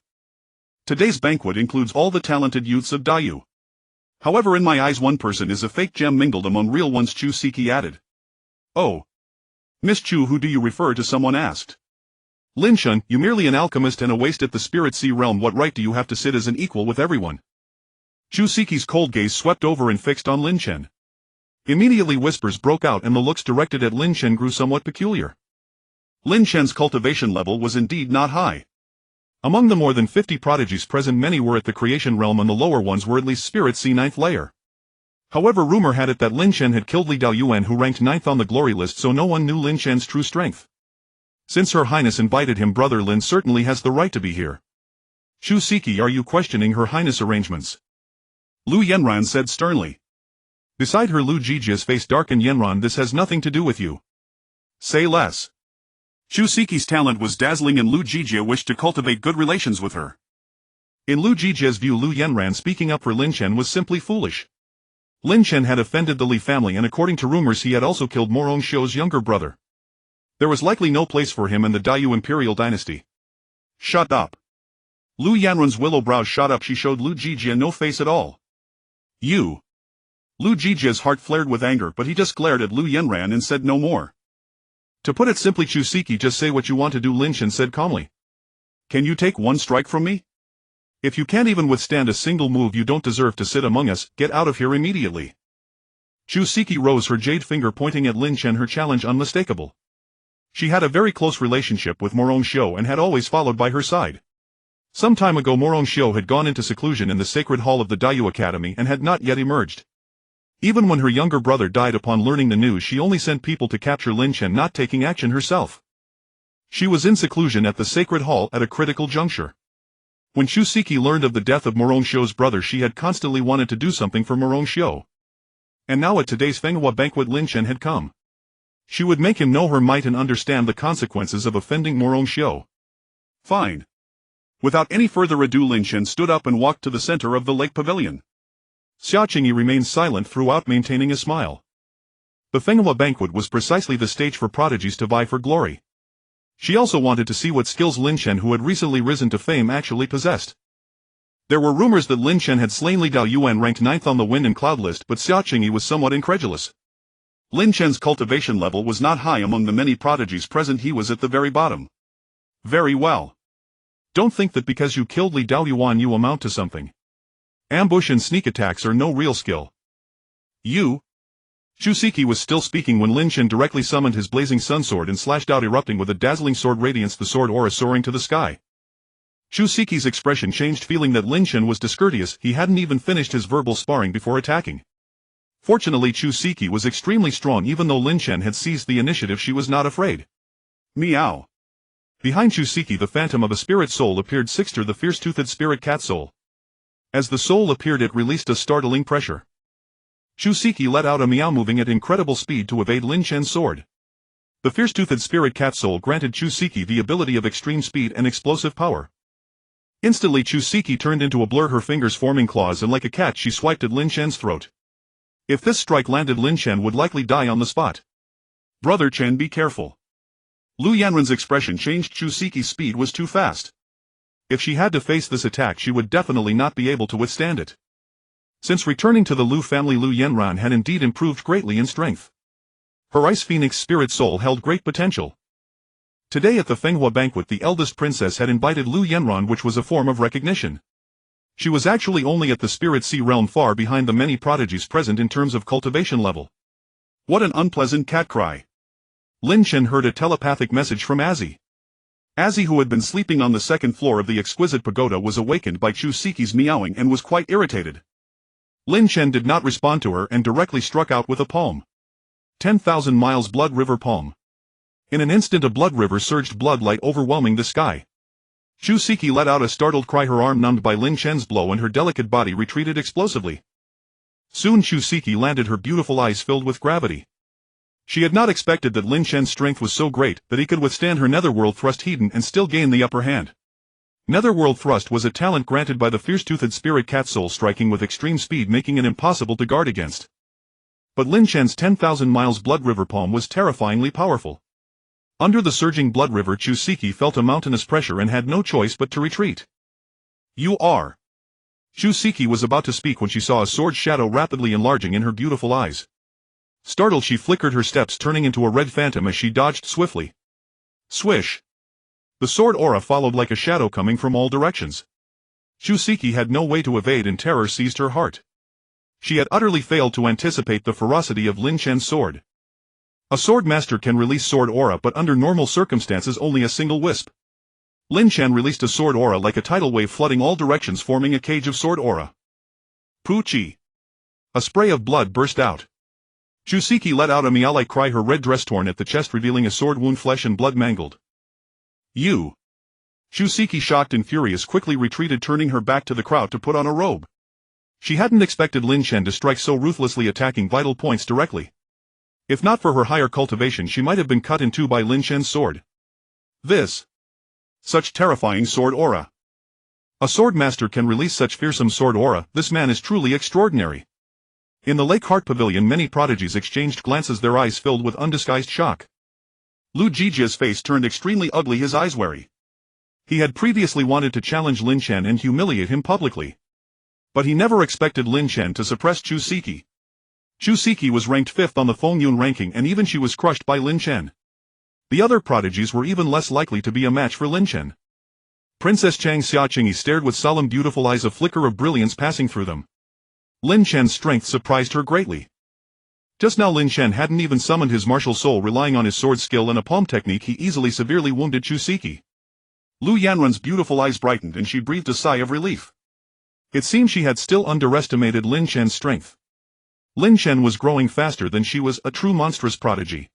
Today's banquet includes all the talented youths of Dayu. However, in my eyes one person is a fake gem mingled among real ones, Chu Siki added. Oh. Miss Chu, who do you refer to? Someone asked. Lin Shun, you merely an alchemist and a waste at the spirit sea realm. What right do you have to sit as an equal with everyone? Chu Siki's cold gaze swept over and fixed on Lin Chen. Immediately whispers broke out, and the looks directed at Lin Chen grew somewhat peculiar. Lin Chen's cultivation level was indeed not high. Among the more than 50 prodigies present, many were at the creation realm, and the lower ones were at least spirit sea 9th layer. However, rumor had it that Lin Chen had killed Li Daoyuan, who ranked 9th on the glory list, so no one knew Lin Chen's true strength. Since Her Highness invited him, Brother Lin certainly has the right to be here. Chu Siki, are you questioning Her Highness' arrangements? Lu Yanran said sternly. Beside her, Lu Jijia's face darkened. Yanran, this has nothing to do with you. Say less. Chu Siki's talent was dazzling, and Lu Jijia wished to cultivate good relations with her. In Lu Jijia's view, Lu Yanran speaking up for Lin Chen was simply foolish. Lin Chen had offended the Li family, and according to rumors he had also killed Morong Xiu's younger brother. There was likely no place for him in the Dayu imperial dynasty. Shut up. Lu Yanran's willow brows shot up. She showed Lu Jijia no face at all. You. Lu Jijia's heart flared with anger, but he just glared at Lu Yanran and said no more. To put it simply, Chu Siki, just say what you want to do, Lin Chen said calmly. Can you take one strike from me? If you can't even withstand a single move, you don't deserve to sit among us. Get out of here immediately. Chu Siki rose, her jade finger pointing at Lin Chen, her challenge unmistakable. She had a very close relationship with Morong Xiu and had always followed by her side. Some time ago Morong Xiu had gone into seclusion in the sacred hall of the Dayu Academy and had not yet emerged. Even when her younger brother died, upon learning the news she only sent people to capture Lin Chen, not taking action herself. She was in seclusion at the sacred hall at a critical juncture. When Chu Siki learned of the death of Morong Xiu's brother, she had constantly wanted to do something for Morong Xiu. And now at today's Fenghua banquet Lin Chen had come. She would make him know her might and understand the consequences of offending Morong Xiu. Fine. Without any further ado, Lin Chen stood up and walked to the center of the lake pavilion. Xia Qingyi remained silent throughout, maintaining a smile. The Fenghua banquet was precisely the stage for prodigies to vie for glory. She also wanted to see what skills Lin Chen, who had recently risen to fame, actually possessed. There were rumors that Lin Chen had slain Li Daoyuan, ranked 9th on the wind and cloud list, but Xia Qingyi was somewhat incredulous. Lin Chen's cultivation level was not high. Among the many prodigies present he was at the very bottom. Very well. Don't think that because you killed Li Daoyuan you amount to something. Ambush and sneak attacks are no real skill. You? Chu Siki was still speaking when Lin Chen directly summoned his blazing sun sword and slashed out, erupting with a dazzling sword radiance, the sword aura soaring to the sky. Chu Siki's expression changed, feeling that Lin Chen was discourteous. He hadn't even finished his verbal sparring before attacking. Fortunately Chusiki was extremely strong. Even though Lin Chen had seized the initiative, she was not afraid. Meow. Behind Chusiki the phantom of a spirit soul appeared. Sixter, the fierce-toothed spirit cat soul. As the soul appeared it released a startling pressure. Chusiki let out a meow, moving at incredible speed to evade Lin Chen's sword. The fierce-toothed spirit cat soul granted Chusiki the ability of extreme speed and explosive power. Instantly Chusiki turned into a blur, her fingers forming claws, and like a cat she swiped at Lin Chen's throat. If this strike landed, Lin Chen would likely die on the spot. Brother Chen, be careful. Lu Yanren's expression changed. Chusiki's speed was too fast. If she had to face this attack she would definitely not be able to withstand it. Since returning to the Lu family, Lu Yanran had indeed improved greatly in strength. Her Ice Phoenix spirit soul held great potential. Today at the Fenghua banquet the eldest princess had invited Lu Yanran, which was a form of recognition. She was actually only at the Spirit Sea realm, far behind the many prodigies present in terms of cultivation level. What an unpleasant cat cry. Lin Chen heard a telepathic message from Azzy. Azzy, who had been sleeping on the second floor of the Exquisite Pagoda, was awakened by Chusiki's meowing and was quite irritated. Lin Chen did not respond to her and directly struck out with a palm. 10,000 miles blood river palm. In an instant a blood river surged, blood light overwhelming the sky. Chusiki let out a startled cry, her arm numbed by Lin Chen's blow and her delicate body retreated explosively. Soon Chusiki landed, her beautiful eyes filled with gravity. She had not expected that Lin Chen's strength was so great that he could withstand her netherworld thrust Hedon and still gain the upper hand. Netherworld thrust was a talent granted by the fierce-toothed spirit cat soul, striking with extreme speed, making it impossible to guard against. But Lin Chen's 10,000 miles blood river palm was terrifyingly powerful. Under the surging blood river Chusiki felt a mountainous pressure and had no choice but to retreat. You are. Chusiki was about to speak when she saw a sword shadow rapidly enlarging in her beautiful eyes. Startled she flickered her steps, turning into a red phantom as she dodged swiftly. Swish! The sword aura followed like a shadow coming from all directions. Chusiki had no way to evade and terror seized her heart. She had utterly failed to anticipate the ferocity of Lin Chen's sword. A sword master can release sword aura, but under normal circumstances only a single wisp. Lin Chen released a sword aura like a tidal wave, flooding all directions, forming a cage of sword aura. Poochie! A spray of blood burst out. Chusiki let out a meow-like cry, her red dress torn at the chest, revealing a sword wound, flesh and blood mangled. You! Chusiki, shocked and furious, quickly retreated, turning her back to the crowd to put on a robe. She hadn't expected Lin Chen to strike so ruthlessly, attacking vital points directly. If not for her higher cultivation she might have been cut in two by Lin Chen's sword. Such terrifying sword aura. A sword master can release such fearsome sword aura. This man is truly extraordinary. In the Lake Heart Pavilion many prodigies exchanged glances, their eyes filled with undisguised shock. Lu Jijia's face turned extremely ugly, his eyes wary. He had previously wanted to challenge Lin Chen and humiliate him publicly. But he never expected Lin Chen to suppress Chusiki. Chusiki was ranked 5th on the Fengyun ranking, and even she was crushed by Lin Chen. The other prodigies were even less likely to be a match for Lin Chen. Princess Chang Xiaqingyi stared with solemn beautiful eyes, a flicker of brilliance passing through them. Lin Chen's strength surprised her greatly. Just now Lin Chen hadn't even summoned his martial soul, relying on his sword skill and a palm technique he easily severely wounded Chusiki. Lu Yanran's beautiful eyes brightened and she breathed a sigh of relief. It seemed she had still underestimated Lin Chen's strength. Lin Chen was growing faster than she was, a true monstrous prodigy.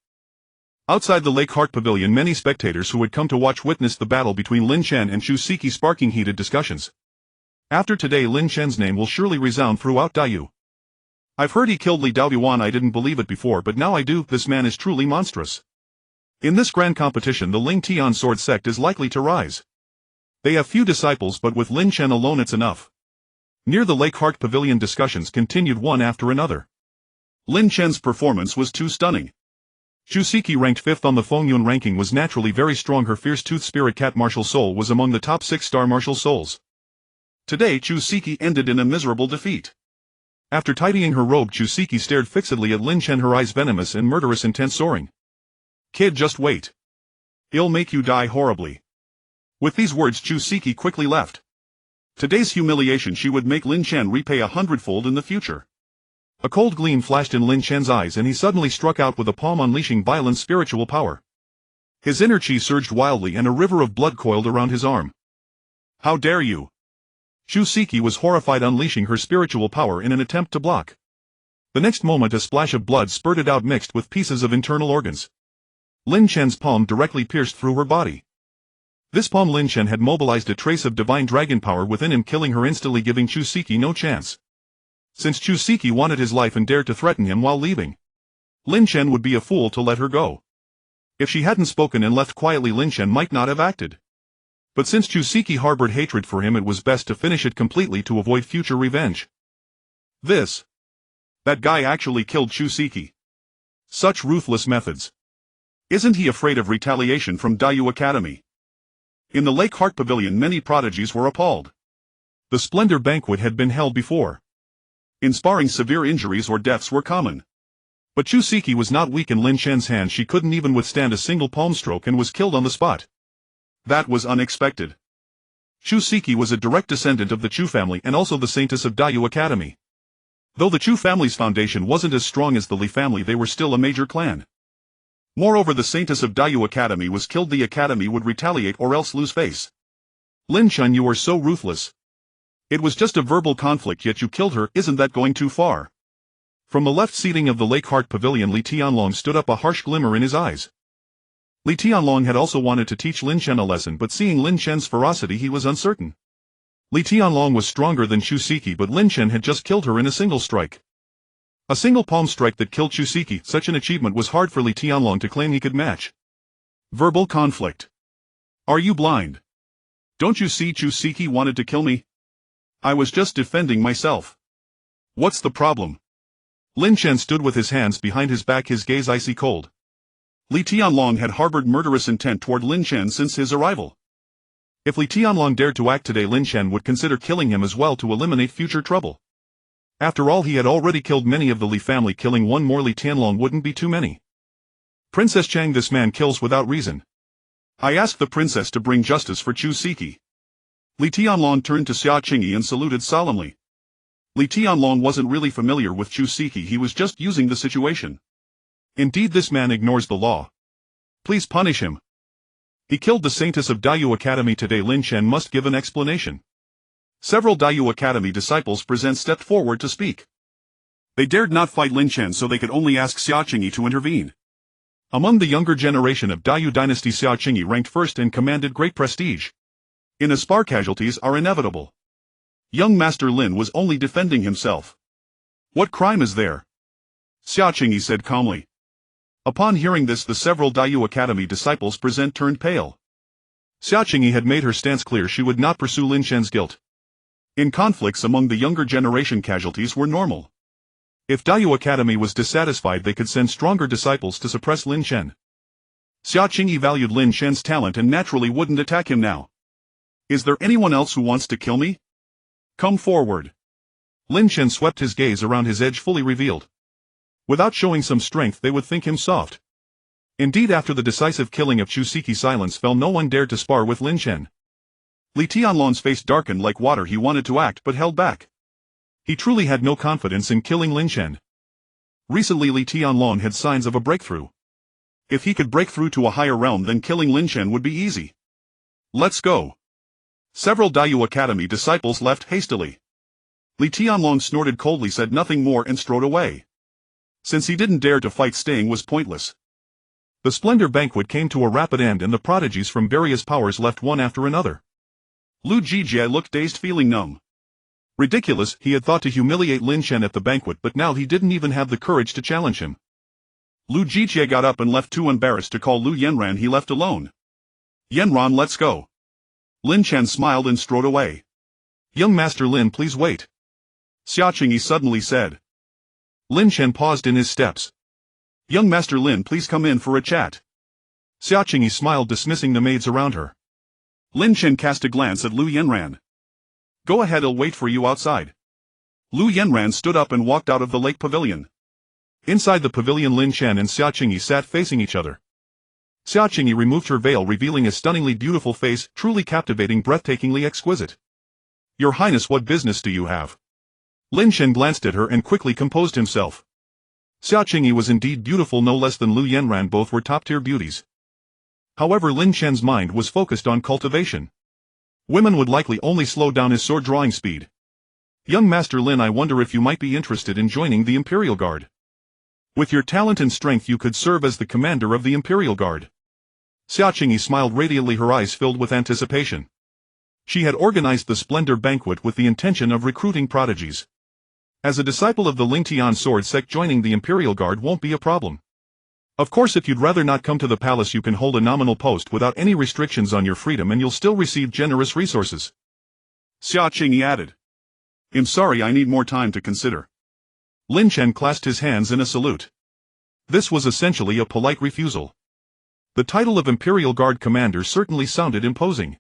Outside the Lake Heart Pavilion many spectators who had come to watch witnessed the battle between Lin Chen and Chusiki, sparking heated discussions. After today Lin Chen's name will surely resound throughout Dayu. I've heard he killed Li Daoyuan. I didn't believe it before, but now I do. This man is truly monstrous. In this grand competition the Ling Tian sword sect is likely to rise. They have few disciples, but with Lin Chen alone it's enough. Near the Lake Heart Pavilion discussions continued one after another. Lin Chen's performance was too stunning. Chusiki, ranked 5th on the Fengyun ranking, was naturally very strong. Her fierce-toothed spirit cat martial soul was among the top 6-star martial souls. Today Chusiki ended in a miserable defeat. After tidying her robe Chusiki stared fixedly at Lin Chen, her eyes venomous and murderous intent soaring. Kid, just wait. He'll make you die horribly. With these words Chusiki quickly left. Today's humiliation she would make Lin Chen repay 100-fold in the future. A cold gleam flashed in Lin Chen's eyes and he suddenly struck out with a palm, unleashing violent spiritual power. His inner chi surged wildly and a river of blood coiled around his arm. How dare you! Chusiki was horrified, unleashing her spiritual power in an attempt to block. The next moment a splash of blood spurted out mixed with pieces of internal organs. Lin Chen's palm directly pierced through her body. This palm Lin Chen had mobilized a trace of divine dragon power within him, killing her instantly, giving Chusiki no chance. Since Chusiki wanted his life and dared to threaten him while leaving, Lin Chen would be a fool to let her go. If she hadn't spoken and left quietly, Lin Chen might not have acted. But since Chusiki harbored hatred for him, it was best to finish it completely to avoid future revenge. That guy actually killed Chusiki. Such ruthless methods. Isn't he afraid of retaliation from Dayu Academy? In the Lake Heart Pavilion, many prodigies were appalled. The Splendor Banquet had been held before. In sparring, severe injuries or deaths were common. But Chusiki was not weak in Lin Chen's hands. She couldn't even withstand a single palm stroke and was killed on the spot. That was unexpected. Chusiki was a direct descendant of the Chu family and also the saintess of Dayu Academy. Though the Chu family's foundation wasn't as strong as the Li family, they were still a major clan. Moreover, the saintess of Dayu Academy was killed. The academy would retaliate or else lose face. Lin Chen, you are so ruthless. It was just a verbal conflict, yet you killed her. Isn't that going too far? From the left seating of the Lake Heart Pavilion, Li Tianlong stood up, a harsh glimmer in his eyes. Li Tianlong had also wanted to teach Lin Chen a lesson, but seeing Lin Chen's ferocity, he was uncertain. Li Tianlong was stronger than Chusiki, but Lin Chen had just killed her in a single strike. A single palm strike that killed Chusiki. Such an achievement was hard for Li Tianlong to claim he could match. Verbal conflict. Are you blind? Don't you see Chusiki wanted to kill me? I was just defending myself. What's the problem? Lin Chen stood with his hands behind his back, his gaze icy cold. Li Tianlong had harbored murderous intent toward Lin Chen since his arrival. If Li Tianlong dared to act today, Lin Chen would consider killing him as well to eliminate future trouble. After all, he had already killed many of the Li family. Killing one more Li Tianlong wouldn't be too many. Princess Chang, this man kills without reason. I asked the princess to bring justice for Chusiki. Li Tianlong turned to Xia Qingyi and saluted solemnly. Li Tianlong wasn't really familiar with Chusiki, he was just using the situation. Indeed, this man ignores the law. Please punish him. He killed the saintess of Dayu Academy today. Lin Chen must give an explanation. Several Dayu Academy disciples stepped forward to speak. They dared not fight Lin Chen, so they could only ask Xia Qingyi to intervene. Among the younger generation of Dayu dynasty, Xia Qingyi ranked first and commanded great prestige. In a spar, casualties are inevitable. Young Master Lin was only defending himself. What crime is there? Xia Qingyi said calmly. Upon hearing this, the several Dayu Academy disciples turned pale. Xia Qingyi had made her stance clear: she would not pursue Lin Chen's guilt. In conflicts among the younger generation, casualties were normal. If Dayu Academy was dissatisfied, they could send stronger disciples to suppress Lin Chen. Xia Qingyi valued Lin Chen's talent and naturally wouldn't attack him now. Is there anyone else who wants to kill me? Come forward. Lin Chen swept his gaze around, his edge fully revealed. Without showing some strength, they would think him soft. Indeed, after the decisive killing of Chusiki, silence fell. No one dared to spar with Lin Chen. Li Tianlong's face darkened like water. He wanted to act but held back. He truly had no confidence in killing Lin Chen. Recently, Li Tianlong had signs of a breakthrough. If he could break through to a higher realm, then killing Lin Chen would be easy. Let's go. Several Dayu Academy disciples left hastily. Li Tianlong snorted coldly, said nothing more, and strode away. Since he didn't dare to fight, staying was pointless. The Splendor Banquet came to a rapid end and the prodigies from various powers left one after another. Lu Jijie looked dazed, feeling numb. Ridiculous, he had thought to humiliate Lin Chen at the banquet, but now he didn't even have the courage to challenge him. Lu Jijie got up and left, too embarrassed to call Lu Yanran. He left alone. Yanran, let's go. Lin Chen smiled and strode away. Young Master Lin, please wait. Xia Qingyi suddenly said. Lin Chen paused in his steps. Young Master Lin, please come in for a chat. Xia Qingyi smiled, dismissing the maids around her. Lin Chen cast a glance at Lu Yanran. Go ahead, I'll wait for you outside. Lu Yanran stood up and walked out of the lake pavilion. Inside the pavilion, Lin Chen and Xia Qingyi sat facing each other. Xia Qingyi removed her veil, revealing a stunningly beautiful face, truly captivating, breathtakingly exquisite. Your Highness, what business do you have? Lin Chen glanced at her and quickly composed himself. Xia Qingyi was indeed beautiful, no less than Lu Yanran. Both were top-tier beauties. However, Lin Chen's mind was focused on cultivation. Women would likely only slow down his sword drawing speed. Young Master Lin, I wonder if you might be interested in joining the Imperial Guard. With your talent and strength you could serve as the commander of the Imperial Guard. Xia Qingyi smiled radiantly, her eyes filled with anticipation. She had organized the Splendor Banquet with the intention of recruiting prodigies. As a disciple of the Lingtian sword sect, joining the Imperial Guard won't be a problem. Of course, if you'd rather not come to the palace, you can hold a nominal post without any restrictions on your freedom and you'll still receive generous resources. Xia Qingyi added. I'm sorry, I need more time to consider. Lin Chen clasped his hands in a salute. This was essentially a polite refusal. The title of Imperial Guard Commander certainly sounded imposing.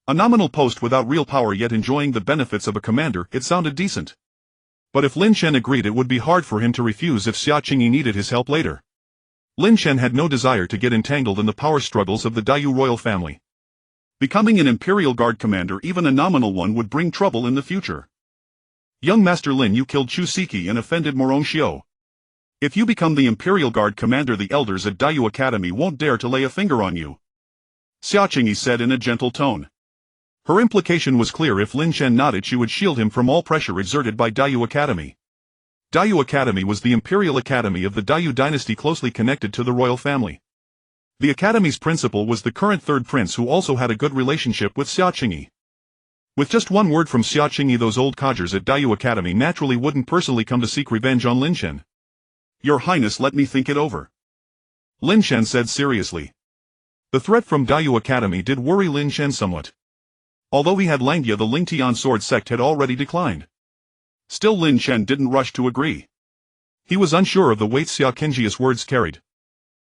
A nominal post without real power yet enjoying the benefits of a commander, it sounded decent. But if Lin Chen agreed, it would be hard for him to refuse if Xia Qingyi needed his help later. Lin Chen had no desire to get entangled in the power struggles of the Daiyu royal family. Becoming an Imperial Guard commander, even a nominal one, would bring trouble in the future. Young Master Lin, you killed Chu Siki and offended Morong Xiu. If you become the Imperial Guard commander, the elders at Daiyu Academy won't dare to lay a finger on you. Xia Qingyi said in a gentle tone. Her implication was clear. If Lin Chen nodded, she would shield him from all pressure exerted by Daiyu Academy. Daiyu Academy was the Imperial Academy of the Daiyu dynasty, closely connected to the royal family. The academy's principal was the current third prince, who also had a good relationship with Xia Qingyi. With just one word from Xia Qingyi, those old codgers at Daiyu Academy naturally wouldn't personally come to seek revenge on Lin Chen. Your Highness, let me think it over. Lin Chen said seriously. The threat from Daiyu Academy did worry Lin Chen somewhat. Although he had Langya, the Lingtian sword sect had already declined. Still, Lin Chen didn't rush to agree. He was unsure of the weight Xia Qingyi's words carried.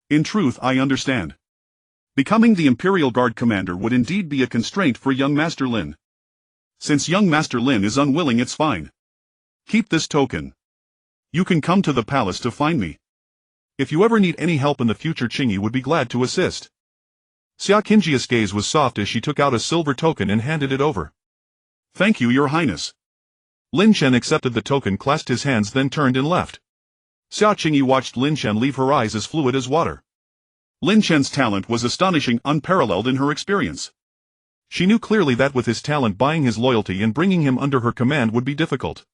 In truth, I understand. Becoming the Imperial Guard commander would indeed be a constraint for young Master Lin. Since young Master Lin is unwilling, it's fine. Keep this token. You can come to the palace to find me. If you ever need any help in the future, Qingyi would be glad to assist. Xia Qingyi's gaze was soft as she took out a silver token and handed it over. Thank you, Your Highness. Lin Chen accepted the token, clasped his hands, then turned and left. Xia Qingyi watched Lin Chen leave, her eyes as fluid as water. Lin Chen's talent was astonishing, unparalleled in her experience. She knew clearly that with his talent, buying his loyalty and bringing him under her command would be difficult.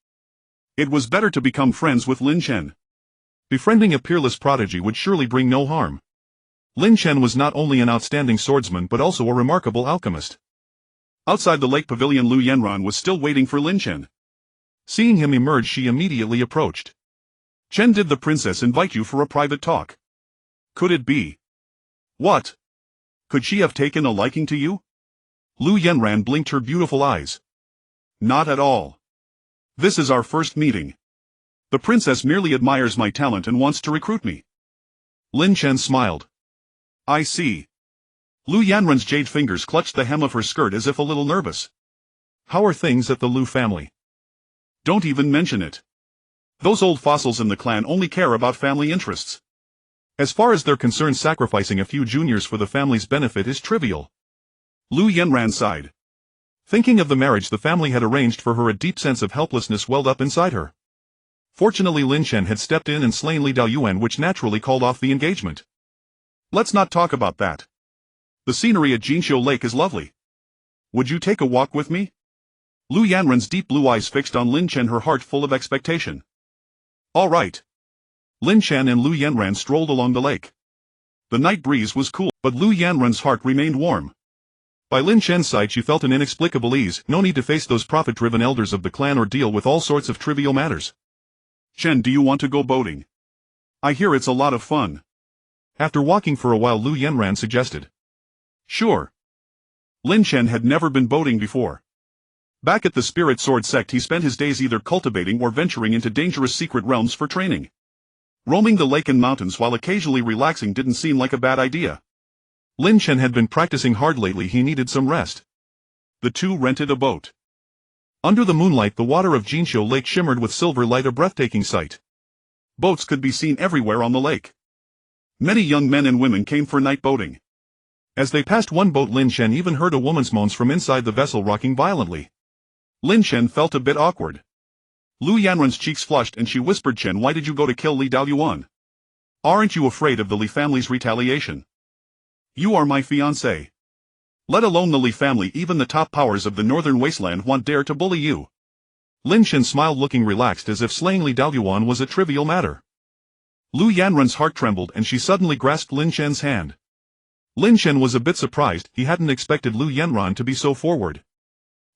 It was better to become friends with Lin Chen. Befriending a peerless prodigy would surely bring no harm. Lin Chen was not only an outstanding swordsman but also a remarkable alchemist. Outside the lake pavilion, Lu Yanran was still waiting for Lin Chen. Seeing him emerge, she immediately approached. Chen, did the princess invite you for a private talk? Could it be? What? Could she have taken a liking to you? Lu Yanran blinked her beautiful eyes. Not at all. This is our first meeting. The princess merely admires my talent and wants to recruit me. Lin Chen smiled. I see. Lu Yanran's jade fingers clutched the hem of her skirt as if a little nervous. How are things at the Lu family? Don't even mention it. Those old fossils in the clan only care about family interests. As far as they're concerned, sacrificing a few juniors for the family's benefit is trivial. Lu Yanran sighed. Thinking of the marriage the family had arranged for her, a deep sense of helplessness welled up inside her. Fortunately, Lin Chen had stepped in and slain Li Daoyuan, which naturally called off the engagement. Let's not talk about that. The scenery at Jinqiu Lake is lovely. Would you take a walk with me? Lu Yanran's deep blue eyes fixed on Lin Chen, her heart full of expectation. All right. Lin Chen and Lu Yanran strolled along the lake. The night breeze was cool, but Lu Yanran's heart remained warm. By Lin Chen's side, she felt an inexplicable ease, no need to face those profit-driven elders of the clan or deal with all sorts of trivial matters. Chen, do you want to go boating? I hear it's a lot of fun. After walking for a while, Lu Yanran suggested. Sure. Lin Chen had never been boating before. Back at the Spirit Sword sect, he spent his days either cultivating or venturing into dangerous secret realms for training. Roaming the lake and mountains while occasionally relaxing didn't seem like a bad idea. Lin Chen had been practicing hard lately, he needed some rest. The two rented a boat. Under the moonlight, the water of Jinqiu Lake shimmered with silver light, a breathtaking sight. Boats could be seen everywhere on the lake. Many young men and women came for night boating. As they passed one boat, Lin Chen even heard a woman's moans from inside the vessel, rocking violently. Lin Chen felt a bit awkward. Lu Yanran's cheeks flushed and she whispered, Chen, why did you go to kill Li Daoyuan? Aren't you afraid of the Li family's retaliation? You are my fiancé. Let alone the Li family, even the top powers of the Northern Wasteland won't dare to bully you. Lin Chen smiled, looking relaxed as if slaying Li Daoyuan was a trivial matter. Lu Yanran's heart trembled and she suddenly grasped Lin Chen's hand. Lin Chen was a bit surprised, he hadn't expected Lu Yanran to be so forward.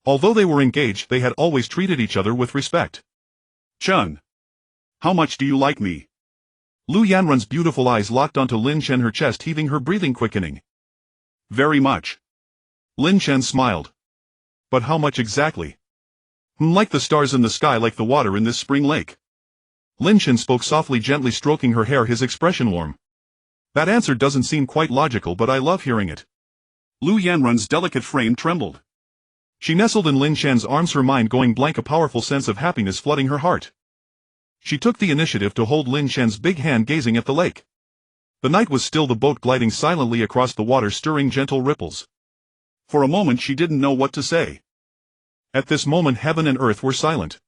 Although they were engaged, they had always treated each other with respect. Chun. How much do you like me? Lu Yanran's beautiful eyes locked onto Lin Chen, her chest heaving, her breathing quickening. Very much. Lin Chen smiled. But how much exactly? Like the stars in the sky, like the water in this spring lake. Lin Chen spoke softly, gently stroking her hair, his expression warm. That answer doesn't seem quite logical, but I love hearing it. Lu Yanran's delicate frame trembled. She nestled in Lin Chen's arms, her mind going blank, a powerful sense of happiness flooding her heart. She took the initiative to hold Lin Chen's big hand, gazing at the lake. The night was still, the boat gliding silently across the water, stirring gentle ripples. For a moment she didn't know what to say. At this moment heaven and earth were silent.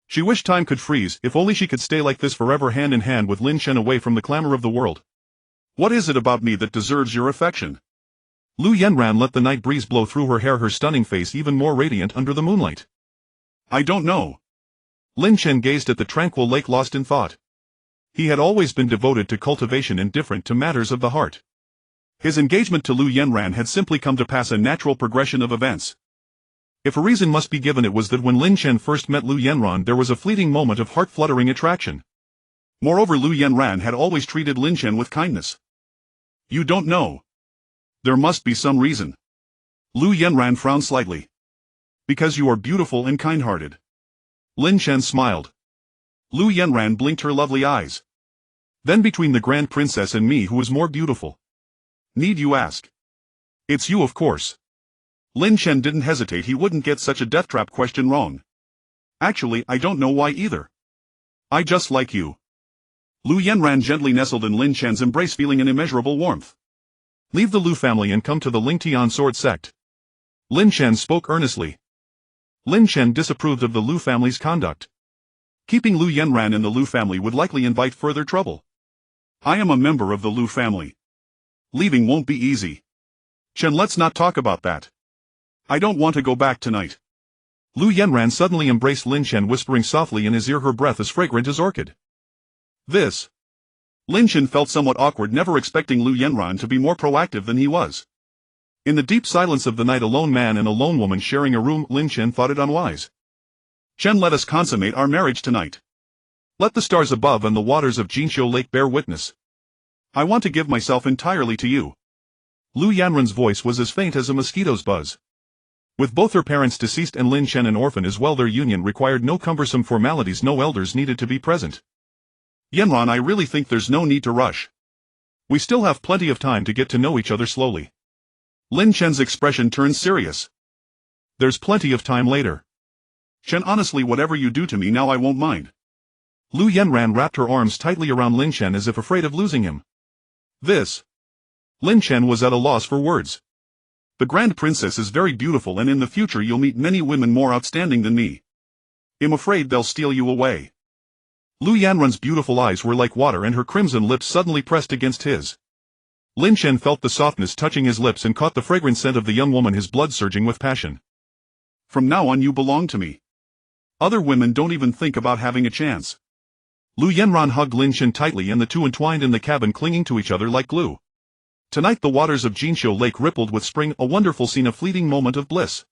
She wished time could freeze, if only she could stay like this forever, hand in hand with Lin Chen, away from the clamor of the world. What is it about me that deserves your affection? Lu Yanran let the night breeze blow through her hair, her stunning face even more radiant under the moonlight. I don't know. Lin Chen gazed at the tranquil lake, lost in thought. He had always been devoted to cultivation, indifferent to matters of the heart. His engagement to Lu Yanran had simply come to pass, a natural progression of events. If a reason must be given, it was that when Lin Chen first met Lu Yanran there was a fleeting moment of heart-fluttering attraction. Moreover, Lu Yanran had always treated Lin Chen with kindness. You don't know. There must be some reason. Lu Yanran frowned slightly. Because you are beautiful and kind-hearted. Lin Chen smiled. Lu Yanran blinked her lovely eyes. Then between the Grand Princess and me, who is more beautiful? Need you ask? It's you, of course. Lin Chen didn't hesitate, he wouldn't get such a death-trap question wrong. Actually, I don't know why either. I just like you. Lu Yanran gently nestled in Lin Chen's embrace, feeling an immeasurable warmth. Leave the Lu family and come to the Lingtian sword sect. Lin Chen spoke earnestly. Lin Chen disapproved of the Lu family's conduct. Keeping Lu Yanran in the Lu family would likely invite further trouble. I am a member of the Lu family. Leaving won't be easy. Chen, let's not talk about that. I don't want to go back tonight. Lu Yanran suddenly embraced Lin Chen, whispering softly in his ear, her breath as fragrant as orchid. This. Lin Chen felt somewhat awkward, never expecting Lu Yanran to be more proactive than he was. In the deep silence of the night, a lone man and a lone woman sharing a room, Lin Chen thought it unwise. Chen, let us consummate our marriage tonight. Let the stars above and the waters of Jinqiu Lake bear witness. I want to give myself entirely to you. Lu Yanran's voice was as faint as a mosquito's buzz. With both her parents deceased and Lin Chen an orphan as well, their union required no cumbersome formalities, no elders needed to be present. Yanran, I really think there's no need to rush. We still have plenty of time to get to know each other slowly. Lin Chen's expression turned serious. There's plenty of time later. Chen, honestly, whatever you do to me now, I won't mind. Lu Yanran wrapped her arms tightly around Lin Chen as if afraid of losing him. This. Lin Chen was at a loss for words. The Grand Princess is very beautiful, and in the future you'll meet many women more outstanding than me. I'm afraid they'll steal you away. Lu Yanran's beautiful eyes were like water and her crimson lips suddenly pressed against his. Lin Chen felt the softness touching his lips and caught the fragrant scent of the young woman, his blood surging with passion. From now on you belong to me. Other women don't even think about having a chance. Lu Yanran hugged Lin Chen tightly and the two entwined in the cabin, clinging to each other like glue. Tonight the waters of Jinqiu Lake rippled with spring, a wonderful scene, a fleeting moment of bliss.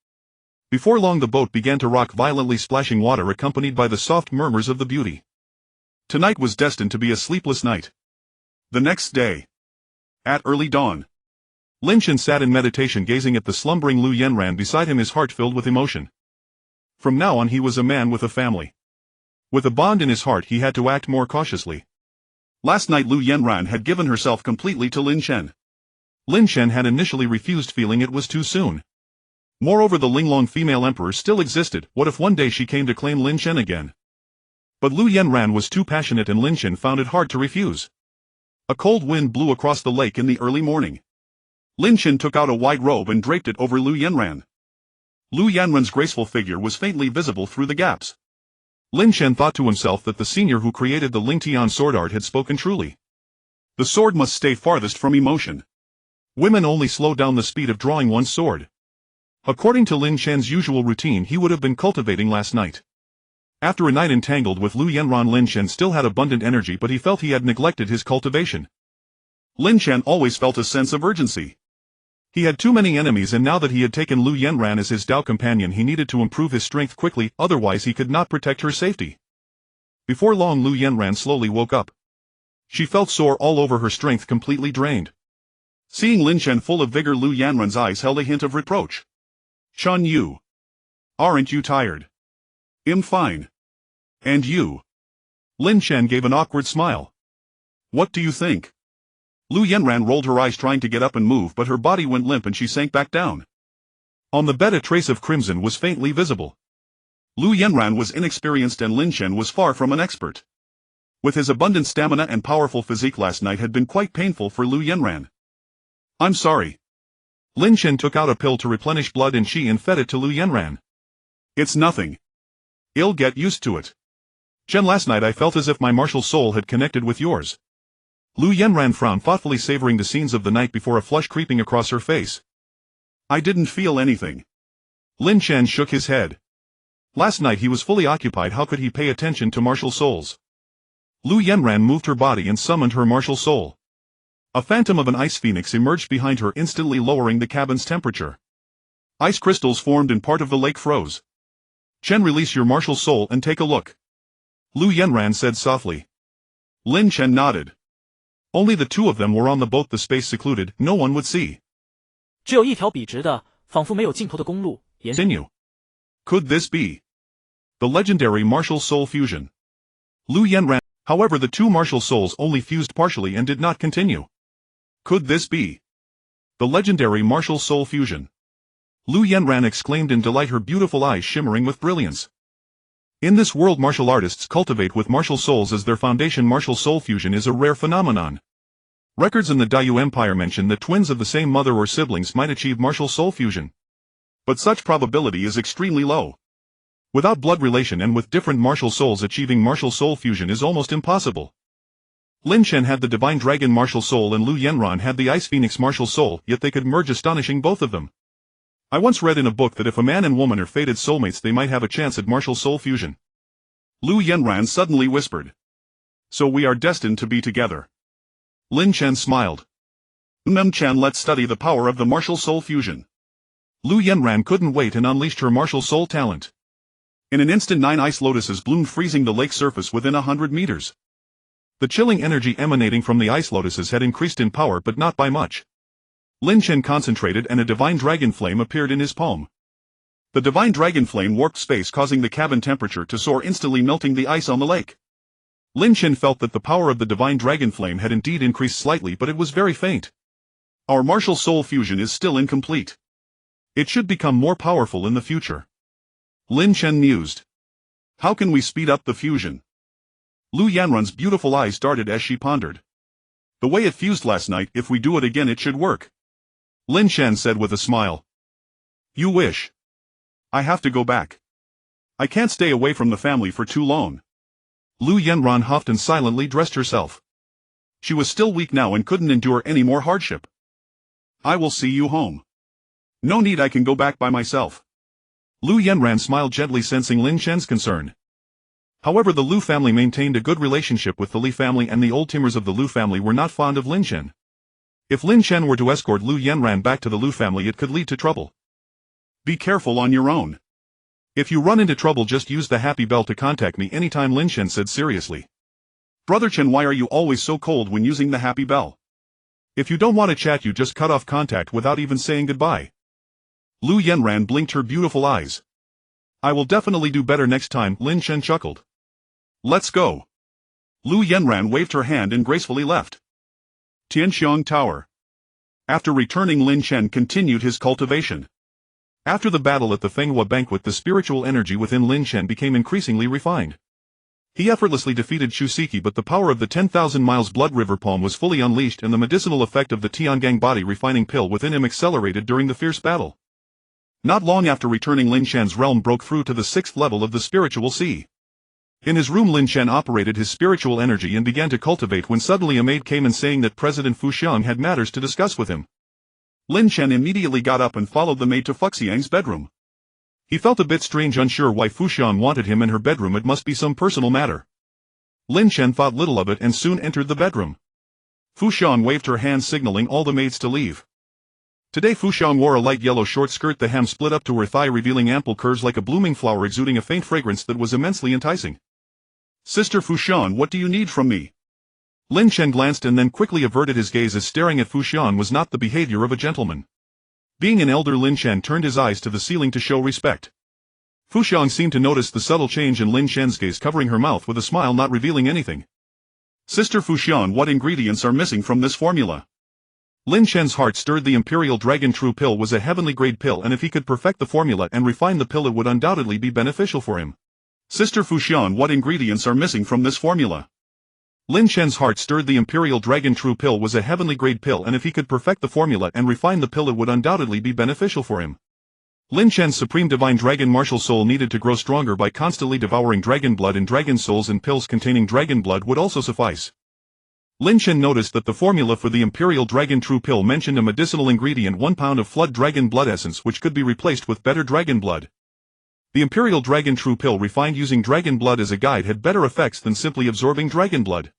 Before long the boat began to rock violently, splashing water accompanied by the soft murmurs of the beauty. Tonight was destined to be a sleepless night. The next day. At early dawn. Lin Chen sat in meditation, gazing at the slumbering Lu Yanran beside him, his heart filled with emotion. From now on he was a man with a family. With a bond in his heart he had to act more cautiously. Last night Lu Yanran had given herself completely to Lin Chen. Lin Chen had initially refused, feeling it was too soon. Moreover, the Linglong female emperor still existed. What if one day she came to claim Lin Chen again? But Lu Yanran was too passionate and Lin Chen found it hard to refuse. A cold wind blew across the lake in the early morning. Lin Chen took out a white robe and draped it over Lu Yanran. Lu Yanran's graceful figure was faintly visible through the gaps. Lin Chen thought to himself that the senior who created the Lingtian sword art had spoken truly. The sword must stay farthest from emotion. Women only slow down the speed of drawing one's sword. According to Lin Chen's usual routine, he would have been cultivating last night. After a night entangled with Lu Yanran, Lin Chen still had abundant energy, but he felt he had neglected his cultivation. Lin Chen always felt a sense of urgency. He had too many enemies, and now that he had taken Lu Yanran as his Dao companion, he needed to improve his strength quickly, otherwise he could not protect her safety. Before long, Lu Yanran slowly woke up. She felt sore all over, her strength completely drained. Seeing Lin Chen full of vigor, Lu Yanran's eyes held a hint of reproach. "Chun Yu. Aren't you tired?" "I'm fine. And you?" Lin Chen gave an awkward smile. "What do you think?" Lu Yanran rolled her eyes, trying to get up and move, but her body went limp and she sank back down. On the bed a trace of crimson was faintly visible. Lu Yanran was inexperienced and Lin Chen was far from an expert. With his abundant stamina and powerful physique, last night had been quite painful for Lu Yanran. "I'm sorry." Lin Chen took out a pill to replenish blood and chi and fed it to Lu Yanran. "It's nothing. I'll get used to it." "Chen, last night I felt as if my martial soul had connected with yours." Lu Yanran frowned, thoughtfully savoring the scenes of the night before, a flush creeping across her face. "I didn't feel anything." Lin Chen shook his head. Last night he was fully occupied, how could he pay attention to martial souls? Lu Yanran moved her body and summoned her martial soul. A phantom of an ice phoenix emerged behind her, instantly lowering the cabin's temperature. Ice crystals formed and part of the lake froze. "Chen, release your martial soul and take a look," Lu Yanran said softly. Lin Chen nodded. Only the two of them were on the boat, the space secluded, no one would see. 只有一条笔直的，仿佛没有尽头的公路。Continue. Could this be the legendary martial soul fusion? Lu Yanran. However, the two martial souls only fused partially and did not continue. Could this be the legendary martial soul fusion? Lu Yanran exclaimed in delight, her beautiful eyes shimmering with brilliance. In this world, martial artists cultivate with martial souls as their foundation. Martial soul fusion is a rare phenomenon. Records in the Dayu Empire mention that twins of the same mother or siblings might achieve martial soul fusion. But such probability is extremely low. Without blood relation and with different martial souls, achieving martial soul fusion is almost impossible. Lin Chen had the Divine Dragon martial soul and Lu Yanran had the Ice Phoenix martial soul, yet they could merge, astonishing both of them. I once read in a book that if a man and woman are fated soulmates, they might have a chance at martial soul fusion. Lu Yanran suddenly whispered. "So we are destined to be together." Lin Chen smiled. Chen, let's study the power of the martial soul fusion." Lu Yanran couldn't wait and unleashed her martial soul talent. In an instant, 9 ice lotuses bloomed, freezing the lake surface within 100 meters. The chilling energy emanating from the ice lotuses had increased in power, but not by much. Lin Chen concentrated and a divine dragon flame appeared in his palm. The divine dragon flame warped space, causing the cabin temperature to soar, instantly melting the ice on the lake. Lin Chen felt that the power of the divine dragon flame had indeed increased slightly, but it was very faint. Our martial soul fusion is still incomplete. It should become more powerful in the future. Lin Chen mused. How can we speed up the fusion? Lu Yanran's beautiful eyes darted as she pondered. The way it fused last night, if we do it again it should work. Lin Chen said with a smile. You wish. I have to go back. I can't stay away from the family for too long. Lu Yanran huffed and silently dressed herself. She was still weak now and couldn't endure any more hardship. I will see you home. No need, I can go back by myself. Lu Yanran smiled gently, sensing Lin Chen's concern. However, the Lu family maintained a good relationship with the Li family, and the old timers of the Lu family were not fond of Lin Chen. If Lin Chen were to escort Lu Yanran back to the Lu family, it could lead to trouble. Be careful on your own. If you run into trouble, just use the happy bell to contact me anytime, Lin Chen said seriously. Brother Chen, why are you always so cold when using the happy bell? If you don't want to chat, you just cut off contact without even saying goodbye. Lu Yanran blinked her beautiful eyes. I will definitely do better next time, Lin Chen chuckled. Let's go. Lu Yanran waved her hand and gracefully left Tianxiang Tower. After returning, Lin Chen continued his cultivation. After the battle at the Fenghua banquet, the spiritual energy within Lin Chen became increasingly refined. He effortlessly defeated Shusiki, but the power of the 10,000 miles blood river palm was fully unleashed, and the medicinal effect of the Tiangang body refining pill within him accelerated during the fierce battle. Not long after returning, Lin Chen's realm broke through to the 6th level of the spiritual sea. In his room, Lin Chen operated his spiritual energy and began to cultivate when suddenly a maid came in saying that President Fu Xiang had matters to discuss with him. Lin Chen immediately got up and followed the maid to Fuxiang's bedroom. He felt a bit strange, unsure why Fushan wanted him in her bedroom. It must be some personal matter. Lin Chen thought little of it and soon entered the bedroom. Fushan waved her hand signaling all the maids to leave. Today Fushan wore a light yellow short skirt, the hem split up to her thigh revealing ample curves like a blooming flower exuding a faint fragrance that was immensely enticing. "Sister Fushan, what do you need from me?" Lin Chen glanced and then quickly averted his gaze as staring at Fushan was not the behavior of a gentleman. Being an elder, Lin Chen turned his eyes to the ceiling to show respect. Fushan seemed to notice the subtle change in Lin Chen's gaze, covering her mouth with a smile, not revealing anything. "Sister Fushan, what ingredients are missing from this formula?" Lin Chen's heart stirred. The Imperial Dragon True Pill was a heavenly grade pill, and if he could perfect the formula and refine the pill it would undoubtedly be beneficial for him. "Sister Fushan, what ingredients are missing from this formula?" Lin Chen's heart stirred. The Imperial Dragon True Pill was a heavenly grade pill, and if he could perfect the formula and refine the pill it would undoubtedly be beneficial for him. Lin Chen's supreme divine dragon martial soul needed to grow stronger by constantly devouring dragon blood, and dragon souls and pills containing dragon blood would also suffice. Lin Chen noticed that the formula for the Imperial Dragon True Pill mentioned a medicinal ingredient, 1 pound of flood dragon blood essence, which could be replaced with better dragon blood. The Imperial Dragon True Pill refined using dragon blood as a guide had better effects than simply absorbing dragon blood.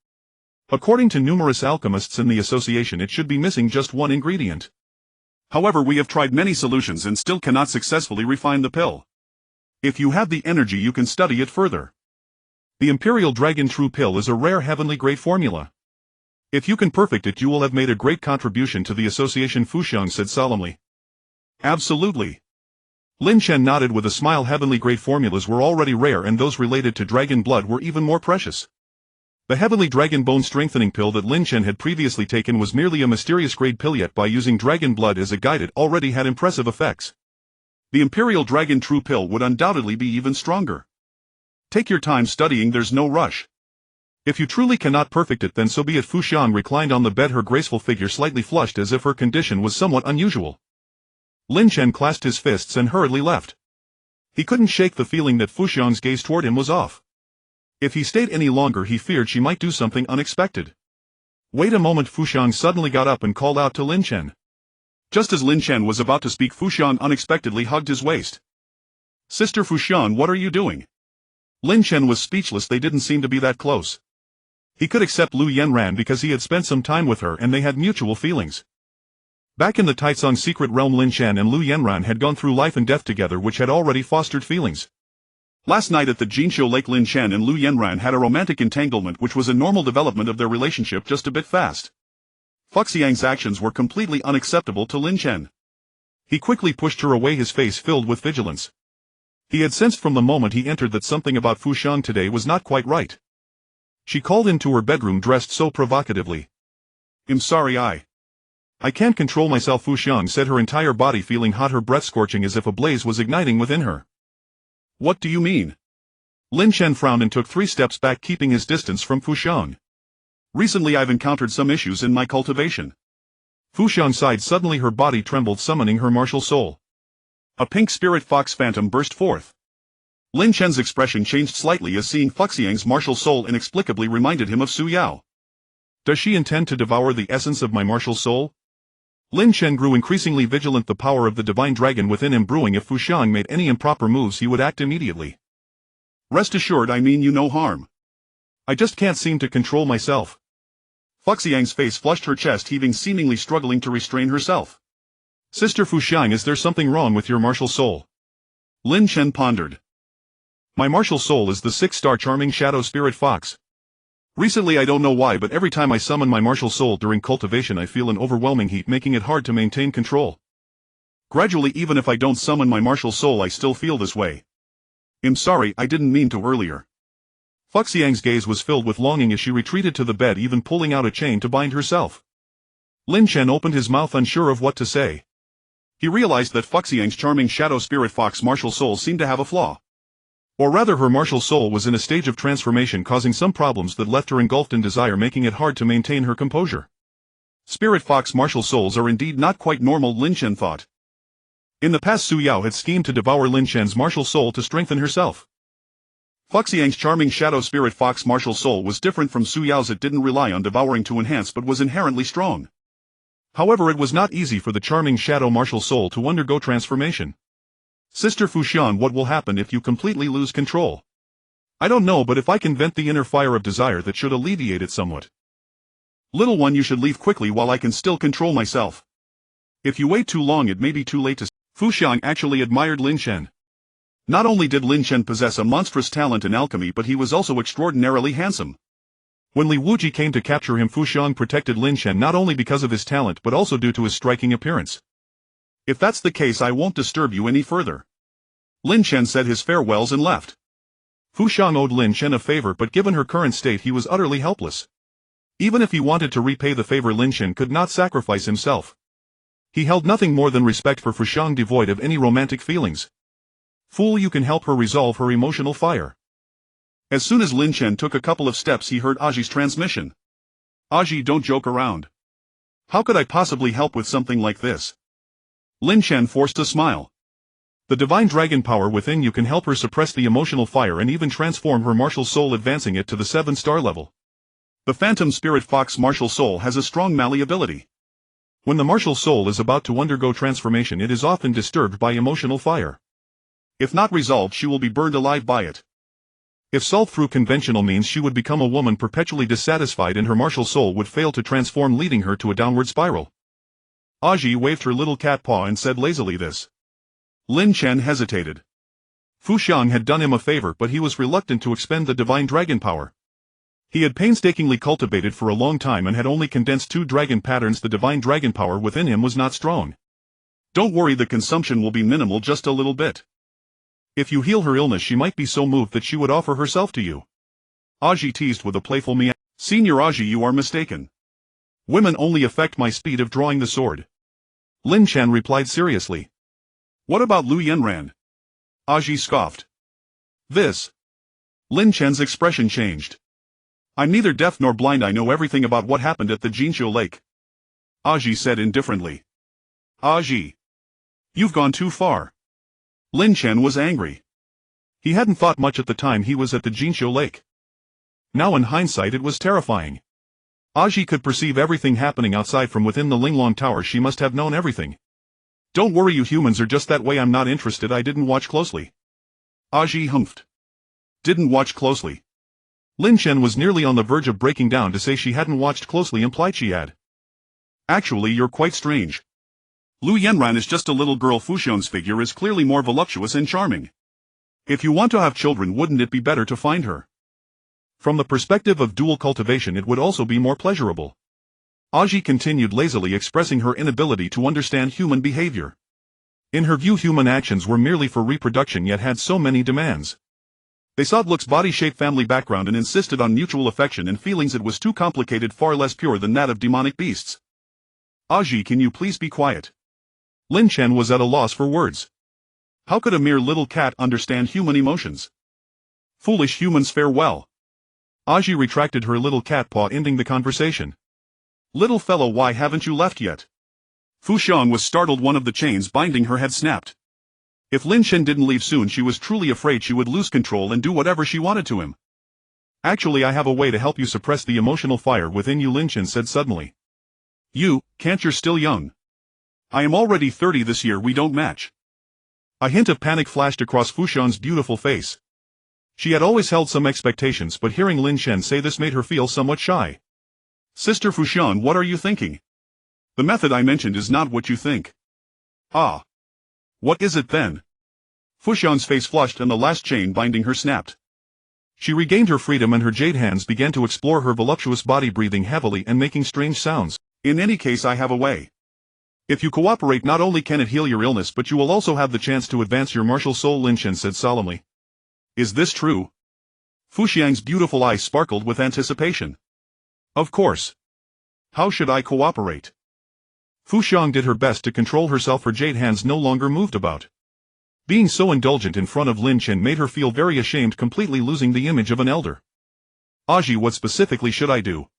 According to numerous alchemists in the association, it should be missing just one ingredient. However, we have tried many solutions and still cannot successfully refine the pill. If you have the energy you can study it further. The Imperial Dragon True Pill is a rare heavenly grade formula. If you can perfect it you will have made a great contribution to the association, Fushan said solemnly. Absolutely. Lin Chen nodded with a smile. Heavenly grade formulas were already rare, and those related to dragon blood were even more precious. The heavenly dragon bone strengthening pill that Lin Chen had previously taken was merely a mysterious grade pill, yet by using dragon blood as a guide it already had impressive effects. The Imperial Dragon True Pill would undoubtedly be even stronger. Take your time studying, there's no rush. If you truly cannot perfect it then so be it. Fushan reclined on the bed, her graceful figure slightly flushed as if her condition was somewhat unusual. Lin Chen clasped his fists and hurriedly left. He couldn't shake the feeling that Fushan's gaze toward him was off. If he stayed any longer he feared she might do something unexpected. Wait a moment. Fushan suddenly got up and called out to Lin Chen. Just as Lin Chen was about to speak, Fushan unexpectedly hugged his waist. "Sister Fushan, what are you doing?" Lin Chen was speechless. They didn't seem to be that close. He could accept Lu Yanran because he had spent some time with her and they had mutual feelings. Back in the Taicang secret realm, Lin Chen and Lu Yanran had gone through life and death together, which had already fostered feelings. Last night at the Jinqiu Lake, Lin Chen and Lu Yanran had a romantic entanglement, which was a normal development of their relationship, just a bit fast. Fuxiang's actions were completely unacceptable to Lin Chen. He quickly pushed her away, his face filled with vigilance. He had sensed from the moment he entered that something about Fushan today was not quite right. She called him to her bedroom dressed so provocatively. "I'm sorry, I can't control myself," Fushan said, her entire body feeling hot, her breath scorching as if a blaze was igniting within her. "What do you mean?" Lin Chen frowned and took 3 steps back, keeping his distance from Fushan. "Recently I've encountered some issues in my cultivation." Fushan sighed. Suddenly her body trembled, summoning her martial soul. A pink spirit fox phantom burst forth. Lin Chen's expression changed slightly as seeing Fuxiang's martial soul inexplicably reminded him of Su Yao. Does she intend to devour the essence of my martial soul? Lin Chen grew increasingly vigilant, the power of the divine dragon within him brewing. If Fushan made any improper moves he would act immediately. "Rest assured, I mean you no harm. I just can't seem to control myself." Fuxiang's face flushed, her chest heaving, seemingly struggling to restrain herself. "Sister Fushan, is there something wrong with your martial soul?" Lin Chen pondered. "My martial soul is the 6-star charming shadow spirit fox. Recently I don't know why, but every time I summon my martial soul during cultivation I feel an overwhelming heat, making it hard to maintain control. Gradually, even if I don't summon my martial soul I still feel this way. I'm sorry, I didn't mean to earlier." Fuxiang's gaze was filled with longing as she retreated to the bed, even pulling out a chain to bind herself. Lin Chen opened his mouth, unsure of what to say. He realized that Fuxiang's charming shadow spirit fox martial soul seemed to have a flaw. Or rather, her martial soul was in a stage of transformation, causing some problems that left her engulfed in desire, making it hard to maintain her composure. Spirit fox martial souls are indeed not quite normal, Lin Chen thought. In the past Su Yao had schemed to devour Lin Chen's martial soul to strengthen herself. Fuxiang's charming shadow spirit fox martial soul was different from Su Yao's. It didn't rely on devouring to enhance but was inherently strong. However, it was not easy for the charming shadow martial soul to undergo transformation. Sister Fuxian, what will happen if you completely lose control? I don't know, but if I can vent the inner fire of desire, that should alleviate it somewhat. Little one, you should leave quickly while I can still control myself. If you wait too long, it may be too late to... Fuxian actually admired Lin Chen. Not only did Lin Chen possess a monstrous talent in alchemy, but he was also extraordinarily handsome. When Li Wuji came to capture him, Fuxian protected Lin Chen not only because of his talent but also due to his striking appearance. If that's the case, I won't disturb you any further. Lin Chen said his farewells and left. Fuxian owed Lin Chen a favor, but given her current state he was utterly helpless. Even if he wanted to repay the favor, Lin Chen could not sacrifice himself. He held nothing more than respect for Fuxian, devoid of any romantic feelings. Fool, you can help her resolve her emotional fire. As soon as Lin Chen took a couple of steps, he heard Aji's transmission. Aji, don't joke around. How could I possibly help with something like this? Lin Chen forced a smile. The divine dragon power within you can help her suppress the emotional fire and even transform her martial soul, advancing it to the 7-star level. The phantom spirit fox martial soul has a strong malleability. When the martial soul is about to undergo transformation, it is often disturbed by emotional fire. If not resolved, she will be burned alive by it. If solved through conventional means, she would become a woman perpetually dissatisfied and her martial soul would fail to transform, leading her to a downward spiral. Aji waved her little cat paw and said lazily this. Lin Chen hesitated. Fuxian had done him a favor, but he was reluctant to expend the divine dragon power. He had painstakingly cultivated for a long time and had only condensed 2 dragon patterns. The divine dragon power within him was not strong. Don't worry, the consumption will be minimal, just a little bit. If you heal her illness, she might be so moved that she would offer herself to you. Aji teased with a playful meow. Senior Aji, you are mistaken. Women only affect my speed of drawing the sword. Lin Chen replied seriously. What about Lu Yanran? Aji scoffed. This. Lin Chen's expression changed. I'm neither deaf nor blind, I know everything about what happened at the Jinqiu Lake. Aji said indifferently. Aji. You've gone too far. Lin Chen was angry. He hadn't thought much at the time he was at the Jinqiu Lake. Now in hindsight it was terrifying. Aji could perceive everything happening outside from within the Linglong Tower. She must have known everything. Don't worry, you humans are just that way. I'm not interested, I didn't watch closely. Aji humphed. Didn't watch closely. Lin Chen was nearly on the verge of breaking down. To say she hadn't watched closely implied she had. Actually, you're quite strange. Lu Yanran is just a little girl. Fuxian's figure is clearly more voluptuous and charming. If you want to have children, wouldn't it be better to find her? From the perspective of dual cultivation, it would also be more pleasurable. Aji continued lazily, expressing her inability to understand human behavior. In her view, human actions were merely for reproduction, yet had so many demands. They sought looks, body shape, family background, and insisted on mutual affection and feelings. It was too complicated, far less pure than that of demonic beasts. Aji, can you please be quiet? Lin Chen was at a loss for words. How could a mere little cat understand human emotions? Foolish humans, farewell. Aji retracted her little cat paw, ending the conversation. Little fellow, why haven't you left yet? Fuxian was startled. One of the chains binding her had snapped. If Lin Chen didn't leave soon, she was truly afraid she would lose control and do whatever she wanted to him. Actually, I have a way to help you suppress the emotional fire within you, Lin Chen said suddenly. You, can't, you're still young. I am already 30 this year, we don't match. A hint of panic flashed across Fuxian's beautiful face. She had always held some expectations, but hearing Lin Chen say this made her feel somewhat shy. Sister Fuxian, what are you thinking? The method I mentioned is not what you think. Ah. What is it then? Fuxian's face flushed and the last chain binding her snapped. She regained her freedom and her jade hands began to explore her voluptuous body, breathing heavily and making strange sounds. In any case, I have a way. If you cooperate, not only can it heal your illness, but you will also have the chance to advance your martial soul, Lin Chen said solemnly. Is this true? Fuxiang's beautiful eyes sparkled with anticipation. Of course. How should I cooperate? Fuxiang did her best to control herself. Her jade hands no longer moved about. Being so indulgent in front of Lin Chen made her feel very ashamed, completely losing the image of an elder. Aji, what specifically should I do?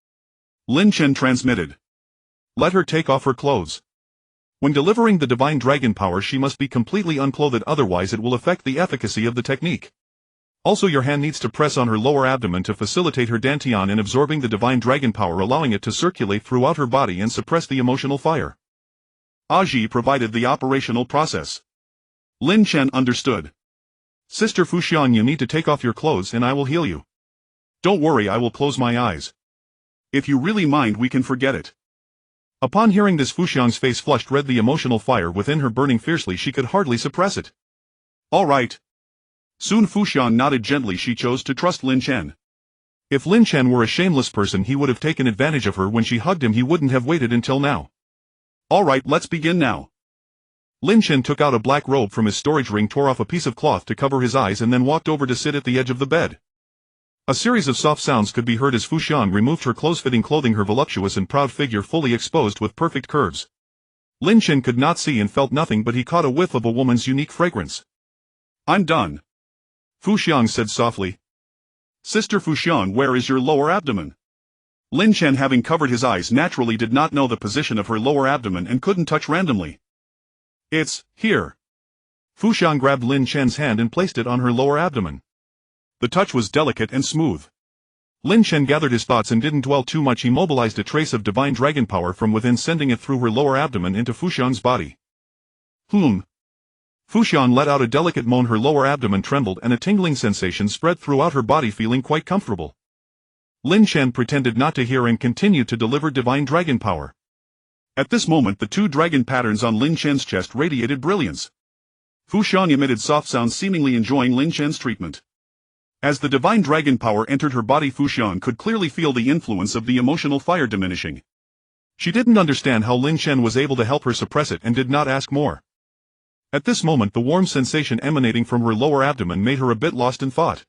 Lin Chen transmitted. Let her take off her clothes. When delivering the divine dragon power, she must be completely unclothed, otherwise it will affect the efficacy of the technique. Also, your hand needs to press on her lower abdomen to facilitate her dantian in absorbing the divine dragon power, allowing it to circulate throughout her body and suppress the emotional fire. Aji provided the operational process. Lin Chen understood. Sister Fuxiang, you need to take off your clothes and I will heal you. Don't worry, I will close my eyes. If you really mind, we can forget it. Upon hearing this, Fuxiang's face flushed red, the emotional fire within her burning fiercely, she could hardly suppress it. All right. Soon Fuxiang nodded gently. She chose to trust Lin Chen. If Lin Chen were a shameless person, he would have taken advantage of her when she hugged him. He wouldn't have waited until now. All right, let's begin now. Lin Chen took out a black robe from his storage ring, tore off a piece of cloth to cover his eyes, and then walked over to sit at the edge of the bed. A series of soft sounds could be heard as Fuxiang removed her close-fitting clothing, her voluptuous and proud figure fully exposed with perfect curves. Lin Chen could not see and felt nothing, but he caught a whiff of a woman's unique fragrance. I'm done. Fuxiang said softly. Sister Fuxiang, where is your lower abdomen? Lin Chen, having covered his eyes, naturally did not know the position of her lower abdomen and couldn't touch randomly. It's here. Fuxiang grabbed Lin Chen's hand and placed it on her lower abdomen. The touch was delicate and smooth. Lin Chen gathered his thoughts and didn't dwell too much. He mobilized a trace of divine dragon power from within, sending it through her lower abdomen into Fuxiang's body. Fuxiang let out a delicate moan. Her lower abdomen trembled and a tingling sensation spread throughout her body, feeling quite comfortable. Lin Chen pretended not to hear and continued to deliver divine dragon power. At this moment, the two dragon patterns on Lin Chen's chest radiated brilliance. Fuxiang emitted soft sounds, seemingly enjoying Lin Chen's treatment. As the divine dragon power entered her body, Fuxiang could clearly feel the influence of the emotional fire diminishing. She didn't understand how Lin Chen was able to help her suppress it and did not ask more. At this moment, the warm sensation emanating from her lower abdomen made her a bit lost in thought.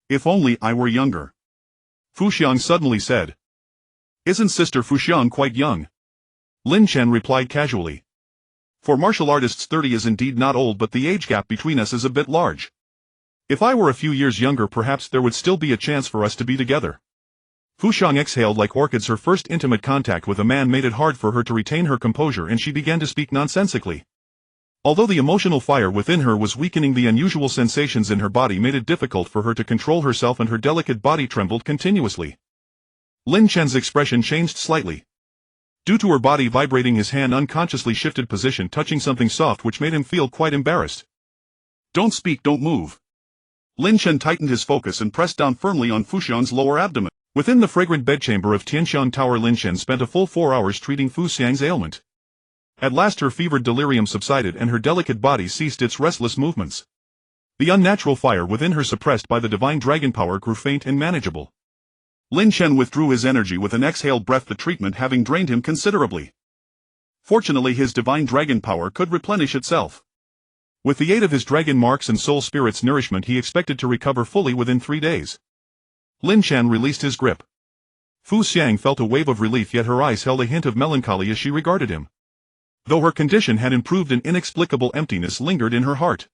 If only I were younger. Fuxiang suddenly said. Isn't Sister Fuxiang quite young? Lin Chen replied casually. For martial artists, 30 is indeed not old, but the age gap between us is a bit large. If I were a few years younger, perhaps there would still be a chance for us to be together. Fuxiang exhaled like orchids. Her first intimate contact with a man made it hard for her to retain her composure, and she began to speak nonsensically. Although the emotional fire within her was weakening, the unusual sensations in her body made it difficult for her to control herself, and her delicate body trembled continuously. Lin Chen's expression changed slightly. Due to her body vibrating, his hand unconsciously shifted position, touching something soft, which made him feel quite embarrassed. Don't speak, don't move. Lin Chen tightened his focus and pressed down firmly on Fuxiang's lower abdomen. Within the fragrant bedchamber of Tianshan Tower, Lin Chen spent a full 4 hours treating Fuxiang's ailment. At last her fevered delirium subsided and her delicate body ceased its restless movements. The unnatural fire within her, suppressed by the divine dragon power, grew faint and manageable. Lin Chen withdrew his energy with an exhaled breath, the treatment having drained him considerably. Fortunately, his divine dragon power could replenish itself. With the aid of his dragon marks and soul spirit's nourishment, he expected to recover fully within 3 days. Lin Chen released his grip. Fuxiang felt a wave of relief, yet her eyes held a hint of melancholy as she regarded him. Though her condition had improved, an inexplicable emptiness lingered in her heart.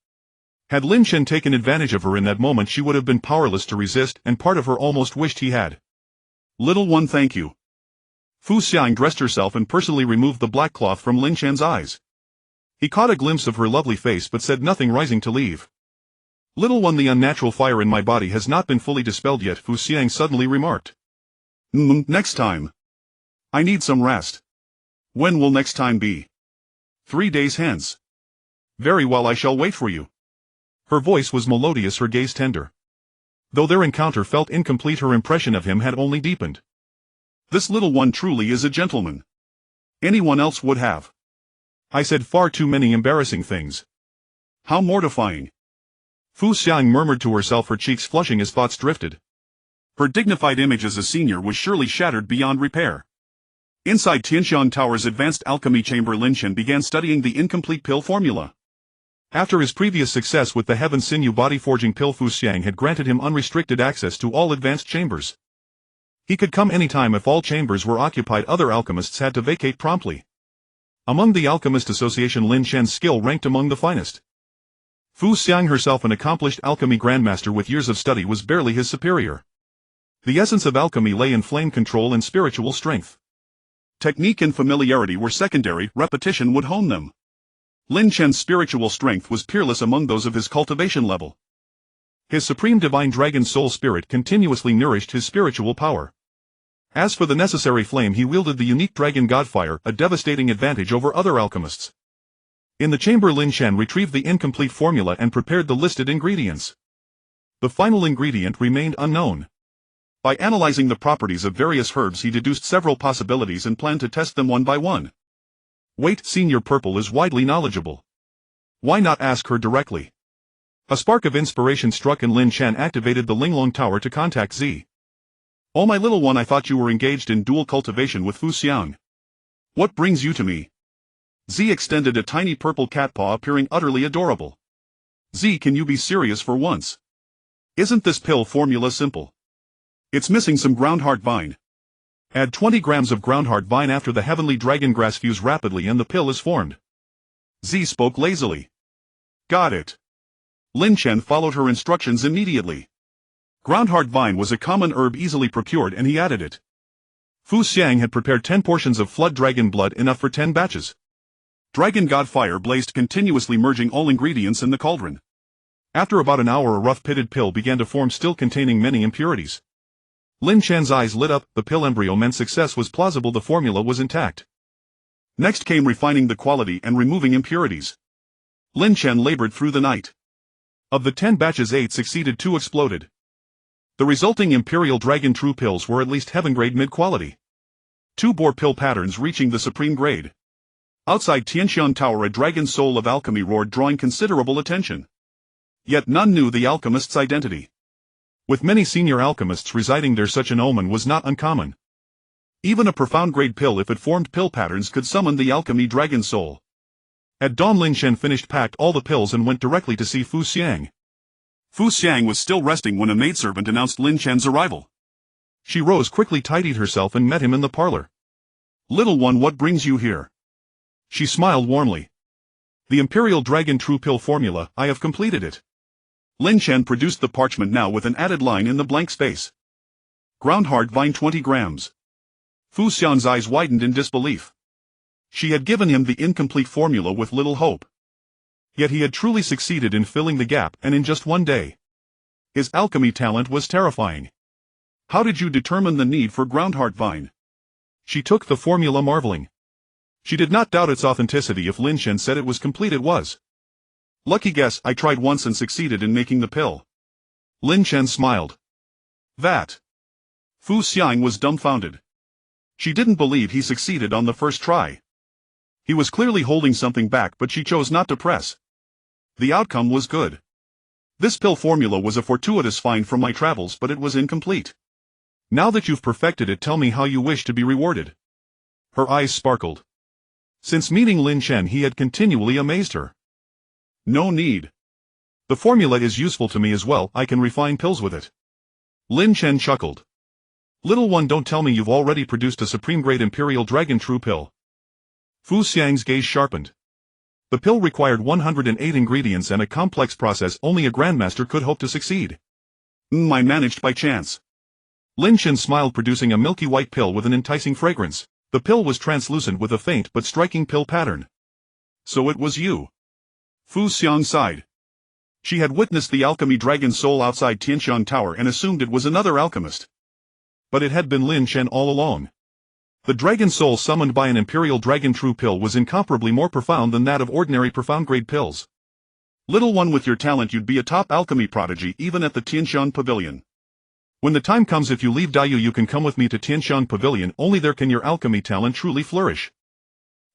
Had Lin Chen taken advantage of her in that moment, she would have been powerless to resist, and part of her almost wished he had. Little one, thank you. Fuxiang dressed herself and personally removed the black cloth from Lin Chen's eyes. He caught a glimpse of her lovely face but said nothing, rising to leave. Little one, the unnatural fire in my body has not been fully dispelled yet, Fuxiang suddenly remarked. Next time. I need some rest. When will next time be? 3 days hence. Very well, I shall wait for you. Her voice was melodious, her gaze tender. Though their encounter felt incomplete, her impression of him had only deepened. This little one truly is a gentleman. Anyone else would have. I said far too many embarrassing things. How mortifying. Fuxiang murmured to herself, her cheeks flushing as thoughts drifted. Her dignified image as a senior was surely shattered beyond repair. Inside Tianshan Tower's advanced alchemy chamber, Lin Chen began studying the incomplete pill formula. After his previous success with the Heaven Sinew body forging pill, Fuxiang had granted him unrestricted access to all advanced chambers. He could come anytime if all chambers were occupied. Other alchemists had to vacate promptly. Among the Alchemist Association, Lin Chen's skill ranked among the finest. Fuxiang, herself an accomplished alchemy grandmaster with years of study, was barely his superior. The essence of alchemy lay in flame control and spiritual strength. Technique and familiarity were secondary, repetition would hone them. Lin Chen's spiritual strength was peerless among those of his cultivation level. His supreme divine dragon soul spirit continuously nourished his spiritual power. As for the necessary flame, he wielded the unique dragon god fire, a devastating advantage over other alchemists. In the chamber, Lin Chen retrieved the incomplete formula and prepared the listed ingredients. The final ingredient remained unknown. By analyzing the properties of various herbs, he deduced several possibilities and planned to test them one by one. Wait, Senior Purple is widely knowledgeable. Why not ask her directly? A spark of inspiration struck and Lin Chen activated the Linglong Tower to contact Z. Oh, my little one, I thought you were engaged in dual cultivation with Fu Xiang. What brings you to me? Z extended a tiny purple cat paw, appearing utterly adorable. Z, can you be serious for once? Isn't this pill formula simple? It's missing some groundheart vine. Add 20 grams of groundheart vine after the heavenly dragon grass, fuse rapidly and the pill is formed. Z spoke lazily. Got it. Lin Chen followed her instructions immediately. Groundheart vine was a common herb easily procured and he added it. Fu Xiang had prepared 10 portions of flood dragon blood, enough for 10 batches. Dragon god fire blazed continuously, merging all ingredients in the cauldron. After about an hour, a rough pitted pill began to form, still containing many impurities. Lin Chen's eyes lit up. The pill embryo meant success was plausible, the formula was intact. Next came refining the quality and removing impurities. Lin Chen labored through the night. Of the 10 batches, 8 succeeded, 2 exploded. The resulting Imperial Dragon True pills were at least heaven-grade mid-quality. 2 bore pill patterns reaching the supreme grade. Outside Tianxian Tower, a dragon soul of alchemy roared, drawing considerable attention. Yet none knew the alchemist's identity. With many senior alchemists residing there, such an omen was not uncommon. Even a profound-grade pill, if it formed pill patterns, could summon the alchemy dragon soul. At dawn, Lin Chen finished, packed all the pills and went directly to see Fu Xiang. Fu Xiang was still resting when a maidservant announced Lin Chen's arrival. She rose quickly, tidied herself and met him in the parlor. Little one, what brings you here? She smiled warmly. The Imperial Dragon True Pill formula, I have completed it. Lin Chen produced the parchment now with an added line in the blank space. Groundheart vine 20 grams. Fu Xiang's eyes widened in disbelief. She had given him the incomplete formula with little hope. Yet he had truly succeeded in filling the gap, and in just one day. His alchemy talent was terrifying. How did you determine the need for groundheart vine? She took the formula, marveling. She did not doubt its authenticity. If Lin Chen said it was complete, it was. Lucky guess, I tried once and succeeded in making the pill. Lin Chen smiled. That. Fu Xiang was dumbfounded. She didn't believe he succeeded on the first try. He was clearly holding something back, but she chose not to press. The outcome was good. This pill formula was a fortuitous find from my travels, but it was incomplete. Now that you've perfected it, tell me how you wish to be rewarded. Her eyes sparkled. Since meeting Lin Chen, he had continually amazed her. No need. The formula is useful to me as well, I can refine pills with it. Lin Chen chuckled. Little one, don't tell me you've already produced a supreme-grade Imperial Dragon True pill. Fu Xiang's gaze sharpened. The pill required 108 ingredients and a complex process only a grandmaster could hope to succeed. I managed by chance. Lin Chen smiled, producing a milky white pill with an enticing fragrance. The pill was translucent with a faint but striking pill pattern. So it was you. Fu Xiang sighed. She had witnessed the alchemy dragon soul outside Tianxian Tower and assumed it was another alchemist. But it had been Lin Chen all along. The dragon soul summoned by an Imperial Dragon True pill was incomparably more profound than that of ordinary profound-grade pills. Little one, with your talent you'd be a top alchemy prodigy even at the Tianxian Pavilion. When the time comes, if you leave Daiyu, you can come with me to Tianxian Pavilion, only there can your alchemy talent truly flourish.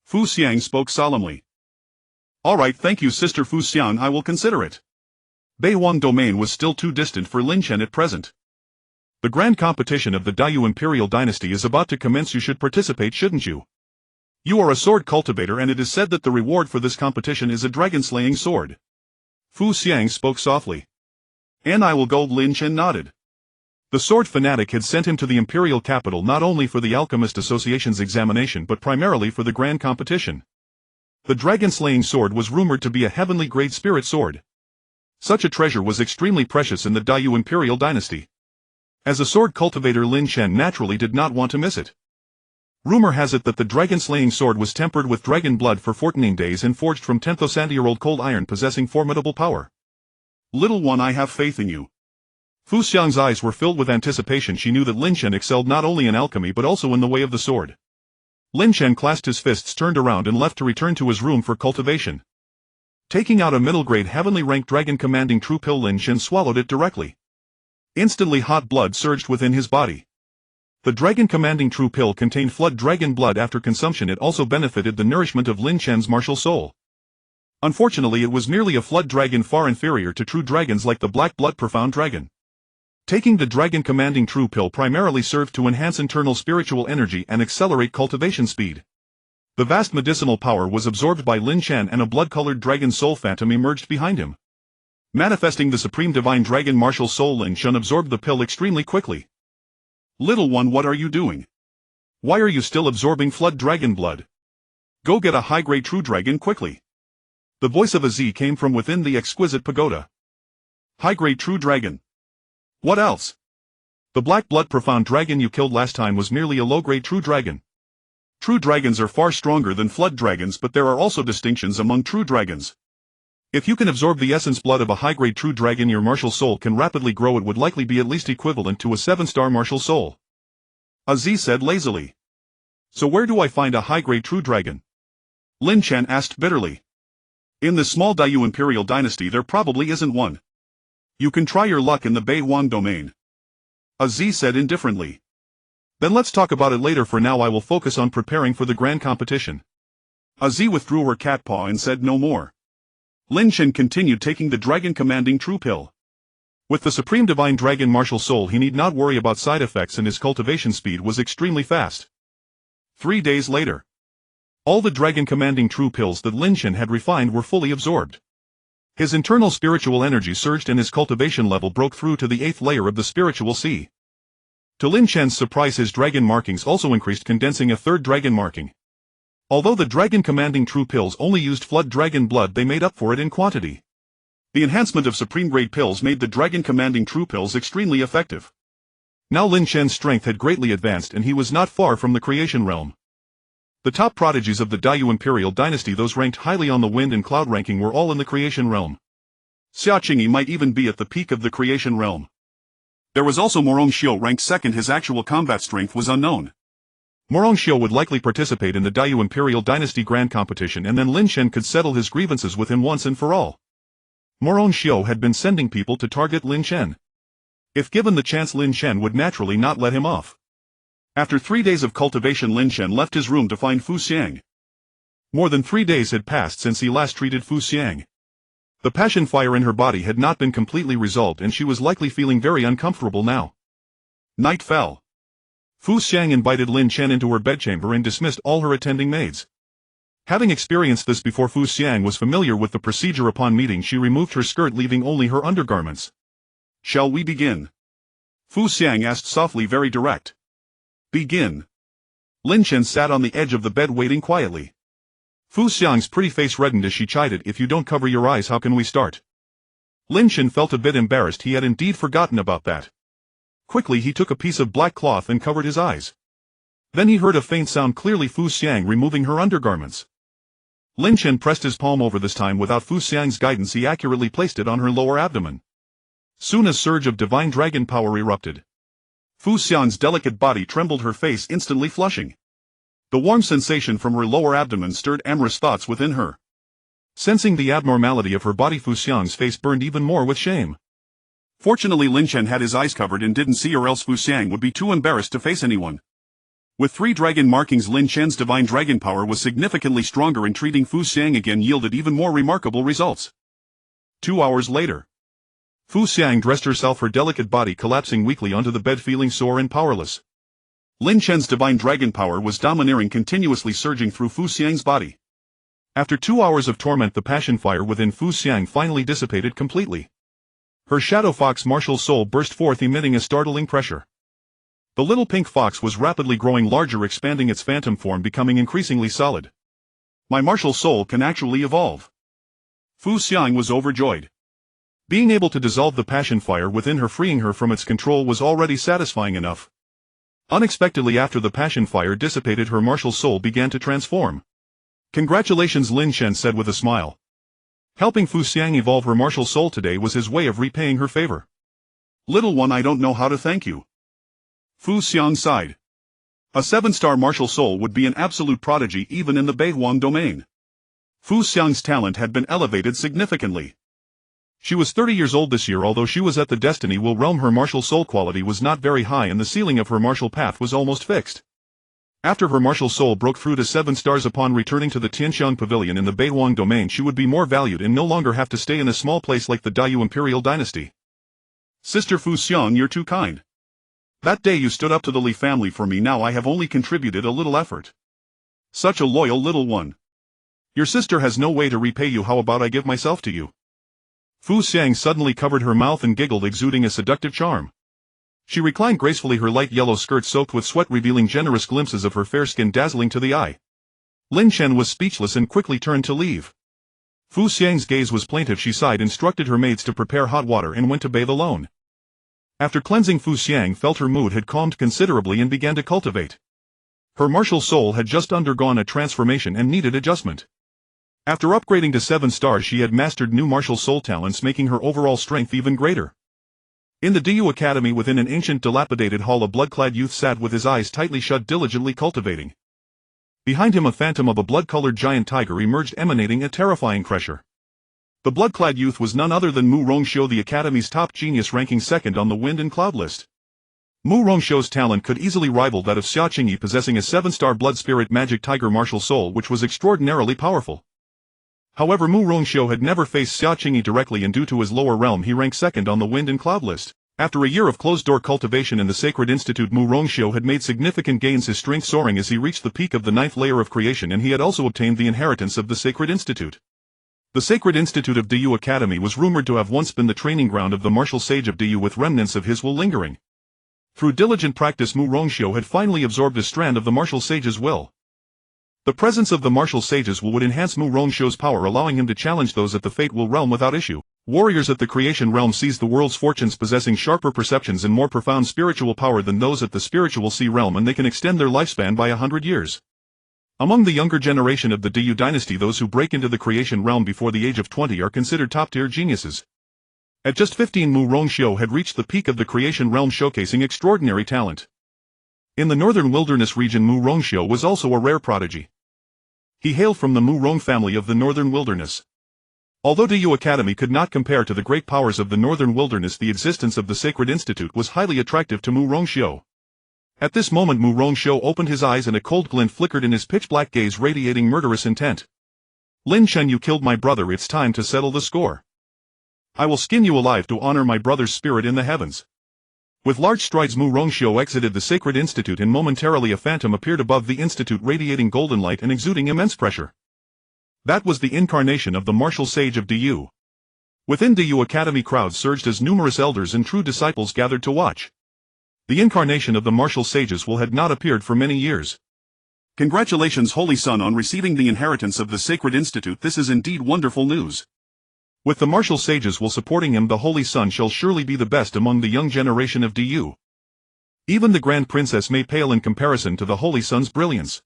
Fu Xiang spoke solemnly. Alright, thank you Sister Fu Xiang, I will consider it. Beiwang Domain was still too distant for Lin Chen at present. The grand competition of the Daiyu Imperial Dynasty is about to commence. You should participate, shouldn't you? You are a sword cultivator and it is said that the reward for this competition is a dragon-slaying sword. Fu Xiang spoke softly. And I will go, Lin Chen nodded. The sword fanatic had sent him to the imperial capital not only for the Alchemist Association's examination but primarily for the grand competition. The dragon-slaying sword was rumored to be a heavenly grade spirit sword. Such a treasure was extremely precious in the Daiyu Imperial Dynasty. As a sword cultivator, Lin Chen naturally did not want to miss it. Rumor has it that the dragon-slaying sword was tempered with dragon blood for 14 days and forged from 10,000-year-old cold iron, possessing formidable power. Little one, I have faith in you. Fu Xiang's eyes were filled with anticipation. She knew that Lin Chen excelled not only in alchemy but also in the way of the sword. Lin Chen clasped his fists, turned around and left to return to his room for cultivation. Taking out a middle-grade heavenly-ranked dragon-commanding true pill, Lin Shen swallowed it directly. Instantly hot blood surged within his body. The dragon-commanding true pill contained flood dragon blood. After consumption it also benefited the nourishment of Lin Shen's martial soul. Unfortunately it was merely a flood dragon far inferior to true dragons like the black blood profound dragon. Taking the dragon-commanding true pill primarily served to enhance internal spiritual energy and accelerate cultivation speed. The vast medicinal power was absorbed by Lin Shen and a blood-colored dragon soul phantom emerged behind him. Manifesting the supreme divine dragon martial soul, Lin Shen absorbed the pill extremely quickly. "Little one, what are you doing? Why are you still absorbing flood dragon blood? Go get a high-grade true dragon quickly." The voice of Az came from within the Exquisite Pagoda. "High-grade true dragon? What else? The black blood profound dragon you killed last time was merely a low-grade true dragon. True dragons are far stronger than flood dragons, but there are also distinctions among true dragons. If you can absorb the essence blood of a high-grade true dragon, your martial soul can rapidly grow. It would likely be at least equivalent to a 7-star martial soul," Az said lazily. "So where do I find a high-grade true dragon?" Lin Shen asked bitterly. "In this small Dayu Imperial dynasty there probably isn't one. You can try your luck in the Vowing domain," Az said indifferently. "Then let's talk about it later. For now I will focus on preparing for the grand competition." Az withdrew her cat paw and said no more. Lin Shen continued taking the dragon-commanding true pill. With the supreme divine dragon martial soul he need not worry about side effects and his cultivation speed was extremely fast. 3 days later. All the dragon-commanding true pills that Lin Shen had refined were fully absorbed. His internal spiritual energy surged and his cultivation level broke through to the 8th layer of the spiritual sea. To Lin Shen's surprise, his dragon markings also increased, condensing a 3rd dragon marking. Although the dragon-commanding true pills only used flood dragon blood, they made up for it in quantity. The enhancement of supreme-grade pills made the dragon-commanding true pills extremely effective. Now Lin Shen's strength had greatly advanced and he was not far from the creation realm. The top prodigies of the Dayu Imperial dynasty, those ranked highly on the wind and cloud ranking, were all in the creation realm. Xia Qingyi might even be at the peak of the creation realm. There was also Morong Xiu ranked 2nd. His actual combat strength was unknown. Morong Xiu would likely participate in the Dayu Imperial dynasty grand competition, and then Lin Shen could settle his grievances with him once and for all. Morong Xiu had been sending people to target Lin Shen. If given the chance, Lin Shen would naturally not let him off. After 3 days of cultivation, Lin Shen left his room to find Fu Xiang. More than 3 days had passed since he last treated Fu Xiang. The passion fire in her body had not been completely resolved and she was likely feeling very uncomfortable now. Night fell. Fu Xiang invited Lin Shen into her bedchamber and dismissed all her attending maids. Having experienced this before, Fu Xiang was familiar with the procedure. Upon meeting, she removed her skirt, leaving only her undergarments. "Shall we begin?" Fu Xiang asked softly, very direct. "Begin." Lin Shen sat on the edge of the bed waiting quietly. Fu Xiang's pretty face reddened as she chided, "If you don't cover your eyes, how can we start?" Lin Shen felt a bit embarrassed. He had indeed forgotten about that. Quickly he took a piece of black cloth and covered his eyes. Then he heard a faint sound, clearly Fu Xiang removing her undergarments. Lin Shen pressed his palm over. This time without Fu Xiang's guidance he accurately placed it on her lower abdomen. Soon a surge of divine dragon power erupted. Fu Xiang's delicate body trembled, her face instantly flushing. The warm sensation from her lower abdomen stirred amorous thoughts within her. Sensing the abnormality of her body, Fu Xiang's face burned even more with shame. Fortunately Lin Shen had his eyes covered and didn't see, or else Fu Xiang would be too embarrassed to face anyone. With 3 dragon markings, Lin Shen's divine dragon power was significantly stronger, and treating Fu Xiang again yielded even more remarkable results. 2 hours later. Fu Xiang dressed herself, her delicate body collapsing weakly onto the bed, feeling sore and powerless. Lin Shen's divine dragon power was domineering, continuously surging through Fu Xiang's body. After 2 hours of torment, the passion fire within Fu Xiang finally dissipated completely. Her shadow fox martial soul burst forth, emitting a startling pressure. The little pink fox was rapidly growing larger, expanding its phantom form, becoming increasingly solid. "My martial soul can actually evolve." Fu Xiang was overjoyed. Being able to dissolve the passion fire within her, freeing her from its control, was already satisfying enough. Unexpectedly, after the passion fire dissipated, her martial soul began to transform. "Congratulations," Lin Shen said with a smile. Helping Fu Xiang evolve her martial soul today was his way of repaying her favor. "Little one, I don't know how to thank you." Fu Xiang sighed. A 7-star martial soul would be an absolute prodigy even in the Vowing domain. Fu Xiang's talent had been elevated significantly. She was 30 years old this year, although she was at the Destiny Will realm. Her martial soul quality was not very high and the ceiling of her martial path was almost fixed. After her martial soul broke through to 7 stars upon returning to the Tianxiang Pavilion in the Beihuang domain, she would be more valued and no longer have to stay in a small place like the Daiyu Imperial Dynasty. Sister Fu Xiang, you're too kind. That day you stood up to the Li family for me. Now I have only contributed a little effort. Such a loyal little one. Your sister has no way to repay you. How about I give myself to you? Fu Xiang suddenly covered her mouth and giggled, exuding a seductive charm. She reclined gracefully, her light yellow skirt soaked with sweat revealing generous glimpses of her fair skin dazzling to the eye. Lin Chen was speechless and quickly turned to leave. Fu Xiang's gaze was plaintive. She sighed, instructed her maids to prepare hot water and went to bathe alone. After cleansing, Fu Xiang felt her mood had calmed considerably and began to cultivate. Her martial soul had just undergone a transformation and needed adjustment. After upgrading to 7 stars, she had mastered new martial soul talents, making her overall strength even greater. In the Diyu Academy, within an ancient dilapidated hall, a blood-clad youth sat with his eyes tightly shut, diligently cultivating. Behind him, a phantom of a blood-colored giant tiger emerged, emanating a terrifying pressure. The blood-clad youth was none other than Mu Rongxiu, the Academy's top genius, ranking second on the wind and cloud list. Mu Rongxiu's talent could easily rival that of Xia Qingyi, possessing a 7-star blood spirit magic tiger martial soul which was extraordinarily powerful. However, Mu Rongxiu had never faced Xia Qingyi directly, and due to his lower realm he ranked second on the wind and cloud list. After a year of closed-door cultivation in the Sacred Institute, Mu Rongxiu had made significant gains, his strength soaring as he reached the peak of the 9th layer of creation, and he had also obtained the inheritance of the Sacred Institute. The Sacred Institute of Diyu Academy was rumored to have once been the training ground of the martial sage of Diyu, with remnants of his will lingering. Through diligent practice, Mu Rongxiu had finally absorbed a strand of the martial sage's will. The presence of the martial sage's will would enhance Mu Rongxiu's power, allowing him to challenge those at the Fate Will realm without issue. Warriors at the Creation realm seized the world's fortunes, possessing sharper perceptions and more profound spiritual power than those at the Spiritual Sea realm, and they can extend their lifespan by 100 years. Among the younger generation of the Diyu dynasty, those who break into the Creation realm before the age of 20 are considered top-tier geniuses. At just 15, Mu Rongxiu had reached the peak of the Creation realm, showcasing extraordinary talent. In the Northern Wilderness region, Mu Rongxiu was also a rare prodigy. He hailed from the Mu Rong family of the Northern Wilderness. Although Diyu Academy could not compare to the great powers of the Northern Wilderness, the existence of the Sacred Institute was highly attractive to Mu Rongxiu. At this moment, Mu Rongxiu opened his eyes and a cold glint flickered in his pitch-black gaze, radiating murderous intent. Lin Chen, you killed my brother. It's time to settle the score. I will skin you alive to honor my brother's spirit in the heavens. With large strides, Mu Rongxiu exited the Sacred Institute, and momentarily a phantom appeared above the institute, radiating golden light and exuding immense pressure. That was the incarnation of the martial sage of Diyu. Within Diyu Academy, crowds surged as numerous elders and true disciples gathered to watch. The incarnation of the martial sage's will had not appeared for many years. Congratulations, Holy Son, on receiving the inheritance of the Sacred Institute. This is indeed wonderful news. With the martial sage's will supporting him, the Holy Son shall surely be the best among the young generation of Diyu. Even the Grand Princess may pale in comparison to the Holy Son's brilliance.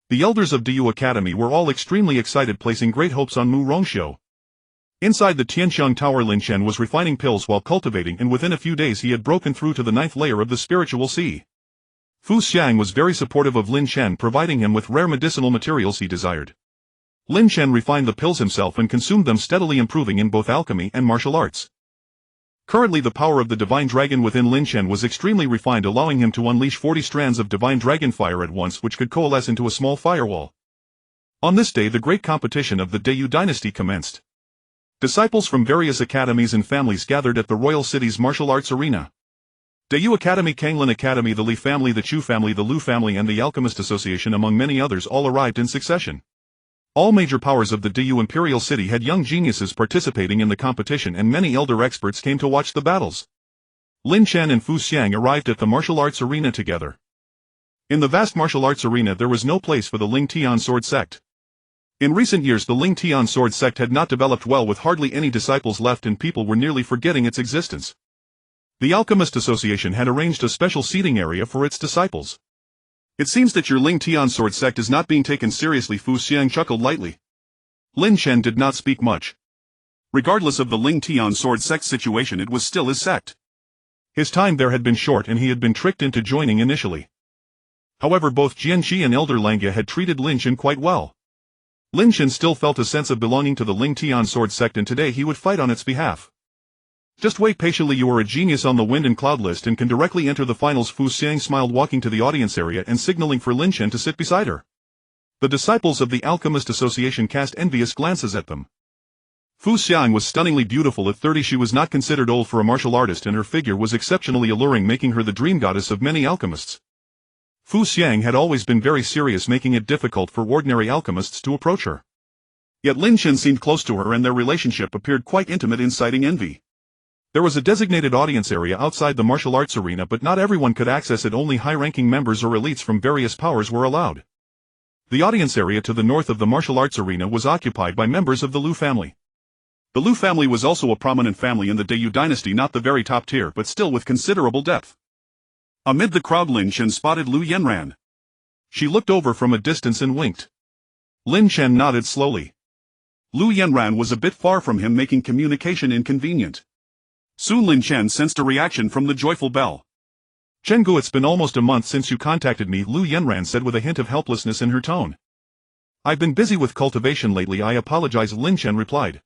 The elders of Diyu Academy were all extremely excited, placing great hopes on Mu Rongxiu. Inside the Tianxiang Tower, Lin Chen was refining pills while cultivating, and within a few days he had broken through to the 9th layer of the Spiritual Sea. Fu Xiang was very supportive of Lin Chen, providing him with rare medicinal materials he desired. Lin Chen refined the pills himself and consumed them, steadily improving in both alchemy and martial arts. Currently, the power of the divine dragon within Lin Chen was extremely refined, allowing him to unleash 40 strands of divine dragon fire at once, which could coalesce into a small firewall. On this day, the great competition of the Diyu dynasty commenced. Disciples from various academies and families gathered at the royal city's martial arts arena. Diyu Academy, Kanglin Academy, the Li family, the Chu family, the Lu family, and the Alchemist Association, among many others, all arrived in succession. All major powers of the Diyu Imperial City had young geniuses participating in the competition, and many elder experts came to watch the battles. Lin Chen and Fu Xiang arrived at the martial arts arena together. In the vast martial arts arena there was no place for the Ling Tian sword sect. In recent years the Ling Tian sword sect had not developed well, with hardly any disciples left, and people were nearly forgetting its existence. The Alchemist Association had arranged a special seating area for its disciples. It seems that your Ling Tian sword sect is not being taken seriously, Fu Xiang chuckled lightly. Lin Chen did not speak much. Regardless of the Ling Tian sword sect situation, it was still his sect. His time there had been short and he had been tricked into joining initially. However, both Jianqi and Elder Langya had treated Lin Chen quite well. Lin Chen still felt a sense of belonging to the Ling Tian sword sect, and today he would fight on its behalf. Just wait patiently, you are a genius on the wind and cloud list and can directly enter the finals. Fu Xiang smiled, walking to the audience area and signaling for Lin Chen to sit beside her. The disciples of the Alchemist Association cast envious glances at them. Fu Xiang was stunningly beautiful. At 30 she was not considered old for a martial artist, and her figure was exceptionally alluring, making her the dream goddess of many alchemists. Fu Xiang had always been very serious, making it difficult for ordinary alchemists to approach her. Yet Lin Chen seemed close to her and their relationship appeared quite intimate, inciting envy. There was a designated audience area outside the martial arts arena, but not everyone could access it. Only high-ranking members or elites from various powers were allowed. The audience area to the north of the martial arts arena was occupied by members of the Liu family. The Liu family was also a prominent family in the Dayu dynasty, not the very top tier but still with considerable depth. Amid the crowd Lin Chen spotted Lu Yanran. She looked over from a distance and winked. Lin Chen nodded slowly. Lu Yanran was a bit far from him, making communication inconvenient. Soon Lin Chen sensed a reaction from the joyful bell. "Chenggu, it's been almost a month since you contacted me," Lu Yanran said with a hint of helplessness in her tone. "I've been busy with cultivation lately, I apologize," Lin Chen replied.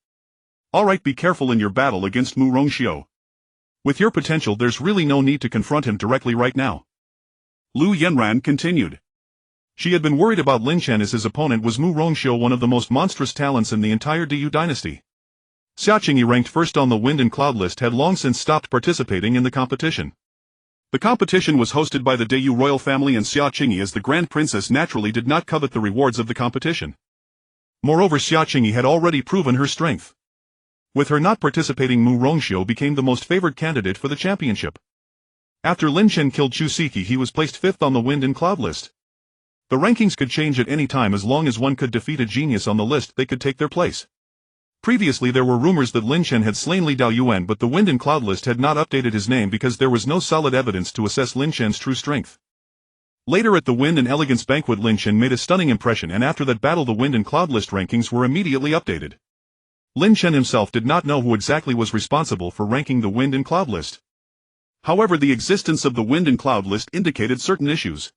"Alright, be careful in your battle against Mu Rongxiu. With your potential there's really no need to confront him directly right now." Lu Yanran continued. She had been worried about Lin Chen as his opponent was Mu Rongxiu, one of the most monstrous talents in the entire Dayu dynasty. Xia Qingyi, ranked first on the wind and cloud list, had long since stopped participating in the competition. The competition was hosted by the Dayu royal family, and Xia Qingyi, as the grand princess, naturally did not covet the rewards of the competition. Moreover, Xia Qingyi had already proven her strength. With her not participating, Mu Rongxiu became the most favored candidate for the championship. After Lin Chen killed Chu Siki, he was placed 5th on the wind and cloud list. The rankings could change at any time. As long as one could defeat a genius on the list, they could take their place. Previously there were rumors that Lin Chen had slain Li Daoyuan, but the wind and cloud list had not updated his name because there was no solid evidence to assess Lin Chen's true strength. Later at the Wind and Elegance banquet, Lin Chen made a stunning impression, and after that battle the wind and cloud list rankings were immediately updated. Lin Chen himself did not know who exactly was responsible for ranking the wind and cloud list. However, the existence of the wind and cloud list indicated certain issues.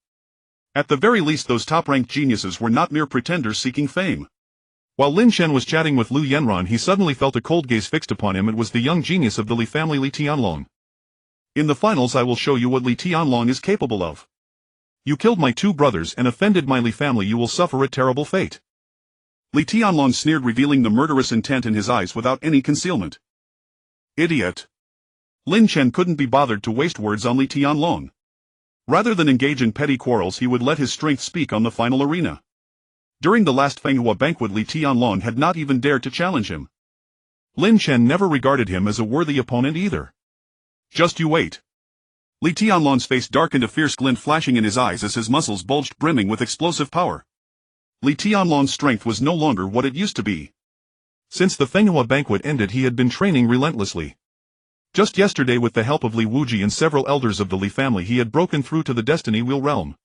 At the very least, those top-ranked geniuses were not mere pretenders seeking fame. While Lin Chen was chatting with Lu Yanran, he suddenly felt a cold gaze fixed upon him. It was the young genius of the Li family, Li Tianlong. "In the finals I will show you what Li Tianlong is capable of. You killed my 2 brothers and offended my Li family. You will suffer a terrible fate." Li Tianlong sneered, revealing the murderous intent in his eyes without any concealment. "Idiot." Lin Chen couldn't be bothered to waste words on Li Tianlong. Rather than engage in petty quarrels, he would let his strength speak on the final arena. During the last Fenghua banquet, Li Tianlong had not even dared to challenge him. Lin Chen never regarded him as a worthy opponent either. "Just you wait." Li Tianlong's face darkened, a fierce glint flashing in his eyes as his muscles bulged, brimming with explosive power. Li Tianlong's strength was no longer what it used to be. Since the Fenghua banquet ended, he had been training relentlessly. Just yesterday, with the help of Li Wuji and several elders of the Li family, he had broken through to the Destiny Wheel realm.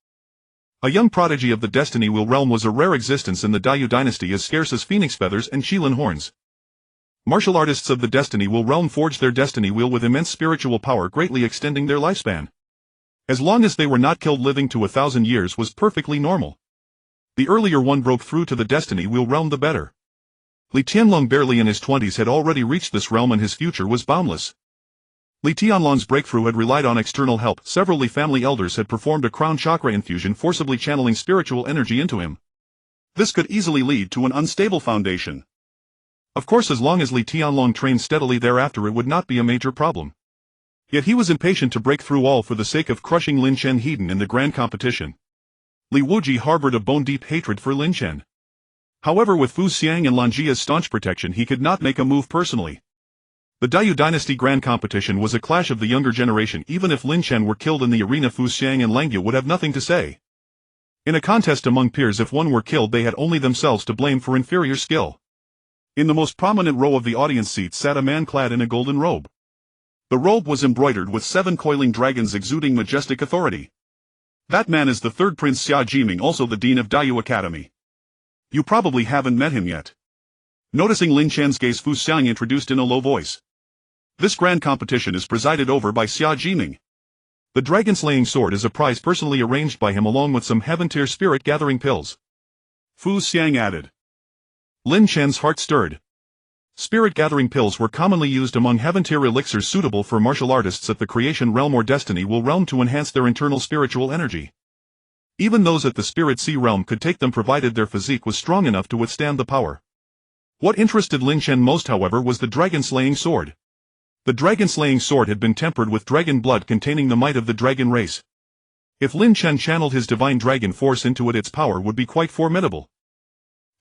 A young prodigy of the Destiny Wheel realm was a rare existence in the Dayu dynasty, as scarce as phoenix feathers and qilin horns. Martial artists of the Destiny Wheel realm forged their Destiny Wheel with immense spiritual power, greatly extending their lifespan. As long as they were not killed, living to 1,000 years was perfectly normal. The earlier one broke through to the Destiny Wheel realm, the better. Li Tianlong, barely in his 20s, had already reached this realm, and his future was boundless. Li Tianlong's breakthrough had relied on external help. Several Li family elders had performed a crown chakra infusion, forcibly channeling spiritual energy into him. This could easily lead to an unstable foundation. Of course, as long as Li Tianlong trained steadily thereafter, it would not be a major problem. Yet he was impatient to break through, all for the sake of crushing Lin Chen hidden in the grand competition. Li Wuji harbored a bone-deep hatred for Lin Chen. However, with Fu Xiang and Lanjia's staunch protection, he could not make a move personally. The Dayu dynasty grand competition was a clash of the younger generation. Even if Lin Chen were killed in the arena, Fu Xiang and Langjia would have nothing to say. In a contest among peers, if one were killed, they had only themselves to blame for inferior skill. In the most prominent row of the audience seats sat a man clad in a golden robe. The robe was embroidered with 7 coiling dragons exuding majestic authority. That man is the 3rd Prince Xia Jiming, also the Dean of Dayu Academy. You probably haven't met him yet. Noticing Lin Chen's gaze, Fu Xiang introduced in a low voice. This grand competition is presided over by Xia Jiming. The dragon-slaying sword is a prize personally arranged by him, along with some heaven-tier spirit-gathering pills. Fu Xiang added. Lin Chen's heart stirred. Spirit-gathering pills were commonly used among heaven-tier elixirs suitable for martial artists at the creation realm or destiny will realm to enhance their internal spiritual energy. Even those at the spirit sea realm could take them provided their physique was strong enough to withstand the power. What interested Lin Chen most, however, was the dragon-slaying sword. The dragon-slaying sword had been tempered with dragon blood containing the might of the dragon race. If Lin Chen channeled his divine dragon force into it, its power would be quite formidable.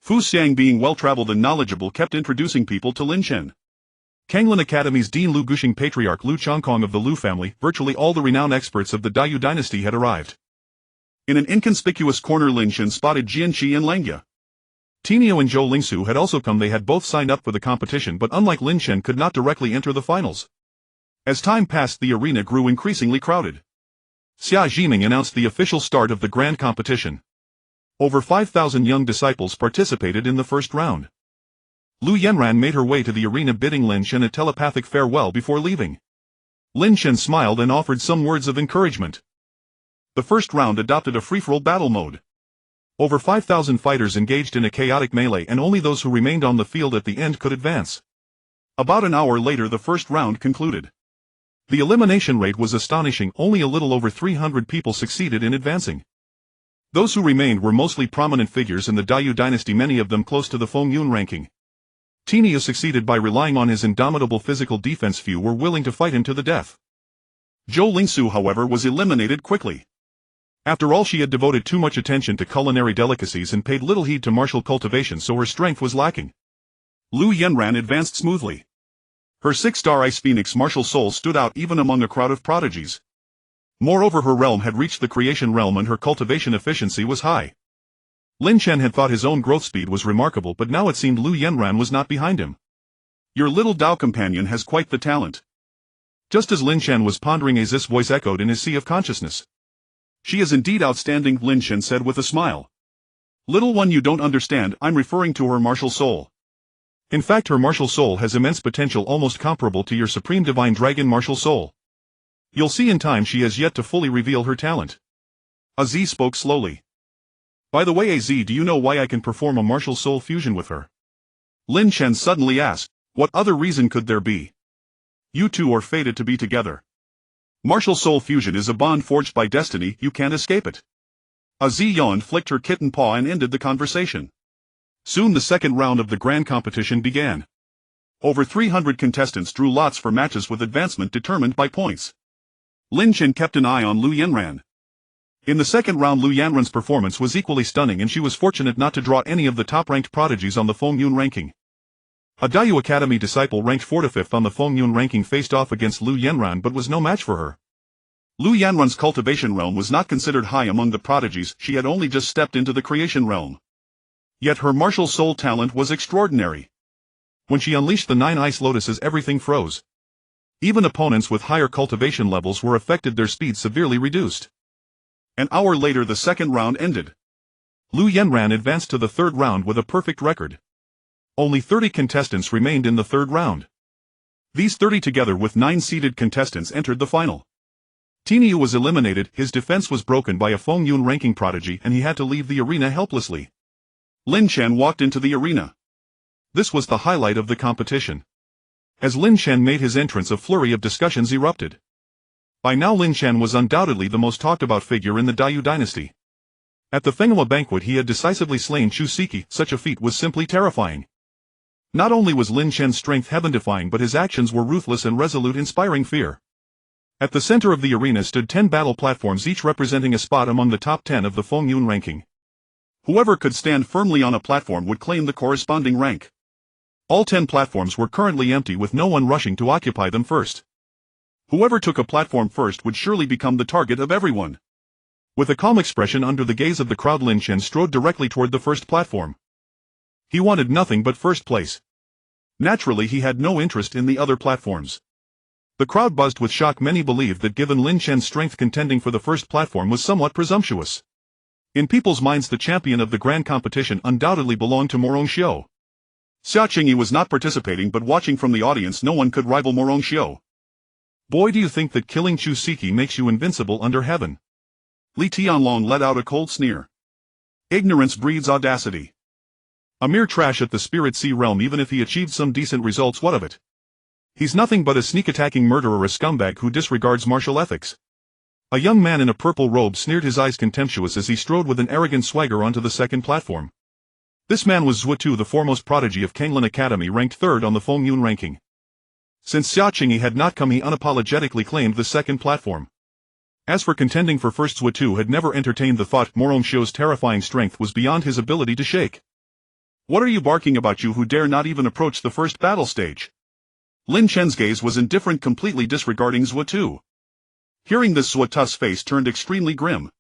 Fu Xiang, being well-traveled and knowledgeable, kept introducing people to Lin Chen. Kanglin Academy's Dean Lu Gushing Patriarch Lu Chongkong of the Lu family, virtually all the renowned experts of the Dayu dynasty had arrived. In an inconspicuous corner, Lin Chen spotted Jianqi and Langya. Tinio and Zhou Lingsu had also come. They had both signed up for the competition, but unlike Lin Chen could not directly enter the finals. As time passed, the arena grew increasingly crowded. Xia Jiming announced the official start of the grand competition. Over 5,000 young disciples participated in the first round. Lu Yanran made her way to the arena bidding Lin Chen a telepathic farewell before leaving. Lin Chen smiled and offered some words of encouragement. The first round adopted a free-for-all battle mode. Over 5,000 fighters engaged in a chaotic melee, and only those who remained on the field at the end could advance. About an hour later, the first round concluded. The elimination rate was astonishing. Only a little over 300 people succeeded in advancing. Those who remained were mostly prominent figures in the Dayu dynasty, many of them close to the Feng Yun ranking. Tinio succeeded by relying on his indomitable physical defense. Few were willing to fight him to the death. Zhou Lingsu, however, was eliminated quickly. After all, she had devoted too much attention to culinary delicacies and paid little heed to martial cultivation, so her strength was lacking. Lu Yanran advanced smoothly. Her 6-star Ice Phoenix martial soul stood out even among a crowd of prodigies. Moreover, her realm had reached the creation realm and her cultivation efficiency was high. Lin Chen had thought his own growth speed was remarkable, but now it seemed Lu Yanran was not behind him. Your little Dao companion has quite the talent. Just as Lin Chen was pondering, Aziz's voice echoed in his sea of consciousness. She is indeed outstanding, Lin Chen said with a smile. Little one, you don't understand, I'm referring to her martial soul. In fact, her martial soul has immense potential, almost comparable to your supreme divine dragon martial soul. You'll see in time. She has yet to fully reveal her talent. Aziz spoke slowly. By the way, Az, do you know why I can perform a martial soul fusion with her? Lin Chen suddenly asked. What other reason could there be? You two are fated to be together. Martial soul fusion is a bond forged by destiny, you can't escape it. Aziz yawned, flicked her kitten paw and ended the conversation. Soon the second round of the grand competition began. Over 300 contestants drew lots for matches with advancement determined by points. Lin Chen kept an eye on Lu Yanran. In the second round, Lu Yanran's performance was equally stunning, and she was fortunate not to draw any of the top-ranked prodigies on the Feng Yun ranking. A Dayu Academy disciple ranked 4th to 5th on the Feng Yun ranking faced off against Lu Yanran but was no match for her. Lu Yanran's cultivation realm was not considered high among the prodigies. She had only just stepped into the creation realm. Yet her martial soul talent was extraordinary. When she unleashed the 9 ice lotuses, everything froze. Even opponents with higher cultivation levels were affected, their speed severely reduced. An hour later, the second round ended. Lu Yanran advanced to the third round with a perfect record. Only 30 contestants remained in the third round. These 30, together with 9 seeded contestants, entered the final. Tinio was eliminated. His defense was broken by a Feng Yun ranking prodigy, and he had to leave the arena helplessly. Lin Chen walked into the arena. This was the highlight of the competition. As Lin Chen made his entrance, a flurry of discussions erupted. By now, Lin Chen was undoubtedly the most talked-about figure in the Dayu dynasty. At the Fenghua banquet, he had decisively slain Chu Siki. Such a feat was simply terrifying. Not only was Lin Chen's strength heaven-defying, but his actions were ruthless and resolute, inspiring fear. At the center of the arena stood 10 battle platforms, each representing a spot among the top 10 of the Feng Yun ranking. Whoever could stand firmly on a platform would claim the corresponding rank. All 10 platforms were currently empty, with no one rushing to occupy them first. Whoever took a platform first would surely become the target of everyone. With a calm expression under the gaze of the crowd, Lin Chen strode directly toward the first platform. He wanted nothing but first place. Naturally, he had no interest in the other platforms. The crowd buzzed with shock. Many believed that given Lin Chen's strength, contending for the first platform was somewhat presumptuous. In people's minds, the champion of the grand competition undoubtedly belonged to Morong Xiu. Xia Qingyi was not participating, but watching from the audience, no one could rival Morong Xiu. Boy, do you think that killing Chu Siki makes you invincible under heaven? Li Tianlong let out a cold sneer. Ignorance breeds audacity. A mere trash at the Spirit Sea realm. Even if he achieved some decent results, what of it? He's nothing but a sneak-attacking murderer, a scumbag who disregards martial ethics. A young man in a purple robe sneered, his eyes contemptuous as he strode with an arrogant swagger onto the second platform. This man was Zhuotu, the foremost prodigy of Kanglin Academy, ranked third on the Fengyun ranking. Since Xiaqingyi had not come, he unapologetically claimed the second platform. As for contending for first, Zhuotu had never entertained the thought. Morongxiu's terrifying strength was beyond his ability to shake. What are you barking about, you who dare not even approach the first battle stage? Lin Chen's gaze was indifferent, completely disregarding Zhuotu. Hearing this, Zhuotu's face turned extremely grim.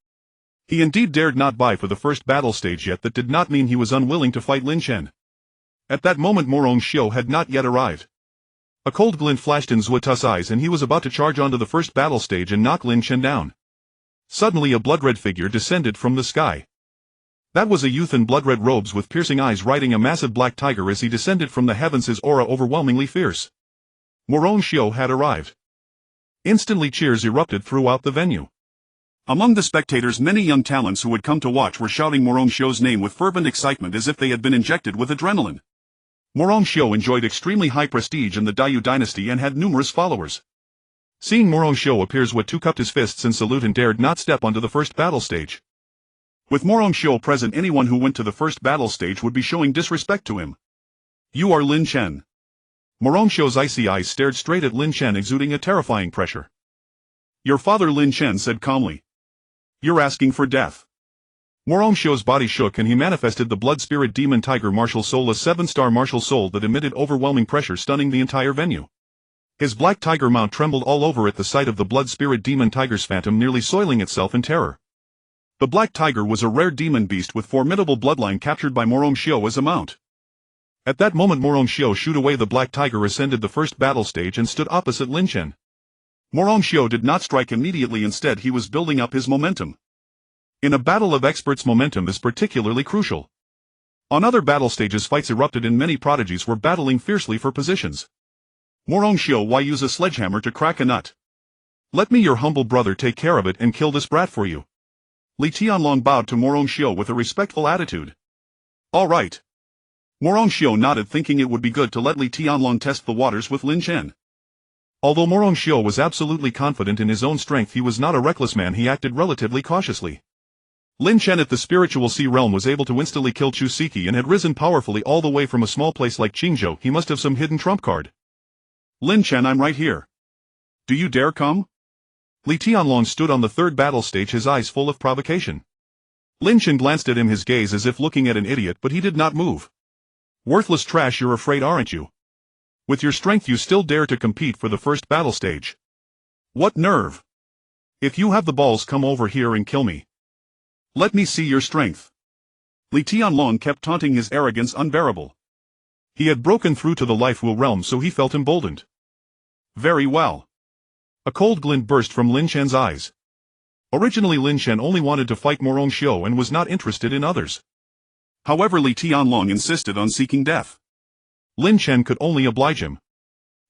He indeed dared not buy for the first battle stage, yet that did not mean he was unwilling to fight Lin Chen. At that moment Morongxiu had not yet arrived. A cold glint flashed in Zhuotu's eyes and he was about to charge onto the first battle stage and knock Lin Chen down. Suddenly a blood-red figure descended from the sky. That was a youth in blood-red robes with piercing eyes riding a massive black tiger. As he descended from the heavens, his aura overwhelmingly fierce. Morongxiu had arrived. Instantly cheers erupted throughout the venue. Among the spectators, many young talents who had come to watch were shouting Morongxiu's name with fervent excitement as if they had been injected with adrenaline. Morongxiu enjoyed extremely high prestige in the Dayu dynasty and had numerous followers. Seeing Morongxiu appear, Zhuotu cupped his fists in salute and dared not step onto the first battle stage. With Morongxiu present, anyone who went to the first battle stage would be showing disrespect to him. You are Lin Chen. Morongxiu's icy eyes stared straight at Lin Chen, exuding a terrifying pressure. Your father, Lin Chen said calmly. You're asking for death. Morongxiu's body shook and he manifested the blood spirit demon tiger martial soul, a 7-star martial soul that emitted overwhelming pressure, stunning the entire venue. His black tiger mount trembled all over at the sight of the blood spirit demon tiger's phantom, nearly soiling itself in terror. The black tiger was a rare demon beast with formidable bloodline, captured by Morongxiu as a mount. At that moment Morongxiu shooed away the black tiger, ascended the first battle stage and stood opposite Lin Chen. Morongxiu did not strike immediately, instead he was building up his momentum. In a battle of experts, momentum is particularly crucial. On other battle stages, fights erupted and many prodigies were battling fiercely for positions. Morongxiu, why use a sledgehammer to crack a nut? Let me, your humble brother, take care of it and kill this brat for you. Li Tianlong bowed to Morongxiu with a respectful attitude. All right. Morongxiu nodded, thinking it would be good to let Li Tianlong test the waters with Lin Chen. Although Morongxiu was absolutely confident in his own strength, he was not a reckless man. He acted relatively cautiously. Lin Chen at the spiritual sea realm was able to instantly kill Chu Siki and had risen powerfully all the way from a small place like Qingzhou. He must have some hidden trump card. Lin Chen, I'm right here. Do you dare come? Li Tianlong stood on the third battle stage, his eyes full of provocation. Lin Chen glanced at him, his gaze as if looking at an idiot, but he did not move. Worthless trash, you're afraid, aren't you? With your strength you still dare to compete for the first battle stage. What nerve! If you have the balls, come over here and kill me. Let me see your strength. Li Tianlong kept taunting, his arrogance unbearable. He had broken through to the life will realm, so he felt emboldened. Very well. A cold glint burst from Lin Chen's eyes. Originally Lin Chen only wanted to fight Morongxiu and was not interested in others. However, Li Tianlong insisted on seeking death. Lin Chen could only oblige him.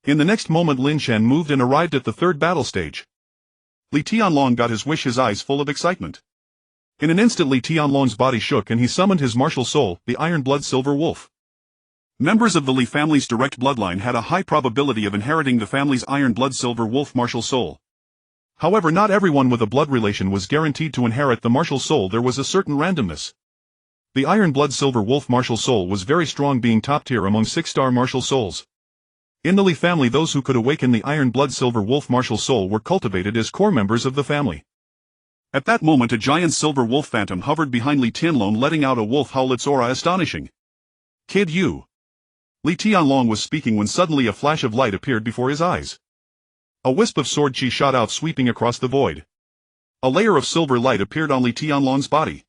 In the next moment Lin Chen moved and arrived at the third battle stage. Li Tianlong got his wish, his eyes full of excitement. In an instant Li Tianlong's body shook and he summoned his martial soul, the Iron Blood Silver Wolf. Members of the Li family's direct bloodline had a high probability of inheriting the family's Iron Blood Silver Wolf martial soul. However, not everyone with a blood relation was guaranteed to inherit the martial soul. There was a certain randomness. The Iron Blood Silver Wolf martial soul was very strong, being top tier among 6-star martial souls. In the Li family, those who could awaken the Iron Blood Silver Wolf martial soul were cultivated as core members of the family. At that moment a giant silver wolf phantom hovered behind Li Tianlong, letting out a wolf howl, its aura astonishing. Kid, you! Li Tianlong was speaking when suddenly a flash of light appeared before his eyes. A wisp of sword chi shot out, sweeping across the void. A layer of silver light appeared on Li Tianlong's body.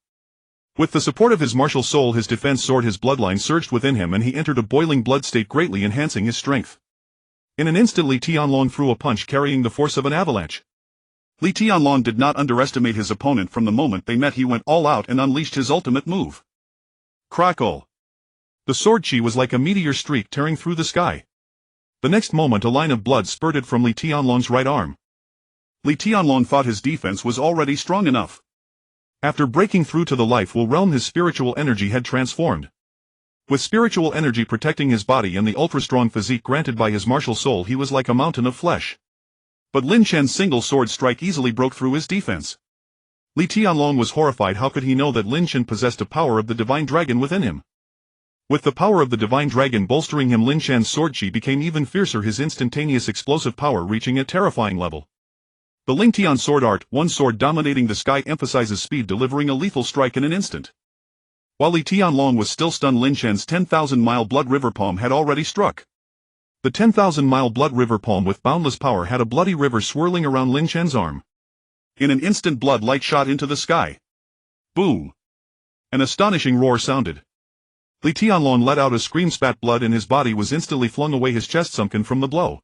With the support of his martial soul, his defense soared, his bloodline surged within him and he entered a boiling blood state, greatly enhancing his strength. In an instant Li Tianlong threw a punch carrying the force of an avalanche. Li Tianlong did not underestimate his opponent. From the moment they met he went all out and unleashed his ultimate move. Crackle! The sword chi was like a meteor streak tearing through the sky. The next moment a line of blood spurted from Li Tianlong's right arm. Li Tianlong thought his defense was already strong enough. After breaking through to the life will realm, his spiritual energy had transformed. With spiritual energy protecting his body and the ultra-strong physique granted by his martial soul, he was like a mountain of flesh. But Lin Chen's single sword strike easily broke through his defense. Li Tianlong was horrified. How could he know that Lin Chen possessed a power of the divine dragon within him? With the power of the divine dragon bolstering him, Lin Chen's sword chi became even fiercer, his instantaneous explosive power reaching a terrifying level. The Ling Tian sword art, one sword dominating the sky, emphasizes speed, delivering a lethal strike in an instant. While Li Tianlong was still stunned, Lin Chen's 10,000-mile blood river palm had already struck. The 10,000-mile blood river palm with boundless power had a bloody river swirling around Lin Chen's arm. In an instant, blood light shot into the sky. Boom! An astonishing roar sounded. Li Tianlong let out a scream, spat blood, and his body was instantly flung away, his chest sunken from the blow.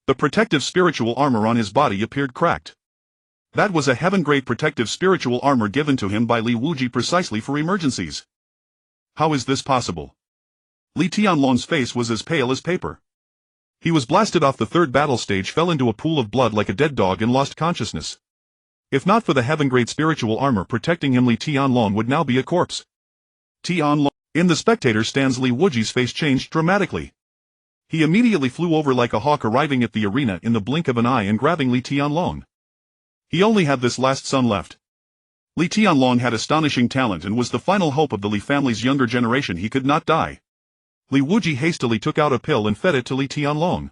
The protective spiritual armor on his body appeared cracked. That was a heaven-grade protective spiritual armor given to him by Li Wuji precisely for emergencies. How is this possible? Li Tianlong's face was as pale as paper. He was blasted off the third battle stage, fell into a pool of blood like a dead dog, and lost consciousness. If not for the heaven-grade spiritual armor protecting him, Li Tianlong would now be a corpse. Tianlong. In the spectator stands, Li Wuji's face changed dramatically. He immediately flew over like a hawk, arriving at the arena in the blink of an eye and grabbing Li Tianlong. He only had this last son left. Li Tianlong had astonishing talent and was the final hope of the Li family's younger generation. He could not die. Li Wuji hastily took out a pill and fed it to Li Tianlong.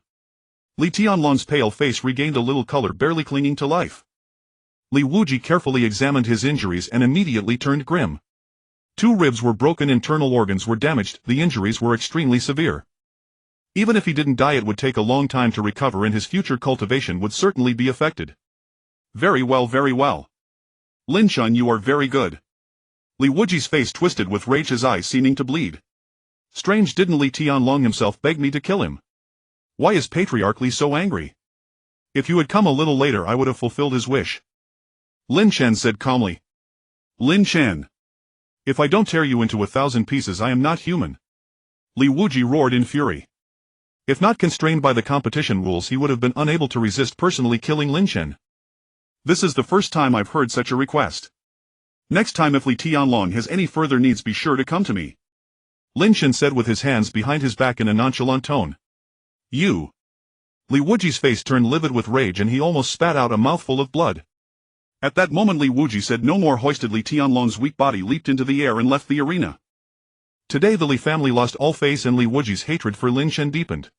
Li Tianlong's pale face regained a little color, barely clinging to life. Li Wuji carefully examined his injuries and immediately turned grim. 2 ribs were broken, internal organs were damaged, the injuries were extremely severe. Even if he didn't die, it would take a long time to recover and his future cultivation would certainly be affected. Very well, very well. Lin Chen, you are very good. Li Wuji's face twisted with rage, his eyes seeming to bleed. Strange, didn't Li Tianlong himself beg me to kill him? Why is Patriarch Li so angry? If you had come a little later, I would have fulfilled his wish. Lin Chen said calmly. Lin Chen. If I don't tear you into 1,000 pieces, I am not human. Li Wuji roared in fury. If not constrained by the competition rules, he would have been unable to resist personally killing Lin Chen. This is the first time I've heard such a request. Next time, if Li Tianlong has any further needs, be sure to come to me. Lin Chen said with his hands behind his back in a nonchalant tone. You. Li Wuji's face turned livid with rage and he almost spat out a mouthful of blood. At that moment, Li Wuji said no more. Hoisted Li Tianlong's weak body, leaped into the air and left the arena. Today the Li family lost all face and Li Wuji's hatred for Lin Chen deepened.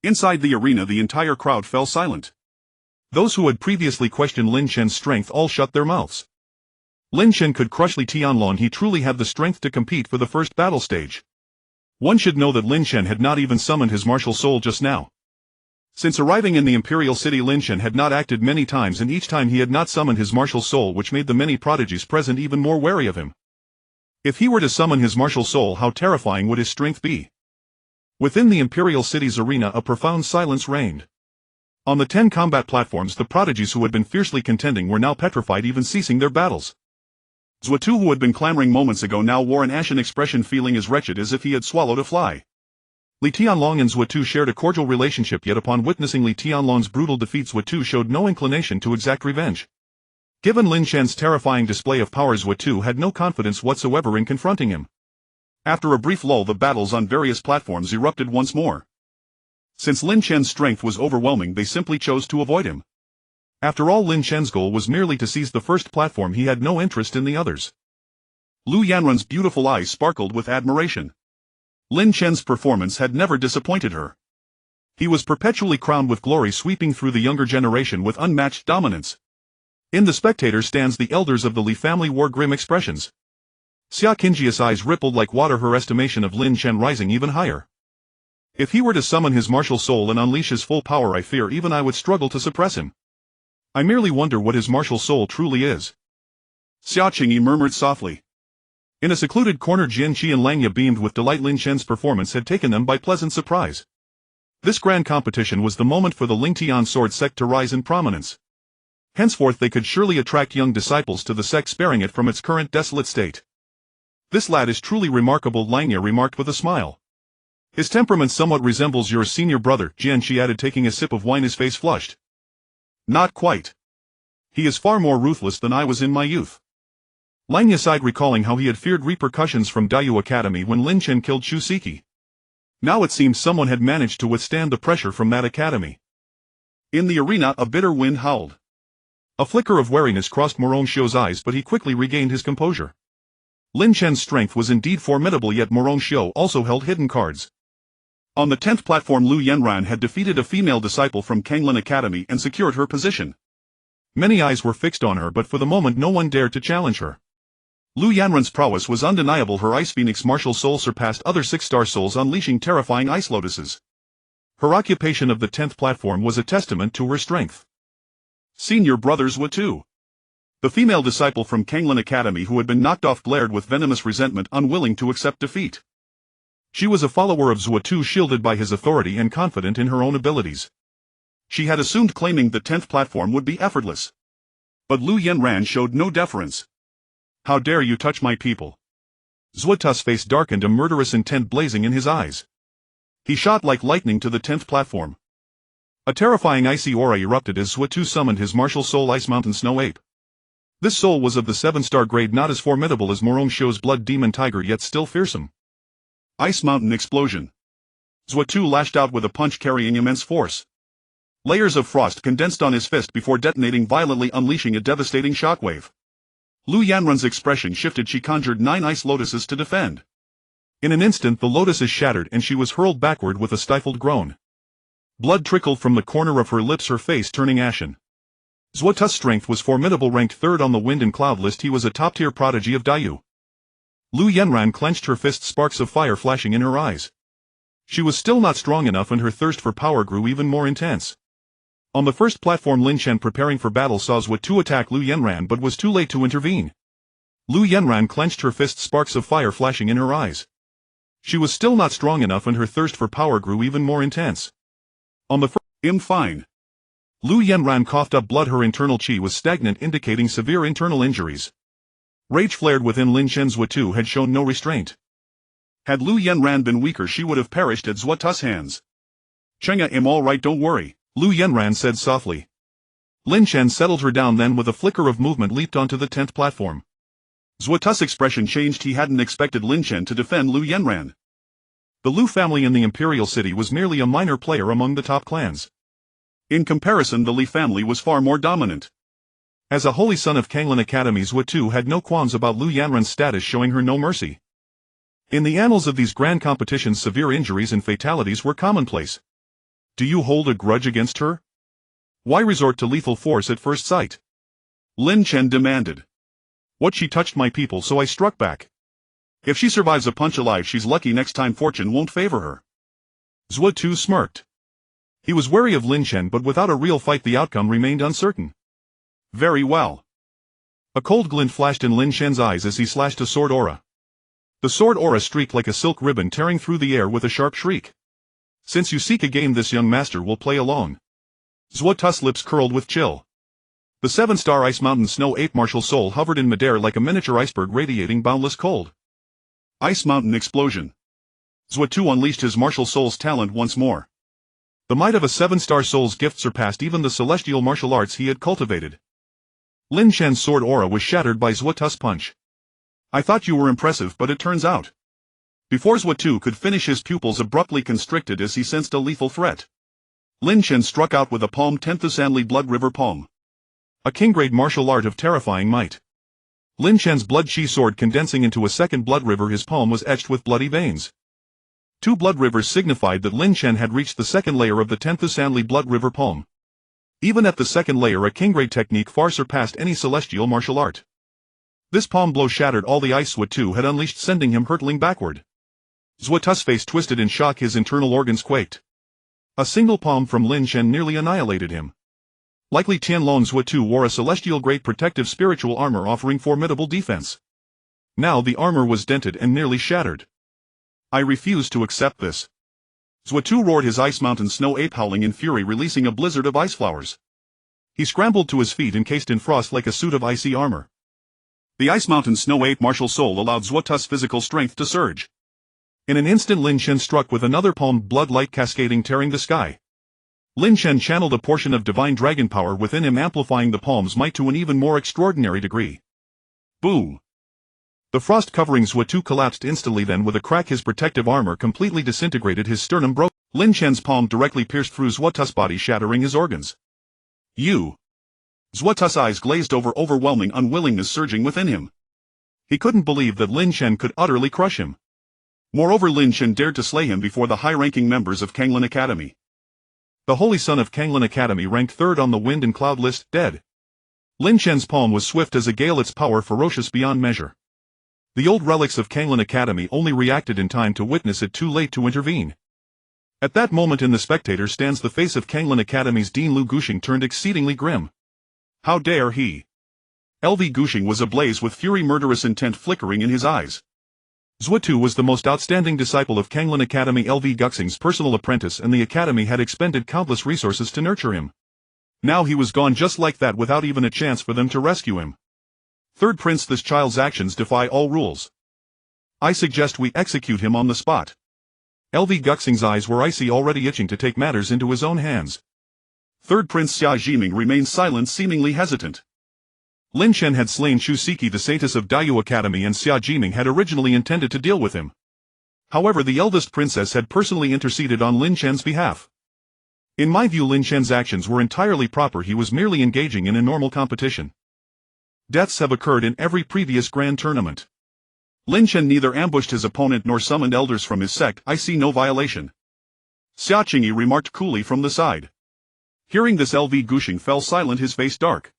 Inside the arena, the entire crowd fell silent. Those who had previously questioned Lin Chen's strength all shut their mouths. Lin Chen could crush Li Tianlong. He truly had the strength to compete for the first battle stage. One should know that Lin Chen had not even summoned his martial soul just now. Since arriving in the imperial city, Lin Chen had not acted many times, and each time he had not summoned his martial soul, which made the many prodigies present even more wary of him. If he were to summon his martial soul, how terrifying would his strength be? Within the imperial city's arena, a profound silence reigned. On the 10 combat platforms, the prodigies who had been fiercely contending were now petrified, even ceasing their battles. Zuotu, who had been clamoring moments ago, now wore an ashen expression, feeling as wretched as if he had swallowed a fly. Li Tianlong and Zuotu shared a cordial relationship, yet upon witnessing Li Tianlong's brutal defeat, Zuotu showed no inclination to exact revenge. Given Lin Chen's terrifying display of power, Zuotu had no confidence whatsoever in confronting him. After a brief lull, the battles on various platforms erupted once more. Since Lin Chen's strength was overwhelming, they simply chose to avoid him. After all, Lin Chen's goal was merely to seize the first platform. He had no interest in the others. Lu Yanrun's beautiful eyes sparkled with admiration. Lin Chen's performance had never disappointed her. He was perpetually crowned with glory, sweeping through the younger generation with unmatched dominance. In the spectator stands the elders of the Li family wore grim expressions. Xia Qingjia's eyes rippled like water, her estimation of Lin Chen rising even higher. If he were to summon his martial soul and unleash his full power, I fear even I would struggle to suppress him. I merely wonder what his martial soul truly is. Xia Qingyi murmured softly. In a secluded corner, Jian Qi and Langya beamed with delight. Lin Chen's performance had taken them by pleasant surprise. This grand competition was the moment for the Lingtian sword sect to rise in prominence. Henceforth they could surely attract young disciples to the sect, sparing it from its current desolate state. This lad is truly remarkable, Langya remarked with a smile. His temperament somewhat resembles your senior brother, Jian Qi added, taking a sip of wine, his face flushed. Not quite. He is far more ruthless than I was in my youth. Lanya sighed, recalling how he had feared repercussions from Dayu Academy when Lin Chen killed Shusiki. Now it seemed someone had managed to withstand the pressure from that academy. In the arena, a bitter wind howled. A flicker of wariness crossed Morong Shio's eyes, but he quickly regained his composure. Lin Chen's strength was indeed formidable, yet Morong Shio also held hidden cards. On the 10th platform, Lu Yanran had defeated a female disciple from Kanglin Academy and secured her position. Many eyes were fixed on her, but for the moment no one dared to challenge her. Lu Yanran's prowess was undeniable. Her Ice Phoenix martial soul surpassed other 6-star souls, unleashing terrifying ice lotuses. Her occupation of the 10th platform was a testament to her strength. Senior brothers Watu. The female disciple from Kanglin Academy who had been knocked off glared with venomous resentment, unwilling to accept defeat. She was a follower of Zhuotu, shielded by his authority and confident in her own abilities. She had assumed claiming the 10th platform would be effortless. But Lu Yanran showed no deference. How dare you touch my people? Zhuotu's face darkened, a murderous intent blazing in his eyes. He shot like lightning to the 10th platform. A terrifying icy aura erupted as Zhuotu summoned his martial soul Ice Mountain Snow Ape. This soul was of the 7-star grade, not as formidable as Morong Shio's Blood Demon Tiger, yet still fearsome. Ice Mountain Explosion. Zhuotu lashed out with a punch carrying immense force. Layers of frost condensed on his fist before detonating violently, unleashing a devastating shockwave. Lu Yanran's expression shifted. She conjured 9 ice lotuses to defend. In an instant the lotuses shattered and she was hurled backward with a stifled groan. Blood trickled from the corner of her lips, her face turning ashen. Zhuotu's strength was formidable. Ranked 3rd on the wind and cloud list, he was a top-tier prodigy of Dayu. Lu Yanran clenched her fist, sparks of fire flashing in her eyes. She was still not strong enough, and her thirst for power grew even more intense. On the 1st platform, Lin Chen, preparing for battle, saw Zhuotu attack Lu Yanran but was too late to intervene. Lu Yanran clenched her fist, sparks of fire flashing in her eyes. She was still not strong enough, and her thirst for power grew even more intense. On the fine. Lu Yanran coughed up blood. Her internal qi was stagnant, indicating severe internal injuries. Rage flared within Lin Chen. Zhuotu had shown no restraint. Had Lu Yanran been weaker, she would have perished at Zhuotu's hands. Chenga, I'm all right, don't worry, Lu Yanran said softly. Lin Chen settled her down, then with a flicker of movement leaped onto the 10th platform. Zhuotu's expression changed. He hadn't expected Lin Chen to defend Lu Yanran. The Lu family in the Imperial City was merely a minor player among the top clans. In comparison, the Li family was far more dominant. As a holy son of Kanglin Academy, Zhuotu had no qualms about Lu Yanran's status, showing her no mercy. In the annals of these grand competitions, severe injuries and fatalities were commonplace. Do you hold a grudge against her? Why resort to lethal force at first sight? Lin Chen demanded. What? She touched my people, so I struck back. If she survives a punch alive, she's lucky. Next time fortune won't favor her. Zhuotu smirked. He was wary of Lin Chen, but without a real fight the outcome remained uncertain. Very well. A cold glint flashed in Lin Chen's eyes as he slashed a sword aura. The sword aura streaked like a silk ribbon, tearing through the air with a sharp shriek. Since you seek a game, this young master will play along. Zhuotu's lips curled with chill. The 7-star Ice Mountain Snow Ape martial soul hovered in midair like a miniature iceberg, radiating boundless cold. Ice Mountain Explosion. Zhuotu unleashed his martial soul's talent once more. The might of a 7-star soul's gift surpassed even the celestial martial arts he had cultivated. Lin Chen's sword aura was shattered by Zhuotu's punch. I thought you were impressive, but it turns out. Before Zhuotu could finish, his pupils abruptly constricted as he sensed a lethal threat. Lin Chen struck out with a palm, 10th Sanli Blood River Palm. A king-grade martial art of terrifying might. Lin Chen's blood chi sword condensing into a second blood river, his palm was etched with bloody veins. 2 blood rivers signified that Lin Chen had reached the second layer of the 10th Sanli Blood River Palm. Even at the second layer, a king-grade technique far surpassed any celestial martial art. This palm blow shattered all the ice Zhuotu had unleashed, sending him hurtling backward. Zhuotu's face twisted in shock, his internal organs quaked. A single palm from Lin Chen nearly annihilated him. Likely Tianlong, Zhuotu wore a celestial-grade protective spiritual armor offering formidable defense. Now the armor was dented and nearly shattered. I refuse to accept this. Zhuotu roared, his Ice Mountain Snow Ape howling in fury, releasing a blizzard of ice flowers. He scrambled to his feet, encased in frost like a suit of icy armor. The Ice Mountain Snow Ape martial soul allowed Zhuotu's physical strength to surge. In an instant Lin Chen struck with another palm, blood light cascading, tearing the sky. Lin Chen channeled a portion of divine dragon power within him, amplifying the palm's might to an even more extraordinary degree. Boom! The frost covering Zhuo collapsed instantly, then with a crack his protective armor completely disintegrated, his sternum broke. Lin Chen's palm directly pierced through Zhuo's body, shattering his organs. You! Zhuo's eyes glazed over, overwhelming unwillingness surging within him. He couldn't believe that Lin Chen could utterly crush him. Moreover, Lin Chen dared to slay him before the high-ranking members of Kanglin Academy. The holy son of Kanglin Academy ranked third on the wind and cloud list, dead. Lin Chen's palm was swift as a gale, its power ferocious beyond measure. The old relics of Kanglin Academy only reacted in time to witness it, too late to intervene. At that moment in the spectator stands the face of Kanglin Academy's Dean Lu Gushing, turned exceedingly grim. How dare he! LV Gushing was ablaze with fury, murderous intent flickering in his eyes. Zhuo was the most outstanding disciple of Kanglin Academy, LV Gushing's personal apprentice, and the academy had expended countless resources to nurture him. Now he was gone just like that, without even a chance for them to rescue him. Third Prince, this child's actions defy all rules. I suggest we execute him on the spot. LV Guxing's eyes were icy, already itching to take matters into his own hands. Third Prince Xia Jiming remained silent, seemingly hesitant. Lin Chen had slain Shu Siki, the saintess of Dayu Academy, and Xia Jiming had originally intended to deal with him. However, the eldest princess had personally interceded on Lin Chen's behalf. In my view, Lin Chen's actions were entirely proper. He was merely engaging in a normal competition. Deaths have occurred in every previous grand tournament. Lin Chen neither ambushed his opponent nor summoned elders from his sect. I see no violation. Xia Qingyi remarked coolly from the side. Hearing this, LV Gushing fell silent, his face dark.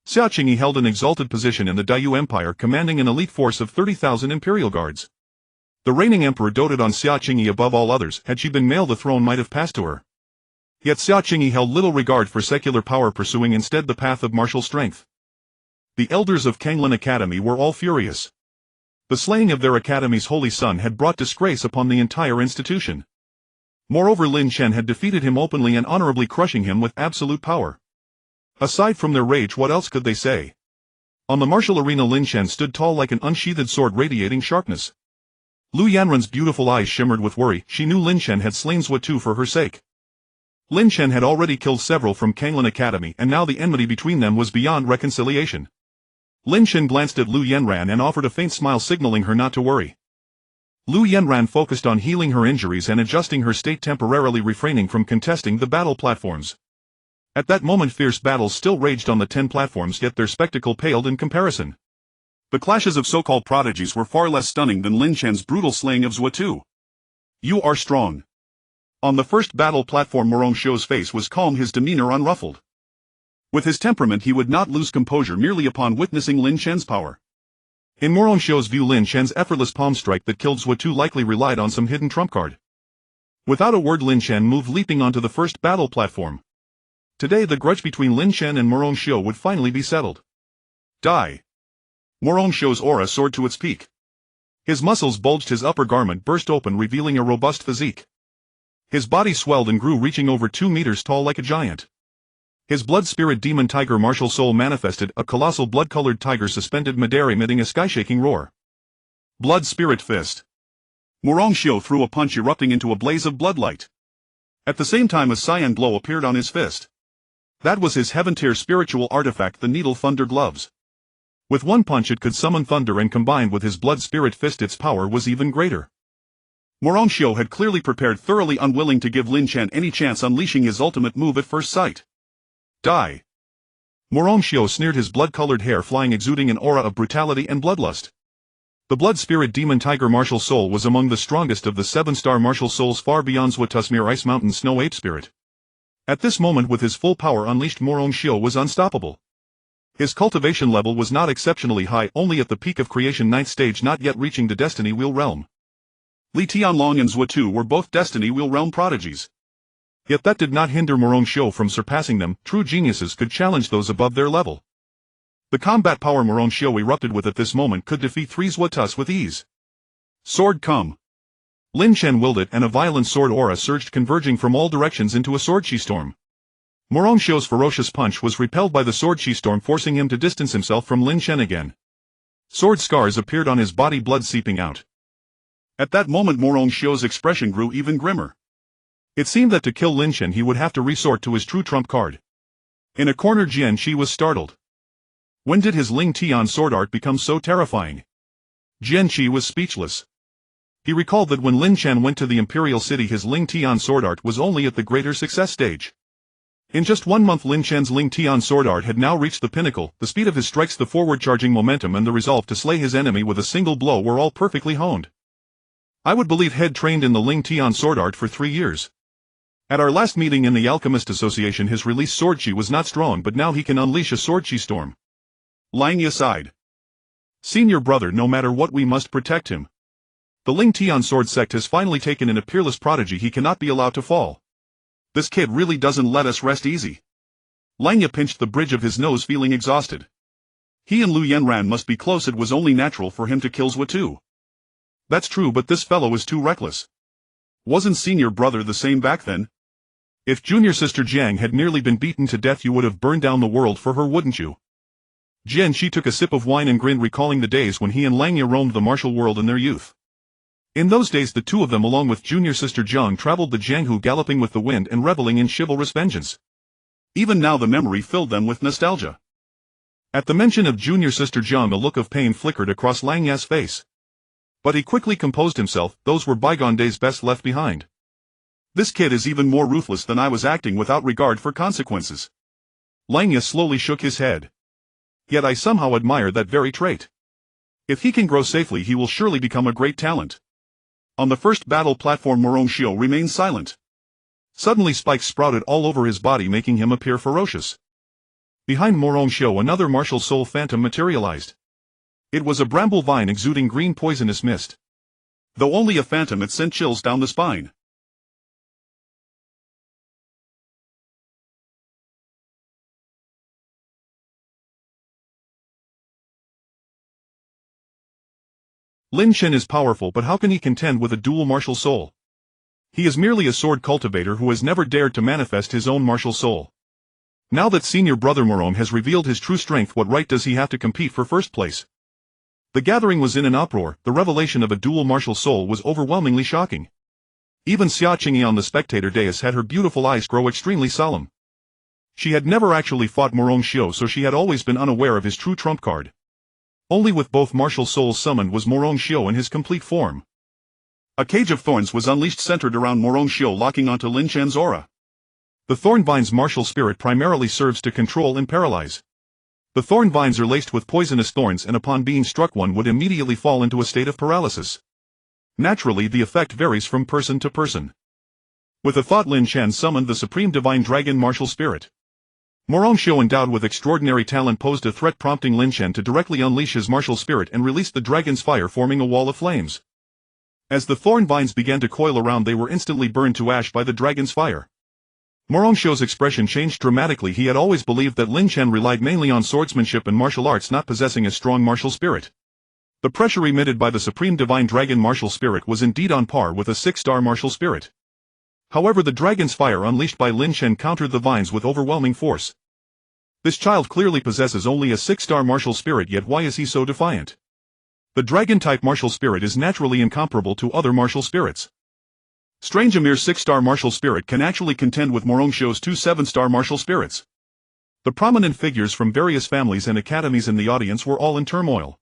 Xia Qingyi held an exalted position in the Dayu Empire, commanding an elite force of 30,000 imperial guards. The reigning emperor doted on Xia Qingyi above all others. Had she been male, the throne might have passed to her. Yet Xia Qingyi held little regard for secular power, pursuing instead the path of martial strength. The elders of Kanglin Academy were all furious. The slaying of their academy's holy son had brought disgrace upon the entire institution. Moreover, Lin Chen had defeated him openly and honorably, crushing him with absolute power. Aside from their rage, what else could they say? On the martial arena, Lin Chen stood tall like an unsheathed sword, radiating sharpness. Lu Yanran's beautiful eyes shimmered with worry. She knew Lin Chen had slain Zhuo for her sake. Lin Chen had already killed several from Kanglin Academy, and now the enmity between them was beyond reconciliation. Lin Chen glanced at Lu Yanran and offered a faint smile, signaling her not to worry. Lu Yanran focused on healing her injuries and adjusting her state, temporarily refraining from contesting the battle platforms. At that moment, fierce battles still raged on the 10 platforms, yet their spectacle paled in comparison. The clashes of so-called prodigies were far less stunning than Lin Chen's brutal slaying of Zhuo. You are strong. On the first battle platform, Morongxiu's face was calm, his demeanor unruffled. With his temperament, he would not lose composure merely upon witnessing Lin Chen's power. In Morongxiu's view, Lin Chen's effortless palm strike that killed Zhuo likely relied on some hidden trump card. Without a word, Lin Chen moved, leaping onto the first battle platform. Today, the grudge between Lin Chen and Morongxiu would finally be settled. Die! Morongxiu's aura soared to its peak. His muscles bulged, his upper garment burst open, revealing a robust physique. His body swelled and grew, reaching over 2 meters tall like a giant. His blood spirit demon tiger martial soul manifested, a colossal blood-colored tiger suspended midair, emitting a sky-shaking roar. Blood spirit fist. Morongxiu threw a punch, erupting into a blaze of bloodlight. At the same time, a cyan glow appeared on his fist. That was his heaven-tier spiritual artifact, the Needle Thunder Gloves. With one punch it could summon thunder, and combined with his blood spirit fist its power was even greater. Morongxiu had clearly prepared, thoroughly unwilling to give Lin Chen any chance, unleashing his ultimate move at first sight. Die! Morongxiu sneered, his blood-colored hair flying, exuding an aura of brutality and bloodlust. The blood spirit demon tiger martial soul was among the strongest of the 7-star martial souls, far beyond Zhuo's mere Ice Mountain Snow Ape spirit. At this moment, with his full power unleashed, Morongxiu was unstoppable. His cultivation level was not exceptionally high, only at the peak of creation 9th stage, not yet reaching the Destiny Wheel realm. Li Tianlong and Zhuo were both Destiny Wheel realm prodigies. Yet that did not hinder Morongxiu from surpassing them. True geniuses could challenge those above their level. The combat power Morongxiu erupted with at this moment could defeat 3 Zhuo with ease. Sword come! Lin Chen willed it, and a violent sword aura surged, converging from all directions into a sword chi storm. Morongxiu's ferocious punch was repelled by the sword chi storm, forcing him to distance himself from Lin Chen again. Sword scars appeared on his body, blood seeping out. At that moment, Morongxiu's expression grew even grimmer. It seemed that to kill Lin Chen he would have to resort to his true trump card. In a corner, Jian Shi was startled. When did his Ling Tian sword art become so terrifying? Jianqi was speechless. He recalled that when Lin Chen went to the Imperial City his Ling Tian sword art was only at the greater success stage. In just 1 month Lin Chen's Ling Tian sword art had now reached the pinnacle, the speed of his strikes, the forward-charging momentum and the resolve to slay his enemy with a single blow were all perfectly honed. I would believe had trained in the Ling Tian sword art for 3 years. At our last meeting in the Alchemist Association his release sword chi was not strong but now he can unleash a sword chi storm. Lang Yi sighed. Senior brother, no matter what we must protect him. The Ling Tian sword sect has finally taken in a peerless prodigy, he cannot be allowed to fall. This kid really doesn't let us rest easy. Lang Yi pinched the bridge of his nose, feeling exhausted. He and Lu Yanran must be close, it was only natural for him to kill Zhua too. That's true, but this fellow is too reckless. Wasn't senior brother the same back then? If junior sister Jiang had nearly been beaten to death you would have burned down the world for her, wouldn't you? Jianqi took a sip of wine and grinned, recalling the days when he and Lang Yi roamed the martial world in their youth. In those days the two of them along with junior sister Jiang traveled the Jianghu, galloping with the wind and reveling in chivalrous vengeance. Even now the memory filled them with nostalgia. At the mention of junior sister Jiang a look of pain flickered across Lang Yi's face. But he quickly composed himself, those were bygone days, best left behind. This kid is even more ruthless than I was, acting without regard for consequences. Lang Yi slowly shook his head. Yet I somehow admire that very trait. If he can grow safely he will surely become a great talent. On the first battle platform Morong Xiu remained silent. Suddenly spikes sprouted all over his body, making him appear ferocious. Behind Morong Xiu another martial soul phantom materialized. It was a bramble vine exuding green poisonous mist. Though only a phantom, it sent chills down the spine. Lin Chen is powerful, but how can he contend with a dual martial soul? He is merely a sword cultivator who has never dared to manifest his own martial soul. Now that senior brother Morong has revealed his true strength, what right does he have to compete for first place? The gathering was in an uproar. The revelation of a dual martial soul was overwhelmingly shocking. Even Xia Qingyi on the spectator dais had her beautiful eyes grow extremely solemn. She had never actually fought Morong Xiu, so she had always been unaware of his true trump card. Only with both martial souls summoned was Morong Xiu in his complete form. A cage of thorns was unleashed, centered around Morong Xiu, locking onto Lin Chen's aura. The thorn vine's martial spirit primarily serves to control and paralyze. The thorn vines are laced with poisonous thorns, and upon being struck one would immediately fall into a state of paralysis. Naturally, the effect varies from person to person. With a thought, Lin Chen summoned the supreme divine dragon martial spirit. Morong Xiu, endowed with extraordinary talent, posed a threat, prompting Lin Chen to directly unleash his martial spirit and release the dragon's fire, forming a wall of flames. As the thorn vines began to coil around, they were instantly burned to ash by the dragon's fire. Morong Xiu's expression changed dramatically. He had always believed that Lin Chen relied mainly on swordsmanship and martial arts, not possessing a strong martial spirit. The pressure emitted by the supreme divine dragon martial spirit was indeed on par with a 6-star martial spirit. However, the dragon's fire unleashed by Lin Chen countered the vines with overwhelming force. This child clearly possesses only a 6-star martial spirit, yet why is he so defiant? The dragon-type martial spirit is naturally incomparable to other martial spirits. Strange, a mere 6-star martial spirit can actually contend with Morong Xiu's 2 7-star martial spirits. The prominent figures from various families and academies in the audience were all in turmoil.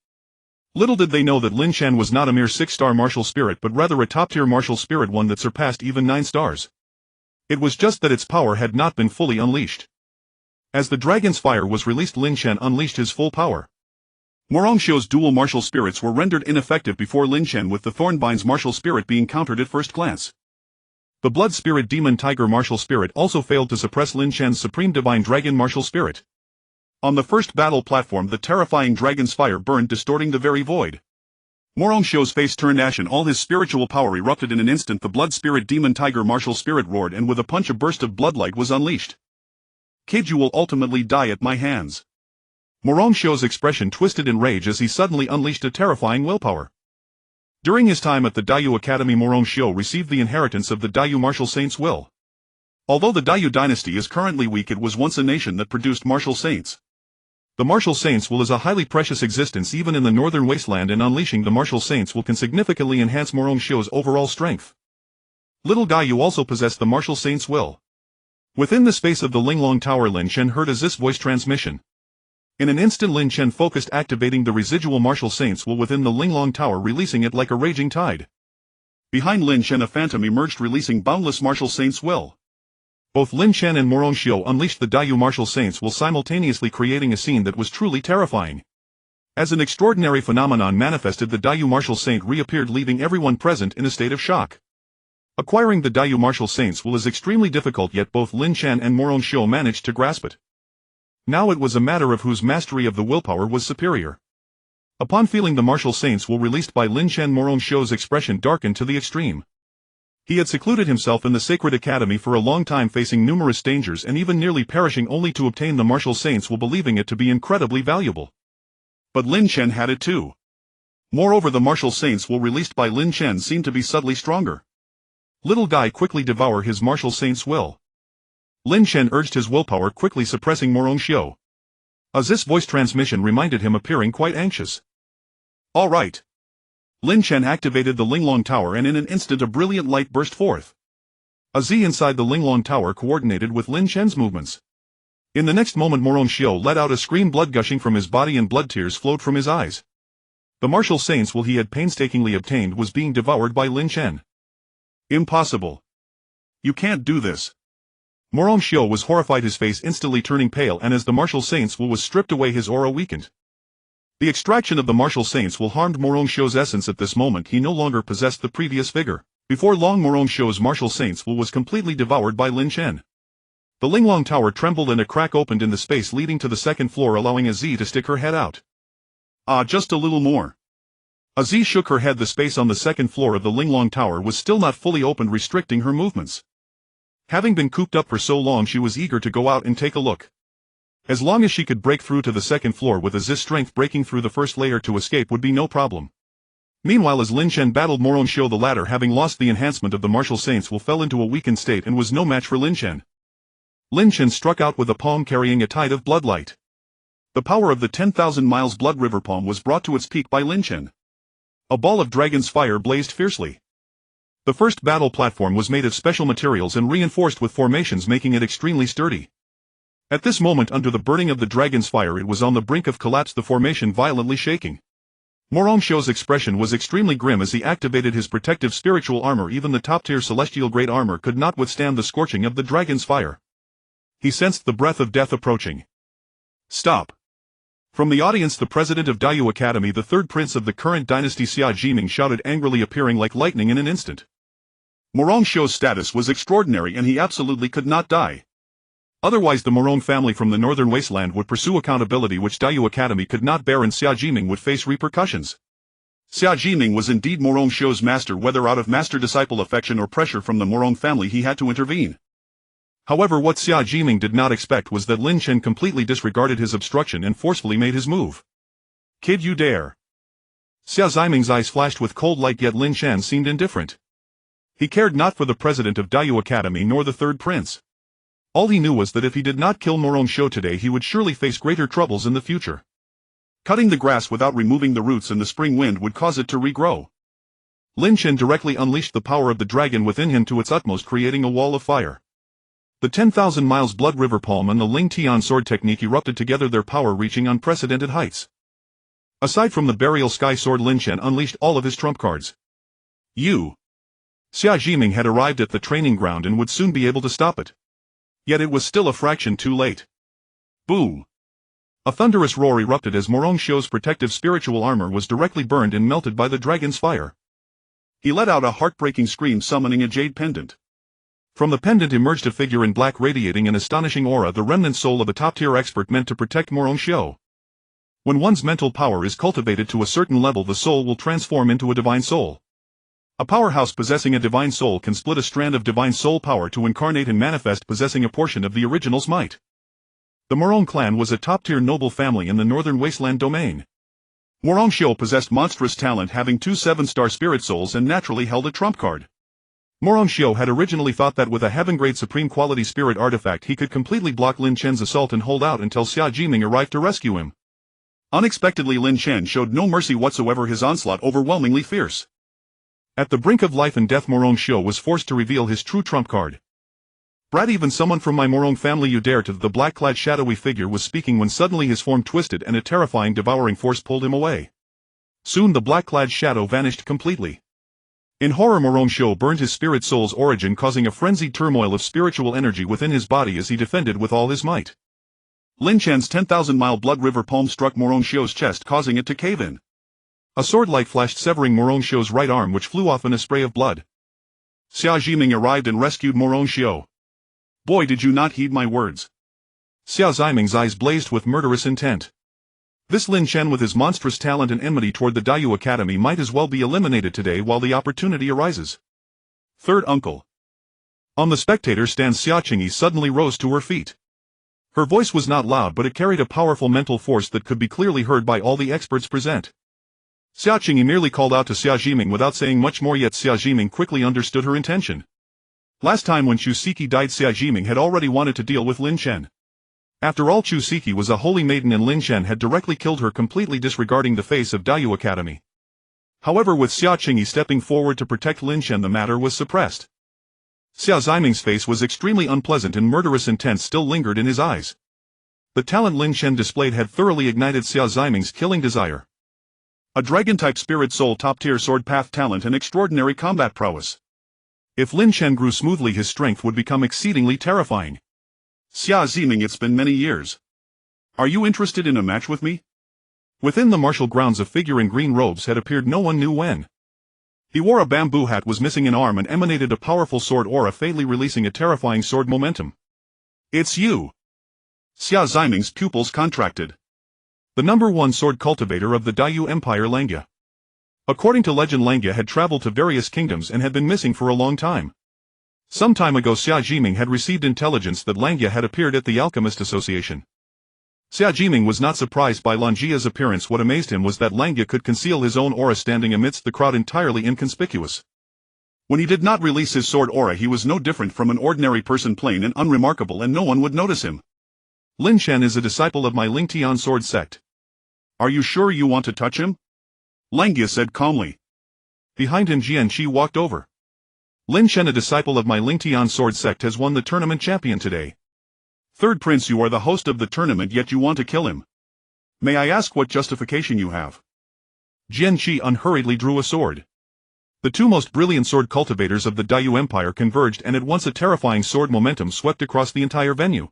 Little did they know that Lin Chen was not a mere 6-star martial spirit, but rather a top-tier martial spirit, one that surpassed even 9 stars. It was just that its power had not been fully unleashed. As the dragon's fire was released, Lin Chen unleashed his full power. Morong Xiu's dual martial spirits were rendered ineffective before Lin Chen, with the Thornvine's martial spirit being countered at first glance. The blood spirit demon tiger martial spirit also failed to suppress Lin Chen's supreme divine dragon martial spirit. On the first battle platform, the terrifying dragon's fire burned, distorting the very void. Morong Xiu's face turned ashen, all his spiritual power erupted in an instant. The blood spirit demon tiger martial spirit roared, and with a punch a burst of bloodlight was unleashed. "Kid, you will ultimately die at my hands." Morong Xiu's expression twisted in rage as he suddenly unleashed a terrifying willpower. During his time at the Dayu Academy, Morong Xiu received the inheritance of the Dayu martial saint's will. Although the Dayu dynasty is currently weak, it was once a nation that produced martial saints. The martial saint's will is a highly precious existence even in the Northern Wasteland, and unleashing the martial saint's will can significantly enhance Morong Xiu's overall strength. Little Dayu also possessed the martial saint's will. Within the space of the Linglong Tower, Lin Chen heard a Zis voice transmission. In an instant Lin Chen focused, activating the residual martial saint's will within the Linglong Tower, releasing it like a raging tide. Behind Lin Chen a phantom emerged, releasing boundless martial saint's will. Both Lin Chen and Morongxiu unleashed the Daiyu martial saint's will simultaneously, creating a scene that was truly terrifying. As an extraordinary phenomenon manifested, the Daiyu martial saint reappeared, leaving everyone present in a state of shock. Acquiring the Daiyu martial saint's will is extremely difficult, yet both Lin Chen and Morongxiu managed to grasp it. Now it was a matter of whose mastery of the willpower was superior. Upon feeling the martial saint's will released by Lin Chen, Morongxiu's expression darkened to the extreme. He had secluded himself in the sacred academy for a long time, facing numerous dangers and even nearly perishing, only to obtain the martial saint's will, believing it to be incredibly valuable. But Lin Chen had it too. Moreover, the martial saint's will released by Lin Chen seemed to be subtly stronger. Little Guy quickly devour his martial saint's will. Lin Chen urged his willpower, quickly suppressing Morongxiu. Aziz's voice transmission reminded him, appearing quite anxious. All right. Lin Chen activated the Linglong Tower, and in an instant a brilliant light burst forth. Aziz inside the Linglong Tower coordinated with Lin Chen's movements. In the next moment Morongxiu let out a scream, blood gushing from his body and blood tears flowed from his eyes. The martial saint's will he had painstakingly obtained was being devoured by Lin Chen. Impossible. You can't do this. Morongxiu was horrified, his face instantly turning pale, and as the martial saint's will was stripped away, his aura weakened. The extraction of the martial saint's will harmed Morongxiu's essence. At this moment he no longer possessed the previous vigor. Before long Morongxiu's martial saint's will was completely devoured by Lin Chen. The Linglong Tower trembled and a crack opened in the space leading to the second floor, allowing Aziz to stick her head out. Just a little more. Aziz shook her head. The space on the second floor of the Linglong Tower was still not fully opened, restricting her movements. Having been cooped up for so long, she was eager to go out and take a look. As long as she could break through to the second floor with Aziz's strength, breaking through the first layer to escape would be no problem. Meanwhile, as Lin Chen battled Morongxiu, the latter, having lost the enhancement of the martial saint's will, fell into a weakened state and was no match for Lin Chen. Lin Chen struck out with a palm carrying a tide of bloodlight. The power of the 10,000 miles blood river palm was brought to its peak by Lin Chen. A ball of dragon's fire blazed fiercely. The first battle platform was made of special materials and reinforced with formations, making it extremely sturdy. At this moment, under the burning of the dragon's fire, it was on the brink of collapse, the formation violently shaking. Morongxiu's expression was extremely grim as he activated his protective spiritual armor. Even the top-tier celestial grade armor could not withstand the scorching of the dragon's fire. He sensed the breath of death approaching. Stop. From the audience, the president of Daiyu Academy, the third prince of the current dynasty, Xia Jiming, shouted angrily, appearing like lightning in an instant. Morongxiu's status was extraordinary and he absolutely could not die. Otherwise the Morong family from the Northern Wasteland would pursue accountability which Daiyu Academy could not bear, and Xia Jiming would face repercussions. Xia Jiming was indeed Morongxiu's master. Whether out of master-disciple affection or pressure from the Morong family, he had to intervene. However, what Xia Jiming did not expect was that Lin Chen completely disregarded his obstruction and forcefully made his move. Kid, you dare. Xia Jiming's eyes flashed with cold light, yet Lin Chen seemed indifferent. He cared not for the president of Daiyu Academy nor the third prince. All he knew was that if he did not kill Morongxiu today, he would surely face greater troubles in the future. Cutting the grass without removing the roots and the spring wind would cause it to regrow. Lin Chen directly unleashed the power of the dragon within him to its utmost, creating a wall of fire. The 10,000 miles blood river palm and the Ling Tian sword technique erupted together, their power reaching unprecedented heights. Aside from the burial sky sword, Lin Chen unleashed all of his trump cards. Xia Jiming had arrived at the training ground and would soon be able to stop it. Yet it was still a fraction too late. Boom! A thunderous roar erupted as Morongxiu's protective spiritual armor was directly burned and melted by the dragon's fire. He let out a heartbreaking scream, summoning a jade pendant. From the pendant emerged a figure in black, radiating an astonishing aura, the remnant soul of a top-tier expert meant to protect Morongxiu. When one's mental power is cultivated to a certain level, the soul will transform into a divine soul. A powerhouse possessing a divine soul can split a strand of divine soul power to incarnate and manifest, possessing a portion of the original's might. The Morong clan was a top-tier noble family in the Northern Wasteland domain. Morongxiu possessed monstrous talent, having 2 7-star spirit souls, and naturally held a trump card. Morongxiu had originally thought that with a heaven-grade supreme quality spirit artifact he could completely block Lin Chen's assault and hold out until Xia Jiming arrived to rescue him. Unexpectedly, Lin Chen showed no mercy whatsoever, his onslaught overwhelmingly fierce. At the brink of life and death, Morongxiu was forced to reveal his true trump card. Brat, even someone from my Morong family you dare to. The black-clad shadowy figure was speaking when suddenly his form twisted and a terrifying devouring force pulled him away. Soon the black-clad shadow vanished completely. In horror, Morong Shou burned his spirit soul's origin, causing a frenzied turmoil of spiritual energy within his body as he defended with all his might. Lin Chen's 10,000-mile blood river palm struck Morong Shou's chest, causing it to cave in. A sword light flashed, severing Morong Shou's right arm, which flew off in a spray of blood. Xia Zhiming arrived and rescued Morong Shou. Boy, did you not heed my words. Xia Zhiming's eyes blazed with murderous intent. This Lin Chen with his monstrous talent and enmity toward the Daiyu Academy might as well be eliminated today while the opportunity arises. Third uncle. On the spectator stand, Xia Qingyi suddenly rose to her feet. Her voice was not loud, but it carried a powerful mental force that could be clearly heard by all the experts present. Xia Qingyi merely called out to Xia Zhiming without saying much more, yet Xia Zhiming quickly understood her intention. Last time when Chu Siki died, Xia Zhiming had already wanted to deal with Lin Chen. After all, Chu Siki was a holy maiden and Lin Chen had directly killed her, completely disregarding the face of Daiyu Academy. However, with Xia Qingyi stepping forward to protect Lin Chen, the matter was suppressed. Xia Zhiming's face was extremely unpleasant and murderous intent still lingered in his eyes. The talent Lin Chen displayed had thoroughly ignited Xia Zhiming's killing desire. A dragon-type spirit soul, top-tier sword path talent and extraordinary combat prowess. If Lin Chen grew smoothly, his strength would become exceedingly terrifying. Xia Zhiming, it's been many years. Are you interested in a match with me? Within the martial grounds, a figure in green robes had appeared, no one knew when. He wore a bamboo hat, was missing an arm, and emanated a powerful sword aura, fatally releasing a terrifying sword momentum. It's you! Xia Zhiming's pupils contracted. The #1 sword cultivator of the Daiyu Empire, Langya. According to legend, Langya had traveled to various kingdoms and had been missing for a long time. Some time ago, Xia Zhiming had received intelligence that Langya had appeared at the Alchemist Association. Xia Zhiming was not surprised by Langya's appearance. What amazed him was that Langya could conceal his own aura, standing amidst the crowd entirely inconspicuous. When he did not release his sword aura, he was no different from an ordinary person, plain and unremarkable, and no one would notice him. Lin Chen is a disciple of my Lingtian sword sect. Are you sure you want to touch him? Langya said calmly. Behind him, Jianqi walked over. Lin Chen, a disciple of my Lingtian sword sect, has won the tournament champion today. Third Prince, you are the host of the tournament, yet you want to kill him. May I ask what justification you have? Jianqi unhurriedly drew a sword. The two most brilliant sword cultivators of the Daiyu Empire converged, and at once a terrifying sword momentum swept across the entire venue.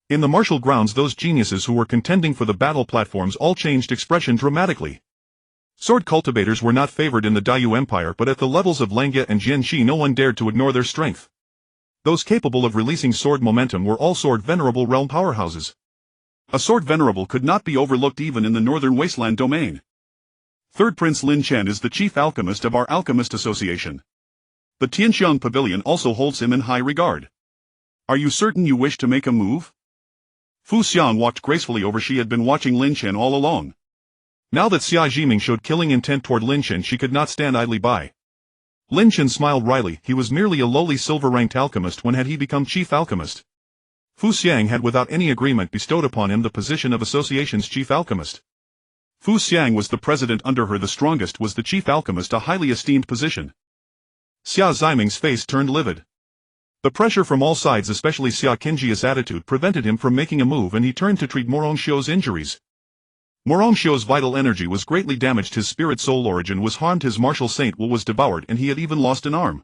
In the martial grounds, those geniuses who were contending for the battle platforms all changed expression dramatically. Sword cultivators were not favored in the Daiyu Empire, but at the levels of Langya and Jianqi no one dared to ignore their strength. Those capable of releasing sword momentum were all sword venerable realm powerhouses. A sword venerable could not be overlooked even in the Northern Wasteland domain. Third Prince Lin Chen is the chief alchemist of our Alchemist Association. The Tianxiang Pavilion also holds him in high regard. Are you certain you wish to make a move? Fu Xiang walked gracefully over. She had been watching Lin Chen all along. Now that Xia Zhiming showed killing intent toward Lin Chen, she could not stand idly by. Lin Chen smiled wryly. He was merely a lowly silver-ranked alchemist. When had he become chief alchemist? Fu Xiang had without any agreement bestowed upon him the position of association's chief alchemist. Fu Xiang was the president. Under her, the strongest was the chief alchemist, a highly esteemed position. Xia Zhiming's face turned livid. The pressure from all sides, especially Xia Qingji's attitude, prevented him from making a move, and he turned to treat Morong Shou's injuries. Morong Shou's vital energy was greatly damaged, his spirit soul origin was harmed, his martial saint will was devoured, and he had even lost an arm.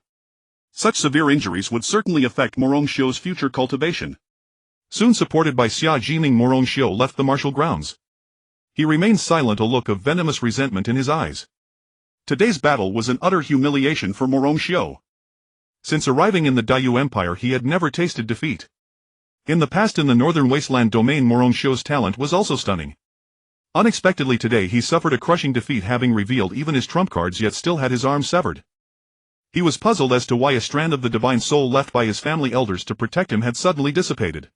Such severe injuries would certainly affect Morong Shou's future cultivation. Soon, supported by Xia Zhiming, Morong Shou left the martial grounds. He remained silent, a look of venomous resentment in his eyes. Today's battle was an utter humiliation for Morong Shou. Since arriving in the Daiyu Empire, he had never tasted defeat. In the past, in the Northern Wasteland domain, Morong Shou's talent was also stunning. Unexpectedly today he suffered a crushing defeat, having revealed even his trump cards, yet still had his arm severed. He was puzzled as to why a strand of the divine soul left by his family elders to protect him had suddenly dissipated.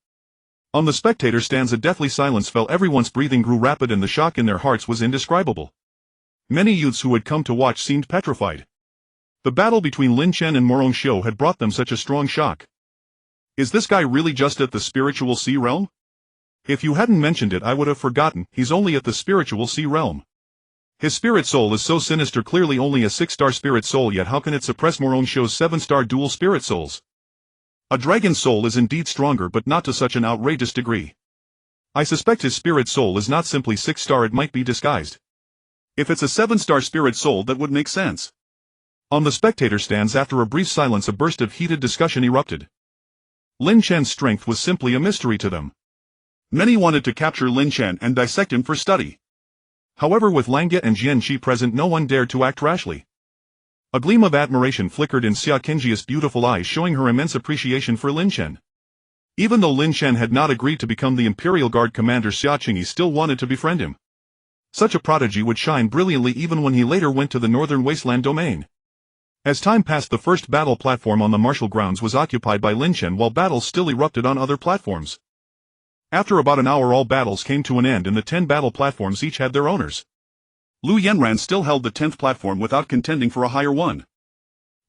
On the spectator stands, a deathly silence fell. Everyone's breathing grew rapid and the shock in their hearts was indescribable. Many youths who had come to watch seemed petrified. The battle between Lin Chen and Morong Shou had brought them such a strong shock. Is this guy really just at the spiritual sea realm? If you hadn't mentioned it, I would have forgotten. He's only at the spiritual sea realm. His spirit soul is so sinister, clearly only a 6-star spirit soul, yet how can it suppress Morong Shou's 7-star dual spirit souls? A dragon's soul is indeed stronger but not to such an outrageous degree. I suspect his spirit soul is not simply 6-star, it might be disguised. If it's a 7-star spirit soul that would make sense. On the spectator stands after a brief silence a burst of heated discussion erupted. Lin Chen's strength was simply a mystery to them. Many wanted to capture Lin Chen and dissect him for study. However, with Langya and Jian Qi present, no one dared to act rashly. A gleam of admiration flickered in Xia Qingji's beautiful eyes, showing her immense appreciation for Lin Chen. Even though Lin Chen had not agreed to become the Imperial Guard commander, Xia Qingji still wanted to befriend him. Such a prodigy would shine brilliantly even when he later went to the Northern Wasteland domain. As time passed, the first battle platform on the martial grounds was occupied by Lin Chen, while battles still erupted on other platforms. After about an hour, all battles came to an end and the 10 battle platforms each had their owners. Lu Yanran still held the 10th platform without contending for a higher one.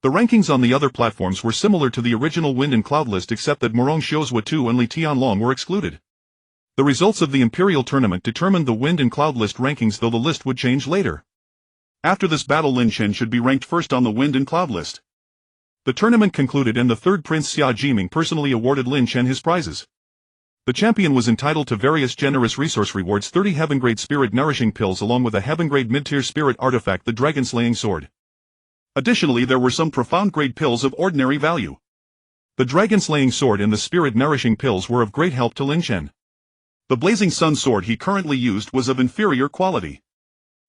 The rankings on the other platforms were similar to the original Wind and Cloud list, except that Morong Xiuzhua Tu and Li Tianlong were excluded. The results of the Imperial Tournament determined the Wind and Cloud list rankings, though the list would change later. After this battle, Lin Chen should be ranked first on the Wind and Cloud list. The tournament concluded and the third Prince Xia Jiming personally awarded Lin Chen his prizes. The champion was entitled to various generous resource rewards: 30 heaven-grade spirit nourishing pills along with a heaven-grade mid-tier spirit artifact, the dragon-slaying sword. Additionally, there were some profound-grade pills of ordinary value. The dragon-slaying sword and the spirit nourishing pills were of great help to Lin Chen. The blazing sun sword he currently used was of inferior quality.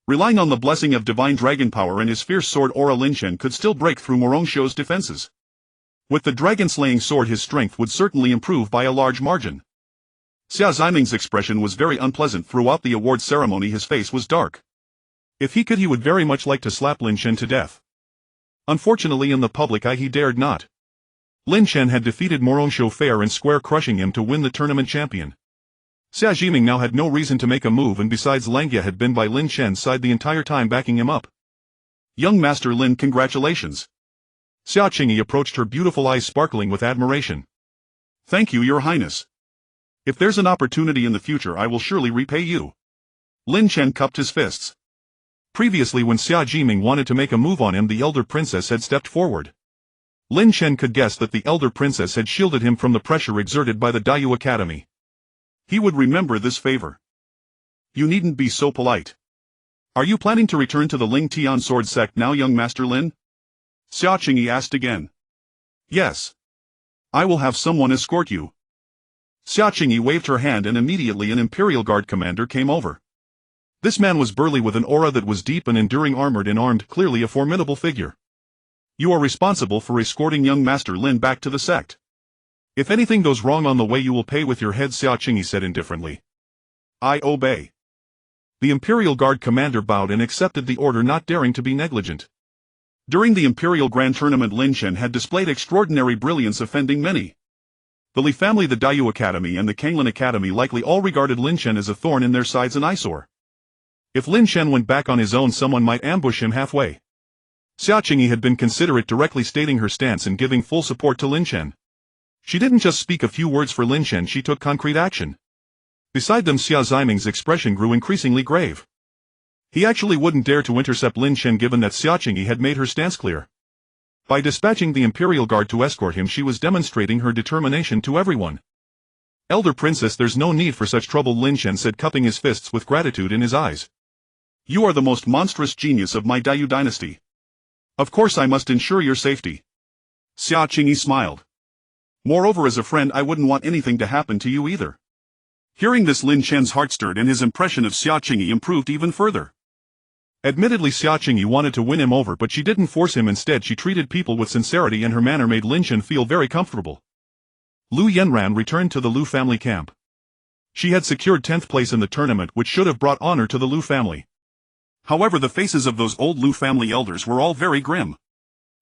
Relying on the blessing of divine dragon power and his fierce sword aura, Lin Chen could still break through Morong Xiuzhua's defenses. With the dragon-slaying sword, his strength would certainly improve by a large margin. Xia Ziming's expression was very unpleasant throughout the award ceremony. His face was dark. If he could, he would very much like to slap Lin Chen to death. Unfortunately, in the public eye he dared not. Lin Chen had defeated Morong Xiuzhua fair and square, crushing him to win the tournament champion. Xia Jiming now had no reason to make a move, and besides, Langya had been by Lin Chen's side the entire time, backing him up. Young Master Lin, congratulations. Xia Qingyi approached her, beautiful eyes sparkling with admiration. Thank you, Your Highness. If there's an opportunity in the future, I will surely repay you. Lin Chen cupped his fists. Previously, when Xia Jiming wanted to make a move on him, the elder princess had stepped forward. Lin Chen could guess that the elder princess had shielded him from the pressure exerted by the Dayu Academy. He would remember this favor. You needn't be so polite. Are you planning to return to the Ling Tian sword sect now, young Master Lin? Xia Qingyi asked again. Yes. I will have someone escort you. Xia Qingyi waved her hand and immediately an Imperial Guard commander came over. This man was burly with an aura that was deep and enduring, armored and armed, clearly a formidable figure. You are responsible for escorting young Master Lin back to the sect. If anything goes wrong on the way, you will pay with your head, Xia Qingyi said indifferently. I obey. The Imperial Guard commander bowed and accepted the order, not daring to be negligent. During the Imperial Grand Tournament, Lin Chen had displayed extraordinary brilliance, offending many. The Li family, the Dayu Academy and the Kanglin Academy likely all regarded Lin Chen as a thorn in their sides, an eyesore. If Lin Chen went back on his own, someone might ambush him halfway. Xia Qingyi had been considerate, directly stating her stance and giving full support to Lin Chen. She didn't just speak a few words for Lin Chen, she took concrete action. Beside them, Xia Ziming's expression grew increasingly grave. He actually wouldn't dare to intercept Lin Chen given that Xia Qingyi had made her stance clear. By dispatching the Imperial Guard to escort him, she was demonstrating her determination to everyone. Elder Princess, there's no need for such trouble, Lin Chen said, cupping his fists with gratitude in his eyes. You are the most monstrous genius of my Dayu dynasty. Of course I must ensure your safety. Xia Qingyi smiled. Moreover, as a friend, I wouldn't want anything to happen to you either. Hearing this, Lin Chen's heart stirred and his impression of Xia Qingyi improved even further. Admittedly, Xia Qingyi wanted to win him over, but she didn't force him. Instead, she treated people with sincerity, and her manner made Lin Chen feel very comfortable. Lu Yanran returned to the Lu family camp. She had secured 10th place in the tournament, which should have brought honor to the Lu family. However, the faces of those old Lu family elders were all very grim.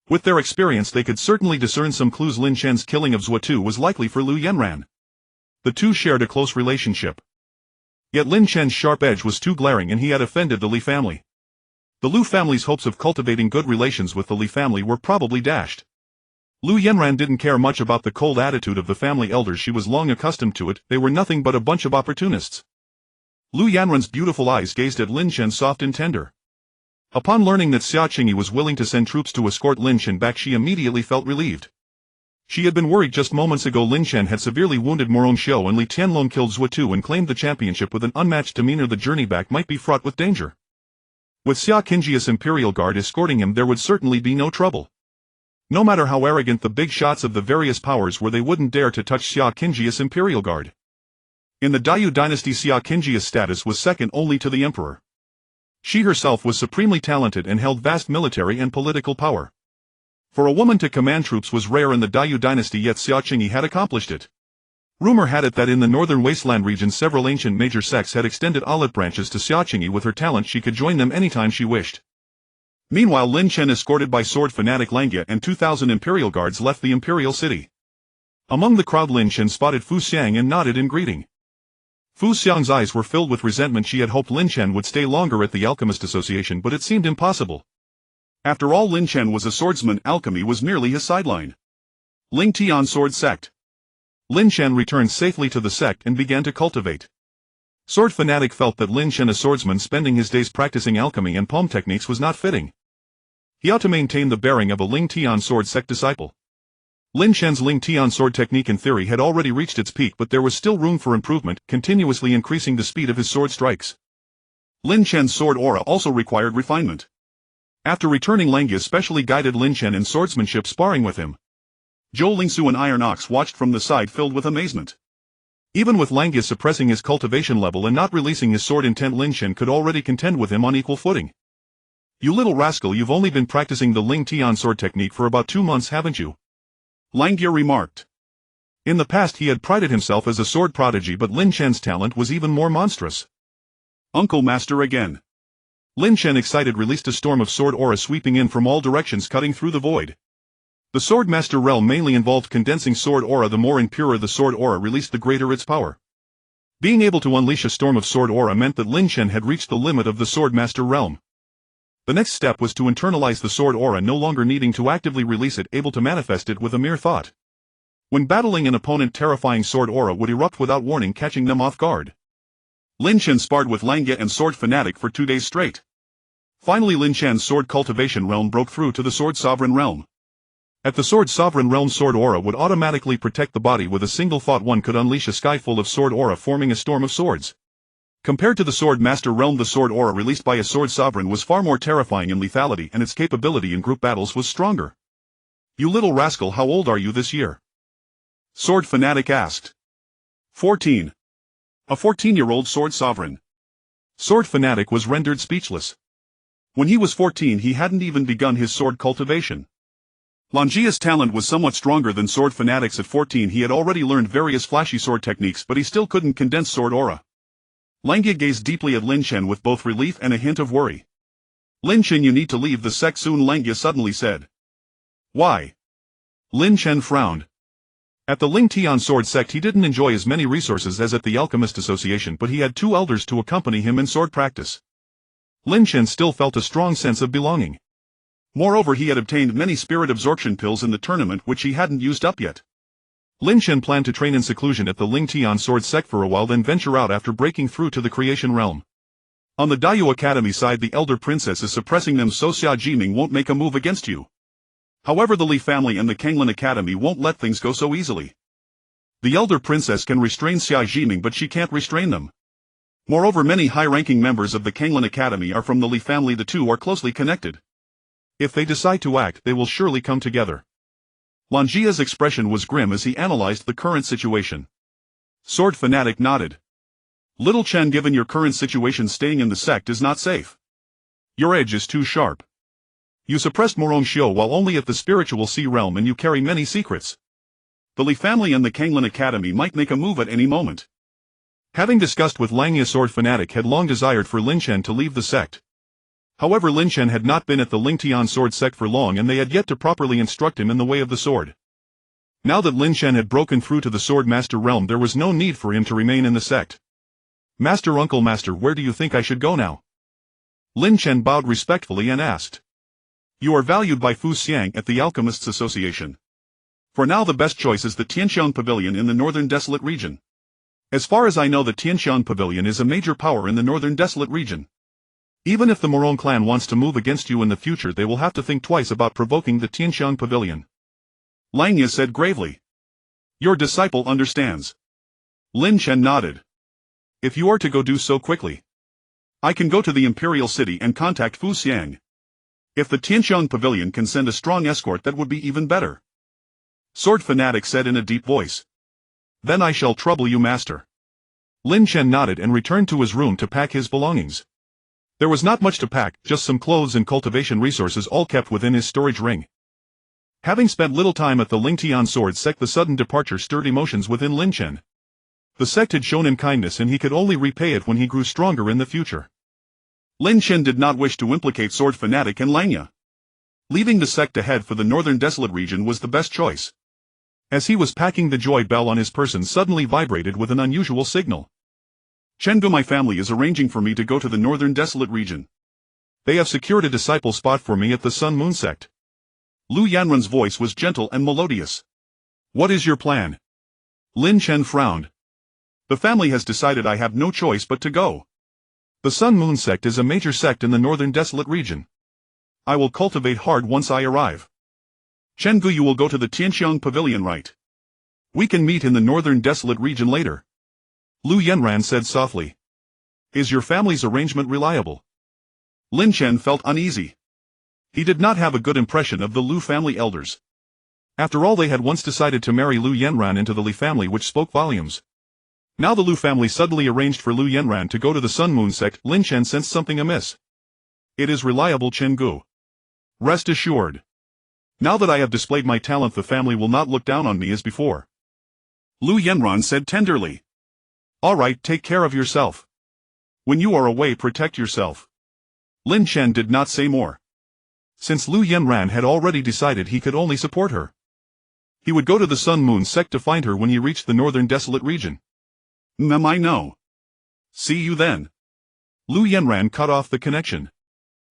With their experience, they could certainly discern some clues. Lin Chen's killing of Zhuo Tu was likely for Lu Yanran. The two shared a close relationship. Yet Lin Chen's sharp edge was too glaring, and he had offended the Li family. The Lu family's hopes of cultivating good relations with the Li family were probably dashed. Lu Yanran didn't care much about the cold attitude of the family elders. She was long accustomed to it. They were nothing but a bunch of opportunists. Lu Yanran's beautiful eyes gazed at Lin Chen, soft and tender. Upon learning that Xia Qingyi was willing to send troops to escort Lin Chen back, she immediately felt relieved. She had been worried just moments ago Lin Chen had severely wounded Morong Xiu and Li Tianlong killed Zhou Tu and claimed the championship with an unmatched demeanor. The journey back might be fraught with danger. With Xia Qingjia's Imperial Guard escorting him there would certainly be no trouble. No matter how arrogant the big shots of the various powers were, they wouldn't dare to touch Xia Qingjia's Imperial Guard. In the Dayu dynasty, Xia Qingjia's status was second only to the emperor. She herself was supremely talented and held vast military and political power. For a woman to command troops was rare in the Dayu dynasty, yet Xia Qingyi had accomplished it. Rumor had it that in the Northern Wasteland region several ancient major sects had extended olive branches to Xia Qingyi. With her talent she could join them anytime she wished. Meanwhile, Lin Chen, escorted by sword fanatic Langia and 2,000 Imperial Guards, left the Imperial City. Among the crowd Lin Chen spotted Fu Xiang and nodded in greeting. Fu Xiang's eyes were filled with resentment. She had hoped Lin Chen would stay longer at the Alchemist Association, but it seemed impossible. After all, Lin Chen was a swordsman, alchemy was merely his sideline. Ling Tian Sword Sect. Lin Chen returned safely to the sect and began to cultivate. Sword fanatic felt that Lin Chen, a swordsman spending his days practicing alchemy and palm techniques, was not fitting. He ought to maintain the bearing of a Ling Tian Sword Sect disciple. Lin Chen's Ling Tian sword technique in theory had already reached its peak, but there was still room for improvement, continuously increasing the speed of his sword strikes. Lin Chen's sword aura also required refinement. After returning, Langia specially guided Lin Chen in swordsmanship, sparring with him. Zhou Lingsu and Iron Ox watched from the side, filled with amazement. Even with Langia suppressing his cultivation level and not releasing his sword intent, Lin Chen could already contend with him on equal footing. "You little rascal, you've only been practicing the Ling Tian sword technique for about 2 months, haven't you?" Langia remarked. In the past he had prided himself as a sword prodigy, but Lin Chen's talent was even more monstrous. "Uncle Master again." Lin Chen, excited, released a storm of sword aura sweeping in from all directions, cutting through the void. The Sword Master realm mainly involved condensing sword aura. The more impure the sword aura released, the greater its power. Being able to unleash a storm of sword aura meant that Lin Chen had reached the limit of the Sword Master realm. The next step was to internalize the sword aura, no longer needing to actively release it, able to manifest it with a mere thought. When battling an opponent, terrifying sword aura would erupt without warning, catching them off guard. Lin Chen sparred with Langia and Sword Fanatic for 2 days straight. Finally, Lin Chen's sword cultivation realm broke through to the Sword Sovereign realm. At the Sword Sovereign realm, sword aura would automatically protect the body. With a single thought, one could unleash a sky full of sword aura, forming a storm of swords. Compared to the Sword Master realm, the sword aura released by a Sword Sovereign was far more terrifying in lethality, and its capability in group battles was stronger. "You little rascal, how old are you this year?" Sword Fanatic asked. 14. A 14-year-old Sword Sovereign. Sword Fanatic was rendered speechless. When he was 14, he hadn't even begun his sword cultivation. Langia's talent was somewhat stronger than Sword Fanatic's. At 14 he had already learned various flashy sword techniques, but he still couldn't condense sword aura. Langia gazed deeply at Lin Chen with both relief and a hint of worry. "Lin Chen, you need to leave the sect soon," Langia suddenly said. "Why?" Lin Chen frowned. At the Ling Tian Sword Sect he didn't enjoy as many resources as at the Alchemist Association, but he had 2 elders to accompany him in sword practice. Lin Chen still felt a strong sense of belonging. Moreover, he had obtained many spirit absorption pills in the tournament which he hadn't used up yet. Lin Chen planned to train in seclusion at the Ling Tian Sword Sect for a while, then venture out after breaking through to the creation realm. On the Dayu Academy side, the elder princess is suppressing them, so Xia Jiming won't make a move against you. However, the Li family and the Kanglin Academy won't let things go so easily. The elder princess can restrain Xia Jiming, but she can't restrain them. Moreover, many high-ranking members of the Kanglin Academy are from the Li family. The two are closely connected. If they decide to act, they will surely come together. Langia's expression was grim as he analyzed the current situation. Sword Fanatic nodded. "Little Chen, given your current situation, staying in the sect is not safe. Your edge is too sharp. You suppressed Morong Xiu while only at the spiritual sea realm, and you carry many secrets. The Li family and the Kanglin Academy might make a move at any moment." Having discussed with Langia, Sword Fanatic had long desired for Lin Chen to leave the sect. However, Lin Chen had not been at the Ling Tian Sword Sect for long, and they had yet to properly instruct him in the way of the sword. Now that Lin Chen had broken through to the Sword Master realm, there was no need for him to remain in the sect. "Master, Uncle Master, where do you think I should go now?" Lin Chen bowed respectfully and asked. "You are valued by Fu Xiang at the Alchemists Association. For now, the best choice is the Tianxiang Pavilion in the Northern Desolate region. As far as I know, the Tianxiang Pavilion is a major power in the Northern Desolate region. Even if the Morong clan wants to move against you in the future, they will have to think twice about provoking the Tianxiang Pavilion." Langya said gravely. Your disciple understands. Lin Chen nodded. If you are to go do so quickly, I can go to the Imperial City and contact Fu Xiang. If the Tianxiang Pavilion can send a strong escort, that would be even better. Sword Fanatic said in a deep voice. Then I shall trouble you, master. Lin Chen nodded and returned to his room to pack his belongings. There was not much to pack, just some clothes and cultivation resources, all kept within his storage ring. Having spent little time at the Lingtian sword sect, the sudden departure stirred emotions within Lin Chen. The sect had shown him kindness and he could only repay it when he grew stronger in the future. Lin Chen did not wish to implicate Sword Fanatic and Langya. Leaving the sect to head for the Northern Desolate region was the best choice. As he was packing, the joy bell on his person suddenly vibrated with an unusual signal. Chengdu, my family is arranging for me to go to the Northern Desolate region. They have secured a disciple spot for me at the Sun Moon sect. Lu Yanren's voice was gentle and melodious. What is your plan? Lin Chen frowned. The family has decided I have no choice but to go. The Sun Moon sect is a major sect in the Northern Desolate region. I will cultivate hard once I arrive. Chengdu, you will go to the Tianxiang Pavilion, right? We can meet in the Northern Desolate region later. Lu Yanran said softly. Is your family's arrangement reliable? Lin Chen felt uneasy. He did not have a good impression of the Lu family elders. After all, they had once decided to marry Lu Yanran into the Li family, which spoke volumes. Now the Lu family suddenly arranged for Lu Yanran to go to the Sun Moon sect. Lin Chen sensed something amiss. It is reliable, Chengdu. Rest assured. Now that I have displayed my talent, the family will not look down on me as before. Lu Yanran said tenderly. All right, take care of yourself. When you are away, protect yourself. Lin Chen did not say more. Since Lu Yanran had already decided he could only support her. He would go to the Sun Moon sect to find her when he reached the Northern Desolate region. I know. See you then. Lu Yanran cut off the connection.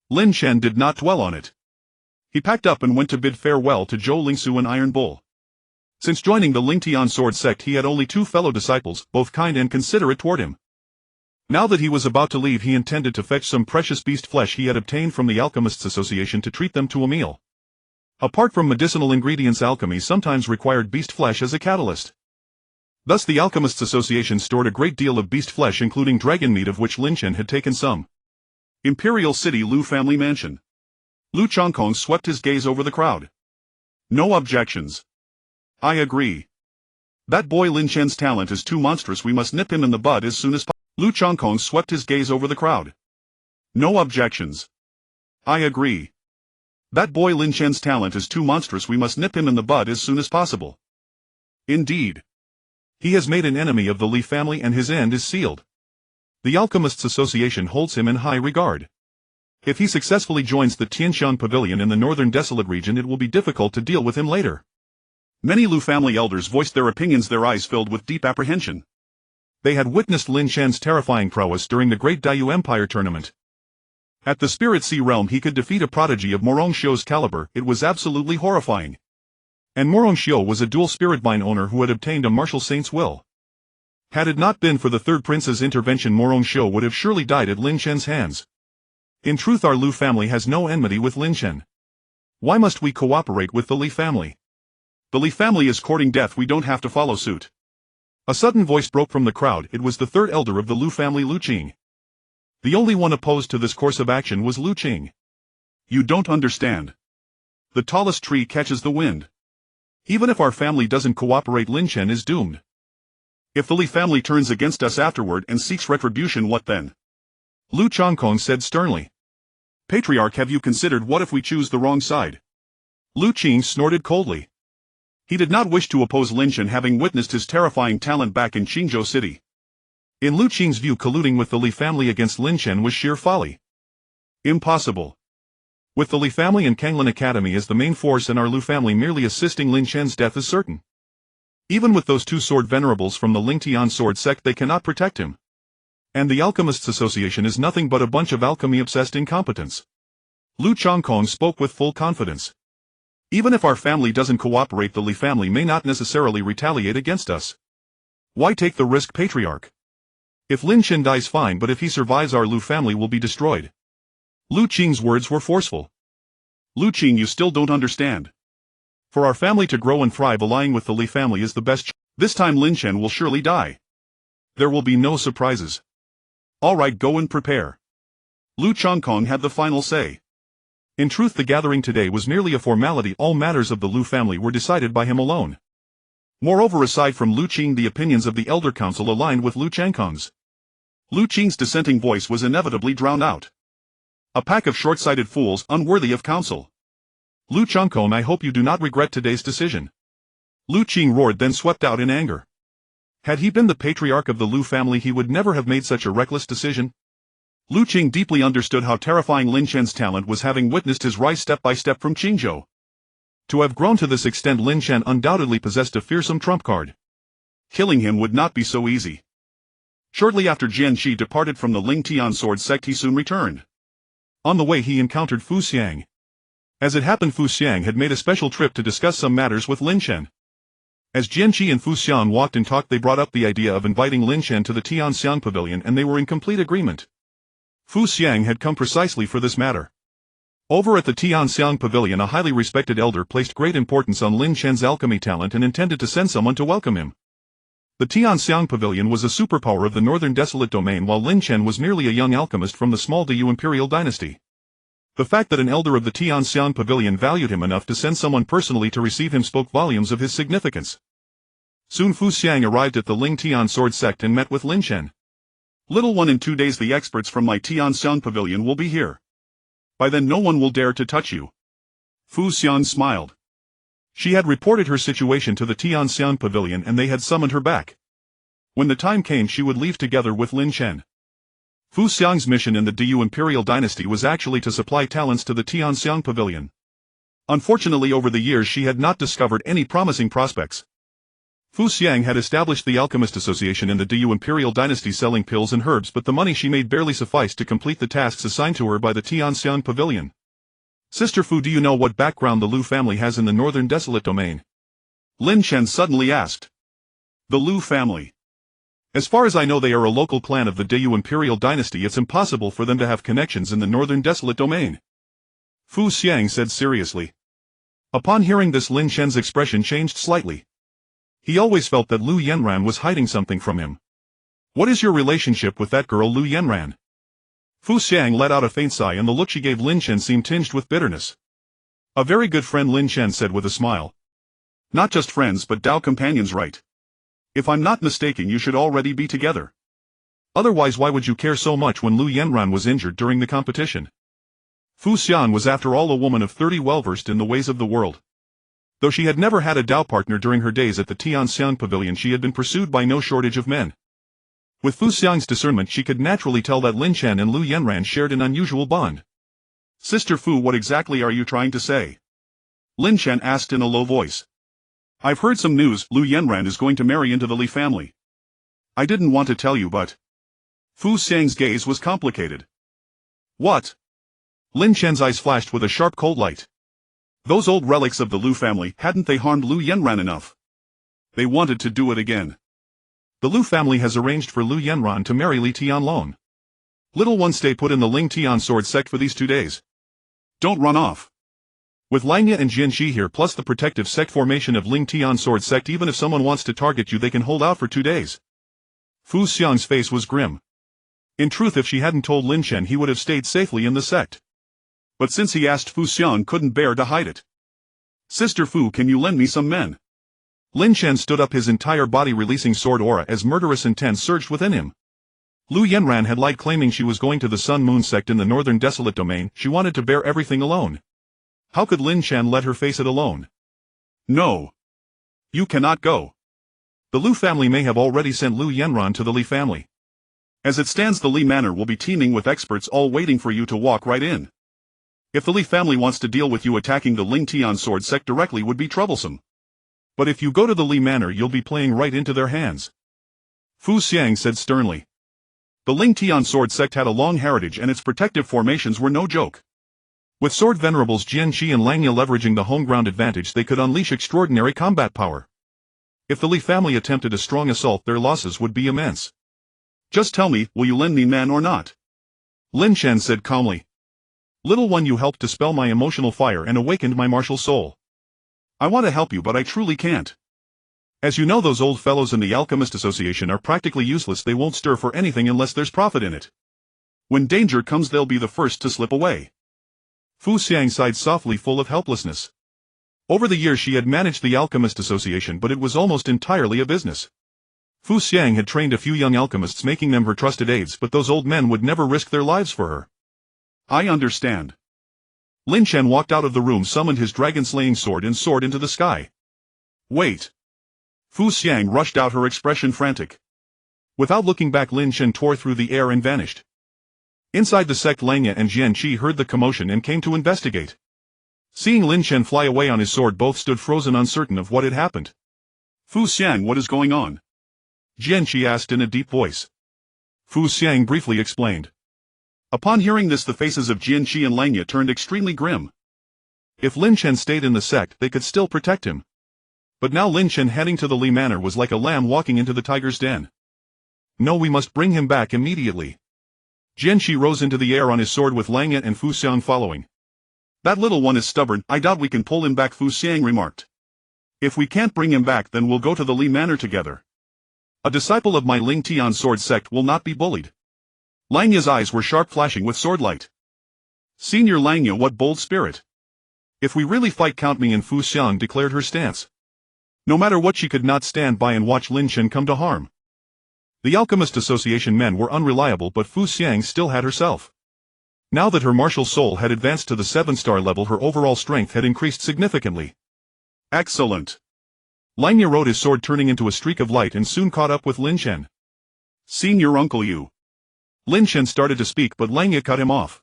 Lin Chen did not dwell on it. He packed up and went to bid farewell to Zhou Lingsu and Iron Bull. Since joining the Lingtian sword sect, he had only 2 fellow disciples, both kind and considerate toward him. Now that he was about to leave, he intended to fetch some precious beast flesh he had obtained from the Alchemists Association to treat them to a meal. Apart from medicinal ingredients, alchemy sometimes required beast flesh as a catalyst. Thus the Alchemists Association stored a great deal of beast flesh, including dragon meat, of which Lin Chen had taken some. Imperial City Lu family mansion. Lu Chongkong swept his gaze over the crowd. No objections. I agree. That boy Lin Chen's talent is too monstrous, we must nip him in the bud as soon as possible. Lu Chongkong swept his gaze over the crowd. No objections. I agree. That boy Lin Chen's talent is too monstrous, we must nip him in the bud as soon as possible. Indeed. He has made an enemy of the Li family and his end is sealed. The Alchemists Association holds him in high regard. If he successfully joins the Tianxiang Pavilion in the Northern Desolate region, it will be difficult to deal with him later. Many Lu family elders voiced their opinions, their eyes filled with deep apprehension. They had witnessed Lin Chen's terrifying prowess during the Great Dayu Empire tournament. At the Spirit Sea realm he could defeat a prodigy of Morongxiu's caliber. It was absolutely horrifying. And Morongxiu was a dual spirit mine owner who had obtained a martial saint's will. Had it not been for the third prince's intervention, Morongxiu would have surely died at Lin Chen's hands. In truth, our Lu family has no enmity with Lin Chen. Why must we cooperate with the Li family? The Li family is courting death, we don't have to follow suit. A sudden voice broke from the crowd. It was the third elder of the Lu family, Lu Qing. The only one opposed to this course of action was Lu Qing. You don't understand. The tallest tree catches the wind. Even if our family doesn't cooperate, Lin Chen is doomed. If the Li family turns against us afterward and seeks retribution, what then? Lu Chongkong said sternly. Patriarch, have you considered what if we choose the wrong side? Lu Qing snorted coldly. He did not wish to oppose Lin Chen, having witnessed his terrifying talent back in Qingzhou City. In Lu Qing's view, colluding with the Li family against Lin Chen was sheer folly. Impossible. With the Li family and Kanglin Academy as the main force and our Lu family merely assisting, Lin Chen's death is certain. Even with those 2 sword venerables from the Lingtian sword sect, they cannot protect him. And the Alchemists Association is nothing but a bunch of alchemy-obsessed incompetents. Lu Chongkong spoke with full confidence. Even if our family doesn't cooperate, the Li family may not necessarily retaliate against us. Why take the risk, Patriarch? If Lin Chen dies, fine, but if he survives, our Lu family will be destroyed. Lu Qing's words were forceful. Lu Qing, you still don't understand. For our family to grow and thrive, allying with the Li family is the best. This time Lin Chen will surely die. There will be no surprises. Alright, go and prepare. Lu Chongkong had the final say. In truth, the gathering today was merely a formality. All matters of the Lu family were decided by him alone. Moreover, aside from Lu Qing, the opinions of the Elder Council aligned with Lu Changkong's. Lu Qing's dissenting voice was inevitably drowned out. A pack of short-sighted fools, unworthy of counsel. Lu Chongkong, I hope you do not regret today's decision. Lu Qing roared, then swept out in anger. Had he been the patriarch of the Lu family, he would never have made such a reckless decision. Lu Qing deeply understood how terrifying Lin Chen's talent was, having witnessed his rise step by step from Qingzhou. To have grown to this extent, Lin Chen undoubtedly possessed a fearsome trump card. Killing him would not be so easy. Shortly after Jian Shi departed from the Ling Tian sword sect, he soon returned. On the way he encountered Fu Xiang. As it happened, Fu Xiang had made a special trip to discuss some matters with Lin Chen. As Jian Shi and Fu Xiang walked and talked, they brought up the idea of inviting Lin Chen to the Tianxiang Pavilion, and they were in complete agreement. Fu Xiang had come precisely for this matter. Over at the Tianxiang Pavilion, a highly respected elder placed great importance on Lin Chen's alchemy talent and intended to send someone to welcome him. The Tianxiang Pavilion was a superpower of the Northern Desolate Domain, while Lin Chen was merely a young alchemist from the small Du Imperial dynasty. The fact that an elder of the Tianxiang Pavilion valued him enough to send someone personally to receive him spoke volumes of his significance. Soon Fu Xiang arrived at the Ling Tian sword sect and met with Lin Chen. Little one, in 2 days the experts from my Tianxiang Pavilion will be here. By then no one will dare to touch you. Fu Xiang smiled. She had reported her situation to the Tianxiang Pavilion and they had summoned her back. When the time came, she would leave together with Lin Chen. Fu Xiang's mission in the Du Imperial dynasty was actually to supply talents to the Tianxiang Pavilion. Unfortunately, over the years she had not discovered any promising prospects. Fu Xiang had established the Alchemist Association in the Du Imperial dynasty, selling pills and herbs, but the money she made barely sufficed to complete the tasks assigned to her by the Tianxiang Pavilion. Sister Fu, do you know what background the Lu family has in the Northern Desolate Domain? Lin Chen suddenly asked. The Lu family. As far as I know, they are a local clan of the Du Imperial dynasty. It's impossible for them to have connections in the Northern Desolate Domain. Fu Xiang said seriously. Upon hearing this, Lin Chen's expression changed slightly. He always felt that Lu Yanran was hiding something from him. What is your relationship with that girl Lu Yanran? Fu Xiang let out a faint sigh, and the look she gave Lin Chen seemed tinged with bitterness. A very good friend, Lin Chen said with a smile. Not just friends, but Dao companions, right? If I'm not mistaken, you should already be together. Otherwise, why would you care so much when Lu Yanran was injured during the competition? Fu Xian was after all a woman of 30, well-versed in the ways of the world. Though she had never had a Dao partner during her days at the Tianxiang Pavilion, she had been pursued by no shortage of men. With Fu Xiang's discernment, she could naturally tell that Lin Chen and Lu Yanran shared an unusual bond. Sister Fu, what exactly are you trying to say? Lin Chen asked in a low voice. I've heard some news. Lu Yanran is going to marry into the Li family. I didn't want to tell you, but... Fu Xiang's gaze was complicated. What? Lin Chen's eyes flashed with a sharp cold light. Those old relics of the Lu family, hadn't they harmed Lu Yanran enough? They wanted to do it again. The Lu family has arranged for Lu Yanran to marry Li Tianlong. Little one, stay put in the Ling Tian sword sect for these 2 days. Don't run off. With Langya and Jianxi here, plus the protective sect formation of Ling Tian sword sect, even if someone wants to target you, they can hold out for 2 days. Fu Xiang's face was grim. In truth, if she hadn't told Lin Chen, he would have stayed safely in the sect. But since he asked, Fu Xiang couldn't bear to hide it. Sister Fu, can you lend me some men? Lin Chen stood up, his entire body releasing sword aura as murderous intent surged within him. Lu Yanran had lied, claiming she was going to the Sun Moon sect in the Northern Desolate Domain. She wanted to bear everything alone. How could Lin Chen let her face it alone? No. You cannot go. The Lu family may have already sent Lu Yanran to the Li family. As it stands, the Li manor will be teeming with experts, all waiting for you to walk right in. If the Li family wants to deal with you, attacking the Ling Tian sword sect directly would be troublesome. But if you go to the Li manor, you'll be playing right into their hands. Fu Xiang said sternly. The Ling Tian sword sect had a long heritage, and its protective formations were no joke. With sword venerables Jianxi and Langya leveraging the home ground advantage, they could unleash extraordinary combat power. If the Li family attempted a strong assault, their losses would be immense. Just tell me, will you lend me men or not? Lin Chen said calmly. Little one, you helped dispel my emotional fire and awakened my martial soul. I want to help you but I truly can't. As you know, those old fellows in the Alchemist Association are practically useless. They won't stir for anything unless there's profit in it. When danger comes they'll be the first to slip away. Fu Xiang sighed softly, full of helplessness. Over the years she had managed the Alchemist Association, but it was almost entirely a business. Fu Xiang had trained a few young alchemists, making them her trusted aides, but those old men would never risk their lives for her. I understand. Lin Chen walked out of the room, summoned his dragon-slaying sword and soared into the sky. Wait. Fu Xiang rushed out, her expression frantic. Without looking back, Lin Chen tore through the air and vanished. Inside the sect, Langya and Jian Qi heard the commotion and came to investigate. Seeing Lin Chen fly away on his sword, both stood frozen, uncertain of what had happened. Fu Xiang, what is going on? Jian Qi asked in a deep voice. Fu Xiang briefly explained. Upon hearing this, the faces of Jian Qi and Langya turned extremely grim. If Lin Chen stayed in the sect, they could still protect him. But now Lin Chen heading to the Li Manor was like a lamb walking into the tiger's den. No, we must bring him back immediately. Jian Qi rose into the air on his sword with Langya and Fu Xiang following. That little one is stubborn, I doubt we can pull him back, Fu Xiang remarked. If we can't bring him back, then we'll go to the Li Manor together. A disciple of my Ling Tian sword sect will not be bullied. Langya's eyes were sharp, flashing with sword light. Senior Langya, what bold spirit. If we really fight, count me in, Fu Xiang declared her stance. No matter what, she could not stand by and watch Lin Chen come to harm. The Alchemist Association men were unreliable, but Fu Xiang still had herself. Now that her martial soul had advanced to the 7-star level, her overall strength had increased significantly. Excellent. Langya rode his sword, turning into a streak of light, and soon caught up with Lin Chen. Senior uncle, you. Lin Chen started to speak, but Langya cut him off.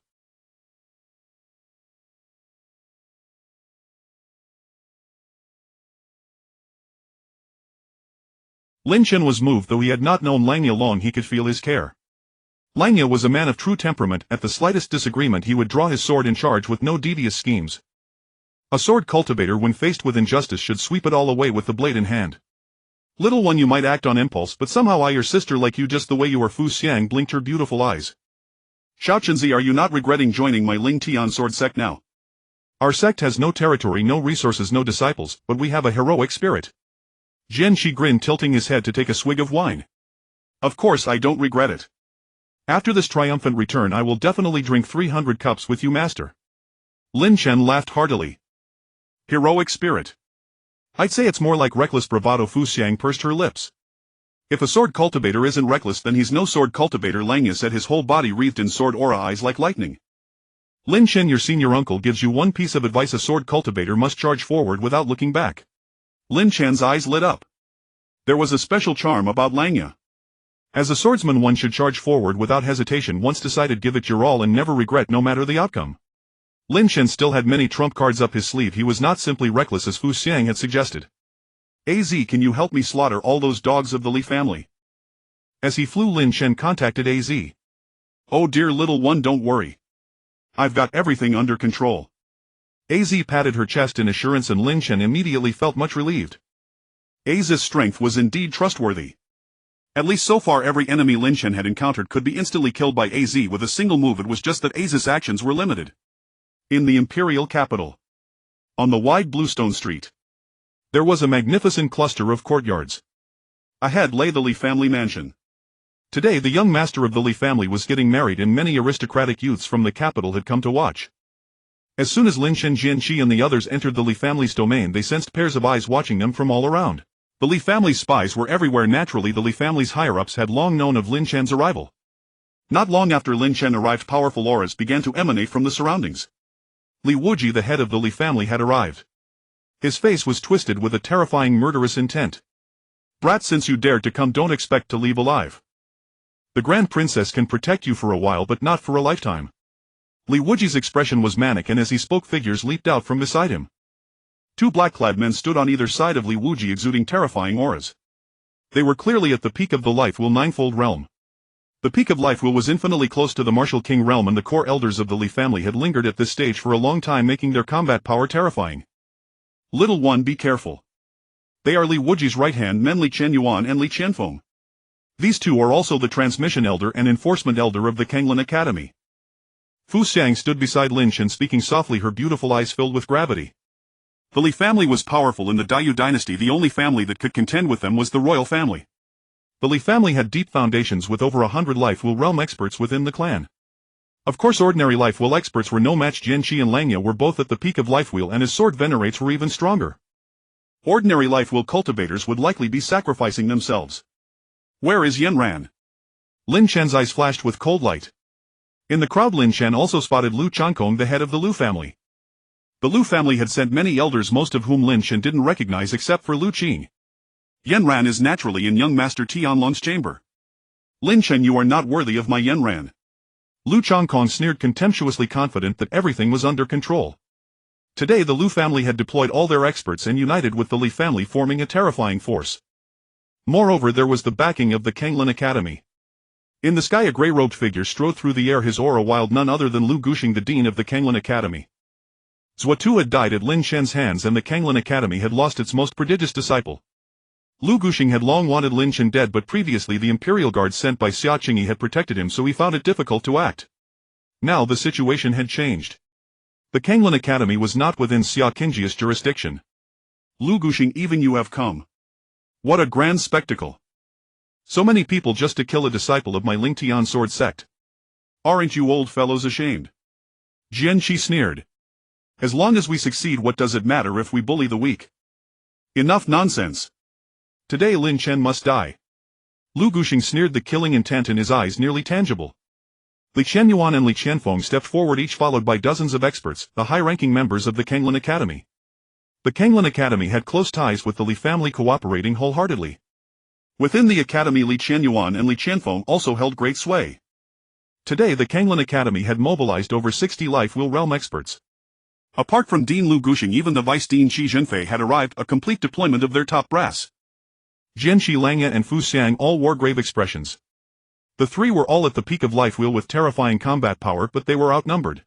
Lin Chen was moved. Though he had not known Langya long, he could feel his care. Langya was a man of true temperament. At the slightest disagreement he would draw his sword and charge with no devious schemes. A sword cultivator, when faced with injustice, should sweep it all away with the blade in hand. Little one, you might act on impulse, but somehow I, your sister, like you just the way you are. Fu Xiang blinked her beautiful eyes. Xiaoqinzi, are you not regretting joining my Ling Tian sword sect now? Our sect has no territory, no resources, no disciples, but we have a heroic spirit. Jian Qi grinned, tilting his head to take a swig of wine. Of course I don't regret it. After this triumphant return I will definitely drink 300 cups with you, master. Lin Chen laughed heartily. Heroic spirit. I'd say it's more like reckless bravado. Fu Xiang pursed her lips. If a sword cultivator isn't reckless, then he's no sword cultivator, Langya said, his whole body wreathed in sword aura, eyes like lightning. Lin Chen, your senior uncle gives you one piece of advice: a sword cultivator must charge forward without looking back. Lin Chen's eyes lit up. There was a special charm about Langya. As a swordsman, one should charge forward without hesitation. Once decided, give it your all and never regret, no matter the outcome. Lin Chen still had many trump cards up his sleeve. He was not simply reckless as Fu Xiang had suggested. Az, can you help me slaughter all those dogs of the Li family? As he flew, Lin Chen contacted Az. Oh dear little one, don't worry. I've got everything under control. Az patted her chest in assurance, and Lin Chen immediately felt much relieved. Az's strength was indeed trustworthy. At least so far, every enemy Lin Chen had encountered could be instantly killed by Az with a single move. It was just that Az's actions were limited. In the imperial capital, on the wide bluestone street, there was a magnificent cluster of courtyards. Ahead lay the Li family mansion. Today the young master of the Li family was getting married, and many aristocratic youths from the capital had come to watch. As soon as Lin Chen, Jian Qi and the others entered the Li family's domain, they sensed pairs of eyes watching them from all around. The Li family's spies were everywhere. Naturally, the Li family's higher-ups had long known of Lin Chen's arrival. Not long after Lin Chen arrived, powerful auras began to emanate from the surroundings. Li Wuji, the head of the Li family, had arrived. His face was twisted with a terrifying, murderous intent. Brat, since you dared to come, don't expect to leave alive. The Grand Princess can protect you for a while, but not for a lifetime. Li Wuji's expression was manic, and as he spoke, figures leaped out from beside him. Two black-clad men stood on either side of Li Wuji, exuding terrifying auras. They were clearly at the peak of the Life Will ninefold realm. The peak of Life Will was infinitely close to the Martial King realm, and the core elders of the Li family had lingered at this stage for a long time, making their combat power terrifying. Little one, be careful. They are Li Wuji's right-hand men, Li Chenyuan and Li Qianfeng. These two are also the transmission elder and enforcement elder of the Kenglin Academy. Fu Xiang stood beside Lin Chen, speaking softly, her beautiful eyes filled with gravity. The Li family was powerful in the Dayu dynasty. The only family that could contend with them was the royal family. The Li family had deep foundations with over 100 life will realm experts within the clan. Of course ordinary life will experts were no match. Jianqi and Langya were both at the peak of life wheel and his sword venerates were even stronger. Ordinary life will cultivators would likely be sacrificing themselves. Where is Yanran? Lin Chen's eyes flashed with cold light. In the crowd Lin Chen also spotted Lu Changkong, the head of the Lu family. The Lu family had sent many elders, most of whom Lin Chen didn't recognize except for Lu Qing. Yanran is naturally in young master Tianlong's chamber. Lin Chen, you are not worthy of my Yanran. Lu Changkong sneered contemptuously, confident that everything was under control. Today the Lu family had deployed all their experts and united with the Li family, forming a terrifying force. Moreover, there was the backing of the Kenglin Academy. In the sky a grey-robed figure strode through the air, his aura wild, none other than Lu Gushing, the dean of the Kenglin Academy. Zuotu had died at Lin Chen's hands and the Kenglin Academy had lost its most prodigious disciple. Lu Gushing had long wanted Lin Chen dead, but previously the Imperial Guard sent by Xia Qingyi had protected him, so he found it difficult to act. Now the situation had changed. The Kenglin Academy was not within Xia Qingyi's jurisdiction. Lu Gushing, even you have come. What a grand spectacle. So many people just to kill a disciple of my Lingtian sword sect. Aren't you old fellows ashamed? Jianqi sneered. As long as we succeed, what does it matter if we bully the weak? Enough nonsense. Today Lin Chen must die. Lu Gushing sneered, the killing intent in his eyes nearly tangible. Li Chenyuan and Li Qianfeng stepped forward, each followed by dozens of experts, the high-ranking members of the Kenglin Academy. The Kenglin Academy had close ties with the Li family, cooperating wholeheartedly. Within the academy, Li Chenyuan and Li Qianfeng also held great sway. Today the Kenglin Academy had mobilized over 60 life will realm experts. Apart from Dean Lu Gushing, even the Vice Dean Qi Zhenfei had arrived, a complete deployment of their top brass. Jianqi, Langya and Fu Xiang all wore grave expressions. The three were all at the peak of life wheel with terrifying combat power, but they were outnumbered.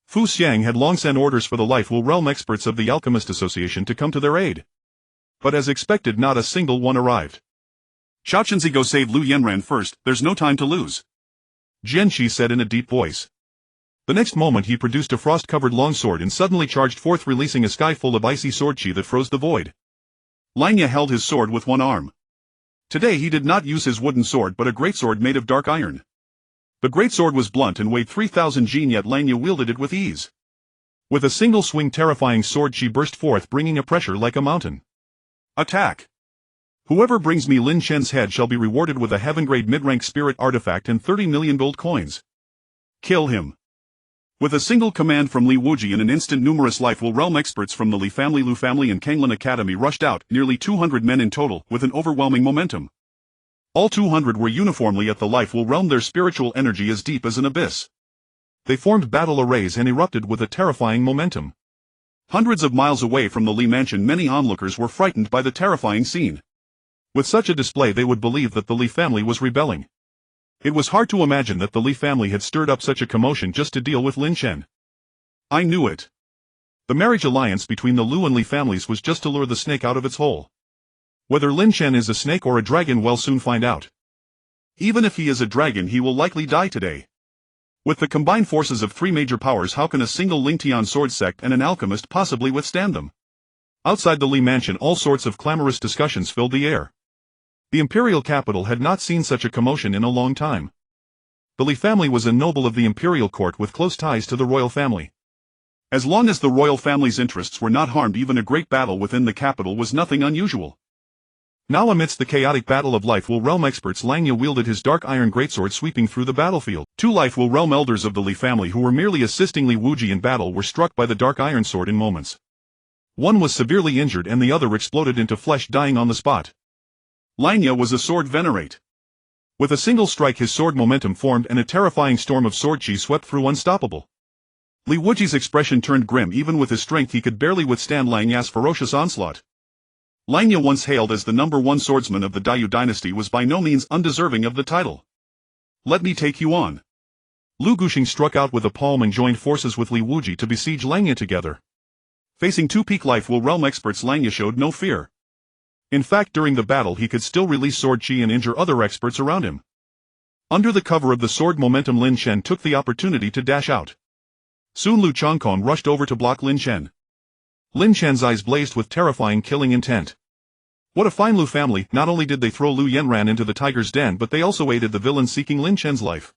Fu Xiang had long sent orders for the life will realm experts of the Alchemist Association to come to their aid. But as expected, not a single one arrived. Xiao Chenzi, go save Lu Yanran first, there's no time to lose. Jianqi said in a deep voice. The next moment he produced a frost-covered longsword and suddenly charged forth, releasing a sky full of icy sword chi that froze the void. Langya held his sword with one arm. Today he did not use his wooden sword but a greatsword made of dark iron. The greatsword was blunt and weighed 3,000 jin, yet Langya wielded it with ease. With a single swing, terrifying sword chi burst forth, bringing a pressure like a mountain. Attack! Whoever brings me Lin Chen's head shall be rewarded with a heaven-grade mid-rank spirit artifact and 30 million gold coins. Kill him. With a single command from Li Wuji, in an instant numerous life will realm experts from the Li family, Lu family and Kenglin Academy rushed out, nearly 200 men in total, with an overwhelming momentum. All 200 were uniformly at the life will realm, their spiritual energy as deep as an abyss. They formed battle arrays and erupted with a terrifying momentum. Hundreds of miles away from the Li mansion, many onlookers were frightened by the terrifying scene. With such a display they would believe that the Li family was rebelling. It was hard to imagine that the Li family had stirred up such a commotion just to deal with Lin Chen. I knew it. The marriage alliance between the Lu and Li families was just to lure the snake out of its hole. Whether Lin Chen is a snake or a dragon, we'll soon find out. Even if he is a dragon, he will likely die today. With the combined forces of three major powers, how can a single Lingtian sword sect and an alchemist possibly withstand them? Outside the Li mansion, all sorts of clamorous discussions filled the air. The imperial capital had not seen such a commotion in a long time. The Li family was a noble of the imperial court with close ties to the royal family. As long as the royal family's interests were not harmed, even a great battle within the capital was nothing unusual. Now amidst the chaotic battle of life will realm experts, Langya wielded his dark iron greatsword, sweeping through the battlefield. Two life will realm elders of the Li family who were merely assisting Li Wuji in battle were struck by the dark iron sword in moments. One was severely injured and the other exploded into flesh, dying on the spot. Langya was a sword venerate. With a single strike his sword momentum formed and a terrifying storm of sword chi swept through, unstoppable. Li Wuji's expression turned grim. Even with his strength he could barely withstand Langya's ferocious onslaught. Langya, once hailed as the #1 swordsman of the Dayu dynasty, was by no means undeserving of the title. Let me take you on. Lu Gushing struck out with a palm and joined forces with Li Wuji to besiege Langya together. Facing two peak life will realm experts, Langya showed no fear. In fact, during the battle he could still release sword chi and injure other experts around him. Under the cover of the sword momentum, Lin Chen took the opportunity to dash out. Soon Lu Changkong rushed over to block Lin Chen. Lin Chen's eyes blazed with terrifying killing intent. What a fine Lu family! Not only did they throw Lu Yanran into the tiger's den, but they also aided the villain seeking Lin Chen's life.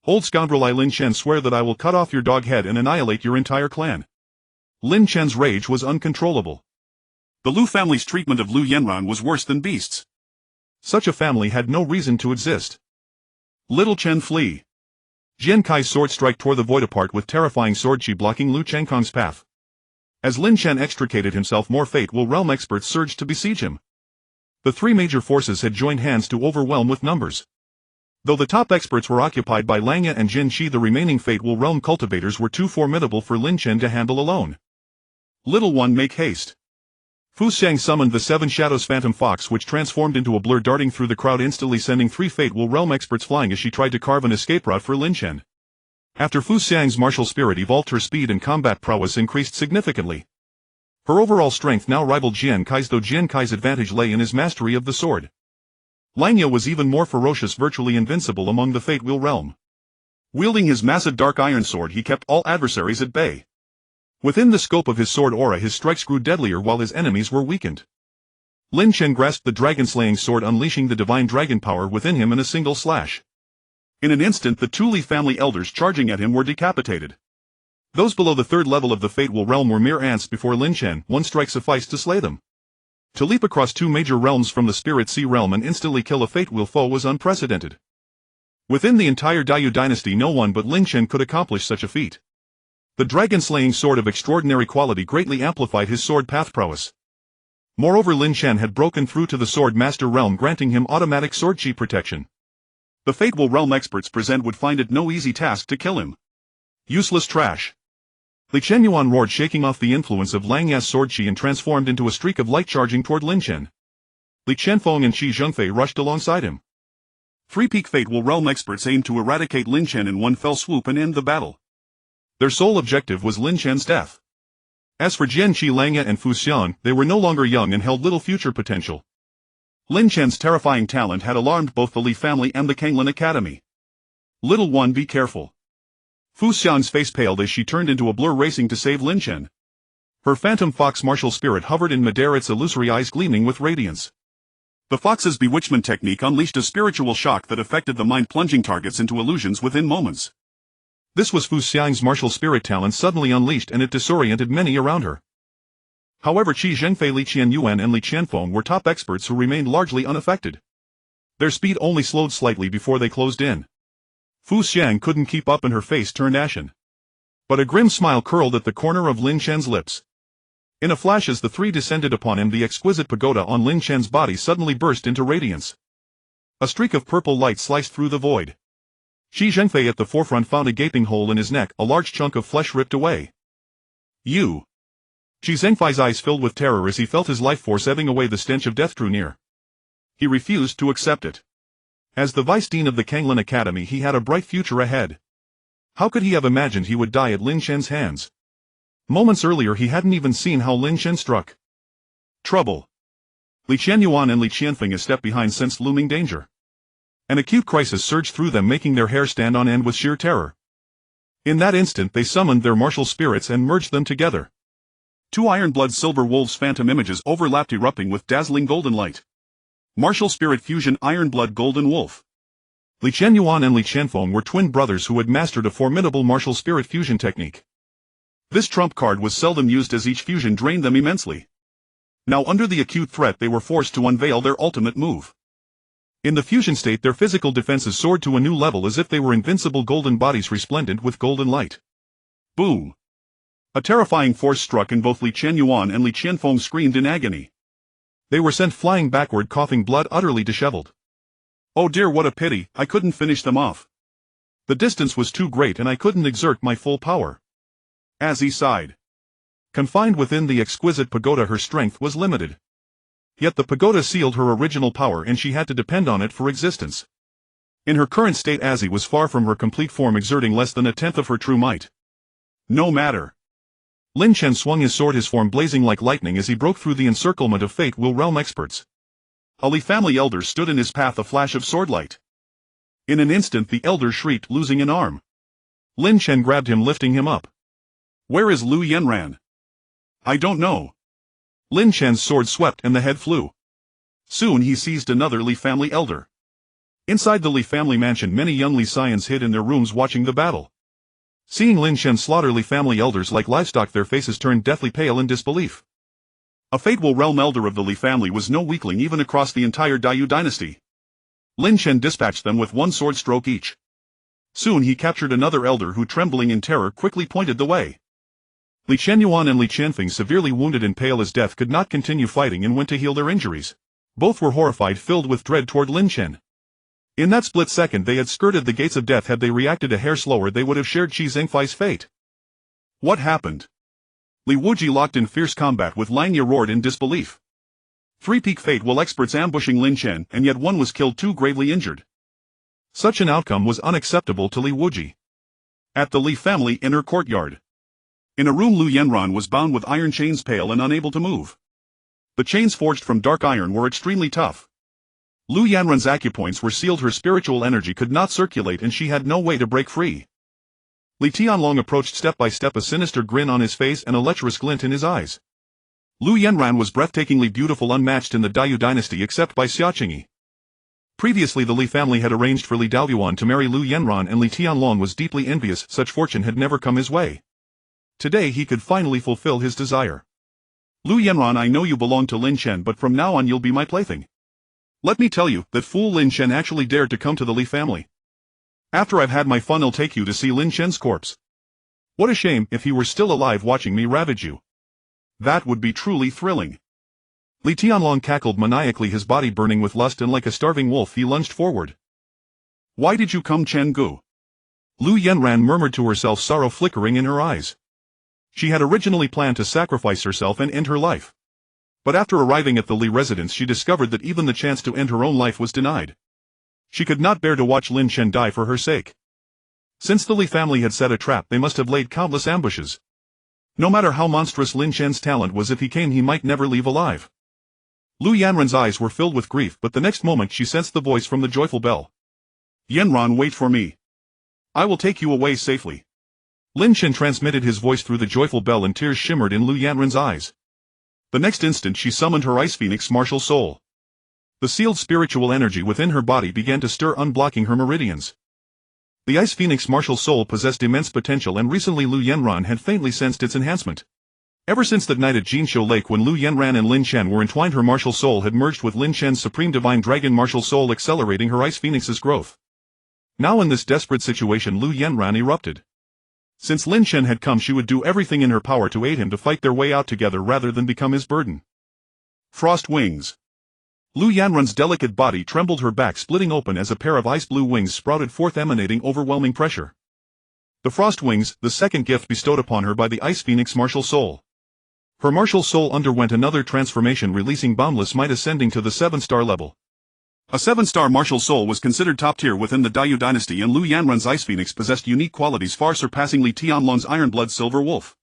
Old scoundrel, I Lin Chen swear that I will cut off your dog head and annihilate your entire clan. Lin Chen's rage was uncontrollable. The Lu family's treatment of Lu Yanran was worse than beasts. Such a family had no reason to exist. Little Chen flee. Jian Kai's sword strike tore the void apart with terrifying sword chi blocking Lu Changkong's path. As Lin Chen extricated himself, more Fate Will Realm experts surged to besiege him. The three major forces had joined hands to overwhelm with numbers. Though the top experts were occupied by Langya and Jin Qi, the remaining Fate Will Realm cultivators were too formidable for Lin Chen to handle alone. Little one, make haste. Fu Xiang summoned the Seven Shadows Phantom Fox, which transformed into a blur darting through the crowd, instantly sending three Fate Will Realm experts flying as she tried to carve an escape route for Lin Chen. After Fu Xiang's martial spirit evolved, her speed and combat prowess increased significantly. Her overall strength now rivaled Jian Kai's, though Jian Kai's advantage lay in his mastery of the sword. Langya was even more ferocious, virtually invincible among the Fate Will realm. Wielding his massive dark iron sword, he kept all adversaries at bay. Within the scope of his sword aura, his strikes grew deadlier while his enemies were weakened. Lin Chen grasped the dragon-slaying sword, unleashing the divine dragon power within him in a single slash. In an instant, the two Li family elders charging at him were decapitated. Those below the third level of the Fate Will realm were mere ants before Lin Chen. One strike sufficed to slay them. To leap across two major realms from the Spirit Sea realm and instantly kill a Fate Will foe was unprecedented. Within the entire Dayu dynasty, no one but Lin Chen could accomplish such a feat. The dragon-slaying sword of extraordinary quality greatly amplified his sword path prowess. Moreover, Lin Chen had broken through to the Sword Master realm, granting him automatic sword chi protection. The Fate Will realm experts present would find it no easy task to kill him. Useless trash. Li Chenyuan roared, shaking off the influence of Lang Ya's sword chi and transformed into a streak of light charging toward Lin Chen. Li Qianfeng and Qi Zhengfei rushed alongside him. Three peak Fate Will realm experts aimed to eradicate Lin Chen in one fell swoop and end the battle. Their sole objective was Lin Chen's death. As for Jian Qi, Langya and Fu Xian, they were no longer young and held little future potential. Lin Chen's terrifying talent had alarmed both the Li family and the Kanglin Academy. Little one, be careful. Fu Xian's face paled as she turned into a blur, racing to save Lin Chen. Her phantom fox martial spirit hovered in midair, its illusory eyes gleaming with radiance. The fox's bewitchment technique unleashed a spiritual shock that affected the mind, plunging targets into illusions within moments. This was Fu Xiang's martial spirit talent suddenly unleashed, and it disoriented many around her. However, Qi Zhengfei, Li Qianyuan and Li Qianfeng were top experts who remained largely unaffected. Their speed only slowed slightly before they closed in. Fu Xiang couldn't keep up and her face turned ashen. But a grim smile curled at the corner of Lin Chen's lips. In a flash, as the three descended upon him, the exquisite pagoda on Lin Chen's body suddenly burst into radiance. A streak of purple light sliced through the void. Qi Zhengfei at the forefront found a gaping hole in his neck, a large chunk of flesh ripped away. You! Qi Zhengfei's eyes filled with terror as he felt his life force ebbing away. The stench of death drew near. He refused to accept it. As the vice dean of the Kanglin Academy, he had a bright future ahead. How could he have imagined he would die at Lin Chen's hands? Moments earlier he hadn't even seen how Lin Chen struck. Trouble. Li Qianyuan and Li Qianfeng, a step behind, sensed looming danger. An acute crisis surged through them, making their hair stand on end with sheer terror. In that instant they summoned their martial spirits and merged them together. Two Ironblood Silver Wolves phantom images overlapped, erupting with dazzling golden light. Martial Spirit Fusion Ironblood Golden Wolf. Li Qianyuan and Li Qianfeng were twin brothers who had mastered a formidable martial spirit fusion technique. This trump card was seldom used, as each fusion drained them immensely. Now, under the acute threat, they were forced to unveil their ultimate move. In the fusion state, their physical defenses soared to a new level, as if they were invincible golden bodies resplendent with golden light. Boom! A terrifying force struck, and both Li Qianyuan and Li Qianfeng screamed in agony. They were sent flying backward, coughing blood, utterly disheveled. Oh dear, what a pity, I couldn't finish them off. The distance was too great and I couldn't exert my full power. As he sighed. Confined within the exquisite pagoda, her strength was limited. Yet the pagoda sealed her original power, and she had to depend on it for existence. In her current state, Azzy was far from her complete form, exerting less than a tenth of her true might. No matter. Lin Chen swung his sword, his form blazing like lightning as he broke through the encirclement of Fate Will realm experts. A Li family elder stood in his path, a flash of swordlight. In an instant the elder shrieked, losing an arm. Lin Chen grabbed him, lifting him up. Where is Lu Yanran? I don't know. Lin Chen's sword swept and the head flew. Soon he seized another Li family elder. Inside the Li family mansion, many young Li scions hid in their rooms watching the battle. Seeing Lin Chen slaughter Li family elders like livestock, their faces turned deathly pale in disbelief. A fateful realm elder of the Li family was no weakling even across the entire Dayu dynasty. Lin Chen dispatched them with one sword stroke each. Soon he captured another elder who, trembling in terror, quickly pointed the way. Li Chenyuan and Li Qianfeng, severely wounded and pale as death, could not continue fighting and went to heal their injuries. Both were horrified, filled with dread toward Lin Chen. In that split second they had skirted the gates of death. Had they reacted a hair slower, they would have shared Qi Zhengfei's fate. What happened? Li Wuji locked in fierce combat with Lang Ye, roared in disbelief. Three-peak fate while experts ambushing Lin Chen, and yet one was killed, two gravely injured. Such an outcome was unacceptable to Li Wuji. At the Li family inner courtyard. In a room, Lu Yanran was bound with iron chains, pale and unable to move. The chains, forged from dark iron, were extremely tough. Lu Yanran's acupoints were sealed, her spiritual energy could not circulate and she had no way to break free. Li Tianlong approached step by step, a sinister grin on his face and a lecherous glint in his eyes. Lu Yanran was breathtakingly beautiful, unmatched in the Dayu dynasty except by Xia Qingyi. Previously the Li family had arranged for Li Daoyuan to marry Lu Yanran, and Li Tianlong was deeply envious. Such fortune had never come his way. Today he could finally fulfill his desire. Lu Yanran, I know you belong to Lin Chen, but from now on you'll be my plaything. Let me tell you, that fool Lin Chen actually dared to come to the Li family. After I've had my fun, I'll take you to see Lin Chen's corpse. What a shame if he were still alive watching me ravage you. That would be truly thrilling. Li Tianlong cackled maniacally, his body burning with lust, and like a starving wolf he lunged forward. Why did you come, Chen Gu? Lu Yanran murmured to herself, sorrow flickering in her eyes. She had originally planned to sacrifice herself and end her life. But after arriving at the Li residence, she discovered that even the chance to end her own life was denied. She could not bear to watch Lin Chen die for her sake. Since the Li family had set a trap, they must have laid countless ambushes. No matter how monstrous Lin Chen's talent was, if he came he might never leave alive. Lu Yanran's eyes were filled with grief, but the next moment she sensed the voice from the joyful bell. Yanran, wait for me. I will take you away safely. Lin Chen transmitted his voice through the joyful bell, and tears shimmered in Lu Yanran's eyes. The next instant she summoned her Ice Phoenix martial soul. The sealed spiritual energy within her body began to stir, unblocking her meridians. The Ice Phoenix martial soul possessed immense potential, and recently Lu Yanran had faintly sensed its enhancement. Ever since that night at Jinqiu Lake when Lu Yanran and Lin Chen were entwined, her martial soul had merged with Lin Chen's supreme divine dragon martial soul, accelerating her Ice Phoenix's growth. Now in this desperate situation, Lu Yanran erupted. Since Lin Chen had come, she would do everything in her power to aid him to fight their way out together rather than become his burden. Frost wings. Lu Yanran's delicate body trembled, her back splitting open as a pair of ice-blue wings sprouted forth, emanating overwhelming pressure. The frost wings, the second gift bestowed upon her by the Ice Phoenix martial soul. Her martial soul underwent another transformation, releasing boundless might, ascending to the 7-star level. A 7-star martial soul was considered top tier within the Dayu dynasty, and Lu Yanran's Ice Phoenix possessed unique qualities far surpassing Li Tianlong's Iron-Blood Silver Wolf.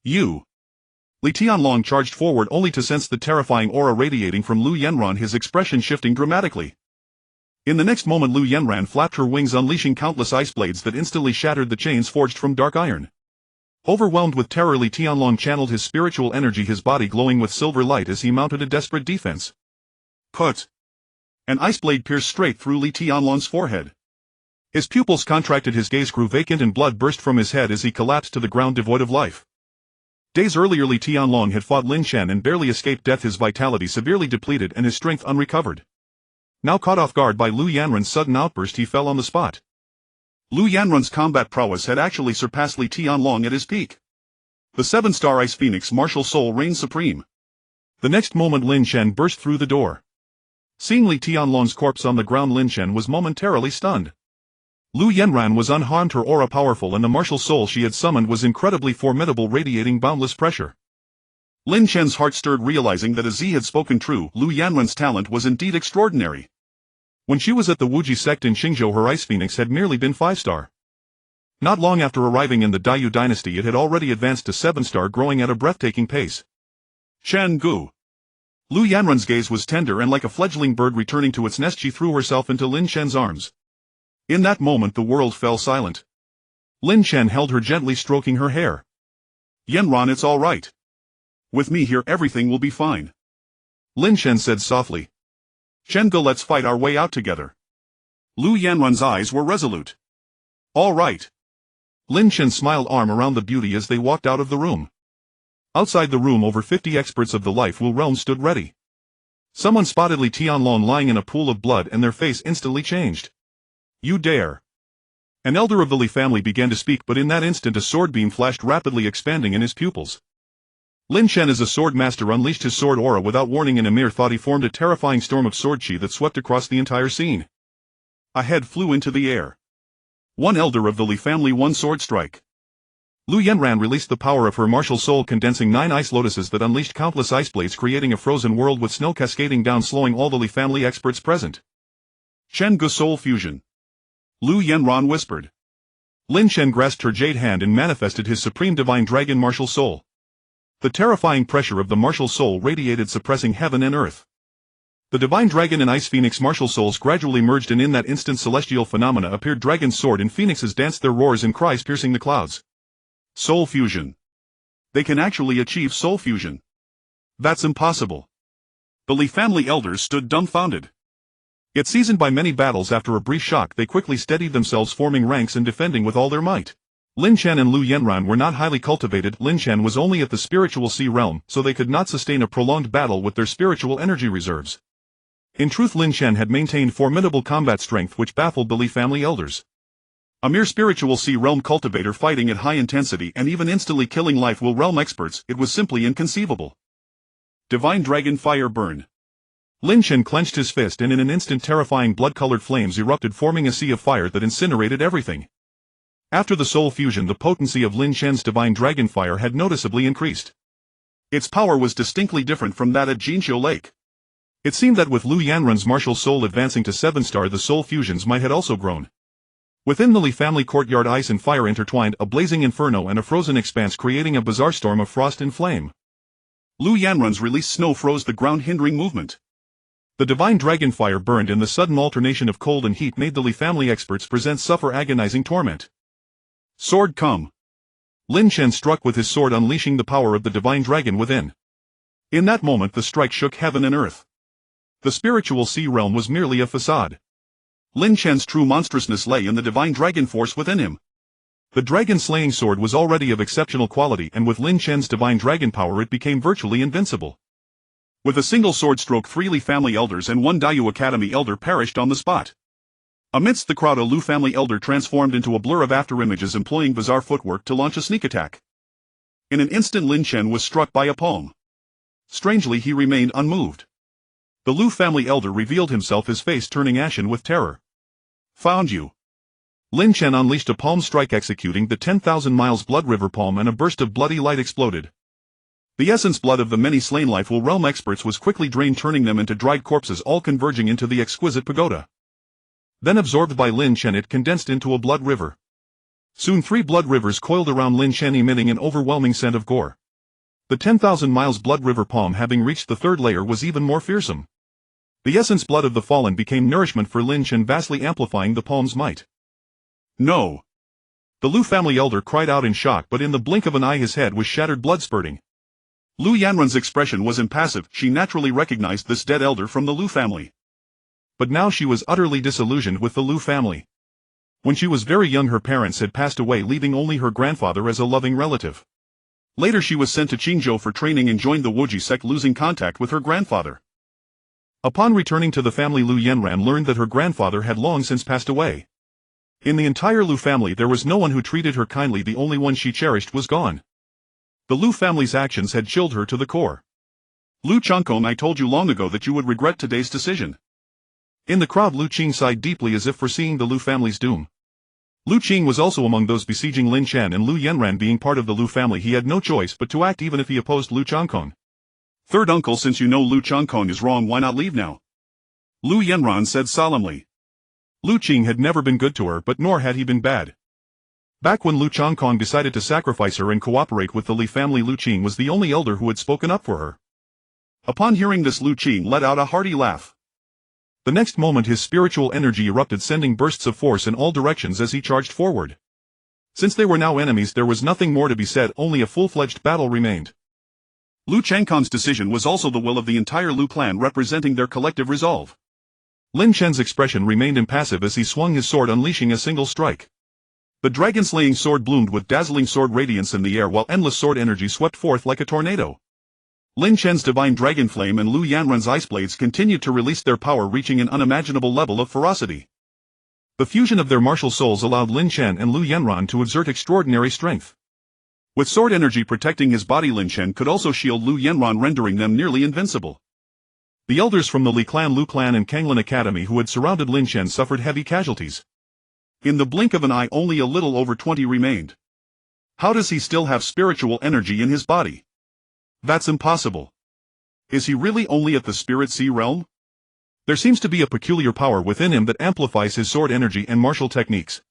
You. Li Tianlong charged forward only to sense the terrifying aura radiating from Lu Yanran, his expression shifting dramatically. In the next moment Lu Yanran flapped her wings, unleashing countless ice blades that instantly shattered the chains forged from dark iron. Overwhelmed with terror, Li Tianlong channeled his spiritual energy, his body glowing with silver light as he mounted a desperate defense. Put! An ice blade pierced straight through Li Tianlong's forehead. His pupils contracted, his gaze grew vacant, and blood burst from his head as he collapsed to the ground devoid of life. Days earlier Li Tianlong had fought Lin Chen and barely escaped death, his vitality severely depleted and his strength unrecovered. Now caught off guard by Lu Yanran's sudden outburst, he fell on the spot. Lu Yanran's combat prowess had actually surpassed Li Tianlong at his peak. The 7-star Ice Phoenix martial soul reigned supreme. The next moment Lin Chen burst through the door. Seeing Li Tianlong's corpse on the ground, Lin Chen was momentarily stunned. Lu Yanran was unharmed, her aura powerful, and the martial soul she had summoned was incredibly formidable, radiating boundless pressure. Lin Chen's heart stirred, realizing that Azi had spoken true, Lu Yanran's talent was indeed extraordinary. When she was at the Wuji sect in Qingzhou, her Ice Phoenix had merely been 5-star. Not long after arriving in the Dayu dynasty, it had already advanced to 7-star, growing at a breathtaking pace. Chen Gu. Lu Yanran's gaze was tender, and like a fledgling bird returning to its nest she threw herself into Lin Chen's arms. In that moment the world fell silent. Lin Chen held her, gently stroking her hair. Yanran, it's all right. With me here everything will be fine. Lin Shen said softly. Chen Ge, let's fight our way out together. Lu Yanran's eyes were resolute. All right. Lin Shen smiled arm around the beauty as they walked out of the room. Outside the room over 50 experts of the Life Will realm stood ready. Someone spotted Li Tianlong lying in a pool of blood and their face instantly changed. You dare. An elder of the Li family began to speak, but in that instant a sword beam flashed, rapidly expanding in his pupils. Lin Shen, as a sword master, unleashed his sword aura without warning. In a mere thought he formed a terrifying storm of sword chi that swept across the entire scene. A head flew into the air. One elder of the Li family, one sword strike. Lu Yanran released the power of her martial soul, condensing 9 ice lotuses that unleashed countless ice blades, creating a frozen world with snow cascading down, slowing all the Li family experts present. Chen Ge soul fusion. Lu Yanran whispered. Lin Shen grasped her jade hand and manifested his supreme divine dragon martial soul. The terrifying pressure of the martial soul radiated, suppressing heaven and earth. The divine dragon and ice phoenix martial souls gradually merged, and in that instant celestial phenomena appeared. Dragon's sword and phoenixes danced, their roars and cries piercing the clouds. Soul fusion. They can actually achieve soul fusion. That's impossible. The Li family elders stood dumbfounded. Yet, seasoned by many battles, after a brief shock they quickly steadied themselves, forming ranks and defending with all their might. Lin Shen and Lu Yanran were not highly cultivated. Lin Shen was only at the spiritual sea realm, so they could not sustain a prolonged battle with their spiritual energy reserves. In truth, Lin Shen had maintained formidable combat strength which baffled the Li family elders. A mere spiritual sea realm cultivator fighting at high intensity and even instantly killing Life Will realm experts, it was simply inconceivable. Divine dragon fire burn. Lin Shen clenched his fist, and in an instant terrifying blood-colored flames erupted, forming a sea of fire that incinerated everything. After the soul fusion, the potency of Lin Shen's divine dragon fire had noticeably increased. Its power was distinctly different from that at Jinqiu Lake. It seemed that with Lu Yanran's martial soul advancing to 7-star, the soul fusion's might had also grown. Within the Li family courtyard, ice and fire intertwined, a blazing inferno and a frozen expanse, creating a bizarre storm of frost and flame. Lu Yanran's released snow froze the ground, hindering movement. The divine dragon fire burned, and the sudden alternation of cold and heat made the Li family experts suffer agonizing torment. Sword come. Lin Shen struck with his sword, unleashing the power of the divine dragon within. In that moment the strike shook heaven and earth. The spiritual sea realm was merely a facade. Lin Shen's true monstrousness lay in the divine dragon force within him. The dragon-slaying sword was already of exceptional quality, and with Lin Shen's divine dragon power it became virtually invincible. With a single sword stroke, 3 Li family elders and 1 Dayu Academy elder perished on the spot. Amidst the crowd, a Lu family elder transformed into a blur of afterimages, employing bizarre footwork to launch a sneak attack. In an instant Lin Shen was struck by a palm. Strangely, he remained unmoved. The Lu family elder revealed himself, his face turning ashen with terror. Found you. Lin Shen unleashed a palm strike, executing the 10,000 miles blood river palm, and a burst of bloody light exploded. The essence blood of the many slain Life Will realm experts was quickly drained, turning them into dried corpses, all converging into the Exquisite Pagoda. Then, absorbed by Lin Shen, it condensed into a blood river. Soon 3 blood rivers coiled around Lin Shen, emitting an overwhelming scent of gore. The 10,000 miles blood river palm, having reached the 3rd layer, was even more fearsome. The essence blood of the fallen became nourishment for Lin Shen, vastly amplifying the palm's might. No! The Lu family elder cried out in shock, but in the blink of an eye his head was shattered, blood spurting. Lu Yanran's expression was impassive. She naturally recognized this dead elder from the Lu family. But now she was utterly disillusioned with the Lu family. When she was very young, her parents had passed away, leaving only her grandfather as a loving relative. Later she was sent to Qingzhou for training and joined the Wuji sect, losing contact with her grandfather. Upon returning to the family, Lu Yanran learned that her grandfather had long since passed away. In the entire Lu family there was no one who treated her kindly. The only one she cherished was gone. The Lu family's actions had chilled her to the core. Lu Changkong, I told you long ago that you would regret today's decision. In the crowd, Lu Qing sighed deeply, as if foreseeing the Lu family's doom. Lu Qing was also among those besieging Lin Shen, and Lu Yanran being part of the Lu family, he had no choice but to act, even if he opposed Lu Changkong. Third uncle, since you know Lu Changkong is wrong, why not leave now? Lu Yanran said solemnly. Lu Qing had never been good to her, but nor had he been bad. Back when Lu Changkong decided to sacrifice her and cooperate with the Li family, Lu Qing was the only elder who had spoken up for her. Upon hearing this, Lu Qing let out a hearty laugh. The next moment his spiritual energy erupted, sending bursts of force in all directions as he charged forward. Since they were now enemies, there was nothing more to be said, only a full-fledged battle remained. Lu Changkong's decision was also the will of the entire Lu clan, representing their collective resolve. Lin Chen's expression remained impassive as he swung his sword, unleashing a single strike. The dragon-slaying sword bloomed with dazzling sword radiance in the air while endless sword energy swept forth like a tornado. Lin Chen's divine dragon flame and Lu Yanran's ice blades continued to release their power, reaching an unimaginable level of ferocity. The fusion of their martial souls allowed Lin Chen and Lu Yanran to exert extraordinary strength. With sword energy protecting his body, Lin Chen could also shield Lu Yanran, rendering them nearly invincible. The elders from the Li Clan, Lu Clan and Kanglin Academy who had surrounded Lin Chen suffered heavy casualties. In the blink of an eye, only a little over 20 remained. How does he still have spiritual energy in his body? That's impossible. Is he really only at the Spirit Sea realm? There seems to be a peculiar power within him that amplifies his sword energy and martial techniques.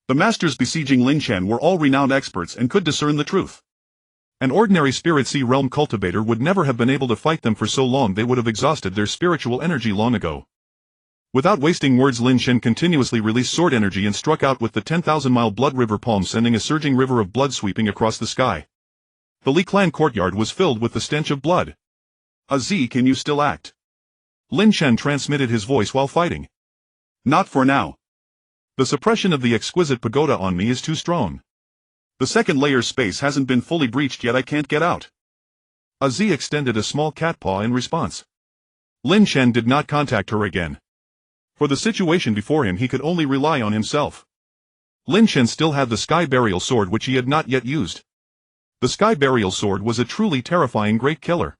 The masters besieging Lin Chen were all renowned experts and could discern the truth. An ordinary Spirit Sea realm cultivator would never have been able to fight them for so long. They would have exhausted their spiritual energy long ago. Without wasting words, Lin Chen continuously released sword energy and struck out with the 10,000-mile blood river palm, sending a surging river of blood sweeping across the sky. The Li Clan courtyard was filled with the stench of blood. "Az, can you still act?" Lin Chen transmitted his voice while fighting. "Not for now. The suppression of the Exquisite Pagoda on me is too strong. The second layer's space hasn't been fully breached yet. I can't get out." Az extended a small cat paw in response. Lin Chen did not contact her again. For the situation before him, he could only rely on himself. Lin Chen still had the Sky Burial Sword, which he had not yet used. The Sky Burial Sword was a truly terrifying great killer.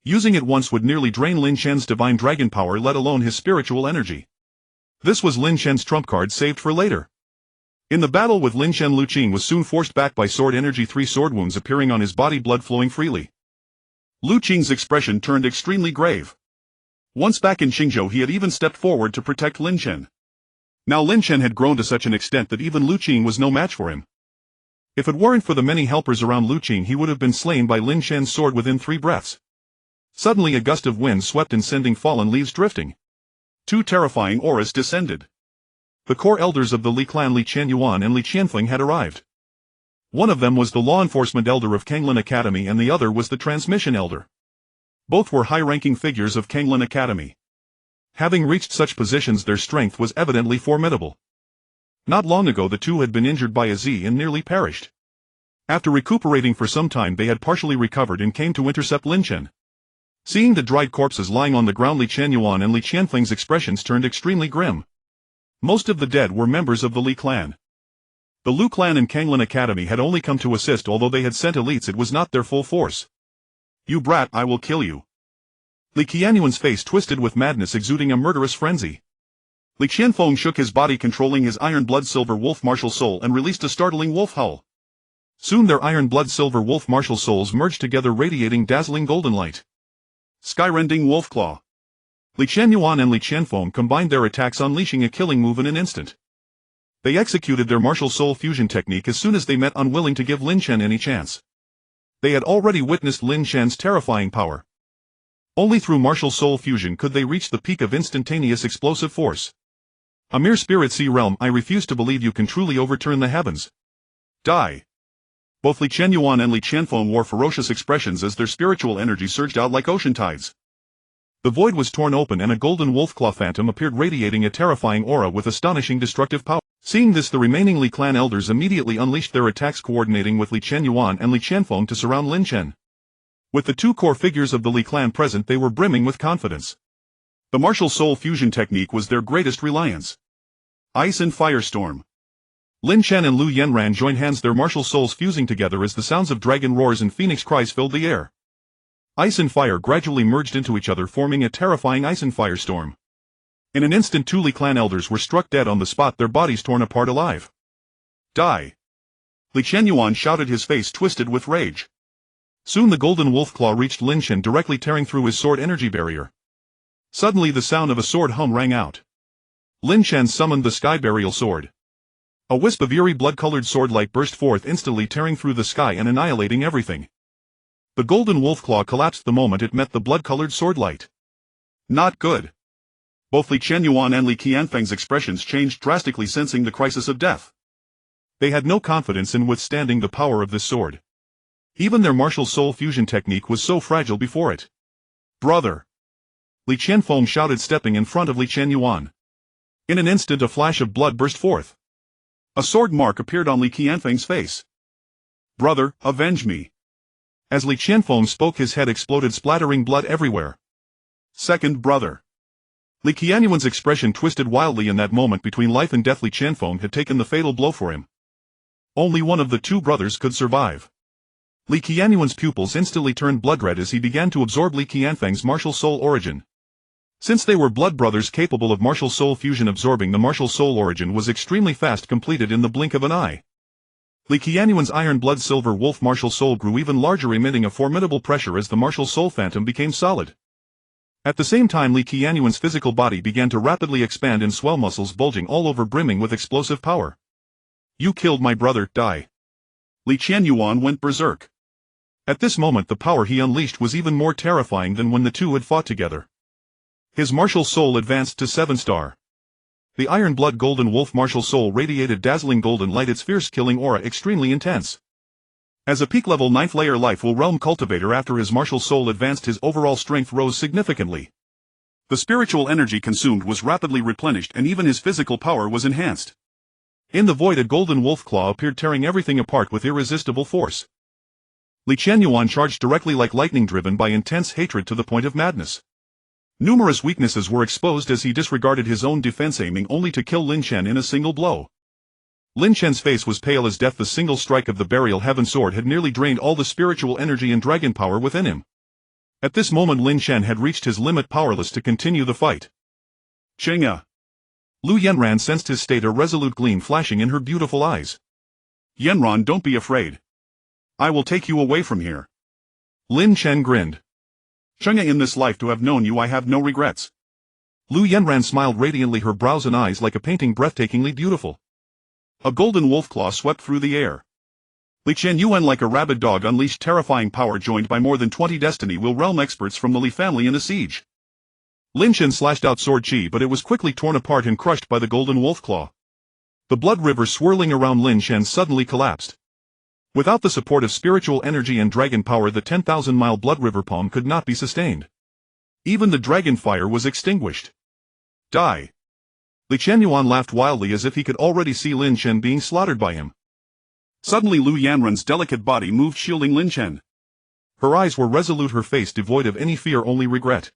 Using it once would nearly drain Lin Chen's divine dragon power, let alone his spiritual energy. This was Lin Chen's trump card saved for later. In the battle with Lin Chen, Lu Qing was soon forced back by sword energy, 3 sword wounds appearing on his body, blood flowing freely. Lu Qing's expression turned extremely grave. Once back in Qingzhou, he had even stepped forward to protect Lin Chen. Now Lin Chen had grown to such an extent that even Lu Qing was no match for him. If it weren't for the many helpers around Lu Qing, he would have been slain by Lin Chen's sword within 3 breaths. Suddenly a gust of wind swept in, sending fallen leaves drifting. 2 terrifying auras descended. The core elders of the Li Clan, Li Qianyuan and Li Qianfeng, had arrived. One of them was the law enforcement elder of Kanglin Academy and the other was the transmission elder. Both were high-ranking figures of Kanglin Academy. Having reached such positions, their strength was evidently formidable. Not long ago the two had been injured by Az and nearly perished. After recuperating for some time, they had partially recovered and came to intercept Lin Chen. Seeing the dried corpses lying on the ground, Li Qianyuan and Li Qianfeng's expressions turned extremely grim. Most of the dead were members of the Li clan. The Lu clan and Kanglin Academy had only come to assist. Although they had sent elites, it was not their full force. "You brat, I will kill you." Li Qianyuan's face twisted with madness, exuding a murderous frenzy. Li Qianfeng shook his body, controlling his iron blood silver wolf martial soul, and released a startling wolf howl. Soon their iron blood silver wolf martial souls merged together, radiating dazzling golden light. Skyrending Wolf Claw. Li Qianyuan and Li Qianfeng combined their attacks, unleashing a killing move in an instant. They executed their martial soul fusion technique as soon as they met, unwilling to give Lin Chen any chance. They had already witnessed Lin Chen's terrifying power. Only through martial soul fusion could they reach the peak of instantaneous explosive force. "A mere Spirit Sea realm, I refuse to believe you can truly overturn the heavens. Die." Both Li Qianyuan and Li Qianfeng wore ferocious expressions as their spiritual energy surged out like ocean tides. The void was torn open and a golden wolf claw phantom appeared, radiating a terrifying aura with astonishing destructive power. Seeing this, the remaining Li clan elders immediately unleashed their attacks, coordinating with Li Qianyuan and Li Qianfeng to surround Lin Chen. With the 2 core figures of the Li clan present, they were brimming with confidence. The martial soul fusion technique was their greatest reliance. Ice and Firestorm. Lin Chen and Lu Yanran joined hands, their martial souls fusing together as the sounds of dragon roars and phoenix cries filled the air. Ice and fire gradually merged into each other, forming a terrifying ice and firestorm. In an instant, 2 Li clan elders were struck dead on the spot, their bodies torn apart alive. "Die!" Li Qianyuan shouted, his face twisted with rage. Soon the golden wolf claw reached Lin Chen, directly tearing through his sword energy barrier. Suddenly the sound of a sword hum rang out. Lin Chen summoned the Sky Burial Sword. A wisp of eerie blood-colored sword light burst forth, instantly tearing through the sky and annihilating everything. The golden wolf claw collapsed the moment it met the blood-colored sword light. Not good. Both Li Qianyuan and Li Qianfeng's expressions changed drastically, sensing the crisis of death. They had no confidence in withstanding the power of this sword. Even their martial soul fusion technique was so fragile before it. Brother! Li Qianfeng shouted, stepping in front of Li Qianyuan. In an instant a flash of blood burst forth. A sword mark appeared on Li Qianfeng's face. Brother, avenge me! As Li Qianfeng spoke, his head exploded, splattering blood everywhere. Second brother! Li Qianyuan's expression twisted wildly in that moment. Between life and death, Li Qianfeng had taken the fatal blow for him. Only one of the two brothers could survive. Li Qianyuan's pupils instantly turned blood red as he began to absorb Li Qianfeng's martial soul origin. Since they were blood brothers capable of martial soul fusion, absorbing the martial soul origin was extremely fast, completed in the blink of an eye. Li Qianyuan's iron blood silver wolf martial soul grew even larger, emitting a formidable pressure as the martial soul phantom became solid. At the same time, Li Qianyuan's physical body began to rapidly expand and swell, muscles bulging all over, brimming with explosive power. You killed my brother, die! Li Qianyuan went berserk. At this moment the power he unleashed was even more terrifying than when the two had fought together. His martial soul advanced to 7-star. The iron blood golden wolf martial soul radiated dazzling golden light, its fierce killing aura extremely intense. As a peak level 9th layer life will realm cultivator, after his martial soul advanced, his overall strength rose significantly. The spiritual energy consumed was rapidly replenished, and even his physical power was enhanced. In the void a golden wolf claw appeared, tearing everything apart with irresistible force. Li Qianyuan charged directly like lightning, driven by intense hatred to the point of madness. Numerous weaknesses were exposed as he disregarded his own defense, aiming only to kill Lin Chen in a single blow. Lin Chen's face was pale as death. The single strike of the burial heaven sword had nearly drained all the spiritual energy and dragon power within him. At this moment Lin Chen had reached his limit, powerless to continue the fight. Chenga! Lu Yanran sensed his state, a resolute gleam flashing in her beautiful eyes. Yanran, don't be afraid. I will take you away from here. Lin Chen grinned. Chenga, in this life to have known you I have no regrets. Lu Yanran smiled radiantly, her brows and eyes like a painting, breathtakingly beautiful. A golden wolf claw swept through the air. Li Qianyuan, like a rabid dog, unleashed terrifying power, joined by more than 20 Destiny Will realm experts from the Li family in a siege. Lin Chen slashed out sword chi, but it was quickly torn apart and crushed by the golden wolf claw. The blood river swirling around Lin Chen suddenly collapsed. Without the support of spiritual energy and dragon power, the 10,000-mile blood river palm could not be sustained. Even the dragon fire was extinguished. Die! Li Qianyuan laughed wildly, as if he could already see Lin Chen being slaughtered by him. Suddenly Lu Yanran's delicate body moved, shielding Lin Chen. Her eyes were resolute, her face devoid of any fear, only regret.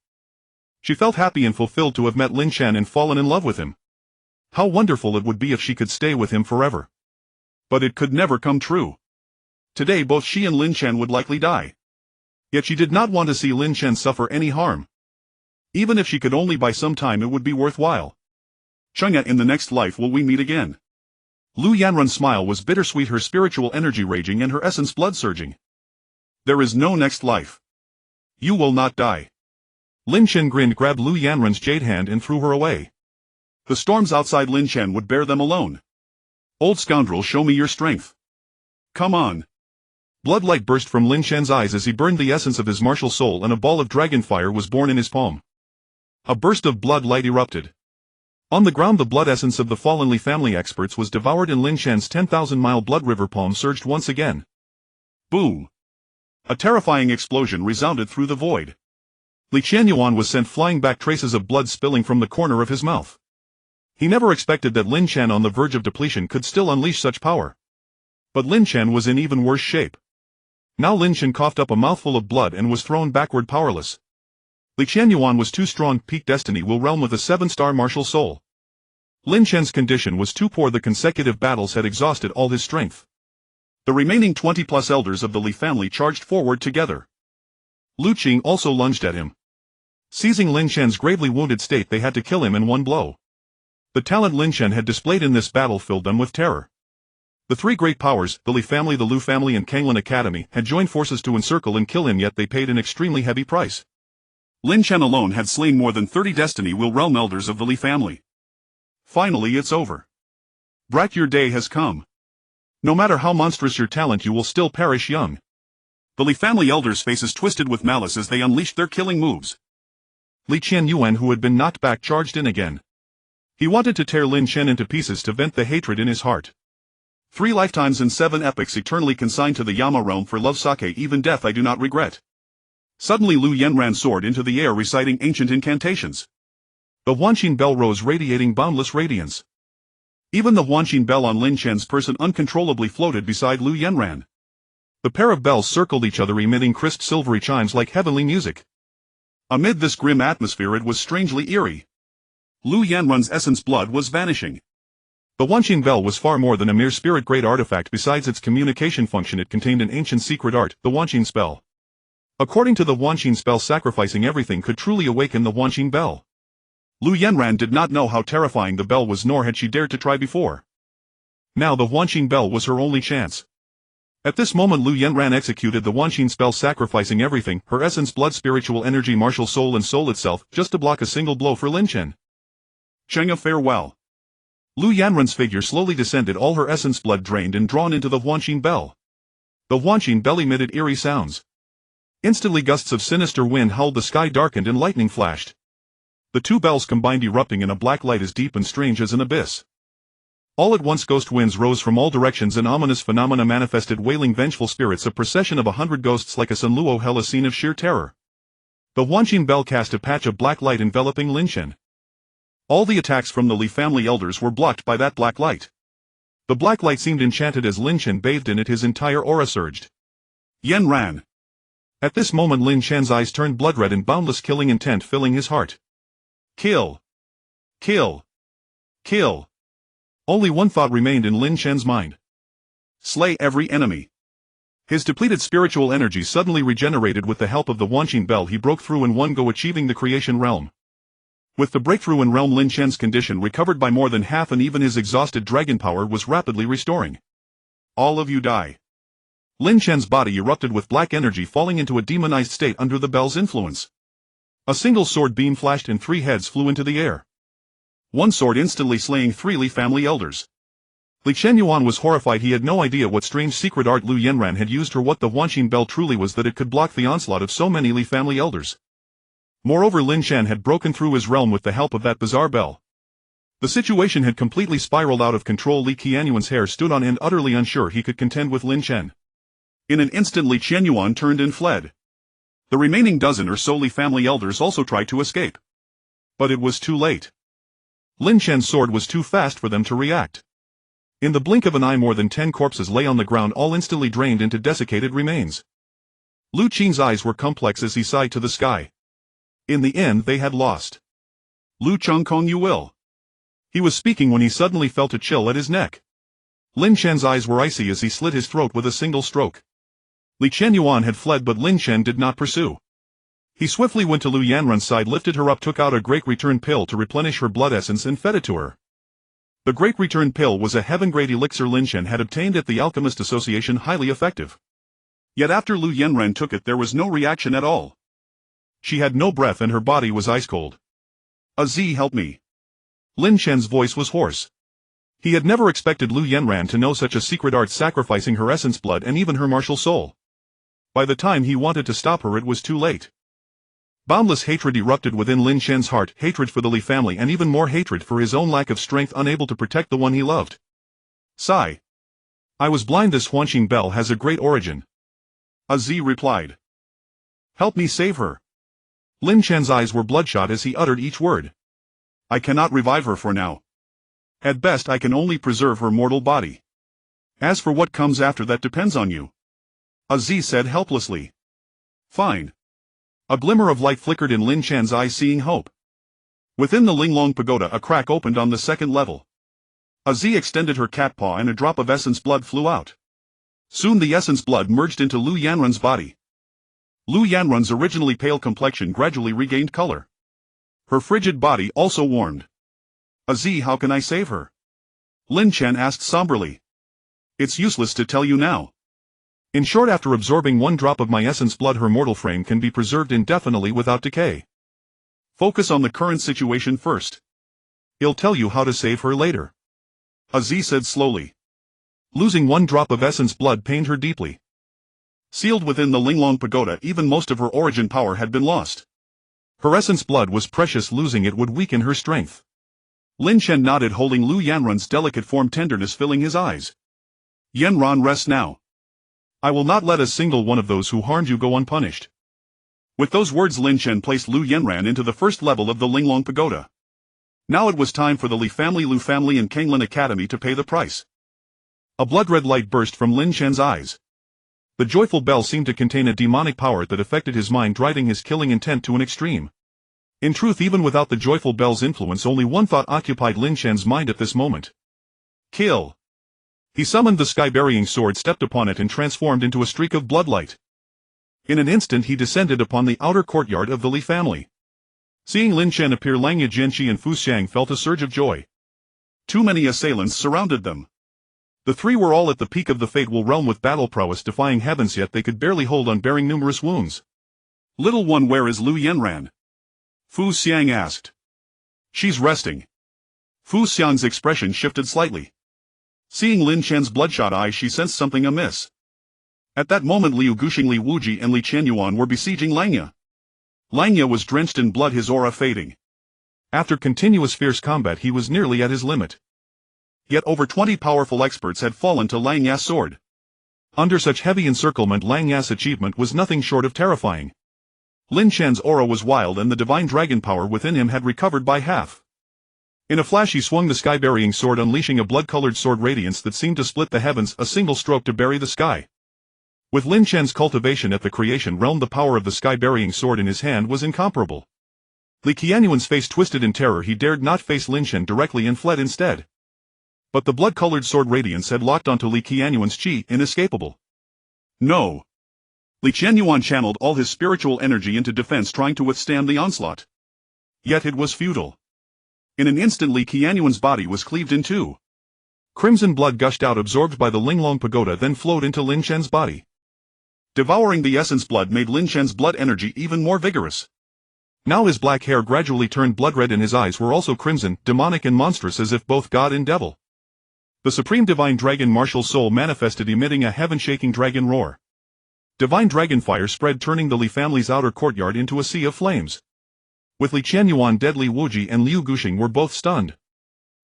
She felt happy and fulfilled to have met Lin Chen and fallen in love with him. How wonderful it would be if she could stay with him forever. But it could never come true. Today both she and Lin Chen would likely die. Yet she did not want to see Lin Chen suffer any harm. Even if she could only buy some time, it would be worthwhile. Chenga, in the next life will we meet again? Lu Yanran's smile was bittersweet, her spiritual energy raging and her essence blood surging. There is no next life. You will not die. Lin Chen grinned, grabbed Lu Yanran's jade hand and threw her away. The storms outside Lin Chen would bear them alone. Old scoundrel, show me your strength. Come on. Bloodlight burst from Lin Chen's eyes as he burned the essence of his martial soul, and a ball of dragon fire was born in his palm. A burst of blood light erupted. On the ground the blood essence of the fallen Li family experts was devoured, and Lin Chen's 10,000-mile blood river palm surged once again. Boom! A terrifying explosion resounded through the void. Li Qianyuan was sent flying back, traces of blood spilling from the corner of his mouth. He never expected that Lin Chen, on the verge of depletion, could still unleash such power. But Lin Chen was in even worse shape. Now Lin Chen coughed up a mouthful of blood and was thrown backward, powerless. Li Qianyuan was too strong, peak Destiny Will realm with a 7-star martial soul. Lin Chen's condition was too poor, the consecutive battles had exhausted all his strength. The remaining 20-plus elders of the Li family charged forward together. Lu Qing also lunged at him. Seizing Lin Chen's gravely wounded state, they had to kill him in one blow. The talent Lin Chen had displayed in this battle filled them with terror. The three great powers, the Li family, the Lu family and Kanglin Academy, had joined forces to encircle and kill him, yet they paid an extremely heavy price. Lin Chen alone had slain more than 30 Destiny Will realm elders of the Li family. Finally it's over. Brat, your day has come. No matter how monstrous your talent, you will still perish young. The Li family elders' faces twisted with malice as they unleashed their killing moves. Li Qianyuan, who had been knocked back, charged in again. He wanted to tear Lin Chen into pieces to vent the hatred in his heart. 3 lifetimes and 7 epochs eternally consigned to the Yama realm for love sake, even death I do not regret. Suddenly Lu Yanran soared into the air reciting ancient incantations. The Wanqin bell rose radiating boundless radiance. Even the Wanqin bell on Lin Chen's person uncontrollably floated beside Lu Yanran. The pair of bells circled each other emitting crisp silvery chimes like heavenly music. Amid this grim atmosphere it was strangely eerie. Lu Yanran's essence blood was vanishing. The Wanqin bell was far more than a mere spirit-grade artifact. Besides its communication function, it contained an ancient secret art, the Wanqin spell. According to the Wanqin spell, sacrificing everything could truly awaken the Wanqin bell. Lu Yanran did not know how terrifying the bell was, nor had she dared to try before. Now the Wanqin bell was her only chance. At this moment Lu Yanran executed the Wanqin spell, sacrificing everything, her essence, blood, spiritual energy, martial soul and soul itself, just to block a single blow for Lin Chen. Cheng'a, farewell. Lu Yanran's figure slowly descended, all her essence blood drained and drawn into the Wanqin bell. The Wanqin bell emitted eerie sounds. Instantly gusts of sinister wind howled, the sky darkened and lightning flashed. The two bells combined, erupting in a black light as deep and strange as an abyss. All at once ghost winds rose from all directions and ominous phenomena manifested, wailing vengeful spirits, a procession of 100 ghosts like a Sunluo hell, a scene of sheer terror. The Wanqin bell cast a patch of black light enveloping Lin Chen. All the attacks from the Li family elders were blocked by that black light. The black light seemed enchanted as Lin Chen bathed in it, his entire aura surged. Yan ran. At this moment Lin Chen's eyes turned blood red and boundless killing intent filling his heart. Kill. Kill. Kill. Only one thought remained in Lin Chen's mind. Slay every enemy. His depleted spiritual energy suddenly regenerated. With the help of the Wanqin bell he broke through in one go, achieving the creation realm. With the breakthrough in realm, Lin Chen's condition recovered by more than half, and even his exhausted dragon power was rapidly restoring. All of you die. Lin Chen's body erupted with black energy, falling into a demonized state under the bell's influence. A single sword beam flashed and 3 heads flew into the air. One sword instantly slaying 3 Li family elders. Li Chenyuan was horrified. He had no idea what strange secret art Lu Yanran had used, or what the Wanqin bell truly was, that it could block the onslaught of so many Li family elders. Moreover, Lin Chen had broken through his realm with the help of that bizarre bell. The situation had completely spiraled out of control. Li Qianyuan's hair stood on end, utterly unsure he could contend with Lin Chen. In an instant Li Chenyuan turned and fled. The remaining dozen or so Li family elders also tried to escape. But it was too late. Lin Chen's sword was too fast for them to react. In the blink of an eye more than 10 corpses lay on the ground, all instantly drained into desiccated remains. Lu Qin's eyes were complex as he sighed to the sky. In the end they had lost. Lu Chengkong, you will. He was speaking when he suddenly felt a chill at his neck. Lin Chen's eyes were icy as he slit his throat with a single stroke. Li Chenyuan had fled, but Lin Chen did not pursue. He swiftly went to Lu Yanran's side, lifted her up, took out a Great Return pill to replenish her blood essence and fed it to her. The Great Return pill was a heaven-grade elixir Lin Chen had obtained at the Alchemist Association, highly effective. Yet after Lu Yanran took it there was no reaction at all. She had no breath and her body was ice-cold. "Azi, help me." Lin Chen's voice was hoarse. He had never expected Lu Yanran to know such a secret art, sacrificing her essence blood and even her martial soul. By the time he wanted to stop her it was too late. Boundless hatred erupted within Lin Chen's heart, hatred for the Li family and even more hatred for his own lack of strength, unable to protect the one he loved. Sigh. I was blind. This Wanqin bell has a great origin. Azi replied. Help me save her. Lin Chen's eyes were bloodshot as he uttered each word. I cannot revive her for now. At best I can only preserve her mortal body. As for what comes after, that depends on you. Azi said helplessly. Fine. A glimmer of light flickered in Lin Chen's eyes, seeing hope. Within the Linglong Pagoda a crack opened on the second level. Azi extended her cat paw and a drop of essence blood flew out. Soon the essence blood merged into Lu Yanran's body. Lu Yanran's originally pale complexion gradually regained color. Her frigid body also warmed. Azi, how can I save her? Lin Chen asked somberly. It's useless to tell you now. In short, after absorbing 1 drop of my essence blood her mortal frame can be preserved indefinitely without decay. Focus on the current situation first. I'll tell you how to save her later. Azi said slowly. Losing 1 drop of essence blood pained her deeply. Sealed within the Linglong Pagoda, even most of her origin power had been lost. Her essence blood was precious, losing it would weaken her strength. Lin Chen nodded, holding Lu Yanran's delicate form, tenderness filling his eyes. Yanran rests now. I will not let a single one of those who harmed you go unpunished. With those words Lin Chen placed Lu Yanran into the first level of the Linglong Pagoda. Now it was time for the Lu family and Kanglin Academy to pay the price. A blood-red light burst from Lin Chen's eyes. The joyful bell seemed to contain a demonic power that affected his mind, driving his killing intent to an extreme. In truth, even without the joyful bell's influence, only one thought occupied Lin Chen's mind at this moment. Kill. He summoned the sky-burying sword, stepped upon it and transformed into a streak of bloodlight. In an instant he descended upon the outer courtyard of the Li family. Seeing Lin Chen appear, Langya Jianqi and Fu Xiang felt a surge of joy. Too many assailants surrounded them. The three were all at the peak of the fateful realm with battle prowess defying heavens, yet they could barely hold on, bearing numerous wounds. Little one, where is Lu Yanran? Fu Xiang asked. She's resting. Fu Xiang's expression shifted slightly. Seeing Lin Chen's bloodshot eyes, she sensed something amiss. At that moment Liu Guxing, Li Wuji and Li Qianyuan were besieging Langya. Langya was drenched in blood, his aura fading. After continuous fierce combat he was nearly at his limit. Yet over 20 powerful experts had fallen to Langya's sword. Under such heavy encirclement, Langya's achievement was nothing short of terrifying. Lin Chen's aura was wild and the divine dragon power within him had recovered by half. In a flash he swung the sky-burying sword, unleashing a blood-colored sword radiance that seemed to split the heavens, a single stroke to bury the sky. With Lin Chen's cultivation at the creation realm, the power of the sky-burying sword in his hand was incomparable. Li Qianyuan's face twisted in terror. He dared not face Lin Chen directly and fled instead. But the blood-colored sword radiance had locked onto Li Qianyuan's chi, inescapable. No. Li Qianyuan channeled all his spiritual energy into defense, trying to withstand the onslaught. Yet it was futile. In an instant Li Qianyuan's body was cleaved in two. Crimson blood gushed out, absorbed by the Linglong Pagoda, then flowed into Lin Chen's body. Devouring the essence, blood made Lin Chen's blood energy even more vigorous. Now his black hair gradually turned blood-red and his eyes were also crimson, demonic and monstrous, as if both god and devil. The supreme divine dragon martial soul manifested, emitting a heaven-shaking dragon roar. Divine dragon fire spread, turning the Li family's outer courtyard into a sea of flames. With Li Qianyuan dead, Li Wuji and Liu Guxing were both stunned.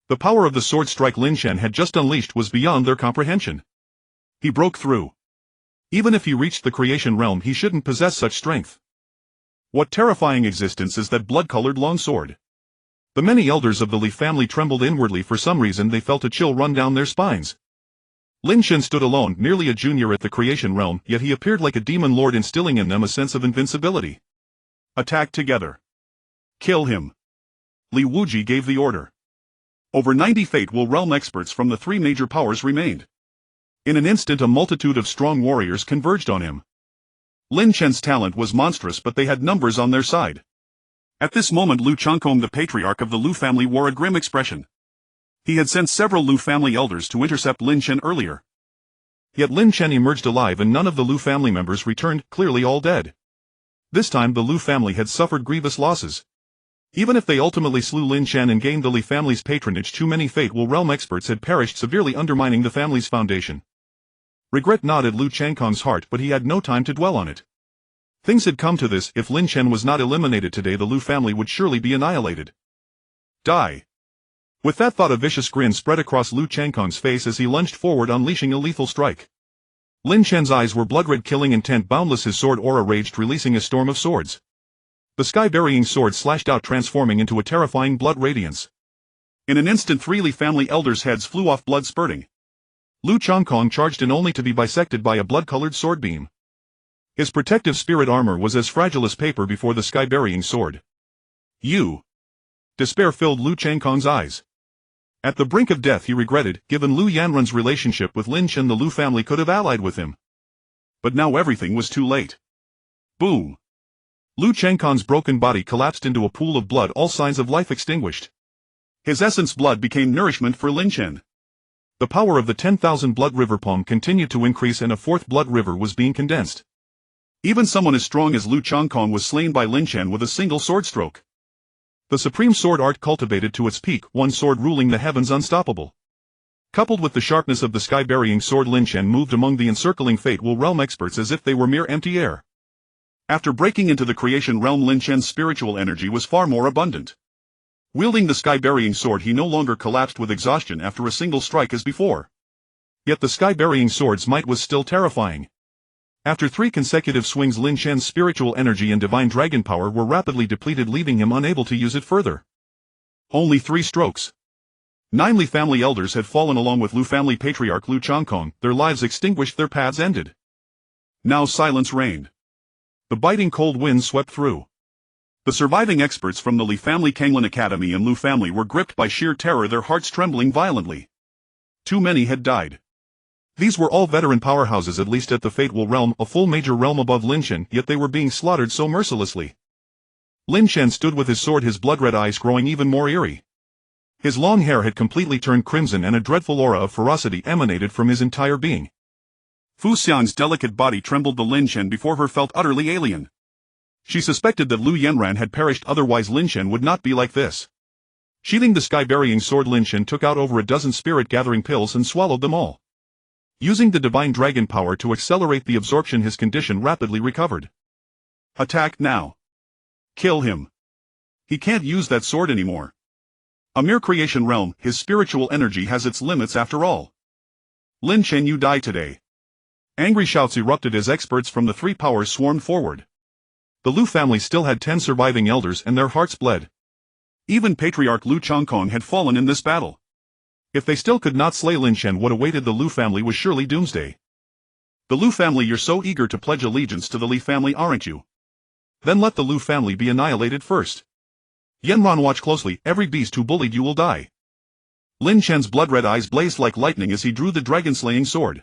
The power of the sword strike Lin Chen had just unleashed was beyond their comprehension. He broke through. Even if he reached the creation realm, he shouldn't possess such strength. What terrifying existence is that blood-colored longsword? The many elders of the Li family trembled inwardly. For some reason they felt a chill run down their spines. Lin Chen stood alone, merely a junior at the creation realm, yet he appeared like a demon lord, instilling in them a sense of invincibility. Attack together. Kill him. Li Wuji gave the order. Over 90 Fateful Realm experts from the three major powers remained. In an instant a multitude of strong warriors converged on him. Lin Chen's talent was monstrous, but they had numbers on their side. At this moment Lu Changkong, the patriarch of the Lu family, wore a grim expression. He had sent several Lu family elders to intercept Lin Chen earlier. Yet Lin Chen emerged alive and none of the Lu family members returned, clearly all dead. This time the Lu family had suffered grievous losses. Even if they ultimately slew Lin Chen and gained the Li family's patronage, too many Fateful Realm experts had perished, severely undermining the family's foundation. Regret gnawed Lu Changkong's heart, but he had no time to dwell on it. Things had come to this: if Lin Chen was not eliminated today, the Lu family would surely be annihilated. Die. With that thought, a vicious grin spread across Lu Changkong's face as he lunged forward, unleashing a lethal strike. Lin Chen's eyes were blood-red, killing intent boundless. His sword aura raged, releasing a storm of swords. The sky-burying sword slashed out, transforming into a terrifying blood radiance. In an instant 3 Li family elders' heads flew off, blood spurting. Lu Changkong charged in, only to be bisected by a blood-colored sword beam. His protective spirit armor was as fragile as paper before the sky-burying sword. You! Despair filled Lu Changkong's eyes. At the brink of death he regretted, given Lu Yanran's relationship with Lin Chen, the Lu family could have allied with him. But now everything was too late. Boom! Lu Changkong's broken body collapsed into a pool of blood, all signs of life extinguished. His essence blood became nourishment for Lin Chen. The power of the 10,000 blood river palm continued to increase and a fourth blood river was being condensed. Even someone as strong as Lu Changkong was slain by Lin Chen with a single sword stroke. The supreme sword art cultivated to its peak, one sword ruling the heavens, unstoppable. Coupled with the sharpness of the sky-burying sword, Lin Chen moved among the encircling Fateful Realm experts as if they were mere empty air. After breaking into the creation realm, Lin Chen's spiritual energy was far more abundant. Wielding the sky-burying sword, he no longer collapsed with exhaustion after a single strike as before. Yet the sky-burying sword's might was still terrifying. After 3 consecutive swings, Lin Shen's spiritual energy and divine dragon power were rapidly depleted, leaving him unable to use it further. Only 3 strokes. 9 Li family elders had fallen along with Lu family patriarch Lu Changkong, their lives extinguished, their paths ended. Now silence reigned. The biting cold wind swept through. The surviving experts from the Li family Kanglin Academy and Lu family were gripped by sheer terror, their hearts trembling violently. Too many had died. These were all veteran powerhouses, at least at the Fateful Realm, a full major realm above Lin Shen, yet they were being slaughtered so mercilessly. Lin Shen stood with his sword, his blood-red eyes growing even more eerie. His long hair had completely turned crimson and a dreadful aura of ferocity emanated from his entire being. Fu Xian's delicate body trembled. The Lin Shen before her felt utterly alien. She suspected that Lu Yanran had perished, otherwise Lin Shen would not be like this. Sheathing the sky-burying sword, Lin Shen took out over a dozen spirit-gathering pills and swallowed them all. Using the divine dragon power to accelerate the absorption, his condition rapidly recovered. Attack now. Kill him. He can't use that sword anymore. A mere creation realm, his spiritual energy has its limits after all. Lin Shen, you die today. Angry shouts erupted as experts from the 3 powers swarmed forward. The Lu family still had 10 surviving elders and their hearts bled. Even Patriarch Lu Changkong had fallen in this battle. If they still could not slay Lin Shen, what awaited the Lu family was surely doomsday. The Lu family, you're so eager to pledge allegiance to the Li family, aren't you? Then let the Lu family be annihilated first. Yanran, watch closely, every beast who bullied you will die. Lin Shen's blood-red eyes blazed like lightning as he drew the dragon-slaying sword.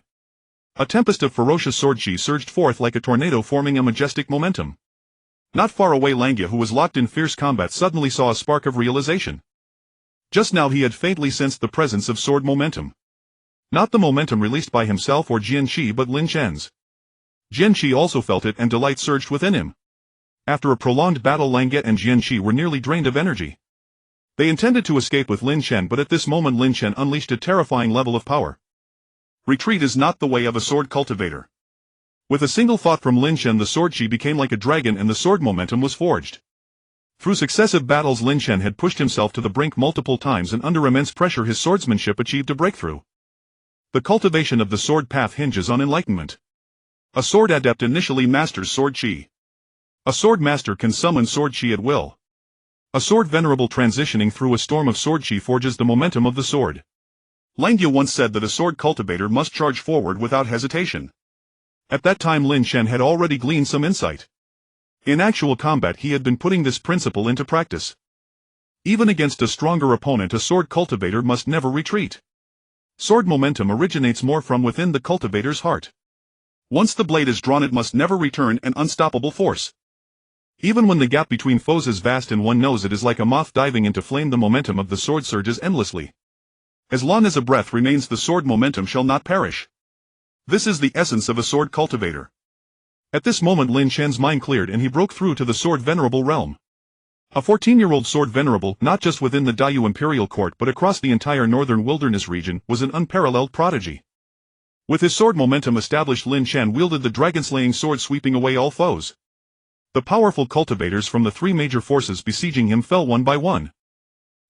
A tempest of ferocious sword chi surged forth like a tornado, forming a majestic momentum. Not far away, Langya, who was locked in fierce combat, suddenly saw a spark of realization. Just now he had faintly sensed the presence of sword momentum. Not the momentum released by himself or Jianqi, but Lin Shen's. Jianqi also felt it and delight surged within him. After a prolonged battle, Langya and Jianqi were nearly drained of energy. They intended to escape with Lin Shen, but at this moment Lin Shen unleashed a terrifying level of power. Retreat is not the way of a sword cultivator. With a single thought from Lin Shen, the sword chi became like a dragon and the sword momentum was forged. Through successive battles, Lin Shen had pushed himself to the brink multiple times, and under immense pressure his swordsmanship achieved a breakthrough. The cultivation of the sword path hinges on enlightenment. A sword adept initially masters sword chi. A sword master can summon sword chi at will. A sword venerable transitioning through a storm of sword chi forges the momentum of the sword. Langya once said that a sword cultivator must charge forward without hesitation. At that time Lin Shen had already gleaned some insight. In actual combat he had been putting this principle into practice. Even against a stronger opponent, a sword cultivator must never retreat. Sword momentum originates more from within the cultivator's heart. Once the blade is drawn, it must never return, an unstoppable force. Even when the gap between foes is vast and one knows it is like a moth diving into flame, the momentum of the sword surges endlessly. As long as a breath remains, the sword momentum shall not perish. This is the essence of a sword cultivator. At this moment Lin Shen's mind cleared and he broke through to the sword venerable realm. A 14-year-old sword venerable, not just within the Dayu imperial court but across the entire northern wilderness region, was an unparalleled prodigy. With his sword momentum established, Lin Shen wielded the dragon-slaying sword, sweeping away all foes. The powerful cultivators from the 3 major forces besieging him fell one by one.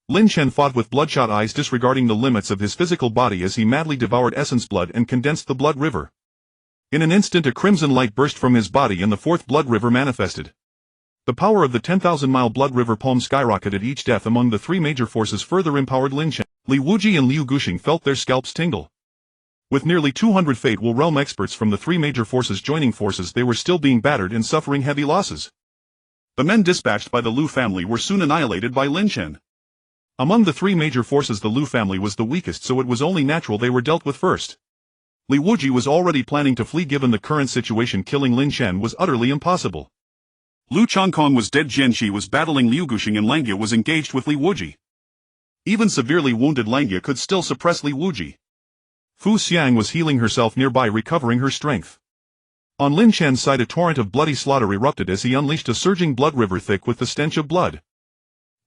Lin Shen fought with bloodshot eyes, disregarding the limits of his physical body as he madly devoured essence blood and condensed the blood river. In an instant a crimson light burst from his body and the 4th blood river manifested. The power of the 10,000-mile blood river poem skyrocketed. Each death among the 3 major forces further empowered Lin Shen. Li Wuji and Liu Guxing felt their scalps tingle. With nearly 200 Fateful Realm experts from the 3 major forces joining forces, they were still being battered and suffering heavy losses. The men dispatched by the Lu family were soon annihilated by Lin Shen. Among the 3 major forces the Lu family was the weakest, so it was only natural they were dealt with first. Li Wuji was already planning to flee. Given the current situation, killing Lin Shen was utterly impossible. Lu Changkong was dead, Jianqi was battling Liu Guxing, and Langya was engaged with Li Wuji. Even severely wounded Langya could still suppress Li Wuji. Fu Xiang was healing herself nearby, recovering her strength. On Lin Shen's side a torrent of bloody slaughter erupted as he unleashed a surging blood river thick with the stench of blood.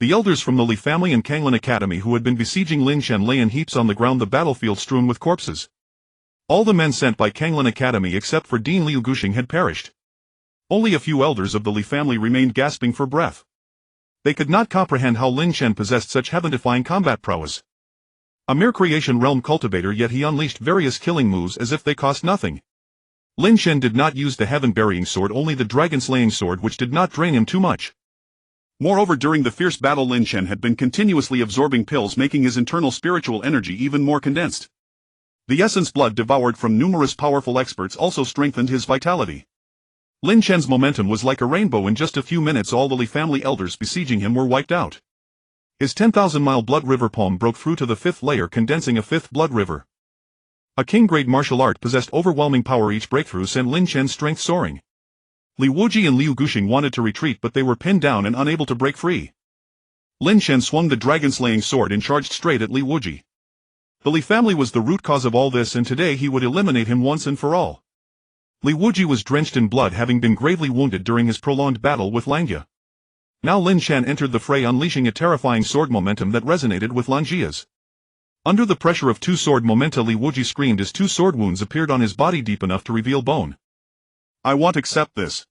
The elders from the Li family and Kanglin Academy who had been besieging Lin Shen lay in heaps on the ground, the battlefield strewn with corpses. All the men sent by Kanglin Academy except for Dean Liu Guxing had perished. Only a few elders of the Li family remained, gasping for breath. They could not comprehend how Lin Shen possessed such heaven-defying combat prowess. A mere creation realm cultivator, yet he unleashed various killing moves as if they cost nothing. Lin Shen did not use the heaven-burying sword, only the dragon-slaying sword, which did not drain him too much. Moreover, during the fierce battle, Lin Shen had been continuously absorbing pills, making his internal spiritual energy even more condensed. The essence blood devoured from numerous powerful experts also strengthened his vitality. Lin Shen's momentum was like a rainbow. In just a few minutes all the Li family elders besieging him were wiped out. His 10,000-mile blood river palm broke through to the 5th layer, condensing a 5th blood river. A king-grade martial art possessed overwhelming power. Each breakthrough sent Lin Shen's strength soaring. Li Wuji and Liu Guxing wanted to retreat, but they were pinned down and unable to break free. Lin Shen swung the dragon-slaying sword and charged straight at Li Wuji. The Li family was the root cause of all this, and today he would eliminate him once and for all. Li Wuji was drenched in blood, having been gravely wounded during his prolonged battle with Langjie. Now Lin Shen entered the fray, unleashing a terrifying sword momentum that resonated with Langjie's. Under the pressure of two sword momenta, Li Wuji screamed as two sword wounds appeared on his body deep enough to reveal bone. I won't accept this.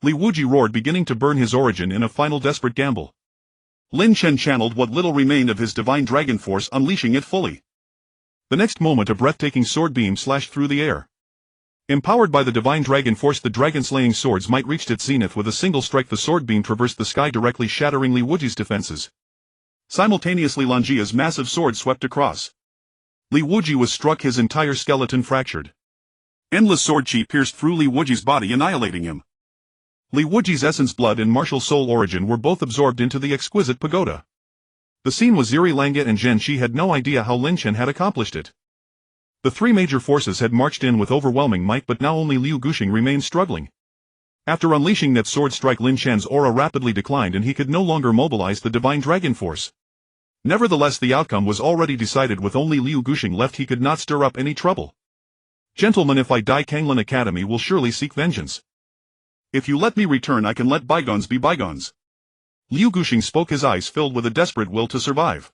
Li Wuji roared, beginning to burn his origin in a final desperate gamble. Lin Shen channeled what little remained of his divine dragon force, unleashing it fully. The next moment a breathtaking sword beam slashed through the air. Empowered by the divine dragon force, the dragon-slaying sword's might reached its zenith. With a single strike the sword beam traversed the sky, directly shattering Li Wuji's defenses. Simultaneously Langjie's massive sword swept across. Li Wuji was struck, his entire skeleton fractured. Endless sword chi pierced through Li Wuji's body, annihilating him. Li Wuji's essence blood and martial soul origin were both absorbed into the Exquisite Pagoda. The scene was eerie. Langjie and Zhen Shi had no idea how Lin Shen had accomplished it. The three major forces had marched in with overwhelming might, but now only Liu Guxing remained struggling. After unleashing that sword strike, Lin Shen's aura rapidly declined and he could no longer mobilize the divine dragon force. Nevertheless, the outcome was already decided. With only Liu Guxing left, he could not stir up any trouble. Gentlemen, if I die, Kanglin Academy will surely seek vengeance. If you let me return, I can let bygones be bygones. Liu Guxing spoke, his eyes filled with a desperate will to survive.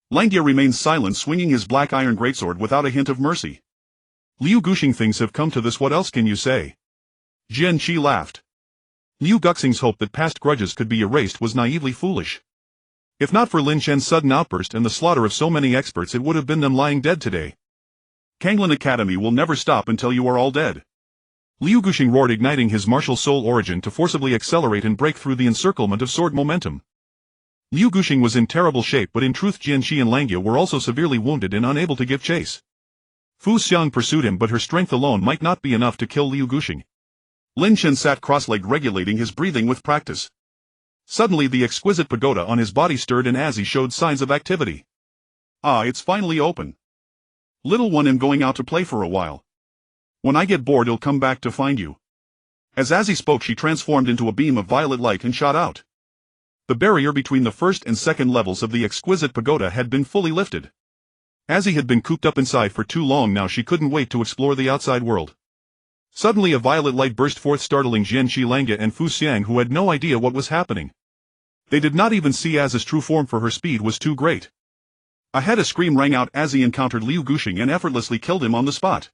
Langjie remained silent, swinging his black iron greatsword without a hint of mercy. Liu Guxing, things have come to this, what else can you say? Zhen Shi laughed. Liu Guxing's hope that past grudges could be erased was naively foolish. If not for Lin Shen's sudden outburst and the slaughter of so many experts, it would have been them lying dead today. Kanglin Academy will never stop until you are all dead. Liu Guxing roared, igniting his martial soul origin to forcibly accelerate and break through the encirclement of sword momentum. Liu Guxing was in terrible shape, but in truth Zhen Shi and Langjie were also severely wounded and unable to give chase. Fu Xiang pursued him, but her strength alone might not be enough to kill Liu Guxing. Lin Shen sat cross-legged, regulating his breathing with practice. Suddenly the exquisite pagoda on his body stirred, and as he showed signs of activity. Ah, it's finally open. Little one, I'm going out to play for a while. When I get bored, I'll come back to find you. As he spoke, she transformed into a beam of violet light and shot out. The barrier between the first and second levels of the exquisite pagoda had been fully lifted. He had been cooped up inside for too long now, she couldn't wait to explore the outside world. Suddenly a violet light burst forth, startling Zhen Shi, Langjie and Fu Xiang, who had no idea what was happening. They did not even see Az's true form, for her speed was too great. A scream rang out as he encountered Liu Guxing and effortlessly killed him on the spot.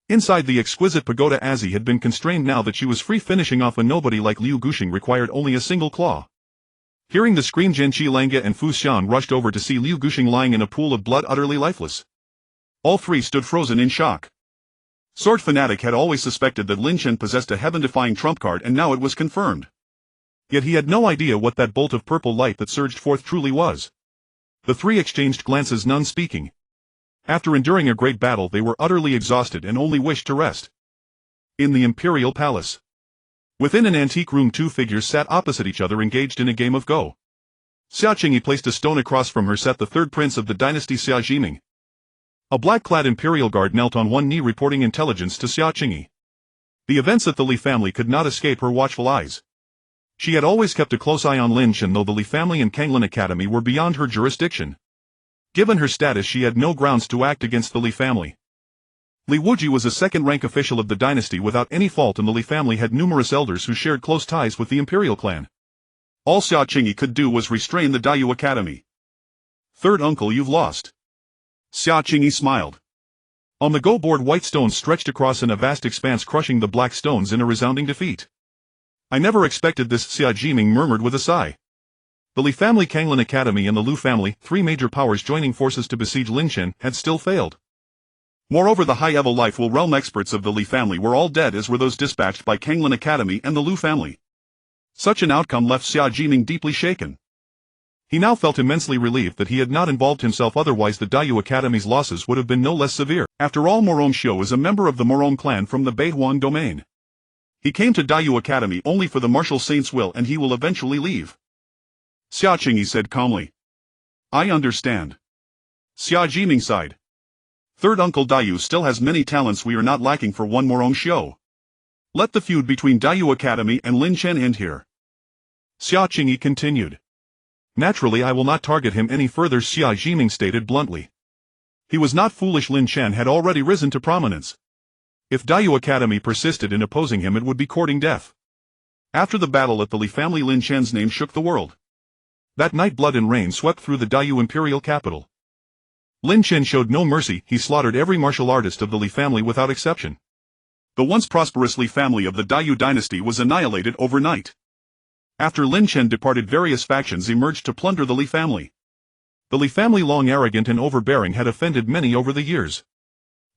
Inside the exquisite pagoda, Azzy had been constrained. Now that she was free, finishing off a nobody like Liu Guxing required only a single claw. Hearing the scream, Zhen Shi, Langjie and Fu Xiang rushed over to see Liu Guxing lying in a pool of blood, utterly lifeless. All three stood frozen in shock. Sword Fanatic had always suspected that Lin Shen possessed a heaven-defying trump card, and now it was confirmed. Yet he had no idea what that bolt of purple light that surged forth truly was. The three exchanged glances, none speaking. After enduring a great battle, they were utterly exhausted and only wished to rest. In the Imperial Palace. Within an antique room, two figures sat opposite each other, engaged in a game of Go. Xia Qingyi placed a stone across from her, sat the third prince of the dynasty, Xia Jiming. A black-clad Imperial guard knelt on one knee, reporting intelligence to Xia Qingyi. The events at the Li family could not escape her watchful eyes. She had always kept a close eye on Lin Shen, though the Li family and Kanglin Academy were beyond her jurisdiction. Given her status, she had no grounds to act against the Li family. Li Wuji was a second-rank official of the dynasty without any fault, and the Li family had numerous elders who shared close ties with the Imperial clan. All Xia Qingyi could do was restrain the Dayu Academy. Third uncle, you've lost. Xia Qingyi smiled. On the Go board, white stones stretched across in a vast expanse, crushing the black stones in a resounding defeat. I never expected this, Xia Jiming murmured with a sigh. The Li family, Kanglin Academy and the Lu family, three major powers joining forces to besiege Linchen, had still failed. Moreover, the high-level life will realm experts of the Li family were all dead, as were those dispatched by Kanglin Academy and the Lu family. Such an outcome left Xia Jiming deeply shaken. He now felt immensely relieved that he had not involved himself, otherwise the Dayu Academy's losses would have been no less severe. After all, Morong Xiu is a member of the Morong clan from the Beihuan domain. He came to Dayu Academy only for the martial saint's will, and he will eventually leave. Xia Qingyi said calmly. I understand. Xia Jiming sighed. Third Uncle Dayu still has many talents we are not lacking for one Morong Xiu. Let the feud between Dayu Academy and Lin Chen end here. Xia Qingyi continued. Naturally I will not target him any further, Xia Jiming stated bluntly. He was not foolish. Lin Chen had already risen to prominence. If Dayu Academy persisted in opposing him, it would be courting death. After the battle at the Li family, Lin Chen's name shook the world. That night blood and rain swept through the Dayu imperial capital. Lin Chen showed no mercy. He slaughtered every martial artist of the Li family without exception. The once prosperous Li family of the Dayu dynasty was annihilated overnight. After Lin Chen departed, various factions emerged to plunder the Li family. The Li family, long arrogant and overbearing, had offended many over the years.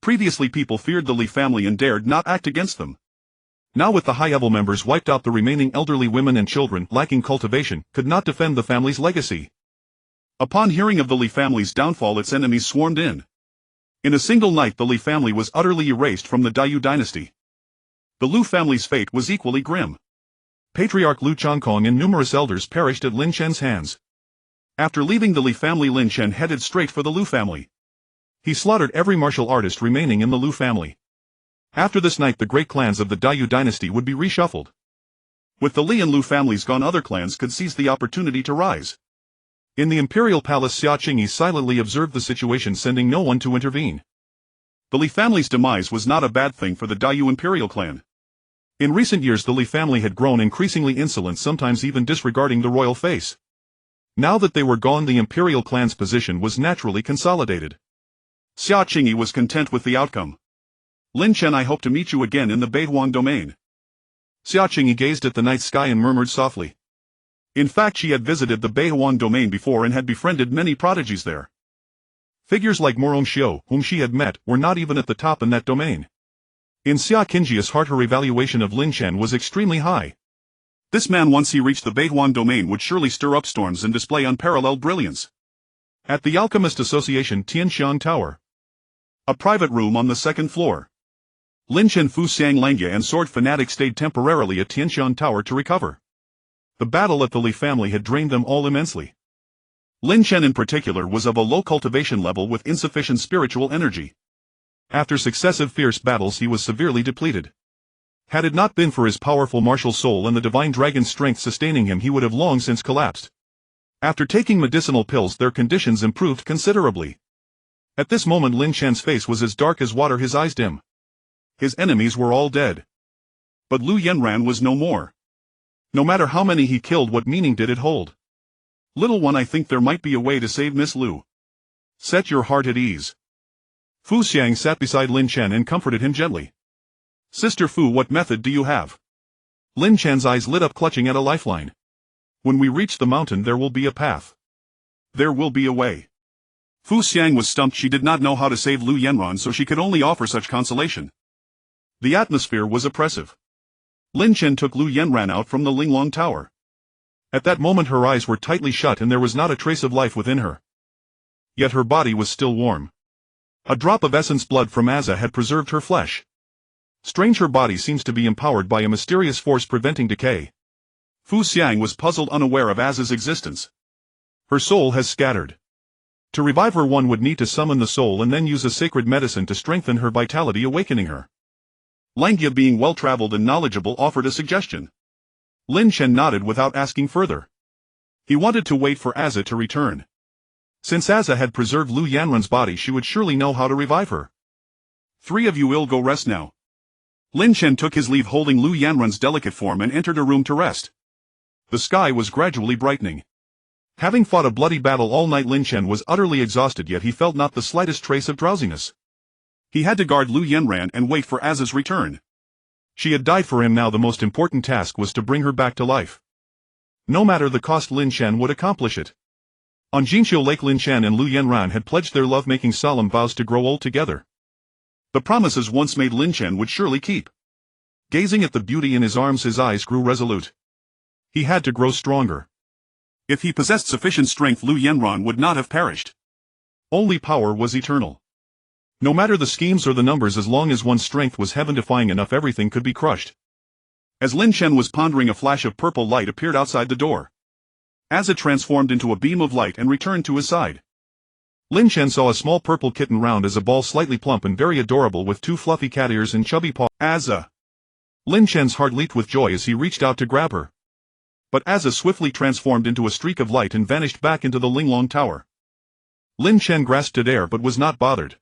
Previously people feared the Li family and dared not act against them. Now, with the high-level members wiped out, the remaining elderly women and children, lacking cultivation, could not defend the family's legacy. Upon hearing of the Li family's downfall, its enemies swarmed in. In a single night the Li family was utterly erased from the Dayu dynasty. The Lu family's fate was equally grim. Patriarch Lu Chongkong and numerous elders perished at Lin Chen's hands. After leaving the Li family, Lin Chen headed straight for the Lu family. He slaughtered every martial artist remaining in the Lu family. After this night the great clans of the Dayu dynasty would be reshuffled. With the Li and Lu families gone, other clans could seize the opportunity to rise. In the imperial palace, Xia Qingyi silently observed the situation, sending no one to intervene. The Li family's demise was not a bad thing for the Dayu imperial clan. In recent years the Li family had grown increasingly insolent, sometimes even disregarding the royal face. Now that they were gone, the imperial clan's position was naturally consolidated. Xia Qingyi was content with the outcome. Lin Chen, I hope to meet you again in the Beihuan domain. Xia Qingyi gazed at the night sky and murmured softly. In fact, she had visited the Beihuan domain before and had befriended many prodigies there. Figures like Morong Xiu, whom she had met, were not even at the top in that domain. In Xia Qingyi's heart her evaluation of Lin Chen was extremely high. This man, once he reached the Beihuan domain, would surely stir up storms and display unparalleled brilliance. At the Alchemist Association Tianxiang Tower. A private room on the second floor. Lin Chen, Fu Xiang, Langya and sword fanatic stayed temporarily at Tianxiang Tower to recover. The battle at the Li family had drained them all immensely. Lin Chen in particular was of a low cultivation level with insufficient spiritual energy. After successive fierce battles he was severely depleted. Had it not been for his powerful martial soul and the divine dragon's strength sustaining him, he would have long since collapsed. After taking medicinal pills their conditions improved considerably. At this moment Lin Chen's face was as dark as water, his eyes dim. His enemies were all dead. But Lu Yanran was no more. No matter how many he killed, what meaning did it hold? Little one, I think there might be a way to save Miss Lu. Set your heart at ease. Fu Xiang sat beside Lin Chen and comforted him gently. Sister Fu, what method do you have? Lin Chen's eyes lit up, clutching at a lifeline. When we reach the mountain there will be a path. There will be a way. Fu Xiang was stumped. She did not know how to save Lu Yanran, so she could only offer such consolation. The atmosphere was oppressive. Lin Chen took Lu Yanran out from the Linglong Tower. At that moment her eyes were tightly shut and there was not a trace of life within her. Yet her body was still warm. A drop of essence blood from Aza had preserved her flesh. Strange, her body seems to be empowered by a mysterious force preventing decay. Fu Xiang was puzzled, unaware of Aza's existence. Her soul has scattered. To revive her one would need to summon the soul and then use a sacred medicine to strengthen her vitality, awakening her. Langya, being well-traveled and knowledgeable, offered a suggestion. Lin Chen nodded without asking further. He wanted to wait for Aza to return. Since Aza had preserved Lu Yanran's body, she would surely know how to revive her. Three of you will go rest now. Lin Chen took his leave, holding Lu Yanran's delicate form, and entered a room to rest. The sky was gradually brightening. Having fought a bloody battle all night, Lin Chen was utterly exhausted, yet he felt not the slightest trace of drowsiness. He had to guard Lu Yanran and wait for Aza's return. She had died for him, now the most important task was to bring her back to life. No matter the cost, Lin Shan would accomplish it. On Jinqiu Lake, Lin Shan and Lu Yanran had pledged their love-making solemn vows to grow old together. The promises once made, Lin Shan would surely keep. Gazing at the beauty in his arms, his eyes grew resolute. He had to grow stronger. If he possessed sufficient strength, Lu Yanran would not have perished. Only power was eternal. No matter the schemes or the numbers, as long as one's strength was heaven-defying enough, everything could be crushed. As Lin Shan was pondering, a flash of purple light appeared outside the door. As it transformed into a beam of light and returned to his side, Lin Shan saw a small purple kitten, round as a ball, slightly plump and very adorable, with two fluffy cat ears and chubby paws. Lin Shan's heart leaped with joy as he reached out to grab her. But Asa swiftly transformed into a streak of light and vanished back into the Linglong Tower. Lin Shan grasped at air but was not bothered.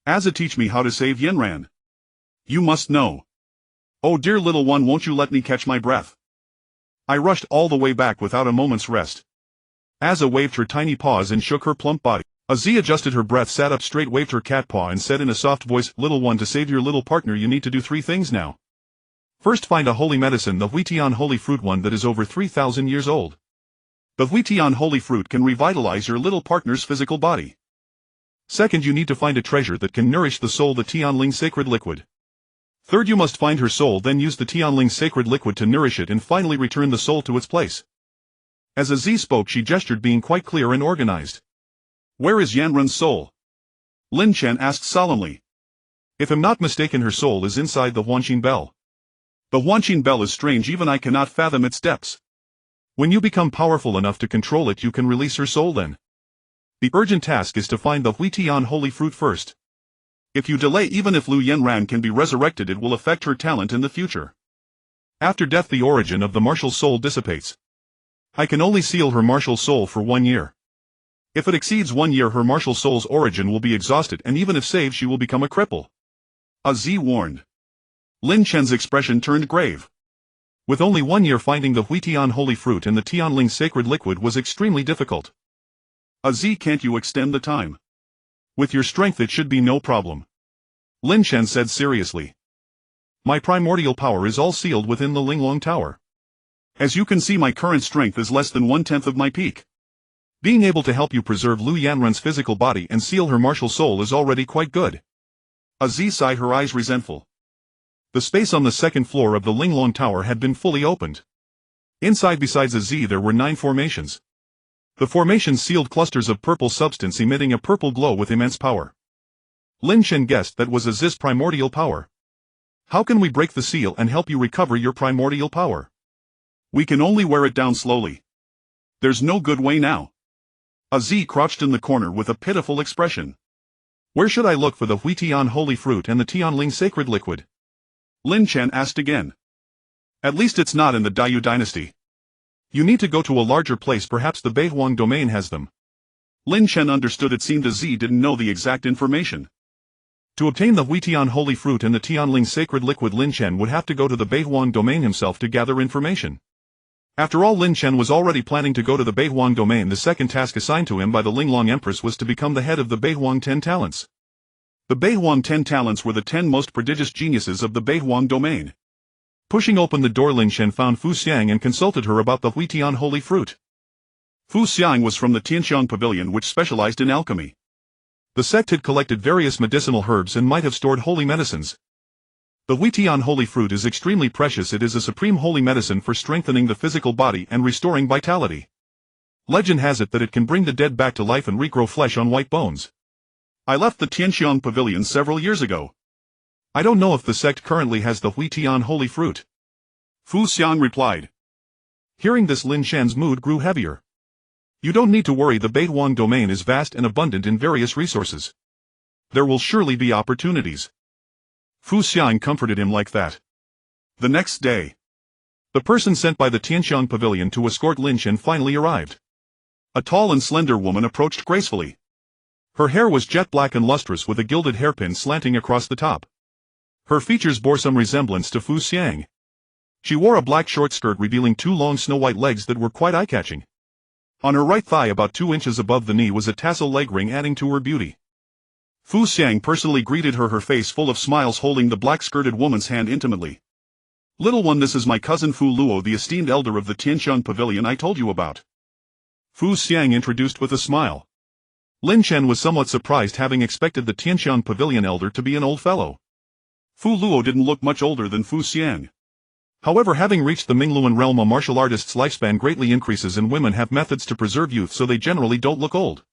Asa, teach me how to save Yanran. You must know. Oh dear little one, won't you let me catch my breath? I rushed all the way back without a moment's rest. Asa waved her tiny paws and shook her plump body. Azzi adjusted her breath, sat up straight, waved her cat paw and said in a soft voice, little one, to save your little partner you need to do 3 things now. First, find a holy medicine, the Huitian holy fruit, one that is over 3,000 years old. The Huitian holy fruit can revitalize your little partner's physical body. Second, you need to find a treasure that can nourish the soul, the Tianling sacred liquid. Third, you must find her soul, then use the Tianling sacred liquid to nourish it, and finally return the soul to its place. As Azzi spoke, she gestured, being quite clear and organized. Where is Yanran's soul? Lin Shan asked solemnly. If I'm not mistaken, her soul is inside the Huanqin bell. The Huanqin bell is strange, even I cannot fathom its depths. When you become powerful enough to control it, you can release her soul then. The urgent task is to find the Huitian holy fruit first. If you delay, even if Lu Yanran can be resurrected, it will affect her talent in the future. After death, the origin of the martial soul dissipates. I can only seal her martial soul for 1 year. If it exceeds 1 year, her martial soul's origin will be exhausted, and even if saved, she will become a cripple. Azzi warned. Lin Shan's expression turned grave. With only 1 year, finding the Huitian holy fruit and the Tianling sacred liquid was extremely difficult. Azzi, can't you extend the time? With your strength it should be no problem. Lin Shan said seriously. My primordial power is all sealed within the Linglong Tower. As you can see, my current strength is less than 1/10 of my peak. Being able to help you preserve Lu Yanran's physical body and seal her martial soul is already quite good. Azzi sighed, her eyes resentful. The space on the 2nd floor of the Linglong Tower had been fully opened. Inside, besides Azzi, there were 9 formations. The formations sealed clusters of purple substance emitting a purple glow with immense power. Lin Shan guessed that was Azzi's primordial power. How can we break the seal and help you recover your primordial power? We can only wear it down slowly. There's no good way now. Azzi crouched in the corner with a pitiful expression. Where should I look for the Huitian holy fruit and the Tianling sacred liquid? Lin Shan asked again. At least it's not in the Daiyu dynasty. You need to go to a larger place, perhaps the Beihuang domain has them. Lin Shan understood. It seemed Azzi didn't know the exact information. To obtain the Huitian holy fruit and the Tianling sacred liquid, Lin Shan would have to go to the Beihuang domain himself to gather information. After all, Lin Shan was already planning to go to the Beihuang domain. The second task assigned to him by the Linglong Empress was to become the head of the Beihuang 10 talents. The Beihuang 10 talents were the 10 most prodigious geniuses of the Beihuang domain. Pushing open the door, Lin Shan found Fu Xiang and consulted her about the Huitian holy fruit. Fu Xiang was from the Tianxiang Pavilion, which specialized in alchemy. The sect had collected various medicinal herbs and might have stored holy medicines. The Huitian holy fruit is extremely precious. It is a supreme holy medicine for strengthening the physical body and restoring vitality. Legend has it that it can bring the dead back to life and regrow flesh on white bones. I left the Tianxiang Pavilion several years ago. I don't know if the sect currently has the Huitian holy fruit. Fu Xiang replied. Hearing this, Lin Shan's mood grew heavier. You don't need to worry, the Beihuang domain is vast and abundant in various resources. There will surely be opportunities. Fu Xiang comforted him like that. The next day, the person sent by the Tianxiang Pavilion to escort Lin Shan finally arrived. A tall and slender woman approached gracefully. Her hair was jet black and lustrous, with a gilded hairpin slanting across the top. Her features bore some resemblance to Fu Xiang. She wore a black short skirt revealing 2 long snow-white legs that were quite eye-catching. On her right thigh, about 2 inches above the knee, was a tassel leg ring, adding to her beauty. Fu Xiang personally greeted her, her face full of smiles, holding the black-skirted woman's hand intimately. Little one, this is my cousin Fu Luo, the esteemed elder of the Tianxiang Pavilion I told you about. Fu Xiang introduced with a smile. Lin Chen was somewhat surprised, having expected the Tianxiang Pavilion elder to be an old fellow. Fu Luo didn't look much older than Fu Xiang. However, having reached the Mingluan realm, a martial artist's lifespan greatly increases, and women have methods to preserve youth, so they generally don't look old.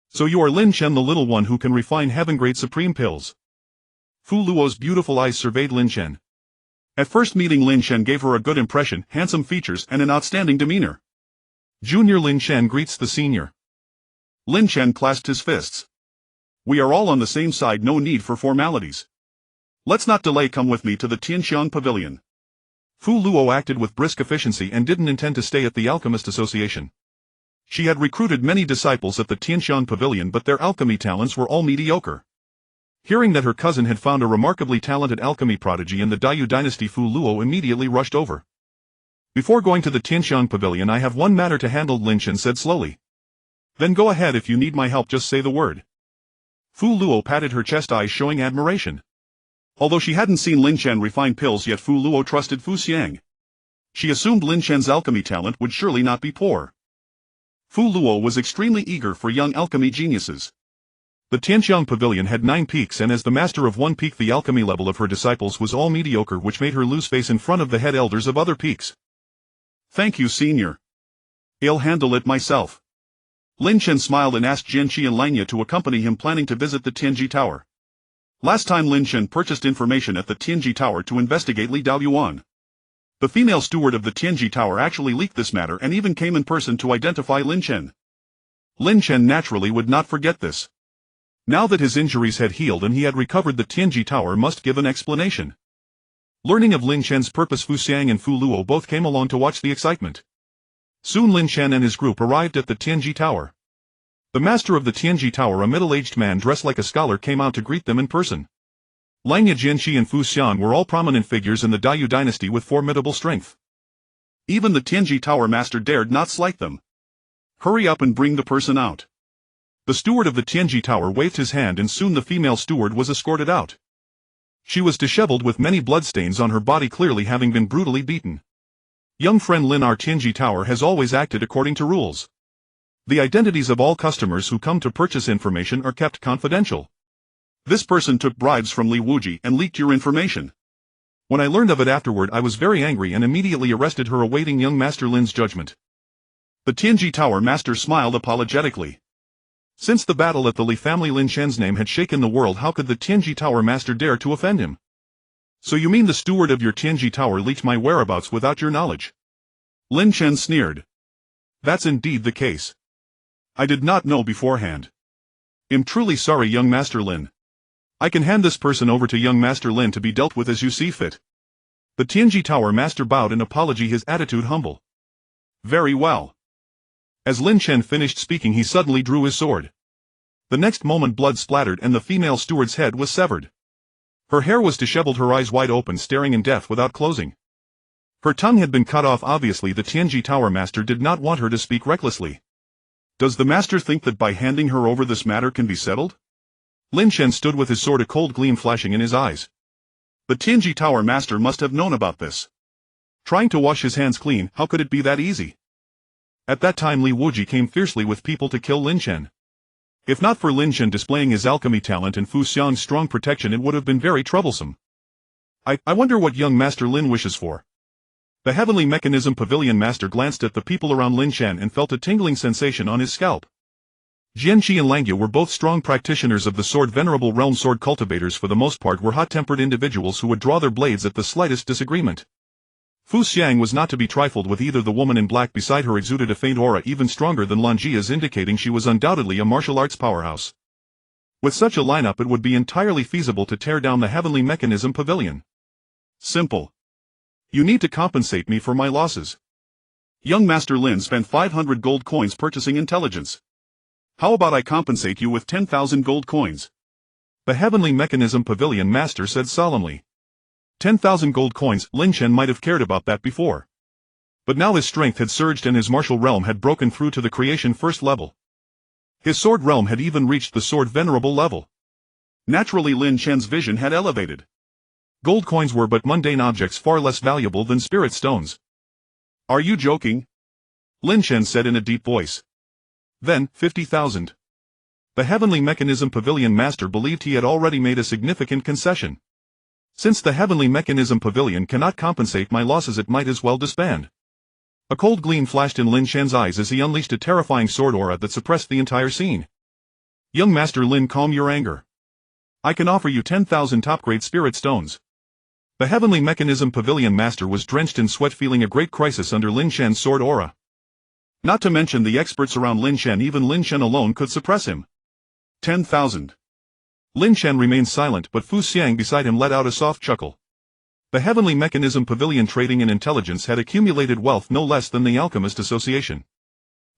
So you are Lin Chen, the little one who can refine heaven-grade supreme pills. Fu Luo's beautiful eyes surveyed Lin Chen. At first meeting, Lin Chen gave her a good impression, handsome features and an outstanding demeanor. Junior Lin Chen greets the senior. Lin Chen clasped his fists. We are all on the same side, no need for formalities. Let's not delay, come with me to the Tianxiang Pavilion. Fu Luo acted with brisk efficiency and didn't intend to stay at the Alchemist Association. She had recruited many disciples at the Tianxiang Pavilion, but their alchemy talents were all mediocre. Hearing that her cousin had found a remarkably talented alchemy prodigy in the Dayu dynasty, Fu Luo immediately rushed over. Before going to the Tianxiang Pavilion, I have one matter to handle, Lin Chen said slowly. Then go ahead, if you need my help, just say the word. Fu Luo patted her chest, eyes showing admiration. Although she hadn't seen Lin Chen refine pills yet, Fu Luo trusted Fu Xiang. She assumed Lin Chen's alchemy talent would surely not be poor. Fu Luo was extremely eager for young alchemy geniuses. The Tianxiang Pavilion had 9 peaks, and as the master of one peak, the alchemy level of her disciples was all mediocre, which made her lose face in front of the head elders of other peaks. Thank you, senior. I'll handle it myself. Lin Chen smiled and asked Jianqi and Langya to accompany him, planning to visit the Tianji Tower. Last time Lin Chen purchased information at the Tianji Tower to investigate Li Daoyuan. The female steward of the Tianji Tower actually leaked this matter and even came in person to identify Lin Chen. Lin Chen naturally would not forget this. Now that his injuries had healed and he had recovered, the Tianji Tower must give an explanation. Learning of Lin Chen's purpose, Fu Xiang and Fu Luo both came along to watch the excitement. Soon Lin Chen and his group arrived at the Tianji Tower. The master of the Tianji Tower, a middle-aged man dressed like a scholar, came out to greet them in person. Langya, Jianqi and Fu Xian were all prominent figures in the Dayu dynasty with formidable strength. Even the Tianji Tower master dared not slight them. Hurry up and bring the person out. The steward of the Tianji Tower waved his hand, and soon the female steward was escorted out. She was disheveled with many bloodstains on her body, clearly having been brutally beaten. Young friend Lin, our Tianji Tower has always acted according to rules. The identities of all customers who come to purchase information are kept confidential. This person took bribes from Li Wuji and leaked your information. When I learned of it afterward, I was very angry and immediately arrested her, awaiting young Master Lin's judgment. The Tianji Tower master smiled apologetically. Since the battle at the Li family, Lin Chen's name had shaken the world. How could the Tianji Tower master dare to offend him? So you mean the steward of your Tianji Tower leaked my whereabouts without your knowledge? Lin Chen sneered. That's indeed the case. I did not know beforehand. I'm truly sorry, young Master Lin. I can hand this person over to young Master Lin to be dealt with as you see fit. The Tianji Tower master bowed in apology, his attitude humble. Very well. As Lin Chen finished speaking, he suddenly drew his sword. The next moment blood splattered and the female steward's head was severed. Her hair was disheveled, her eyes wide open, staring in death without closing. Her tongue had been cut off. Obviously the Tianji Tower master did not want her to speak recklessly. Does the master think that by handing her over this matter can be settled? Lin Chen stood with his sword, a cold gleam flashing in his eyes. The Tianji Tower master must have known about this. Trying to wash his hands clean, how could it be that easy? At that time Li Wuji came fiercely with people to kill Lin Chen. If not for Lin Chen displaying his alchemy talent and Fu Xiang's strong protection, it would have been very troublesome. I wonder what young Master Lin wishes for. The Heavenly Mechanism Pavilion master glanced at the people around Lin Chen and felt a tingling sensation on his scalp. Jianqi and Langya were both strong practitioners of the sword. Venerable realm sword cultivators for the most part were hot-tempered individuals who would draw their blades at the slightest disagreement. Fu Xiang was not to be trifled with either. The woman in black beside her exuded a faint aura even stronger than Langya's, indicating she was undoubtedly a martial arts powerhouse. With such a lineup, it would be entirely feasible to tear down the Heavenly Mechanism Pavilion. Simple. You need to compensate me for my losses. Young Master Lin spent 500 gold coins purchasing intelligence. How about I compensate you with 10,000 gold coins? The Heavenly Mechanism Pavilion master said solemnly. 10,000 gold coins. Lin Chen might have cared about that before. But now his strength had surged and his martial realm had broken through to the creation first level. His sword realm had even reached the sword venerable level. Naturally Lin Chen's vision had elevated. Gold coins were but mundane objects far less valuable than spirit stones. Are you joking? Lin Chen said in a deep voice. Then, 50,000. The Heavenly Mechanism Pavilion Master believed he had already made a significant concession. Since the Heavenly Mechanism Pavilion cannot compensate my losses, it might as well disband. A cold gleam flashed in Lin Chen's eyes as he unleashed a terrifying sword aura that suppressed the entire scene. Young Master Lin, calm your anger. I can offer you 10,000 top-grade spirit stones. The Heavenly Mechanism Pavilion Master was drenched in sweat, feeling a great crisis under Lin Chen's sword aura. Not to mention the experts around Lin Chen, even Lin Chen alone could suppress him. 10,000. Lin Chen remained silent, but Fu Xiang beside him let out a soft chuckle. The Heavenly Mechanism Pavilion Trading and Intelligence had accumulated wealth no less than the Alchemist Association.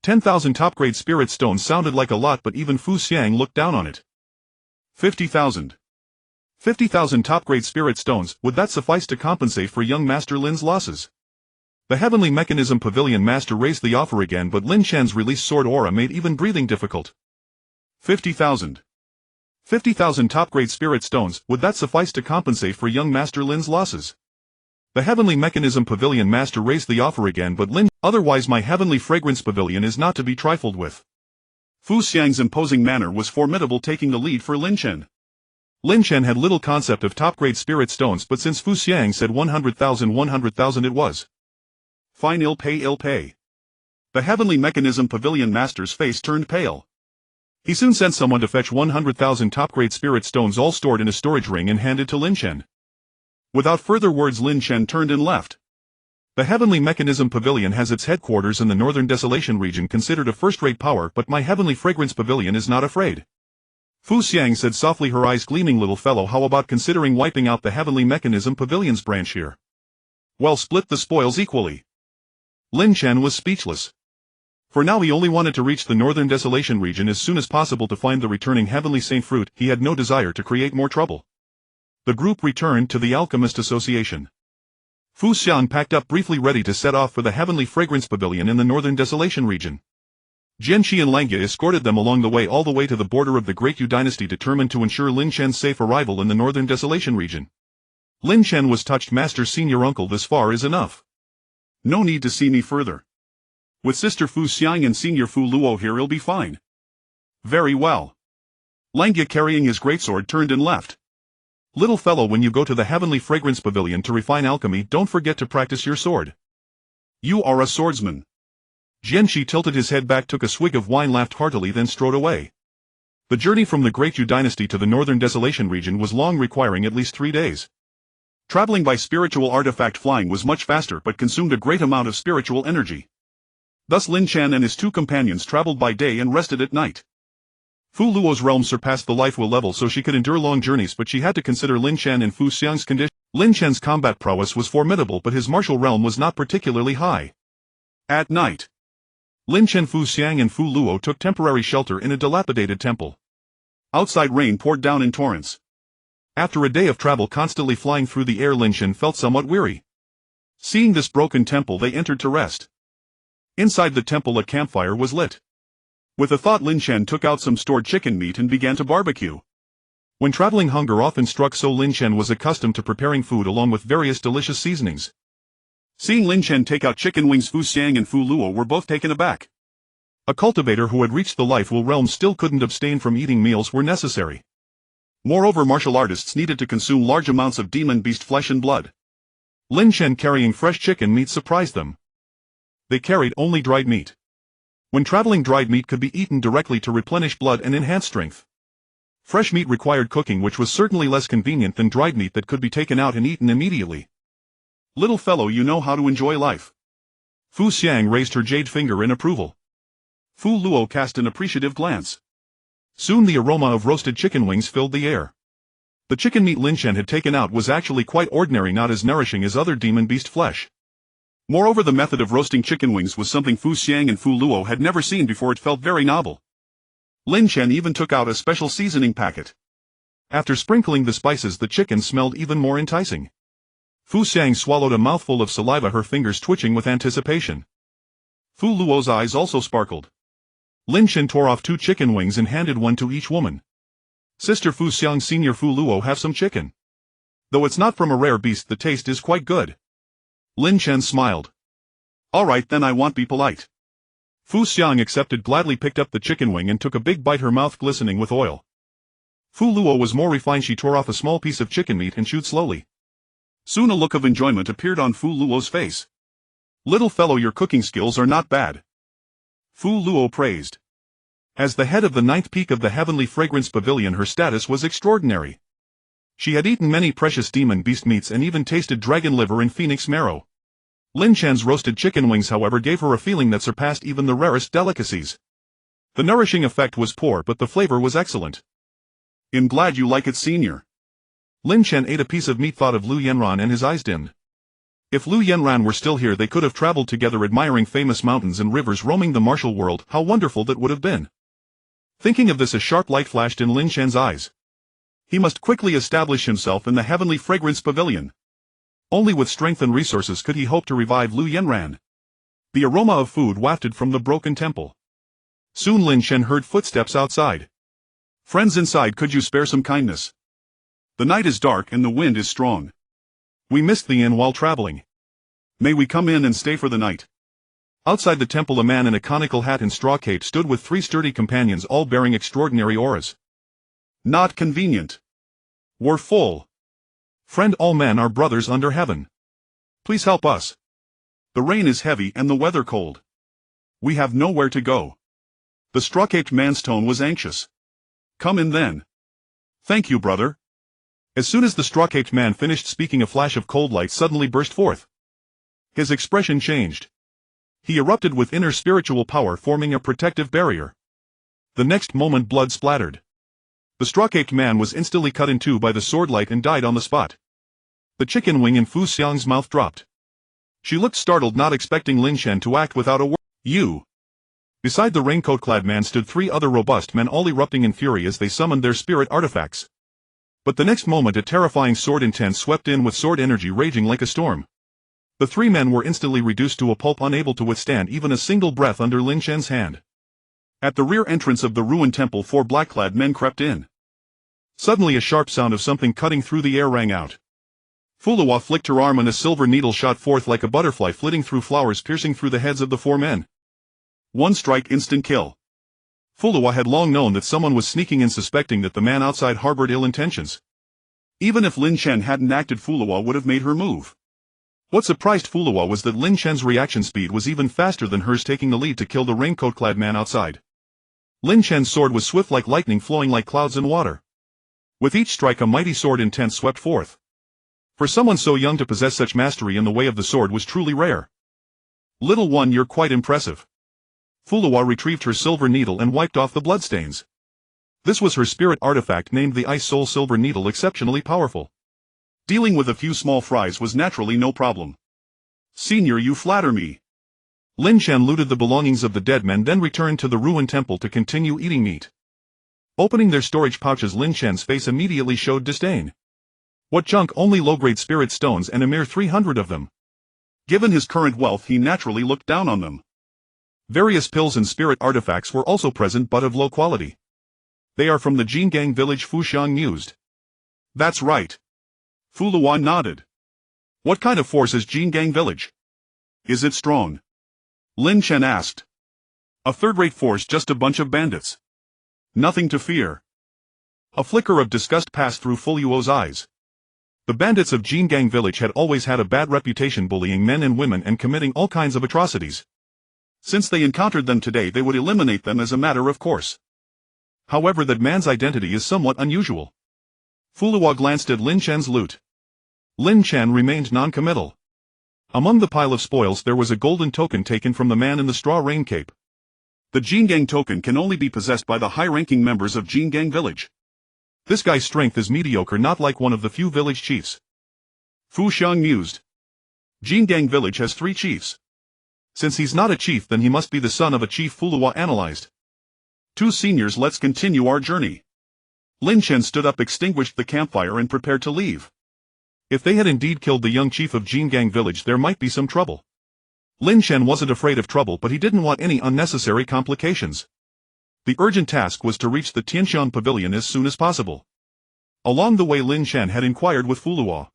10,000 top-grade spirit stones sounded like a lot, but even Fu Xiang looked down on it. 50,000. 50,000 top-grade spirit stones, would that suffice to compensate for young Master Lin's losses? The Heavenly Mechanism Pavilion Master raised the offer again, but Lin Chen's released sword aura made even breathing difficult. 50,000. 50,000 top-grade spirit stones, would that suffice to compensate for young Master Lin's losses? The Heavenly Mechanism Pavilion Master raised the offer again, but otherwise my Heavenly Fragrance Pavilion is not to be trifled with. Fu Xiang's imposing manner was formidable, taking the lead for Lin Chen. Lin Chen had little concept of top-grade spirit stones, but since Fu Xiang said 100,000 it was. Fine, ill pay, ill pay. The Heavenly Mechanism Pavilion Master's face turned pale. He soon sent someone to fetch 100,000 top-grade spirit stones, all stored in a storage ring, and handed to Lin Chen. Without further words, Lin Chen turned and left. The Heavenly Mechanism Pavilion has its headquarters in the Northern Desolation region, considered a first-rate power, but my Heavenly Fragrance Pavilion is not afraid. Fu Xiang said softly, her eyes gleaming. Little fellow, how about considering wiping out the Heavenly Mechanism Pavilion's branch here? Well, split the spoils equally. Lin Chen was speechless. For now he only wanted to reach the Northern Desolation region as soon as possible to find the returning Heavenly Saint Fruit. He had no desire to create more trouble. The group returned to the Alchemist Association. Fu Xian packed up briefly, ready to set off for the Heavenly Fragrance Pavilion in the Northern Desolation region. Jianqi and Langya escorted them along the way, all the way to the border of the Great Yu Dynasty, determined to ensure Lin Chen's safe arrival in the Northern Desolation region. Lin Chen was touched. Master Senior Uncle, this far is enough. No need to see me further. With Sister Fu Xiang and Senior Fu Luo here, he'll be fine. Very well. Langya, carrying his greatsword, turned and left. Little fellow, when you go to the Heavenly Fragrance Pavilion to refine alchemy, don't forget to practice your sword. You are a swordsman. Jianqi tilted his head back, took a swig of wine, laughed heartily, then strode away. The journey from the Great Yu Dynasty to the Northern Desolation region was long, requiring at least 3 days. Traveling by spiritual artifact flying was much faster, but consumed a great amount of spiritual energy. Thus Lin Chen and his 2 companions traveled by day and rested at night. Fu Luo's realm surpassed the life will level, so she could endure long journeys, but she had to consider Lin Chen and Fu Xiang's condition. Lin Chen's combat prowess was formidable, but his martial realm was not particularly high. At night, Lin Chen, Fu Xiang and Fu Luo took temporary shelter in a dilapidated temple. Outside rain poured down in torrents. After a day of travel constantly flying through the air, Lin Chen felt somewhat weary. Seeing this broken temple, they entered to rest. Inside the temple a campfire was lit. With a thought, Lin Chen took out some stored chicken meat and began to barbecue. When traveling, hunger often struck, so Lin Chen was accustomed to preparing food along with various delicious seasonings. Seeing Lin Chen take out chicken wings, Fu Xiang and Fu Luo were both taken aback. A cultivator who had reached the life will realm still couldn't abstain from eating meals were necessary. Moreover, martial artists needed to consume large amounts of demon beast flesh and blood. Lin Chen carrying fresh chicken meat surprised them. They carried only dried meat. When traveling, dried meat could be eaten directly to replenish blood and enhance strength. Fresh meat required cooking, which was certainly less convenient than dried meat that could be taken out and eaten immediately. Little fellow, you know how to enjoy life. Fu Xiang raised her jade finger in approval. Fu Luo cast an appreciative glance. Soon the aroma of roasted chicken wings filled the air. The chicken meat Lin Chen had taken out was actually quite ordinary, not as nourishing as other demon beast flesh. Moreover, the method of roasting chicken wings was something Fu Xiang and Fu Luo had never seen before. It felt very novel. Lin Chen even took out a special seasoning packet. After sprinkling the spices, the chicken smelled even more enticing. Fu Xiang swallowed a mouthful of saliva, her fingers twitching with anticipation. Fu Luo's eyes also sparkled. Lin Chen tore off 2 chicken wings and handed one to each woman. Sister Fu Xiang, Senior Fu Luo, have some chicken. Though it's not from a rare beast, the taste is quite good. Lin Chen smiled. Alright then, I won't be polite. Fu Xiang accepted, gladly picked up the chicken wing and took a big bite, her mouth glistening with oil. Fu Luo was more refined. She tore off a small piece of chicken meat and chewed slowly. Soon a look of enjoyment appeared on Fu Luo's face. Little fellow, your cooking skills are not bad. Fu Luo praised. As the head of the 9th peak of the Heavenly Fragrance Pavilion, her status was extraordinary. She had eaten many precious demon beast meats and even tasted dragon liver and phoenix marrow. Lin Chan's roasted chicken wings, however, gave her a feeling that surpassed even the rarest delicacies. The nourishing effect was poor, but the flavor was excellent. I'm glad you like it, senior. Lin Chen ate a piece of meat, thought of Lu Yanran, and his eyes dimmed. If Lu Yanran were still here, they could have traveled together, admiring famous mountains and rivers, roaming the martial world. How wonderful that would have been. Thinking of this, a sharp light flashed in Lin Chan's eyes. He must quickly establish himself in the Heavenly Fragrance Pavilion. Only with strength and resources could he hope to revive Lu Yanran. The aroma of food wafted from the broken temple. Soon Lin Chen heard footsteps outside. Friends inside, could you spare some kindness? The night is dark and the wind is strong. We missed the inn while traveling. May we come in and stay for the night? Outside the temple, a man in a conical hat and straw cape stood with 3 sturdy companions, all bearing extraordinary auras. Not convenient. We're full. Friend, all men are brothers under heaven. Please help us. The rain is heavy and the weather cold. We have nowhere to go. The straw-caped man's tone was anxious. Come in then. Thank you, brother. As soon as the straw-caped man finished speaking, a flash of cold light suddenly burst forth. His expression changed. He erupted with inner spiritual power, forming a protective barrier. The next moment, blood splattered. The straw-caped man was instantly cut in two by the sword light and died on the spot. The chicken wing in Fu Xiang's mouth dropped. She looked startled, not expecting Lin Chen to act without a word. You! Beside the raincoat-clad man stood 3 other robust men, all erupting in fury as they summoned their spirit artifacts. But the next moment, a terrifying sword intent swept in with sword energy raging like a storm. The 3 men were instantly reduced to a pulp, unable to withstand even a single breath under Lin Chen's hand. At the rear entrance of the ruined temple, 4 black-clad men crept in. Suddenly a sharp sound of something cutting through the air rang out. Fu Luo flicked her arm and a silver needle shot forth like a butterfly, flitting through flowers, piercing through the heads of the 4 men. 1 strike, instant kill. Fu Luo had long known that someone was sneaking in, suspecting that the man outside harbored ill intentions. Even if Lin Chen hadn't acted, Fu Luo would have made her move. What surprised Fu Luo was that Lin Chen's reaction speed was even faster than hers, taking the lead to kill the raincoat-clad man outside. Lin Chen's sword was swift like lightning, flowing like clouds in water. With each strike, a mighty sword intent swept forth. For someone so young to possess such mastery in the way of the sword was truly rare. Little one, you're quite impressive. Fu Luo retrieved her silver needle and wiped off the bloodstains. This was her spirit artifact named the Ice Soul Silver Needle, exceptionally powerful. Dealing with a few small fries was naturally no problem. Senior, you flatter me. Lin Chen looted the belongings of the dead men, then returned to the ruined temple to continue eating meat. Opening their storage pouches, Lin Chen's face immediately showed disdain. What junk, only low-grade spirit stones and a mere 300 of them. Given his current wealth, he naturally looked down on them. Various pills and spirit artifacts were also present, but of low quality. They are from the Jingang village, Fu Xiang mused. That's right. Fu Luo nodded. What kind of force is Jingang village? Is it strong? Lin Chen asked. A third-rate force, just a bunch of bandits. Nothing to fear. A flicker of disgust passed through Fu Luo's eyes. The bandits of Jingang village had always had a bad reputation, bullying men and women and committing all kinds of atrocities. Since they encountered them today, they would eliminate them as a matter of course. However, that man's identity is somewhat unusual. Fu Luo glanced at Lin Chen's loot. Lin Chen remained non-committal. Among the pile of spoils there was a golden token taken from the man in the straw rain cape. The Jingang token can only be possessed by the high-ranking members of Jingang village. This guy's strength is mediocre, not like one of the few village chiefs. Fu Xiang mused. Jingang village has 3 chiefs. Since he's not a chief, then he must be the son of a chief, Fu Luo analyzed. 2 seniors, let's continue our journey. Lin Chen stood up, extinguished the campfire and prepared to leave. If they had indeed killed the young chief of Jingang village, there might be some trouble. Lin Chen wasn't afraid of trouble, but he didn't want any unnecessary complications. The urgent task was to reach the Tianxian pavilion as soon as possible. Along the way Lin Chen had inquired with Fuluo.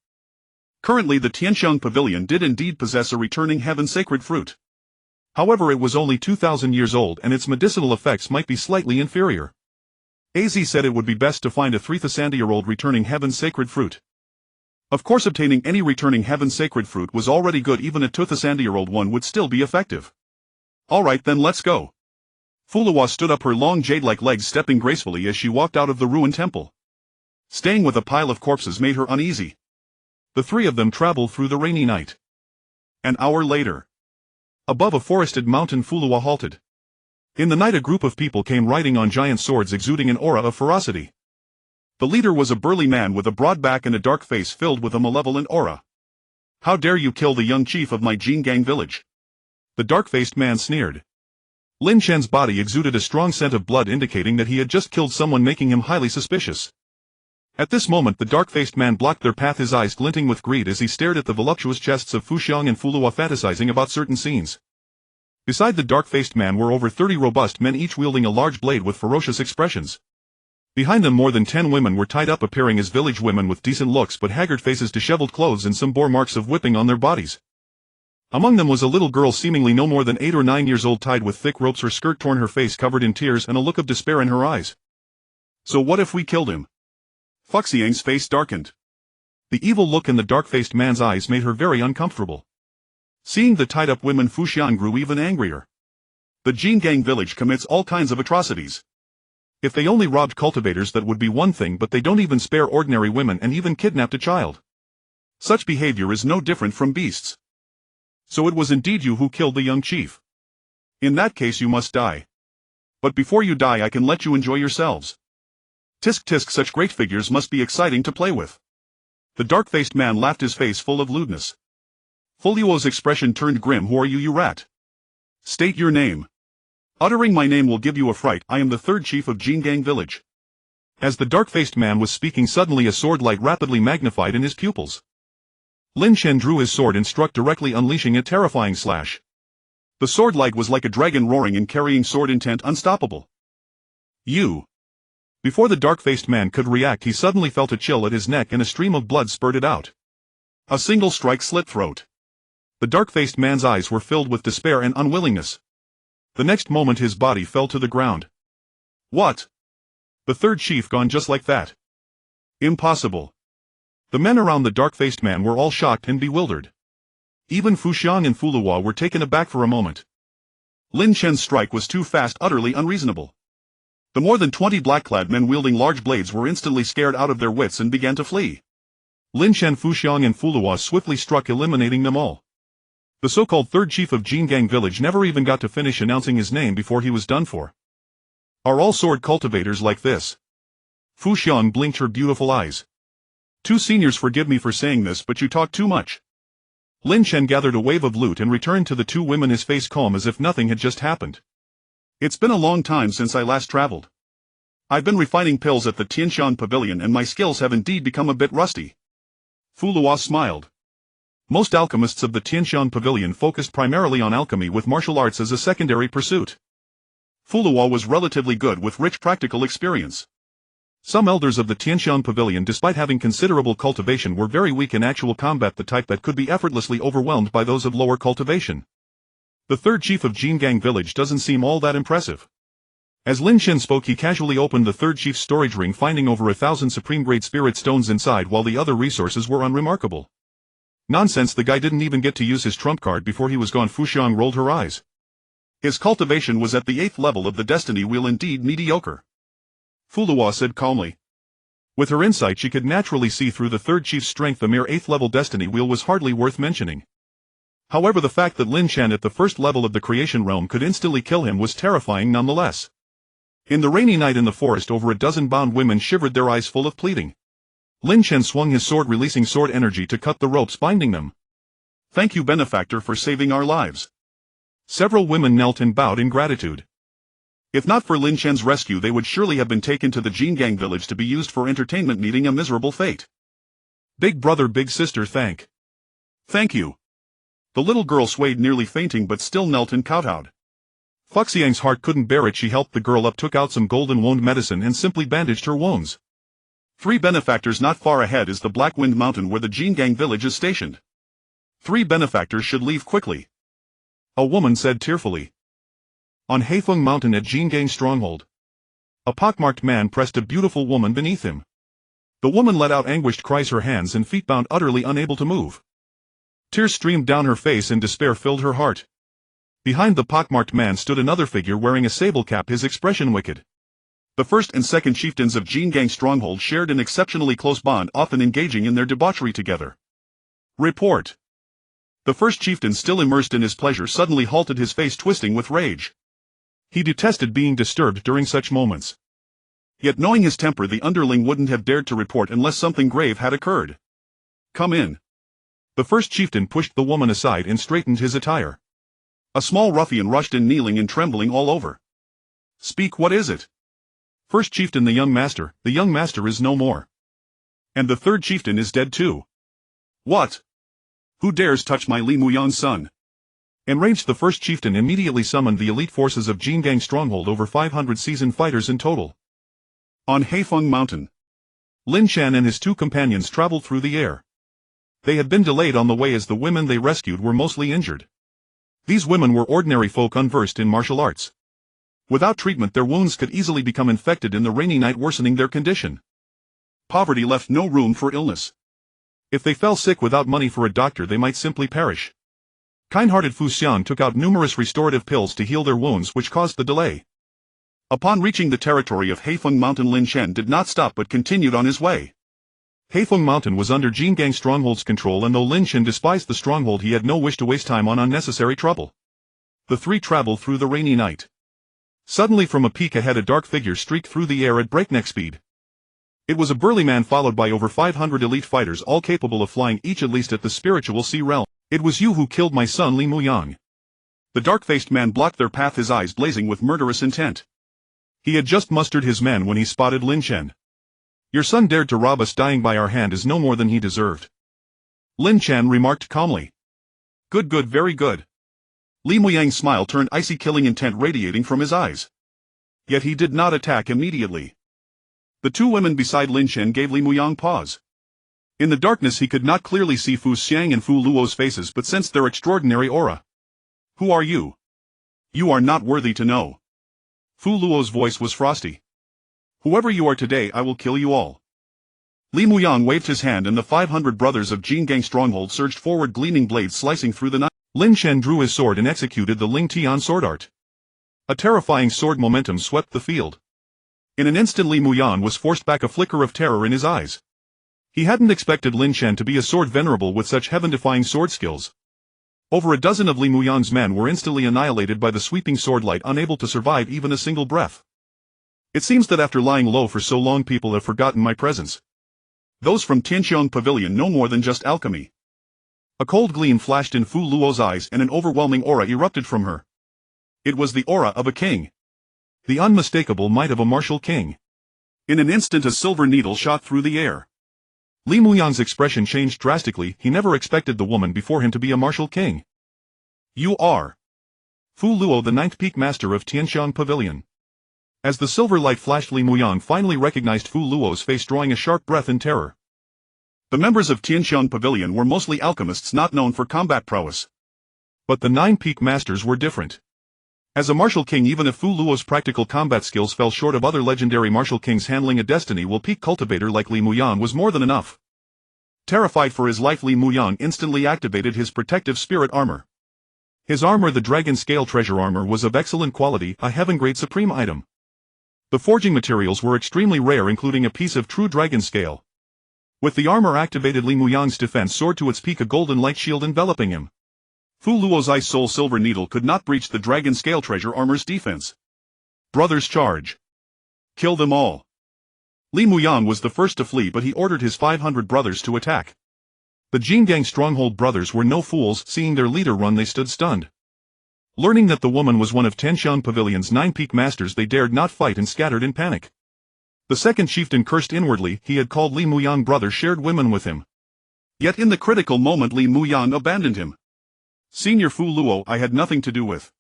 Currently the Tianxiang Pavilion did indeed possess a returning heaven-sacred fruit. However, it was only 2,000 years old and its medicinal effects might be slightly inferior. AZ said it would be best to find a 3,000-year-old returning heaven-sacred fruit. Of course, obtaining any returning heaven-sacred fruit was already good, even a 2,000-year-old one would still be effective. Alright then, let's go. Fuluo stood up, her long jade-like legs stepping gracefully as she walked out of the ruined temple. Staying with a pile of corpses made her uneasy. The three of them traveled through the rainy night. An hour later. Above a forested mountain, Fuluo halted. In the night a group of people came riding on giant swords exuding an aura of ferocity. The leader was a burly man with a broad back and a dark face filled with a malevolent aura. How dare you kill the young chief of my Jingang village? The dark-faced man sneered. Lin Chen's body exuded a strong scent of blood, indicating that he had just killed someone, making him highly suspicious. At this moment the dark-faced man blocked their path, his eyes glinting with greed as he stared at the voluptuous chests of Fuxiang and Fuluo, fantasizing about certain scenes. Beside the dark-faced man were over 30 robust men, each wielding a large blade with ferocious expressions. Behind them more than 10 women were tied up, appearing as village women with decent looks but haggard faces, disheveled clothes, and some bore marks of whipping on their bodies. Among them was a little girl seemingly no more than 8 or 9 years old, tied with thick ropes, her skirt torn, her face covered in tears, and a look of despair in her eyes. So what if we killed him? Fuxiang's face darkened. The evil look in the dark-faced man's eyes made her very uncomfortable. Seeing the tied-up women, Fuxiang grew even angrier. The Jingang village commits all kinds of atrocities. If they only robbed cultivators that would be one thing, but they don't even spare ordinary women and even kidnapped a child. Such behavior is no different from beasts. So it was indeed you who killed the young chief. In that case you must die. But before you die I can let you enjoy yourselves. Tisk tisk, such great figures must be exciting to play with. The dark-faced man laughed, his face full of lewdness. Fuluo's expression turned grim. Who are you, you rat? State your name. Uttering my name will give you a fright. I am the third chief of Jingang village. As the dark-faced man was speaking, suddenly a sword light rapidly magnified in his pupils. Lin Chen drew his sword and struck directly, unleashing a terrifying slash. The sword light was like a dragon roaring and carrying sword intent, unstoppable. You. Before the dark-faced man could react, he suddenly felt a chill at his neck and a stream of blood spurted out. A single strike slit throat. The dark-faced man's eyes were filled with despair and unwillingness. The next moment his body fell to the ground. What? The third chief gone just like that? Impossible. The men around the dark-faced man were all shocked and bewildered. Even Fuxiang and Fuluo were taken aback for a moment. Lin Chen's strike was too fast, utterly unreasonable. The more than 20 black-clad men wielding large blades were instantly scared out of their wits and began to flee. Lin Chen, Fuxiang and Fuluo swiftly struck, eliminating them all. The so-called third chief of Jingang village never even got to finish announcing his name before he was done for. Are all sword cultivators like this? Fuxiang blinked her beautiful eyes. Two seniors, forgive me for saying this, but you talk too much. Lin Chen gathered a wave of loot and returned to the two women, his face calm as if nothing had just happened. It's been a long time since I last traveled. I've been refining pills at the Tianxiang Pavilion and my skills have indeed become a bit rusty. Fuluo smiled. Most alchemists of the Tianxiang Pavilion focused primarily on alchemy, with martial arts as a secondary pursuit. Fuluo was relatively good with rich practical experience. Some elders of the Tianxiang Pavilion, despite having considerable cultivation, were very weak in actual combat, the type that could be effortlessly overwhelmed by those of lower cultivation. The third chief of Jingang village doesn't seem all that impressive. As Lin Chen spoke, he casually opened the third chief's storage ring, finding over 1,000 supreme-grade spirit stones inside, while the other resources were unremarkable. Nonsense, the guy didn't even get to use his trump card before he was gone. Fuxiang rolled her eyes. His cultivation was at the 8th level of the destiny wheel, indeed mediocre. Fuluo said calmly. With her insight she could naturally see through the third chief's strength. The mere 8th level destiny wheel was hardly worth mentioning. However, the fact that Lin Chen at the first level of the creation realm could instantly kill him was terrifying nonetheless. In the rainy night in the forest, over a dozen bound women shivered, their eyes full of pleading. Lin Chen swung his sword, releasing sword energy to cut the ropes binding them. Thank you, benefactor, for saving our lives. Several women knelt and bowed in gratitude. If not for Lin Chen's rescue, they would surely have been taken to the Jingang village to be used for entertainment, meeting a miserable fate. Big brother, big sister, thank you. The little girl swayed, nearly fainting, but still knelt and kowtowed. Fuxiang's heart couldn't bear it. She helped the girl up, took out some golden wound medicine and simply bandaged her wounds. 3 benefactors not far ahead is the Black Wind Mountain where the Jingang village is stationed. 3 benefactors should leave quickly. A woman said tearfully. On Haifeng Mountain at Jingang stronghold. A pockmarked man pressed a beautiful woman beneath him. The woman let out anguished cries, her hands and feet bound, utterly unable to move. Tears streamed down her face and despair filled her heart. Behind the pockmarked man stood another figure wearing a sable cap, his expression wicked. The first and second chieftains of Jingang stronghold shared an exceptionally close bond, often engaging in their debauchery together. Report. The first chieftain, still immersed in his pleasure, suddenly halted, his face twisting with rage. He detested being disturbed during such moments. Yet knowing his temper, the underling wouldn't have dared to report unless something grave had occurred. Come in. The first chieftain pushed the woman aside and straightened his attire. A small ruffian rushed in, kneeling and trembling all over. Speak, what is it? First chieftain, the young master is no more. And the third chieftain is dead too. What? Who dares touch my Li Muyang's son? Enraged, the first chieftain immediately summoned the elite forces of Jingang stronghold, over 500 seasoned fighters in total. On Haifeng Mountain, Lin Shan and his 2 companions traveled through the air. They had been delayed on the way as the women they rescued were mostly injured. These women were ordinary folk unversed in martial arts. Without treatment, their wounds could easily become infected in the rainy night, worsening their condition. Poverty left no room for illness. If they fell sick without money for a doctor, they might simply perish. Kind-hearted Fu Xian took out numerous restorative pills to heal their wounds, which caused the delay. Upon reaching the territory of Haifeng Mountain, Lin Shen did not stop but continued on his way. Haifeng Mountain was under Jingang stronghold's control, and though Lin Shen despised the stronghold, he had no wish to waste time on unnecessary trouble. The 3 traveled through the rainy night. Suddenly from a peak ahead, a dark figure streaked through the air at breakneck speed. It was a burly man followed by over 500 elite fighters, all capable of flying, each at least at the spiritual sea realm. It was you who killed my son Li Muyang. The dark-faced man blocked their path, his eyes blazing with murderous intent. He had just mustered his men when he spotted Lin Shen. Your son dared to rob us, dying by our hand is no more than he deserved. Lin Shen remarked calmly. Good, very good. Li Muyang's smile turned icy, killing intent radiating from his eyes. Yet he did not attack immediately. The 2 women beside Lin Shen gave Li Muyang pause. In the darkness he could not clearly see Fu Xiang and Fu Luo's faces, but sensed their extraordinary aura. Who are you? You are not worthy to know. Fu Luo's voice was frosty. Whoever you are today, I will kill you all. Li Muyang waved his hand and the 500 brothers of Jingang stronghold surged forward, gleaming blades slicing through the night. Lin Shen drew his sword and executed the Ling Tian sword art. A terrifying sword momentum swept the field. In an instant Li Muyang was forced back, a flicker of terror in his eyes. He hadn't expected Lin Shen to be a sword venerable with such heaven-defying sword skills. Over a dozen of Li Muyang's men were instantly annihilated by the sweeping swordlight, unable to survive even a single breath. It seems that after lying low for so long, people have forgotten my presence. Those from Tianqiang Pavilion know more than just alchemy. A cold gleam flashed in Fu Luo's eyes and an overwhelming aura erupted from her. It was the aura of a king. The unmistakable might of a martial king. In an instant a silver needle shot through the air. Li Muyang's expression changed drastically. He never expected the woman before him to be a martial king. You are Fu Luo, the 9th peak master of Tianqiang Pavilion. As the silver light flashed, Li Muyang finally recognized Fu Luo's face, drawing a sharp breath in terror. The members of Tianqiang Pavilion were mostly alchemists not known for combat prowess. But the 9 peak masters were different. As a martial king, even if Fu Luo's practical combat skills fell short of other legendary martial kings, handling a destiny-will peak cultivator like Li Muyang was more than enough. Terrified for his life, Li Muyang instantly activated his protective spirit armor. His armor, the dragon scale treasure armor, was of excellent quality, a heaven-grade supreme item. The forging materials were extremely rare, including a piece of true dragon scale. With the armor activated, Li Muyang's defense soared to its peak, a golden light shield enveloping him. Fu Luo's ice soul silver needle could not breach the dragon scale treasure armor's defense. Brothers, charge! Kill them all! Li Muyang was the first to flee, but he ordered his 500 brothers to attack. The Jingang stronghold brothers were no fools. Seeing their leader run, they stood stunned. Learning that the woman was one of Tianqiang Pavilion's 9 peak masters, they dared not fight and scattered in panic. The second chieftain cursed inwardly. He had called Li Muyang brother, shared women with him. Yet in the critical moment Li Muyang abandoned him. Senior Fu Luo I had nothing to do with.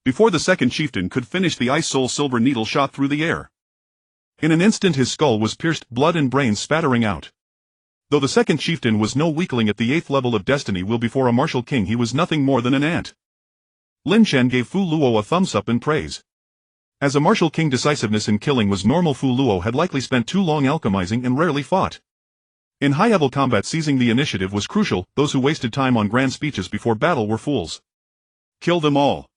Before the second chieftain could finish, the ice soul silver needle shot through the air. In an instant his skull was pierced, blood and brains spattering out. Though the second chieftain was no weakling at the 8th level of destiny will before a martial king, he was nothing more than an ant. Lin Chen gave Fu Luo a thumbs up in praise. As a martial king, decisiveness in killing was normal. Fu Luo had likely spent too long alchemizing and rarely fought. In high-level combat, seizing the initiative was crucial. Those who wasted time on grand speeches before battle were fools. Kill them all.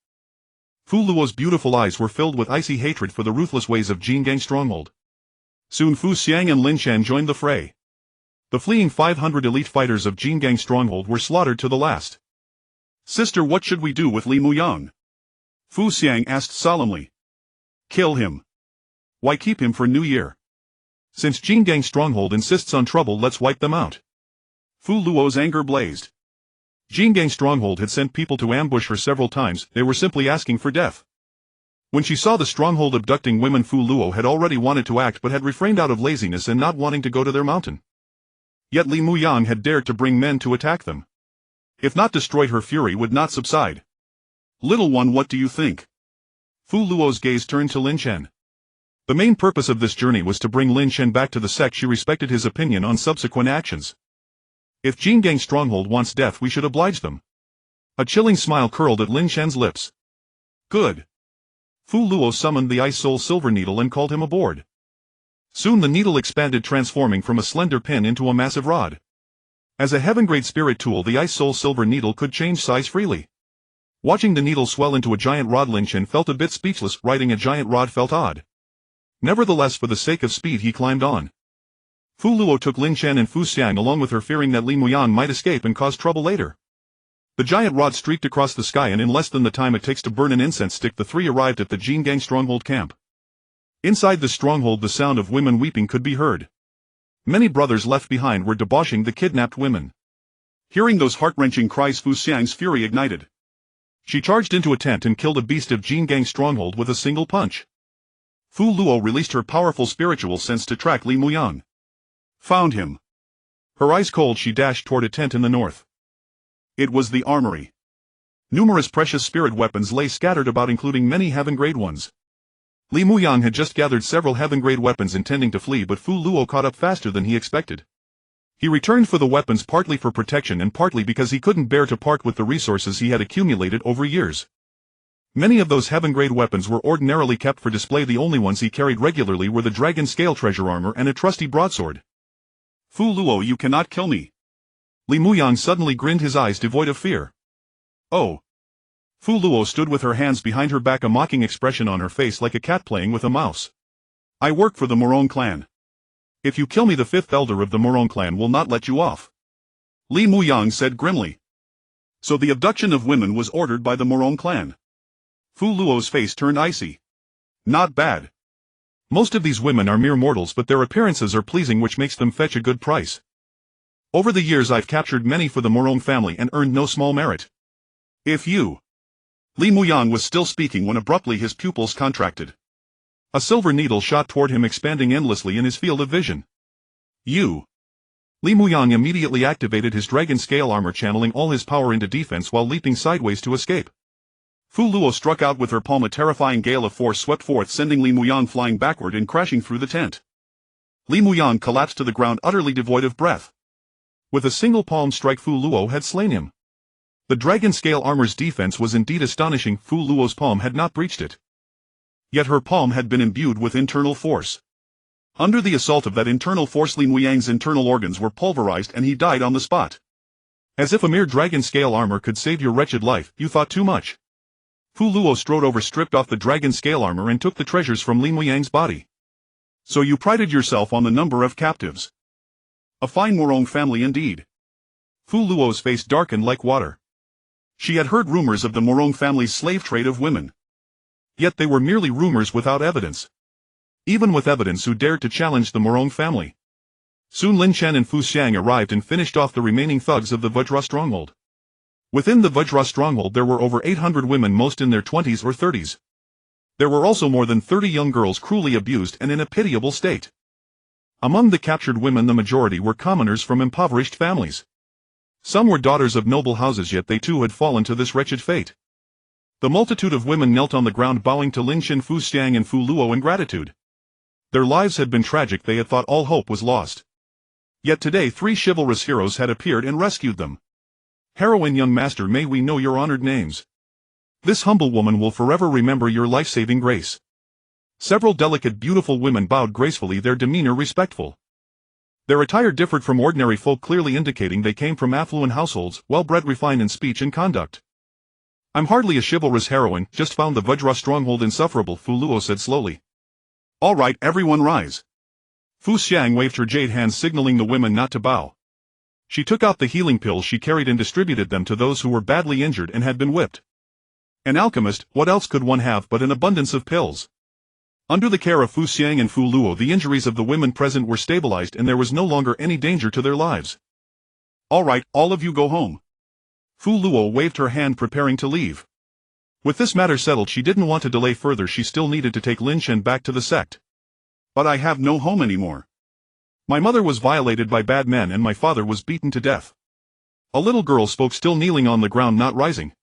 Fu Luo's beautiful eyes were filled with icy hatred for the ruthless ways of Jingang stronghold. Soon Fu Xiang and Lin Chen joined the fray. The fleeing 500 elite fighters of Jingang stronghold were slaughtered to the last. Sister, what should we do with Li Muyang? Fu Xiang asked solemnly. Kill him. Why keep him for New Year? Since Jingang stronghold insists on trouble, let's wipe them out. Fu Luo's anger blazed. Jingang stronghold had sent people to ambush her several times. They were simply asking for death. When she saw the stronghold abducting women, Fu Luo had already wanted to act but had refrained out of laziness and not wanting to go to their mountain. Yet Li Muyang had dared to bring men to attack them. If not destroyed, her fury would not subside. Little one, what do you think? Fu Luo's gaze turned to Lin Chen. The main purpose of this journey was to bring Lin Chen back to the sect. She respected his opinion on subsequent actions. If Jingang stronghold wants death, we should oblige them. A chilling smile curled at Lin Chen's lips. Good. Fu Luo summoned the Ice Soul Silver Needle and called him aboard. Soon the needle expanded, transforming from a slender pin into a massive rod. As a heaven-grade spirit tool, the Ice Soul Silver Needle could change size freely. Watching the needle swell into a giant rod, Lin Chen felt a bit speechless. Riding a giant rod felt odd. Nevertheless, for the sake of speed, he climbed on. Fu Luo took Lin Chen and Fu Xiang along with her, fearing that Li Muyang might escape and cause trouble later. The giant rod streaked across the sky, and in less than the time it takes to burn an incense stick, the three arrived at the Jingang stronghold camp. Inside the stronghold, the sound of women weeping could be heard. Many brothers left behind were debauching the kidnapped women. Hearing those heart-wrenching cries, Fu Xiang's fury ignited. She charged into a tent and killed a beast of Jingang stronghold with a single punch. Fu Luo released her powerful spiritual sense to track Li Muyang. Found him. Her eyes cold, she dashed toward a tent in the north. It was the armory. Numerous precious spirit weapons lay scattered about, including many heaven-grade ones. Li Muyang had just gathered several heaven-grade weapons intending to flee, but Fu Luo caught up faster than he expected. He returned for the weapons, partly for protection and partly because he couldn't bear to part with the resources he had accumulated over years. Many of those heaven-grade weapons were ordinarily kept for display. The only ones he carried regularly were the dragon scale treasure armor and a trusty broadsword. Fu Luo, you cannot kill me. Li Muyang suddenly grinned, his eyes devoid of fear. Oh. Fu Luo stood with her hands behind her back, a mocking expression on her face like a cat playing with a mouse. I work for the Morong clan. If you kill me, the 5th elder of the Morong clan will not let you off. Li Muyang said grimly. So the abduction of women was ordered by the Morong clan. Fu Luo's face turned icy. Not bad. Most of these women are mere mortals, but their appearances are pleasing, which makes them fetch a good price. Over the years I've captured many for the Morong family and earned no small merit. If you... Li Muyang was still speaking when abruptly his pupils contracted. A silver needle shot toward him, expanding endlessly in his field of vision. You... Li Muyang immediately activated his dragon scale armor, channeling all his power into defense while leaping sideways to escape. Fu Luo struck out with her palm. A terrifying gale of force swept forth, sending Li Muyang flying backward and crashing through the tent. Li Muyang collapsed to the ground, utterly devoid of breath. With a single palm strike, Fu Luo had slain him. The dragon scale armor's defense was indeed astonishing. Fu Luo's palm had not breached it. Yet her palm had been imbued with internal force. Under the assault of that internal force, Li Muyang's internal organs were pulverized and he died on the spot. As if a mere dragon scale armor could save your wretched life, you thought too much. Fu Luo strode over, stripped off the dragon scale armor and took the treasures from Li Muyang's body. So you prided yourself on the number of captives. A fine Morong family indeed. Fu Luo's face darkened like water. She had heard rumors of the Morong family's slave trade of women. Yet they were merely rumors without evidence. Even with evidence, who dared to challenge the Morong family? Soon Lin Chen and Fu Xiang arrived and finished off the remaining thugs of the Vajra stronghold. Within the Vajra stronghold there were over 800 women, most in their 20s or 30s. There were also more than 30 young girls cruelly abused and in a pitiable state. Among the captured women, the majority were commoners from impoverished families. Some were daughters of noble houses, yet they too had fallen to this wretched fate. The multitude of women knelt on the ground, bowing to Lin Chen, Fu Xiang and Fu Luo in gratitude. Their lives had been tragic, they had thought all hope was lost. Yet today 3 chivalrous heroes had appeared and rescued them. Heroine, young master, may we know your honored names? This humble woman will forever remember your life-saving grace. Several delicate, beautiful women bowed gracefully, their demeanor respectful. Their attire differed from ordinary folk, clearly indicating they came from affluent households, well-bred, refined in speech and conduct. I'm hardly a chivalrous heroine, just found the Vajra stronghold insufferable, Fu Luo said slowly. All right, everyone rise. Fu Xiang waved her jade hand signaling the women not to bow. She took out the healing pills she carried and distributed them to those who were badly injured and had been whipped. An alchemist, what else could one have but an abundance of pills? Under the care of Fu Xiang and Fu Luo, the injuries of the women present were stabilized and there was no longer any danger to their lives. All right, all of you go home. Fu Luo waved her hand, preparing to leave. With this matter settled, she didn't want to delay further. She still needed to take Lin Shen back to the sect. But I have no home anymore. My mother was violated by bad men and my father was beaten to death. A little girl spoke, still kneeling on the ground, not rising.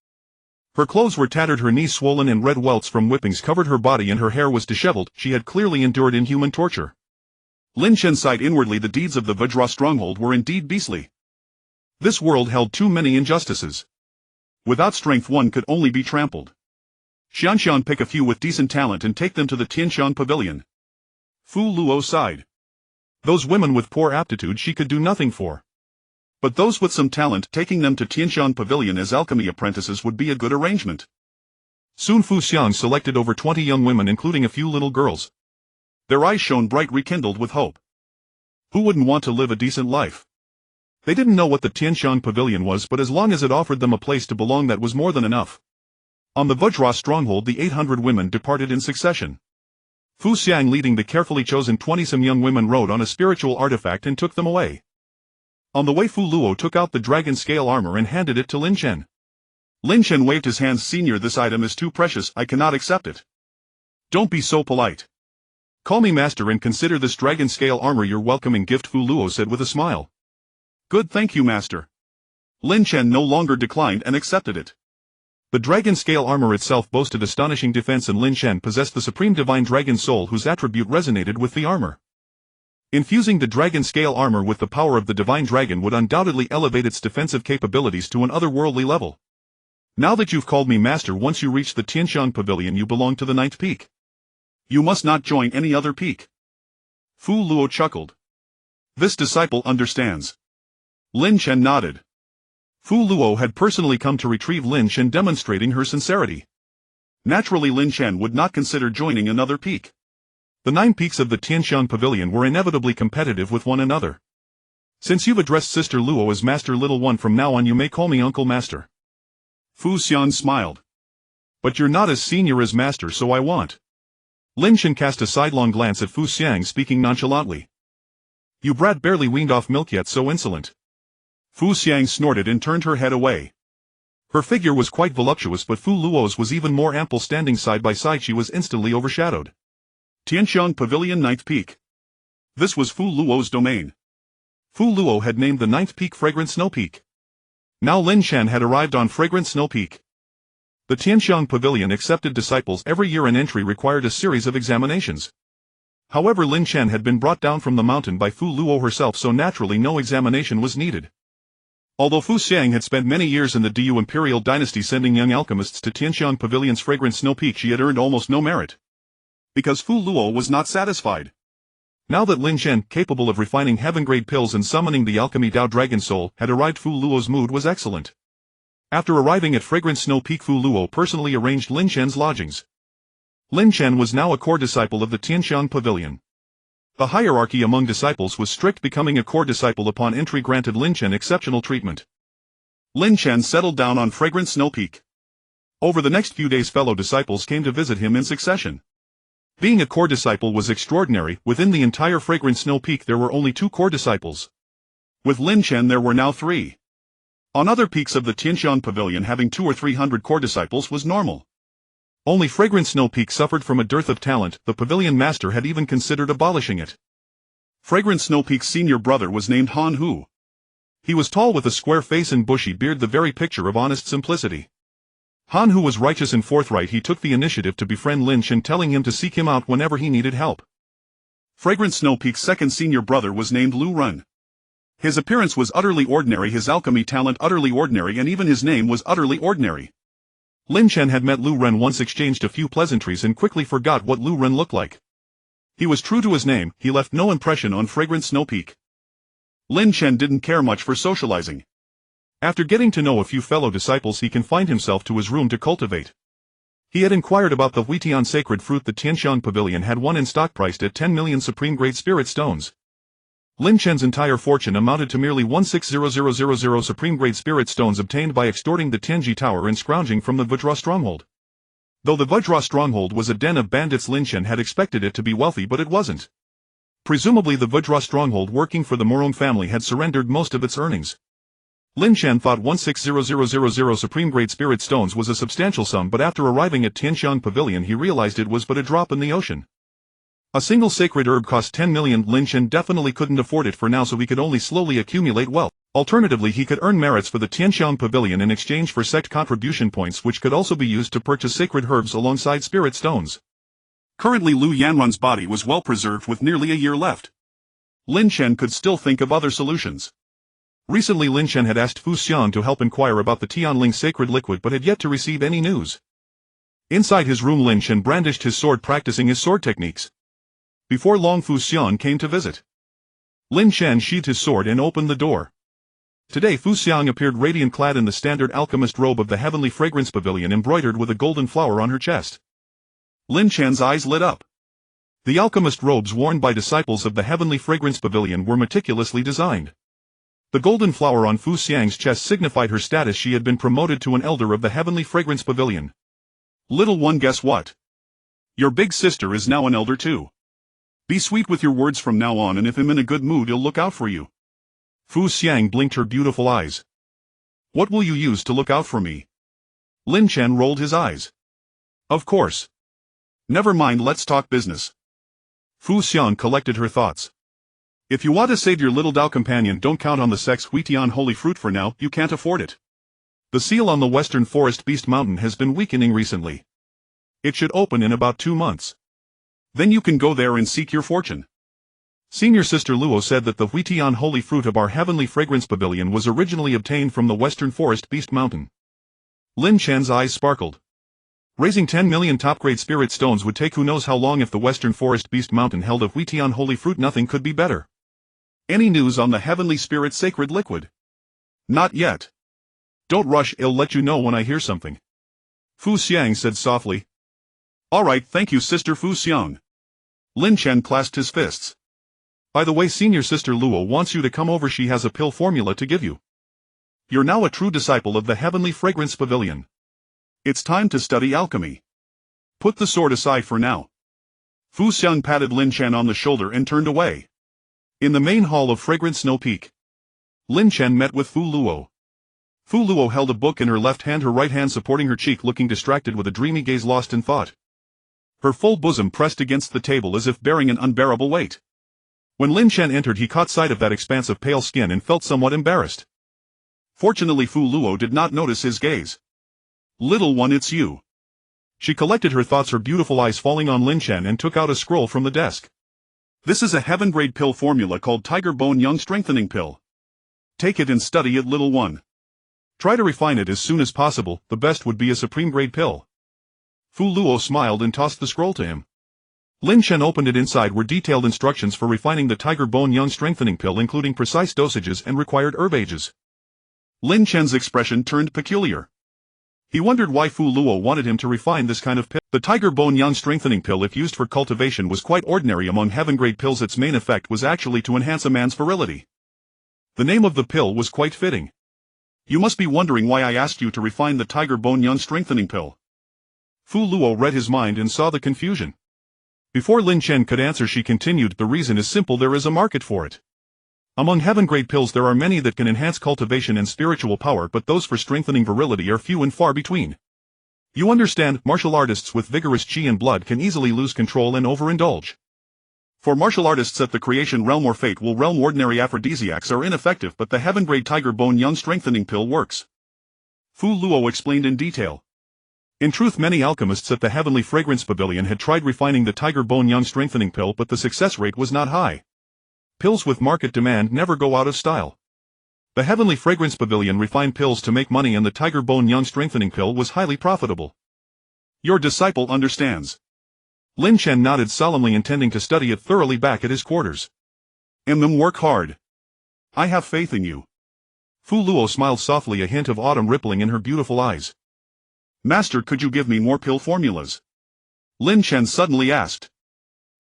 Her clothes were tattered, her knees swollen, and red welts from whippings covered her body, and her hair was disheveled. She had clearly endured inhuman torture. Lin Shen sighed inwardly. The deeds of the Vajra stronghold were indeed beastly. This world held too many injustices. Without strength one could only be trampled. Xianxian, pick a few with decent talent and take them to the Tianshan Pavilion. Fu Luo sighed. Those women with poor aptitude she could do nothing for. But those with some talent, taking them to Tianshan Pavilion as alchemy apprentices would be a good arrangement. Soon Fu Xiang selected over 20 young women, including a few little girls. Their eyes shone bright, rekindled with hope. Who wouldn't want to live a decent life? They didn't know what the Tianshan Pavilion was, but as long as it offered them a place to belong, that was more than enough. On the Vajra stronghold, the 800 women departed in succession. Fu Xiang, leading the carefully chosen 20-some young women, rode on a spiritual artifact and took them away. On the way, Fu Luo took out the dragon scale armor and handed it to Lin Shen. Lin Shen waved his hands. Senior, this item is too precious, I cannot accept it. Don't be so polite. Call me master and consider this dragon scale armor your welcoming gift, Fu Luo said with a smile. Good, thank you, master. Lin Shen no longer declined and accepted it. The dragon scale armor itself boasted astonishing defense, and Lin Shen possessed the supreme divine dragon soul, whose attribute resonated with the armor. Infusing the dragon scale armor with the power of the divine dragon would undoubtedly elevate its defensive capabilities to an otherworldly level. Now that you've called me master, once you reach the Tianshan Pavilion you belong to the 9th peak. You must not join any other peak. Fu Luo chuckled. This disciple understands. Lin Shen nodded. Fu Luo had personally come to retrieve Lin Shen, demonstrating her sincerity. Naturally, Lin Shen would not consider joining another peak. The 9 peaks of the Tianshan Pavilion were inevitably competitive with one another. Since you've addressed Sister Luo as Master Little One, from now on you may call me Uncle Master. Fu Xian smiled. But you're not as senior as Master, so I want. Lin Shen cast a sidelong glance at Fu Xiang, speaking nonchalantly. You brat, barely weaned off milk yet, so insolent. Fu Xiang snorted and turned her head away. Her figure was quite voluptuous, but Fu Luo's was even more ample. Standing side by side, she was instantly overshadowed. Tianshan Pavilion, 9th peak. This was Fu Luo's domain. Fu Luo had named the 9th peak Fragrant Snow Peak. Now Lin Shen had arrived on Fragrant Snow Peak. The Tianshan Pavilion accepted disciples every year, and entry required a series of examinations. However, Lin Shen had been brought down from the mountain by Fu Luo herself, so naturally no examination was needed. Although Fu Xiang had spent many years in the Du Imperial Dynasty sending young alchemists to Tianshan Pavilion's Fragrant Snow Peak, she had earned almost no merit. Because Fu Luo was not satisfied. Now that Lin Shen, capable of refining heaven-grade pills and summoning the alchemy Dao Dragon Soul, had arrived, Fu Luo's mood was excellent. After arriving at Fragrant Snow Peak, Fu Luo personally arranged Lin Shen's lodgings. Lin Shen was now a core disciple of the Tianshan Pavilion. The hierarchy among disciples was strict, becoming a core disciple upon entry granted Lin Shen exceptional treatment. Lin Shen settled down on Fragrant Snow Peak. Over the next few days fellow disciples came to visit him in succession. Being a core disciple was extraordinary. Within the entire Fragrant Snow Peak there were only 2 core disciples. With Lin Shen there were now 3. On other peaks of the Tianshan Pavilion, having 200 or 300 core disciples was normal. Only Fragrant Snow Peak suffered from a dearth of talent. The pavilion master had even considered abolishing it. Fragrant Snow Peak's senior brother was named Han Hu. He was tall with a square face and bushy beard, the very picture of honest simplicity. Han Hu was righteous and forthright. He took the initiative to befriend Lin Shen, telling him to seek him out whenever he needed help. Fragrant Snow Peak's second senior brother was named Lu Run. His appearance was utterly ordinary, his alchemy talent utterly ordinary, and even his name was utterly ordinary. Lin Chen had met Lu Ren once, exchanged a few pleasantries, and quickly forgot what Lu Ren looked like. He was true to his name, he left no impression on Fragrant Snow Peak. Lin Chen didn't care much for socializing. After getting to know a few fellow disciples, he confined himself to his room to cultivate. He had inquired about the Huitian sacred fruit the Tianxiang Pavilion had one in stock, priced at 10 million supreme grade spirit stones. Lin Chen's entire fortune amounted to merely 160000 supreme grade spirit stones obtained by extorting the Tianji Tower and scrounging from the Vajra stronghold. Though the Vajra stronghold was a den of bandits, Lin Chen had expected it to be wealthy, but it wasn't. Presumably the Vajra stronghold working for the Morong family had surrendered most of its earnings. Lin Chen thought 160000 supreme grade spirit stones was a substantial sum, but after arriving at Tianxiang Pavilion he realized it was but a drop in the ocean. A single sacred herb cost 10 million. Lin Chen definitely couldn't afford it for now, so he could only slowly accumulate wealth. Alternatively, he could earn merits for the Tianxiang Pavilion in exchange for sect contribution points, which could also be used to purchase sacred herbs alongside spirit stones. Currently Lu Yanrun's body was well preserved with nearly a year left. Lin Chen could still think of other solutions. Recently Lin Chen had asked Fu Xiang to help inquire about the Tianling sacred liquid, but had yet to receive any news. Inside his room Lin Chen brandished his sword, practicing his sword techniques. Before long Fu Xiang came to visit. Lin Chen sheathed his sword and opened the door. Today Fu Xiang appeared radiant, clad in the standard alchemist robe of the Heavenly Fragrance Pavilion, embroidered with a golden flower on her chest. Lin Chen's eyes lit up. The alchemist robes worn by disciples of the Heavenly Fragrance Pavilion were meticulously designed. The golden flower on Fu Xiang's chest signified her status. She had been promoted to an elder of the Heavenly Fragrance Pavilion. Little one, guess what? Your big sister is now an elder too. Be sweet with your words from now on, and if I'm in a good mood I'll look out for you. Fu Xiang blinked her beautiful eyes. What will you use to look out for me? Lin Chen rolled his eyes. Of course. Never mind, let's talk business. Fu Xiang collected her thoughts. If you want to save your little Dao companion, don't count on the Sex Huitian holy fruit for now, you can't afford it. The seal on the Western Forest Beast Mountain has been weakening recently. It should open in about 2 months. Then you can go there and seek your fortune. Senior Sister Luo said that the Huitian holy fruit of our Heavenly Fragrance Pavilion was originally obtained from the Western Forest Beast Mountain. Lin Chen's eyes sparkled. Raising 10 million top-grade spirit stones would take who knows how long. If the Western Forest Beast Mountain held a Huitian holy fruit, nothing could be better. Any news on the Heavenly Spirit sacred liquid? Not yet. Don't rush, I'll let you know when I hear something. Fu Xiang said softly. All right, thank you, Sister Fu Xiang. Lin Chen clasped his fists. By the way, Senior Sister Luo wants you to come over. She has a pill formula to give you. You're now a true disciple of the Heavenly Fragrance Pavilion. It's time to study alchemy. Put the sword aside for now. Fu Xiang patted Lin Chen on the shoulder and turned away. In the main hall of Fragrant Snow Peak, Lin Chen met with Fu Luo. Fu Luo held a book in her left hand, her right hand supporting her cheek, looking distracted with a dreamy gaze, lost in thought. Her full bosom pressed against the table as if bearing an unbearable weight. When Lin Chen entered, he caught sight of that expanse of pale skin and felt somewhat embarrassed. Fortunately Fu Luo did not notice his gaze. Little one, it's you. She collected her thoughts, her beautiful eyes falling on Lin Chen, and took out a scroll from the desk. This is a heaven-grade pill formula called Tiger Bone Young Strengthening Pill. Take it and study it, little one. Try to refine it as soon as possible. The best would be a supreme-grade pill. Fu Luo smiled and tossed the scroll to him. Lin Chen opened it. Inside were detailed instructions for refining the Tiger Bone Young Strengthening Pill, including precise dosages and required herb ages. Lin Chen's expression turned peculiar. He wondered why Fu Luo wanted him to refine this kind of pill. The Tiger Bone Young Strengthening Pill, if used for cultivation, was quite ordinary among heaven-grade pills. Its main effect was actually to enhance a man's virility. The name of the pill was quite fitting. You must be wondering why I asked you to refine the Tiger Bone Young Strengthening Pill. Fu Luo read his mind and saw the confusion. Before Lin Chen could answer, she continued, the reason is simple, there is a market for it. Among heaven-grade pills there are many that can enhance cultivation and spiritual power, but those for strengthening virility are few and far between. You understand, martial artists with vigorous chi and blood can easily lose control and overindulge. For martial artists at the creation realm or fate will realm, ordinary aphrodisiacs are ineffective, but the heaven-grade Tiger Bone Young Strengthening Pill works. Fu Luo explained in detail. In truth, many alchemists at the Heavenly Fragrance Pavilion had tried refining the Tiger Bone Young Strengthening Pill, but the success rate was not high. Pills with market demand never go out of style. The Heavenly Fragrance Pavilion refined pills to make money, and the Tiger Bone Young Strengthening Pill was highly profitable. Your disciple understands. Lin Chen nodded solemnly, intending to study it thoroughly back at his quarters. Work hard. I have faith in you. Fu Luo smiled softly, a hint of autumn rippling in her beautiful eyes. Master, could you give me more pill formulas? Lin Chen suddenly asked.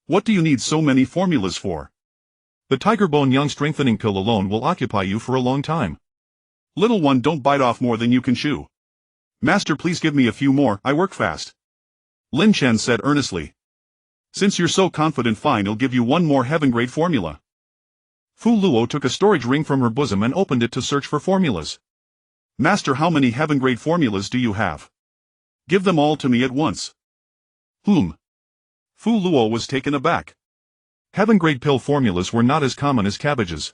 What do you need so many formulas for? The Tiger Bone Young Strengthening Pill alone will occupy you for a long time. Little one, don't bite off more than you can chew. Master, please give me a few more, I work fast. Lin Chen said earnestly. Since you're so confident, fine, I'll give you one more heaven-grade formula. Fu Luo took a storage ring from her bosom and opened it to search for formulas. Master, how many heaven-grade formulas do you have? Give them all to me at once. Fu Luo was taken aback. Heaven-grade pill formulas were not as common as cabbages.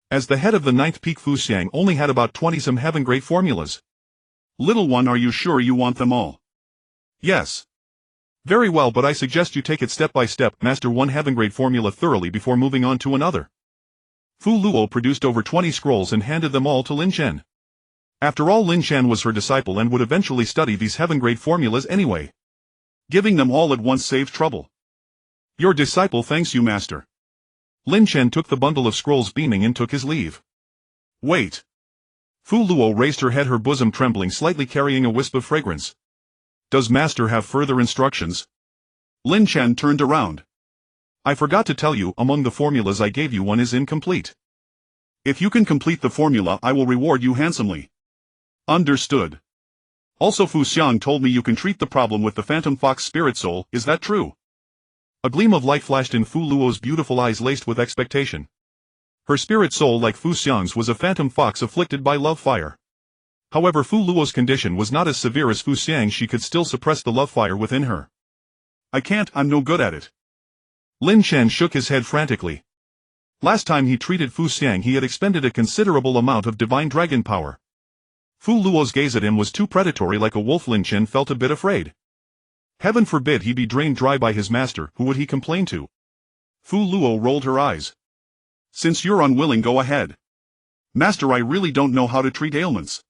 As the head of the 9th peak, Fu Xiang only had about 20-some heaven-grade formulas. Little one, are you sure you want them all? Yes. Very well, but I suggest you take it step by step, master one heaven-grade formula thoroughly before moving on to another. Fu Luo produced over 20 scrolls and handed them all to Lin Chen. After all, Lin Chen was her disciple and would eventually study these heaven-grade formulas anyway. Giving them all at once saved trouble. Your disciple thanks you, master. Lin Chen took the bundle of scrolls beaming and took his leave. Wait. Fu Luo raised her head, her bosom trembling slightly, carrying a wisp of fragrance. Does master have further instructions? Lin Chen turned around. I forgot to tell you, among the formulas I gave you, one is incomplete. If you can complete the formula, I will reward you handsomely. Understood. Also, Fu Xiang told me you can treat the problem with the Phantom Fox Spirit Soul, is that true? A gleam of light flashed in Fu Luo's beautiful eyes, laced with expectation. Her spirit soul, like Fu Xiang's, was a phantom fox afflicted by love fire. However, Fu Luo's condition was not as severe as Fu Xiang's. She could still suppress the love fire within her. I can't, I'm no good at it. Lin Chen shook his head frantically. Last time he treated Fu Xiang, he had expended a considerable amount of divine dragon power. Fu Luo's gaze at him was too predatory, like a wolf. Lin Chen felt a bit afraid. Heaven forbid he be drained dry by his master, who would he complain to? Fu Luo rolled her eyes. Since you're unwilling, go ahead. Master, I really don't know how to treat ailments.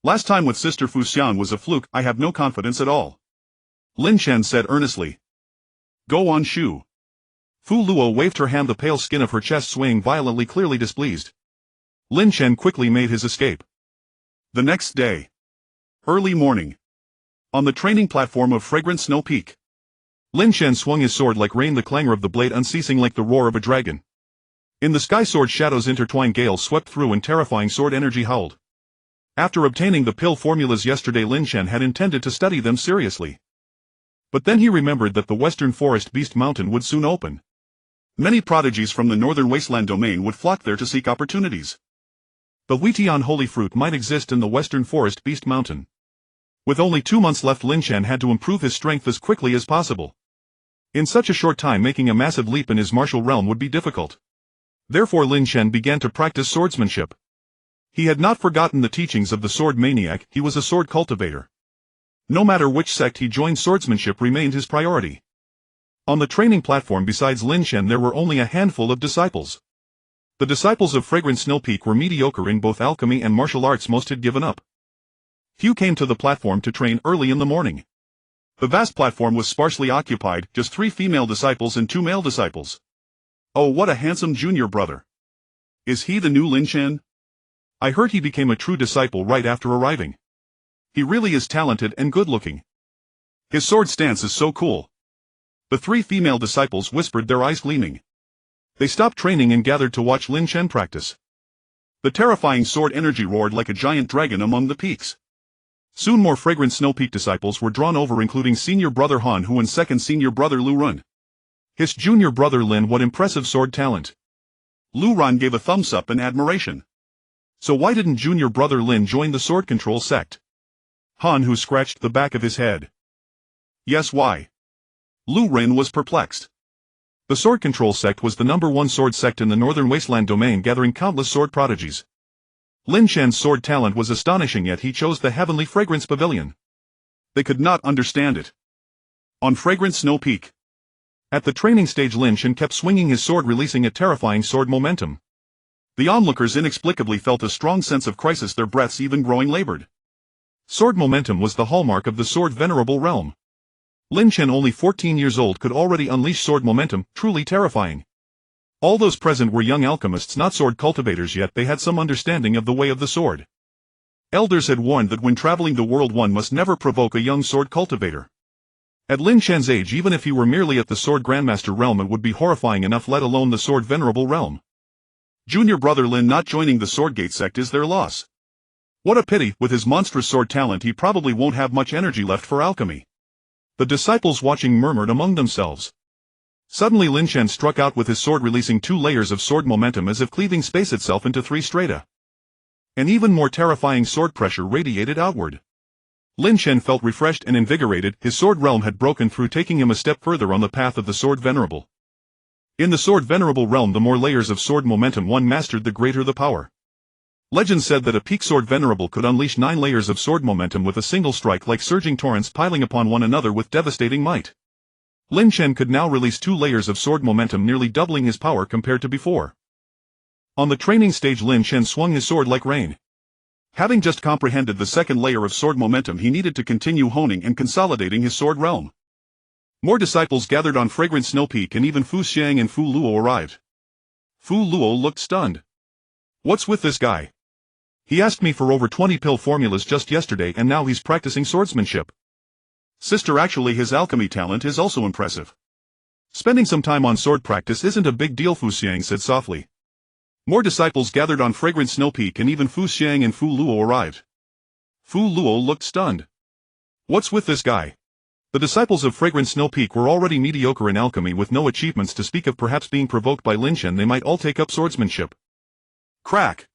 Last time with Sister Fu Xiang was a fluke, I have no confidence at all. Lin Chen said earnestly. Go on, Shu. Fu Luo waved her hand, the pale skin of her chest swaying violently, clearly displeased. Lin Chen quickly made his escape. The next day. Early morning. On the training platform of Fragrant Snow Peak. Lin Chen swung his sword like rain, the clangor of the blade unceasing like the roar of a dragon. In the sky, sword shadows intertwined, gales swept through, and terrifying sword energy howled. After obtaining the pill formulas yesterday, Lin Chen had intended to study them seriously. But then he remembered that the Western Forest Beast Mountain would soon open. Many prodigies from the Northern Wasteland domain would flock there to seek opportunities. The Huitian holy fruit might exist in the Western Forest Beast Mountain. With only 2 months left, Lin Chen had to improve his strength as quickly as possible. In such a short time, making a massive leap in his martial realm would be difficult. Therefore, Lin Chen began to practice swordsmanship. He had not forgotten the teachings of the sword maniac. He was a sword cultivator. No matter which sect he joined, swordsmanship remained his priority. On the training platform, besides Lin Chen, there were only a handful of disciples. The disciples of Fragrant Snow Peak were mediocre in both alchemy and martial arts. Most had given up. Few came to the platform to train early in the morning. The vast platform was sparsely occupied, just 3 female disciples and 2 male disciples. Oh, what a handsome junior brother. Is he the new Lin Chen? I heard he became a true disciple right after arriving. He really is talented and good-looking. His sword stance is so cool. The 3 female disciples whispered, their eyes gleaming. They stopped training and gathered to watch Lin Chen practice. The terrifying sword energy roared like a giant dragon among the peaks. Soon more Fragrant Snow Peak disciples were drawn over, including senior brother Han Hu and second senior brother Lu Run. His junior brother Lin, what impressive sword talent. Lu Run gave a thumbs up in admiration. So why didn't junior brother Lin join the sword control sect? Han Hu scratched the back of his head. Yes, why? Lu Ren was perplexed. The sword control sect was the #1 sword sect in the Northern Wasteland domain, gathering countless sword prodigies. Lin Chen's sword talent was astonishing, yet he chose the Heavenly Fragrance Pavilion. They could not understand it. On fragrant snow peak. At the training stage, Lin Chen kept swinging his sword, releasing a terrifying sword momentum. The onlookers inexplicably felt a strong sense of crisis, their breaths even growing labored. Sword momentum was the hallmark of the sword venerable realm. Lin Chen, only 14 years old, could already unleash sword momentum, truly terrifying. All those present were young alchemists, not sword cultivators yet. They had some understanding of the way of the sword. Elders had warned that when traveling the world one must never provoke a young sword cultivator. At Lin Chen's age, even if he were merely at the sword grandmaster realm, it would be horrifying enough, let alone the sword venerable realm. Junior brother Lin not joining the Swordgate sect is their loss. What a pity, with his monstrous sword talent he probably won't have much energy left for alchemy. The disciples watching murmured among themselves. Suddenly Lin Chen struck out with his sword, releasing 2 layers of sword momentum as if cleaving space itself into 3 strata. An even more terrifying sword pressure radiated outward. Lin Chen felt refreshed and invigorated. His sword realm had broken through, taking him a step further on the path of the sword venerable. In the sword venerable realm, the more layers of sword momentum one mastered, the greater the power. Legend said that a peak sword venerable could unleash 9 layers of sword momentum with a single strike, like surging torrents piling upon one another with devastating might. Lin Chen could now release 2 layers of sword momentum, nearly doubling his power compared to before. On the training stage, Lin Chen swung his sword like rain. Having just comprehended the second layer of sword momentum, he needed to continue honing and consolidating his sword realm. More disciples gathered on fragrant snow peak, and even Fu Xiang and Fu Luo arrived. Fu Luo looked stunned. "What's with this guy? He asked me for over 20 pill formulas just yesterday, and now he's practicing swordsmanship." "Sister, actually his alchemy talent is also impressive. Spending some time on sword practice isn't a big deal," Fu Xiang said softly. More disciples gathered on fragrant snow peak, and even Fu Xiang and Fu Luo arrived. Fu Luo looked stunned. "What's with this guy?" The disciples of fragrant snow peak were already mediocre in alchemy, with no achievements to speak of. Perhaps being provoked by Lin Chen, they might all take up swordsmanship. Crack!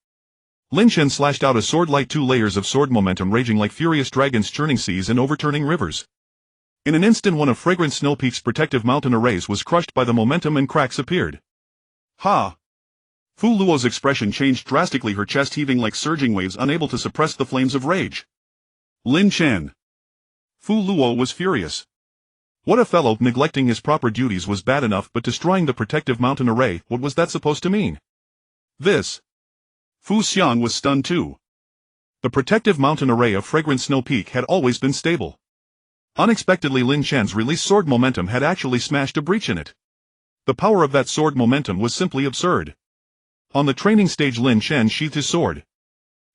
Lin Chen slashed out a sword, like 2 layers of sword momentum raging like furious dragons, churning seas and overturning rivers. In an instant, one of fragrant snow peak's protective mountain arrays was crushed by the momentum, and cracks appeared. Ha! Fu Luo's expression changed drastically, her chest heaving like surging waves, unable to suppress the flames of rage. Lin Chen! Fu Luo was furious. What a fellow! Neglecting his proper duties was bad enough, but destroying the protective mountain array, what was that supposed to mean? This. Fu Xiang was stunned too. The protective mountain array of fragrant snow peak had always been stable. Unexpectedly, Lin Chen's released sword momentum had actually smashed a breach in it. The power of that sword momentum was simply absurd. On the training stage, Lin Chen sheathed his sword.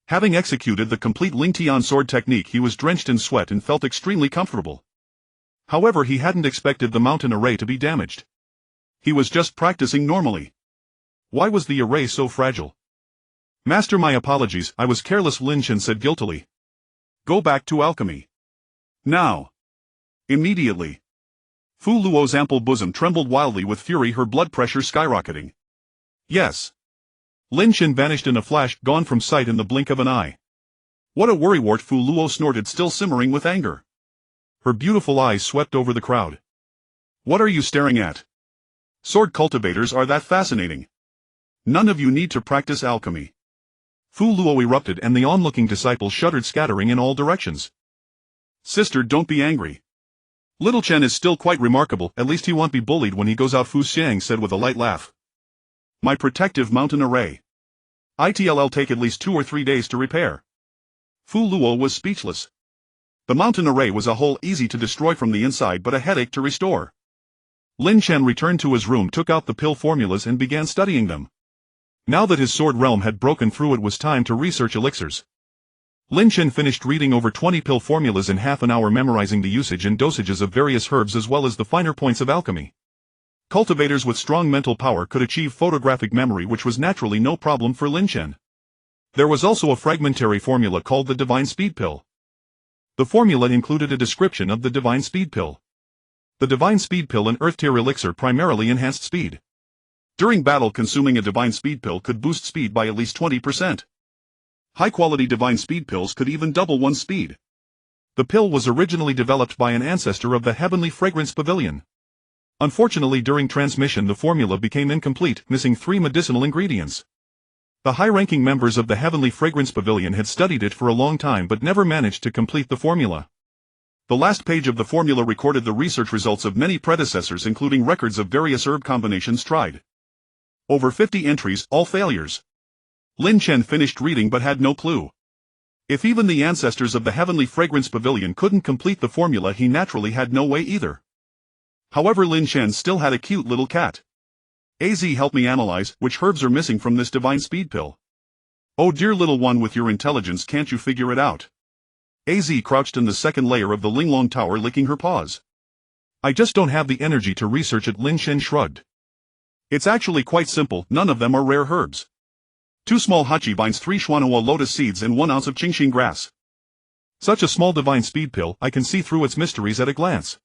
Having executed the complete Ling Tian sword technique, he was drenched in sweat and felt extremely comfortable. However, he hadn't expected the mountain array to be damaged. He was just practicing normally. Why was the array so fragile? "Master, my apologies, I was careless," Lin Chen said guiltily. "Go back to alchemy. Now. Immediately." Fu Luo's ample bosom trembled wildly with fury, her blood pressure skyrocketing. "Yes." Lin Chen vanished in a flash, gone from sight in the blink of an eye. "What a worrywart!" Fu Luo snorted, still simmering with anger. Her beautiful eyes swept over the crowd. "What are you staring at? Sword cultivators are that fascinating? None of you need to practice alchemy." Fu Luo erupted, and the onlooking disciples shuddered, scattering in all directions. "Sister, don't be angry. Little Chen is still quite remarkable, at least he won't be bullied when he goes out," Fu Xiang said with a light laugh. "My protective mountain array. It'll take at least 2 or 3 days to repair." Fu Luo was speechless. The mountain array was a whole, easy to destroy from the inside, but a headache to restore. Lin Chen returned to his room, took out the pill formulas and began studying them. Now that his sword realm had broken through, it was time to research elixirs. Lin Chen finished reading over 20 pill formulas in half an hour, memorizing the usage and dosages of various herbs as well as the finer points of alchemy. Cultivators with strong mental power could achieve photographic memory, which was naturally no problem for Lin Chen. There was also a fragmentary formula called the Divine Speed Pill. The formula included a description of the Divine Speed Pill. The Divine Speed Pill, an Earth-tier elixir, primarily enhanced speed. During battle, consuming a Divine Speed Pill could boost speed by at least 20%. High-quality Divine Speed Pills could even double one's speed. The pill was originally developed by an ancestor of the Heavenly Fragrance Pavilion. Unfortunately, during transmission the formula became incomplete, missing 3 medicinal ingredients. The high-ranking members of the Heavenly Fragrance Pavilion had studied it for a long time but never managed to complete the formula. The last page of the formula recorded the research results of many predecessors, including records of various herb combinations tried. Over 50 entries, all failures. Lin Chen finished reading but had no clue. If even the ancestors of the Heavenly Fragrance Pavilion couldn't complete the formula, he naturally had no way either. However, Lin Chen still had a cute little cat. "Az, help me analyze which herbs are missing from this divine speed pill. Oh dear little one, with your intelligence, can't you figure it out?" Az crouched in the second layer of the Linglong Tower, licking her paws. "I just don't have the energy to research it," Lin Chen shrugged. "It's actually quite simple, none of them are rare herbs. 2 small hachi vines, 3 xuanhua lotus seeds, and 1 ounce of qingxing grass. Such a small divine speed pill, I can see through its mysteries at a glance."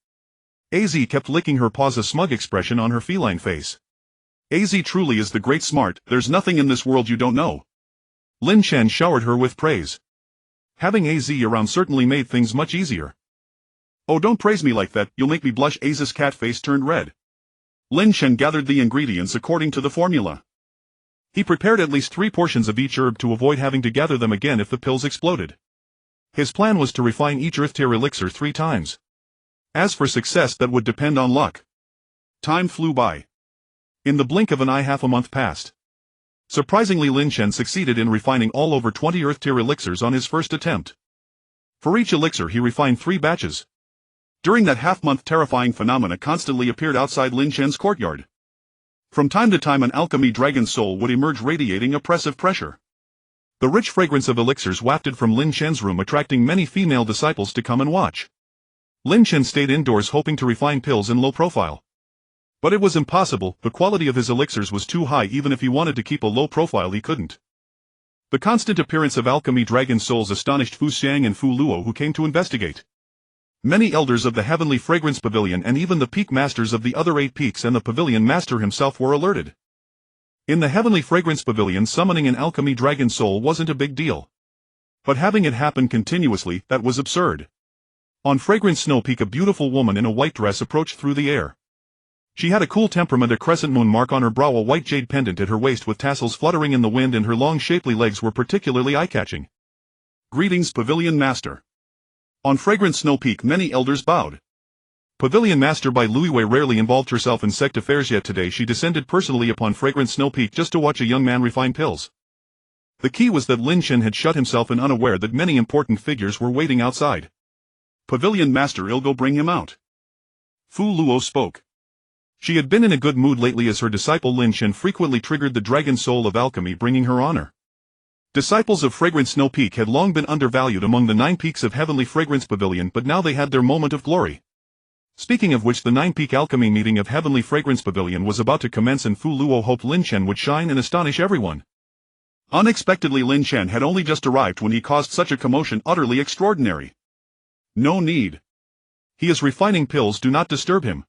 Az kept licking her paws, a smug expression on her feline face. "Az truly is the great smart, there's nothing in this world you don't know." Lin Chen showered her with praise. Having Az around certainly made things much easier. "Oh, don't praise me like that, you'll make me blush." Az's cat face turned red. Lin Chen gathered the ingredients according to the formula. He prepared at least 3 portions of each herb to avoid having to gather them again if the pills exploded. His plan was to refine each earth tier elixir 3 times. As for success, that would depend on luck. Time flew by. In the blink of an eye, half a month passed. Surprisingly, Lin Chen succeeded in refining all over 20 earth tier elixirs on his first attempt. For each elixir he refined 3 batches. During that half-month, terrifying phenomena constantly appeared outside Lin Chen's courtyard. From time to time an alchemy dragon soul would emerge, radiating oppressive pressure. The rich fragrance of elixirs wafted from Lin Chen's room, attracting many female disciples to come and watch. Lin Chen stayed indoors hoping to refine pills in low profile. But it was impossible, the quality of his elixirs was too high. Even if he wanted to keep a low profile, he couldn't. The constant appearance of alchemy dragon souls astonished Fu Xiang and Fu Luo, who came to investigate. Many elders of the Heavenly Fragrance Pavilion and even the peak masters of the other 8 peaks and the pavilion master himself were alerted. In the Heavenly Fragrance Pavilion, summoning an alchemy dragon soul wasn't a big deal. But having it happen continuously, that was absurd. On Fragrance Snow Peak, a beautiful woman in a white dress approached through the air. She had a cool temperament, a crescent moon mark on her brow, a white jade pendant at her waist with tassels fluttering in the wind, and her long shapely legs were particularly eye-catching. "Greetings, Pavilion Master." On Fragrance Snow Peak, many elders bowed. Pavilion Master Bai Luiwei rarely involved herself in sect affairs, yet today she descended personally upon Fragrance Snow Peak just to watch a young man refine pills. The key was that Lin Chen had shut himself in, unaware that many important figures were waiting outside. "Pavilion Master, I'll go bring him out." Fu Luo spoke. She had been in a good mood lately, as her disciple Lin Chen frequently triggered the dragon soul of alchemy, bringing her honor. Disciples of Fragrance Snow Peak had long been undervalued among the 9 peaks of Heavenly Fragrance Pavilion, but now they had their moment of glory. Speaking of which, the 9-peak alchemy meeting of Heavenly Fragrance Pavilion was about to commence, and Fu Luo hoped Lin Chen would shine and astonish everyone. Unexpectedly, Lin Chen had only just arrived when he caused such a commotion, utterly extraordinary. "No need. He is refining pills, do not disturb him."